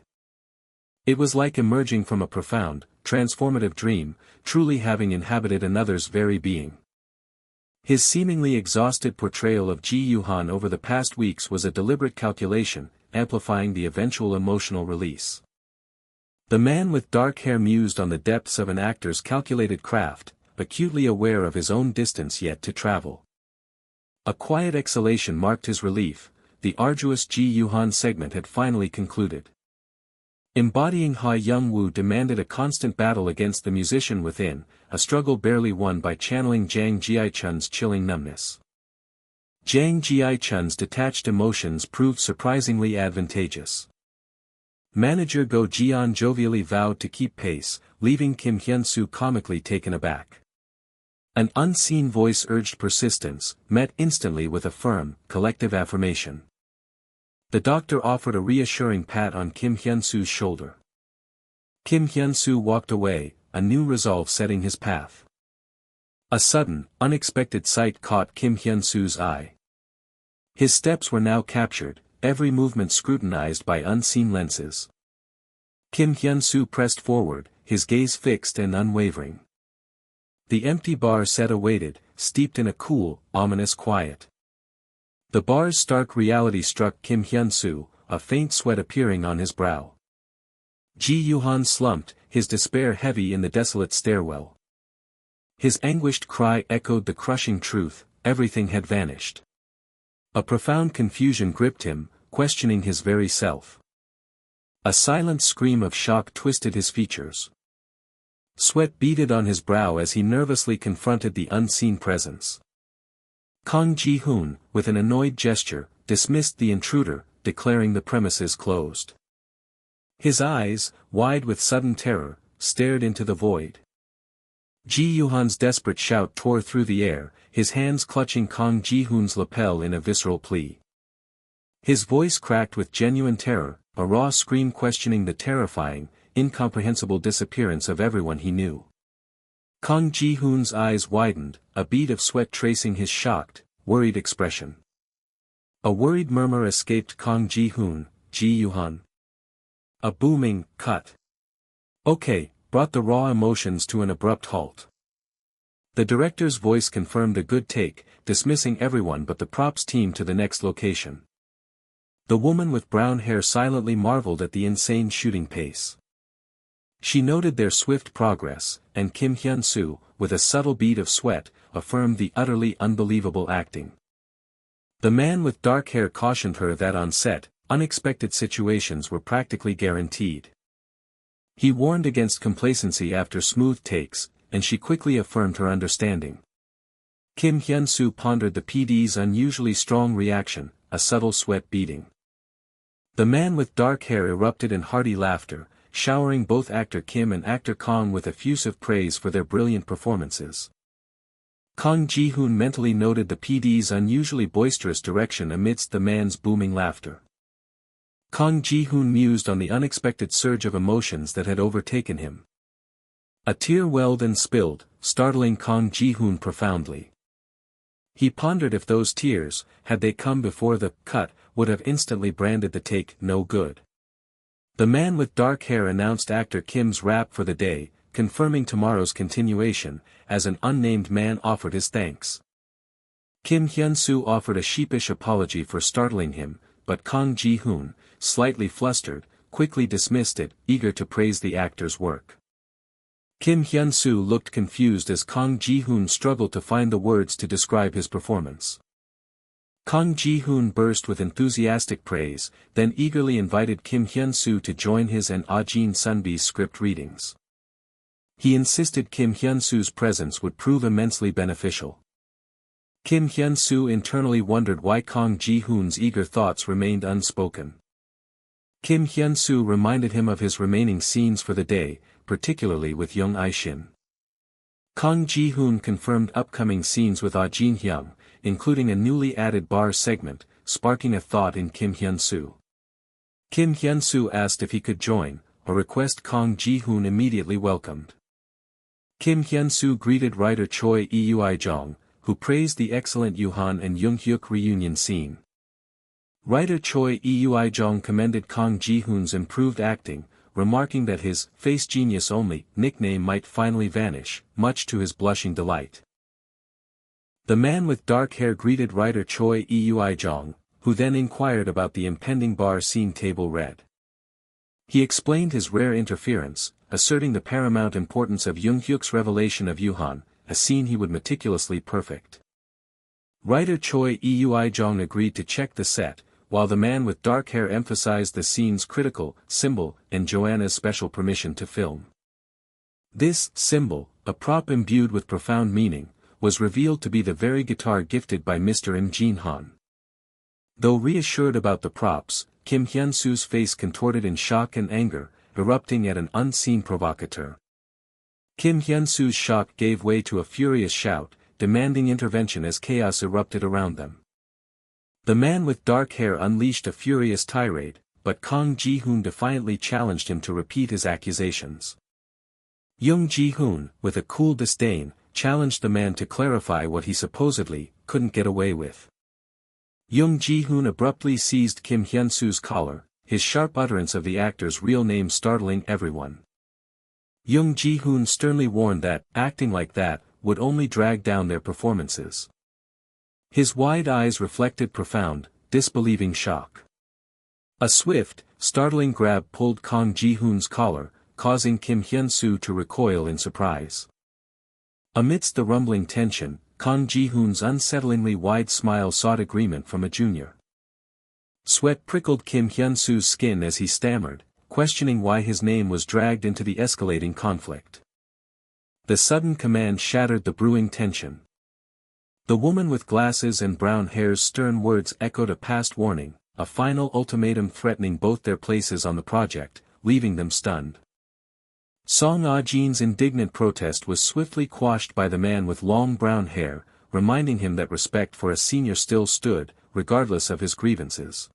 It was like emerging from a profound, transformative dream, truly having inhabited another's very being. His seemingly exhausted portrayal of Ji Yuhan over the past weeks was a deliberate calculation, amplifying the eventual emotional release. The man with dark hair mused on the depths of an actor's calculated craft, acutely aware of his own distance yet to travel. A quiet exhalation marked his relief, the arduous Ji Yuhan segment had finally concluded. Embodying Hyunsu demanded a constant battle against the musician within, a struggle barely won by channeling Jang Jiaichun's chilling numbness. Jang Jiaichun's detached emotions proved surprisingly advantageous. Manager Go Jian jovially vowed to keep pace, leaving Kim Hyunsu comically taken aback. An unseen voice urged persistence, met instantly with a firm, collective affirmation. The doctor offered a reassuring pat on Kim Hyunsu's shoulder. Kim Hyunsu walked away, a new resolve setting his path. A sudden, unexpected sight caught Kim Hyunsu's eye. His steps were now captured, every movement scrutinized by unseen lenses. Kim Hyunsu pressed forward, his gaze fixed and unwavering. The empty bar set awaited, steeped in a cool, ominous quiet. The bar's stark reality struck Kim Hyunsu, a faint sweat appearing on his brow. Ji Yuhan slumped, his despair heavy in the desolate stairwell. His anguished cry echoed the crushing truth, everything had vanished. A profound confusion gripped him, questioning his very self. A silent scream of shock twisted his features. Sweat beaded on his brow as he nervously confronted the unseen presence. Kang Ji-hoon, with an annoyed gesture, dismissed the intruder, declaring the premises closed. His eyes, wide with sudden terror, stared into the void. Ji Yuhan's desperate shout tore through the air, his hands clutching Kang Ji-hoon's lapel in a visceral plea. His voice cracked with genuine terror, a raw scream questioning the terrifying, incomprehensible disappearance of everyone he knew. Kang Ji-hoon's eyes widened, a bead of sweat tracing his shocked, worried expression. A worried murmur escaped Kang Ji-hoon, Ji Yuhan. A booming cut. Okay, brought the raw emotions to an abrupt halt. The director's voice confirmed a good take, dismissing everyone but the props team to the next location. The woman with brown hair silently marveled at the insane shooting pace. She noted their swift progress, and Kim Hyunsu, with a subtle bead of sweat, affirmed the utterly unbelievable acting. The man with dark hair cautioned her that on set, unexpected situations were practically guaranteed. He warned against complacency after smooth takes, and she quickly affirmed her understanding. Kim Hyunsu pondered the PD's unusually strong reaction, a subtle sweat beading. The man with dark hair erupted in hearty laughter, showering both actor Kim and actor Kang with effusive praise for their brilliant performances. Kang Ji-hoon mentally noted the PD's unusually boisterous direction amidst the man's booming laughter. Kang Ji-hoon mused on the unexpected surge of emotions that had overtaken him. A tear welled and spilled, startling Kang Ji-hoon profoundly. He pondered if those tears, had they come before the cut, would have instantly branded the take no good. The man with dark hair announced actor Kim's rap for the day, confirming tomorrow's continuation, as an unnamed man offered his thanks. Kim Hyunsu offered a sheepish apology for startling him, but Kang Ji-hoon, slightly flustered, quickly dismissed it, eager to praise the actor's work. Kim Hyunsu looked confused as Kang Ji-hoon struggled to find the words to describe his performance. Kang Ji-hoon burst with enthusiastic praise, then eagerly invited Kim Hyunsu to join his and Jin Sunbi's script readings. He insisted Kim Hyunsu's presence would prove immensely beneficial. Kim Hyunsu internally wondered why Kang Ji-hoon's eager thoughts remained unspoken. Kim Hyunsu reminded him of his remaining scenes for the day, particularly with Young I-shin. Kang Ji-hoon confirmed upcoming scenes with Jin Hyung, including a newly added bar segment, sparking a thought in Kim Hyunsu. Kim Hyunsu asked if he could join, a request Kang Ji-hoon immediately welcomed. Kim Hyunsu greeted writer Choi Eui-jong, who praised the excellent Yuhan and Jung-hyuk reunion scene. Writer Choi Eui-jong commended Kang Ji-hoon's improved acting, remarking that his face genius only nickname might finally vanish, much to his blushing delight. The man with dark hair greeted writer Choi Eui-jong, who then inquired about the impending bar scene table read. He explained his rare interference, asserting the paramount importance of Jung-hyuk's revelation of Yuhan, a scene he would meticulously perfect. Writer Choi Eui-jong agreed to check the set, while the man with dark hair emphasized the scene's critical symbol and Joanna's special permission to film. This symbol, a prop imbued with profound meaning, was revealed to be the very guitar gifted by Mr. Im Jin-han. Though reassured about the props, Kim Hyunsu's face contorted in shock and anger, erupting at an unseen provocateur. Kim Hyunsu's shock gave way to a furious shout, demanding intervention as chaos erupted around them. The man with dark hair unleashed a furious tirade, but Kang Ji-hoon defiantly challenged him to repeat his accusations. Young Ji-hoon, with a cool disdain, challenged the man to clarify what he supposedly couldn't get away with. Young Ji-hoon abruptly seized Kim Hyunsu's collar, his sharp utterance of the actor's real name startling everyone. Young Ji-hoon sternly warned that, acting like that, would only drag down their performances. His wide eyes reflected profound, disbelieving shock. A swift, startling grab pulled Kang Ji-hoon's collar, causing Kim Hyunsu to recoil in surprise. Amidst the rumbling tension, Kang Ji-hoon's unsettlingly wide smile sought agreement from a junior. Sweat prickled Kim Hyunsu's skin as he stammered, questioning why his name was dragged into the escalating conflict. The sudden command shattered the brewing tension. The woman with glasses and brown hair's stern words echoed a past warning, a final ultimatum threatening both their places on the project, leaving them stunned. Song Ah-jin's indignant protest was swiftly quashed by the man with long brown hair, reminding him that respect for a senior still stood, regardless of his grievances.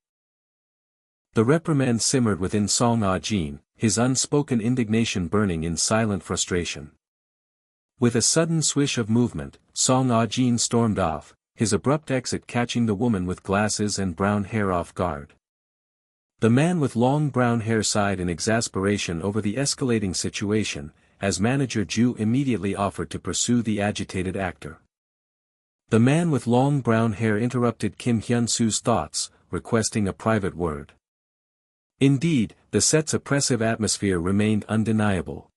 The reprimand simmered within Song Ah-jin, his unspoken indignation burning in silent frustration. With a sudden swish of movement, Song Ah-jin stormed off, his abrupt exit catching the woman with glasses and brown hair off guard. The man with long brown hair sighed in exasperation over the escalating situation, as manager Ju immediately offered to pursue the agitated actor. The man with long brown hair interrupted Kim Hyunsu's thoughts, requesting a private word. Indeed, the set's oppressive atmosphere remained undeniable.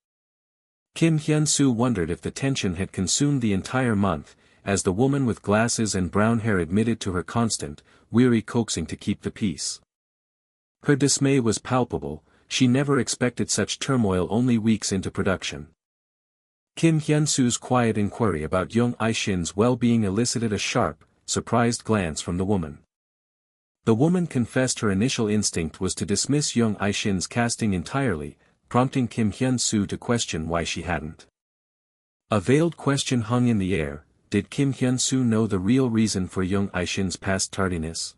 Kim Hyunsu wondered if the tension had consumed the entire month, as the woman with glasses and brown hair admitted to her constant, weary coaxing to keep the peace. Her dismay was palpable, she never expected such turmoil only weeks into production. Kim Hyunsu's quiet inquiry about young Aishin's well-being elicited a sharp, surprised glance from the woman. The woman confessed her initial instinct was to dismiss young Aishin's casting entirely, prompting Kim Hyunsu to question why she hadn't. A veiled question hung in the air: did Kim Hyunsu know the real reason for young Aishin's past tardiness?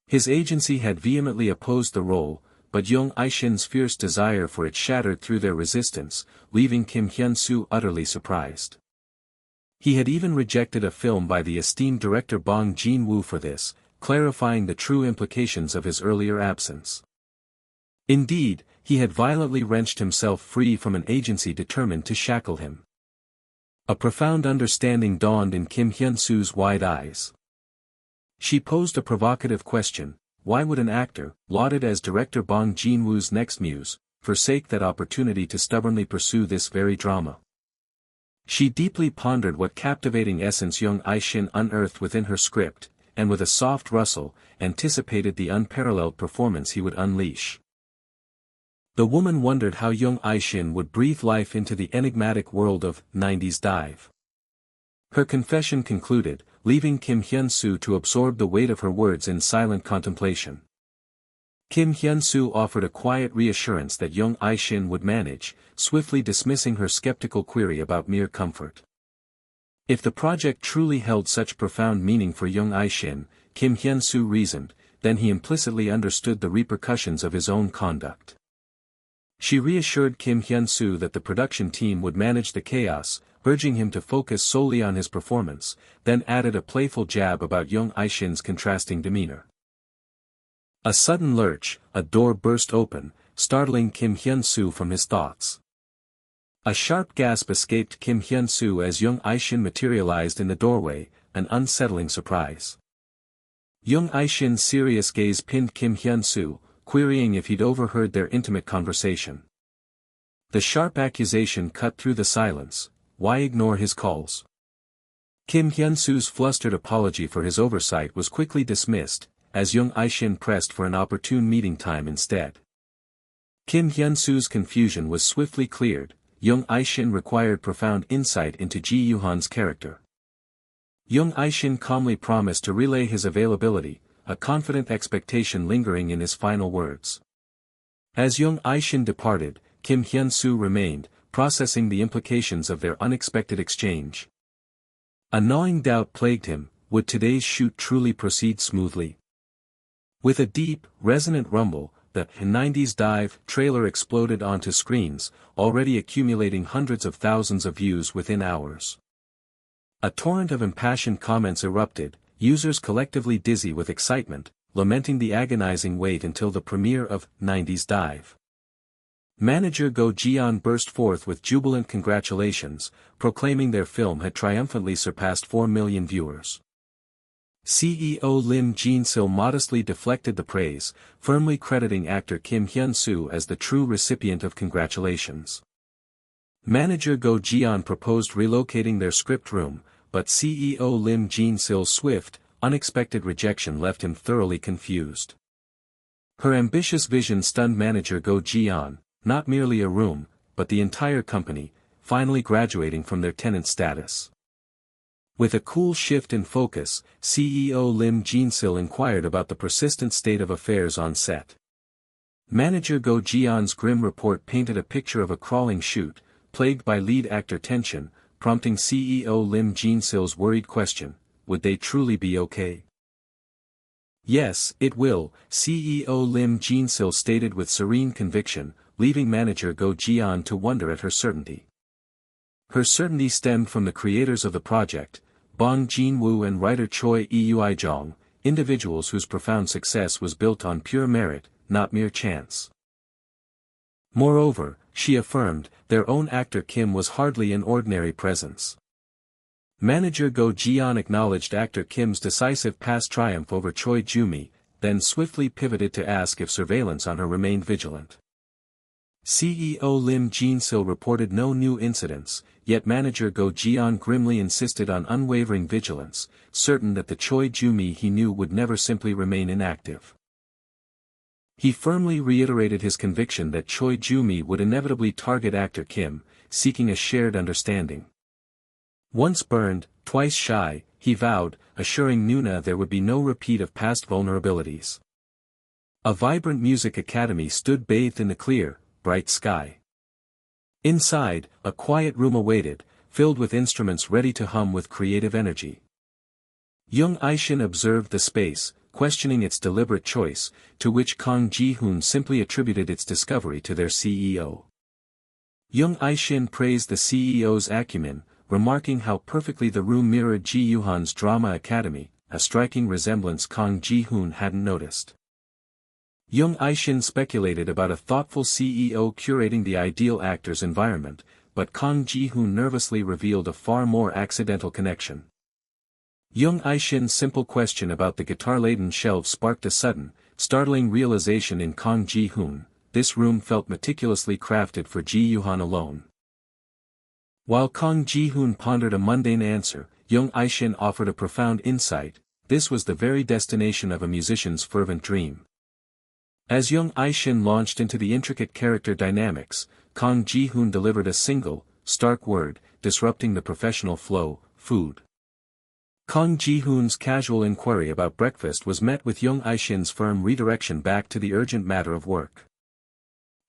His agency had vehemently opposed the role, but young Aishin's fierce desire for it shattered through their resistance, leaving Kim Hyunsu utterly surprised. He had even rejected a film by the esteemed director Bong Joon-woo for this, clarifying the true implications of his earlier absence. Indeed, he had violently wrenched himself free from an agency determined to shackle him. A profound understanding dawned in Kim Hyunsu's wide eyes. She posed a provocative question: why would an actor, lauded as director Bong Joon-woo's next muse, forsake that opportunity to stubbornly pursue this very drama? She deeply pondered what captivating essence young Aishin unearthed within her script, and with a soft rustle, anticipated the unparalleled performance he would unleash. The woman wondered how young Aishin would breathe life into the enigmatic world of 90s dive. Her confession concluded, leaving Kim Hyunsu to absorb the weight of her words in silent contemplation. Kim Hyunsu offered a quiet reassurance that young Aishin would manage, swiftly dismissing her skeptical query about mere comfort. If the project truly held such profound meaning for young Aishin, Kim Hyunsu reasoned, then he implicitly understood the repercussions of his own conduct. She reassured Kim Hyunsu that the production team would manage the chaos, urging him to focus solely on his performance, then added a playful jab about young Aishin's contrasting demeanor. A sudden lurch, a door burst open, startling Kim Hyunsu from his thoughts. A sharp gasp escaped Kim Hyunsu as young Aishin materialized in the doorway, an unsettling surprise. Young Aishin's serious gaze pinned Kim Hyunsu, querying if he'd overheard their intimate conversation. The sharp accusation cut through the silence: why ignore his calls? Kim Hyunsu's flustered apology for his oversight was quickly dismissed, as young Aishin pressed for an opportune meeting time instead. Kim Hyunsu's confusion was swiftly cleared. Young Aishin required profound insight into Ji Yuhan's character. Young Aishin calmly promised to relay his availability, a confident expectation lingering in his final words. As young Aishin departed, Kim Hyunsu remained, processing the implications of their unexpected exchange. A gnawing doubt plagued him: would today's shoot truly proceed smoothly? With a deep, resonant rumble, the 90s Dive trailer exploded onto screens, already accumulating hundreds of thousands of views within hours. A torrent of impassioned comments erupted, users collectively dizzy with excitement, lamenting the agonizing wait until the premiere of 90s Dive. Manager Go Jian burst forth with jubilant congratulations, proclaiming their film had triumphantly surpassed 4 million viewers. CEO Lim Jin-sil modestly deflected the praise, firmly crediting actor Kim Hyun-soo as the true recipient of congratulations. Manager Go Jian proposed relocating their script room, but CEO Lim Jin-sil's swift, unexpected rejection left him thoroughly confused. Her ambitious vision stunned manager Go Jian, not merely a room, but the entire company, finally graduating from their tenant status. With a cool shift in focus, CEO Lim Jin-sil inquired about the persistent state of affairs on set. Manager Go Jian's grim report painted a picture of a crawling shoot, plagued by lead actor tension, prompting CEO Lim Jin-sil's worried question: would they truly be okay? Yes, it will, CEO Lim Jin-sil stated with serene conviction, leaving manager Go Jian to wonder at her certainty. Her certainty stemmed from the creators of the project, Bong Joon-woo and writer Choi Eui-jong, individuals whose profound success was built on pure merit, not mere chance. Moreover, she affirmed, their own actor Kim was hardly an ordinary presence. Manager Go Jian acknowledged actor Kim's decisive past triumph over Choi Joo-mi, then swiftly pivoted to ask if surveillance on her remained vigilant. CEO Lim Jin-sil reported no new incidents, yet manager Go Jian grimly insisted on unwavering vigilance, certain that the Choi Joo-mi he knew would never simply remain inactive. He firmly reiterated his conviction that Choi Joo-mi would inevitably target actor Kim, seeking a shared understanding. Once burned, twice shy, he vowed, assuring Nuna there would be no repeat of past vulnerabilities. A vibrant music academy stood bathed in the clear, bright sky. Inside, a quiet room awaited, filled with instruments ready to hum with creative energy. Young Aishin observed the space, questioning its deliberate choice, to which Kang Ji-hoon simply attributed its discovery to their CEO. Young Aishin praised the CEO's acumen, remarking how perfectly the room mirrored Ji Yuhan's drama academy, a striking resemblance Kang Ji-hoon hadn't noticed. Young Aishin speculated about a thoughtful CEO curating the ideal actor's environment, but Kang Ji-hoon nervously revealed a far more accidental connection. Young Aishin's simple question about the guitar-laden shelves sparked a sudden, startling realization in Kang Ji-hoon: this room felt meticulously crafted for Ji Yuhan alone. While Kang Ji-hoon pondered a mundane answer, Young Aishin offered a profound insight: this was the very destination of a musician's fervent dream. As Young Aishin launched into the intricate character dynamics, Kang Ji-hoon delivered a single, stark word, disrupting the professional flow: food. Kang Ji-hoon's casual inquiry about breakfast was met with Young Aishin's firm redirection back to the urgent matter of work.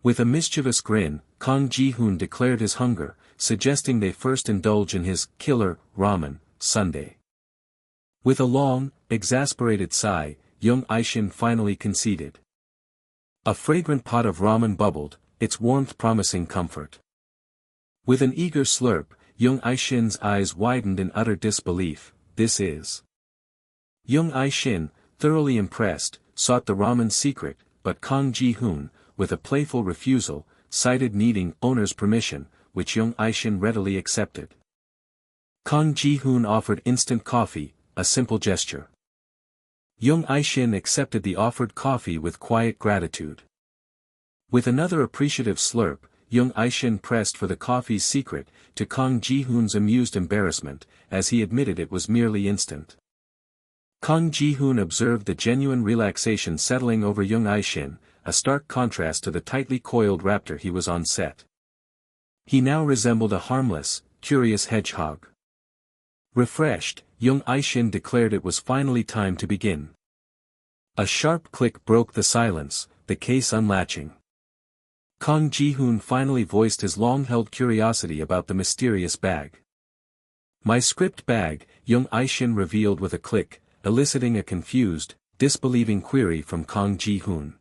With a mischievous grin, Kang Ji-hoon declared his hunger, suggesting they first indulge in his killer ramen sundae. With a long, exasperated sigh, Young Aishin finally conceded. A fragrant pot of ramen bubbled, its warmth promising comfort. With an eager slurp, Young Aishin's eyes widened in utter disbelief. This is. Young Aishin, thoroughly impressed, sought the ramen's secret, but Kang Ji-hoon, with a playful refusal, cited needing owner's permission, which Young Aishin readily accepted. Kang Ji-hoon offered instant coffee, a simple gesture. Young Aishin accepted the offered coffee with quiet gratitude. With another appreciative slurp, Young Aishin pressed for the coffee's secret, to Kang Ji-hoon's amused embarrassment, as he admitted it was merely instant. Kang Ji-hoon observed the genuine relaxation settling over Young Aishin, a stark contrast to the tightly coiled raptor he was on set. He now resembled a harmless, curious hedgehog. Refreshed, Young Aishin declared it was finally time to begin. A sharp click broke the silence, the case unlatching. Kang Ji-hoon finally voiced his long-held curiosity about the mysterious bag. My script bag, Young Aishin revealed with a click, eliciting a confused, disbelieving query from Kang Ji-hoon.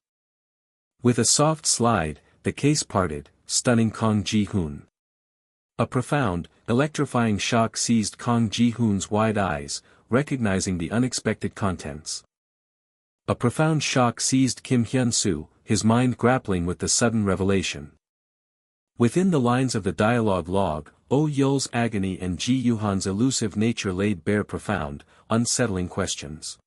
With a soft slide, the case parted, stunning Kang Ji-hoon. A profound, electrifying shock seized Kang Ji-hoon's wide eyes, recognizing the unexpected contents. A profound shock seized Kim Hyunsu, his mind grappling with the sudden revelation. Within the lines of the dialogue log, Oh Yul's agony and Ji Yuhan's elusive nature laid bare profound, unsettling questions.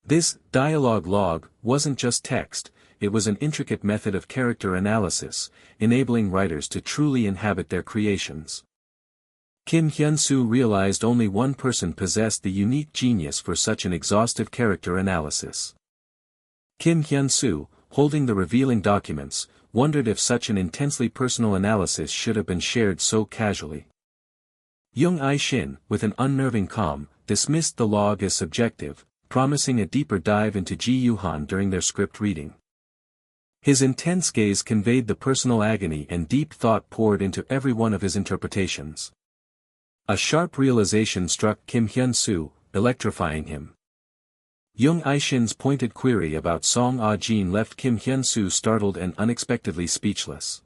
This dialogue log wasn't just text, it was an intricate method of character analysis, enabling writers to truly inhabit their creations. Kim Hyunsu realized only one person possessed the unique genius for such an exhaustive character analysis. Kim Hyunsu, holding the revealing documents, wondered if such an intensely personal analysis should have been shared so casually. Young Aishin, with an unnerving calm, dismissed the log as subjective, promising a deeper dive into Ji Yuhan during their script reading. His intense gaze conveyed the personal agony and deep thought poured into every one of his interpretations. A sharp realization struck Kim Hyunsu, electrifying him. Young Aishin's pointed query about Song Ah-jin left Kim Hyunsu startled and unexpectedly speechless.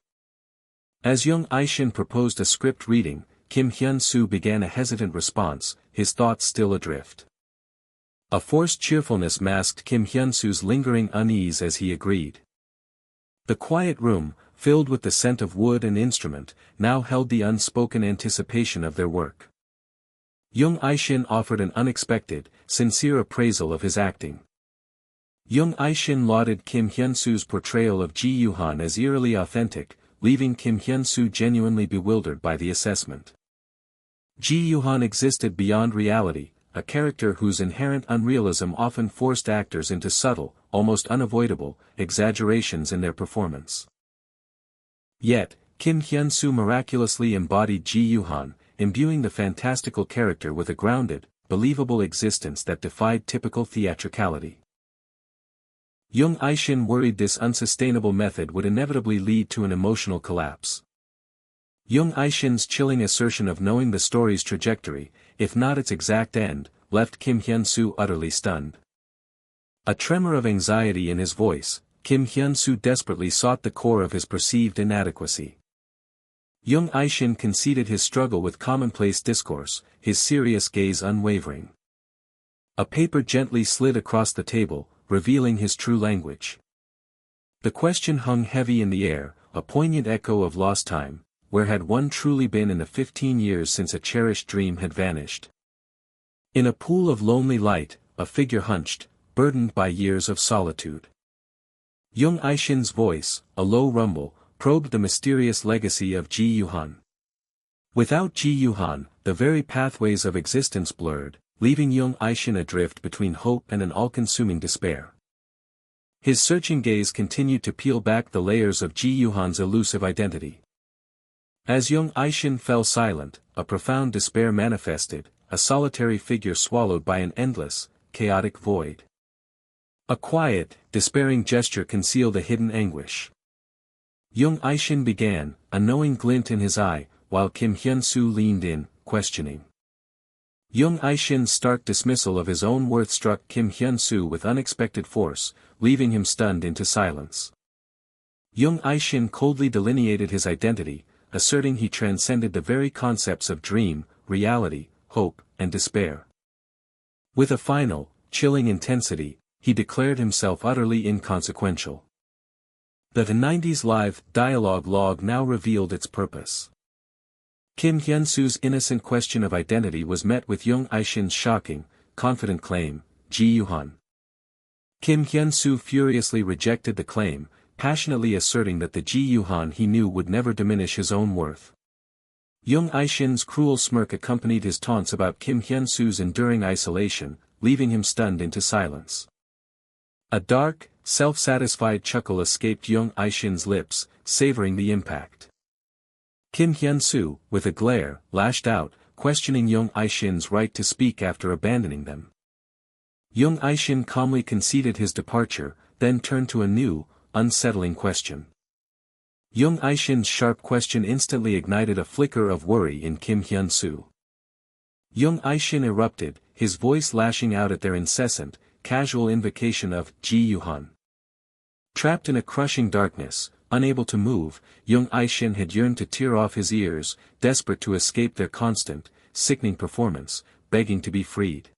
As Young Aishin proposed a script reading, Kim Hyunsu began a hesitant response, his thoughts still adrift. A forced cheerfulness masked Kim Hyunsu's lingering unease as he agreed. The quiet room, filled with the scent of wood and instrument, now held the unspoken anticipation of their work. Young Aishin offered an unexpected, sincere appraisal of his acting. Young Aishin lauded Kim Hyunsu's portrayal of Ji Yuhan as eerily authentic, leaving Kim Hyunsu genuinely bewildered by the assessment. Ji Yuhan existed beyond reality, a character whose inherent unrealism often forced actors into subtle, almost unavoidable, exaggerations in their performance. Yet, Kim Hyunsu miraculously embodied Ji Yuhan, imbuing the fantastical character with a grounded, believable existence that defied typical theatricality. Jung Aishin worried this unsustainable method would inevitably lead to an emotional collapse. Jung Aishin's chilling assertion of knowing the story's trajectory, if not its exact end, left Kim Hyunsu utterly stunned. A tremor of anxiety in his voice, Kim Hyunsu desperately sought the core of his perceived inadequacy. Jung Aishin conceded his struggle with commonplace discourse, his serious gaze unwavering. A paper gently slid across the table, revealing his true language. The question hung heavy in the air, a poignant echo of lost time. Where had one truly been in the 15 years since a cherished dream had vanished? In a pool of lonely light, a figure hunched, burdened by years of solitude. Jung Aishin's voice, a low rumble, probed the mysterious legacy of Ji Yuhan. Without Ji Yuhan, the very pathways of existence blurred, leaving Jung Aishin adrift between hope and an all-consuming despair. His searching gaze continued to peel back the layers of Ji Yuhan's elusive identity. As Jung Aishin fell silent, a profound despair manifested, a solitary figure swallowed by an endless, chaotic void. A quiet, despairing gesture concealed a hidden anguish. Jung Aishin began, a knowing glint in his eye, while Kim Hyunsu leaned in, questioning. Jung Aishin's stark dismissal of his own worth struck Kim Hyunsu with unexpected force, leaving him stunned into silence. Jung Aishin coldly delineated his identity, asserting he transcended the very concepts of dream, reality, hope, and despair. With a final, chilling intensity, he declared himself utterly inconsequential. The 90s live dialogue log now revealed its purpose. Kim Hyunsu's innocent question of identity was met with Jung Aishin's shocking, confident claim, Ji Yuhan. Kim Hyunsu furiously rejected the claim, passionately asserting that the Ji Yuhan he knew would never diminish his own worth. Jung Aishin's cruel smirk accompanied his taunts about Kim Hyunsu's enduring isolation, leaving him stunned into silence. A dark, self-satisfied chuckle escaped Jung Aishin's lips, savoring the impact. Kim Hyunsu, with a glare, lashed out, questioning Jung Aishin's right to speak after abandoning them. Jung Aishin calmly conceded his departure, then turned to a new, unsettling question. Jung Aishin's sharp question instantly ignited a flicker of worry in Kim Hyunsu. Jung Aishin erupted, his voice lashing out at their incessant, casual invocation of Ji Yuhan. Trapped in a crushing darkness, unable to move, Jung Aishin had yearned to tear off his ears, desperate to escape their constant, sickening performance, begging to be freed.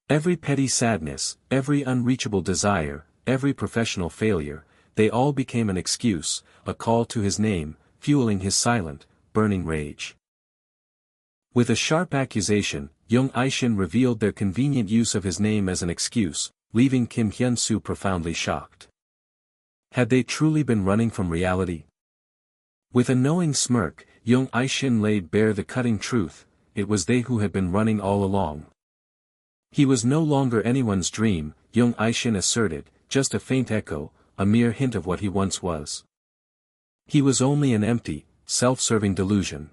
Every petty sadness, every unreachable desire, every professional failure, they all became an excuse, a call to his name, fueling his silent, burning rage. With a sharp accusation, Jung Aishin revealed their convenient use of his name as an excuse, leaving Kim Hyunsu profoundly shocked. Had they truly been running from reality? With a knowing smirk, Jung Aishin laid bare the cutting truth, it was they who had been running all along. He was no longer anyone's dream, Jung Aishin asserted, just a faint echo, a mere hint of what he once was. He was only an empty, self-serving delusion.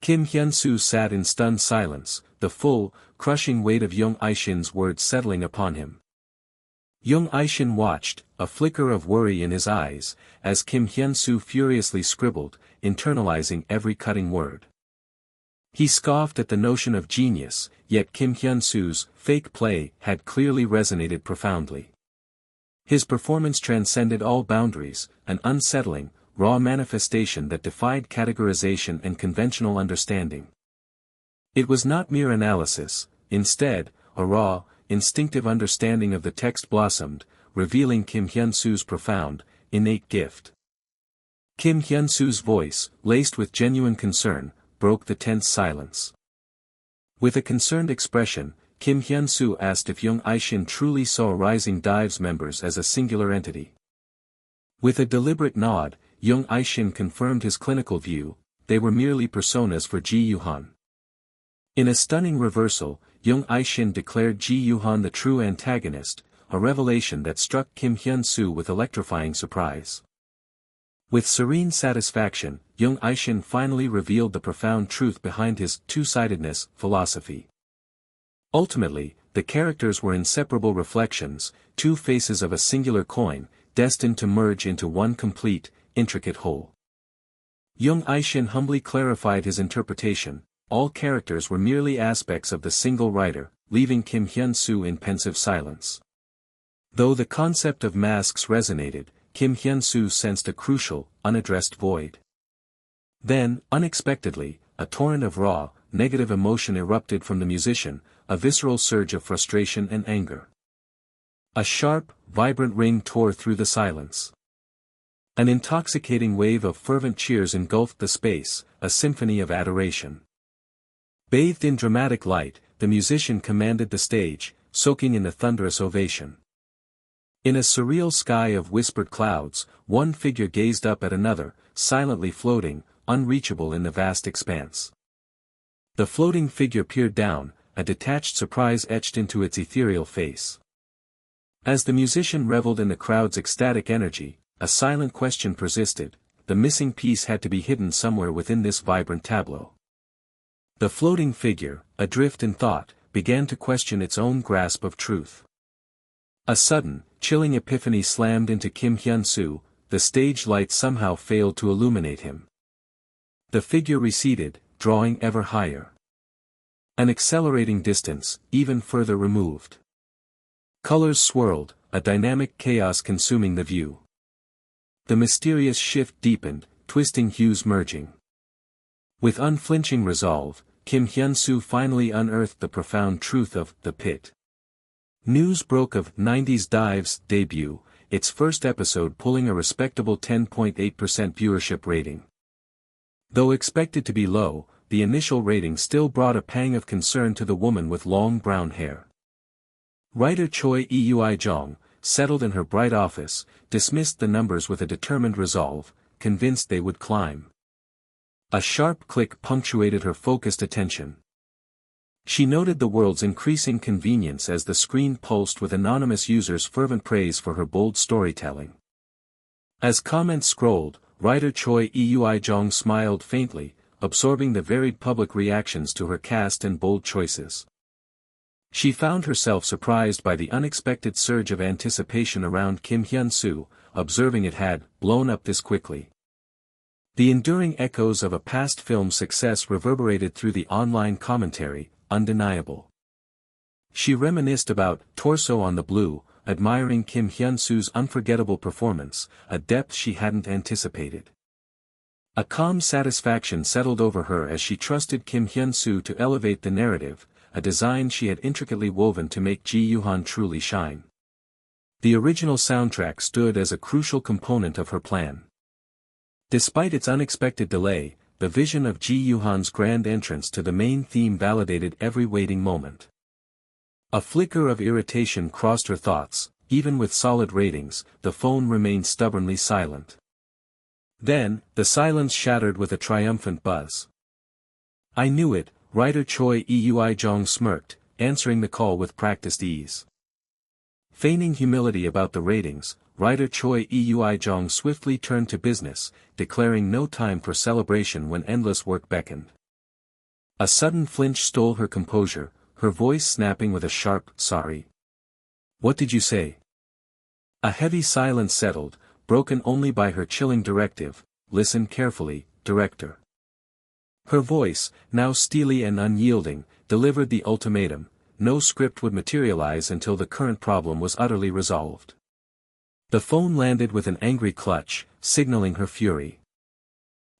Kim Hyunsu sat in stunned silence, the full, crushing weight of Jung Aishin's words settling upon him. Jung Aishin watched, a flicker of worry in his eyes, as Kim Hyunsu furiously scribbled, internalizing every cutting word. He scoffed at the notion of genius, yet Kim Hyunsu's fake play had clearly resonated profoundly. His performance transcended all boundaries, an unsettling, raw manifestation that defied categorization and conventional understanding. It was not mere analysis, instead, a raw, instinctive understanding of the text blossomed, revealing Kim Hyunsu's profound, innate gift. Kim Hyunsu's voice, laced with genuine concern, broke the tense silence. With a concerned expression, Kim Hyunsu asked if Jung Aishin truly saw Rising Dive's members as a singular entity. With a deliberate nod, Jung Aishin confirmed his clinical view, they were merely personas for Ji Yuhan. In a stunning reversal, Jung Aishin declared Ji Yuhan the true antagonist, a revelation that struck Kim Hyunsu with electrifying surprise. With serene satisfaction, Jung Aishin finally revealed the profound truth behind his two-sidedness philosophy. Ultimately, the characters were inseparable reflections, two faces of a singular coin, destined to merge into one complete, intricate whole. Jung Aishin humbly clarified his interpretation: all characters were merely aspects of the single writer, leaving Kim Hyunsu in pensive silence. Though the concept of masks resonated, Kim Hyunsu sensed a crucial, unaddressed void. Then, unexpectedly, a torrent of raw, negative emotion erupted from the musician, a visceral surge of frustration and anger. A sharp, vibrant ring tore through the silence. An intoxicating wave of fervent cheers engulfed the space, a symphony of adoration. Bathed in dramatic light, the musician commanded the stage, soaking in the thunderous ovation. In a surreal sky of whispered clouds, one figure gazed up at another, silently floating, unreachable in the vast expanse. The floating figure peered down, a detached surprise etched into its ethereal face. As the musician reveled in the crowd's ecstatic energy, a silent question persisted: the missing piece had to be hidden somewhere within this vibrant tableau. The floating figure, adrift in thought, began to question its own grasp of truth. A sudden, chilling epiphany slammed into Kim Hyunsu: the stage light somehow failed to illuminate him. The figure receded, drawing ever higher. An accelerating distance, even further removed. Colors swirled, a dynamic chaos consuming the view. The mysterious shift deepened, twisting hues merging. With unflinching resolve, Kim Hyunsu finally unearthed the profound truth of The Pit. News broke of 90s Dive's debut, its first episode pulling a respectable 10.8% viewership rating. Though expected to be low, the initial rating still brought a pang of concern to the woman with long brown hair. Writer Choi Eui-jong, settled in her bright office, dismissed the numbers with a determined resolve, convinced they would climb. A sharp click punctuated her focused attention. She noted the world's increasing convenience as the screen pulsed with anonymous users' fervent praise for her bold storytelling. As comments scrolled, writer Choi Eui-jong smiled faintly, absorbing the varied public reactions to her cast and bold choices. She found herself surprised by the unexpected surge of anticipation around Kim Hyunsu, observing it had blown up this quickly. The enduring echoes of a past film's success reverberated through the online commentary, undeniable. She reminisced about Torso on the Blue, admiring Kim Hyunsu's unforgettable performance, a depth she hadn't anticipated. A calm satisfaction settled over her as she trusted Kim Hyunsu to elevate the narrative, a design she had intricately woven to make Ji Yuhan truly shine. The original soundtrack stood as a crucial component of her plan. Despite its unexpected delay, the vision of Ji Yuhan's grand entrance to the main theme validated every waiting moment. A flicker of irritation crossed her thoughts: even with solid ratings, the phone remained stubbornly silent. Then, the silence shattered with a triumphant buzz. "I knew it," writer Choi Eui-jong smirked, answering the call with practiced ease. Feigning humility about the ratings, writer Choi Eui-jong swiftly turned to business, declaring no time for celebration when endless work beckoned. A sudden flinch stole her composure, her voice snapping with a sharp "sorry." "What did you say?" A heavy silence settled, broken only by her chilling directive: "Listen carefully, director." Her voice, now steely and unyielding, delivered the ultimatum: no script would materialize until the current problem was utterly resolved. The phone landed with an angry clutch, signaling her fury.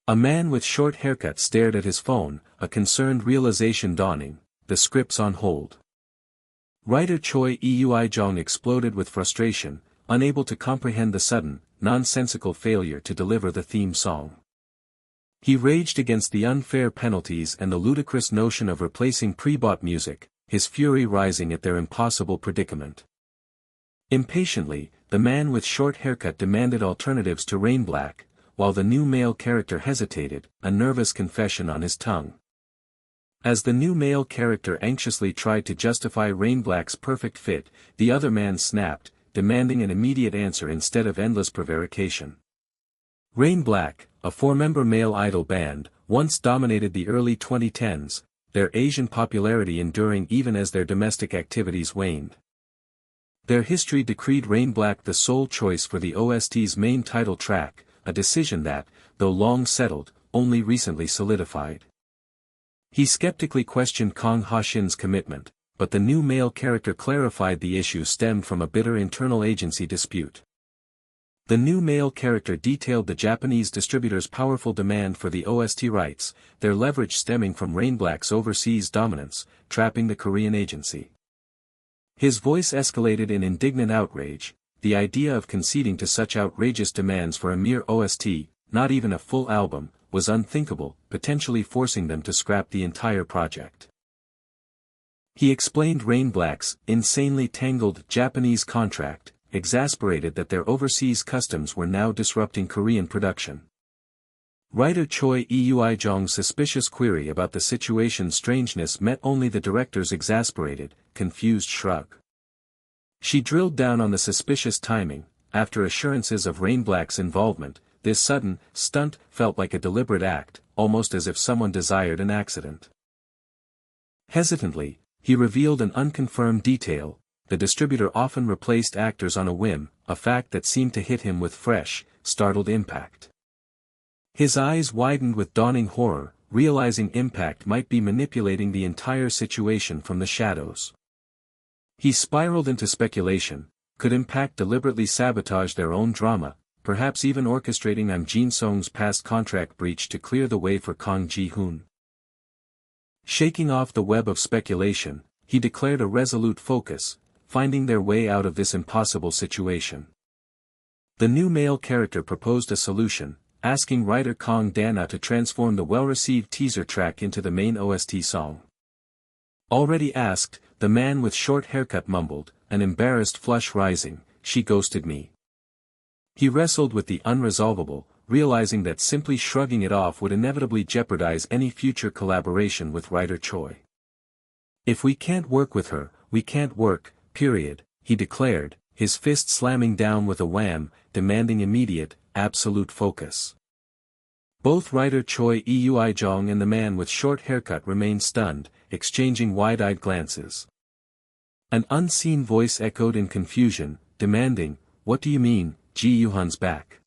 A man with short haircut stared at his phone, a concerned realization dawning: the script's on hold. Writer Choi Eui-jong exploded with frustration, unable to comprehend the sudden, nonsensical failure to deliver the theme song. He raged against the unfair penalties and the ludicrous notion of replacing pre-bought music, his fury rising at their impossible predicament. Impatiently, the man with short haircut demanded alternatives to Rain Black, while the new male character hesitated, a nervous confession on his tongue. As the new male character anxiously tried to justify Rain Black's perfect fit, the other man snapped, demanding an immediate answer instead of endless prevarication. Rain Black, a four-member male idol band, once dominated the early 2010s, their Asian popularity enduring even as their domestic activities waned. Their history decreed Rain Black the sole choice for the OST's main title track, a decision that, though long settled, only recently solidified. He skeptically questioned Kang Ha-shin's commitment, but the new male character clarified the issue stemmed from a bitter internal agency dispute. The new male character detailed the Japanese distributor's powerful demand for the OST rights, their leverage stemming from Rain Black's overseas dominance, trapping the Korean agency. His voice escalated in indignant outrage. The idea of conceding to such outrageous demands for a mere OST, not even a full album, was unthinkable, potentially forcing them to scrap the entire project. He explained Rain Black's insanely tangled Japanese contract, exasperated that their overseas customs were now disrupting Korean production. Writer Choi Eui-jong's suspicious query about the situation's strangeness met only the director's exasperated, confused shrug. She drilled down on the suspicious timing. After assurances of Rain Black's involvement, this sudden stunt felt like a deliberate act, almost as if someone desired an accident. Hesitantly, he revealed an unconfirmed detail. The distributor often replaced actors on a whim, a fact that seemed to hit him with fresh, startled impact. His eyes widened with dawning horror, realizing Impact might be manipulating the entire situation from the shadows. He spiraled into speculation. Could Impact deliberately sabotage their own drama, perhaps even orchestrating Nam Jin-sung's past contract breach to clear the way for Kang Ji-hoon? Shaking off the web of speculation, he declared a resolute focus, finding their way out of this impossible situation. The new male character proposed a solution, asking writer Kang Da-na to transform the well-received teaser track into the main OST song. Already asked, the man with short haircut mumbled, an embarrassed flush rising, "She ghosted me." He wrestled with the unresolvable, realizing that simply shrugging it off would inevitably jeopardize any future collaboration with writer Choi. "If we can't work with her, we can't work, period," he declared, his fist slamming down with a wham, demanding immediate, absolute focus. Both writer Choi Eui-jong and the man with short haircut remained stunned, exchanging wide-eyed glances. An unseen voice echoed in confusion, demanding, "What do you mean, Ji-Yuhan's back?"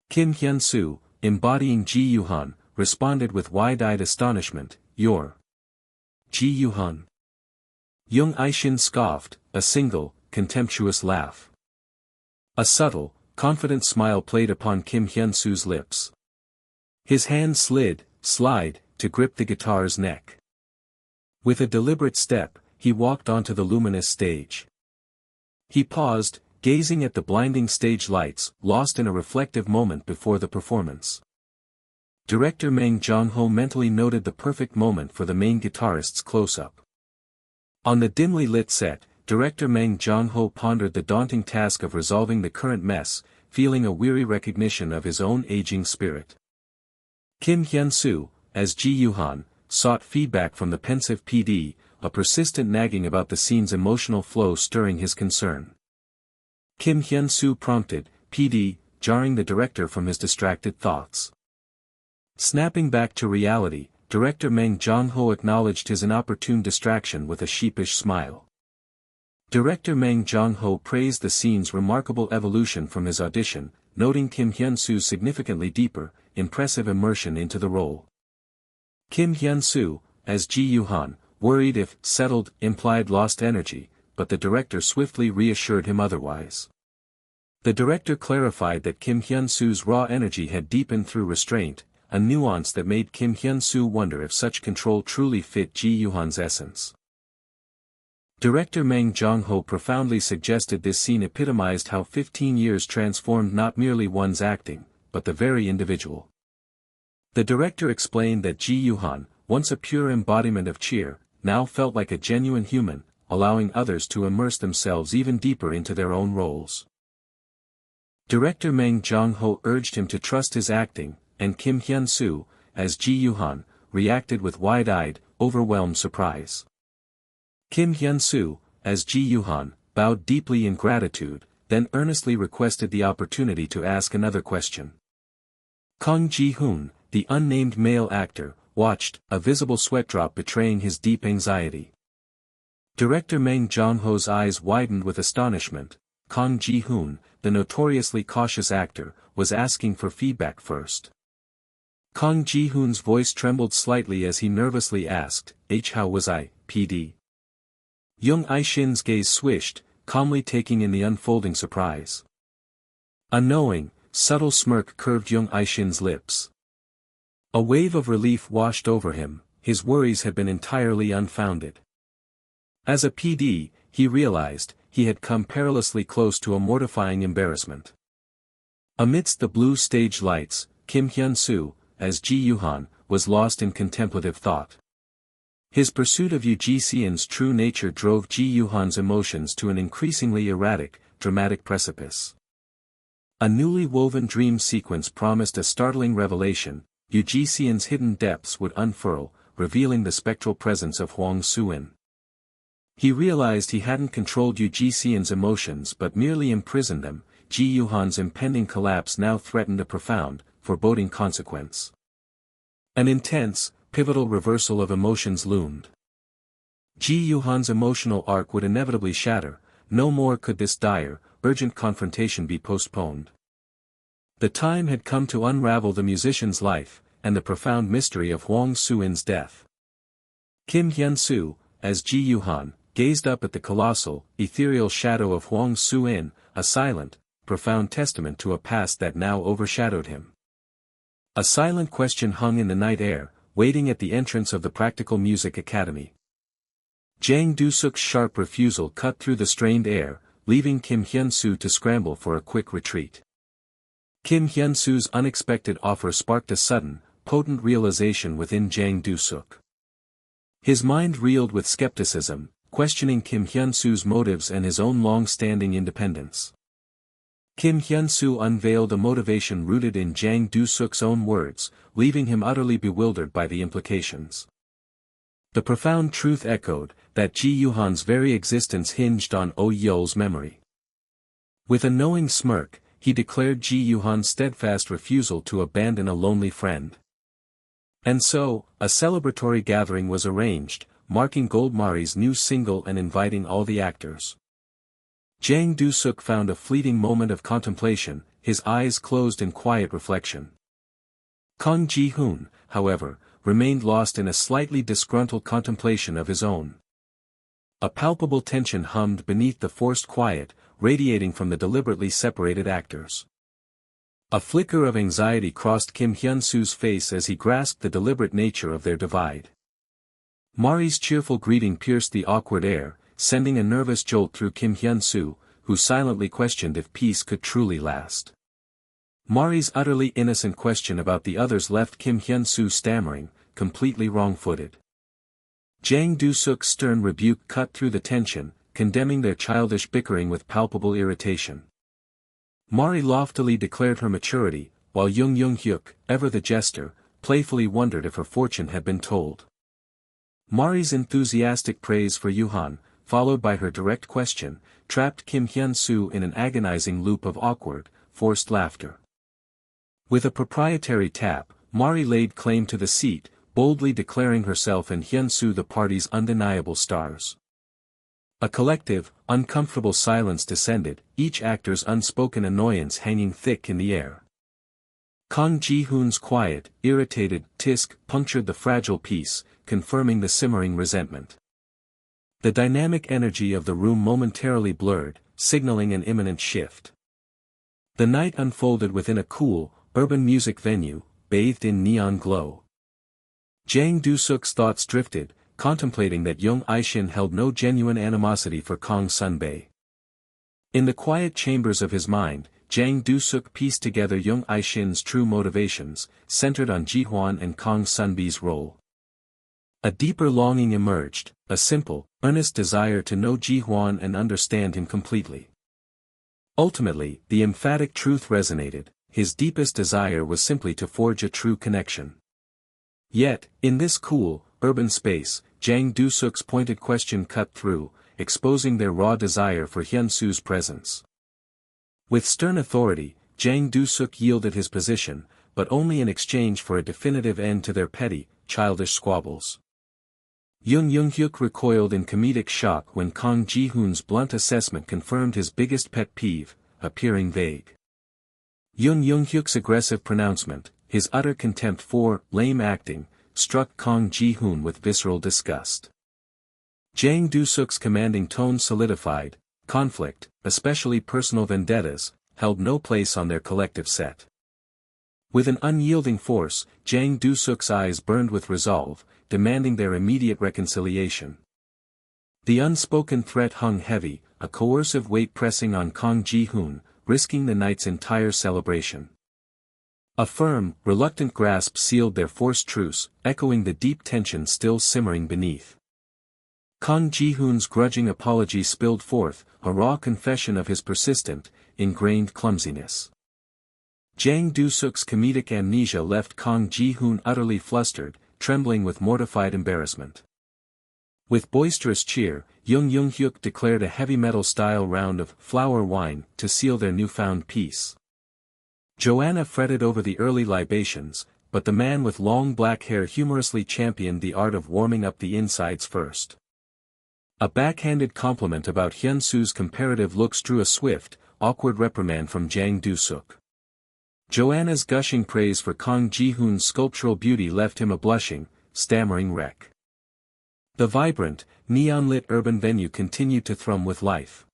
Kim Hyunsu, embodying Ji-Yuhan, responded with wide-eyed astonishment, "You're Ji-Yuhan?" Young Aishin scoffed, a single, contemptuous laugh. A subtle, confident smile played upon Kim Hyunsu's lips. His hand slid, to grip the guitar's neck. With a deliberate step, he walked onto the luminous stage. He paused, gazing at the blinding stage lights, lost in a reflective moment before the performance. Director Meng Jong-ho mentally noted the perfect moment for the main guitarist's close-up. On the dimly lit set, Director Meng Jong-ho pondered the daunting task of resolving the current mess, feeling a weary recognition of his own aging spirit. Kim Hyun-soo, as Ji-Yuhan, sought feedback from the pensive PD, a persistent nagging about the scene's emotional flow stirring his concern. Kim Hyun-soo prompted, PD, jarring the director from his distracted thoughts. Snapping back to reality, Director Meng Jong-ho acknowledged his inopportune distraction with a sheepish smile. Director Meng Jong-ho praised the scene's remarkable evolution from his audition, noting Kim Hyun-soo's significantly deeper, impressive immersion into the role. Kim Hyun-soo, as Ji-Yuhan, worried if settled implied lost energy, but the director swiftly reassured him otherwise. The director clarified that Kim Hyun-soo's raw energy had deepened through restraint, a nuance that made Kim Hyun-soo wonder if such control truly fit Ji-Yuhan's essence. Director Meng Jong-ho profoundly suggested this scene epitomized how 15 years transformed not merely one's acting, but the very individual. The director explained that Ji-Yuhan, once a pure embodiment of cheer, now felt like a genuine human, allowing others to immerse themselves even deeper into their own roles. Director Meng Jong-ho urged him to trust his acting, and Kim Hyun-soo, as Ji-Yuhan, reacted with wide-eyed, overwhelmed surprise. Kim Hyun-soo, as Ji-Yuhan, bowed deeply in gratitude, then earnestly requested the opportunity to ask another question. Kang Ji-hoon, the unnamed male actor, watched, a visible sweat drop betraying his deep anxiety. Director Meng Jong-ho's eyes widened with astonishment. Kang Ji-hoon, the notoriously cautious actor, was asking for feedback first. Kang Ji-hoon's voice trembled slightly as he nervously asked, How was I, PD? Young Aishin's gaze swished, calmly taking in the unfolding surprise. A knowing, subtle smirk curved young Aishin's lips. A wave of relief washed over him, his worries had been entirely unfounded. As a PD, he realized, he had come perilously close to a mortifying embarrassment. Amidst the blue stage lights, Kim Hyunsu, as Ji Yuhan, was lost in contemplative thought. His pursuit of Yu Ji-seon's true nature drove Ji Yuhan's emotions to an increasingly erratic, dramatic precipice. A newly woven dream sequence promised a startling revelation. Yu Ji-seon's hidden depths would unfurl, revealing the spectral presence of Hwang Soo-in. He realized he hadn't controlled Yu Ji-seon's emotions but merely imprisoned them. Ji Yuhan's impending collapse now threatened a profound, foreboding consequence. An intense, pivotal reversal of emotions loomed. Ji Yuhan's emotional arc would inevitably shatter. No more could this dire, urgent confrontation be postponed. The time had come to unravel the musician's life, and the profound mystery of Hwang Soo-in's death. Kim Hyun-soo, as Ji Yuhan, gazed up at the colossal, ethereal shadow of Hwang Soo-in, a silent, profound testament to a past that now overshadowed him. A silent question hung in the night air, waiting at the entrance of the Practical Music Academy. Jang Do-suk's sharp refusal cut through the strained air, leaving Kim Hyun-soo to scramble for a quick retreat. Kim Hyun-soo's unexpected offer sparked a sudden, potent realization within Jang Do-suk. His mind reeled with skepticism, questioning Kim Hyun-soo's motives and his own long-standing independence. Kim Hyun-soo unveiled a motivation rooted in Jang Do-suk's own words, leaving him utterly bewildered by the implications. The profound truth echoed, that Ji Yuhan's very existence hinged on Oh Yeol's memory. With a knowing smirk, he declared Ji Yuhan's steadfast refusal to abandon a lonely friend. And so, a celebratory gathering was arranged, marking Goldmari's new single and inviting all the actors. Jang Do-suk found a fleeting moment of contemplation, his eyes closed in quiet reflection. Kang Ji-hoon, however, remained lost in a slightly disgruntled contemplation of his own. A palpable tension hummed beneath the forced quiet, radiating from the deliberately separated actors. A flicker of anxiety crossed Kim Hyun-soo's face as he grasped the deliberate nature of their divide. Mari's cheerful greeting pierced the awkward air, sending a nervous jolt through Kim Hyun-soo, who silently questioned if peace could truly last. Mari's utterly innocent question about the others left Kim Hyun-soo stammering, completely wrong-footed. Jang Do-suk's stern rebuke cut through the tension, condemning their childish bickering with palpable irritation. Mari loftily declared her maturity, while Jung Hyuk, ever the jester, playfully wondered if her fortune had been told. Mari's enthusiastic praise for Yuhan, followed by her direct question, trapped Kim Hyun-soo in an agonizing loop of awkward, forced laughter. With a proprietary tap, Mari laid claim to the seat, boldly declaring herself and Hyun-soo the party's undeniable stars. A collective, uncomfortable silence descended, each actor's unspoken annoyance hanging thick in the air. Kang Ji-hoon's quiet, irritated tisk punctured the fragile peace, confirming the simmering resentment. The dynamic energy of the room momentarily blurred, signaling an imminent shift. The night unfolded within a cool, urban music venue, bathed in neon glow. Jang Do-suk's thoughts drifted, contemplating that young Aishin held no genuine animosity for Kang Sunbae. In the quiet chambers of his mind, Jang Do-suk pieced together young Aishin's true motivations, centered on Ji-hwan and Kang Sunbae's role. A deeper longing emerged, a simple, earnest desire to know Ji-hwan and understand him completely. Ultimately, the emphatic truth resonated, his deepest desire was simply to forge a true connection. Yet, in this cool, urban space, Jang Do-suk's pointed question cut through, exposing their raw desire for Hyun-soo's presence. With stern authority, Jang Do-suk yielded his position, but only in exchange for a definitive end to their petty, childish squabbles. Hyuk recoiled in comedic shock when Kang Ji-hoon's blunt assessment confirmed his biggest pet peeve, appearing vague. Hyuk's aggressive pronouncement, his utter contempt for lame acting, struck Kang Ji-hoon with visceral disgust. Jang Do-suk's commanding tone solidified, conflict, especially personal vendettas, held no place on their collective set. With an unyielding force, Jang Do-suk's eyes burned with resolve, demanding their immediate reconciliation. The unspoken threat hung heavy, a coercive weight pressing on Kang Ji-hoon, risking the night's entire celebration. A firm, reluctant grasp sealed their forced truce, echoing the deep tension still simmering beneath. Kang Ji-hoon's grudging apology spilled forth, a raw confession of his persistent, ingrained clumsiness. Jang Do-suk's comedic amnesia left Kang Ji-hoon utterly flustered, trembling with mortified embarrassment. With boisterous cheer, Hyuk declared a heavy metal-style round of flower wine to seal their newfound peace. Joanna fretted over the early libations, but the man with long black hair humorously championed the art of warming up the insides first. A backhanded compliment about Hyunsu's comparative looks drew a swift, awkward reprimand from Jang Do-suk. Joanna's gushing praise for Kang Ji-hoon's sculptural beauty left him a blushing, stammering wreck. The vibrant, neon-lit urban venue continued to thrum with life.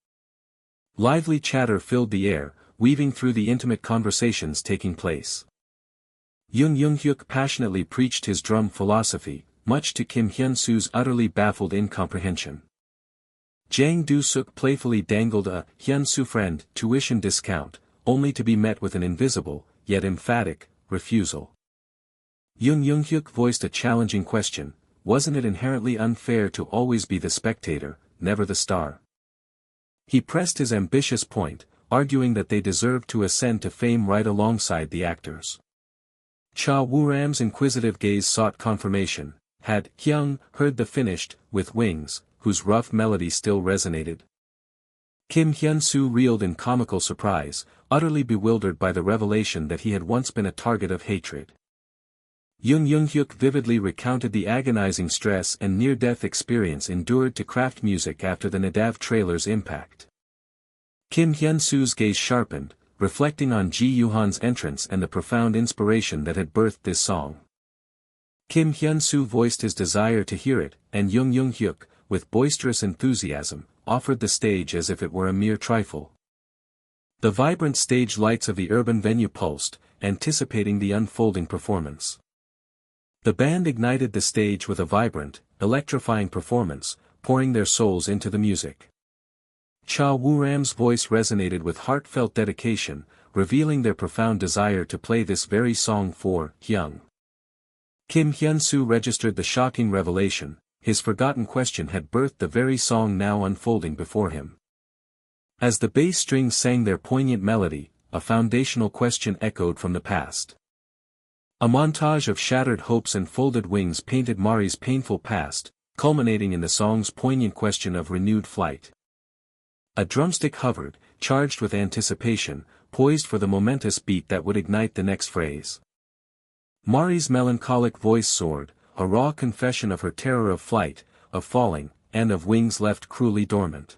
Lively chatter filled the air, weaving through the intimate conversations taking place. Hyuk passionately preached his drum philosophy, much to Kim Hyunsu's utterly baffled incomprehension. Jang Do-suk playfully dangled a Hyunsu friend tuition discount, only to be met with an invisible, yet emphatic, refusal. Hyuk voiced a challenging question: wasn't it inherently unfair to always be the spectator, never the star? He pressed his ambitious point, arguing that they deserved to ascend to fame right alongside the actors. Cha Woo-ram's inquisitive gaze sought confirmation. Had Hyung heard the finished, with wings, whose rough melody still resonated? Kim Hyunsu reeled in comical surprise, utterly bewildered by the revelation that he had once been a target of hatred. Hyuk vividly recounted the agonizing stress and near-death experience endured to craft music after the Nadav trailer's impact. Kim Hyunsu's gaze sharpened, reflecting on Ji Yuhan's entrance and the profound inspiration that had birthed this song. Kim Hyunsu voiced his desire to hear it, and Hyuk, with boisterous enthusiasm, offered the stage as if it were a mere trifle. The vibrant stage lights of the urban venue pulsed, anticipating the unfolding performance. The band ignited the stage with a vibrant, electrifying performance, pouring their souls into the music. Cha Woo-ram's voice resonated with heartfelt dedication, revealing their profound desire to play this very song for Hyung. Kim Hyunsu registered the shocking revelation: his forgotten question had birthed the very song now unfolding before him. As the bass strings sang their poignant melody, a foundational question echoed from the past. A montage of shattered hopes and folded wings painted Mari's painful past, culminating in the song's poignant question of renewed flight. A drumstick hovered, charged with anticipation, poised for the momentous beat that would ignite the next phrase. Mari's melancholic voice soared, a raw confession of her terror of flight, of falling, and of wings left cruelly dormant.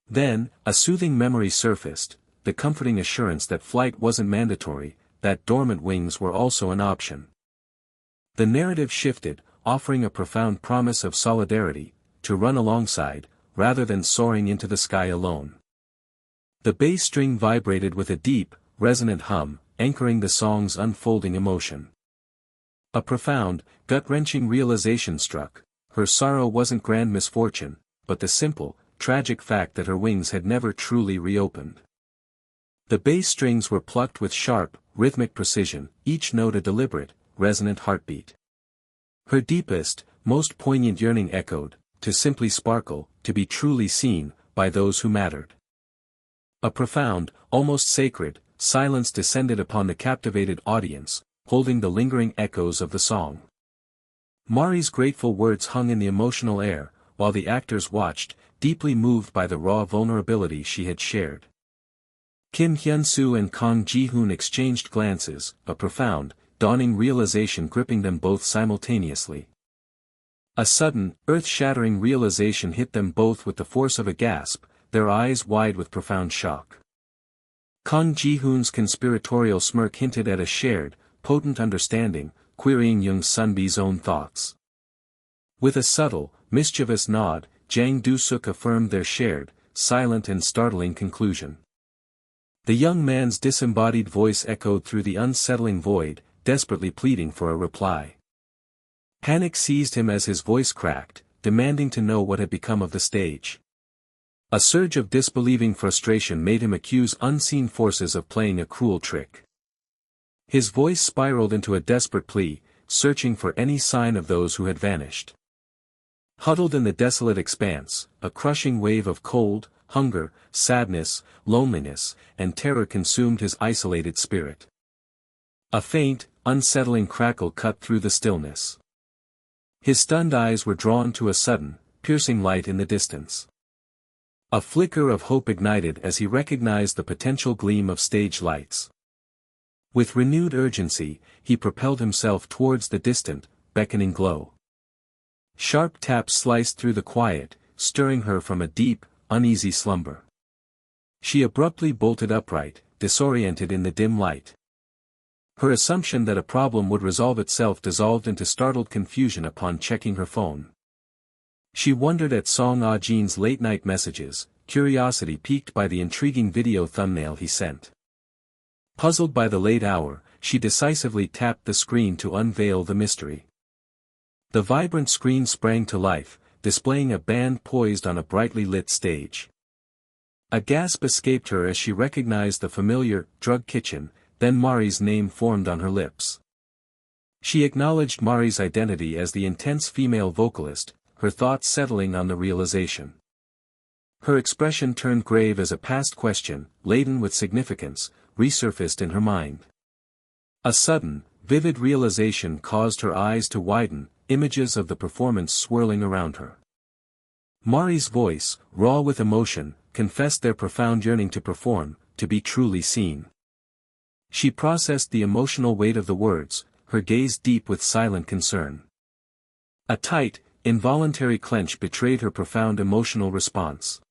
Then, a soothing memory surfaced, the comforting assurance that flight wasn't mandatory, that dormant wings were also an option. The narrative shifted, offering a profound promise of solidarity, to run alongside, rather than soaring into the sky alone. The bass string vibrated with a deep, resonant hum, anchoring the song's unfolding emotion. A profound, gut-wrenching realization struck: her sorrow wasn't grand misfortune, but the simple, tragic fact that her wings had never truly reopened. The bass strings were plucked with sharp, rhythmic precision, each note a deliberate, resonant heartbeat. Her deepest, most poignant yearning echoed, to simply sparkle, to be truly seen, by those who mattered. A profound, almost sacred, silence descended upon the captivated audience, holding the lingering echoes of the song. Mari's grateful words hung in the emotional air, while the actors watched, deeply moved by the raw vulnerability she had shared. Kim Hyunsu and Kang Ji-hoon exchanged glances, a profound, dawning realization gripping them both simultaneously. A sudden, earth-shattering realization hit them both with the force of a gasp, their eyes wide with profound shock. Kang Ji-hoon's conspiratorial smirk hinted at a shared, potent understanding, querying young Sunbi's own thoughts. With a subtle, mischievous nod, Jang Do-suk affirmed their shared, silent and startling conclusion. The young man's disembodied voice echoed through the unsettling void, desperately pleading for a reply. Panic seized him as his voice cracked, demanding to know what had become of the stage. A surge of disbelieving frustration made him accuse unseen forces of playing a cruel trick. His voice spiraled into a desperate plea, searching for any sign of those who had vanished. Huddled in the desolate expanse, a crushing wave of cold, hunger, sadness, loneliness, and terror consumed his isolated spirit. A faint, unsettling crackle cut through the stillness. His stunned eyes were drawn to a sudden, piercing light in the distance. A flicker of hope ignited as he recognized the potential gleam of stage lights. With renewed urgency, he propelled himself towards the distant, beckoning glow. Sharp taps sliced through the quiet, stirring her from a deep, uneasy slumber. She abruptly bolted upright, disoriented in the dim light. Her assumption that a problem would resolve itself dissolved into startled confusion upon checking her phone. She wondered at Song Ah-jin's late-night messages, curiosity piqued by the intriguing video thumbnail he sent. Puzzled by the late hour, she decisively tapped the screen to unveil the mystery. The vibrant screen sprang to life, displaying a band poised on a brightly lit stage. A gasp escaped her as she recognized the familiar drug kitchen, then Mari's name formed on her lips. She acknowledged Mari's identity as the intense female vocalist, her thoughts settling on the realization. Her expression turned grave as a past question, laden with significance, resurfaced in her mind. A sudden, vivid realization caused her eyes to widen, images of the performance swirling around her. Mari's voice, raw with emotion, confessed their profound yearning to perform, to be truly seen. She processed the emotional weight of the words, her gaze deep with silent concern. A tight, involuntary clench betrayed her profound emotional response.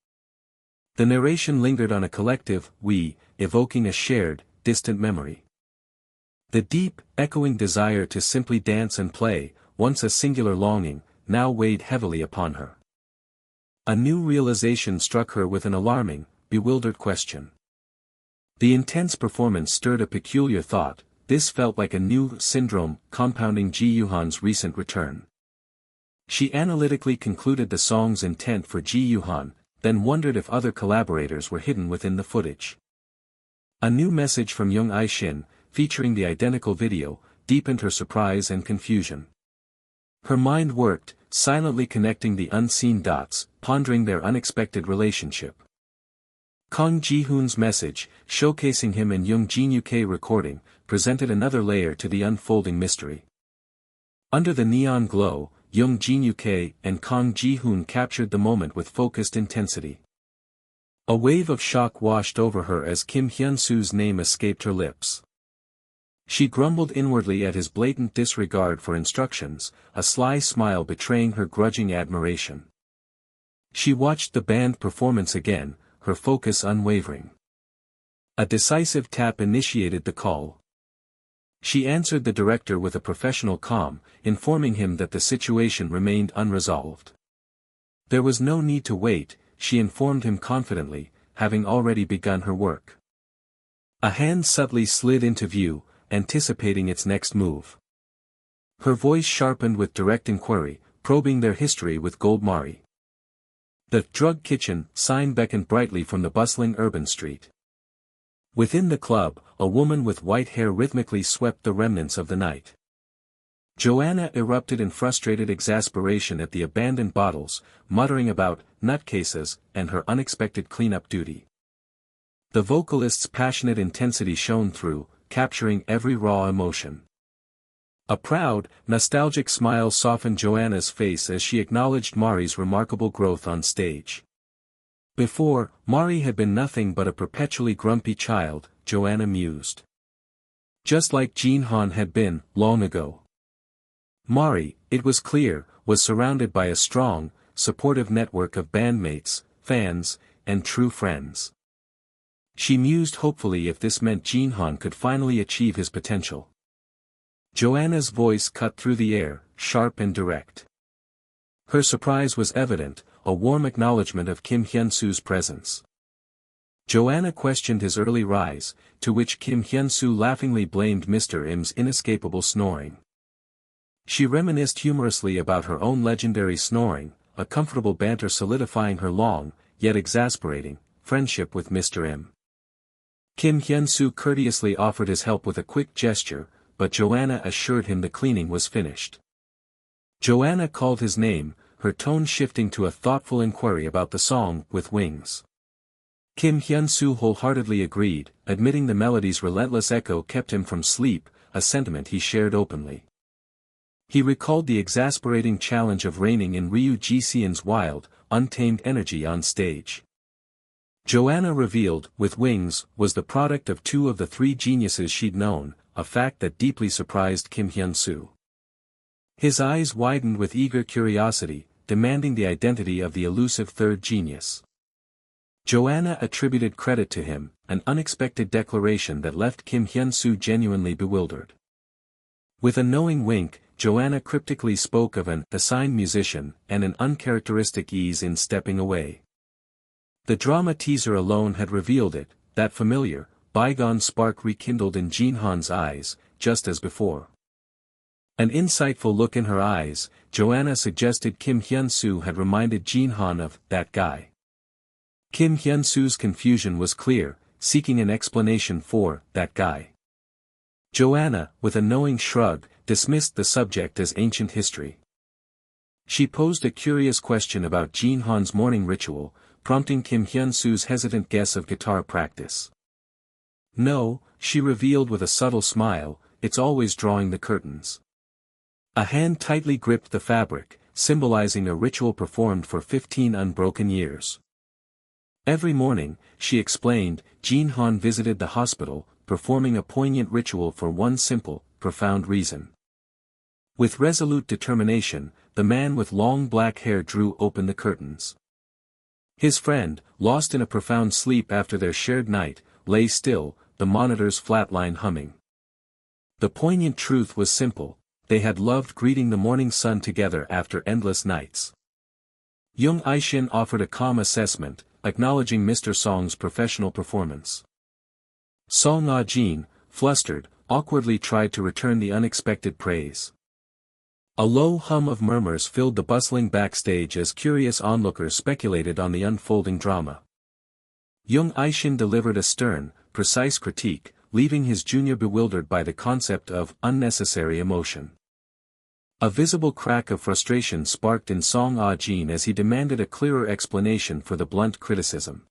The narration lingered on a collective "we," evoking a shared, distant memory. The deep, echoing desire to simply dance and play, once a singular longing, now weighed heavily upon her. A new realization struck her with an alarming, bewildered question. The intense performance stirred a peculiar thought. This felt like a new syndrome, compounding Ji Yuhan's recent return. She analytically concluded the song's intent for Ji Yuhan, then wondered if other collaborators were hidden within the footage. A new message from Young Ai-shin, featuring the identical video, deepened her surprise and confusion. Her mind worked, silently connecting the unseen dots, pondering their unexpected relationship. Kang Ji-hoon's message, showcasing him in Young Jin-UK recording, presented another layer to the unfolding mystery. Under the neon glow, Young Jin-UK and Kang Ji-hoon captured the moment with focused intensity. A wave of shock washed over her as Kim Hyunsu's name escaped her lips. She grumbled inwardly at his blatant disregard for instructions, a sly smile betraying her grudging admiration. She watched the band performance again, her focus unwavering. A decisive tap initiated the call. She answered the director with a professional calm, informing him that the situation remained unresolved. There was no need to wait, she informed him confidently, having already begun her work. A hand subtly slid into view, anticipating its next move. Her voice sharpened with direct inquiry, probing their history with Gold Mari. The drug kitchen sign beckoned brightly from the bustling urban street. Within the club, a woman with white hair rhythmically swept the remnants of the night. Joanna erupted in frustrated exasperation at the abandoned bottles, muttering about nutcases and her unexpected cleanup duty. The vocalist's passionate intensity shone through, capturing every raw emotion. A proud, nostalgic smile softened Joanna's face as she acknowledged Mari's remarkable growth on stage. Before, Mari had been nothing but a perpetually grumpy child, Joanna mused. Just like Jin Han had been, long ago. Mari, it was clear, was surrounded by a strong, supportive network of bandmates, fans, and true friends. She mused hopefully if this meant Jin Han could finally achieve his potential. Joanna's voice cut through the air, sharp and direct. Her surprise was evident, a warm acknowledgement of Kim Hyunsu's presence. Joanna questioned his early rise, to which Kim Hyunsu laughingly blamed Mr. Im's inescapable snoring. She reminisced humorously about her own legendary snoring, a comfortable banter solidifying her long, yet exasperating, friendship with Mr. Im. Kim Hyunsu courteously offered his help with a quick gesture, but Joanna assured him the cleaning was finished. Joanna called his name, her tone shifting to a thoughtful inquiry about the song, With Wings. Kim Hyunsu wholeheartedly agreed, admitting the melody's relentless echo kept him from sleep, a sentiment he shared openly. He recalled the exasperating challenge of reigning in Ryu Ji-seon's wild, untamed energy on stage. Joanna revealed, With Wings, was the product of two of the three geniuses she'd known, a fact that deeply surprised Kim Hyunsu. His eyes widened with eager curiosity, demanding the identity of the elusive third genius. Joanna attributed credit to him, an unexpected declaration that left Kim Hyunsu genuinely bewildered. With a knowing wink, Joanna cryptically spoke of an assigned musician and an uncharacteristic ease in stepping away. The drama teaser alone had revealed it, that familiar, bygone spark rekindled in Jin Han's eyes, just as before. An insightful look in her eyes, Joanna suggested Kim Hyunsu had reminded Jin Han of that guy. Kim Hyunsu's confusion was clear, seeking an explanation for that guy. Joanna, with a knowing shrug, dismissed the subject as ancient history. She posed a curious question about Jin Han's morning ritual, prompting Kim Hyunsu's hesitant guess of guitar practice. No, she revealed with a subtle smile, it's always drawing the curtains. A hand tightly gripped the fabric, symbolizing a ritual performed for 15 unbroken years. Every morning, she explained, Jin Han visited the hospital, performing a poignant ritual for one simple, profound reason. With resolute determination, the man with long black hair drew open the curtains. His friend, lost in a profound sleep after their shared night, lay still, the monitor's flatline humming. The poignant truth was simple, they had loved greeting the morning sun together after endless nights. Jung Aishin offered a calm assessment, acknowledging Mr. Song's professional performance. Song Ah-jin, flustered, awkwardly tried to return the unexpected praise. A low hum of murmurs filled the bustling backstage as curious onlookers speculated on the unfolding drama. Jung Aishin delivered a stern, precise critique, leaving his junior bewildered by the concept of unnecessary emotion. A visible crack of frustration sparked in Song Ah-jin as he demanded a clearer explanation for the blunt criticism.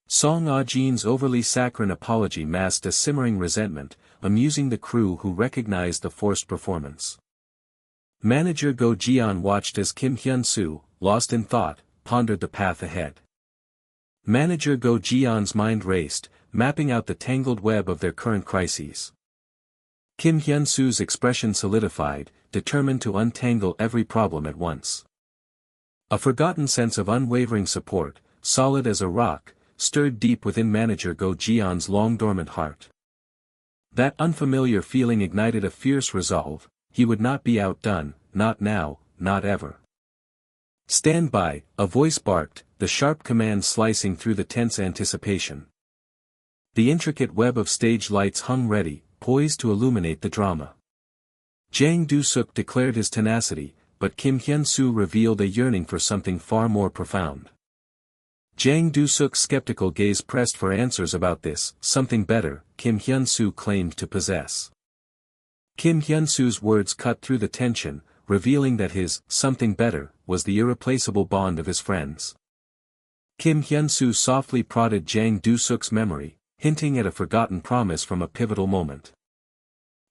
Song Ah-jin's overly saccharine apology masked a simmering resentment, amusing the crew who recognized the forced performance. Manager Go Jian watched as Kim Hyunsu, lost in thought, pondered the path ahead. Manager Go Jian's mind raced, mapping out the tangled web of their current crises. Kim Hyunsu's expression solidified, determined to untangle every problem at once. A forgotten sense of unwavering support, solid as a rock, stirred deep within Manager Go Jian's long-dormant heart. That unfamiliar feeling ignited a fierce resolve, he would not be outdone, not now, not ever. Stand by, a voice barked, the sharp command slicing through the tense anticipation. The intricate web of stage lights hung ready, poised to illuminate the drama. Jang Do-suk declared his tenacity, but Kim Hyunsu revealed a yearning for something far more profound. Jang Do-suk's skeptical gaze pressed for answers about this, something better, Kim Hyunsu claimed to possess. Kim Hyunsu's words cut through the tension, revealing that his something better was the irreplaceable bond of his friends. Kim Hyunsu softly prodded Jang Do-suk's memory, hinting at a forgotten promise from a pivotal moment.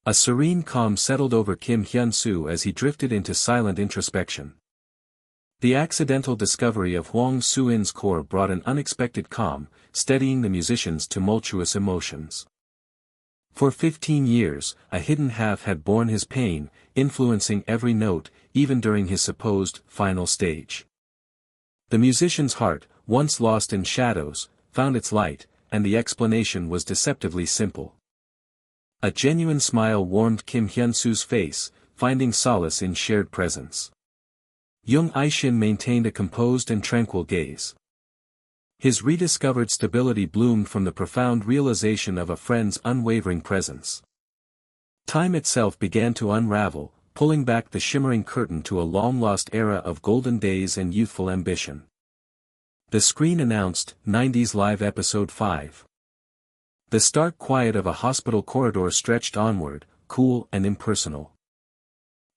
A serene calm settled over Kim Hyunsu as he drifted into silent introspection. The accidental discovery of Hwang Soo-in's core brought an unexpected calm, steadying the musician's tumultuous emotions. For 15 years, a hidden half had borne his pain, influencing every note, even during his supposed final stage. The musician's heart, once lost in shadows, found its light, and the explanation was deceptively simple. A genuine smile warmed Kim Hyunsu's face, finding solace in shared presence. Young Aishin maintained a composed and tranquil gaze. His rediscovered stability bloomed from the profound realization of a friend's unwavering presence. Time itself began to unravel, pulling back the shimmering curtain to a long-lost era of golden days and youthful ambition. The screen announced, 90s Live Episode 5. The stark quiet of a hospital corridor stretched onward, cool and impersonal.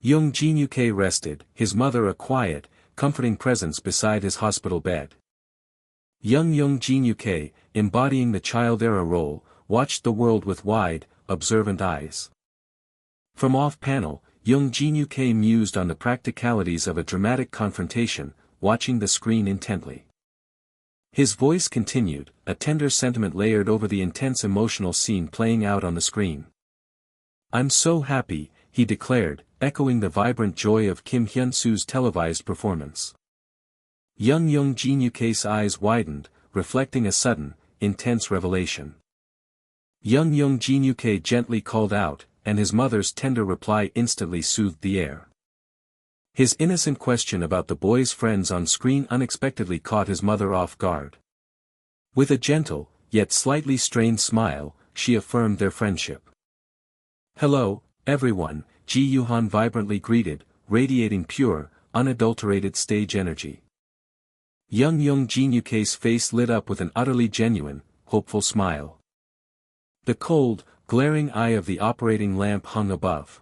Young Jin-yuke rested, his mother a quiet, comforting presence beside his hospital bed. Young Jin-yuke, embodying the child-era role, watched the world with wide, observant eyes. From off-panel, young Jin-yuke mused on the practicalities of a dramatic confrontation, watching the screen intently. His voice continued, a tender sentiment layered over the intense emotional scene playing out on the screen. "I'm so happy," he declared, echoing the vibrant joy of Kim Hyunsu's televised performance. Young Jin-yuke's eyes widened, reflecting a sudden, intense revelation. Young Jin-yuke gently called out, and his mother's tender reply instantly soothed the air. His innocent question about the boy's friends on screen unexpectedly caught his mother off guard. With a gentle, yet slightly strained smile, she affirmed their friendship. "Hello, everyone," Ji Yuhan vibrantly greeted, radiating pure, unadulterated stage energy. Young Jin-yuke's face lit up with an utterly genuine, hopeful smile. The cold, glaring eye of the operating lamp hung above.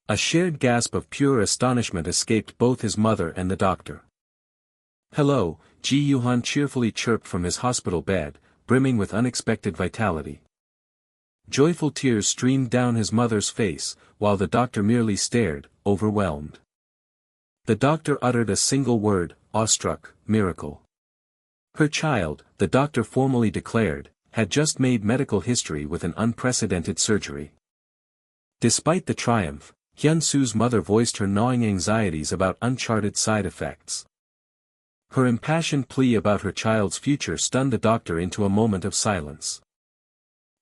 A shared gasp of pure astonishment escaped both his mother and the doctor. "Hello," Ji Yuhan cheerfully chirped from his hospital bed, brimming with unexpected vitality. Joyful tears streamed down his mother's face, while the doctor merely stared, overwhelmed. The doctor uttered a single word, awestruck, miracle. Her child, the doctor formally declared, had just made medical history with an unprecedented surgery. Despite the triumph, Hyunsu's mother voiced her gnawing anxieties about uncharted side effects. Her impassioned plea about her child's future stunned the doctor into a moment of silence.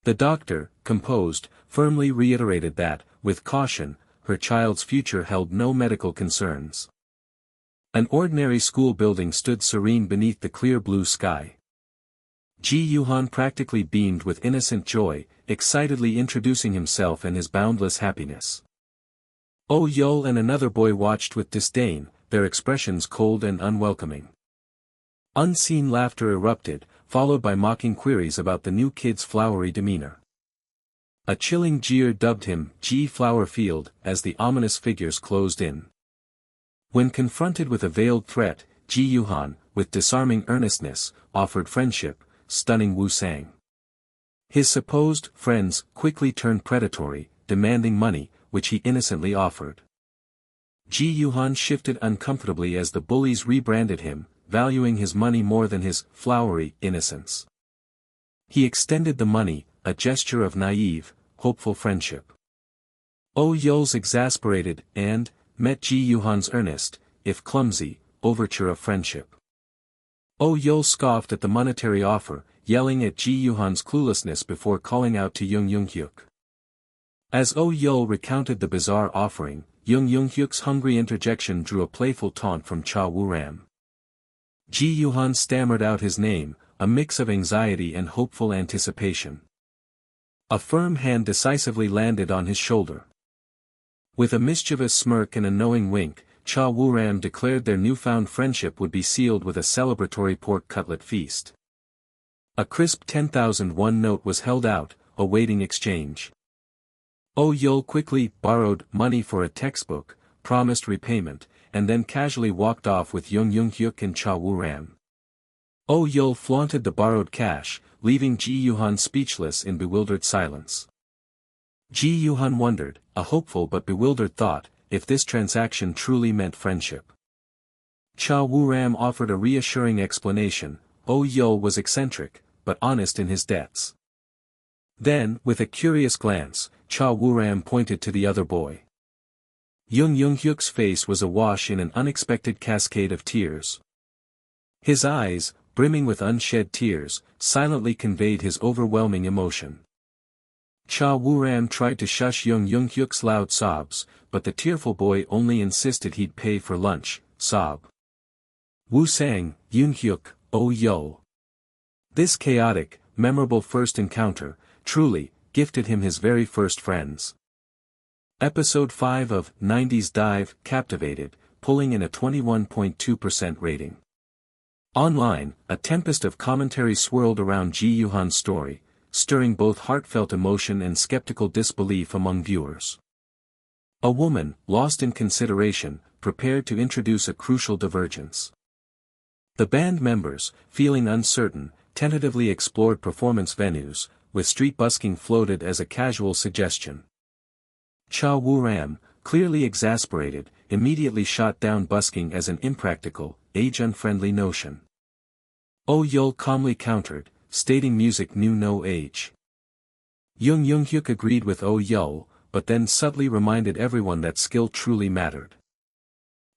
The doctor, composed, firmly reiterated that, with caution, her child's future held no medical concerns. An ordinary school building stood serene beneath the clear blue sky. Ji Yuhan practically beamed with innocent joy, excitedly introducing himself and his boundless happiness. Oh Yul and another boy watched with disdain, their expressions cold and unwelcoming. Unseen laughter erupted, followed by mocking queries about the new kid's flowery demeanor. A chilling jeer dubbed him G Flowerfield as the ominous figures closed in. When confronted with a veiled threat, Ji Yuhan, with disarming earnestness, offered friendship, stunning Wu Sang. His supposed friends quickly turned predatory, demanding money, which he innocently offered. Ji Yuhan shifted uncomfortably as the bullies rebranded him, valuing his money more than his flowery innocence. He extended the money, a gesture of naive, hopeful friendship. Oh Yul's exasperated and met Ji Yuhan's earnest, if clumsy, overture of friendship. Oh Yul scoffed at the monetary offer, yelling at Ji Yuhan's cluelessness before calling out to Young Hyuk. As Oh Yul recounted the bizarre offering, Young Hyuk's hungry interjection drew a playful taunt from Cha Woo-ram. Ji Yuhan stammered out his name, a mix of anxiety and hopeful anticipation. A firm hand decisively landed on his shoulder. With a mischievous smirk and a knowing wink, Cha Woo-ram declared their newfound friendship would be sealed with a celebratory pork cutlet feast. A crisp 10,001 note was held out, awaiting exchange. Oh Yul quickly borrowed money for a textbook, promised repayment, and then casually walked off with Young Hyuk and Cha Woo-ram. Oh Yul flaunted the borrowed cash, leaving Ji Yuhan speechless in bewildered silence. Ji Yuhan wondered, a hopeful but bewildered thought, if this transaction truly meant friendship. Cha Wu-ram offered a reassuring explanation. Oh Yul was eccentric, but honest in his debts. Then, with a curious glance, Cha Wu-ram pointed to the other boy. Hyuk's face was awash in an unexpected cascade of tears. His eyes, brimming with unshed tears, silently conveyed his overwhelming emotion. Cha Wu-ram tried to shush Hyuk's loud sobs, but the tearful boy only insisted he'd pay for lunch, sob. Wu sang, Hyuk, oh Yul. This chaotic, memorable first encounter, truly, gifted him his very first friends. Episode 5 of 90s Dive captivated, pulling in a 21.2% rating. Online, a tempest of commentary swirled around Ji Yuhan's story, stirring both heartfelt emotion and skeptical disbelief among viewers. A woman, lost in consideration, prepared to introduce a crucial divergence. The band members, feeling uncertain, tentatively explored performance venues, with street busking floated as a casual suggestion. Cha Wu-ram, clearly exasperated, immediately shot down busking as an impractical, age-unfriendly notion. Oh Yul calmly countered, stating music knew no age. Hyuk agreed with Oh Yul, but then subtly reminded everyone that skill truly mattered.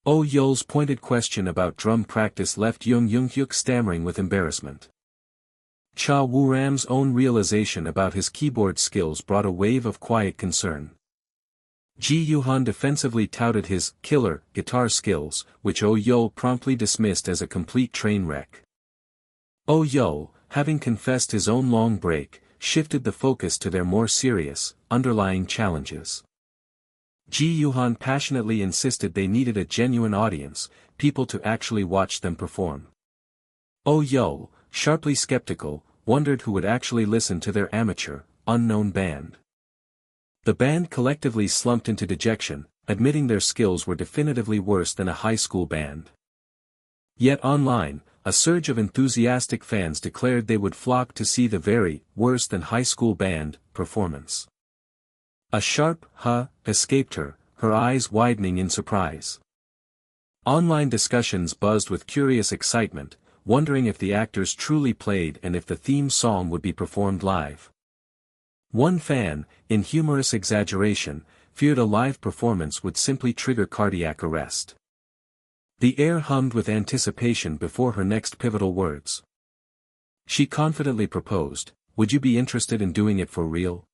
Oh Yul's pointed question about drum practice left Hyuk stammering with embarrassment. Cha Wu-ram's own realization about his keyboard skills brought a wave of quiet concern. Ji Yuhan defensively touted his killer guitar skills, which Oh Yul promptly dismissed as a complete train wreck. Oh Yul, having confessed his own long break, shifted the focus to their more serious, underlying challenges. Ji Yuhan passionately insisted they needed a genuine audience, people to actually watch them perform. Oh Yul, sharply skeptical, wondered who would actually listen to their amateur, unknown band. The band collectively slumped into dejection, admitting their skills were definitively worse than a high school band. Yet online, a surge of enthusiastic fans declared they would flock to see the very worse than high school band performance. A sharp "huh" escaped her, her eyes widening in surprise. Online discussions buzzed with curious excitement, wondering if the actors truly played and if the theme song would be performed live. One fan, in humorous exaggeration, feared a live performance would simply trigger cardiac arrest. The air hummed with anticipation before her next pivotal words. She confidently proposed, "Would you be interested in doing it for real?"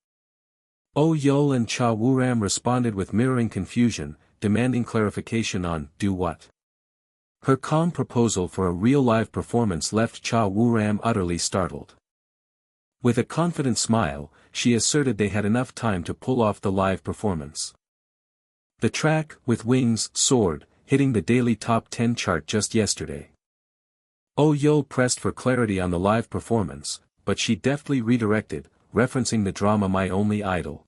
Oh Yul and Cha Wu-ram responded with mirroring confusion, demanding clarification on "do what?" Her calm proposal for a real live performance left Cha Wu-ram utterly startled. With a confident smile, she asserted they had enough time to pull off the live performance. The track, With Wings, soared, hitting the daily top 10 chart just yesterday. Oh Yul pressed for clarity on the live performance, but she deftly redirected, referencing the drama My Only Idol.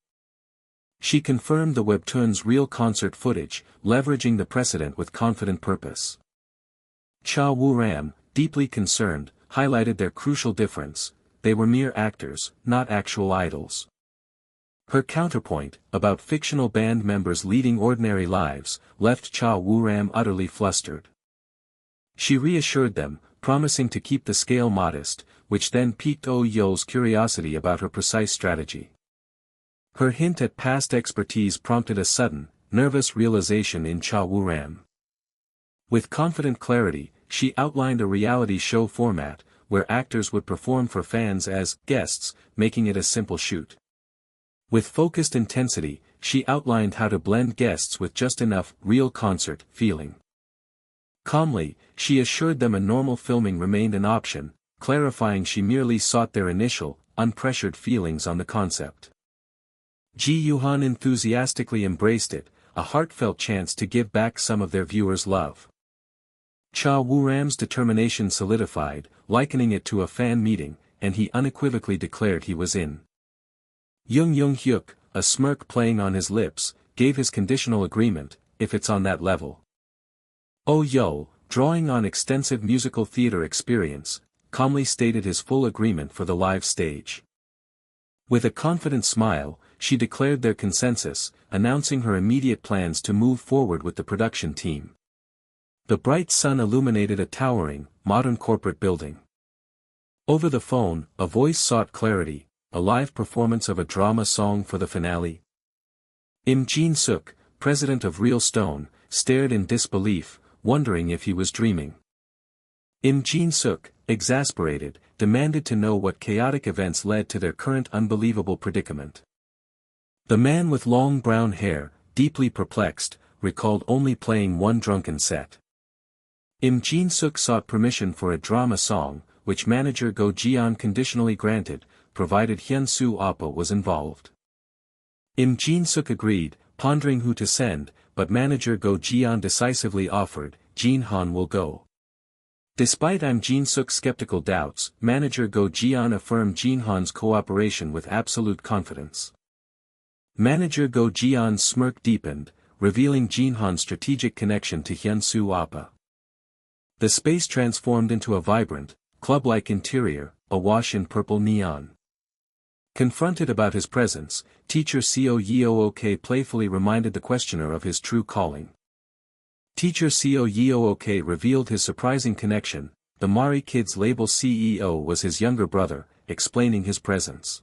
She confirmed the webtoon's real concert footage, leveraging the precedent with confident purpose. Cha Wu-ram, deeply concerned, highlighted their crucial difference: they were mere actors, not actual idols. Her counterpoint, about fictional band members leading ordinary lives, left Cha Wu-ram utterly flustered. She reassured them, promising to keep the scale modest, which then piqued Oh Yul's curiosity about her precise strategy. Her hint at past expertise prompted a sudden, nervous realization in Cha Wu-ram. With confident clarity, she outlined a reality show format, where actors would perform for fans as guests, making it a simple shoot. With focused intensity, she outlined how to blend guests with just enough real concert feeling. Calmly, she assured them a normal filming remained an option, clarifying she merely sought their initial, unpressured feelings on the concept. Ji Yuhan enthusiastically embraced it, a heartfelt chance to give back some of their viewers' love. Cha Wu-ram's determination solidified, likening it to a fan meeting, and he unequivocally declared he was in. Hyuk, a smirk playing on his lips, gave his conditional agreement, if it's on that level. Oh Yul, drawing on extensive musical theater experience, calmly stated his full agreement for the live stage. With a confident smile, she declared their consensus, announcing her immediate plans to move forward with the production team. The bright sun illuminated a towering, modern corporate building. Over the phone, a voice sought clarity, a live performance of a drama song for the finale. Im Jin-suk, president of Real Stone, stared in disbelief, wondering if he was dreaming. Im Jin-suk, exasperated, demanded to know what chaotic events led to their current unbelievable predicament. The man with long brown hair, deeply perplexed, recalled only playing one drunken set. Im Jin-suk sought permission for a drama song, which manager Go Jian conditionally granted, provided Hyunsu Appa was involved. Im Jin-suk agreed, pondering who to send, but manager Go Jian decisively offered, Jin-han will go. Despite Im Jin-suk's skeptical doubts, manager Go Jian affirmed Jin-han's cooperation with absolute confidence. Manager Go Jian's smirk deepened, revealing Jin-han's strategic connection to Hyunsu Appa. The space transformed into a vibrant, club-like interior, awash in purple neon. Confronted about his presence, teacher Seo Yeook playfully reminded the questioner of his true calling. Teacher Seo Yeook revealed his surprising connection. The Mari Kids label CEO was his younger brother, explaining his presence.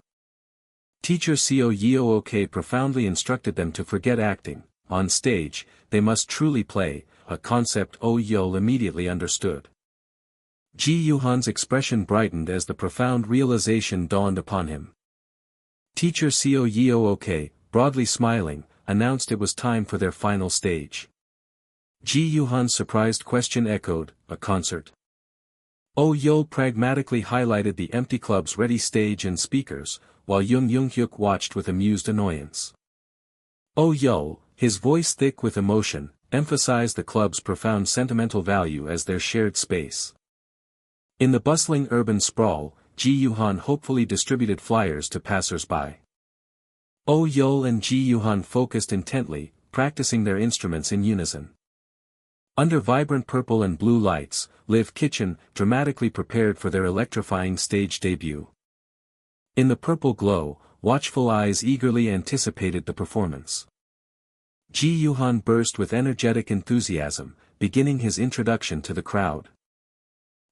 Teacher Seo Yeook profoundly instructed them to forget acting. On stage, they must truly play, a concept Oh Yeol immediately understood. Ji Yuhan's expression brightened as the profound realization dawned upon him. Teacher Seo Yeook, broadly smiling, announced it was time for their final stage. Ji Yuhan's surprised question echoed, a concert. Oh Yeol pragmatically highlighted the empty club's ready stage and speakers, while Jung-hyuk watched with amused annoyance. Oh Yeol, his voice thick with emotion, emphasized the club's profound sentimental value as their shared space. In the bustling urban sprawl, Ji Yuhan hopefully distributed flyers to passers-by. Oh Yeol and Ji Yuhan focused intently, practicing their instruments in unison. Under vibrant purple and blue lights, Live Kitchen dramatically prepared for their electrifying stage debut. In the purple glow, watchful eyes eagerly anticipated the performance. Ji Yuhan burst with energetic enthusiasm, beginning his introduction to the crowd.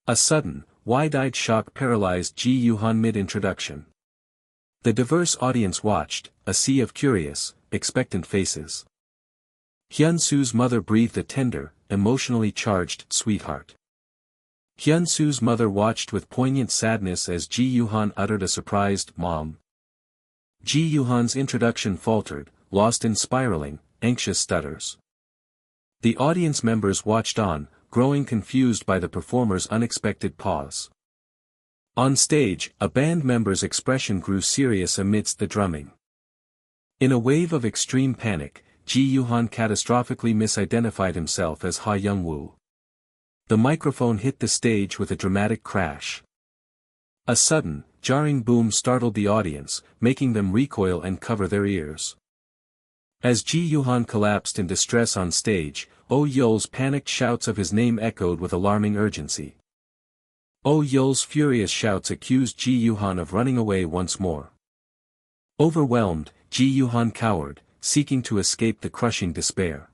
A sudden, wide-eyed shock paralyzed Ji Yuhan mid-introduction. The diverse audience watched, a sea of curious, expectant faces. Hyunsu's mother breathed a tender, emotionally charged sweetheart. Hyunsu's mother watched with poignant sadness as Ji Yuhan uttered a surprised mom. Ji Yuhan's introduction faltered, lost in spiraling, anxious stutters. The audience members watched on, growing confused by the performer's unexpected pause. On stage, a band member's expression grew serious amidst the drumming. In a wave of extreme panic, Ji Yuhan catastrophically misidentified himself as Ha Young-woo. The microphone hit the stage with a dramatic crash. A sudden, jarring boom startled the audience, making them recoil and cover their ears. As Ji Yuhan collapsed in distress on stage, Oh Yeol's panicked shouts of his name echoed with alarming urgency. Oh Yeol's furious shouts accused Ji Yuhan of running away once more. Overwhelmed, Ji Yuhan cowered, seeking to escape the crushing despair.